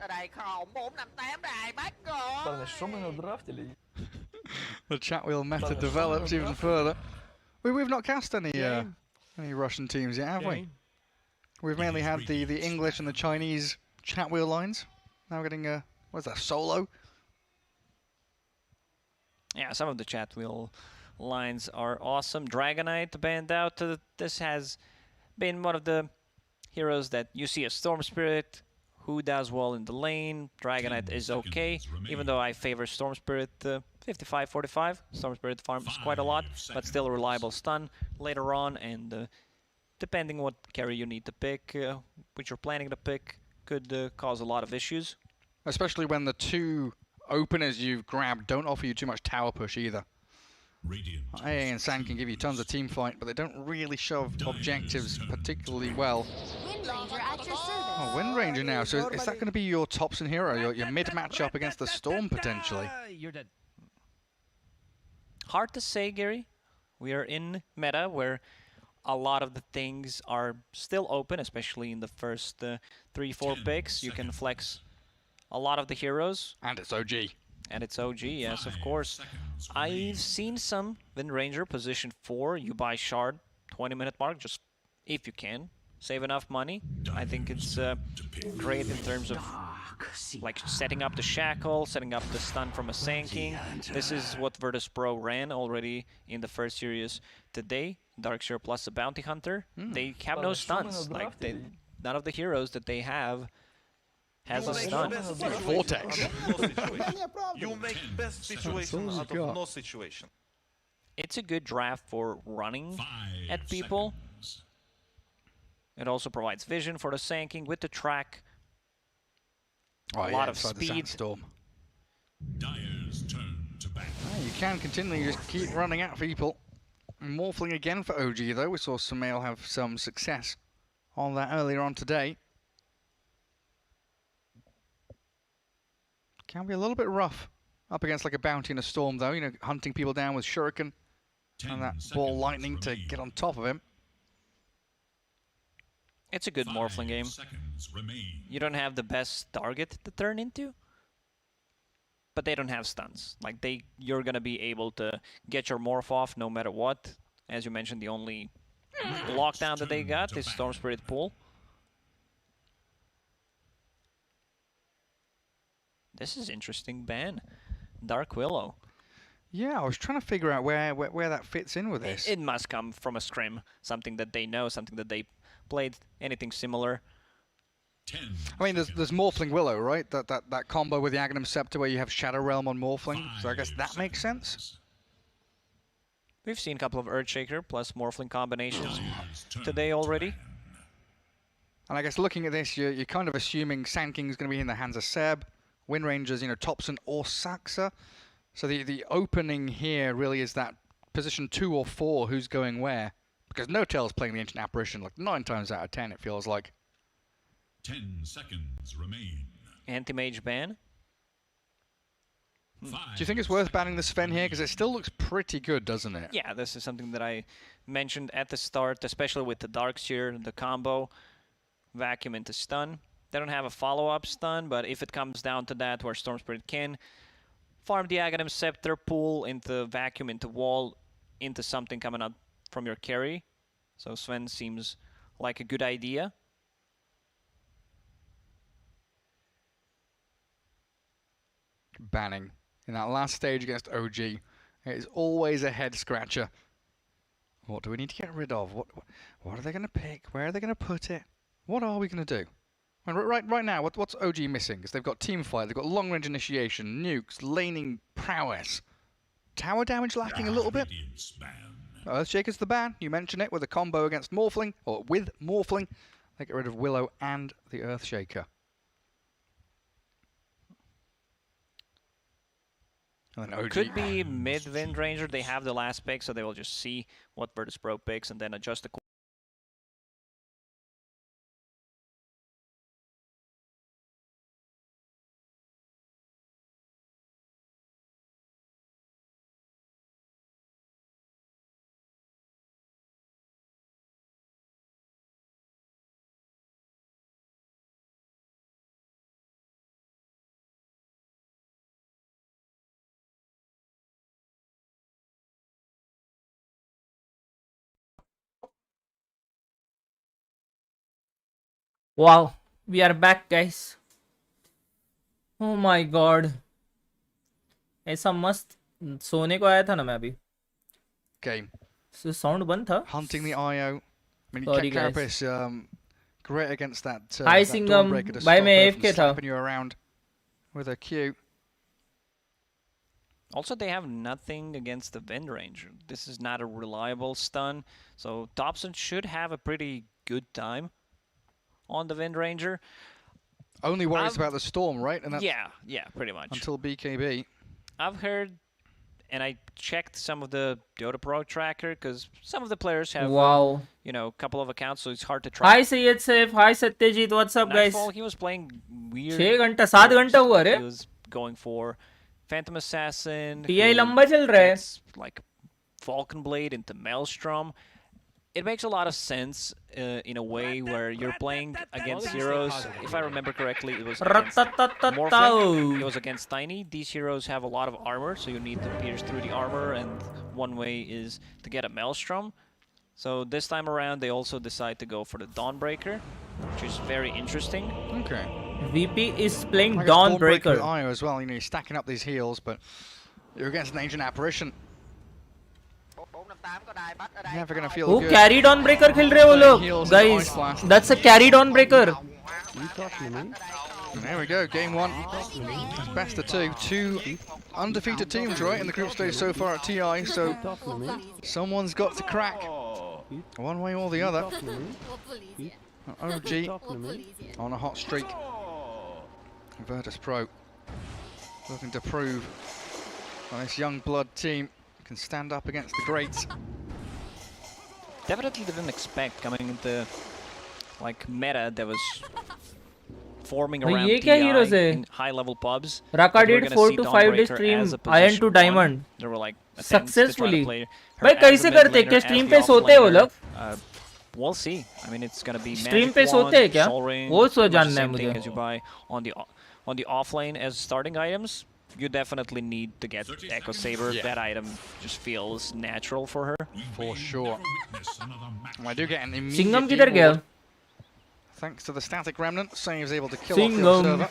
The chat wheel method develops even further. We've not cast any Russian teams yet, have we? We've mainly had the English and the Chinese chat wheel lines. Now we're getting what's that, solo? Yeah, some of the chat wheel lines are awesome. Dragonite banned out. This has been one of the heroes that you see a Storm Spirit who does well in the lane. Dragonite is okay, even though I favor Storm Spirit 55-45. Storm Spirit farms quite a lot, but still a reliable stun later on, and depending what carry you need to pick, which you're planning to pick, could cause a lot of issues. Especially when the two openers you've grabbed don't offer you too much tower push either. AA and San can give you tons of team fight, but they don't really shove objectives particularly well. Wind Ranger at your service. Oh, Wind Ranger now. So is that going to be your Thompson hero, your mid matchup against the Storm potentially? You're dead. Hard to say, Gary. We are in meta where a lot of the things are still open, especially in the first 3-4 picks. You can flex a lot of the heroes. And it's OG. And it's OG, yes, of course. I've seen some Wind Ranger position 4. You buy Shard, 20-minute mark, just if you can. Save enough money. I think it's great in terms of like setting up the shackle, setting up the stun from a Sanking. This is what Virtus Pro ran already in the first series today. Darkseer plus a Bounty Hunter. They have no stuns. Like none of the heroes that they have has a stun. Vortex. You make best situation out of no situation. It's a good draft for running at people. It also provides vision for the Sanking with the track. A lot of speed. Dyer's turn to bat. You can continually just keep running at people. Morphling again for OG though. We saw Sumail have some success on that earlier on today. Can be a little bit rough up against like a Bounty and a Storm though, you know, hunting people down with Shuriken and that ball lightning to get on top of him. It's a good Morphling game. You don't have the best target to turn into, but they don't have stuns. Like you're gonna be able to get your Morph off no matter what. As you mentioned, the only lockdown that they got is Storm Spirit Pool. This is interesting ban. Dark Willow. Yeah, I was trying to figure out where that fits in with this. It must come from a scrim, something that they know, something that they played, anything similar. I mean, there's Morphling Willow, right? That combo with the Aghanim Scepter where you have Shadow Realm on Morphling. So I guess that makes sense. We've seen a couple of Earthshaker plus Morphling combinations today already. And I guess looking at this, you're kind of assuming Sand King's going to be in the hands of Seb, Wind Rangers, Thompson or Saxa. So the opening here really is that position 2 or 4 who's going where. Because No Tail's playing the Ancient Apparition like 9 times out of 10 it feels like. 10 seconds remain. Anti-mage ban. Do you think it's worth banning the Sven here? Because it still looks pretty good, doesn't it? Yeah, this is something that I mentioned at the start, especially with the Darkseer, the combo. Vacuum into stun. They don't have a follow-up stun, but if it comes down to that, where Storm Spirit can farm the Aghanim Scepter, pull into vacuum, into wall, into something coming out from your carry. So Sven seems like a good idea. Banning in that last stage against OG. It is always a head scratcher. What do we need to get rid of? What are they going to pick? Where are they going to put it? What are we going to do? And right now, what's OG missing? Because they've got teamfight, they've got long-range initiation, nukes, laning prowess. Tower damage lacking a little bit. Earthshaker's the ban. You mentioned it with a combo against Morphling, or with Morphling. They get rid of Willow and the Earthshaker. And then OG. Could be mid Wind Ranger. They have the last pick, so they will just see what Virtus Pro picks and then adjust the. Wow, we are back, guys. Oh my god, ऐसा मस्त सोने को आया था ना मैं अभी. Game. So sound बंद था. Hunting the IO. I mean, Sorry, Carapace, great against that. Hi, that Singham. Dawnbreaker to Bye, stop मैं her from AFK था. slapping you around with a Q. Also, they have nothing against the Wind Ranger. This is not a reliable stun, so Thompson should have a pretty good time on the Wind Ranger. Only worries about the Storm, right? And that's yeah, pretty much. Until BKB. I've heard, and I checked some of the Dota Pro tracker, because some of the players have, a couple of accounts, so it's hard to track. Hi Syed Saif, hi Satyajit, what's up, guys? Nightfall, he was playing weird. 6 घंटा 7 घंटा हुआ रे. He was going for Phantom Assassin. TI लंबा चल रहा है. Like Falcon Blade into Maelstrom. It makes a lot of sense in a way where you're playing against heroes. If I remember correctly, it was against Morphling. It was against Tiny. These heroes have a lot of armor, so you need to pierce through the armor, and one way is to get a Maelstrom. So this time around, they also decide to go for the Dawnbreaker, which is very interesting. Okay. VP is playing Dawnbreaker. IO as well. You're stacking up these heals, but you're against an Ancient Apparition. Never gonna feel Who good. carry Dawnbreaker खेल रहे वो लोग? Guys, that's a carry Dawnbreaker. And there we go, game 1. It's best of 2. 2 undefeated teams, right, in the group stage so far at TI, so someone's got to crack. One way or the other. OG on a hot streak. Virtus Pro looking to prove that this young blood team can stand up against the greats. Definitely didn't expect coming into like meta that was forming around TI in high-level pubs. Raka did 4 to 5 day stream Iron to Diamond. There were like successfully. भाई कैसे करते हैं? क्या stream पे सोते हैं वो लोग? We'll see. I mean, it's gonna be stream पे सोते हैं क्या? वो सो जानना है मुझे. As you buy on the offlane as starting items. You definitely need to get Echo Saber. Yeah. That item just feels natural for her. For sure. I do get an immediate Singham किधर गया? Thanks to the static remnant, Save's able to kill off the observer.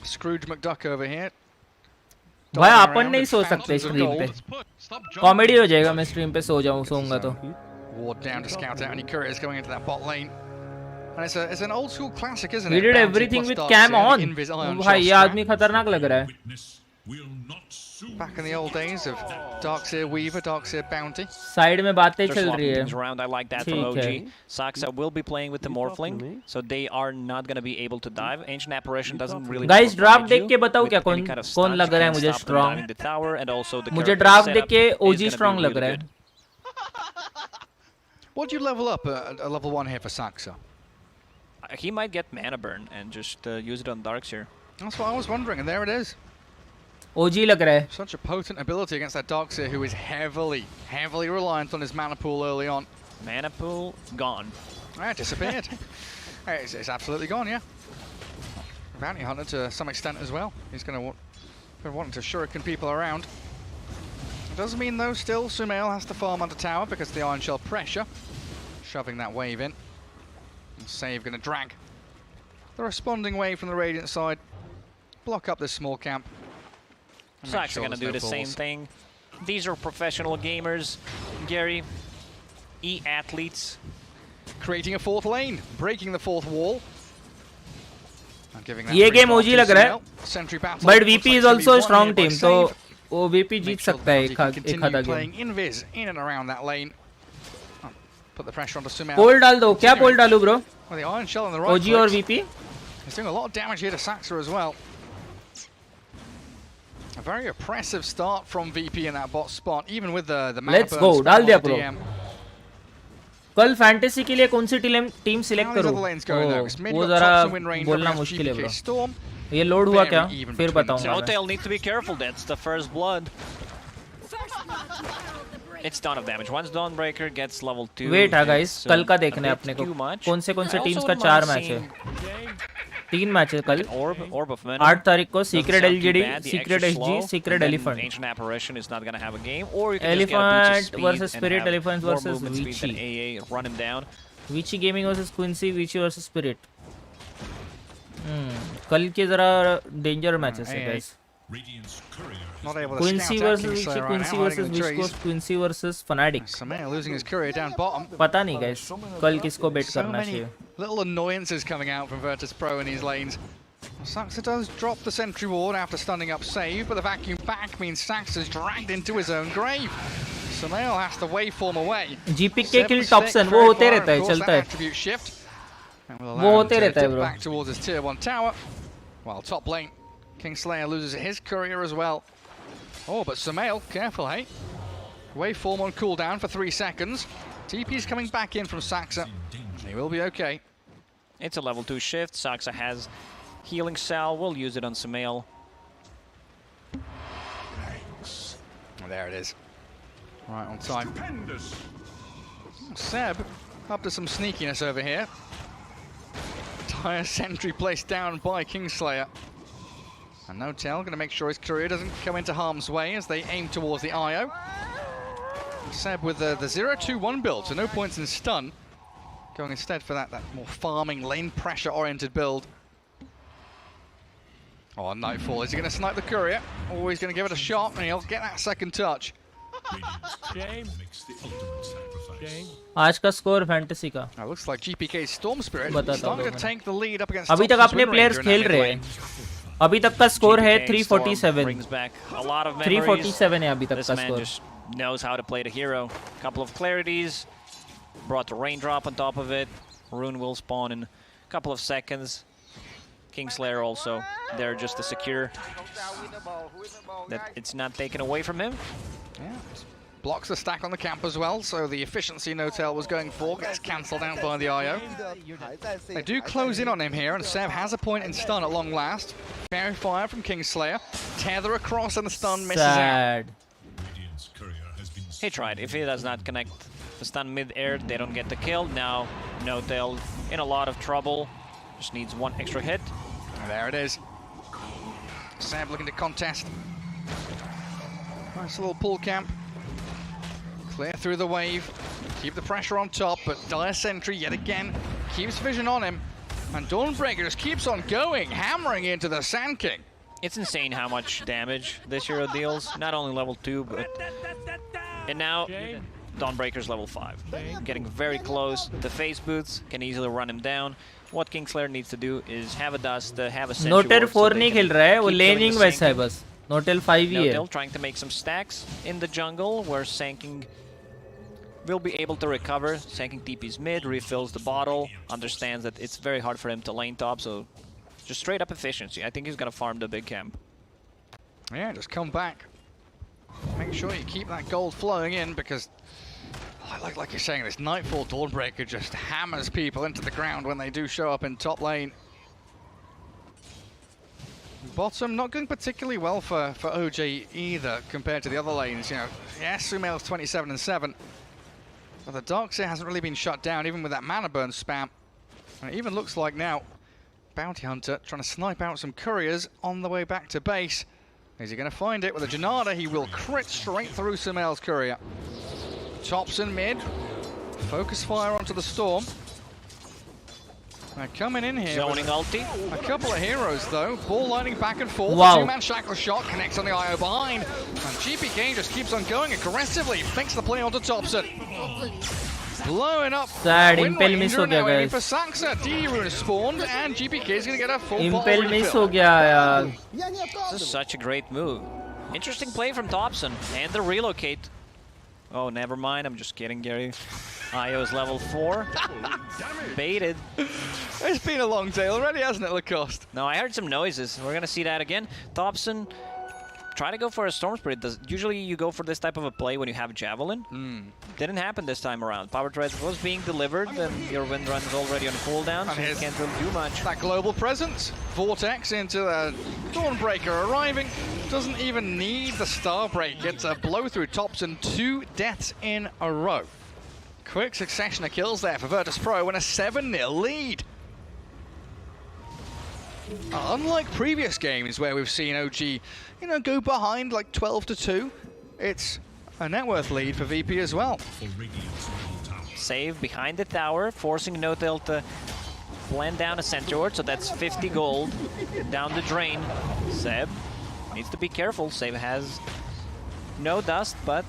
Scrooge McDuck over here. भाई अपन नहीं सो सकते stream पे, comedy हो जाएगा मैं stream पे सो जाऊं, सोऊंगा तो। Ward down to scout out any couriers going into that bot lane. And it's an old school classic, isn't it? We did Bounty everything plus with Darkseer, cam the on. Invis Ion भाई ये Shell आदमी खतरनाक लग रहा है। Back in the old days of Darkseer Weaver, Darkseer Bounty. Side में बातें चल रही है। Things around. I like that from OG. Saxa will be playing with the Morphling, so they are not going to be able to dive. Ancient Apparition doesn't really. Guys draft देख के बताओ क्या कौन लग रहा है मुझे स्ट्रॉन्ग। मुझे ड्राफ्ट देख के OG स्ट्रॉन्ग लग रहा है। What do you level up at a level 1 here for Saxa? He might get Mana Burn and just use it on Darkseer. That's what I was wondering, and there it is. OG लग रहा है। Such a potent ability against that Darkseer, who is heavily reliant on his mana pool early on. Mana pool gone. Ah, disappeared. It's absolutely gone, yeah. Bounty Hunter to some extent as well. He's going to want to shuriken people around. It does mean though, still Sumail has to farm under tower because of the Iron Shell pressure, shoving that wave in. And Save going to drag the responding wave from the Radiant side, block up this small camp. Sax are going to do the same thing. These are professional gamers, Gary. E-athletes. Creating a fourth lane, breaking the fourth wall. ये game OG लग रहा है, but VP is also a strong team, तो वो VP जीत सकता है एक आधा game. Invis in and around that lane. Put the pressure onto Sumail. पोल डाल दो, क्या पोल डालूं bro? Well, the Iron Shell on the right. OG और VP. He's doing a lot of damage here to Saxa as well. A very oppressive start from VP in that bot spot, even with the Let's go, डाल दिया bro. कल fantasy के लिए कौन सी team select करूं? वो जरा बोलना मुश्किल है ब्रो। ये लोड हुआ क्या? फिर बताऊंगा। Zotac need to be careful. That's the first blood. It's ton of damage. Once Dawnbreaker gets level 2. Wait है गाइस, कल का देखना है अपने को। कौन से टीम्स का 4 मैच है? 3 मैच है कल। 8 तारीख को Secret LGD, Secret SG, Secret Elephant. Elephant versus Spirit, Elephant versus Vici. Vici Gaming versus Quincy, Vici versus Spirit. कल के जरा डेंजर मैचेस है guys. Quincy versus Vici, Quincy versus Viscos, Quincy versus Fnatic. Losing his courier down bottom. पता नहीं guys, कल किसको bet करना चाहिए? Little annoyances coming out from Virtus Pro in these lanes. Saxa does drop the sentry ward after stunning up Save, but the vacuum back means Saxa's dragged into his own grave. Sumail has to waveform away. GPK kill Topson, वो होते रहता है, चलता है. वो होते रहता है bro. Back towards his tier 1 tower, while top lane. Kingslayer loses his courier as well. Oh, but Sumail, careful, hey? Waveform on cooldown for 3 seconds. TP's coming back in from Saxa. He will be okay. It's a level 2 shift. Saxa has healing cell. We'll use it on Sumail. There it is. Right on time. Seb up to some sneakiness over here. Dire sentry placed down by Kingslayer. And Notel going to make sure his courier doesn't come into harm's way as they aim towards the IO. Seb with the 0-2-1 build, so no points in stun. Going instead for that more farming, lane pressure oriented build. Oh, Nightfall. Is he going to snipe the courier? Or he's going to give it a shot and he'll get that second touch. आज का score fantasy का looks like GPK's Storm Spirit starting to take the lead up against अभी तक अपने players खेल रहे हैं अभी तक का स्कोर है 347 347 है अभी तक का score knows how to play the hero. Couple of clarities, brought the raindrop on top of it. Rune will spawn in a couple of seconds. Kingslayer also there just to secure that it's not taken away from him. Yeah. Blocks the stack on the camp as well, so the efficiency Notel was going for gets cancelled out by the IO. They do close in on him here, and Seb has a point in stun at long last. Purifier from Kingslayer. Tether across and the stun misses out. He tried. If he does not connect the stun mid-air, they don't get the kill. Now Notel in a lot of trouble. Just needs one extra hit. And there it is. Seb looking to contest. Nice little pull camp. Clear through the wave, keep the pressure on top, but Dire Sentry yet again keeps vision on him. And Dawnbreaker just keeps on going, hammering into the Sand King. It's insane how much damage this hero deals. Not only level 2, but... And now, Dawnbreaker's level 5. Getting very close. The face boots can easily run him down. What Kingslayer needs to do is have a dust, have a Sentry Notel Ward 4 नहीं खेल रहा है, वो laning वैसा है बस. Notel 5 ही है. Notel trying to make some stacks in the jungle where Sanking will be able to recover. Sanking TP's mid, refills the bottle, understands that it's very hard for him to lane top, so just straight up efficiency. I think he's gonna farm the big camp. Yeah, just come back. Make sure you keep that gold flowing in because, like you're saying, this Nightfall Dawnbreaker just hammers people into the ground when they do show up in top lane. Bottom not going particularly well for OG either compared to the other lanes. You know, yes, Sumail's 27 and 7, but the Darkseer hasn't really been shut down even with that mana burn spam. And it even looks like now Bounty Hunter trying to snipe out some couriers on the way back to base. Is he going to find it with a Janada? He will crit straight through Sumail's courier. Thompson mid, focus fire onto the Storm. They're coming in here. Zoning ulti. A couple of heroes though, ball lining back and forth. Wow. Two-man shackle shot connects on the IO behind. And GPK just keeps on going aggressively. Thinks the play onto Thompson. Blowing up. Sad, Impel miss हो गया guys. For Saxa, D-Rune is spawned and GPK is going to get a full Impel bottle miss refill. हो गया यार. This is such a great move. Interesting play from Thompson and the relocate. Oh, never mind. I'm just kidding, Gary. IO's level 4. Baited. It's been a long day already, hasn't it, Lacoste? No, I heard some noises. We're going to see that again. Thompson, try to go for a Storm Spirit. Usually you go for this type of a play when you have Javelin. Didn't happen this time around. Power Threads was being delivered, and your Wind Run is already on cooldown, so you can't really do much. That global presence. Vortex into the Dawnbreaker arriving. Doesn't even need the Starbreaker to blow through Thompson. 2 deaths in a row. Quick succession of kills there for Virtus Pro and a 7-0 lead. Unlike previous games where we've seen OG, you know, go behind like 12-2, it's a net worth lead for VP as well. Save behind the tower, forcing Notel to blend down a Sentry Ward, so that's 50 gold down the drain. Seb needs to be careful. Seb has no dust, but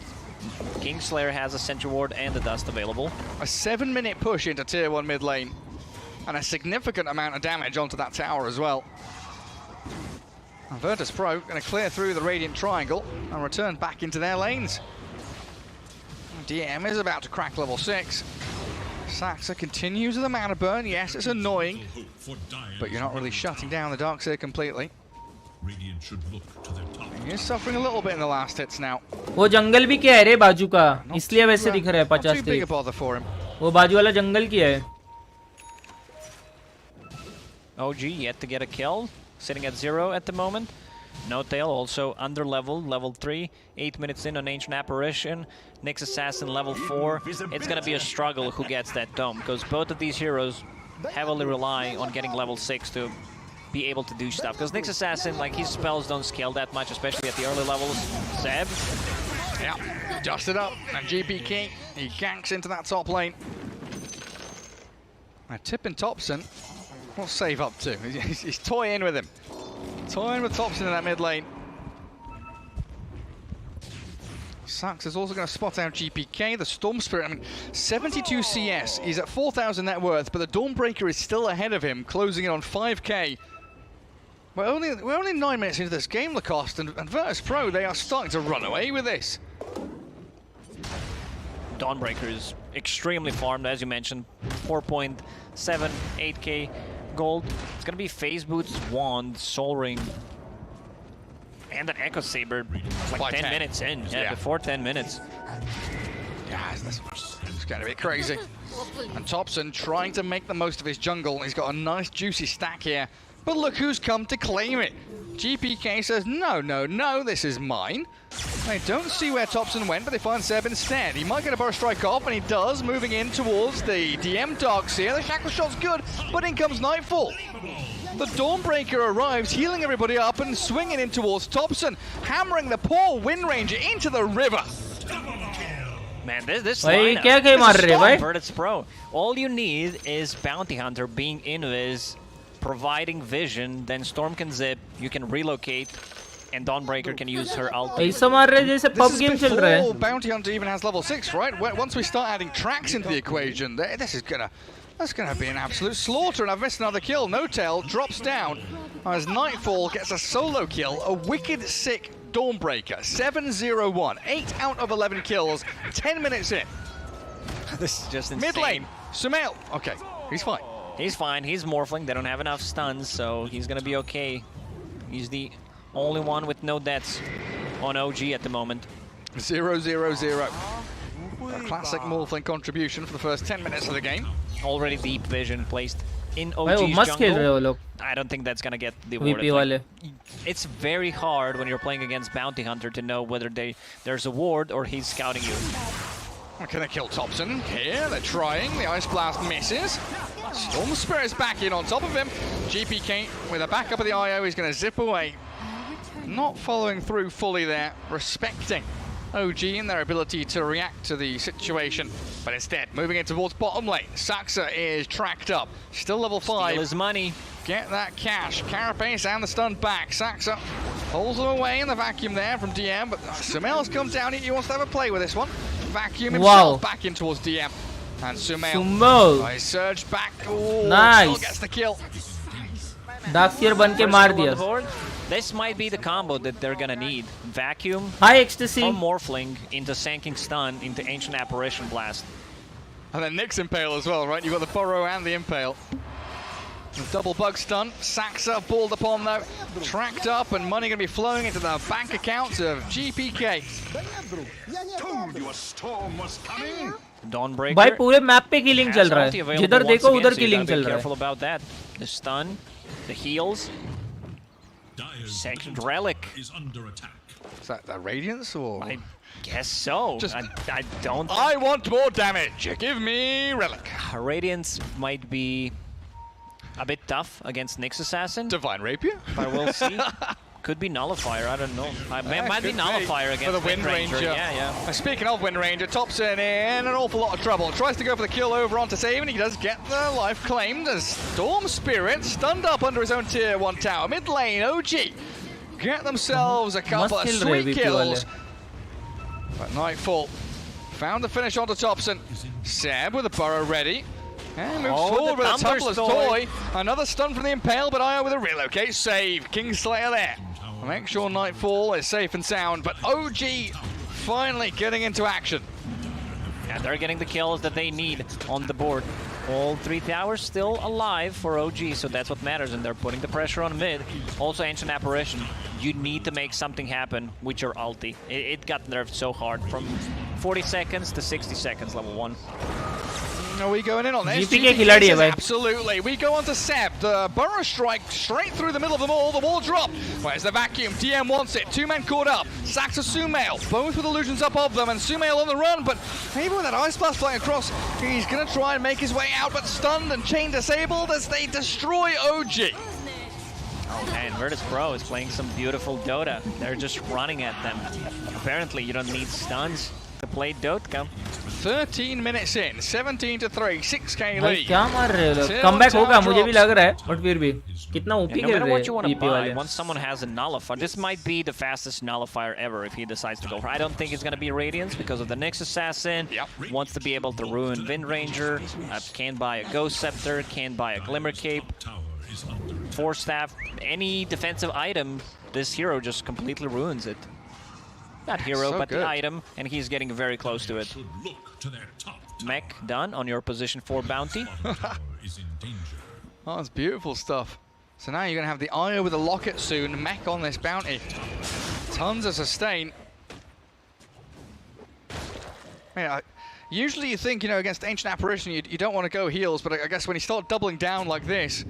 Kingslayer has a Sentry Ward and the dust available. A 7-minute push into tier 1 mid lane. And a significant amount of damage onto that tower as well. And Virtus Pro going to clear through the Radiant Triangle and return back into their lanes. DM is about to crack level 6. Saxa continues with the mana burn. Yes, it's annoying, but you're not really shutting down the Darkseer completely. He is suffering a little bit in the last hits now. वो जंगल भी क्या है रे बाजू का, इसलिए वैसे दिख रहा है 50 too big a bother for him. वो बाजू वाला जंगल क्या है? OG yet to get a kill, sitting at 0 at the moment. Notel also under level, level 3, 8 minutes in on Ancient Apparition. Nyx Assassin level 4. It's gonna be a struggle who gets that dome, because both of these heroes heavily rely on getting level 6 to be able to do stuff. Because Nyx Assassin, like, his spells don't scale that much, especially at the early levels. Zeb. Yeah, dusted up, and GPK, he ganks into that top lane. Now Tippin Thompson, what's Save up to? He's toying with him. Toying with Thompson in that mid lane. Sax is also going to spot out GPK, the Storm Spirit. I mean, 72 CS, he's at 4,000 net worth, but the Dawnbreaker is still ahead of him, closing in on 5k. We're only 9 minutes into this game, Lacoste, and Virtus Pro, they are starting to run away with this. Dawnbreaker is extremely farmed, as you mentioned. 4.7, 8k gold. It's gonna be Phase Boots, Wand, Soul Ring, and an Echo Saber. Like 10 minutes in, yeah, before 10 minutes. Yeah, it's going to be crazy. And Thompson trying to make the most of his jungle. He's got a nice juicy stack here. But look who's come to claim it. GPK says, no, no, no, this is mine. They don't see where Thompson went, but they find Seb instead. He might get a Burst Strike off, and he does, moving in towards the DM Darkseer. The Shackle Shot's good, but in comes Nightfall. The Dawnbreaker arrives, healing everybody up and swinging in towards Thompson, hammering the poor Wind Ranger into the river. Man, this lineup, this is Virtus Pro. All you need is Bounty Hunter being invis providing vision, then Storm can zip, you can relocate, and Dawnbreaker can use her ult. ऐसा मार रहे जैसे pub game चल रहा है. Bounty Hunter even has level 6, right? Once we start adding tracks into the equation, that's gonna be an absolute slaughter. And I've missed another kill. No Tail drops down as Nightfall gets a solo kill. A wicked sick Dawnbreaker. 7-0-1. 8 out of 11 kills. 10 minutes in. This is just insane. Mid lane. Sumail. Okay, he's fine. He's fine. He's Morphling. They don't have enough stuns, so he's gonna be okay. He's the only one with no deaths on OG at the moment. 0-0-0. A classic Morphling contribution for the first 10 minutes of the game. Already deep vision placed in भाई वो OG's मस्त खेल रहे हो jungle. लोग. I don't think that's gonna get the award. VP वाले. It's very hard when you're playing against Bounty Hunter to know whether there's a ward or he's scouting you. Can they kill Thompson? Here, they're trying. The Ice Blast misses. Storm Spirit's back in on top of him. GPK with a backup of the IO, he's going to zip away. Not following through fully there, respecting OG and their ability to react to the situation. But instead, moving in towards bottom lane. Saxa is tracked up. Still level 5. Steal his money. Get that cash. Carapace and the stun back. Saxa pulls them away in the vacuum there from DM. But Sumail's come down here. He wants to have a play with this one. Vacuum himself back in towards DM. And Sumail. I surge back. Ooh, nice. Still gets the kill. Darkseer बन के मार दिया. This might be the combo that they're gonna need. Vacuum, High Ecstasy, or Morphling into Sanking Stun into Ancient Apparition Blast. And then Nick's Impale as well, right? You've got the Burrow and the Impale. Double bug stun. Saxa balled upon though. Tracked up and money going to be flowing into the bank accounts of GPK. Told you a storm was coming. Dawnbreaker. भाई पूरे map पे killing चल रहा है. जिधर देखो उधर killing चल रहा है. Careful about that. The stun, the heals. Second relic. Is under attack. Is that the Radiance or? I guess so. I don't. I want more damage. Give me relic. Radiance might be a bit tough against Nyx Assassin. Divine Rapier. But we'll see. Could be Nullifier. I don't know. Might be Nullifier against for the Wind Ranger. Yeah. Speaking of Wind Ranger, Thompson in an awful lot of trouble. Tries to go for the kill over onto Save, and he does get the life claimed as Storm Spirit stunned up under his own tier 1 tower. Mid lane, OG get themselves a couple of sweet kills. But Nightfall found the finish onto Thompson. Seb with a burrow ready. And moves forward with a Tumbler's Toy. Another stun from the Impale, but IO with a relocate save. Kingslayer there. Make sure Nightfall is safe and sound, but OG finally getting into action. And they're getting the kills that they need on the board. All 3 towers still alive for OG, so that's what matters, and they're putting the pressure on mid. Also Ancient Apparition, you need to make something happen with your ulti. It got nerfed so hard, from 40 seconds to 60 seconds level 1. Are we going in on this? GPK खिलाड़ी है भाई. Absolutely. We go on to Seb. The Burrow Strike straight through the middle of them all. The wall drop. Where's the vacuum? DM wants it. 2 men caught up. Saxa Sumail. Both with illusions up of them. And Sumail on the run. But even with that Ice Blast flying across, he's going to try and make his way out. But stunned and chain disabled as they destroy OG. Oh man, Virtus Pro is playing some beautiful Dota. They're just running at them. Apparently you don't need stuns to play Dota. 13 minutes in, 17-3, 6k भाई lead. क्या मार रहे हो लोग? Comeback होगा मुझे भी लग रहा है, बट फिर भी कितना ओपी No खेल matter रहे what you want to हैं buy, once someone has a nullifier, this might be the fastest nullifier ever if he decides to go for. I don't think it's going to be Radiance because of the Nyx Assassin. Wants to be able to ruin Wind Ranger. Can buy a Ghost Scepter, can buy a Glimmer Cape, Force Staff, any defensive item. This hero just completely ruins it. Not hero, but the item, and he's getting very close to it. Mech done on your position 4 bounty. Oh, that's beautiful stuff. So now you're going to have the IO with a locket soon. Mech on this bounty. Tons of sustain. Yeah, usually you think, against Ancient Apparition, you don't want to go heals, but I guess when you start doubling down like this,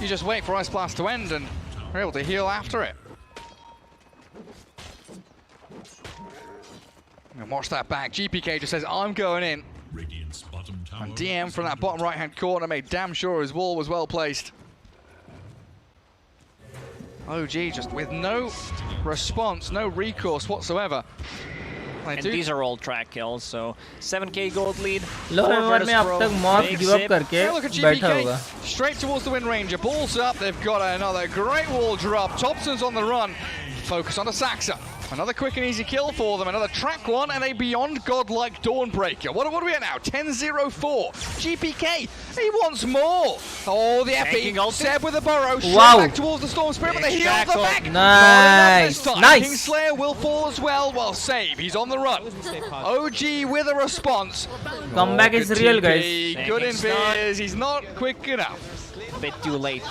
you just wait for Ice Blast to end and you're able to heal after it. And watch that back. GPK just says, I'm going in. And DM from that bottom right-hand corner made damn sure his wall was well placed. OG just with no response, no recourse whatsoever. And these are all track kills, so 7k gold lead. Low over में अब तक mock give up करके Hey, look at बैठा GPK. होगा. Straight towards the Wind Ranger. Balls up. They've got another great wall drop. Thompson's on the run. Focus on the Saxa. Another quick and easy kill for them. Another track one and a beyond godlike Dawnbreaker. What are we at now? 10-0-4. GPK. He wants more. Oh, the epi. Seb with a burrow. Straight back towards the Storm Spirit, but the heal at the back. Nice. Not enough this time. Nice. Kingslayer will fall as well. Well, save. He's on the run. OG with a response. Comeback is good real, TP, guys. Good in Viz. He's not quick enough. Bit too late.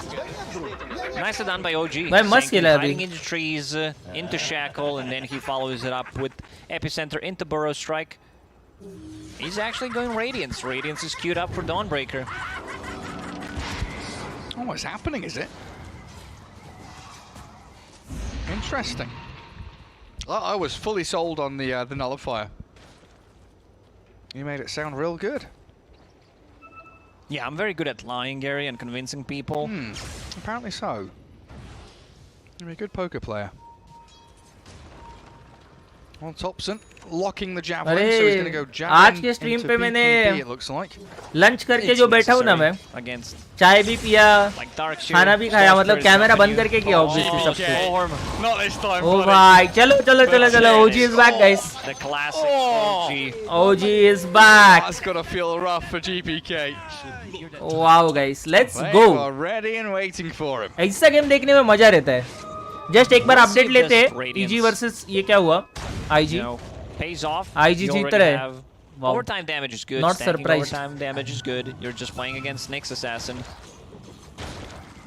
Nicely done by OG. भाई मस्त खेला है Hiding अभी. into trees, into Shackle, and then he follows it up with Epicenter into Burrow Strike. He's actually going Radiance. Radiance is queued up for Dawnbreaker. Oh, what's happening, is it? Interesting. I was fully sold on the Nullifier. You made it sound real good. Yeah, I'm very good at lying, Gary, and convincing people. Apparently so. You're a good poker player. On Thompson, locking the javelin, so he's going to go आज javelin के stream into पे BKB, मैंने it looks like. Lunch करके जो बैठा हूँ ना मैं, Against चाय भी पिया, खाना भी खाया, मतलब कैमरा बंद करके किया obviously सब कुछ. Not this time, O buddy. भाई, चलो चलो चलो चलो, OG is back, guys. The classic OG. OG is back. That's got to feel rough for GPK. Wow, guys, let's They go. are ready and waiting for him. ऐसा game देखने में मजा रहता है. जस्ट एक बार अपडेट लेते हैं. EG versus ये क्या हुआ? IG. Pays off. IG You Jeet already रहे. have Wow. Overtime damage is good. Not Stacking surprised. Overtime damage is good. You're just playing against Nyx Assassin.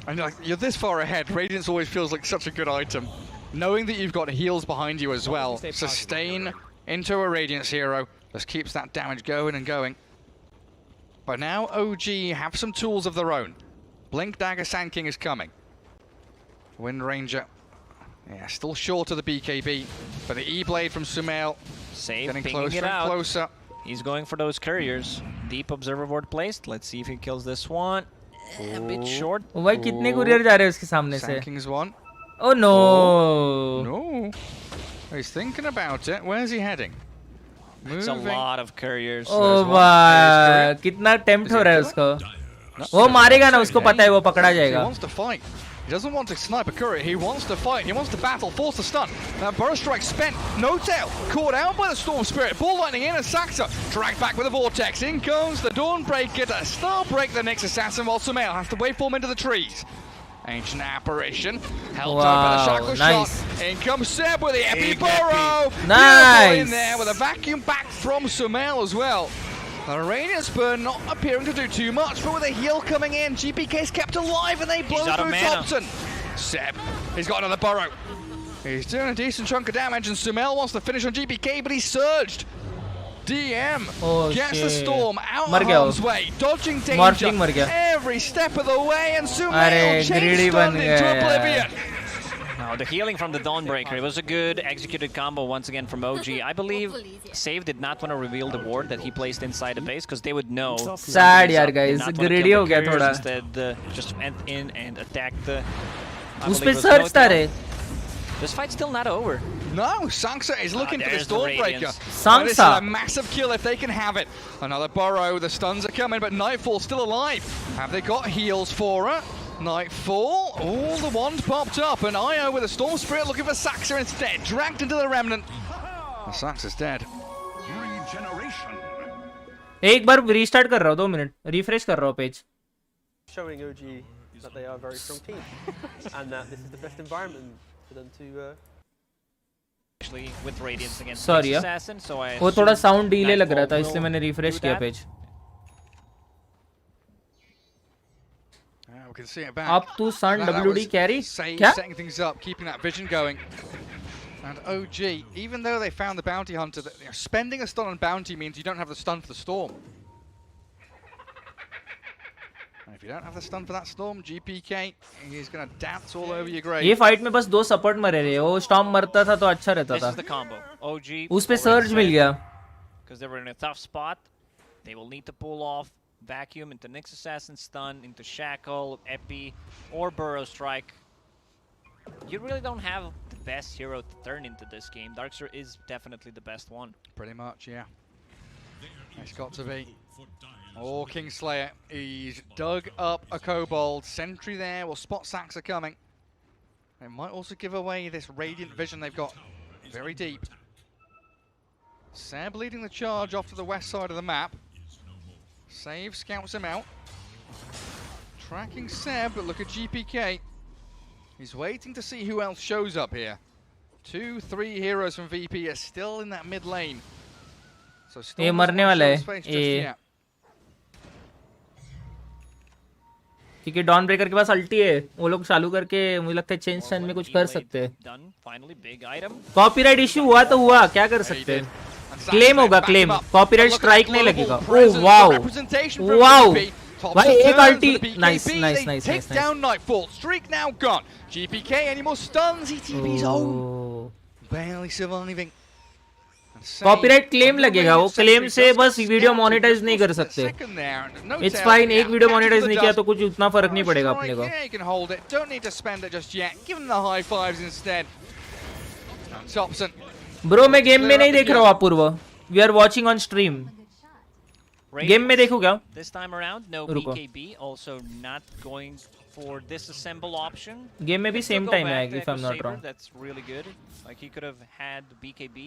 And like, you're this far ahead. Radiance always feels like such a good item. Knowing that you've got heals behind you as well. Sustain into a Radiance hero. Just keeps that damage going and going. But now OG have some tools of their own. Blink Dagger Sand King is coming. Wind Ranger. Yeah, still short of the BKB. But the E-Blade from Sumail. Save, Getting pinging closer it and out. closer. He's going for those couriers. Deep observer board placed. Let's see if he kills this one. A bit short. ओ भाई कितने courier जा रहे हैं उसके सामने से? Sand King's one. Oh no. No. He's thinking about it. Where's he heading? It's a lot of couriers. ओ भाई, कितना टेम्प्ट हो रहा है उसको. वो मारेगा ना, उसको पता है वो पकड़ा He जाएगा. wants to fight. He doesn't want to snipe a courier. He wants to fight. He wants to battle. Force the stun. Now Burrow Strike spent. No tail. Caught out by the Storm Spirit. Ball lightning in and Saxa. Dragged back with a Vortex. In comes the Dawnbreaker to star break the Nyx Assassin while Sumail has to waveform into the trees. Ancient Apparition. Held up by the Shackle nice. shot. In comes Seb with the Epi Burrow. Nice. Beautiful in there with a vacuum back from Sumail as well. The Radiance Burn not appearing to do too much, but with a heal coming in, GPK's kept alive and they blow out of through mana. Thompson. Seb, he's got another burrow. He's doing a decent chunk of damage, and Sumail wants to finish on GPK, but he's surged. DM gets the storm out of harm's way, dodging danger every step of the way, and Sumail chain stunned into oblivion. Now the healing from the Dawnbreaker, it was a good executed combo once again from OG. I believe Save did not want to reveal the ward that he placed inside the base because they would know. Sad यार guys, greedy हो गया थोड़ा. Instead, just went in and attacked the. उस पे search था रे. This fight's still not over. No, Saxa is looking for this Dawnbreaker. Saxa. This is a massive kill if they can have it. Another burrow, the stuns are coming, but Nightfall's still alive. Have they got heals for her? Nightfall, the wand popped up, and IO with a Storm Spirit looking for Saxa instead, dragged into the Remnant. The Saxa's dead. एक बार restart कर रहा हूँ 2 minute, refresh कर रहा हूँ page. Showing OG that they are a very strong team, and that this is the best environment for them to. Actually, with Radiance against Sorry, Assassin, so I वो थोड़ा sound delay लग रहा था, इसलिए मैंने रिफ्रेश किया page. We can see it back. Up to Sun WD carry. Setting things up, keeping that vision going. And OG, even though they found the bounty hunter, spending a stun on bounty means you don't have the stun for the storm. And if you don't have the stun for that storm, GPK, he's going to dance all over your grave. ये fight में बस 2 support मरे रहे. वो storm मरता था तो अच्छा रहता था. This is the combo. OG. उस पे सर्ज मिल गया. Because they were in a tough spot, they will need to pull off Vacuum into Nyx Assassin stun, into Shackle, Epi, or Burrow Strike. You really don't have the best hero to turn into this game. Darkseer is definitely the best one. Pretty much, yeah. It's got to be. Oh, Kingslayer. He's dug up a Kobold. Sentry there. Well, spot sacks are coming. It might also give away this Radiant Vision they've got very deep. Seb leading the charge off to the west side of the map. Save scouts him out. Tracking Seb, but look at GPK. He's waiting to see who else shows up here. 2-3 heroes from VP are still in that mid lane. So ये मरने वाला है ये क्योंकि don breaker के पास अल्टी है वो लोग चालू करके मुझे लगता है चेंज टाइम में कुछ कर सकते हैं कॉपीराइट इशू हुआ तो हुआ क्या कर सकते हैं क्लेम होगा क्लेम कॉपीराइट स्ट्राइक नहीं लगेगा ओह वाओ वाओ भाई एक ulti nice nice nice Takes down Nightfall. Streak now gone. GPK, any more stuns? ETB's own. Barely surviving. Copyright claim लगेगा वो क्लेम से बस वीडियो मोनेटाइज नहीं कर सकते इट्स फाइन एक वीडियो मोनेटाइज नहीं किया तो कुछ उतना फर्क नहीं पड़ेगा अपने को Yeah, you can hold it. Don't need to spend it just yet. Give them the high fives instead. Thompson. Bro मैं गेम में नहीं देख रहा हूँ Apurva we are watching on stream game में देखो क्या This time around, no BKB, also not going for disassemble option. Game में भी सेम टाइम आएगी if I'm not wrong. That's really good. Like he could have had BKB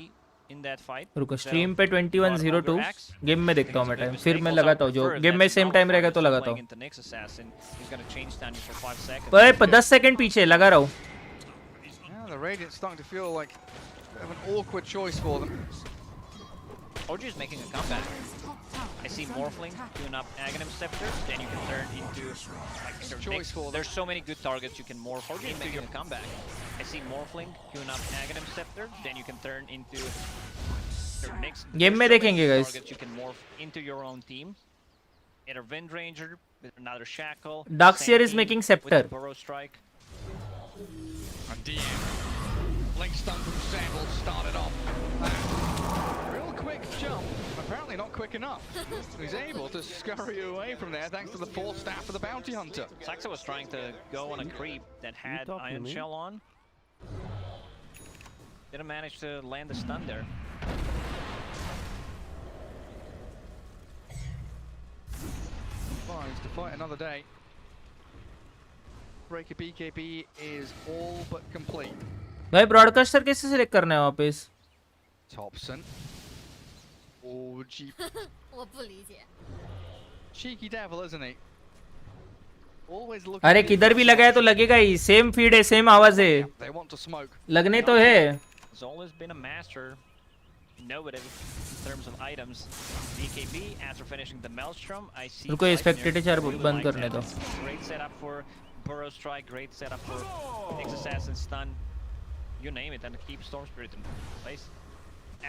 in that fight. रुको stream पे 21:02 game में देखता हूँ मैं time फिर मैं लगाता हूँ जो गेम में सेम टाइम रहेगा तो लगाता हूँ पर 10 सेकंड पीछे लगा रहा हूँ The Radiant's starting to feel like a bit of an awkward choice for them. OG is making a comeback. I see Morphling queuing up Aghanim Scepter, then you can turn into like there's so many good targets you can morph. OG is making a comeback. I see Morphling queuing up Aghanim Scepter, then you can turn into their next game में देखेंगे guys targets you can morph into your own team. Either Wind Ranger with another Shackle. Darkseer is making Scepter. Burrow Strike. And DM. Link stun from Sandal started off. Real quick jump. Apparently not quick enough. He's able to scurry away from there thanks to the 4th staff of the Bounty Hunter. Saxa was trying to go on a creep that had Iron Shell on. Didn't manage to land the stun there. Finds to fight another day. Breaker BKB is all but complete. भाई broadcaster कैसे select करना है वापस Thompson. Oh, cheeky devil, isn't he? Always looking. अरे किधर भी लगाया तो लगेगा ही सेम फीड है सेम आवाज है They want to smoke. लगने तो है He's always been a master. Innovative in terms of items. BKB after finishing the Maelstrom. I see. रुको ये स्पेक्टेटर बंद करने दो. Great setup for Burrow Strike. Great setup for X Assassin Stun. You name it, and keep Storm Spirit in place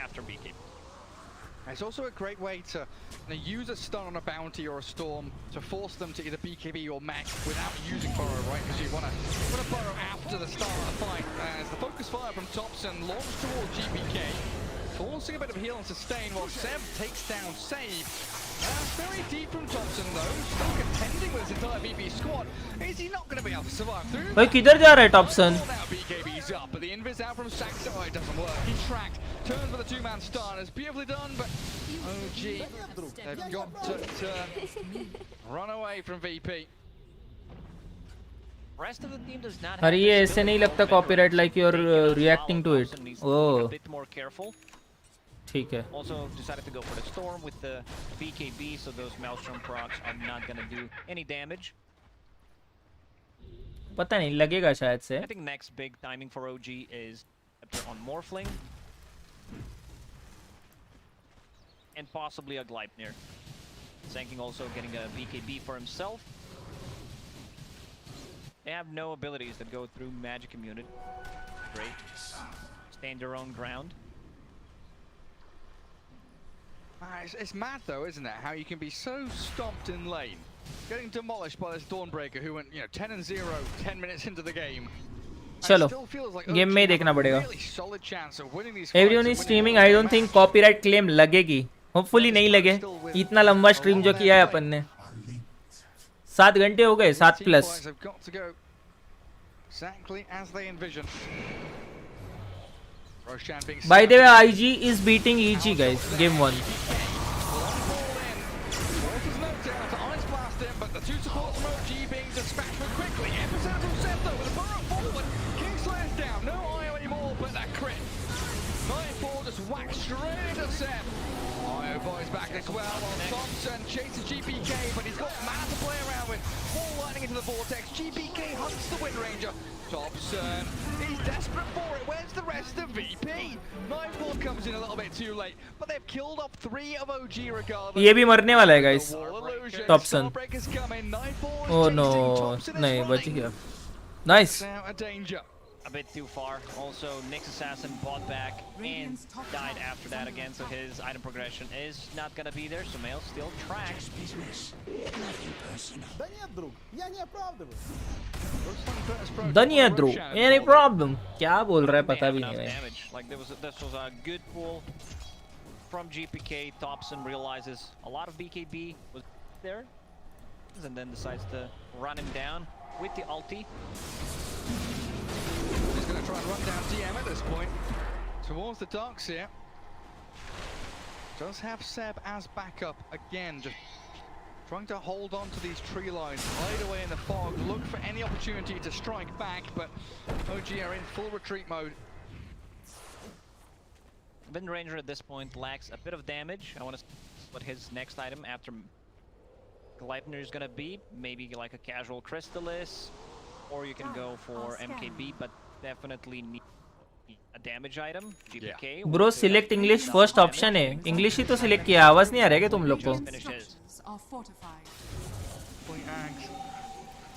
after BKB. It's also a great way to use a stun on a bounty or a storm to force them to either BKB or mech without using Burrow, right? Because you want to Burrow after the start of the fight. As the focus fire from Thompson launched towards GPK, forcing a bit of heal and sustain while Seb takes down Save. Very deep from Thompson though, still contending with his entire VP squad. Is he not going to be able to survive through? भाई किधर जा रहा है Topsin Now BKB's up, but the invis out from Saxo, oh, it doesn't work. He tracked, turns with a 2-man stun. It's beautifully done, but OG, they've got to run away from VP. Rest of the team does not. अरे ये ऐसे नहीं लगता copyright like you are reacting to it oh bit more careful. ठीक है Also decided to go for the storm with the BKB, so those Maelstrom procs are not gonna do any damage. पता नहीं लगेगा शायद से I think next big timing for OG is on Morphling and possibly a Gleipnir. Zanking also getting a BKB for himself. They have no abilities that go through Magic Immunity. Great. Stand your own ground. It's mad though, isn't it? How you can be so stomped in lane, getting demolished by this Dawnbreaker who went 10-0 10 minutes into the game. चलो game में ही देखना पड़ेगा everyone is streaming I don't think copyright claim लगेगी hopefully नहीं लगे इतना लंबा stream जो किया है अपन ने 7 घंटे हो गए 7 plus Exactly as they envision. Roshan being By the set up. way, IG is beating EG, guys. Game 1. Walters no down to Ice Blast him, but the two supports from OG being dispatched very quickly. Epicenter set though with a burrow forward. Kingslayer's down, no IO anymore, but that crit. Nightfall just whacked straight into Seb. IO boys back as well, while Thompson chases GPK, but he's got mana to play around with. Ball lightning into the vortex. GPK hunts the Wind Ranger. Thompson, he's desperate for it. Where's the rest of VP? Nightfall comes in a little bit too late, but they've killed off 3 of OG regardless. ये भी मरने वाला है, guys. Thompson. Oh no, नहीं बच गया. Nice. Out of danger. A bit too far. Also, Nyx Assassin bought back and died after that again, so his item progression is not gonna be there. So Mail still tracks. Done yeah, Drew. Any problem? क्या बोल रहा है पता भी नहीं है. Like this was a good pull from GPK. Thompson realizes a lot of BKB was there, and then decides to run him down with the ulti. He's going to try and run down DM at this point. Towards the docks here. Does have Seb as backup again. Just trying to hold on to these tree lines. Hide away in the fog. Look for any opportunity to strike back. But OG are in full retreat mode. Wind Ranger at this point lacks a bit of damage. I want to see what his next item after Gleipnir is going to be. Maybe like a casual Crystallis. Or you can go for MKB, but definitely need a damage item. GPK. Bro, select English first option है. English ही तो select किया. आवाज नहीं आ रहा है क्या तुम लोग को?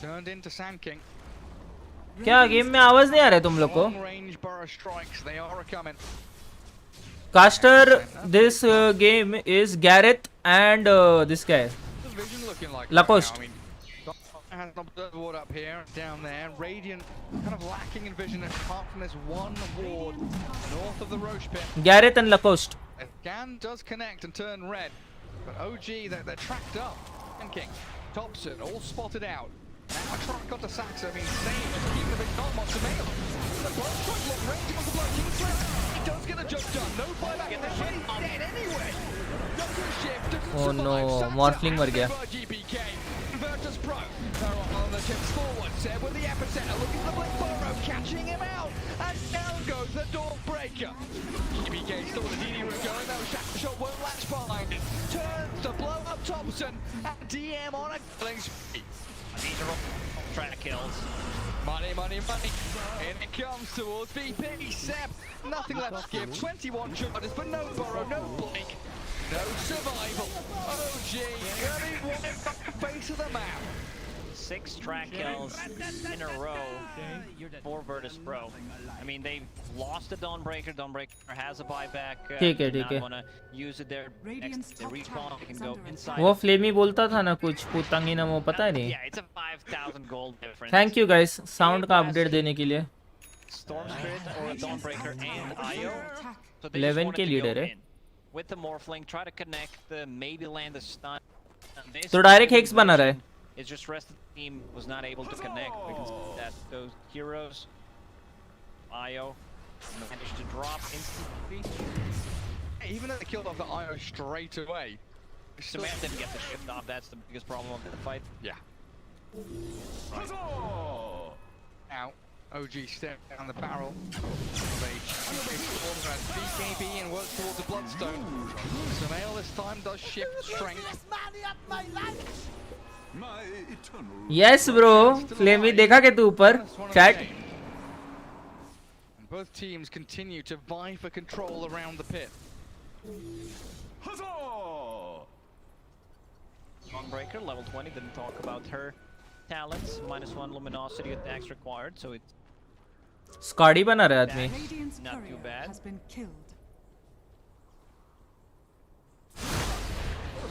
Turned into Sand King. क्या गेम में आवाज नहीं आ रहा है तुम लोग को? Long range burrow strikes. They are coming. Caster, this game is Gareth and this guy. Lacoste. Has an observer ward up here, down there. Radiant kind of lacking in vision apart from this one ward north of the Roche pit. Gareth and Lacoste. Gan does connect and turn red, but OG, they're tracked up. And King, Thompson, all spotted out. Now a truck got to Saxo, means same as keeping the big not much to mail. The blow truck look range was the blow Kingslayer. He does get a jump done, no buyback in the shit, he's dead anyway. Oh no, Morphling मर गया. Virtus Pro, they're on the chips forward. Seb with the epicenter, looking for the blink burrow, catching him out. And down goes the Dawnbreaker. GPK still with the DD room going though. Shackle shot won't latch behind it. Turns to blow up Thompson. And DM on a killing spree. These are all track kills. Money, money, money. In it comes towards VP. Seb, nothing left to give. 21 charges, but no burrow, no blink. No survival. OG gonna be one face of the map. 6 track kills in a row for Virtus Pro. I mean, they lost the Dawnbreaker. Dawnbreaker has a buyback. ठीक है. Want to use it there. Next, they respawn. They can go inside. वो flame बोलता था ना कुछ पुतंगी ना वो पता नहीं. Yeah, it's a 5,000 gold difference. Thank you guys, sound का update देने के लिए. Storm Spirit or a Dawnbreaker and IO. So 11 के leader है. With the Morphling, try to connect, maybe land the stun. तो डायरेक्ट हेक्स बना रहा है. It's just rest of the team was not able to connect because that those heroes, IO, managed to drop instantly. Even though they killed off the IO straight away. Samantha didn't get the shift off. That's the biggest problem of the fight. Yeah. Right. Now, OG step down the barrel of a Storm as BKB and works towards the Bloodstone. Samael this time does shift strength. Yes bro, flame देखा के तू ऊपर chat. And both teams continue to vie for control around the pit. Dawnbreaker, level 20, didn't talk about her talents. -1 luminosity attacks required, so it's स्कॉडी बना रहा है आदमी. not too bad.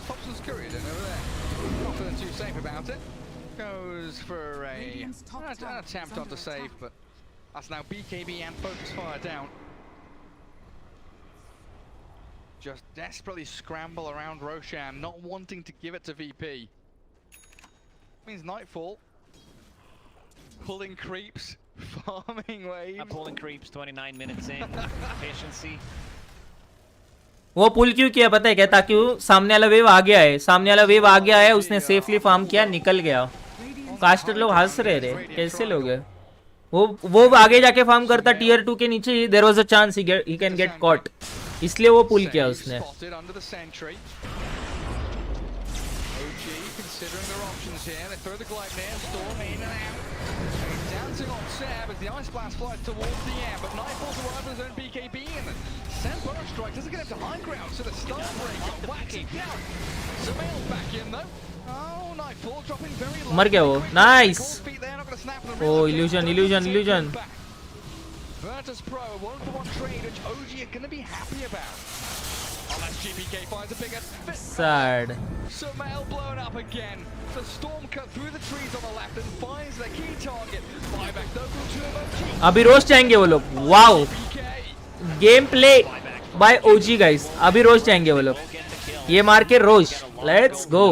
Thompson's courier then over there. Not feeling too safe about it. Goes for an attempt on to save, but that's now BKB and Focusfire down. Just desperately scramble around Roshan, not wanting to give it to VP. Means Nightfall. Pulling creeps Farming waves. Pulling creeps 29 minutes in. Efficiency. वो पुल क्यों किया पता है क्या? ताकि वो सामने वाला वेव आ गया है, सामने वाला वेव आ गया है, उसने सेफली फार्म किया, निकल गया। कास्टर लोग हंस रहे रे, कैसे लोग हैं? वो आगे जाके फार्म करता टियर 2 के नीचे, there was a chance he can get caught, इसलिए वो पुल किया उसने। Dancing on Seb as the Ice Blast flies towards the air, but Nightfall's arrival as own BKB and the Sand Burrow Strike doesn't get him to high ground, so the Starbreaker waxing down. Samail's back in though. Oh, Nightfall dropping very low. मर गया वो, nice. O illusion. Virtus Pro, 1-for-1 trade which OG are going to be happy about. Unless GPK finds a bigger fit. Sad. Samail blown up again. The storm cut through the trees on the left and finds the key target. Buyback though from Turbo. अभी रोज जाएंगे वो लोग। Wow, game play by OG guys, अभी रोज जाएंगे वो लोग, ये मार के रोज। Let's go,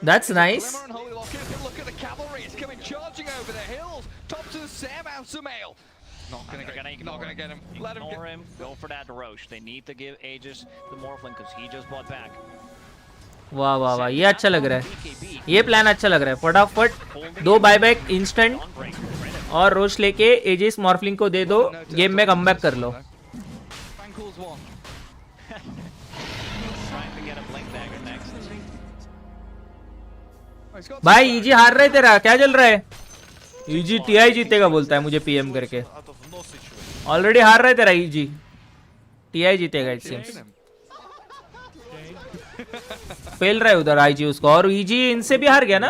that's nice. Look at the cavalry, it's coming charging over the hills. Top to Sam and Samail. Not gonna get him. Let him go for that Roche. They need to give Aegis the Morphling because he just bought back. वाह वाह वाह, ये अच्छा लग रहा है, ये plan अच्छा लग रहा है। फटाफट 2 बायबैक इंस्टेंट और रोश लेके एजिस मॉर्फलिंग को दे दो, गेम में कमबैक कर लो। भाई इजी हार रहे तेरा, क्या चल रहा है? इजी टीआई जीतेगा बोलता है मुझे पीएम करके, ऑलरेडी हार रहा है तेरा इजी, टीआई जीतेगा इट सीम्स। फेल रहा है उधर आईजी उसको, और इजी इनसे भी हार गया ना?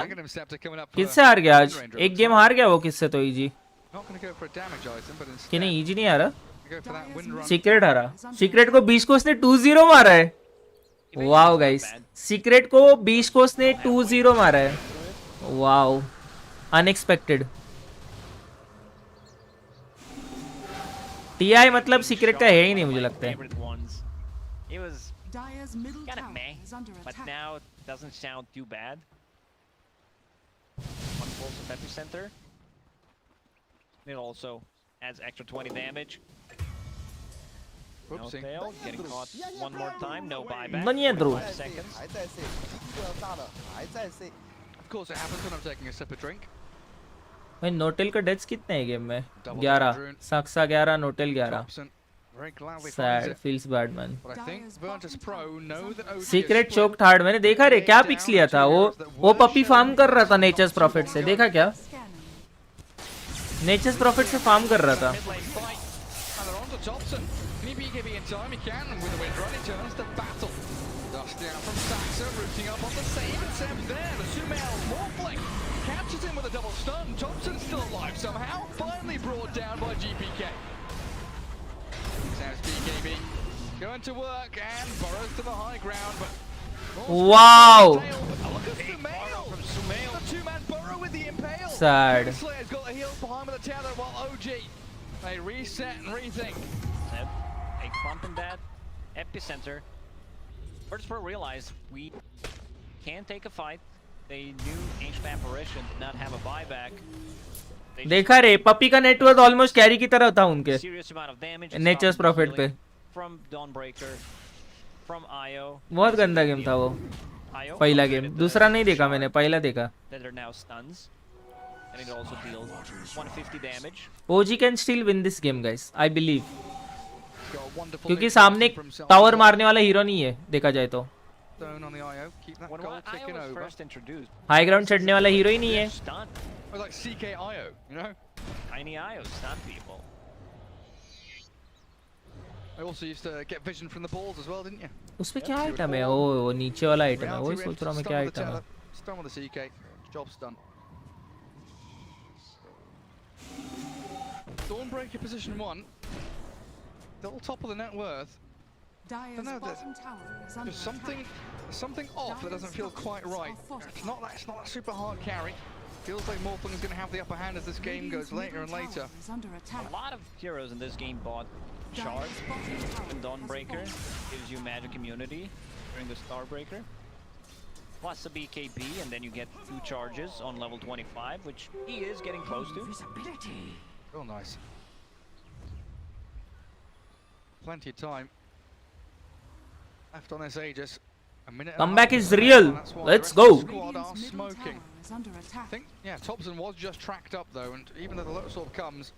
किससे हार गया आज? एक गेम हार गया वो किससे तो इजी, कि नहीं इजी नहीं हारा, सीक्रेट हारा। सीक्रेट को 20 को उसने 2-0 मारा है। वाओ गाइस, सीक्रेट को 20 को उसने 2-0 मारा है। Wow, unexpected. टीआई मतलब सीक्रेट का है ही नहीं मुझे लगता है। Kind of meh, but now it doesn't sound too bad. One pulse of epicenter. It also adds extra 20 damage. No fail, getting caught one more time, no buyback. 5 seconds. Of course it happens when I'm taking a sip of drink. भाई नोटेल का deaths कितने हैं game में? 11, Saksa 11, Notail 11। Sad, feels bad man. Secret choke third, मैंने देखा रे, क्या pics लिया था वो पपी फार्म कर रहा था नेचर्स प्रॉफिट से, देखा क्या? नेचर्स प्रॉफिट से फार्म कर रहा था। Captures him with a double stun. Thompson's still alive somehow. Finally brought down by GPK. Sounds BKB going to work and burrows to the high ground, but wow! Look at Sumail from Sumail. The two-man burrow with the impale. Sad. Slayer's got the heals behind with the tether, while OG they reset and rethink. A bump in that epicenter. Virtus Pro realized we can take a fight. They knew Ancient Apparition did not have a buyback. देखा रे, puppy का network almost carry की तरह था उनके natures profit पे। बहुत गंदा गेम था वो, पहला गेम, दूसरा नहीं देखा मैंने, पहला देखा। OG can still win this game guys, I believe, क्योंकि सामने टावर मारने वाला हीरो नहीं है देखा जाए तो, हाई ग्राउंड चढ़ने वाला हीरो ही नहीं है। Like CKIO, you know? Tiny IO stun people. I also used to get vision from the balls as well, didn't you? उसपे क्या आइटम है? वो नीचे वाला आइटम है, वही सोच रहा हूँ मैं क्या आइटम है। Stun with the CK, job's done. Dawnbreaker position 1. Still top of the net worth. Don't know, there's something off that doesn't feel quite right. It's not that super hard carry. Feels like Morphling is going to have the upper hand as this game goes later and later. A lot of heroes in this game bought Shard and Dawnbreaker. Gives you magic immunity during the Starbreaker. plus a BKB, and then you get 2 charges on level 25, which he is getting close to. Real nice. Plenty of time left on this Aegis. A minute. Comeback is real. Let's go. Squad are smoking. I think, yeah, Thompson was just tracked up though, and even though the low sword comes,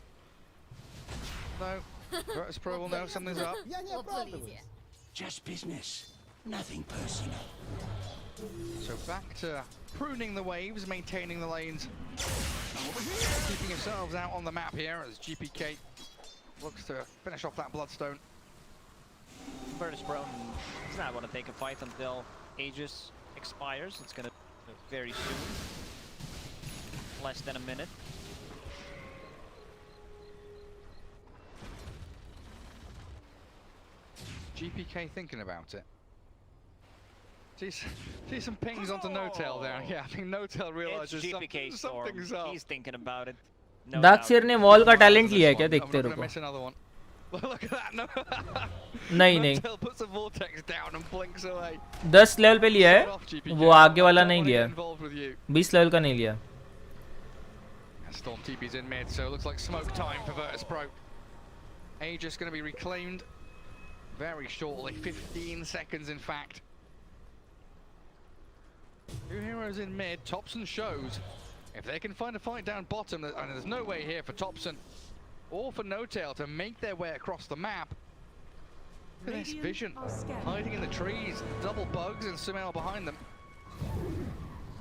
no, Virtus Pro will know something's up. Just business, nothing personal. So back to pruning the waves, maintaining the lanes, keeping yourselves out on the map here as GPK looks to finish off that Bloodstone. Virtus Pro does not want to take a fight until Aegis expires. It's going to very soon. Less than a minute. GPK thinking about it. See some pings onto No-Tail there. Yeah, I think No-Tail realizes something's up. He's thinking about it. दाक्षिर ने wall का talent लिया है क्या देखते रुको Look at that, no. नहीं नहीं No-Tail puts a vortex down and blinks away. 10 level पे लिया है वो आगे वाला नहीं लिया 20 लेवल का नहीं लिया Storm TP's in mid, so it looks like smoke time for Virtus Pro. Aegis going to be reclaimed very shortly, 15 seconds in fact. 2 heroes in mid, Thompson shows if they can find a fight down bottom, and there's no way here for Thompson or for No-Tail to make their way across the map. Look at this vision, hiding in the trees, double bugs and Sumail behind them.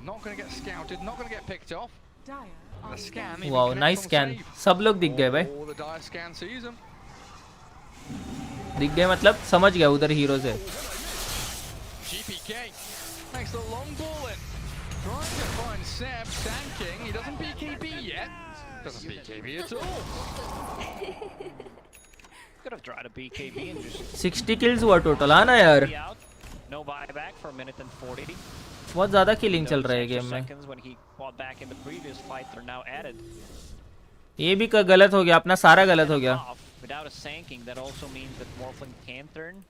Not going to get scouted, not going to get picked off. The scan, wow, nice scan. सब लोग दिख गए भाई. Oh, the dire scan sees him. दिख गए मतलब समझ गया उधर हीरो से. GPK makes the long ball in, trying to find Seb. Sanking, he doesn't BKB yet. Doesn't BKB at all. Could have tried a BKB and just 60 kills हुआ total हाँ ना यार. No buyback for a minute and 40. बहुत ज़्यादा killing चल रहा है game में. When he fought back in the previous fight, they're now added. ये भी गलत हो गया, अपना सारा गलत हो गया. Without a sanking, that also means that Morphling can't turn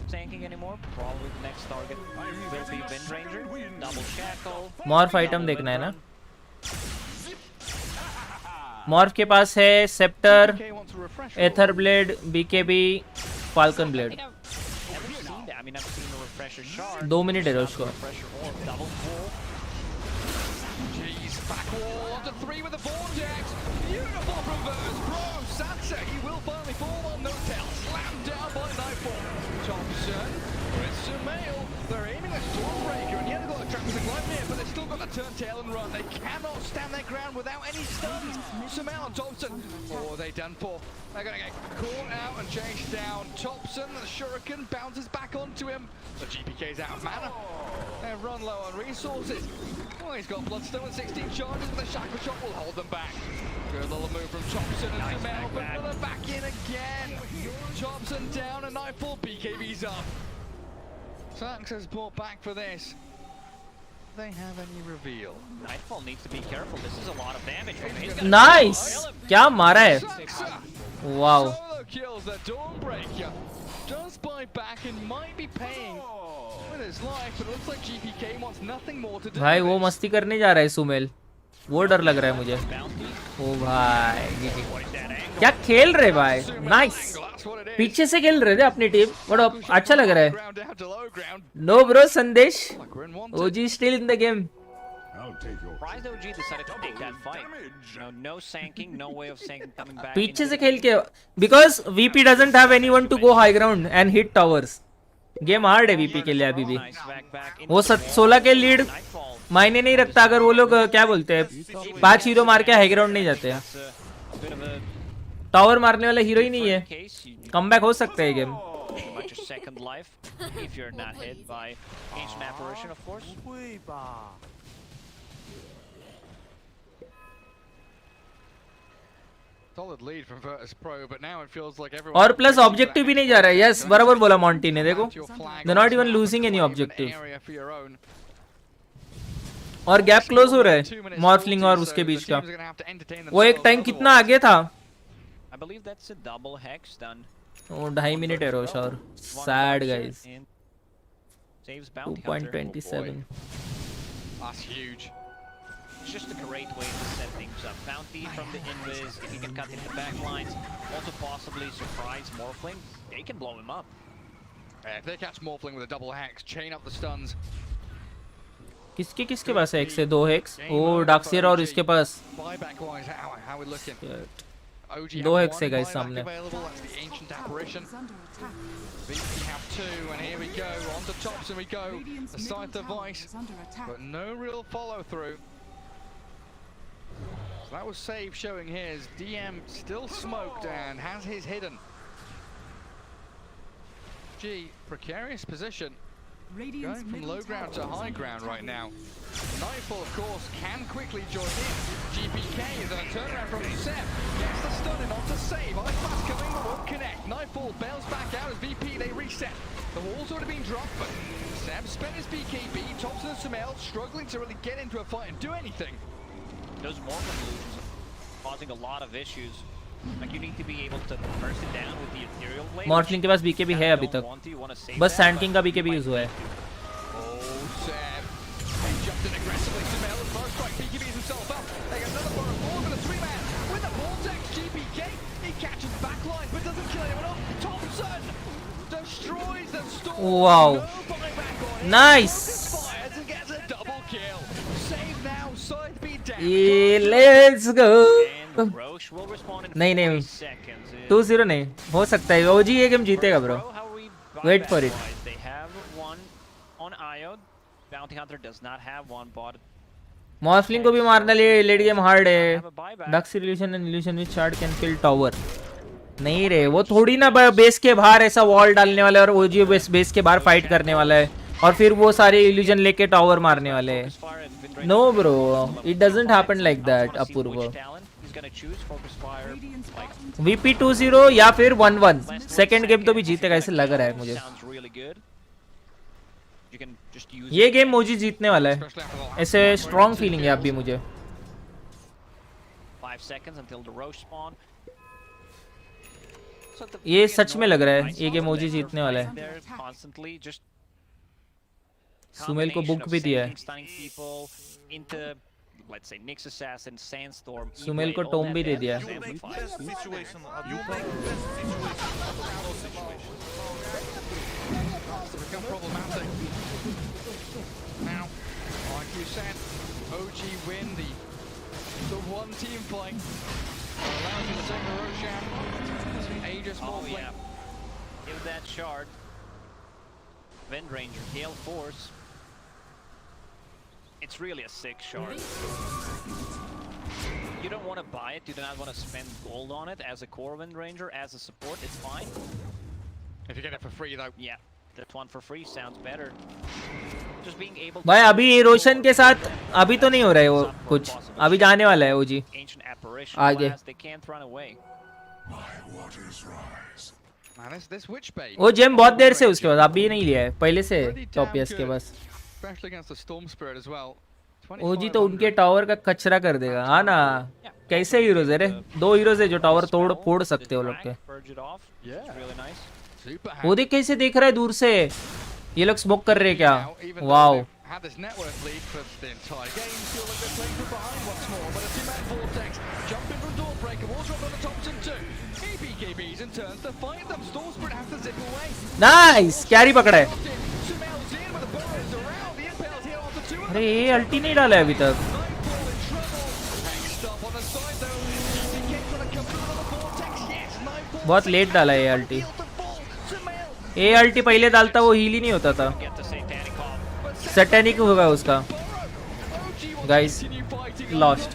sanking anymore. Probably the next target will be Wind Ranger. Double shackle. Morph item देखना है ना. Morph के पास है Scepter, Aether Blade, BKB, Falcon Blade. I mean, I've seen the refresher shard. 2 minute है उसको. Jeez, back wall onto 3 with the vortex. Beautiful from Virtus Pro. Sansa, he will finally fall on No-Tail. Slammed down by Nightfall. Thompson with Sumail. They're aiming at Stormbreaker, and yeah, they've got a trap with the climb here, but they've still got the turn tail and run. They cannot stand their ground without any stuns. Sumail and Thompson. Oh, they done for. They're going to get caught out and chased down. Thompson, the Shuriken bounces back onto him. The GPK's out of mana. They run low on resources. Oh, he's got Bloodstone and 16 charges, but the Shackle Shot will hold them back. Good little move from Thompson and Sumail, but another back in again. Thompson down and Nightfall, BKB's up. Sax has brought back for this. They have any reveal? Nightfall needs to be careful. This is a lot of damage from him. Nice. क्या मारा है? Wow. Solo kills the Dawnbreaker. Does buy back and might be paying with his life, but it looks like GPK wants nothing more to do. भाई वो मस्ती करने जा रहा है सुमेल. वो डर लग रहा है मुझे. ओ भाई क्या खेल रहे भाई. नाइस. पीछे से खेल रहे थे अपनी टीम. बड़ा अच्छा लग रहा है. नो ब्रो संदेश. OG still in the game. Surprised OG decided to take that fight. No sanking, no way of sanking coming back. पीछे से खेल के because VP doesn't have anyone to go high ground and hit towers. Game hard है VP के लिए अभी भी. वो 16 के लीड मायने नहीं रखता अगर वो लोग क्या बोलते हैं 5 हीरो मार के हाई ग्राउंड नहीं जाते हैं. टावर मारने वाला हीरो ही नहीं है. कमबैक हो सकता है game. Second life if you're not hit by ancient apparition, of course. Solid lead from Virtus Pro, but now it feels like everyone. और प्लस ऑब्जेक्टिव भी नहीं जा रहा है. यस बराबर बोला मॉन्टी ने. देखो they're not even losing any objective. और गैप क्लोज हो रहा है मॉर्फलिंग और उसके बीच का. वो एक टाइम कितना आगे था. I believe that's a double hex done. Oh, 2.5 minutes है रोश और sad guys. Saves bounty hunter. 2.27. That's huge. It's just a great way to set things up. Bounty from the invis, if he can cut into back lines, also possibly surprise Morphling, they can blow him up. If they catch Morphling with a double hex, chain up the stuns. किसके किसके पास है? एक से 2 hex. ओ डाक्सियर और इसके पास Buyback wise, how we looking? OG 2 have hex है one guys buyback सामने. available, that's the ancient apparition. VP have 2, and here we go, on to tops and we go. The Scythe of Vice, but no real follow through. So that was save showing his. DM still smoked and has his hidden. G, precarious position. Going from low ground to high ground right now. Nightfall, of course, can quickly join in. GPK is on a turnaround from Seb. Gets the stun in onto save. Ice Blast coming, but won't connect. Nightfall bails back out as VP, they reset. The wall's already been dropped, but Seb spent his BKB, tops of the Sumail, struggling to really get into a fight and do anything. Those Morphling illusions are causing a lot of issues. Like you need to be able to burst it down with the ethereal blade. मॉर्फलिंग के पास BKB है अभी तक. बस sand king का BKB use हुआ है. Wow. Nice. Let's go. नहीं नहीं 2-0 नहीं हो सकता है. ओजी ये गेम जीतेगा bro. Wait for it. Morphling को भी मारना लेट गेम हार्ड है. Ducks illusion and illusion which chart can kill tower. नहीं रे वो थोड़ी ना बेस के बाहर ऐसा वॉल डालने वाला है और ओजी बेस के बाहर फाइट करने वाला है और फिर वो सारे इल्यूजन लेके टावर मारने वाले हैं. No bro it doesn't happen like that. Apoorv VP 2-0 या फिर 1-1. सेकंड गेम तो भी जीतेगा ऐसे लग रहा है मुझे. ये गेम ओजी जीतने वाला है ऐसे स्ट्रॉन्ग फीलिंग है अभी मुझे. ये सच में लग रहा है ये गेम ओजी जीतने वाला है. सुमेल को बुक भी दिया है. सुमेल को टोम भी दे दिया. Now, like you said, OG win the one team play. Allows you to take the Roshan. Aegis Morphling. Give that shard. Wind Ranger, Gale Force. It's really a sick shard. You don't want to buy it, you do not want to spend gold on it as a core Wind Ranger, as a support, it's fine. If you get it for free though. Yeah, that one for free sounds better. Just being able भाई अभी रोशन के साथ अभी तो नहीं हो रहा है वो कुछ. अभी जाने वाला है ओजी आगे. वो जेम बहुत देर से उसके पास अभी नहीं लिया है पहले से टॉपियस के पास. ओजी तो उनके टावर का कचरा कर देगा. हाँ ना कैसे हीरोज है रे. 2 हीरोज है जो टावर तोड़ फोड़ सकते हो लोग के. वो देख कैसे देख रहा है दूर से. ये लोग स्मोक कर रहे हैं क्या. वाओ. नाइस कैरी पकड़ा है. अरे ये अल्टी नहीं डाला है अभी तक. बहुत लेट डाला है ये अल्टी. ये अल्टी पहले डालता वो हील ही नहीं होता था. सैटेनिक होगा उसका. Guys lost.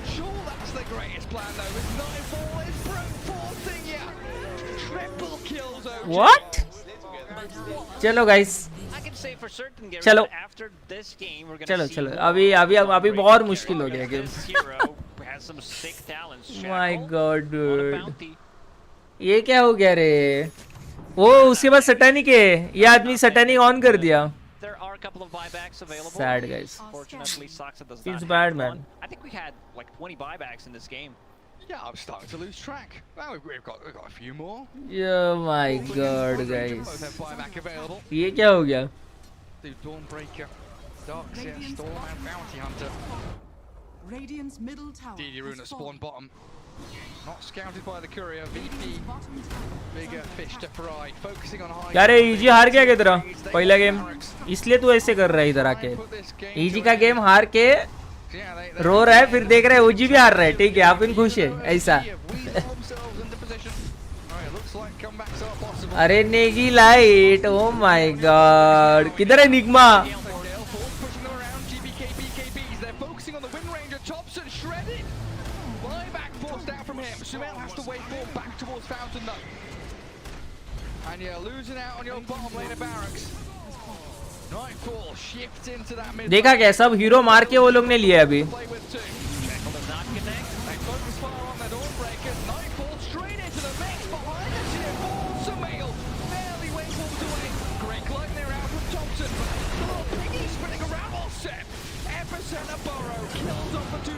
व्हाट. चलो गाइस चलो चलो चलो अभी अभी अभी बहुत मुश्किल हो गया गेम. माय गॉड डूड ये क्या हो गया रे. वो उसके बाद सैटेनिक है. ये आदमी सैटेनिक ऑन कर दिया. Sad guys. It's bad man. I think we had like 20 buybacks in this game. Yeah, I'm starting to lose track. Well, we've got a few more. Yeah, my God, guys. ये क्या हो गया? The Dawnbreaker, Darkseer, Storm, and Bounty Hunter. Radiant's middle tower. DD Rune at spawn bottom. Not scouted by the courier. VP, bigger fish to fry. Focusing on high. क्या रे easy हार गया क्या तेरा पहला गेम, इसलिए तू ऐसे कर रहा है इधर आके. इजी का गेम हार के रो रहा है, फिर देख रहा है ओजी भी हार रहा है. ठीक है, आप इन खुश है ऐसा. अरे Negi light, oh my God, किधर है Nigma? Sumail has to wait for back towards Fountain though. And you're losing out on your bottom lane of barracks. Nightfall shifts into that mid. देखा क्या, सब हीरो मार के वो लोग ने लिया अभी.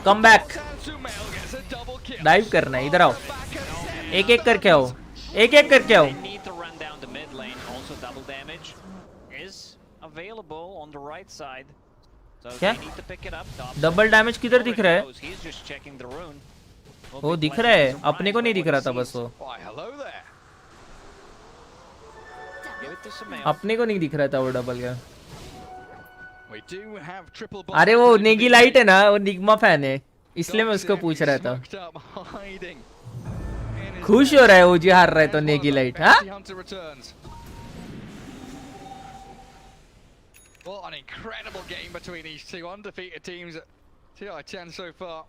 कम बैक, डाइव करना है. इधर आओ, एक एक करके आओ, एक एक करके आओ. क्या डबल डैमेज किधर दिख रहा है? वो दिख रहा है, अपने को नहीं दिख रहा था बस. वो अपने को नहीं दिख रहा था वो डबल का. अरे वो नेगी लाइट है ना, वो निगमा फैन है, इसलिए मैं उसको पूछ रहा था. खुश हो रहा है ओजी हार रहा है तो नेगी लाइट. हाँ What an incredible game between these two undefeated teams at TI10 so far.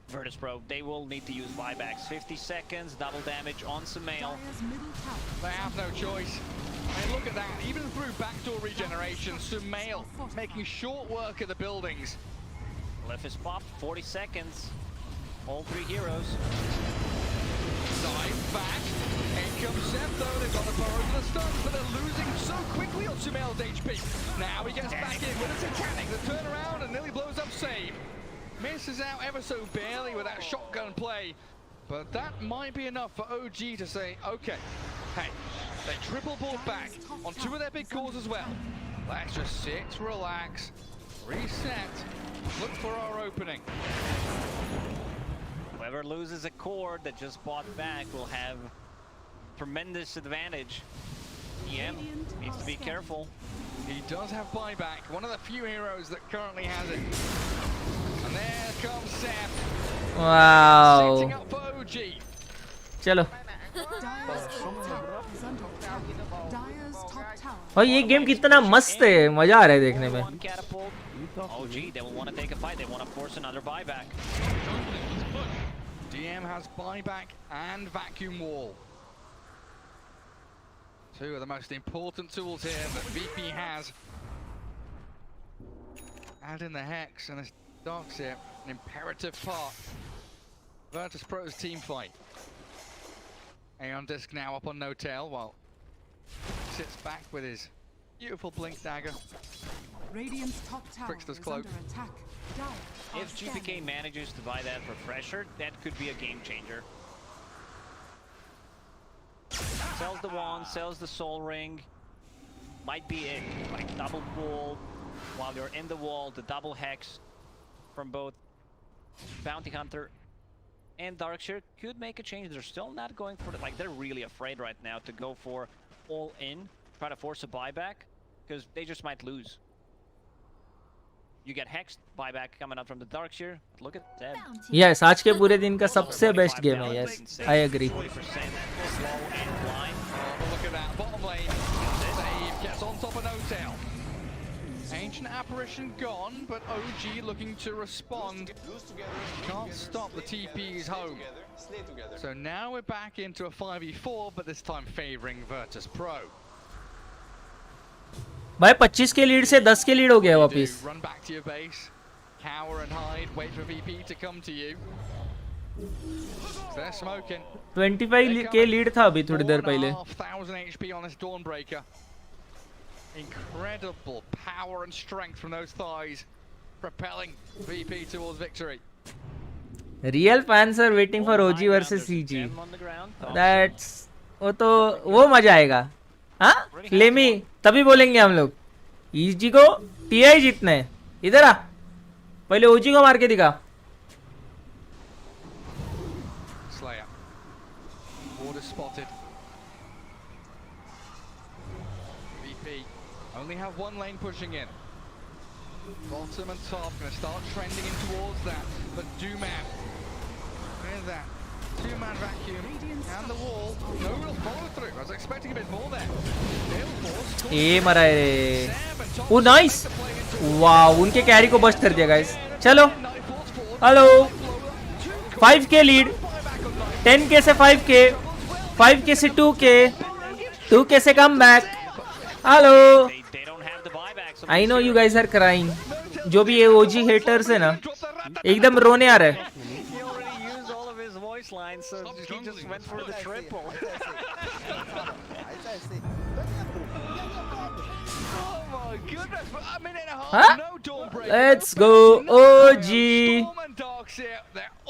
Virtus Pro, they will need to use buybacks. 50 seconds, double damage on Sumail. They have no choice. And look at that, even through backdoor regeneration, Sumail making short work of the buildings. Left is popped, 40 seconds. All three heroes. Dive back. In comes Seth though, they've got the burrow to the stuns, but they're losing so quickly on Sumail's HP. Now he gets back in with a Titanic, the turnaround and nearly blows up save. Misses out ever so barely with that shotgun play. But that might be enough for OG to say, okay, hey, they triple bought back on two of their big cores as well. Let's just sit, relax, reset, look for our opening. Whoever loses a core that just bought back will have tremendous advantage. EM needs to be careful. He does have buyback, one of the few heroes that currently has it. And there comes Seth. Wow. Setting up for OG. चलो. और ये game कितना मस्त है, मजा आ रहा है देखने में. OG, they will want to take a fight. They want to force another buyback. DM has buyback and vacuum wall. Two of the most important tools here that VP has. Add in the Hex and this Darkseer, an imperative part. Virtus Pro's team fight. Aeon Disc now up on no tail while sits back with his beautiful blink dagger. Radiant's top tower Trickster's is cloak. under attack. If GPK manages to buy that refresher, that could be a game changer. Sells the wand, sells the soul ring. Might be it. Like double wall while you're in the wall, the double hex from both Bounty Hunter and Darkseer could make a change. They're still not going for it. Like, they're really afraid right now to go for all in, try to force a buyback, because they just might lose. You get hexed, buyback coming out from the Darkseer. Look at that. Yes, आज के पूरे दिन का सबसे best game है. Yes, I agree. Look at that bottom lane. Save gets on top of no tail. Ancient Apparition gone, but OG looking to respond. Can't stop the TP's home. So now we're back into a 5v4, but this time favoring Virtus Pro. भाई 25 के lead से 10 के lead हो गया वापस. Run back to your base, cower and hide, wait for VP to come to you. They're smoking. 25 के lead था अभी थोड़ी देर पहले. 1,500 HP on this Dawnbreaker. Incredible power and strength from those thighs, propelling VP towards victory. Real fans are waiting for OG versus CG. That's वो तो वो मजा आएगा. हाँ लेमी तभी बोलेंगे हम लोग. ईजी को टीआई जीतना है, इधर आ, पहले ओजी को मार के दिखा। Slayer. Border spotted. VP only have one lane pushing in. Bottom and top going to start trending in towards that. But Dooman, where's that? Two-man vacuum and the wall. No real follow through. I was expecting a bit more there. ए मरा है रे, ओ nice, वाह उनके carry को bast कर दिया guys. चलो hello, 5k lead, 10k से 5k, 5k से 2k, 2k से कम back. Hello, I know you guys are crying, जो भी ये ओजी हेटर्स है ना, एकदम रोने आ रहा है। Line, so he just went for the triple. Oh my goodness, but a minute and a half, Huh? no Dawnbreaker. Let's go OG.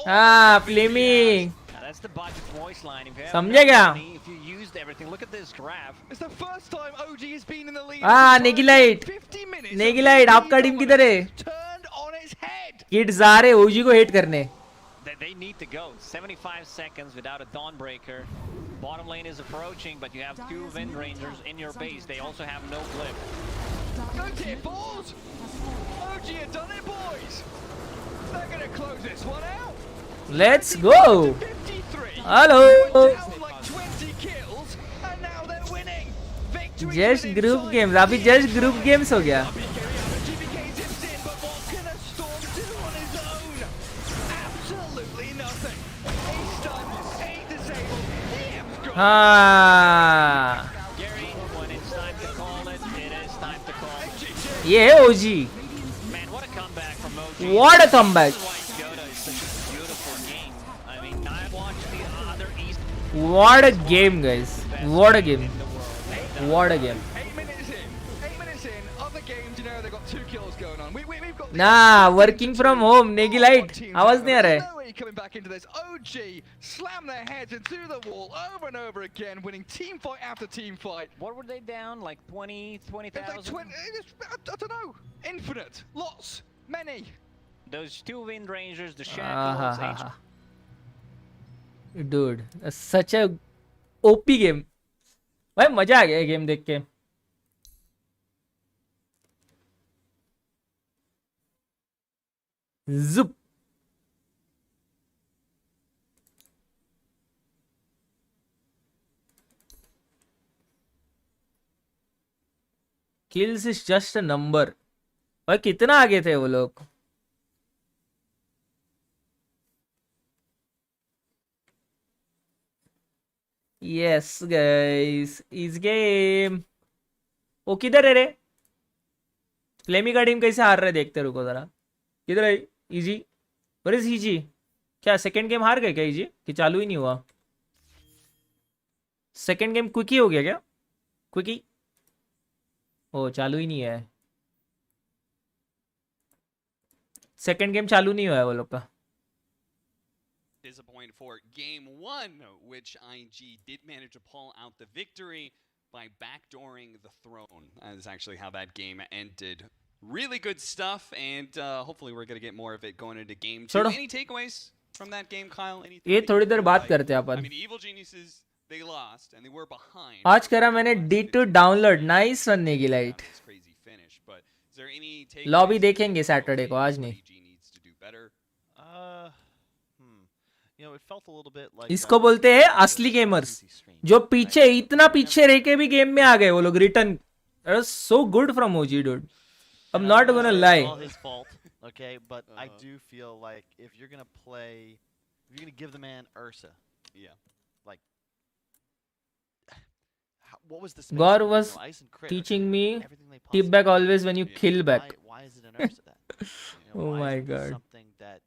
हाँ Fleming, That's the budget voice line. If you have समझे क्या? money, if you used everything, look at this graph. It's the first time OG has been in the lead. हाँ नेगिलाइट, नेगिलाइट आपका team किधर है? Kids आ रहे ओजी को hate करने। They need to go. 75 seconds without a Dawnbreaker. Bottom lane is approaching, but you have 2 Wind Rangers in your base. They also have no blip. Go TForce! OG have done it, boys! They're gonna close this one out! Let's go. Hello, Like 20 kills, and now they're winning! Just group games, अभी just group games हो गया। हाँ ये है OG, what a comeback, what a game guys, what a game, what a game. ना working from home, नेगिलाइट आवाज नहीं आ रहा है। Coming back into this, OG slam their heads into the wall over and over again, winning team fight after team fight. What were they down? Like 20,000? I don't know. Infinite. Lots. Many. Those 2 Wind Rangers, the Shackles, Dude, such a OP game. भाई मजा आ गया game देख के। Zup. Kills is just a number. और कितना आगे थे वो लोग? Yes guys, इस गेम। वो किधर है रे? फ्लेमी का टीम कैसे हार रहे देखते रुको जरा। किधर है इजी? Where is easy? क्या सेकंड गेम हार गए क्या इजी? कि चालू ही नहीं हुआ? सेकंड गेम क्विकी हो गया क्या? क्विकी? ओ चालू ही नहीं है। सेकंड गेम चालू नहीं हुआ है वो लोग का। Disappointed for game 1, which IG did manage to pull out the victory by backdooring the throne. That is actually how that game ended. Really good stuff, and hopefully we're going to get more of it going into game 2. Any takeaways from that game, Kyle? ये थोड़ी देर बात करते हैं अपन। I mean, Evil Geniuses, they lost and they were behind. आज करा मैंने D2 download, nice one नेगिलाइट। Lobby देखेंगे सैटरडे को, आज नहीं। You know, it felt a little bit like इसको बोलते हैं असली गेमर्स, जो पीछे इतना पीछे रह के भी गेम में आ गए वो लोग return. So good from OG, dude. I'm not gonna lie. All his fault, okay, but I do feel like if you're gonna play, if you're gonna give the man Ursa, yeah, like what was the Gaur was teaching me tip back always when you kill back. Why is it an Ursa then? You know, Oh why my isn't this god. something that,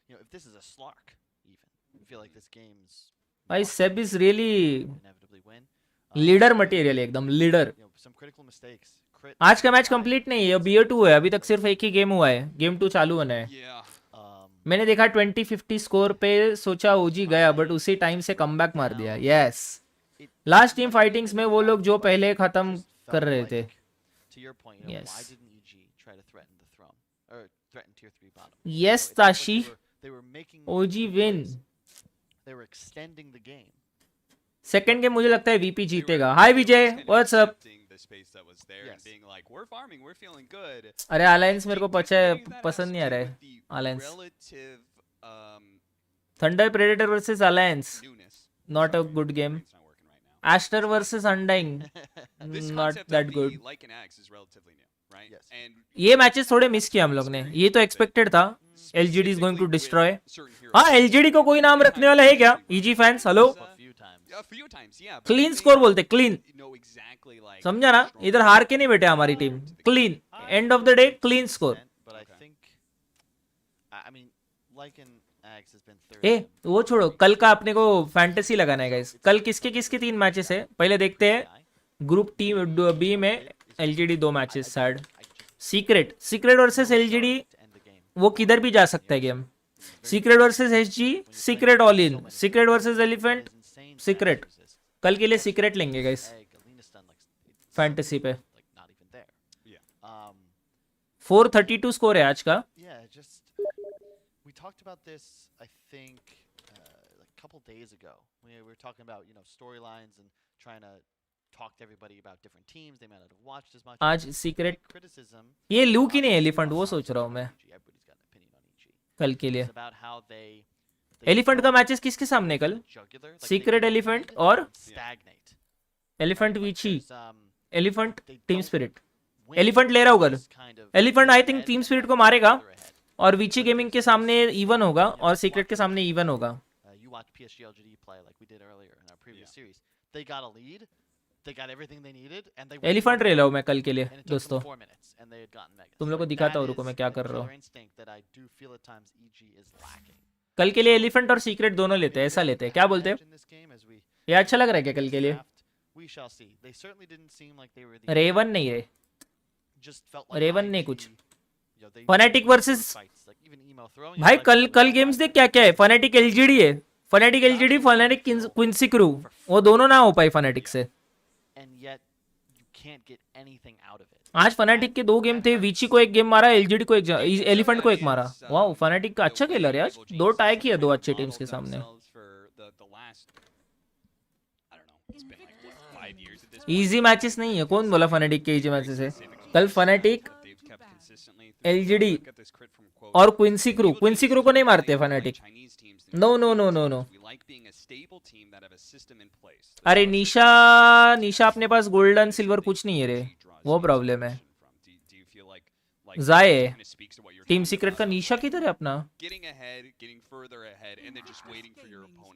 you know, if this is a Slark, even I feel like this game's भाई सेब is really inevitably win. Leader material एकदम leader. You know, some critical mistakes. आज का match complete नहीं है, BO 2 है, अभी तक सिर्फ एक ही गेम हुआ है, गेम 2 चालू होना है। मैंने देखा 20-50 स्कोर पे, सोचा ओजी गया बट उसी टाइम से कमबैक मार दिया। यस, लास्ट टीम फाइटिंग्स में वो लोग जो पहले खत्म कर रहे थे to your point, you know, Yes. why didn't EG try to threaten the throne or threaten tier 3 bottom? Yes, You know, it's Tashi. like they were making OG good win. plays. They were extending the game. Second game मुझे लगता है VP जीतेगा. Hi Vijay, what's up? the space that was there and being like, we're farming, we're feeling good. अरे alliance मेरे को पसंद नहीं आ रहा है. Alliance. Thunder predator versus alliance. Not a good game. Aster versus Undying. Not that good. ये matches थोड़े मिस किए हम लोग ने. ये तो एक्सपेक्टेड था. LGD is going to destroy. हाँ, LGD को कोई नाम रखने वाला है क्या? EG fans, hello. Clean score बोलते, क्लीन. समझा ना? इधर हार के नहीं बैठे हमारी टीम. Clean. End of the day clean score. ए वो छोड़ो, कल का अपने को फैंटेसी लगाना है गाइस. कल किसके किसके 3 मैचेस है पहले देखते हैं. ग्रुप टीम बी में LGD 2 matches sad. Secret versus LGD वो किधर भी जा सकता है game. Secret versus SG, secret all in, secret versus elephant, secret. कल के लिए सीक्रेट लेंगे गाइस फैंटेसी पे. 432 स्कोर है आज का. We talked about this, I think, like a couple days ago. We were talking about, you know, storylines and trying to talk to everybody about different teams. They might not have watched as much. आज secret ये लू की नहीं elephant, वो सोच रहा हूँ मैं कल के लिए. एलिफेंट का मैचेस किसके सामने कल? सीक्रेट एलिफेंट और Elephant Vici. Elephant Team Spirit. Elephant ले रहा होगा. Elephant I think Team Spirit को मारेगा और वीची गेमिंग के सामने इवन होगा और सीक्रेट के सामने इवन होगा. एलिफेंट ले लो मैं कल के लिए दोस्तों. तुम लोग को दिखाता हूँ, रुको मैं क्या कर रहा हूँ. कल के लिए एलिफेंट और सीक्रेट दोनों लेते हैं. ऐसा लेते हैं, क्या बोलते हैं? ये अच्छा लग रहा है क्या कल के लिए? रेवन नहीं है. रेवन नहीं कुछ. फनेटिक वर्सेस भाई कल गेम्स देख क्या क्या है. फनेटिक LGD है. Fnatic LGD, Fnatic Quincy crew, वो दोनों ना हो पाए फनेटिक से. आज फनेटिक के 2 गेम थे. वीची को 1 गेम मारा, LGD को 1, एलिफेंट को 1 मारा. वाह, फनेटिक का अच्छा खेलर है आज. 2 टाई किया 2 अच्छे टीम्स के सामने. इजी मैचेस नहीं है. कौन बोला फनेटिक के इजी मैचेस है? कल फनेटिक, LGD और क्विंसी क्रू को नहीं मारते Fnatic. No no no no no. अरे निशा अपने पास गोल्डन सिल्वर कुछ नहीं है रे, वो प्रॉब्लम है. जाए टीम सीक्रेट का. निशा किधर है अपना?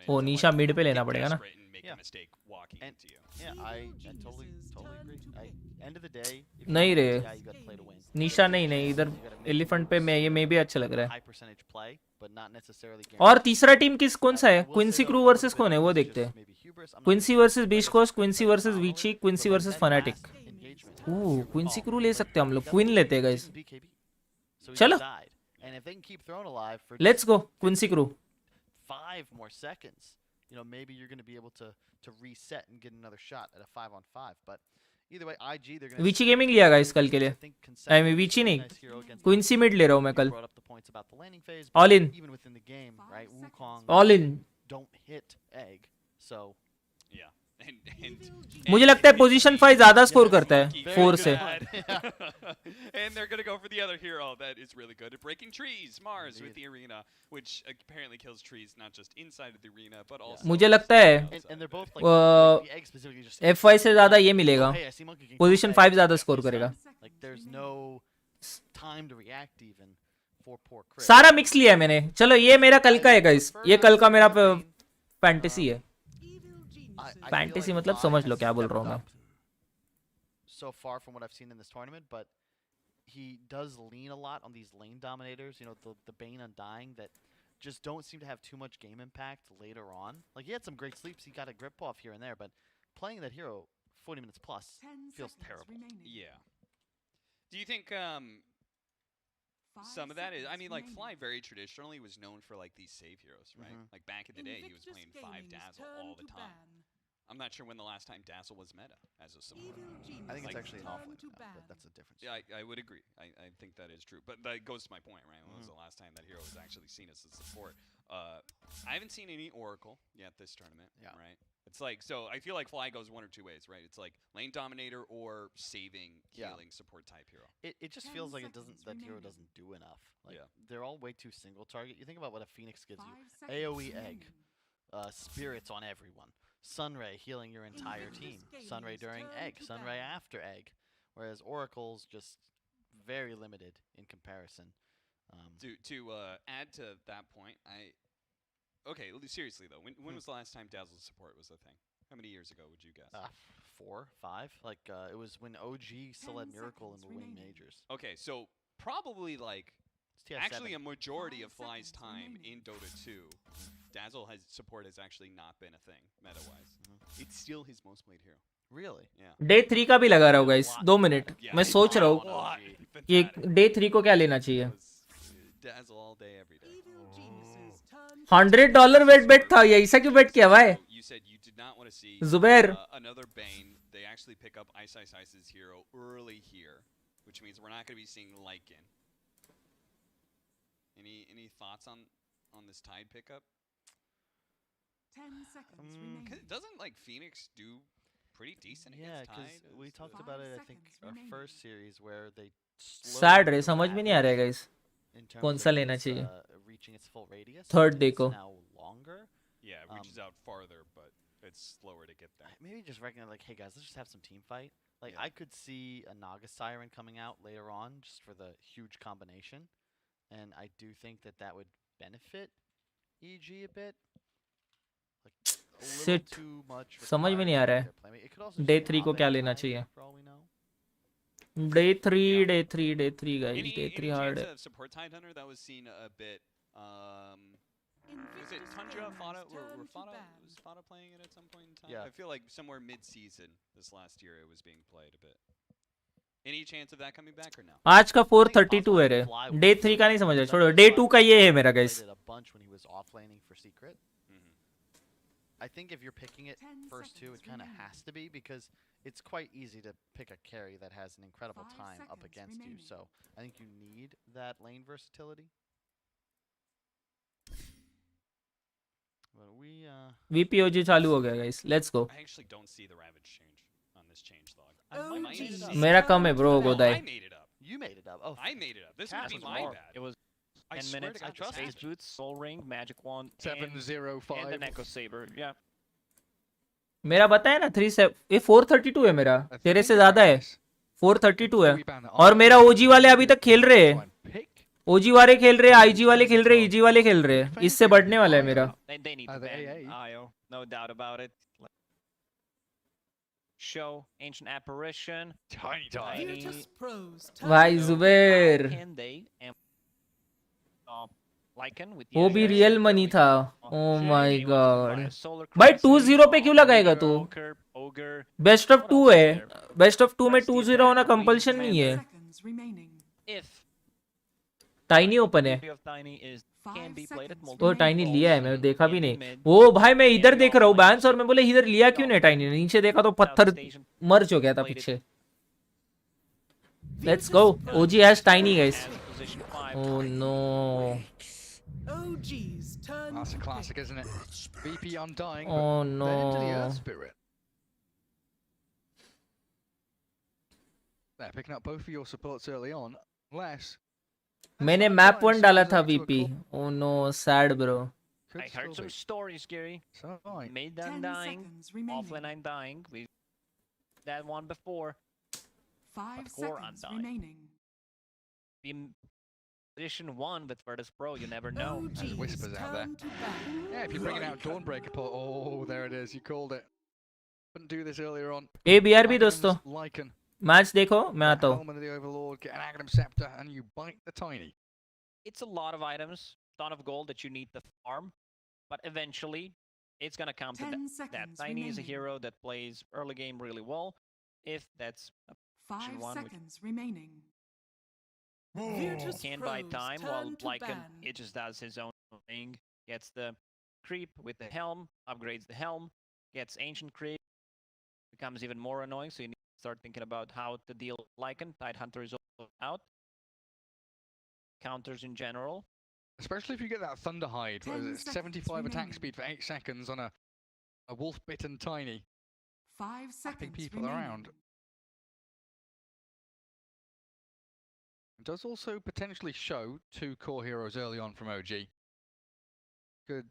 ओ निशा मिड पे लेना पड़ेगा ना. नहीं रे, निशा नहीं इधर एलिफेंट पे मैं ये भी अच्छा लग रहा है. और तीसरा टीम कौन सा है? क्विंसी क्रू वर्सेस कौन है वो देखते हैं. Quincy versus Beastcoast, Quincy versus Vici, Quincy versus Fnatic. Quincy Crew ले सकते हैं हम लोग. क्वीन लेते हैं गाइस. चलो let's go Quincy crew. 5 more seconds, you know, maybe you're going to be able to reset and get another shot at a 5-on-5, but either way, IG they're going to Vici Gaming लिया guys कल के लिए. I mean वीची नहीं, Quincy mid ले रहा हूं मैं कल. All in, all in. मुझे लगता है पोजीशन 5 ज्यादा स्कोर करता है 4 से. And they're going to go for the other hero that is really good at breaking trees, Mars with the arena, which apparently kills trees not just inside of the arena but also. मुझे लगता है F5 से ज्यादा ये मिलेगा. Position 5 ज्यादा score करेगा. सारा मिक्स लिया है मैंने. चलो ये मेरा कल का है गाइस. ये कल का मेरा फैंटेसी है. फैंटेसी मतलब समझ लो क्या बोल रहा हूँ मैं. So far from what I've seen in this tournament, but he does lean a lot on these lane dominators, you know, the Bane Undying that just don't seem to have too much game impact later on. Like, he had some great sleeps, he got a grip off here and there, but playing that hero 40 minutes plus feels terrible. Yeah. Do you think some of that is, I mean, like, Fly very traditionally was known for, like, these save heroes, right? Like, back in the day, he was playing 5 Dazzle all the time. I'm not sure when the last time Dazzle was meta as a support. I think it's actually an offlane meta, but that's a difference. Yeah, I would agree. I think that is true. But that goes to my point, right? When was the last time that hero was actually seen as a support? I haven't seen any Oracle yet this tournament, right? It's like, so I feel like Fly goes one or two ways, right? It's like lane dominator or saving, healing support type hero. It just feels like that hero doesn't do enough. Like, they're all way too single target. You think about what a Phoenix gives you. AoE egg, spirits on everyone. Sunray healing your entire team. Sunray during egg, Sunray after egg. Whereas Oracle's just very limited in comparison. To add to that point, okay, seriously though, when was the last time Dazzle's support was a thing? How many years ago would you guess? 4, 5. Like it was when OG still had Miracle in the winning majors. Okay, so probably like TF7. actually a majority of Fly's time in Dota 2, Dazzle support has actually not been a thing meta-wise. It's still his most played hero. Really? Yeah. Day 3 का भी लगा रहा होगा इस 2 minute मैं सोच रहा हूँ कि डे 3 को क्या लेना चाहिए Dazzle all day every day. $100 बेट था ये ऐसा क्यों बेट किया भाई You said you did not want to see Zubair another Bane. They actually pick up Ice's hero early here, which means we're not going to be seeing Lycan. Any thoughts on this Tide pickup? 10 seconds remaining. Doesn't like Phoenix do pretty decent Yeah, against Tide? because we talked about it, I think, our first series where they sad रे समझ में नहीं आ रहा guys कौन सा लेना चाहिए थर्ड देखो Yeah, it reaches out farther, but it's slower to get there. Maybe just recognize, like, hey guys, let's just have some team fight. Like, I could see a Naga Siren coming out later on just for the huge combination, and I do think that would benefit EG a bit. Like, a little Sit. too much. समझ में नहीं आ रहा है day 3 को क्या लेना चाहिए डे 3 गाइस डे 3 हार्ड है Support Tide Hunter that was seen a bit. Was it Tundra? Was Fada playing it at some point in time? Yeah. I feel like somewhere mid-season this last year it was being played a bit. Any chance of that coming back or no? आज का 432 है रे day 3 का नहीं समझ रहा छोड़ो day 2 का ये है मेरा guys I think if you're picking it first two, it kind of has to be because it's quite easy to pick a carry that has an incredible time up against you. So I think you need that lane versatility. But VPOG चालू हो गया guys let's go I actually don't see the Ravage change on this change log. मेरा कम है bro गोदाई I made it up. You made it up. Oh, I made it up. This would be my bad. It was 10 minutes. I trust Space Boots, Soul Ring, Magic Wand, 705. and an Echo Saber. Yeah. मेरा बताया ना 3 से ये 432 है मेरा तेरे से ज्यादा है 432 है और मेरा ओजी वाले अभी तक खेल रहे हैं ओजी वाले खेल रहे हैं आईजी वाले खेल रहे हैं ईजी वाले खेल रहे हैं इससे बढ़ने वाला है मेरा They need to ban IO, no doubt about it. Show Ancient Apparition. Tiny. भाई Zubair Can they Lycan with वो भी रियल मनी था ओ माय गॉड भाई 2-0 पे क्यों लगाएगा तू बेस्ट ऑफ 2 है बेस्ट ऑफ 2 में 2-0 होना कंपल्शन नहीं है टाइनी ओपन है वो टाइनी लिया है मैं देखा भी नहीं वो भाई मैं इधर देख रहा हूँ बैंस और मैं बोले इधर लिया क्यों नहीं टाइनी ने नीचे देखा तो पत्थर मर्ज हो गया था पीछे let's go OG has tiny guys oh no OG's turn. That's a classic, isn't it? VP undying. Oh no. Then into the Earth Spirit. They're picking up both of your supports early on. Unless. मैंने map 1 डाला था VP. Oh no, sad bro. I heard some stories, Gary. Made them dying. Offline I'm dying. We that one before. 5 seconds remaining. Edition 1 with Virtus Pro, you never know. There's whispers out there. Yeah, if you're bringing out Dawnbreaker pot, oh, there it is. You called it. Couldn't do this earlier on. ABRB दोस्तों. Lycan. Match देखो मैं आता हूँ. Helmet of the Overlord, get an Aghanim Scepter, and you bite the Tiny. It's a lot of items, ton of gold that you need to farm, but eventually it's gonna come to that. Tiny is a hero that plays early game really well. If that's 5 seconds remaining. Can't buy time while Lycan it just does his own thing. Gets the creep with the helm, upgrades the helm, gets Ancient Creep, becomes even more annoying, so you need to start thinking about how to deal with Lycan. Tidehunter is also out. Counters in general. Especially if you get that Thunder Hide, 75 attack speed for 8 seconds on a wolf bitten tiny. 5 seconds people remaining. around. It does also potentially show 2 core heroes early on from OG. Good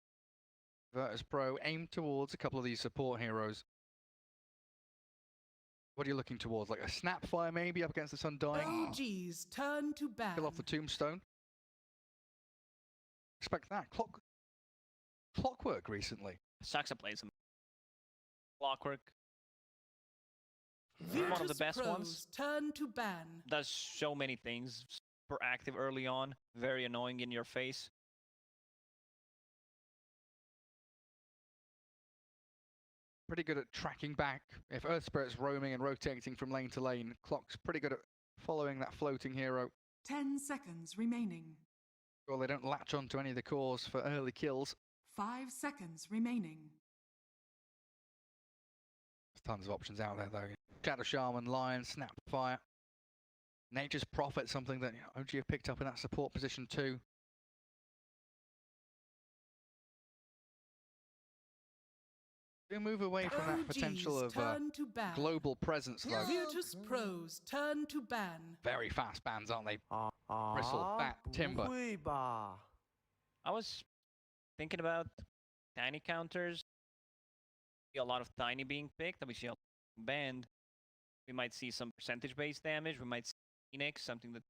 Virtus Pro aim towards a couple of these support heroes. What are you looking towards? Like a Snapfire maybe up against this Undying? OG's turn to ban. Kill off the Tombstone. Expect that. Clockwork recently. Saxa plays him. Clockwork. One of the best ones. Turn to ban. Does so many things. Super active early on. Very annoying in your face. Pretty good at tracking back. If Earth Spirit's roaming and rotating from lane to lane, Clock's pretty good at following that floating hero. 10 seconds remaining. Well, they don't latch onto any of the cores for early kills. 5 seconds remaining. There's tons of options out there, though. Shadow Shaman, Lion, Snapfire. Nature's Prophet, something that OG have picked up in that support position too. Do move away from that potential of global presence, though. Virtus Pros turn to ban. Very fast bans, aren't they? Bristle, Bat, Timber. I was thinking about tiny counters. See a lot of tiny being picked, and we see a lot banned. We might see some percentage-based damage. We might see Phoenix, something that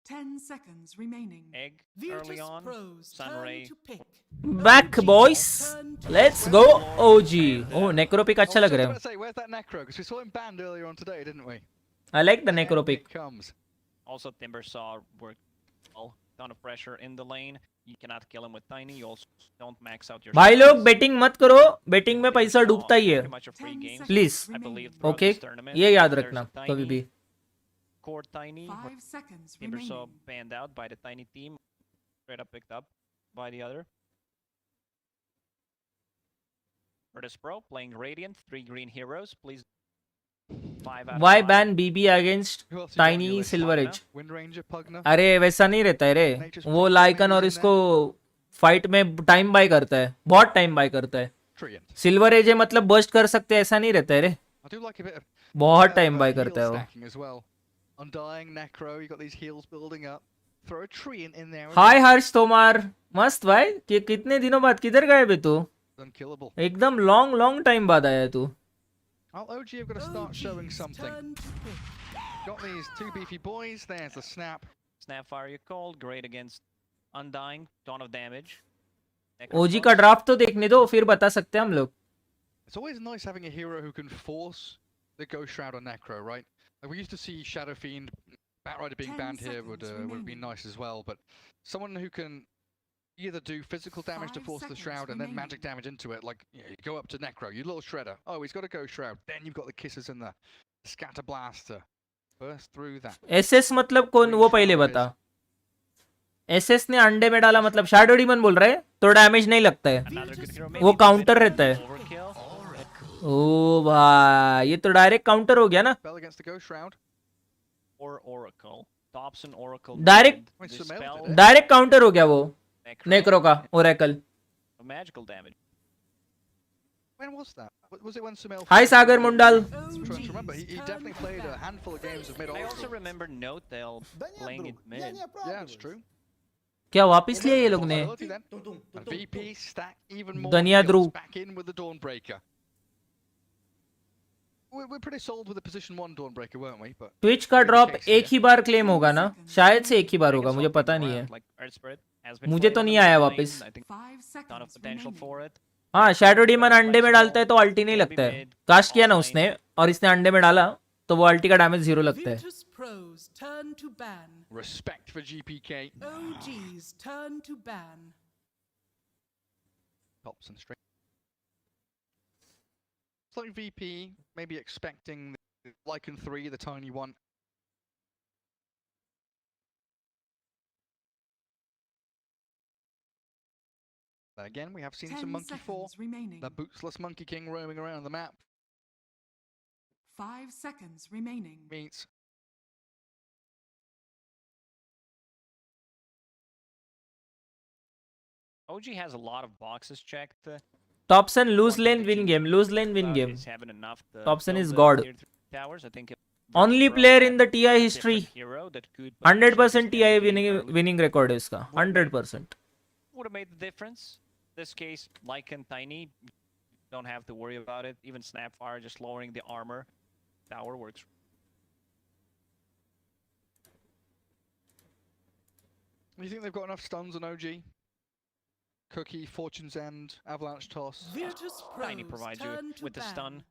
10 seconds remaining. Egg Virtus early on. Pros Sunray. turn to pick. Back boys, let's go OG. Oh, necro pick अच्छा लग रहा है. Say, where's that necro? Because we saw him banned earlier on today, didn't we? I like the necro pick. Comes. Also, Timber saw work well. Ton of pressure in the lane. You cannot kill him with tiny. You also don't max out your. भाई लोग betting मत करो. Betting में पैसा डूबता ही है. Please. Okay. ये याद रखना कभी भी. Core tiny. 5 seconds Timber saw remaining. banned out by the tiny team. Straight up picked up by the other. Virtus Pro playing Radiant. 3 green heroes. Please. 5 out of Why 5. ban BB against Tiny Silver Edge? अरे वैसा नहीं रहता है रे. वो lichen और इसको fight में टाइम बाय करता है. बहुत टाइम बाय करता है. सिल्वर एज है मतलब बर्स्ट कर सकते हैं ऐसा नहीं रहता है रे. बहुत टाइम बाय करता है वो. Undying necro, you got these heals building up. Throw a tree in there. हाय हर्ष तोमार. मस्त भाई. कि कितने दिनों बाद किधर गए बे तू? Unkillable. एकदम लॉन्ग टाइम बाद आया तू. Well, OG have got to start showing something. Got these 2 beefy boys. There's the snap. Snapfire you called. Great against Undying. Ton of damage. OG का ड्राफ्ट तो देखने दो फिर बता सकते हैं हम लोग. It's always nice having a hero who can force the Ghost Shroud on Necro, right? Like we used to see Shadow Fiend, Batrider being banned here would be nice as well, but someone who can either do physical damage to force the Shroud and then magic damage into it, like you go up to Necro, you little shredder. Oh, he's got a Ghost Shroud. Then you've got the kisses and the Scatter Blaster. Burst through that. SS मतलब कौन वो पहले बता. SS ने अंडे में डाला मतलब शैडो डीमन बोल रहा है तो डैमेज नहीं लगता है. वो काउंटर रहता है. ओ भाई ये तो डायरेक्ट काउंटर हो गया ना. डायरेक्ट काउंटर हो गया वो नेक्रो का Oracle. When was that? Was it when Sumail? Hi Sagar Mundal. Remember, he definitely played a handful of games of mid. I also remember Notel playing it mid. Yeah, it's true. क्या वापस लिया ये लोग ने? VP stack even more. दुनिया ध्रुव. Back in with the Dawnbreaker. We're pretty sold with the position 1 Dawnbreaker, weren't we? But Twitch का drop एक ही बार claim होगा ना? शायद से एक ही बार होगा, मुझे पता नहीं है. मुझे तो नहीं आया वापस. हाँ शैडो डीमन अंडे में डालता है तो अल्टी नहीं लगता है. कास्ट किया ना उसने और इसने अंडे में डाला तो वो अल्टी का डैमेज 0 लगता है. Respect for GPK. OG's turn to ban. Pops and straight. It's like VP, maybe expecting the Lycan 3, the tiny one. Again, we have seen 10 some Monkey 4, seconds remaining. the bootsless Monkey King roaming around the map. 5 seconds remaining. Meets OG has a lot of boxes checked. Thompson lose lane win game. Lose lane win game. He's having enough to Thompson build is the god. tier 3 towers. I think Only player in the TI history. hero that could 100% TI winning record है इसका. 100%. would have made the difference. This case, like in Tiny, don't have to worry about it. Even Snapfire just lowering the armor. Tower works. You think they've got enough stuns on OG? Cookie, Fortune's End, Avalanche Toss. Tiny provides you with the stun.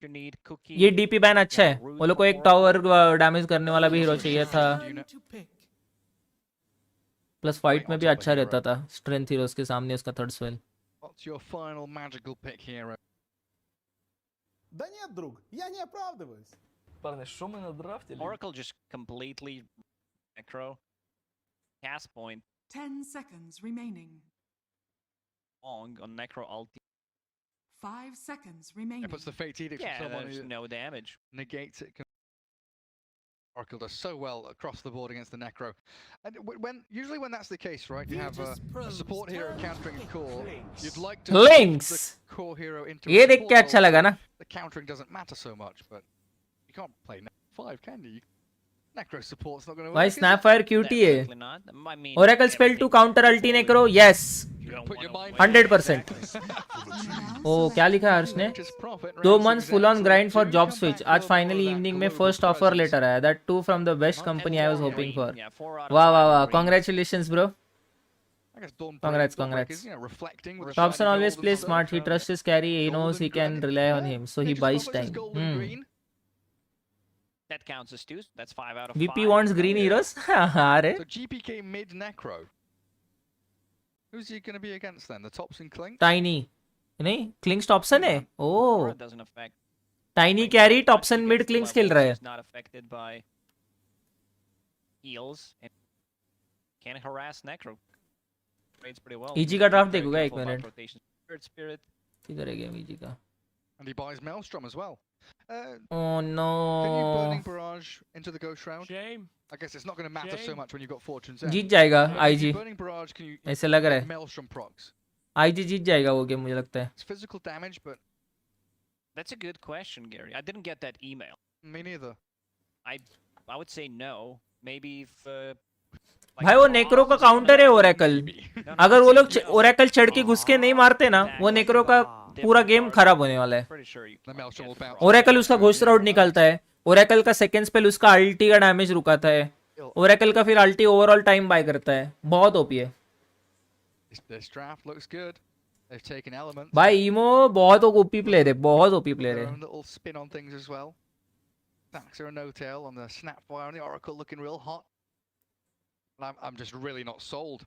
You need Cookie. ये DP ban अच्छा है. वो लोग को एक tower damage करने वाला भी हीरो चाहिए था. प्लस फाइट में भी अच्छा रहता था. स्ट्रेंथ हीरोज के सामने उसका third swell. What's your final magical pick hero? Да нет, друг, я не оправдываюсь. Парни, что мы надрафтили? Oracle just completely necro. Cast point 10 seconds remaining. long on necro ulti. 5 seconds remaining. It puts the Fate Edict Yeah, on someone there's who no damage. negates it. Oracle does so well across the board against the Necro. And usually when that's the case, right, you have a support hero countering a core. You'd like to Links. the core hero into ये a देख के support अच्छा role. लगा ना. The countering doesn't matter so much, but you can't play 5, can you? Necro support's not going to work. Why is it? Snapfire QT है. Definitely not. I mean, Oracle spell to counter ulti necro. Yes. 100%. ओ क्या लिखा है हर्ष ने? 2 months full on grind for job switch. आज finally evening में first offer letter आया. That too from the best company I was hoping for. वाह वाह वाह. Congratulations bro. Congrats, congrats. Thompson always plays smart. He trusts his carry. He knows he can rely on him, so he buys time. That counts as 2. That's 5 out of 5. VP wants green heroes. अरे. So GPK mid Necro. Who's he going to be against then? The Thompson Clink? Tiny. नहीं Clinks Thompson है. Oh. It doesn't affect. Tiny carry Thompson mid Clinks खेल रहा है. He's not affected by heals and can harass necro. Trades pretty well. EG का draft Very देखूंगा एक careful about minute. rotation. Spirit. किधर है game EG का? And he buys Maelstrom as well. Oh no. Can you Burning Barrage into the Ghost Round? Shame. I guess it's not going to matter so much when you've got Fortune's End. जीत जाएगा IG. Burning Barrage, can you ऐसे लग रहा है. Maelstrom procs? IG जीत जाएगा वो game मुझे लगता है. It's physical damage, but That's a good question, Gary. I didn't get that email. me neither. I would say no. Maybe if भाई वो नेक्रो का काउंटर है ओरेकल. अगर वो लोग ओरेकल चढ़ के घुस के नहीं मारते ना, वो नेक्रो का पूरा गेम खराब होने वाला है. ओरेकल उसका घोस्ट राउट निकालता है. ओरेकल का सेकंड स्पेल उसका अल्टी का डैमेज रुकाता है. ओरेकल का फिर अल्टी ओवरऑल टाइम बाय करता है. बहुत ओपी है. This draft looks good. They've taken elements. भाई ईमो बहुत ओपी प्लेयर है. बहुत ओपी प्लेयर Their है. own little spin on things as well. Daxer and No-Tail on the Snapfire and the Oracle looking real hot. And I'm just really not sold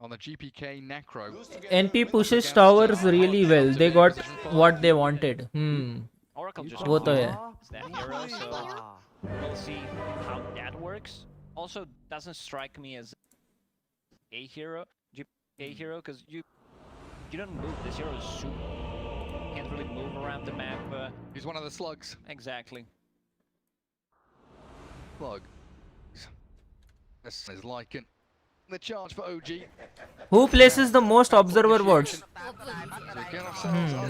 on the GPK Necro. NP pushes towers really well. They got what they wanted. Oracle just वो तो है. is that hero, so we'll see how that works. Also, doesn't strike me as a hero, GPK hero, because you don't move. This hero is super. Can't really move around the map. He's one of the slugs. Exactly. Slug. This is like the charge for OG. Who places the most observer wards?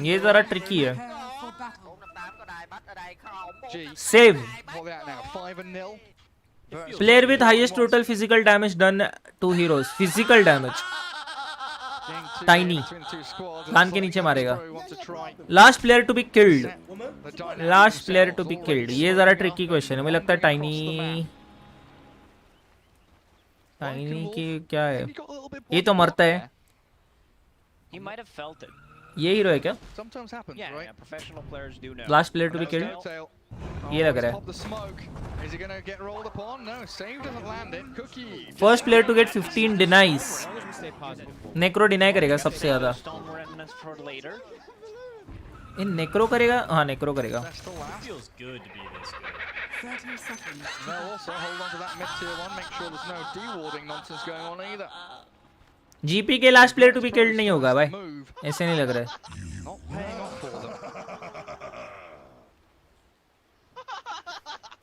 ये जरा tricky है. Save. What are we at now? 5-0. Player with highest total physical damage done to heroes. Physical damage. Tiny. कान के नीचे मारेगा. Last player to be killed. Last player to be killed. ये जरा tricky question है. मुझे लगता है Tiny. Tiny की क्या है? ये तो मरता है. He might have felt it. ये हीरो है क्या? Sometimes happens, Yeah, right? yeah, professional players do know. Last player to be killed. No-Tail. ये लग रहा Pop the smoke. Is he going to get rolled upon? No, save doesn't land it. Cookie. है. First player to get 15 denies. नेक्रो deny करेगा सबसे ज्यादा. Storm remnants for later. इन नेक्रो करेगा. हाँ नेक्रो करेगा. Feels good to be this good. 30 seconds. No, also hold on to that mid-tier one. Make sure there's no dewarding nonsense going on either. GP के last player to be killed नहीं होगा भाई, ऐसे नहीं लग रहा है. Not paying off for them.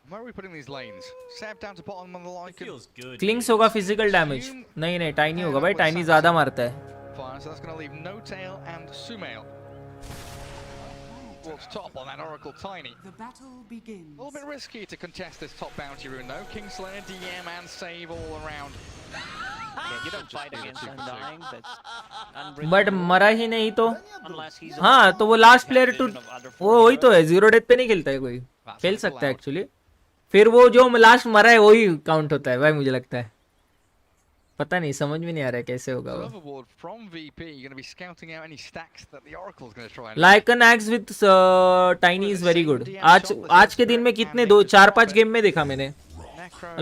Where are we putting these lanes? Sab down to bottom on the line. Feels good. Clings होगा फिजिकल डैमेज. नहीं टाइनी होगा भाई, टाइनी ज्यादा मारता है. Fire, so that's going to leave No Tail and Sumail. Towards top on that Oracle Tiny. The battle begins. A little bit risky to contest this top bounty rune though. Kingslayer, DM and save all around. Yeah, you don't fight against Undying. That's unwritten. But मरा ही नहीं तो. Unless he's हाँ तो वो last player to वो वही तो है, 0 डेथ पे नहीं खेलता है कोई. खेल सकता है एक्चुअली. फिर वो जो लास्ट मरा है वही काउंट होता है भाई, मुझे लगता है. पता नहीं, समझ में नहीं आ रहा है कैसे होगा वो. Overboard from VP, you're going to be scouting out any stacks that the Oracle's going to try and Like an axe with tiny is very good. आज के दिन में कितने 2-4-5 गेम में देखा मैंने.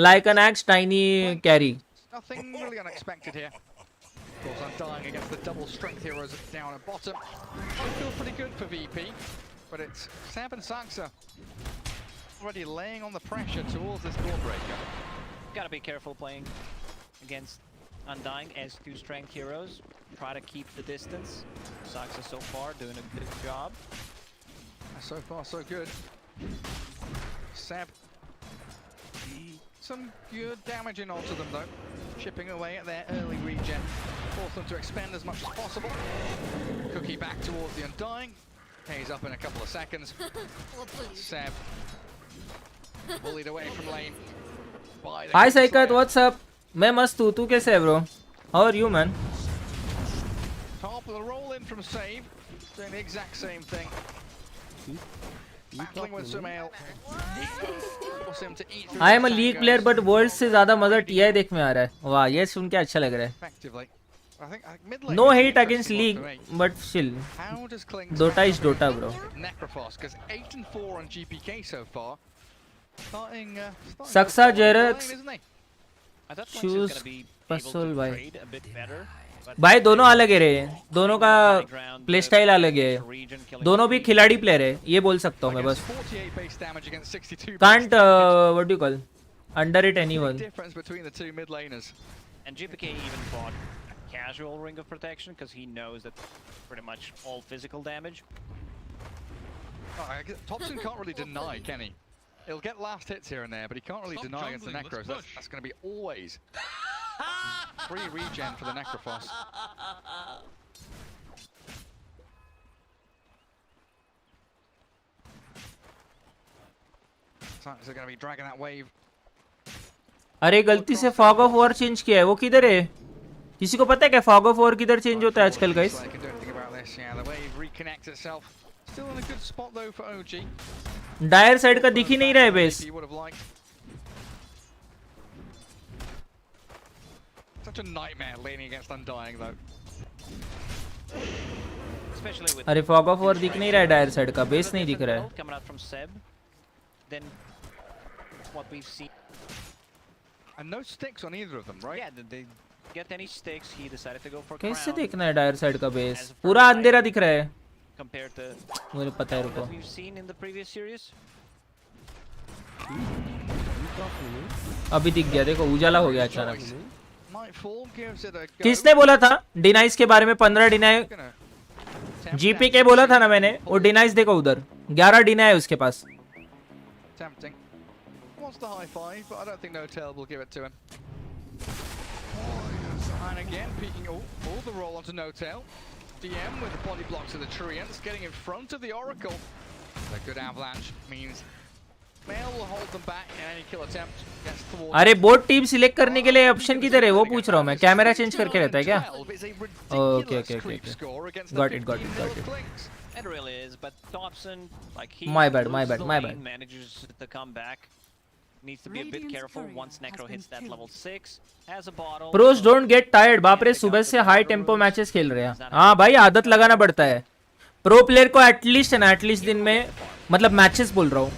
Like an axe tiny carry. Nothing really unexpected here. Of course, Undying against the double strength heroes down at bottom. It feels pretty good for VP, but it's Sab and Saxa already laying on the pressure towards this Dawnbreaker. Gotta be careful playing against Undying as 2 strength heroes. Try to keep the distance. Saxa so far doing a good job. So far, so good. Sab. Some good damage in onto them though. Chipping away at their early regen. Force them to expend as much as possible. Cookie back towards the Undying. Pays up in a couple of seconds. Sab. Bullied away from lane. Hi Saikat, what's up? मैं मस्त हूँ, तू कैसे है bro? How are you man? Top of the roll in from Save, doing the exact same thing. Battling with Sumail. Force him to eat through I am a the league tangos. player but world से ज़्यादा मज़ा TI देख में आ रहा है. वाह, ये सुन के अच्छा लग रहा है. Effectively. I think mid lane No is an hate against interesting league, one to me. but chill. How does Kling Dota is Dota bro. Necrophos, because 8 and 4 on GPK so far. Starting Saksa good Jerax. lane, isn't he? I thought Kling is Choose gonna be able Pasol to भाई. trade a bit better. But भाई दोनों अलग है रे, दोनों का play style अलग है, दोनों भी खिलाड़ी प्लेयर है, ये बोल सकता हूँ मैं बस. 48 base damage against 62 Can't what do you call under it anyone. difference between the two mid laners. And GPK even bought a casual Ring of Protection because he knows that pretty much all physical damage. Thompson can't really deny, can he? He'll get last hits here and there, but he can't really deny against the Necros. That's going to be always free regen for the Necrophos. Saints are going to be dragging that wave. अरे गलती से fog of war change किया है, वो किधर है? किसी को पता है क्या फॉग ऑफ वॉर किधर चेंज होता है आजकल guys? They can do anything about this. Yeah, the wave reconnects itself. Still in a good spot though for OG. Dire side का दिख ही नहीं रहा है base. He would have liked. Such a nightmare laning against Undying though. Especially with अरे fog of war दिख नहीं रहा है डायर साइड का, बेस नहीं दिख रहा है. coming out from Seb. Then what we've seen. And no sticks on either of them, right? Yeah, did they get any sticks? He decided to go for कैसे crown. देखना है Dyer side का base? पूरा अंधेरा दिख रहा है. Compared to मुझे पता है, रुको. what we've seen in the previous series. अभी दिख गया, देखो उजाला हो गया अचानक. Nightfall gives it a go. किसने बोला था डिनाइस के बारे में? 15 डिनाई जीपी के बोला था ना मैंने. वो डिनाइस देखो उधर 11 डिनाई है उसके पास. Tempting. Wants the high five, but I don't think No Tail will give it to him. And again, peeking all the roll onto No Tail. DM with the body blocks of the Treants, getting in front of the Oracle. A good avalanche means Mail will hold them back in any kill attempt. Gets towards. अरे boat team select करने के लिए option किधर है वो पूछ रहा हूँ मैं. कैमरा चेंज करके रहता है क्या? Okay okay okay okay. Got it. It really is, but Thompson, like he My bad, my loses bad, the my lane, bad. manages to come back. Needs to be a bit careful once Necro hits that level 6. Has a bottle. Pros don't get tired. बाप रे, सुबह से high tempo matches खेल रहे हैं. हाँ भाई, आदत लगाना पड़ता है. प्रो प्लेयर को एटलीस्ट है ना, एटलीस्ट दिन में मतलब मैचेस बोल रहा हूँ,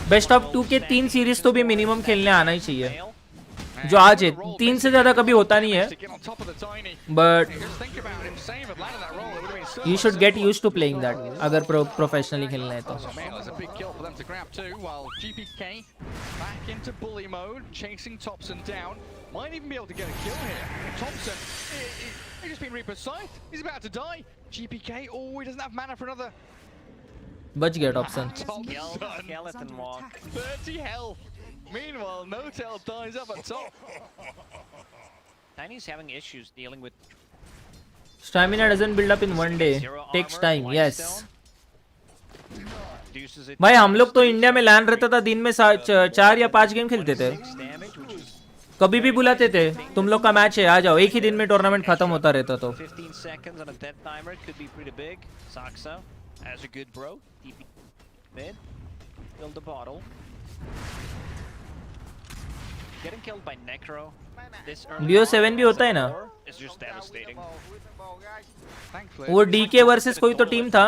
बेस्ट ऑफ 2 के 3 सीरीज तो भी मिनिमम खेलने आना ही चाहिए. जो आज है 3 से ज्यादा कभी होता नहीं है, but you should get used to playing that अगर प्रोफेशनली खेलना है तो. Might even be able to get a kill here. Thompson, he's just been Reaper's sight. He's about to die. GPK, oh, he doesn't have mana for another. बच गया Thompson. Skeleton walk. 30 health. Meanwhile, No-Tail dies up at top. Tiny's having issues dealing with. Stamina doesn't build up in one day. Takes time. Yes. Reduces it भाई हम लोग तो India में land रहता था दिन में 4 या 5 गेम खेलते थे. कभी भी बुलाते थे तुम लोग का मैच है आ जाओ एक ही दिन में टूर्नामेंट खत्म होता रहता तो 15 seconds on a dead timer could be pretty big. Saxa as a good bro. TP mid. Build the bottle. Getting killed by Necro. This early Leo 7 भी होता है ना. It's just devastating. वो DK वर्सेस कोई तो team था.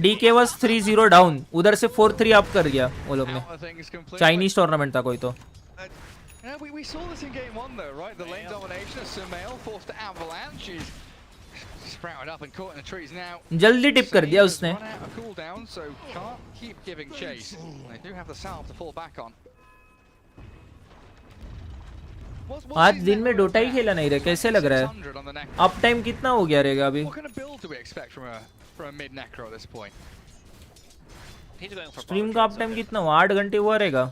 DK was 3-0 down. उधर से 4-3 अप कर गया वो लोग ने. चाइनीज टूर्नामेंट था कोई तो. Yeah, we saw this in game 1 though, right? The lane domination of Sumail forced to avalanche. She's sprouted up and caught in the trees now. जल्दी टिप कर दिया उसने. Run out of cooldown, so can't keep giving chase. They do have the salve to fall back on. आज दिन में Dota ही खेला नहीं रहा कैसे लग रहा है अप टाइम कितना हो गया रहेगा अभी स्ट्रीम का अप टाइम कितना हुआ 8 घंटे हुआ रहेगा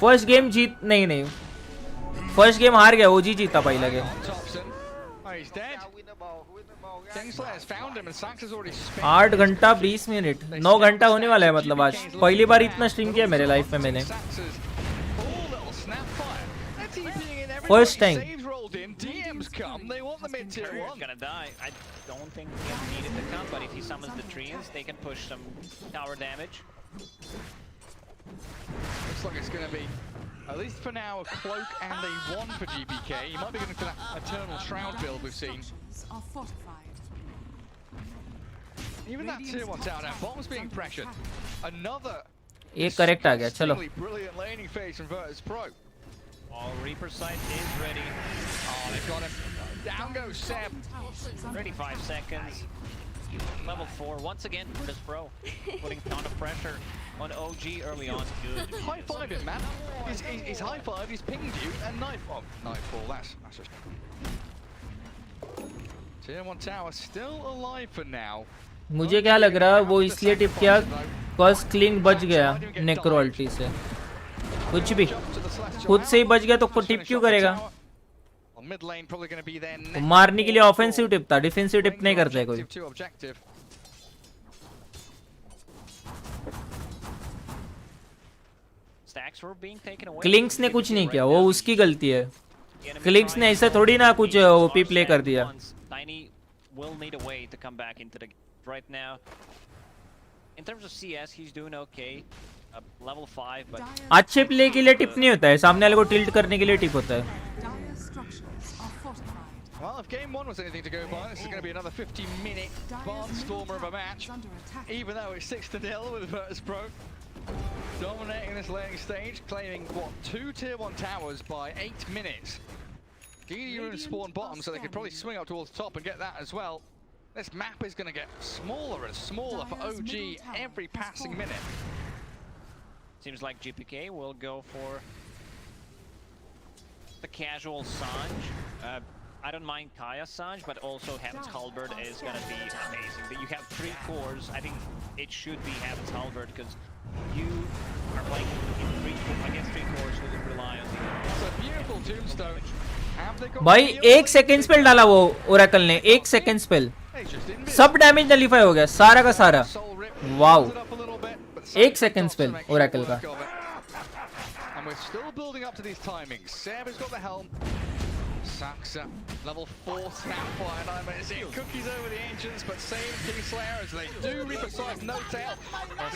फर्स्ट गेम जीत नहीं फर्स्ट गेम हार गया ओजी जीता पहला गेम 8 घंटा 20 मिनट 9 घंटा होने वाला है मतलब आज पहली बार इतना स्ट्रीम किया मेरे लाइफ में मैंने First time. DMs come. They want the mid tier one. Gonna die. I don't think he needed to come, but if he summons the trees, they can push some tower damage. Looks like it's gonna be, at least for now, a cloak and a 1 for GPK. He might be going for that Eternal Shroud build we've seen. Even that tier 1 tower now, bottom's being pressured. Another. एक correct आ गया चलो. Brilliant laning phase from Virtus Pro. Oh, Reaper sight is ready. Oh, they've got him. Down goes Seb. 35 seconds. Level 4 once again for this pro. Putting a ton of pressure on OG early on. Good. High five him, man. He's high five. He's pinged you and nightfall. That's just. Tier 1 tower still alive for now. मुझे क्या लग रहा है वो इसलिए tip किया cause cling बच गया नेक्रो अल्टी से कुछ भी खुद से ही बच गया तो टिप क्यों करेगा मारने के लिए ऑफेंसिव टिप था डिफेंसिव टिप नहीं करता है कोई क्लिंक्स ने कुछ नहीं किया वो उसकी गलती है क्लिंक्स ने ऐसा थोड़ी ना कुछ ओपी प्ले कर दिया right now. In terms of CS, he's doing okay. Level 5, but अच्छे प्ले के लिए टिप नहीं होता है सामने वाले को टिल्ट करने के लिए टिप होता है. Well, if game 1 was anything to go by, this is going to be another 50-minute barnstormer of a match. Even though it's 6-0 with Virtus Pro dominating this laning stage, claiming what 2 tier 1 towers by 8 minutes. Gideon spawn bottom, so they could probably swing up towards top and get that as well. This map is going to get smaller and smaller for OG every passing minute. Seems like GPK will go for the casual Sanj. I don't mind Kaya Sanj, but also Heaven's Halberd is going to be amazing. But you have 3 cores. I think it should be Heaven's Halberd because you are playing against 3 cores who will rely on the. It's a beautiful tombstone. भाई 1 second spell डाला वो Oracle ने 1 second spell सब damage nullify हो गया सारा का सारा वाओ 1 सेकंड स्पेल ओरेकल का And we're still building up to these timings. Seb has got the helm. Saxa, level 4 Snapfire, and I'm seeing cookies over the ancients, but same Kingslayer as they do Reaper Sight, no tail.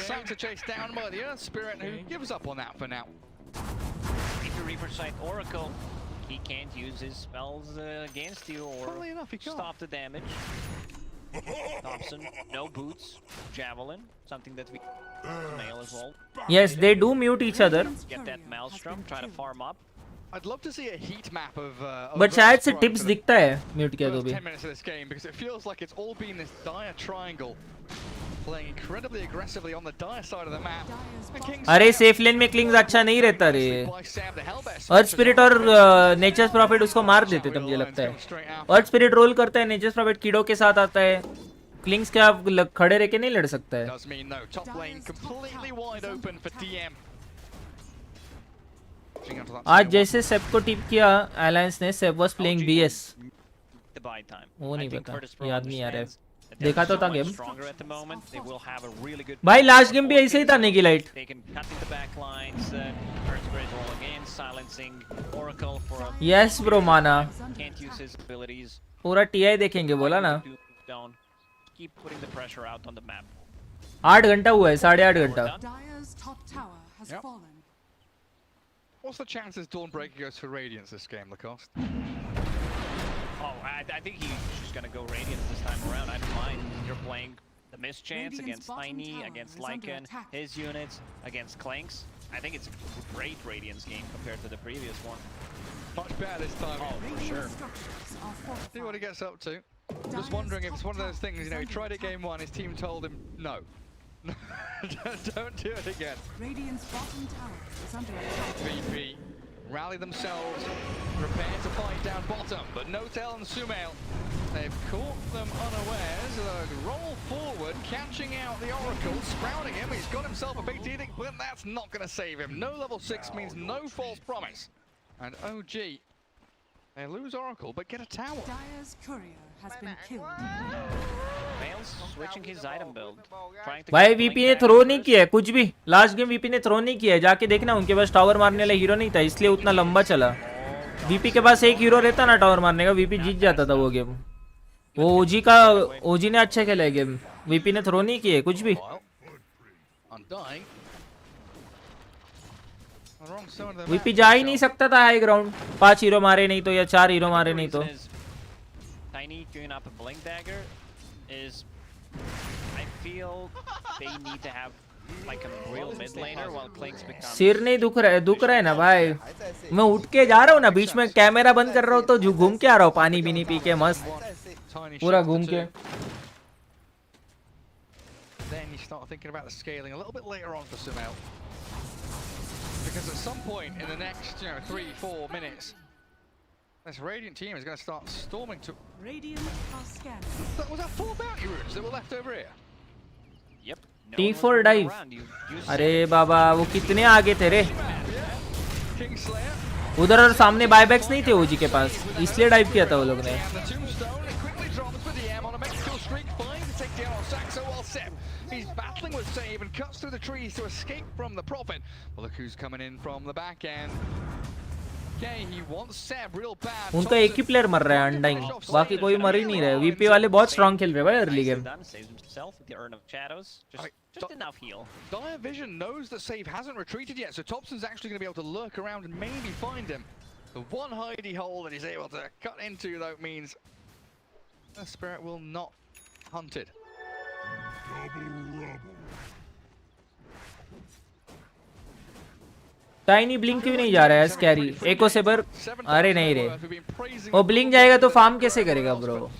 Saxa chased down by the Earth Spirit, who gives up on that for now. If you Reaper Sight Oracle, he can't use his spells against you or stop the damage. Thompson, no boots, javelin, something that we nail as well. Yes, they do mute each other. Get that Maelstrom, try to farm up. I'd love to see a heat map of but शायद से tips दिखता है mute किया तो भी. 10 minutes of this game because it feels like it's all been this dire triangle. playing incredibly aggressively on the dire side of the map. And King अरे safe लेन में clings अच्छा नहीं रहता रे. अर्थ स्पिरिट और नेचर्स प्रॉफिट उसको मार देते थे मुझे लगता है. अर्थ स्पिरिट रोल करता है, नेचर्स प्रॉफिट कीड़ों के साथ आता है. क्लिंग्स के आप खड़े रह के नहीं लड़ सकता है. does mean though top lane completely wide open for DM. आज जैसे सेप को टिप किया अलायंस ने, सेप वाज प्लेइंग बीएस. वो नहीं पता, याद नहीं आ रहा है. देखा तो था गेम. भाई लास्ट गेम भी ऐसे ही था नेगी लाइट. यस ब्रो माना. पूरा टीआई देखेंगे बोला ना. 8 घंटा हुआ है, 8.5 घंटा. What's the chances Dawnbreaker goes for Radiance this game, Lacoste? Oh, I think he's just gonna go Radiance this time around. I don't mind. You're playing the Mist Chance against Tiny, against Lycan, his units, against Clanks. I think it's a great Radiance game compared to the previous one. Much better this time. Oh, for sure. See what he gets up to. Just wondering if it's one of those things, you know, he tried it game 1, his team told him no. Don't do it again. Radiant's bottom tower is under attack. VP rally themselves, prepare to fight down bottom, but Notel and Sumail, they've caught them unawares. They roll forward, catching out the Oracle, sprouting him. He's got himself a big edict, but that's not going to save him. No level 6 means no false promise. And OG, they lose Oracle, but get a tower. Dire's courier has been killed. Fails switching his item build. भाई VP ने throw नहीं किया है कुछ भी. Last game VP ने throw नहीं किया है. जाके देखना, उनके पास टावर मारने वाला हीरो नहीं था, इसलिए उतना लंबा चला. वीपी के पास एक हीरो रहता ना टावर मारने का, वीपी जीत जाता था वो गेम. वो ओजी ने अच्छा खेला है गेम. वीपी ने थ्रो नहीं किया है कुछ भी. वीपी जा ही नहीं सकता था हाई ग्राउंड. 5 हीरो मारे नहीं तो, या 4 हीरो मारे नहीं तो. Tiny queuing up a blink dagger is, I feel they need to have like a real mid laner while Clanks become. सिर नहीं दुख रहा है ना भाई. मैं उठ के जा रहा हूँ ना, बीच में कैमरा बंद कर रहा हूँ तो घूम के आ रहा हूँ, पानी भी नहीं पी के मस्त पूरा घूम के. Then you start thinking about the scaling a little bit later on for Sumail, because at some point in the next 3-4 minutes, this Radiant team is going to start storming to. Radiant are scanning. Was that 4 bounty runes that were left over here? Yep. T4 dive. अरे बाबा वो कितने आगे थे रे. उधर और सामने buybacks नहीं थे ओजी के पास, इसलिए डाइव किया था वो लोग ने. He's battling with Save and cuts through the trees to escape from the Prophet. Well, look who's coming in from the back end. Okay, he wants Seb real bad. उनका एक ही प्लेयर मर रहा है अनडाइंग, बाकी कोई मर ही नहीं रहा है. वीपी वाले बहुत स्ट्रांग खेल रहे हैं भाई early game. Just enough heal. Dire Vision knows that Save hasn't retreated yet, so Thompson's actually going to be able to lurk around and maybe find him. The one hidey hole that he's able to cut into, though, means the Spirit will not hunted. Tiny blink क्यों नहीं जा रहा है scary. एको sabre. अरे नहीं रे, वो blink जाएगा तो फार्म कैसे करेगा bro.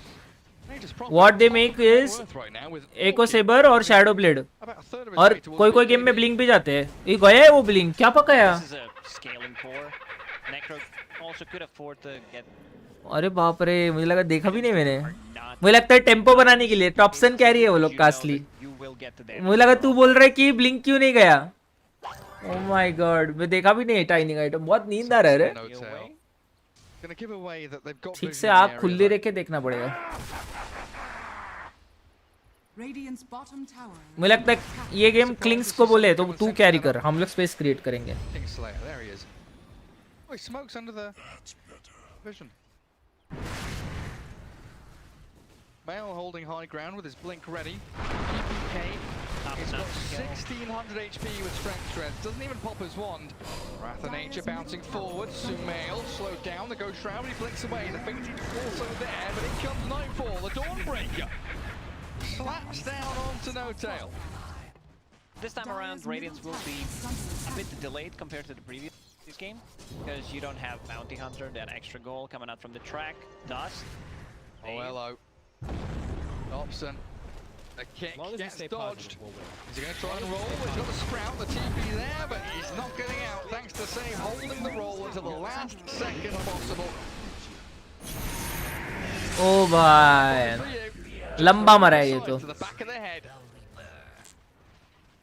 What they make is echo sabre और शैडो ब्लेड, और कोई गेम में ब्लिंक भी जाते हैं. ये गया है वो ब्लिंक, क्या पकाया. अरे बाप रे, मुझे लगा देखा भी नहीं मैंने. मुझे लगता है टेम्पो बनाने के लिए टॉपसन कैरी है वो लोग कास्टली. मुझे लगा तू बोल रहा है कि ब्लिंक क्यों नहीं गया. Oh my God, मैं देखा भी नहीं टाइनिंग आइटम. बहुत नींद आ रहा है रे. ठीक से आँख खुली रख के देखना पड़ेगा. मुझे लगता है ये गेम क्लिंग्स को बोले तो तू कैरी कर, हम लोग स्पेस क्रिएट करेंगे. Mail holding high ground with his blink ready. GPK, he's got 1600 HP with strength. Doesn't even pop his wand. Wrath of Nature bouncing forward. Sumail slowed down. The Ghost Shroud, he blinks away. The Fated also there, but in comes Nightfall. The Dawnbreaker slaps down onto No-Tail. This time around, Radiance will be a bit delayed compared to the previous game, because you don't have Bounty Hunter, that extra goal coming out from the track. Dust. Oh, hello. Dobson The kick As long as we gets stay dodged. positive, we'll win. Is he going to try and roll? He's got the sprout, the TP there, but he's not getting out thanks to Save holding the roll until the last second possible. ओ भाई लंबा मरा है ये तो. To the back of the head.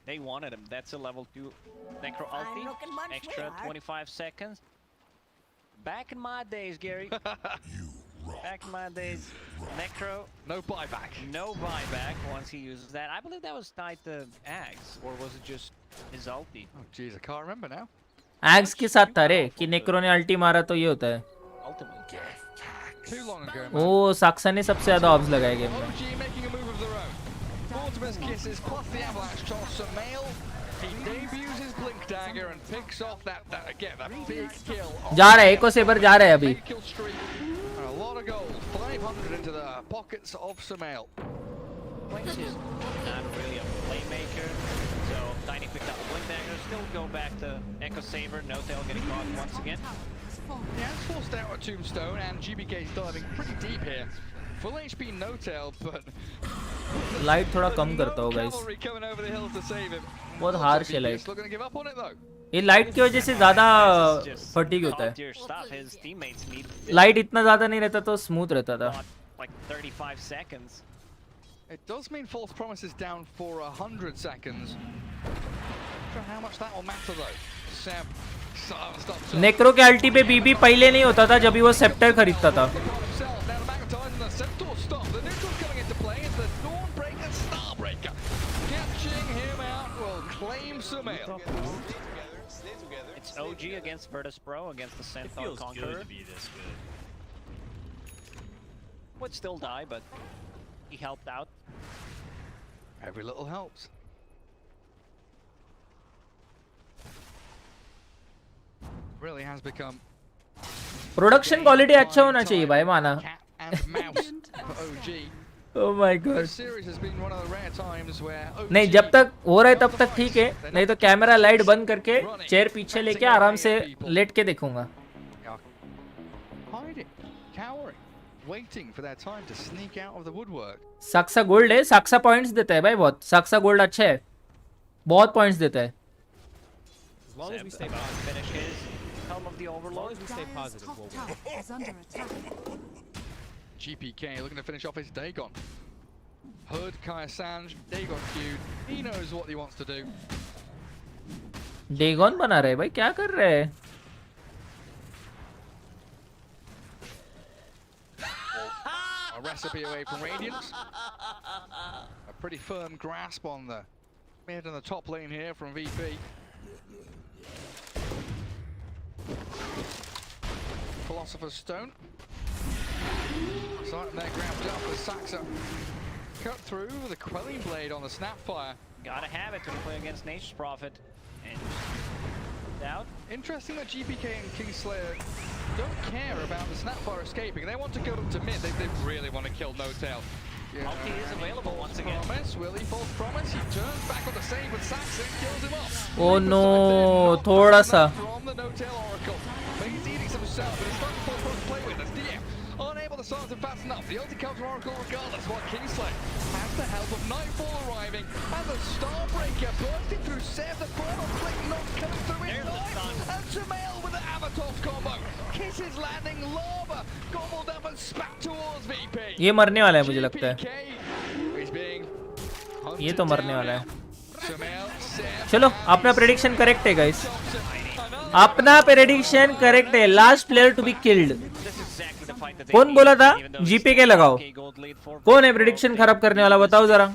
They wanted him. That's a level 2 Necro ulti. Extra 25 seconds. Back in my days, Gary. Back in my days, Necro. No buyback. No buyback once he uses that. I believe that was tied to Axe, or was it just his ulti? Oh, jeez, I can't remember now. Axe के साथ था रे कि नेक्रो ने अल्टी मारा तो ये होता है. Too long ago, man. ओ साक्सा ने सबसे ज्यादा ऑब्स लगाए गेम में. OG making a move of their own. Ultimate kisses plus the avalanche toss. Sumail, he debuts his blink dagger and picks off that big kill. जा रहा है एको sabre जा रहा है अभी. Kill streak. And a lot of gold. 500 into the pockets of Sumail. Blink is not really a playmaker, so Tiny picked up a blink dagger. Still go back to Echo Saber. No tail getting caught once again. Yeah, it's forced out a tombstone, and GBK is diving pretty deep here. Full HP no tail, but light थोड़ा कम करता हो guys. cavalry coming over the hill to save him. बहुत harsh है light. Still going to give up on it though. ये light की वजह से ज्यादा फटीग होता है. लाइट इतना ज्यादा नहीं रहता तो स्मूथ रहता था. Like 35 seconds. It does mean false promises down for 100 seconds. Not sure how much that will matter though. Seb. नेक्रो के अल्टी पे बीबी पहले नहीं होता था जब भी वो सेप्टर खरीदता था. It's OG against Virtus Pro against the Centaur Conqueror. Good to be this good. Would still die, but he helped out. Every little helps. Really has become. Production quality अच्छा होना चाहिए भाई माना. Oh my god. नहीं जब तक हो रहा है तब तक ठीक है, नहीं तो कैमरा लाइट बंद करके चेयर पीछे लेके आराम से लेट के देखूंगा. साक्सा गोल्ड है, साक्सा पॉइंट्स देता है भाई बहुत. साक्सा गोल्ड अच्छा है, बहुत पॉइंट्स देता है. As long as we stay positive. Of the overload, as we stay positive, we'll win. Is under attack. GPK looking to finish off his Dagon. Hood, Kaya Sanj, Dagon queued. He knows what he wants to do. Dagon बना रहे भाई, क्या कर रहे हैं? A recipe away from Radiance. A pretty firm grasp on the mid and the top lane here from VP. Philosopher's Stone. Starting there grabbed up with Saxa. Cut through with a Quelling Blade on the Snapfire. Gotta have it to play against Nature's Prophet. And out. Interesting that GPK and Kingslayer don't care about the Snapfire escaping. They want to go to mid. They really want to kill No Tail. Ulti is available once again. Will he false promise? He turns back on the save with Saxa and kills him off. Oh no, थोड़ा सा. From the No Tail Oracle. But he's eating some himself, but he's starting to fall to play with. As DM unable to silence him fast enough. The ulti comes from Oracle regardless. While Kingslayer has the help of Nightfall arriving and the Starbreaker bursting through Sev. The final flick not coming through in time. And Sumail with the Avatos combo. Kisses landing lava. Gobbled up and spat towards VP. ये मरने वाला है मुझे लगता है. ये तो मरने वाला है. चलो अपना प्रेडिक्शन करेक्ट है गाइस. अपना प्रेडिक्शन करेक्ट है. Last player to be killed. कौन बोला था जीपे के लगाओ? कौन है प्रेडिक्शन खराब करने वाला बताओ जरा.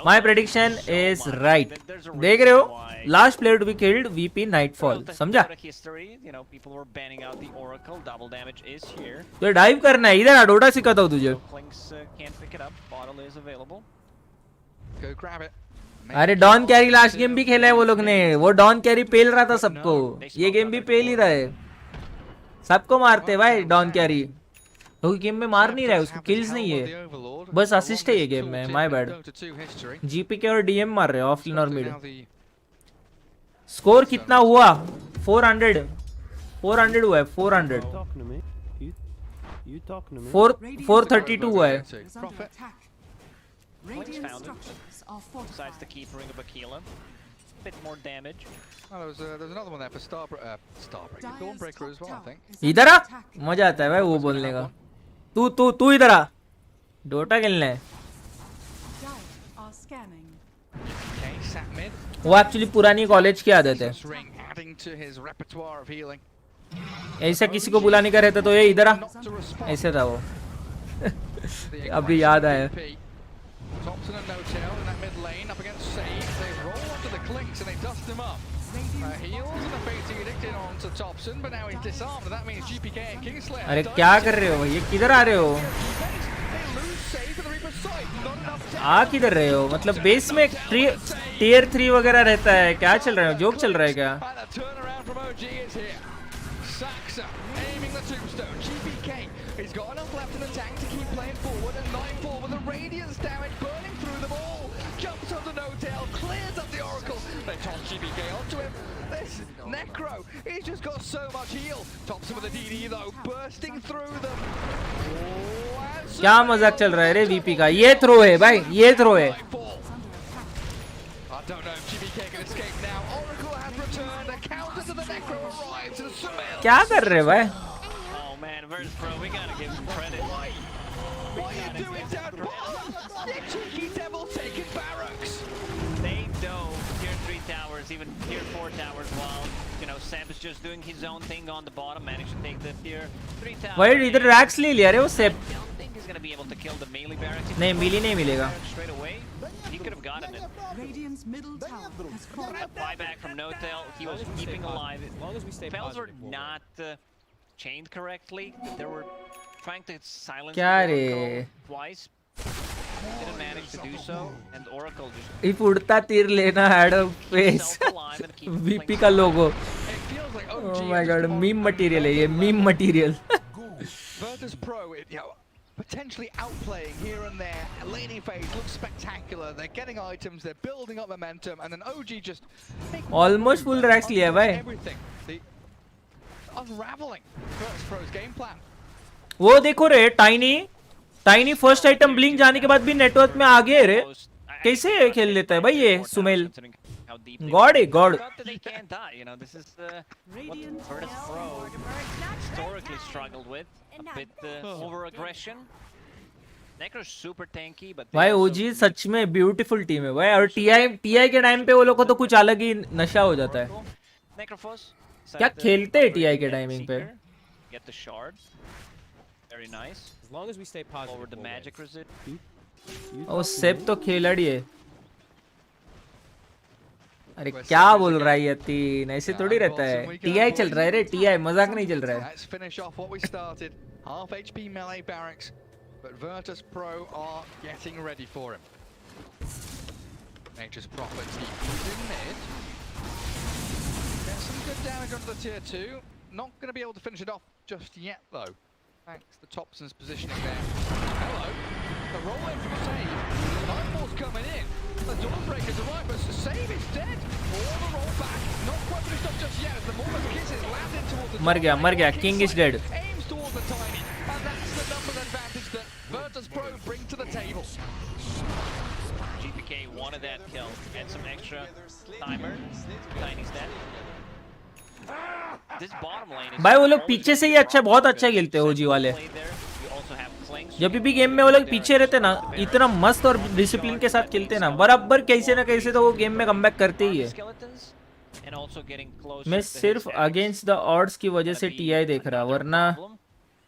My prediction is right. देख रहे हो, last player to be killed VP nightfall. समझा? तो डाइव करना है इधर. डोडा सिखाता हूँ तुझे. अरे डॉन कैरी लास्ट गेम भी खेला है वो लोग ने. वो डॉन कैरी पेल रहा था सबको. ये गेम भी पेल ही रहा है. सबको मारते भाई डॉन कैरी. तो गेम में मार नहीं रहा है, उसको किल्स नहीं है, बस असिस्ट है ये गेम में. My bad. जीपीके और डीएम मार रहे हैं ऑफलाइन और मिड. स्कोर कितना हुआ? 400 हुआ है. 400 432 हुआ है. Clinks Radiant found it. structures are Besides fortified. the keep ring of Aquila. Bit more damage. Oh, there's another one there for Starbreaker, Dawnbreaker as well, I think. इधर आ, मजा आता है भाई वो बोलने का. तू इधर आ, डोटा खेलना है. Dire are scanning. Okay, sat mid. वो एक्चुअली पुरानी कॉलेज की आदत है. Ring adding to his repertoire of healing. ऐसा किसी को बुलाने का रहता तो ये इधर आ, ऐसे था वो. अभी याद आया. Thompson and No-Tail in that mid lane up against Sage. They roll onto the Clinks and they dust him up. Heals and a Fating Edict in onto Thompson, but now he's disarmed, and that means GPK and Kingslayer. अरे क्या कर रहे हो ये, किधर आ रहे हो? आ किधर रहे हो? मतलब बेस में टियर 3 वगैरह रहता है, क्या चल रहा है? जोक चल रहा है क्या? Saxa aiming the tombstone. GPK, he's got enough left in the tank to keep playing forward, and Nightfall with the radiance damage burning through them all. Jumps onto No-Tail, clears up the Oracle. They toss GPK onto him. This Necro, he's just got so much heal. Thompson with a DD though, bursting through them. क्या मजाक चल रहा है रे VP का? ये throw है भाई, ये थ्रो है. I don't know if GPK can escape now. Oracle has returned. A counter to the Necro arrives. And Sumail. क्या कर रहे भाई? Oh man, Verse Pro, we gotta give him credit. What are you doing down? The cheeky devil taking barracks. They dove tier 3 towers, even tier 4 towers, while Seb is just doing his own thing on the bottom, managed to take the tier 3 tower. भाई इधर racks ले लिया रे वो सेप. I don't think he's gonna be able to kill the melee barracks. नहीं मिली नहीं मिलेगा. Straight away, he could have gotten it. Radiant's middle tower has fallen. Buyback from No-Tail, he was keeping alive. As long as we stay Spells were positive, not chained correctly. They were trying to silence क्या the रे? Oracle twice. Didn't manage to do so, and Oracle just If उड़ता तीर लेना had a face. VP का लोगो. Oh my god, meme material है ये, meme material. Virtus Pro, potentially outplaying here and there. Laning phase looks spectacular. They're getting items, they're building up momentum, and then OG just Almost full racks लिया भाई. everything. The unraveling Virtus Pro's game plan. वो देखो रे, tiny first item blink जाने के बाद भी network में आगे है रे. कैसे खेल लेता है भाई ये सुमेल? गॉड है God. they can't die. This is what Virtus Pro historically struggled with. A bit over aggression. Necro's super tanky, but भाई ओजी सच में ब्यूटीफुल टीम है भाई. और टीआई के टाइम पे वो लोग को तो कुछ अलग ही नशा हो जाता है. क्या खेलते हैं टीआई के टाइमिंग पे. Get the shard. Very nice. As long as we stay positive. Over the magic resist. ओ सेप तो खिलाड़ी है. अरे क्या बोल रहा है ये तीन? ऐसे थोड़ी रहता है. टीआई चल रहा है रे, टीआई, मजाक नहीं चल रहा है. Let's finish off what we started. Half HP melee barracks, but Virtus Pro are getting ready for him. Nature's Prophet he's in mid. Get some good damage onto the tier 2. Not going to be able to finish it off just yet though. Thanks to Thompson's positioning there. Hello. The roll in from Save. Nightfall's coming in. The Dawnbreakers arrive, but Save is dead. All the roll back. Not quite finished off just yet as the Mormon kisses landed towards the मर गया. King is dead. Aims towards the Tiny. And that's the numbers advantage that Virtus Pro bring to the table. GPK wanted that kill. Add some extra timer. Tiny's dead. This bottom lane is भाई वो लोग पीछे से ही अच्छा, बहुत अच्छा खेलते हैं ओजी वाले. जब भी गेम में वो लोग पीछे रहते ना, इतना मस्त और डिसिप्लिन के साथ खेलते ना, बराबर कैसे ना कैसे तो वो गेम में कमबैक करते ही है. मैं सिर्फ अगेंस्ट द ऑड्स की वजह से टीआई देख रहा, वरना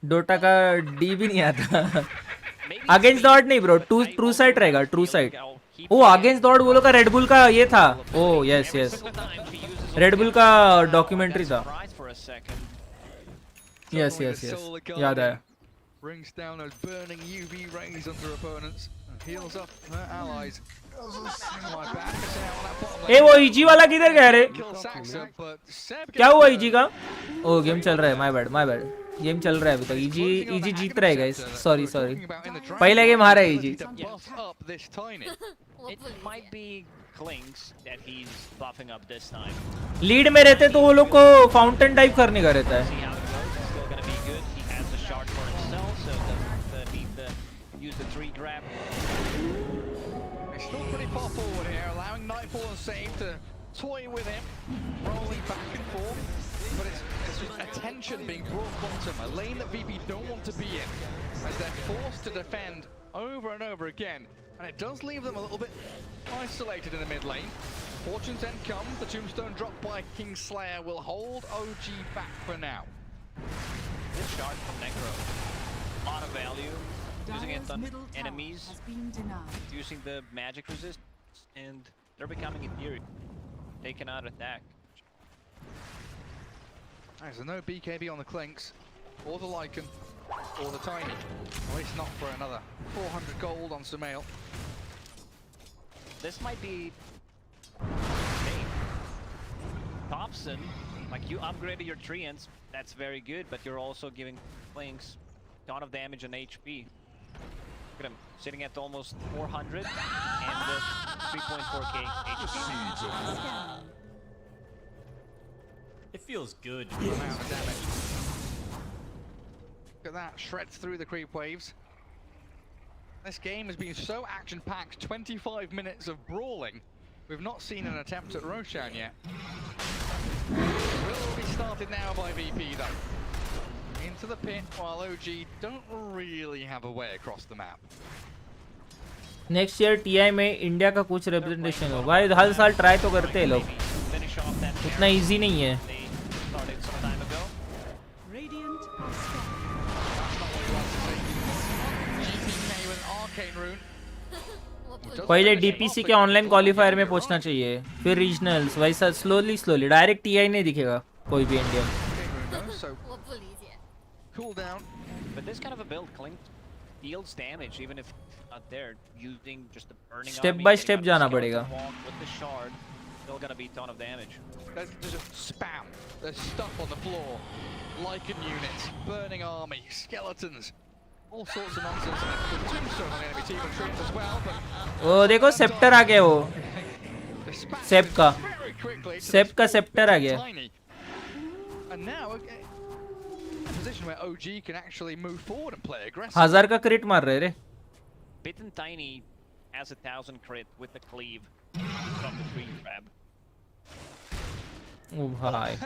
डोटा का डी भी नहीं आता. अगेंस्ट द ऑड नहीं ब्रो, ट्रू साइड रहेगा, true side. Oh against the odd वो लोग का रेडबुल का ये था. ओ यस रेडबुल का डॉक्यूमेंट्री था. यस याद आया. Brings down those burning UV rays on their opponents and heals up their allies. ए वो ईजी वाला किधर गया रे? क्या हुआ ईजी का? ओ गेम चल रहा है. My bad. गेम चल रहा है अभी तक. ईजी जीत रहा है गाइस. सॉरी पहले गेम हारा है easy. It might be Clinks that he's buffing up this time. Lead में रहते तो वो लोग को फाउंटेन टाइप करने का रहता है. See how it goes. It's still gonna be good. He has the shard for himself, so doesn't need to use the 3 grab. He's still pretty far forward here, allowing Nightfall and Save to toy with him, rolling back and forth. But it's just attention being brought onto him, a lane that VP don't want to be in, as they're forced to defend over and over again. And it does leave them a little bit isolated in the mid lane. Fortune's End comes, the tombstone dropped by Kingslayer will hold OG back for now. Good shot from Necro. A lot of value. Using it on enemies, using the magic resist, and they're becoming inferior. They cannot attack. There's no BKB on the Clinks, or the Lycan, or the Tiny. At least not for another 400 gold on Sumail. This might be Thompson. Like, you upgraded your treants, that's very good, but you're also giving Clinks a ton of damage and HP. Look at him, sitting at almost 400 and 3.4k HP. It feels good to be amount of damage. Look at that, shreds through the creep waves. This game has been so action-packed, 25 minutes of brawling. We've not seen an attempt at Roshan yet. Will be started now by VP though. Into the pit, while OG don't really have a way across the map. Next year TI में India का कुछ representation हो भाई, हर साल try तो करते हैं लोग, उतना इजी नहीं है. पहले डीपीसी के ऑनलाइन क्वालिफायर में पहुंचना चाहिए, फिर रीजनल्स, वैसा स्लोली डायरेक्ट टीआई नहीं दिखेगा कोई भी Indian. Cool down. But this kind of a build, Clink deals damage even if not there, using just the burning Step army, by getting step up जाना the पड़ेगा. skeleton walk with the shard, still gonna be a ton of damage. There's just spam. There's stuff on the floor. Lycan units, burning army, skeletons, all sorts of nonsense. And the tombstone on enemy team and trees as well. But ओ देखो sceptre आ गया, वो सेप का sceptre आ गया. And now a position where OG can actually move forward and play aggressive. 1000 का क्रिट मार रहे रे. Bitten Tiny has 1000 crit with the cleave from the tree grab. Oh भाई.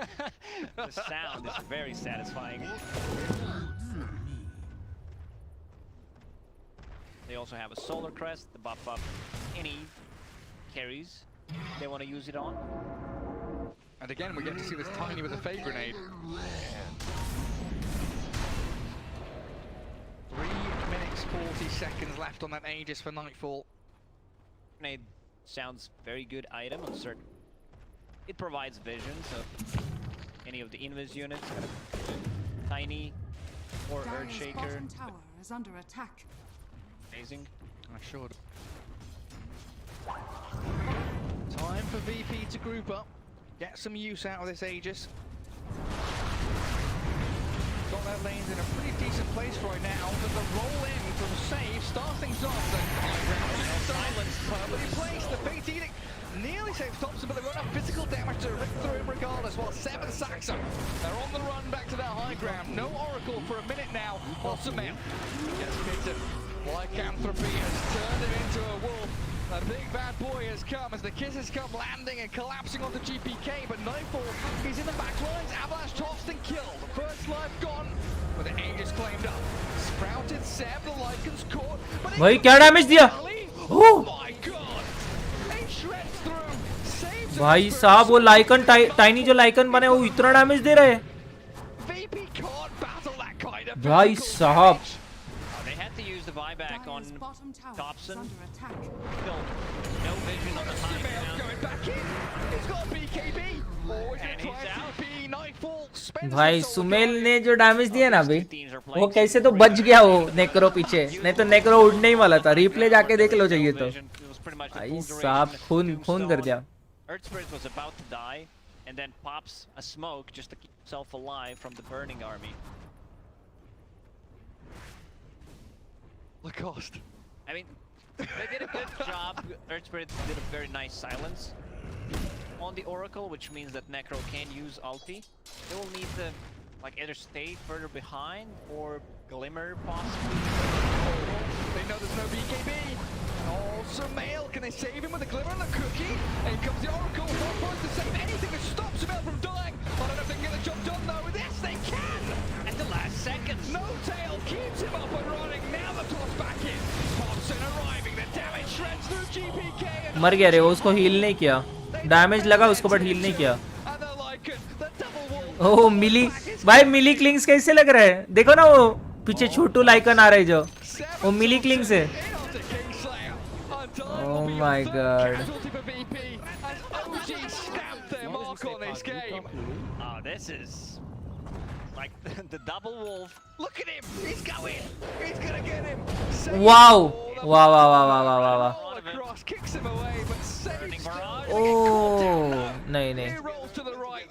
The sound is very satisfying. They also have a solar crest to buff up any carries they want to use it on. And again, we get to see this Tiny with a fade grenade. 3 minutes 40 seconds left on that Aegis for Nightfall. Grenade sounds very good item on certain. It provides vision, so any of the invis units, Tiny or Earthshaker. Tower is under attack. Amazing. I should. Time for VP to group up, get some use out of this Aegis. Got their lanes in a pretty decent place right now, but the roll in from Save starts things off. The silence perfectly placed. The Fate Edict nearly saves Thompson, but they won't have physical damage to rip through him regardless. While 7 sacks him. They're on the run back to that high ground. No Oracle for a minute now. Oksbi gets beaten. Lycanthropy has turned him into a wolf. The big bad boy has come as the kisses come landing and collapsing onto GPK, but Nightfall, he's in the back lines. Avalanche tossed and killed. First life gone, but the Aegis claimed up. Sprouted Seb, the Lycan's caught, but भाई क्या damage दिया? Oh my god! It shreds through. Saves भाई साहब वो lichen tiny जो lichen बने वो इतना डैमेज दे रहे हैं. VP can't battle that kind of भाई साहब. They had to use the buyback on Thompson. Still, no vision on the high ground. Going back in. It's got BKB. And he's out. Nightfall spends भाई सुमेल ने जो damage दिया ना अभी, वो कैसे तो बच गया वो नेक्रो पीछे, नहीं तो नेक्रो उड़ने ही वाला था. रिप्ले जाके देख लो चाहिए तो. भाई साहब खून कर दिया. Earth Spirit was about to die, and then pops a smoke just to keep himself alive from the burning army. Lacoste. I mean, they did a good job. Earth Spirit did a very nice silence on the Oracle, which means that Necro can use ulti. They will need to like either stay further behind or glimmer possibly. They know there's no BKB. Oh, Sumail, can they save him with the glimmer and the cookie? In comes the Oracle, not going to save anything that stops Sumail from dying. I don't know if they can get the job done though. Yes, they can! At the last seconds. No tail keeps him up and running. Now the toss back in. Thompson arriving. The damage shreds through GPK. And मर गया रे, उसको heal नहीं किया, damage लगा उसको but heal नहीं किया. ओह मिली भाई, मिली क्लिंग्स कैसे लग रहा है देखो ना, वो पीछे छोटू लाइकन आ रहा है जो, वो मिली क्लिंग्स है. Oh my god. Oh, this is like the double wolf. Look at him. He's going. He's gonna get him. Wow. Wow, wow, wow, wow, wow, wow, wow. Across, kicks him away, but saves. Oh, नहीं नहीं. He rolls to the right.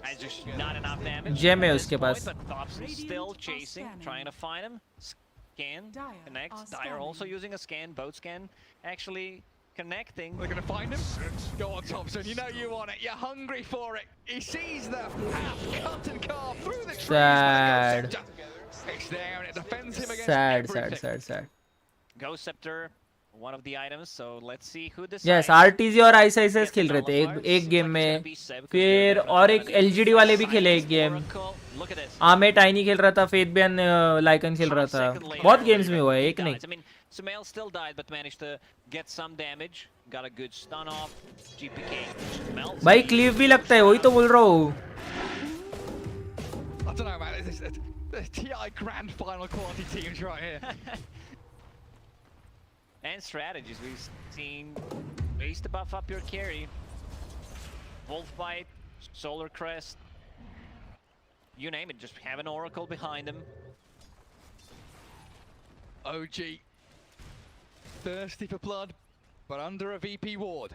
As just not enough damage. Gem है उसके पास. But Thompson still chasing, trying to find him. Scan, connect. Dyer also using a scan, both scan. Actually connecting. They're gonna find him. Go on, Thompson. You know you want it. You're hungry for it. He sees the half cut and carve through the trees. Sad. It's there and it defends him against Sad, everything. sad. Ghost Scepter, one of the items. So let's see who decides. Yes, RTZ और ISIS खेल रहे थे एक game में, फिर और एक LGD वाले भी खेले एक गेम. आमे टाइनी खेल रहा था, फेथबियन लाइकन खेल रहा था. बहुत गेम्स में हुआ है, एक नहीं. Sumail still died but managed to get some damage. Got a good stun off. GPK melts. भाई क्लिफ भी लगता है, वही तो बोल रहा हूँ. I don't know, man. This is the TI grand final quality teams right here. And strategies. We've seen ways to buff up your carry. Wolf Bite, Solar Crest. You name it, just have an Oracle behind him. OG. Thirsty for blood, but under a VP ward.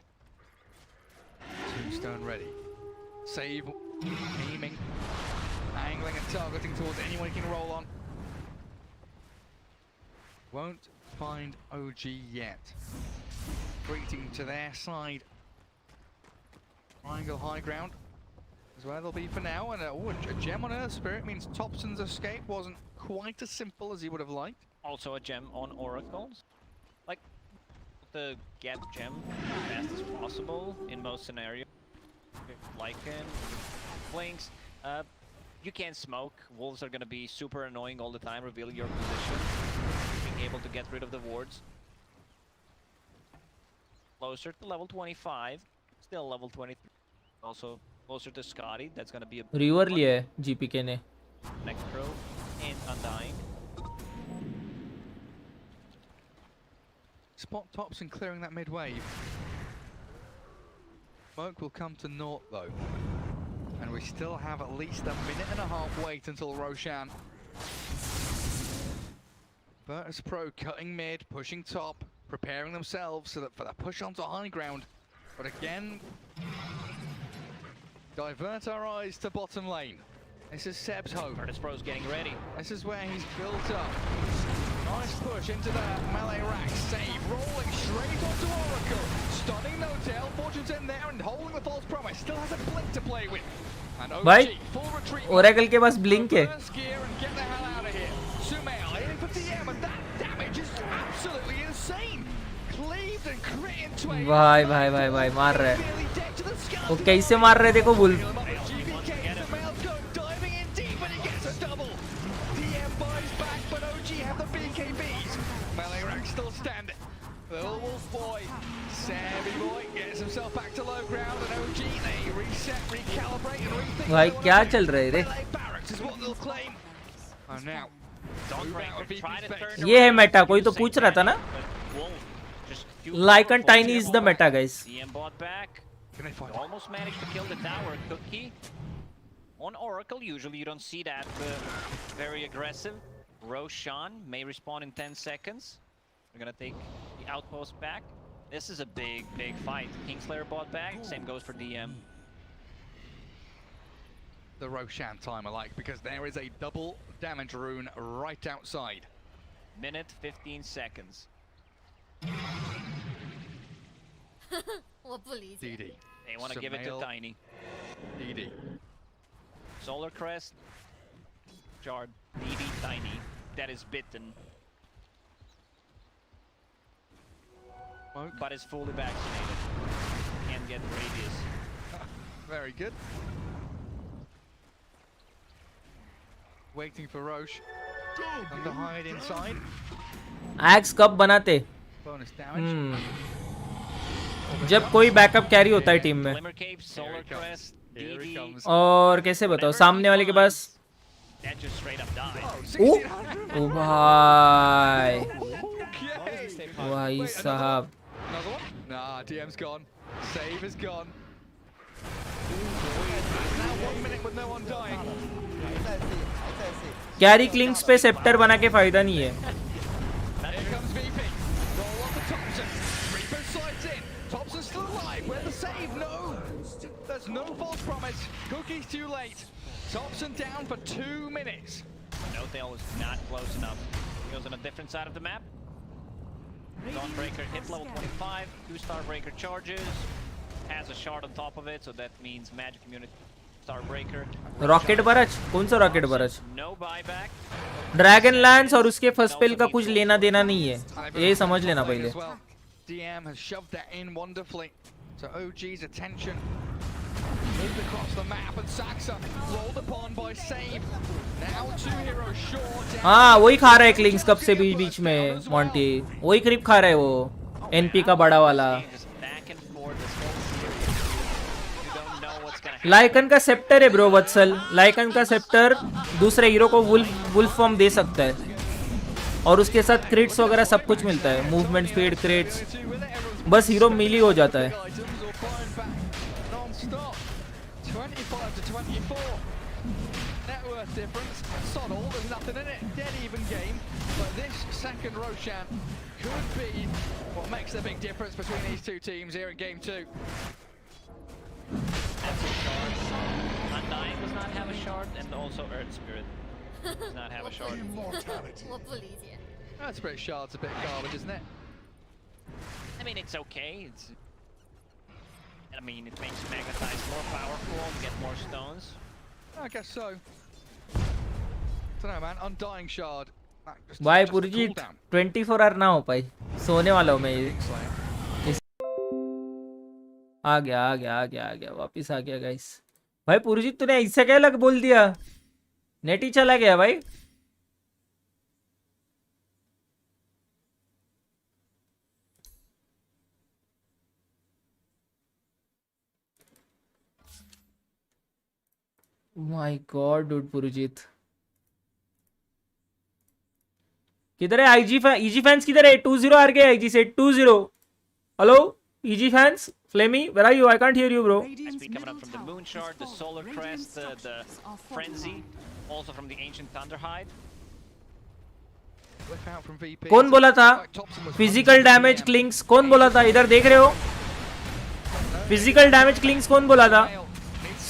Tombstone ready. Save, aiming, angling and targeting towards anyone he can roll on. Won't find OG yet. Retreating to their side. Triangle high ground is where they'll be for now. And a gem on Earth Spirit means Thompson's escape wasn't quite as simple as he would have liked. Also a gem on Oracles. Like, to get gem as fast as possible in most scenarios. Lycan, Blinks, you can't smoke. Wolves are gonna be super annoying all the time, revealing your position. Being able to get rid of the wards. Closer to level 25, still level 23. Also closer to Scotty, that's gonna be a river लिया है GPK ने. Next pro and Undying. Spot Thompson clearing that mid wave. Smoke will come to naught though. And we still have at least a minute and a half wait until Roshan. Virtus Pro cutting mid, pushing top, preparing themselves so that for the push onto high ground. But again, divert our eyes to bottom lane. This is Seb's hope. Virtus Pro's getting ready. This is where he's built up. Nice push into the melee rack. Save, rolling straight onto Oracle. Stunning no tail. Fortune's in there and holding the false promise. Still has a blink to play with. And OG, भाई full retreat. Oracle के पास blink है. First gear and get the hell out of here. Sumail aiming for TM and that damage is absolutely insane. Cleaved and crit into a भाई मार रहा है. वो कैसे मार रहे देखो bull. Melee rack still standing. Little wolf boy, savvy boy, gets himself back to low ground and OG they reset, recalibrate and rethink. भाई क्या चल रहा है रे? Barracks is what they'll claim. And now, ये है मेटा, कोई तो पूछ रहा था ना? Lycan Tiny is the meta, guys. DM bought back. Almost managed to kill the tower. Cookie on Oracle. Usually you don't see that very aggressive. Roshan may respawn in 10 seconds. We're gonna take the outpost back. This is a big fight. Kingslayer bought back. Same goes for DM. The Roshan time I like because there is a double damage rune right outside. Minute 15 seconds. DD. They want to give it to Tiny. DD. Solar Crest. Jard. DD Tiny. That is bitten. but is fully vaccinated. Can get rabies. Very good. Waiting for Roche. Under hide inside. Axe कब बनाते? Bonus damage. जब कोई backup carry होता है team में। और कैसे बताओ सामने वाले के पास ओ भाई भाई साहब Nah, DM's gone. Save is gone. Now 1 minute with no one dying. Carry Clinkz पे सेप्टर बना के फायदा नहीं है। Here comes VP. Roll on to Thompson. Reaper slides in. Thompson's still alive. Where's the save? No. There's no false promise. Cookie's too late. Thompson down for 2 minutes. Notail was not close enough. He was on a different side of the map. Dawnbreaker hit level 25. 2-star breaker charges. Has a shard on top of it, so that means magic immunity. Star breaker. Rocket बरच कौन सा rocket बरच? No buyback. Dragon lens और उसके first spell का कुछ लेना देना नहीं है, ये समझ लेना पहले। DM has shoved that in wonderfully. So OG's attention moved across the map and Saxa rolled upon by save. Now 2 heroes short. हाँ वही खा रहा है क्लिंक्स कब से बीच बीच में मॉन्टी, वही क्रिप खा रहा है वो एनपी का बड़ा वाला। लाइकन का सेप्टर है ब्रो वत्सल, लाइकन का सेप्टर दूसरे हीरो को वुल्फ फॉर्म दे सकता है और उसके साथ क्रिट्स वगैरह सब कुछ मिलता है, मूवमेंट स्पीड क्रिट्स, बस हीरो मिली हो जाता है। 25 to 24. Net worth difference. Sod all, there's nothing in it. Dead even game. But this second Roshan could be what makes the big difference between these two teams here in game 2. That's a shard. Undying does not have a shard, and also Earth Spirit does not have a shard. That's a bit shards, a bit garbage, isn't it? I mean, it's okay. I mean, it makes Magnetize more powerful, get more stones. I guess so. Don't know, man. Undying shard. भाई पुरजीत 24 our ना हो पाई, सोने वाला हूँ मैं ये। आ गया वापिस आ गया गाइस। भाई पुरजीत तूने ऐसा क्या लग बोल दिया, नेट ही चला गया भाई। माय गॉड डूड पुरजीत किधर है? ईजी फैंस किधर है? 2-0 हार गए आईजी से 2-0। Hello easy fans, Flammy, where are you? I can't hear you, bro. SP coming up from the Moon Shard, the Solar Crest, the Frenzy, also from the Ancient Thunderhide. कौन बोला था physical damage क्लिंक्स? कौन बोला था? इधर देख रहे हो फिजिकल डैमेज क्लिंक्स कौन बोला था?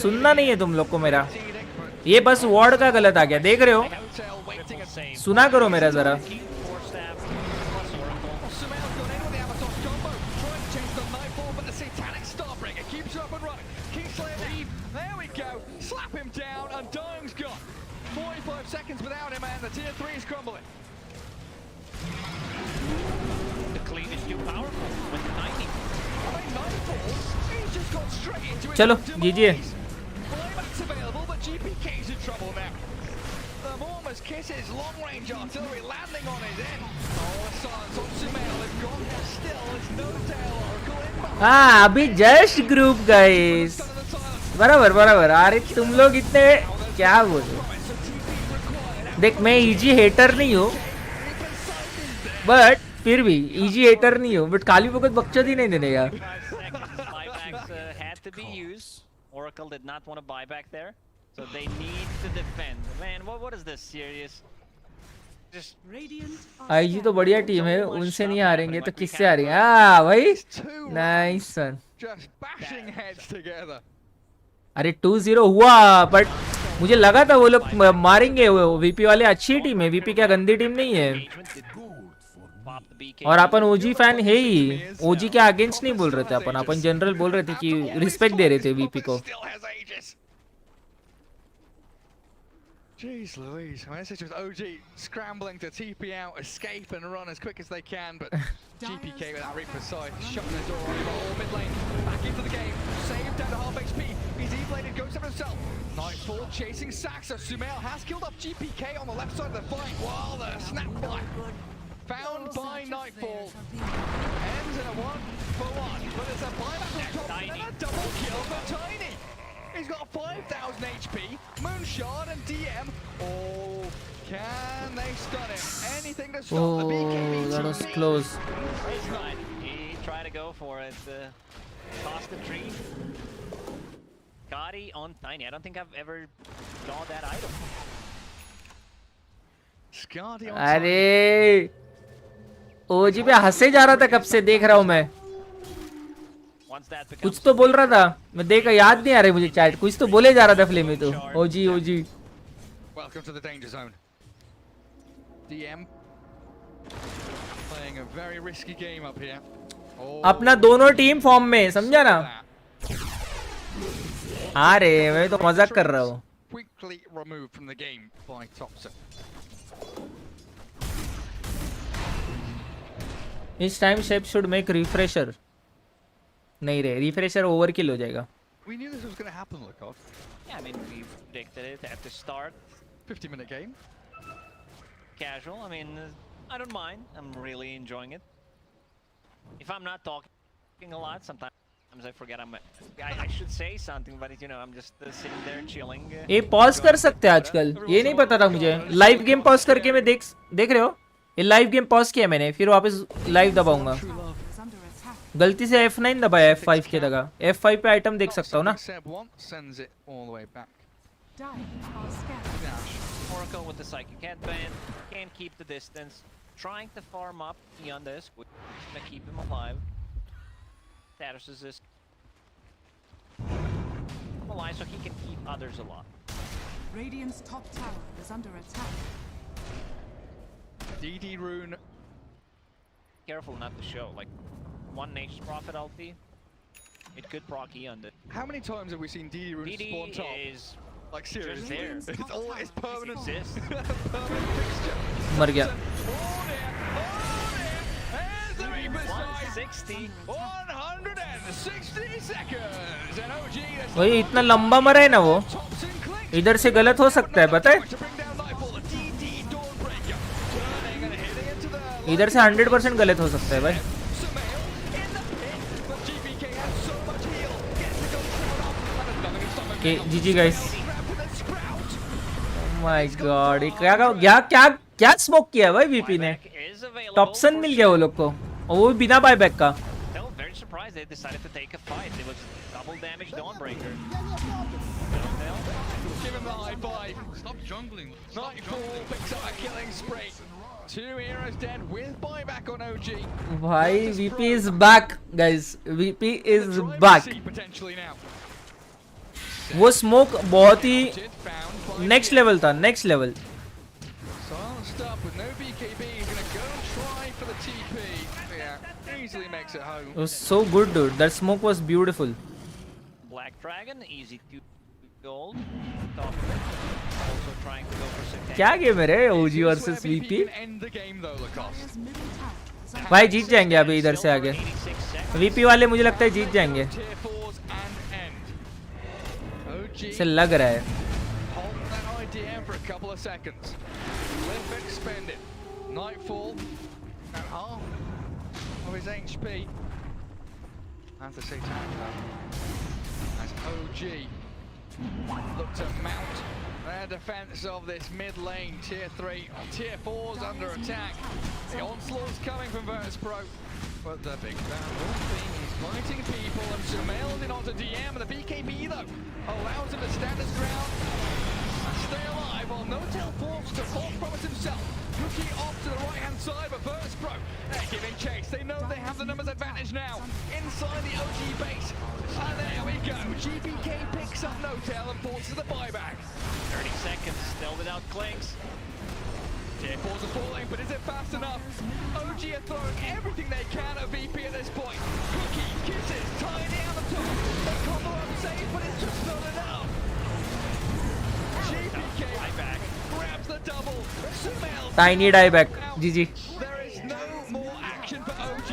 सुनना नहीं है तुम लोग को मेरा, ये बस वर्ड का गलत आ गया, देख रहे हो? सुना करो मेरा जरा। Slap him down, and Dying's gone. 45 seconds without him, and the tier 3 is crumbling. The clean is too powerful with the 90. I mean, Nightfall, he's just gone straight into it. चलो जीजिए। Playback's available, but GPK's in trouble now. The Mormons kisses, long range artillery landing on his end. Oh, the silence on Sumail is gone now. Still, it's no tail Oracle in. हाँ अभी just group guys, बराबर। अरे तुम लोग इतने क्या बोलो, देख मैं इजी हेटर नहीं हूँ, बट फिर भी इजी हेटर नहीं हूँ, बट काली वक्त बक्चोद ही नहीं देने यार। Had to be used. Oracle did not want to buy back there, so they need to defend. Man, what is this serious? IG तो बढ़िया टीम है, उनसे नहीं हारेंगे तो किससे हारेंगे? हाँ भाई नाइस सन। अरे 2-0 हुआ, बट मुझे लगा था वो लोग मारेंगे, वीपी वाले अच्छी टीम है, वीपी क्या गंदी टीम नहीं है। और अपन ओजी फैन है ही, ओजी के अगेंस्ट नहीं बोल रहे थे अपन जनरल बोल रहे थे कि रिस्पेक्ट दे रहे थे वीपी को। Jeez Louise, I mean, this is just OG scrambling to TP out, escape and run as quick as they can, but GPK with that reap aside, shutting the door over all mid lane. Back into the game, saved down to half HP. He's E-bladed, goes for himself. Nightfall chasing Saxa. Sumail has killed up GPK on the left side of the fight while the snapback found by Nightfall ends in a 1-for-1. But it's a buyback from Thompson and a double kill for Tiny. He's got 5,000 HP, Moonshard and DM. Oh, can they stun him? Anything to stop the BKB. That was close. He's fine. He tried to go for it. Tossed the tree. Gotti on Tiny. I don't think I've ever got that item. Scotty on अरे ओजी पे हंसे जा रहा था कब से देख रहा हूँ मैं कुछ तो बोल रहा था मैं देखा याद नहीं आ रही मुझे चैट कुछ तो बोले जा रहा था फिल्म में तो ओजी ओजी Welcome to the danger zone. DM playing a very risky game up here. अपना दोनों टीम फॉर्म में समझा ना अरे मैं तो मजाक कर रहा हूँ Quickly removed from the game by Thompson. Each time shape should make refresher. नहीं रे refresher overkill हो जाएगा. We knew this was going to happen, Lukov. Yeah, I mean we predicted it at the start. 50-minute game. Casual. I mean, I don't mind. I'm really enjoying it. If I'm not talking a lot, sometimes I forget I should say something, but you know, I'm just sitting there chilling. ये pause कर सकते हैं आजकल. ये नहीं पता था मुझे. Live game pause करके मैं देख रहे हो? ये live game pause किया मैंने. फिर वापस live दबाऊंगा. गलती से F9 दबाया F5 के जगह. F5 पे आइटम देख सकता हूँ ना? Oracle with the psychic headband, can't keep the distance, trying to farm up beyond this, to keep him alive. Status resist alive so he can keep others alive. Radiant's top tower is under attack. DD rune. Careful not to show, like one Nature's Prophet ulti, it could proc E on it. How many times have we seen DD rune spawn top? Is like seriously, there. It's permanent. Permanent fixture. मर गया. 160 seconds. And OG वही इतना लंबा मरा है ना वो. इधर से गलत हो सकता है पता है? इधर से 100% गलत हो सकता है भाई. Okay, GG guys. My God ये क्या स्मोक किया भाई वीपी ने टॉपसन मिल गया वो लोग को और वो भी बिना बायबैक का भाई VP is back guys VP is back वो स्मोक बहुत ही नेक्स्ट लेवल था next level It was so good dude that smoke was beautiful. Black Dragon easy to gold also trying to go for some क्या game है रे OG versus VP भाई जीत जाएंगे अभी इधर से आगे VP वाले मुझे लगता है जीत जाएंगे से लग रहा है for a couple of seconds. Lift expended. Nightfall at half of his HP. And to say as OG look to mount their defense of this mid lane. Tier 3, Tier 4's under attack. The onslaught's coming from Virtus Pro. But the big bad thing is fighting people and Sumail's in onto DM and the BKB though allows him to stand his ground. Stay alive while Notel forced to fall from it himself. Looking off to the right-hand side, but Virtus Pro, they're giving chase. They know they have the numbers advantage now. Inside the OG base. And there we go. GPK picks up Notel and forces the buyback. 30 seconds, still without clinks. Tier4's are falling, but is it fast enough? OG are throwing everything they can at VP at this point. Cookie, kisses, Tiny on the top. The combo up safe, but it's just not enough. GPK grabs the double. Tiny die back. GG. There is no more action for OG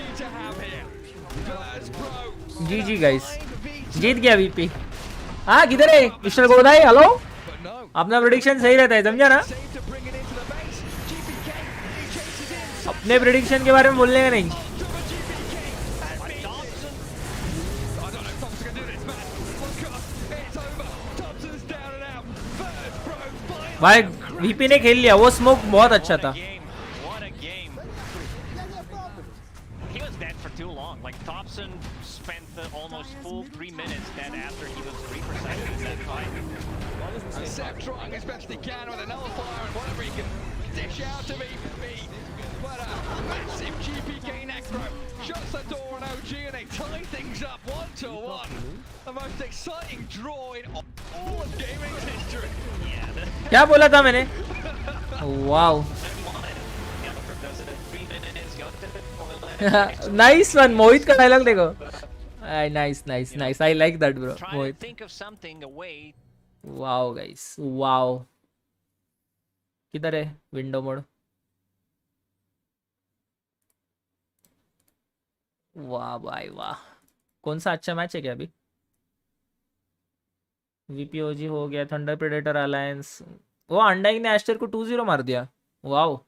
जी guys, जीत गया VP. हाँ किधर है mister Godai? Hello, अपना prediction सही रहता है, समझा ना? अपने प्रेडिक्शन के बारे में बोलने का नहीं। भाई वीपी ने खेल लिया, वो स्मोक बहुत अच्छा था। He was dead for too long. Like Thompson spent the almost full 3 minutes dead after he was 3% in that fight. And Seb trying as best he can with a nullifier and whatever he can dish out of EVP. But a massive GPK necro shuts the door on OG and they tie things up 1-1. The most exciting draw in all of gaming's history. क्या बोला था मैंने? Wow, nice one. मोहित का dialogue देखो, nice nice nice, I like that bro Mohit. Wow guys, wow. किधर है window mode? वाह भाई वाह। कौन सा अच्छा मैच है क्या अभी? वीपीओजी हो गया, थंडर प्रेडेटर अलायंस। वो अंडाई ने एस्टर को 2-0 मार दिया। वाओ,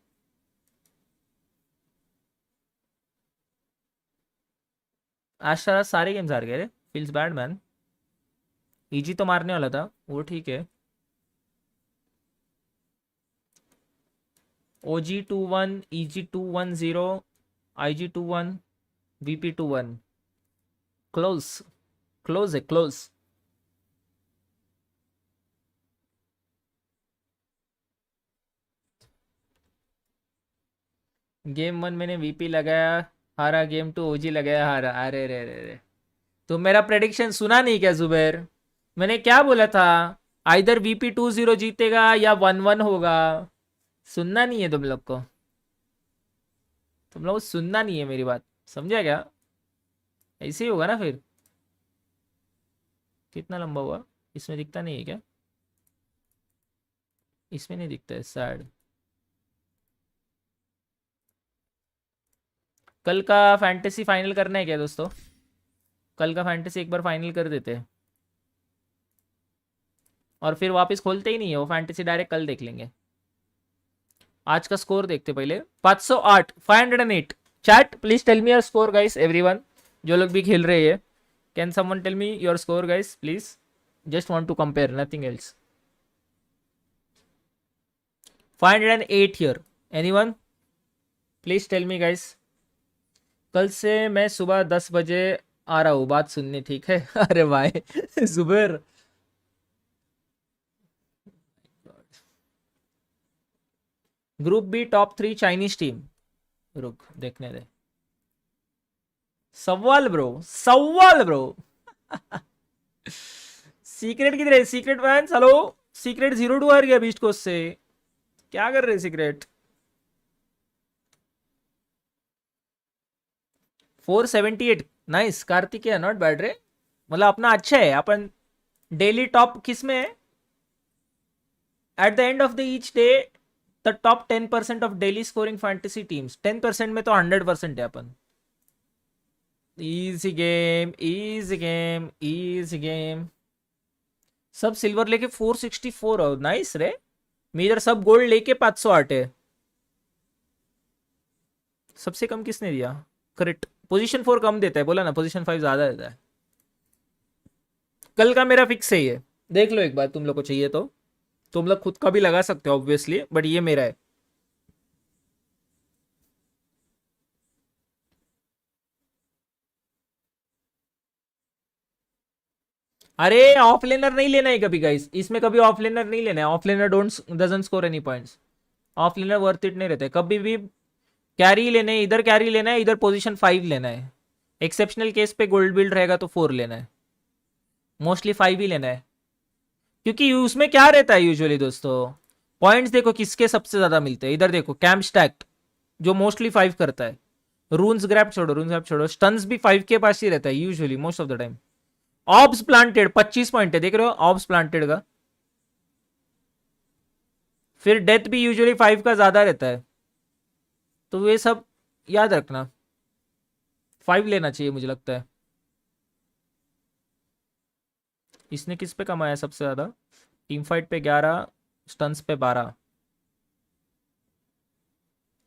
एस्टर सारे गेम्स हार गए रे। Feels bad man. ईजी तो मारने वाला था वो, ठीक है। ओजी 2-1, easy 2-1-0, IG 2-1, VP 2-1। Close close है, क्लोज। गेम 1 मैंने वीपी लगाया हारा, गेम 2 ओजी लगाया हारा। अरे रे रे रे, तुम मेरा प्रेडिक्शन सुना नहीं क्या जुबैर? मैंने क्या बोला था? आइदर वीपी 2-0 जीतेगा या 1-1 होगा। सुनना नहीं है तुम लोग को, तुम लोग को सुनना नहीं है मेरी बात, समझा क्या? ऐसे ही होगा ना फिर। कितना लंबा हुआ? इसमें दिखता नहीं है क्या? इसमें नहीं दिखता है, सैड। कल का फैंटेसी फाइनल करना है क्या दोस्तों? कल का फैंटेसी एक बार फाइनल कर देते हैं और फिर वापस खोलते ही नहीं है वो फैंटेसी, डायरेक्ट कल देख लेंगे। आज का स्कोर देखते पहले। 508, 508। Chat please tell me your score guys, everyone जो लोग भी खेल रहे हैं। Can someone tell me your score guys please? Just want to compare, nothing else. 508 here, anyone? Please tell me guys. कल से मैं सुबह 10 बजे आ रहा हूँ बात सुनने, ठीक है? अरे भाई Zubair, group B top 3 Chinese team. रुक देखने दे। सवाल ब्रो, सवाल ब्रो। सीक्रेट किधर है? Secret fans hello. सीक्रेट 0-2 हार गया बीस्ट कोस्ट से, क्या कर रहे secret? 478, nice Kartikeya, not bad रे। मतलब अपना अच्छा है। अपन डेली टॉप किस में है? At the end of the each day the top 10% of daily scoring fantasy teams. 10% में तो 100% है अपन। Easy game, easy game, easy game. सब सिल्वर लेके 464 हो, नाइस रे। मेजर सब गोल्ड लेके 508 है। सबसे कम किसने दिया? करेक्ट, पोजीशन 4 कम देता है, बोला ना पोजीशन 5 ज्यादा देता है। कल का मेरा फिक्स है ये, देख लो एक बार, तुम लोग को चाहिए तो तुम लोग खुद का भी लगा सकते हो ऑब्वियसली, बट ये मेरा है। अरे ऑफ लेनर नहीं लेना है कभी गाइस, इसमें कभी ऑफ लेनर नहीं लेना है। Of learner doesn't score any points. Of learner worth it नहीं रहते कभी भी। कैरी लेने हैं, इधर कैरी लेना है, इधर पोजीशन 5 लेना है। एक्सेप्शनल केस पे गोल्ड बिल्ड रहेगा तो 4 लेना है, मोस्टली 5 ही लेना है। क्योंकि उसमें क्या रहता है यूजुअली दोस्तों, पॉइंट्स देखो किसके सबसे ज्यादा मिलते हैं। इधर देखो कैंप स्टैक्ट जो मोस्टली 5 करता है। रून्स ग्रैब छोड़ो, रून्स ग्रैब छोड़ो, स्टन्स भी 5 के पास ही रहता है usually most of the time. Obs planted 25 point है, देख रहे हो ऑब्स प्लांटेड का। फिर डेथ भी यूजुअली 5 का ज्यादा रहता है, तो ये सब याद रखना। 5 लेना चाहिए मुझे लगता है। इसने किस पे कमाया सबसे ज़्यादा? टीम फाइट पे 11, स्टन्स पे 12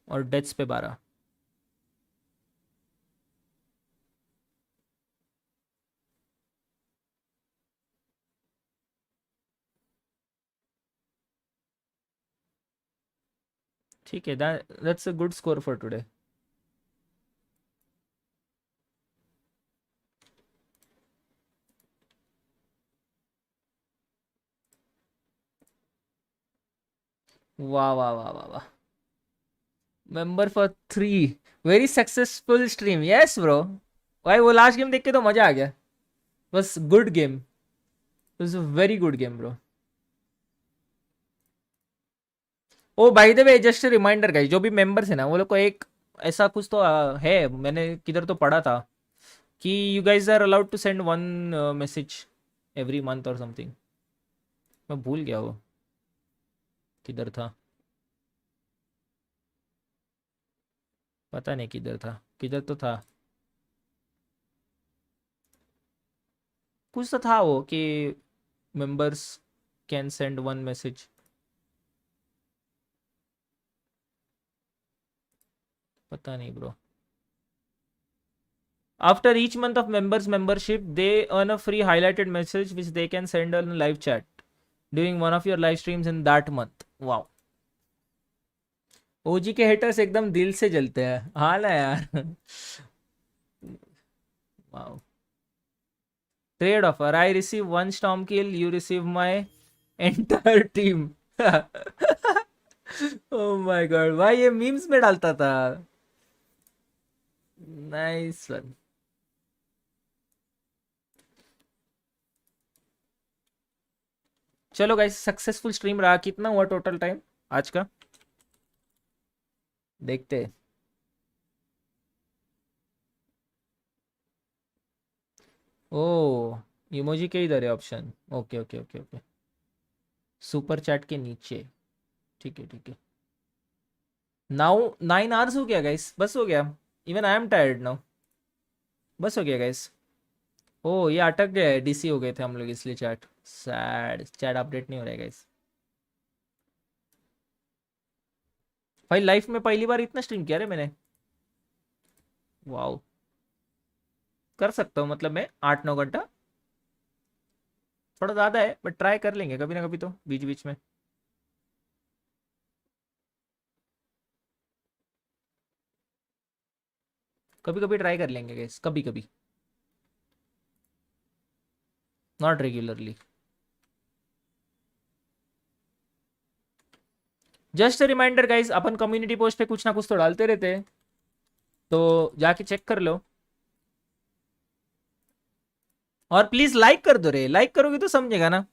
और डेथ्स पे 12। ठीक है, that's a good score for today. वाह वाह वाह वाह वाह। Member for 3, very successful stream. Yes bro भाई, वो लास्ट गेम देख के तो मजा आ गया। बस good game, it was a very good game bro. Oh by the way, just reminder guys, जो भी मेंबर्स है ना वो लोग को एक ऐसा कुछ तो है, मैंने किधर तो पढ़ा था कि you guys are allowed to send one message every month और समथिंग। मैं भूल गया वो किधर था, पता नहीं किधर था, किधर तो था, कुछ तो था वो कि members can send one message. पता नहीं bro. After each month of members membership, they earn a free highlighted message which they can send on live chat during one of your live streams in that month. Wow. ओजी के haters एकदम दिल से जलते हैं, हाँ ना यार। Wow. Trade offer. I receive one storm kill, you receive my entire team. Oh my god, भाई ये मीम्स में डालता था। Nice one. चलो गाइस, सक्सेसफुल स्ट्रीम रहा। कितना हुआ टोटल टाइम आज का, देखते हैं। ओ इमोजी के इधर है option. Okay okay okay okay, super chat के नीचे। ठीक है ठीक है। नाउ 9 आवर्स हो गया गाइस, बस हो गया। Even I am tired now, बस हो गया गाइस। ओ ये अटक गया, डीसी हो गए थे हम लोग इसलिए। चैट सैड, चैट अपडेट नहीं हो रहा है गाइस। भाई लाइफ में पहली बार इतना स्ट्रीम किया रे मैंने। वाओ, कर सकता हूँ मतलब मैं 8-9 घंटा, थोड़ा ज़्यादा है बट ट्राई कर लेंगे कभी ना कभी तो बीच बीच में। कभी कभी ट्राई कर लेंगे गाइस, कभी कभी, not regularly. Just reminder guys, अपन कम्युनिटी पोस्ट पे कुछ ना कुछ तो डालते रहते हैं, तो जाके चेक कर लो। और प्लीज लाइक कर दो रे, लाइक करोगे तो समझेगा ना।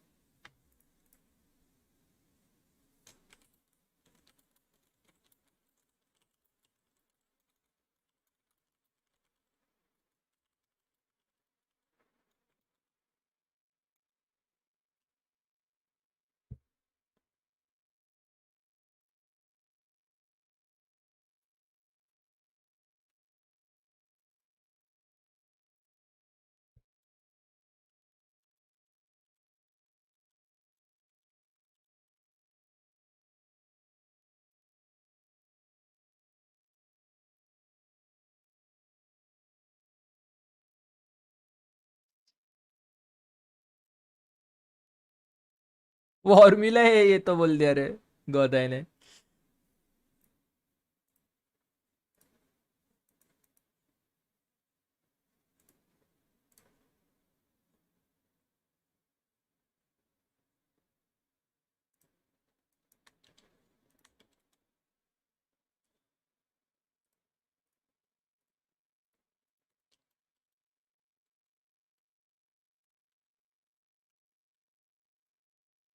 वो और मिला है ये तो बोल दिया रे गोदाई ने।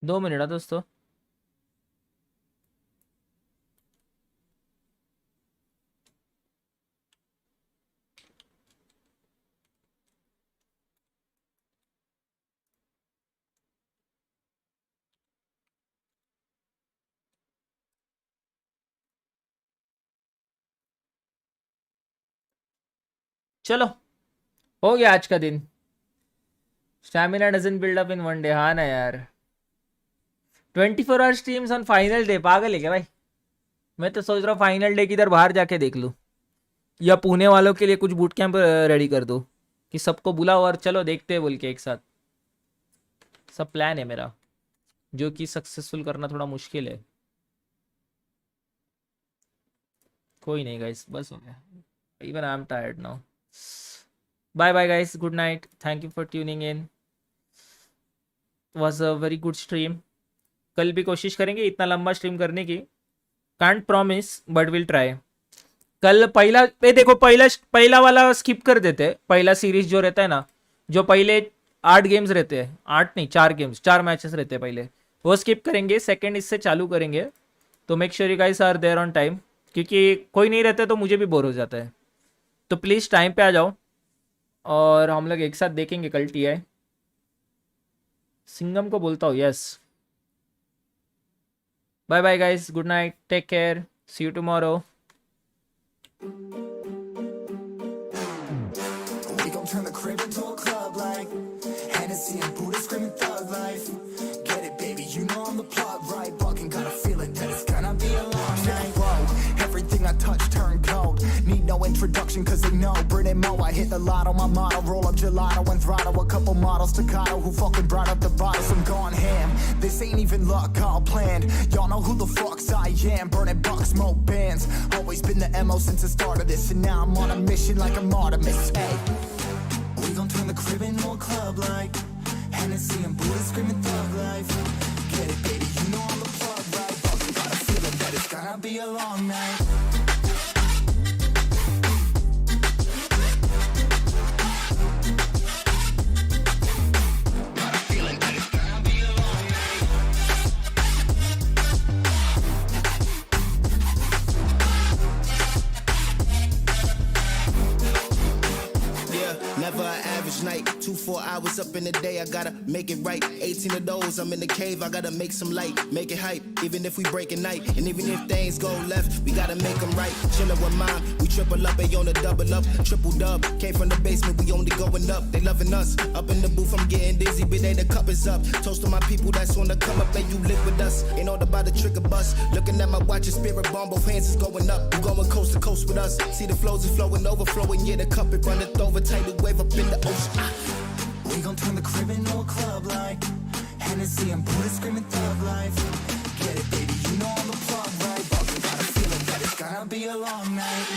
दो मिनट दोस्तों। चलो हो गया आज का दिन। Stamina doesn't build up in one day. हाँ ना यार. 24 hour streams on final day. पागल है क्या भाई? मैं तो सोच रहा हूँ फाइनल डे किधर बाहर जाके देख लूँ, या पुणे वालों के लिए कुछ बूट कैंप रेडी कर दो कि सबको बुलाओ और चलो देखते हैं बोल के एक साथ. सब प्लान है मेरा, जो कि सक्सेसफुल करना थोड़ा मुश्किल है. कोई नहीं गाइस, बस हो गया. Even I am tired now. Bye bye guys, good night, thank you for tuning in. Was a very good stream. कल भी कोशिश करेंगे इतना लंबा स्ट्रीम करने की. Can't promise but will try. कल पहला देखो, पहला वाला स्किप कर देते. पहला सीरीज जो रहता है ना, जो पहले 8 गेम्स रहते हैं, 8 नहीं 4 गेम्स, 4 मैचेस रहते हैं पहले, वो स्किप करेंगे. सेकंड इससे चालू करेंगे. तो make sure you guys are there on time, क्योंकि कोई नहीं रहता तो मुझे भी बोर हो जाता है. तो प्लीज़ टाइम पे आ जाओ और हम लोग एक साथ देखेंगे कल TI. सिंगम को बोलता हूँ yes. Bye bye guys, good night, take care, see you tomorrow. We gon' turn the crib into a club like Hennessy and Buddha screaming thug life. Get it, baby, you know I'm the plug, right? Fucking got a feeling that it's gonna be a long night. Whoa, everything I touch turn cold. Need no introduction cause they know Brit and Mo. I hit the lotto, my motto, roll up gelato and throttle. A couple models staccato who fucking brought up the bottles. I'm gone ham, this ain't even luck, all planned. Y'all know who the fucks I am. Burning bucks, smoke bands. Always been the MO since the start of this. And now I'm on a mission like I'm Artemis. Hey, we gon' turn the crib into a club like Hennessy and Buddha screaming thug life. Get it, baby, you know I'm the plug, right? Fucking got a feeling that it's gonna be a long night. Never an average night, 2-4 hours up in the day, I gotta make it right. 18 of those, I'm in the cave, I gotta make some light, make it hype, even if we break a night. And even if things go left, we gotta make them right. Chillin' with mine, we triple up, they on the double up, triple dub. Came from the basement, we only going up, they loving us. Up in the booth, I'm getting dizzy, but they the cup is up. Toast to my people that's on the come up, and you live with us. Ain't all about the trigger bus. Looking at my watch, your spirit bomb, both hands is going up. You going coast to coast with us. See the flows is flowing, overflowing, yeah, the cup it runneth over, tidal wave up in the ocean. We gon' turn the crib into a club like Hennessy and Buddha screaming thug life. Get it, baby, you know I'm the plug, right? Fucking got a feeling that it's gonna be a long night.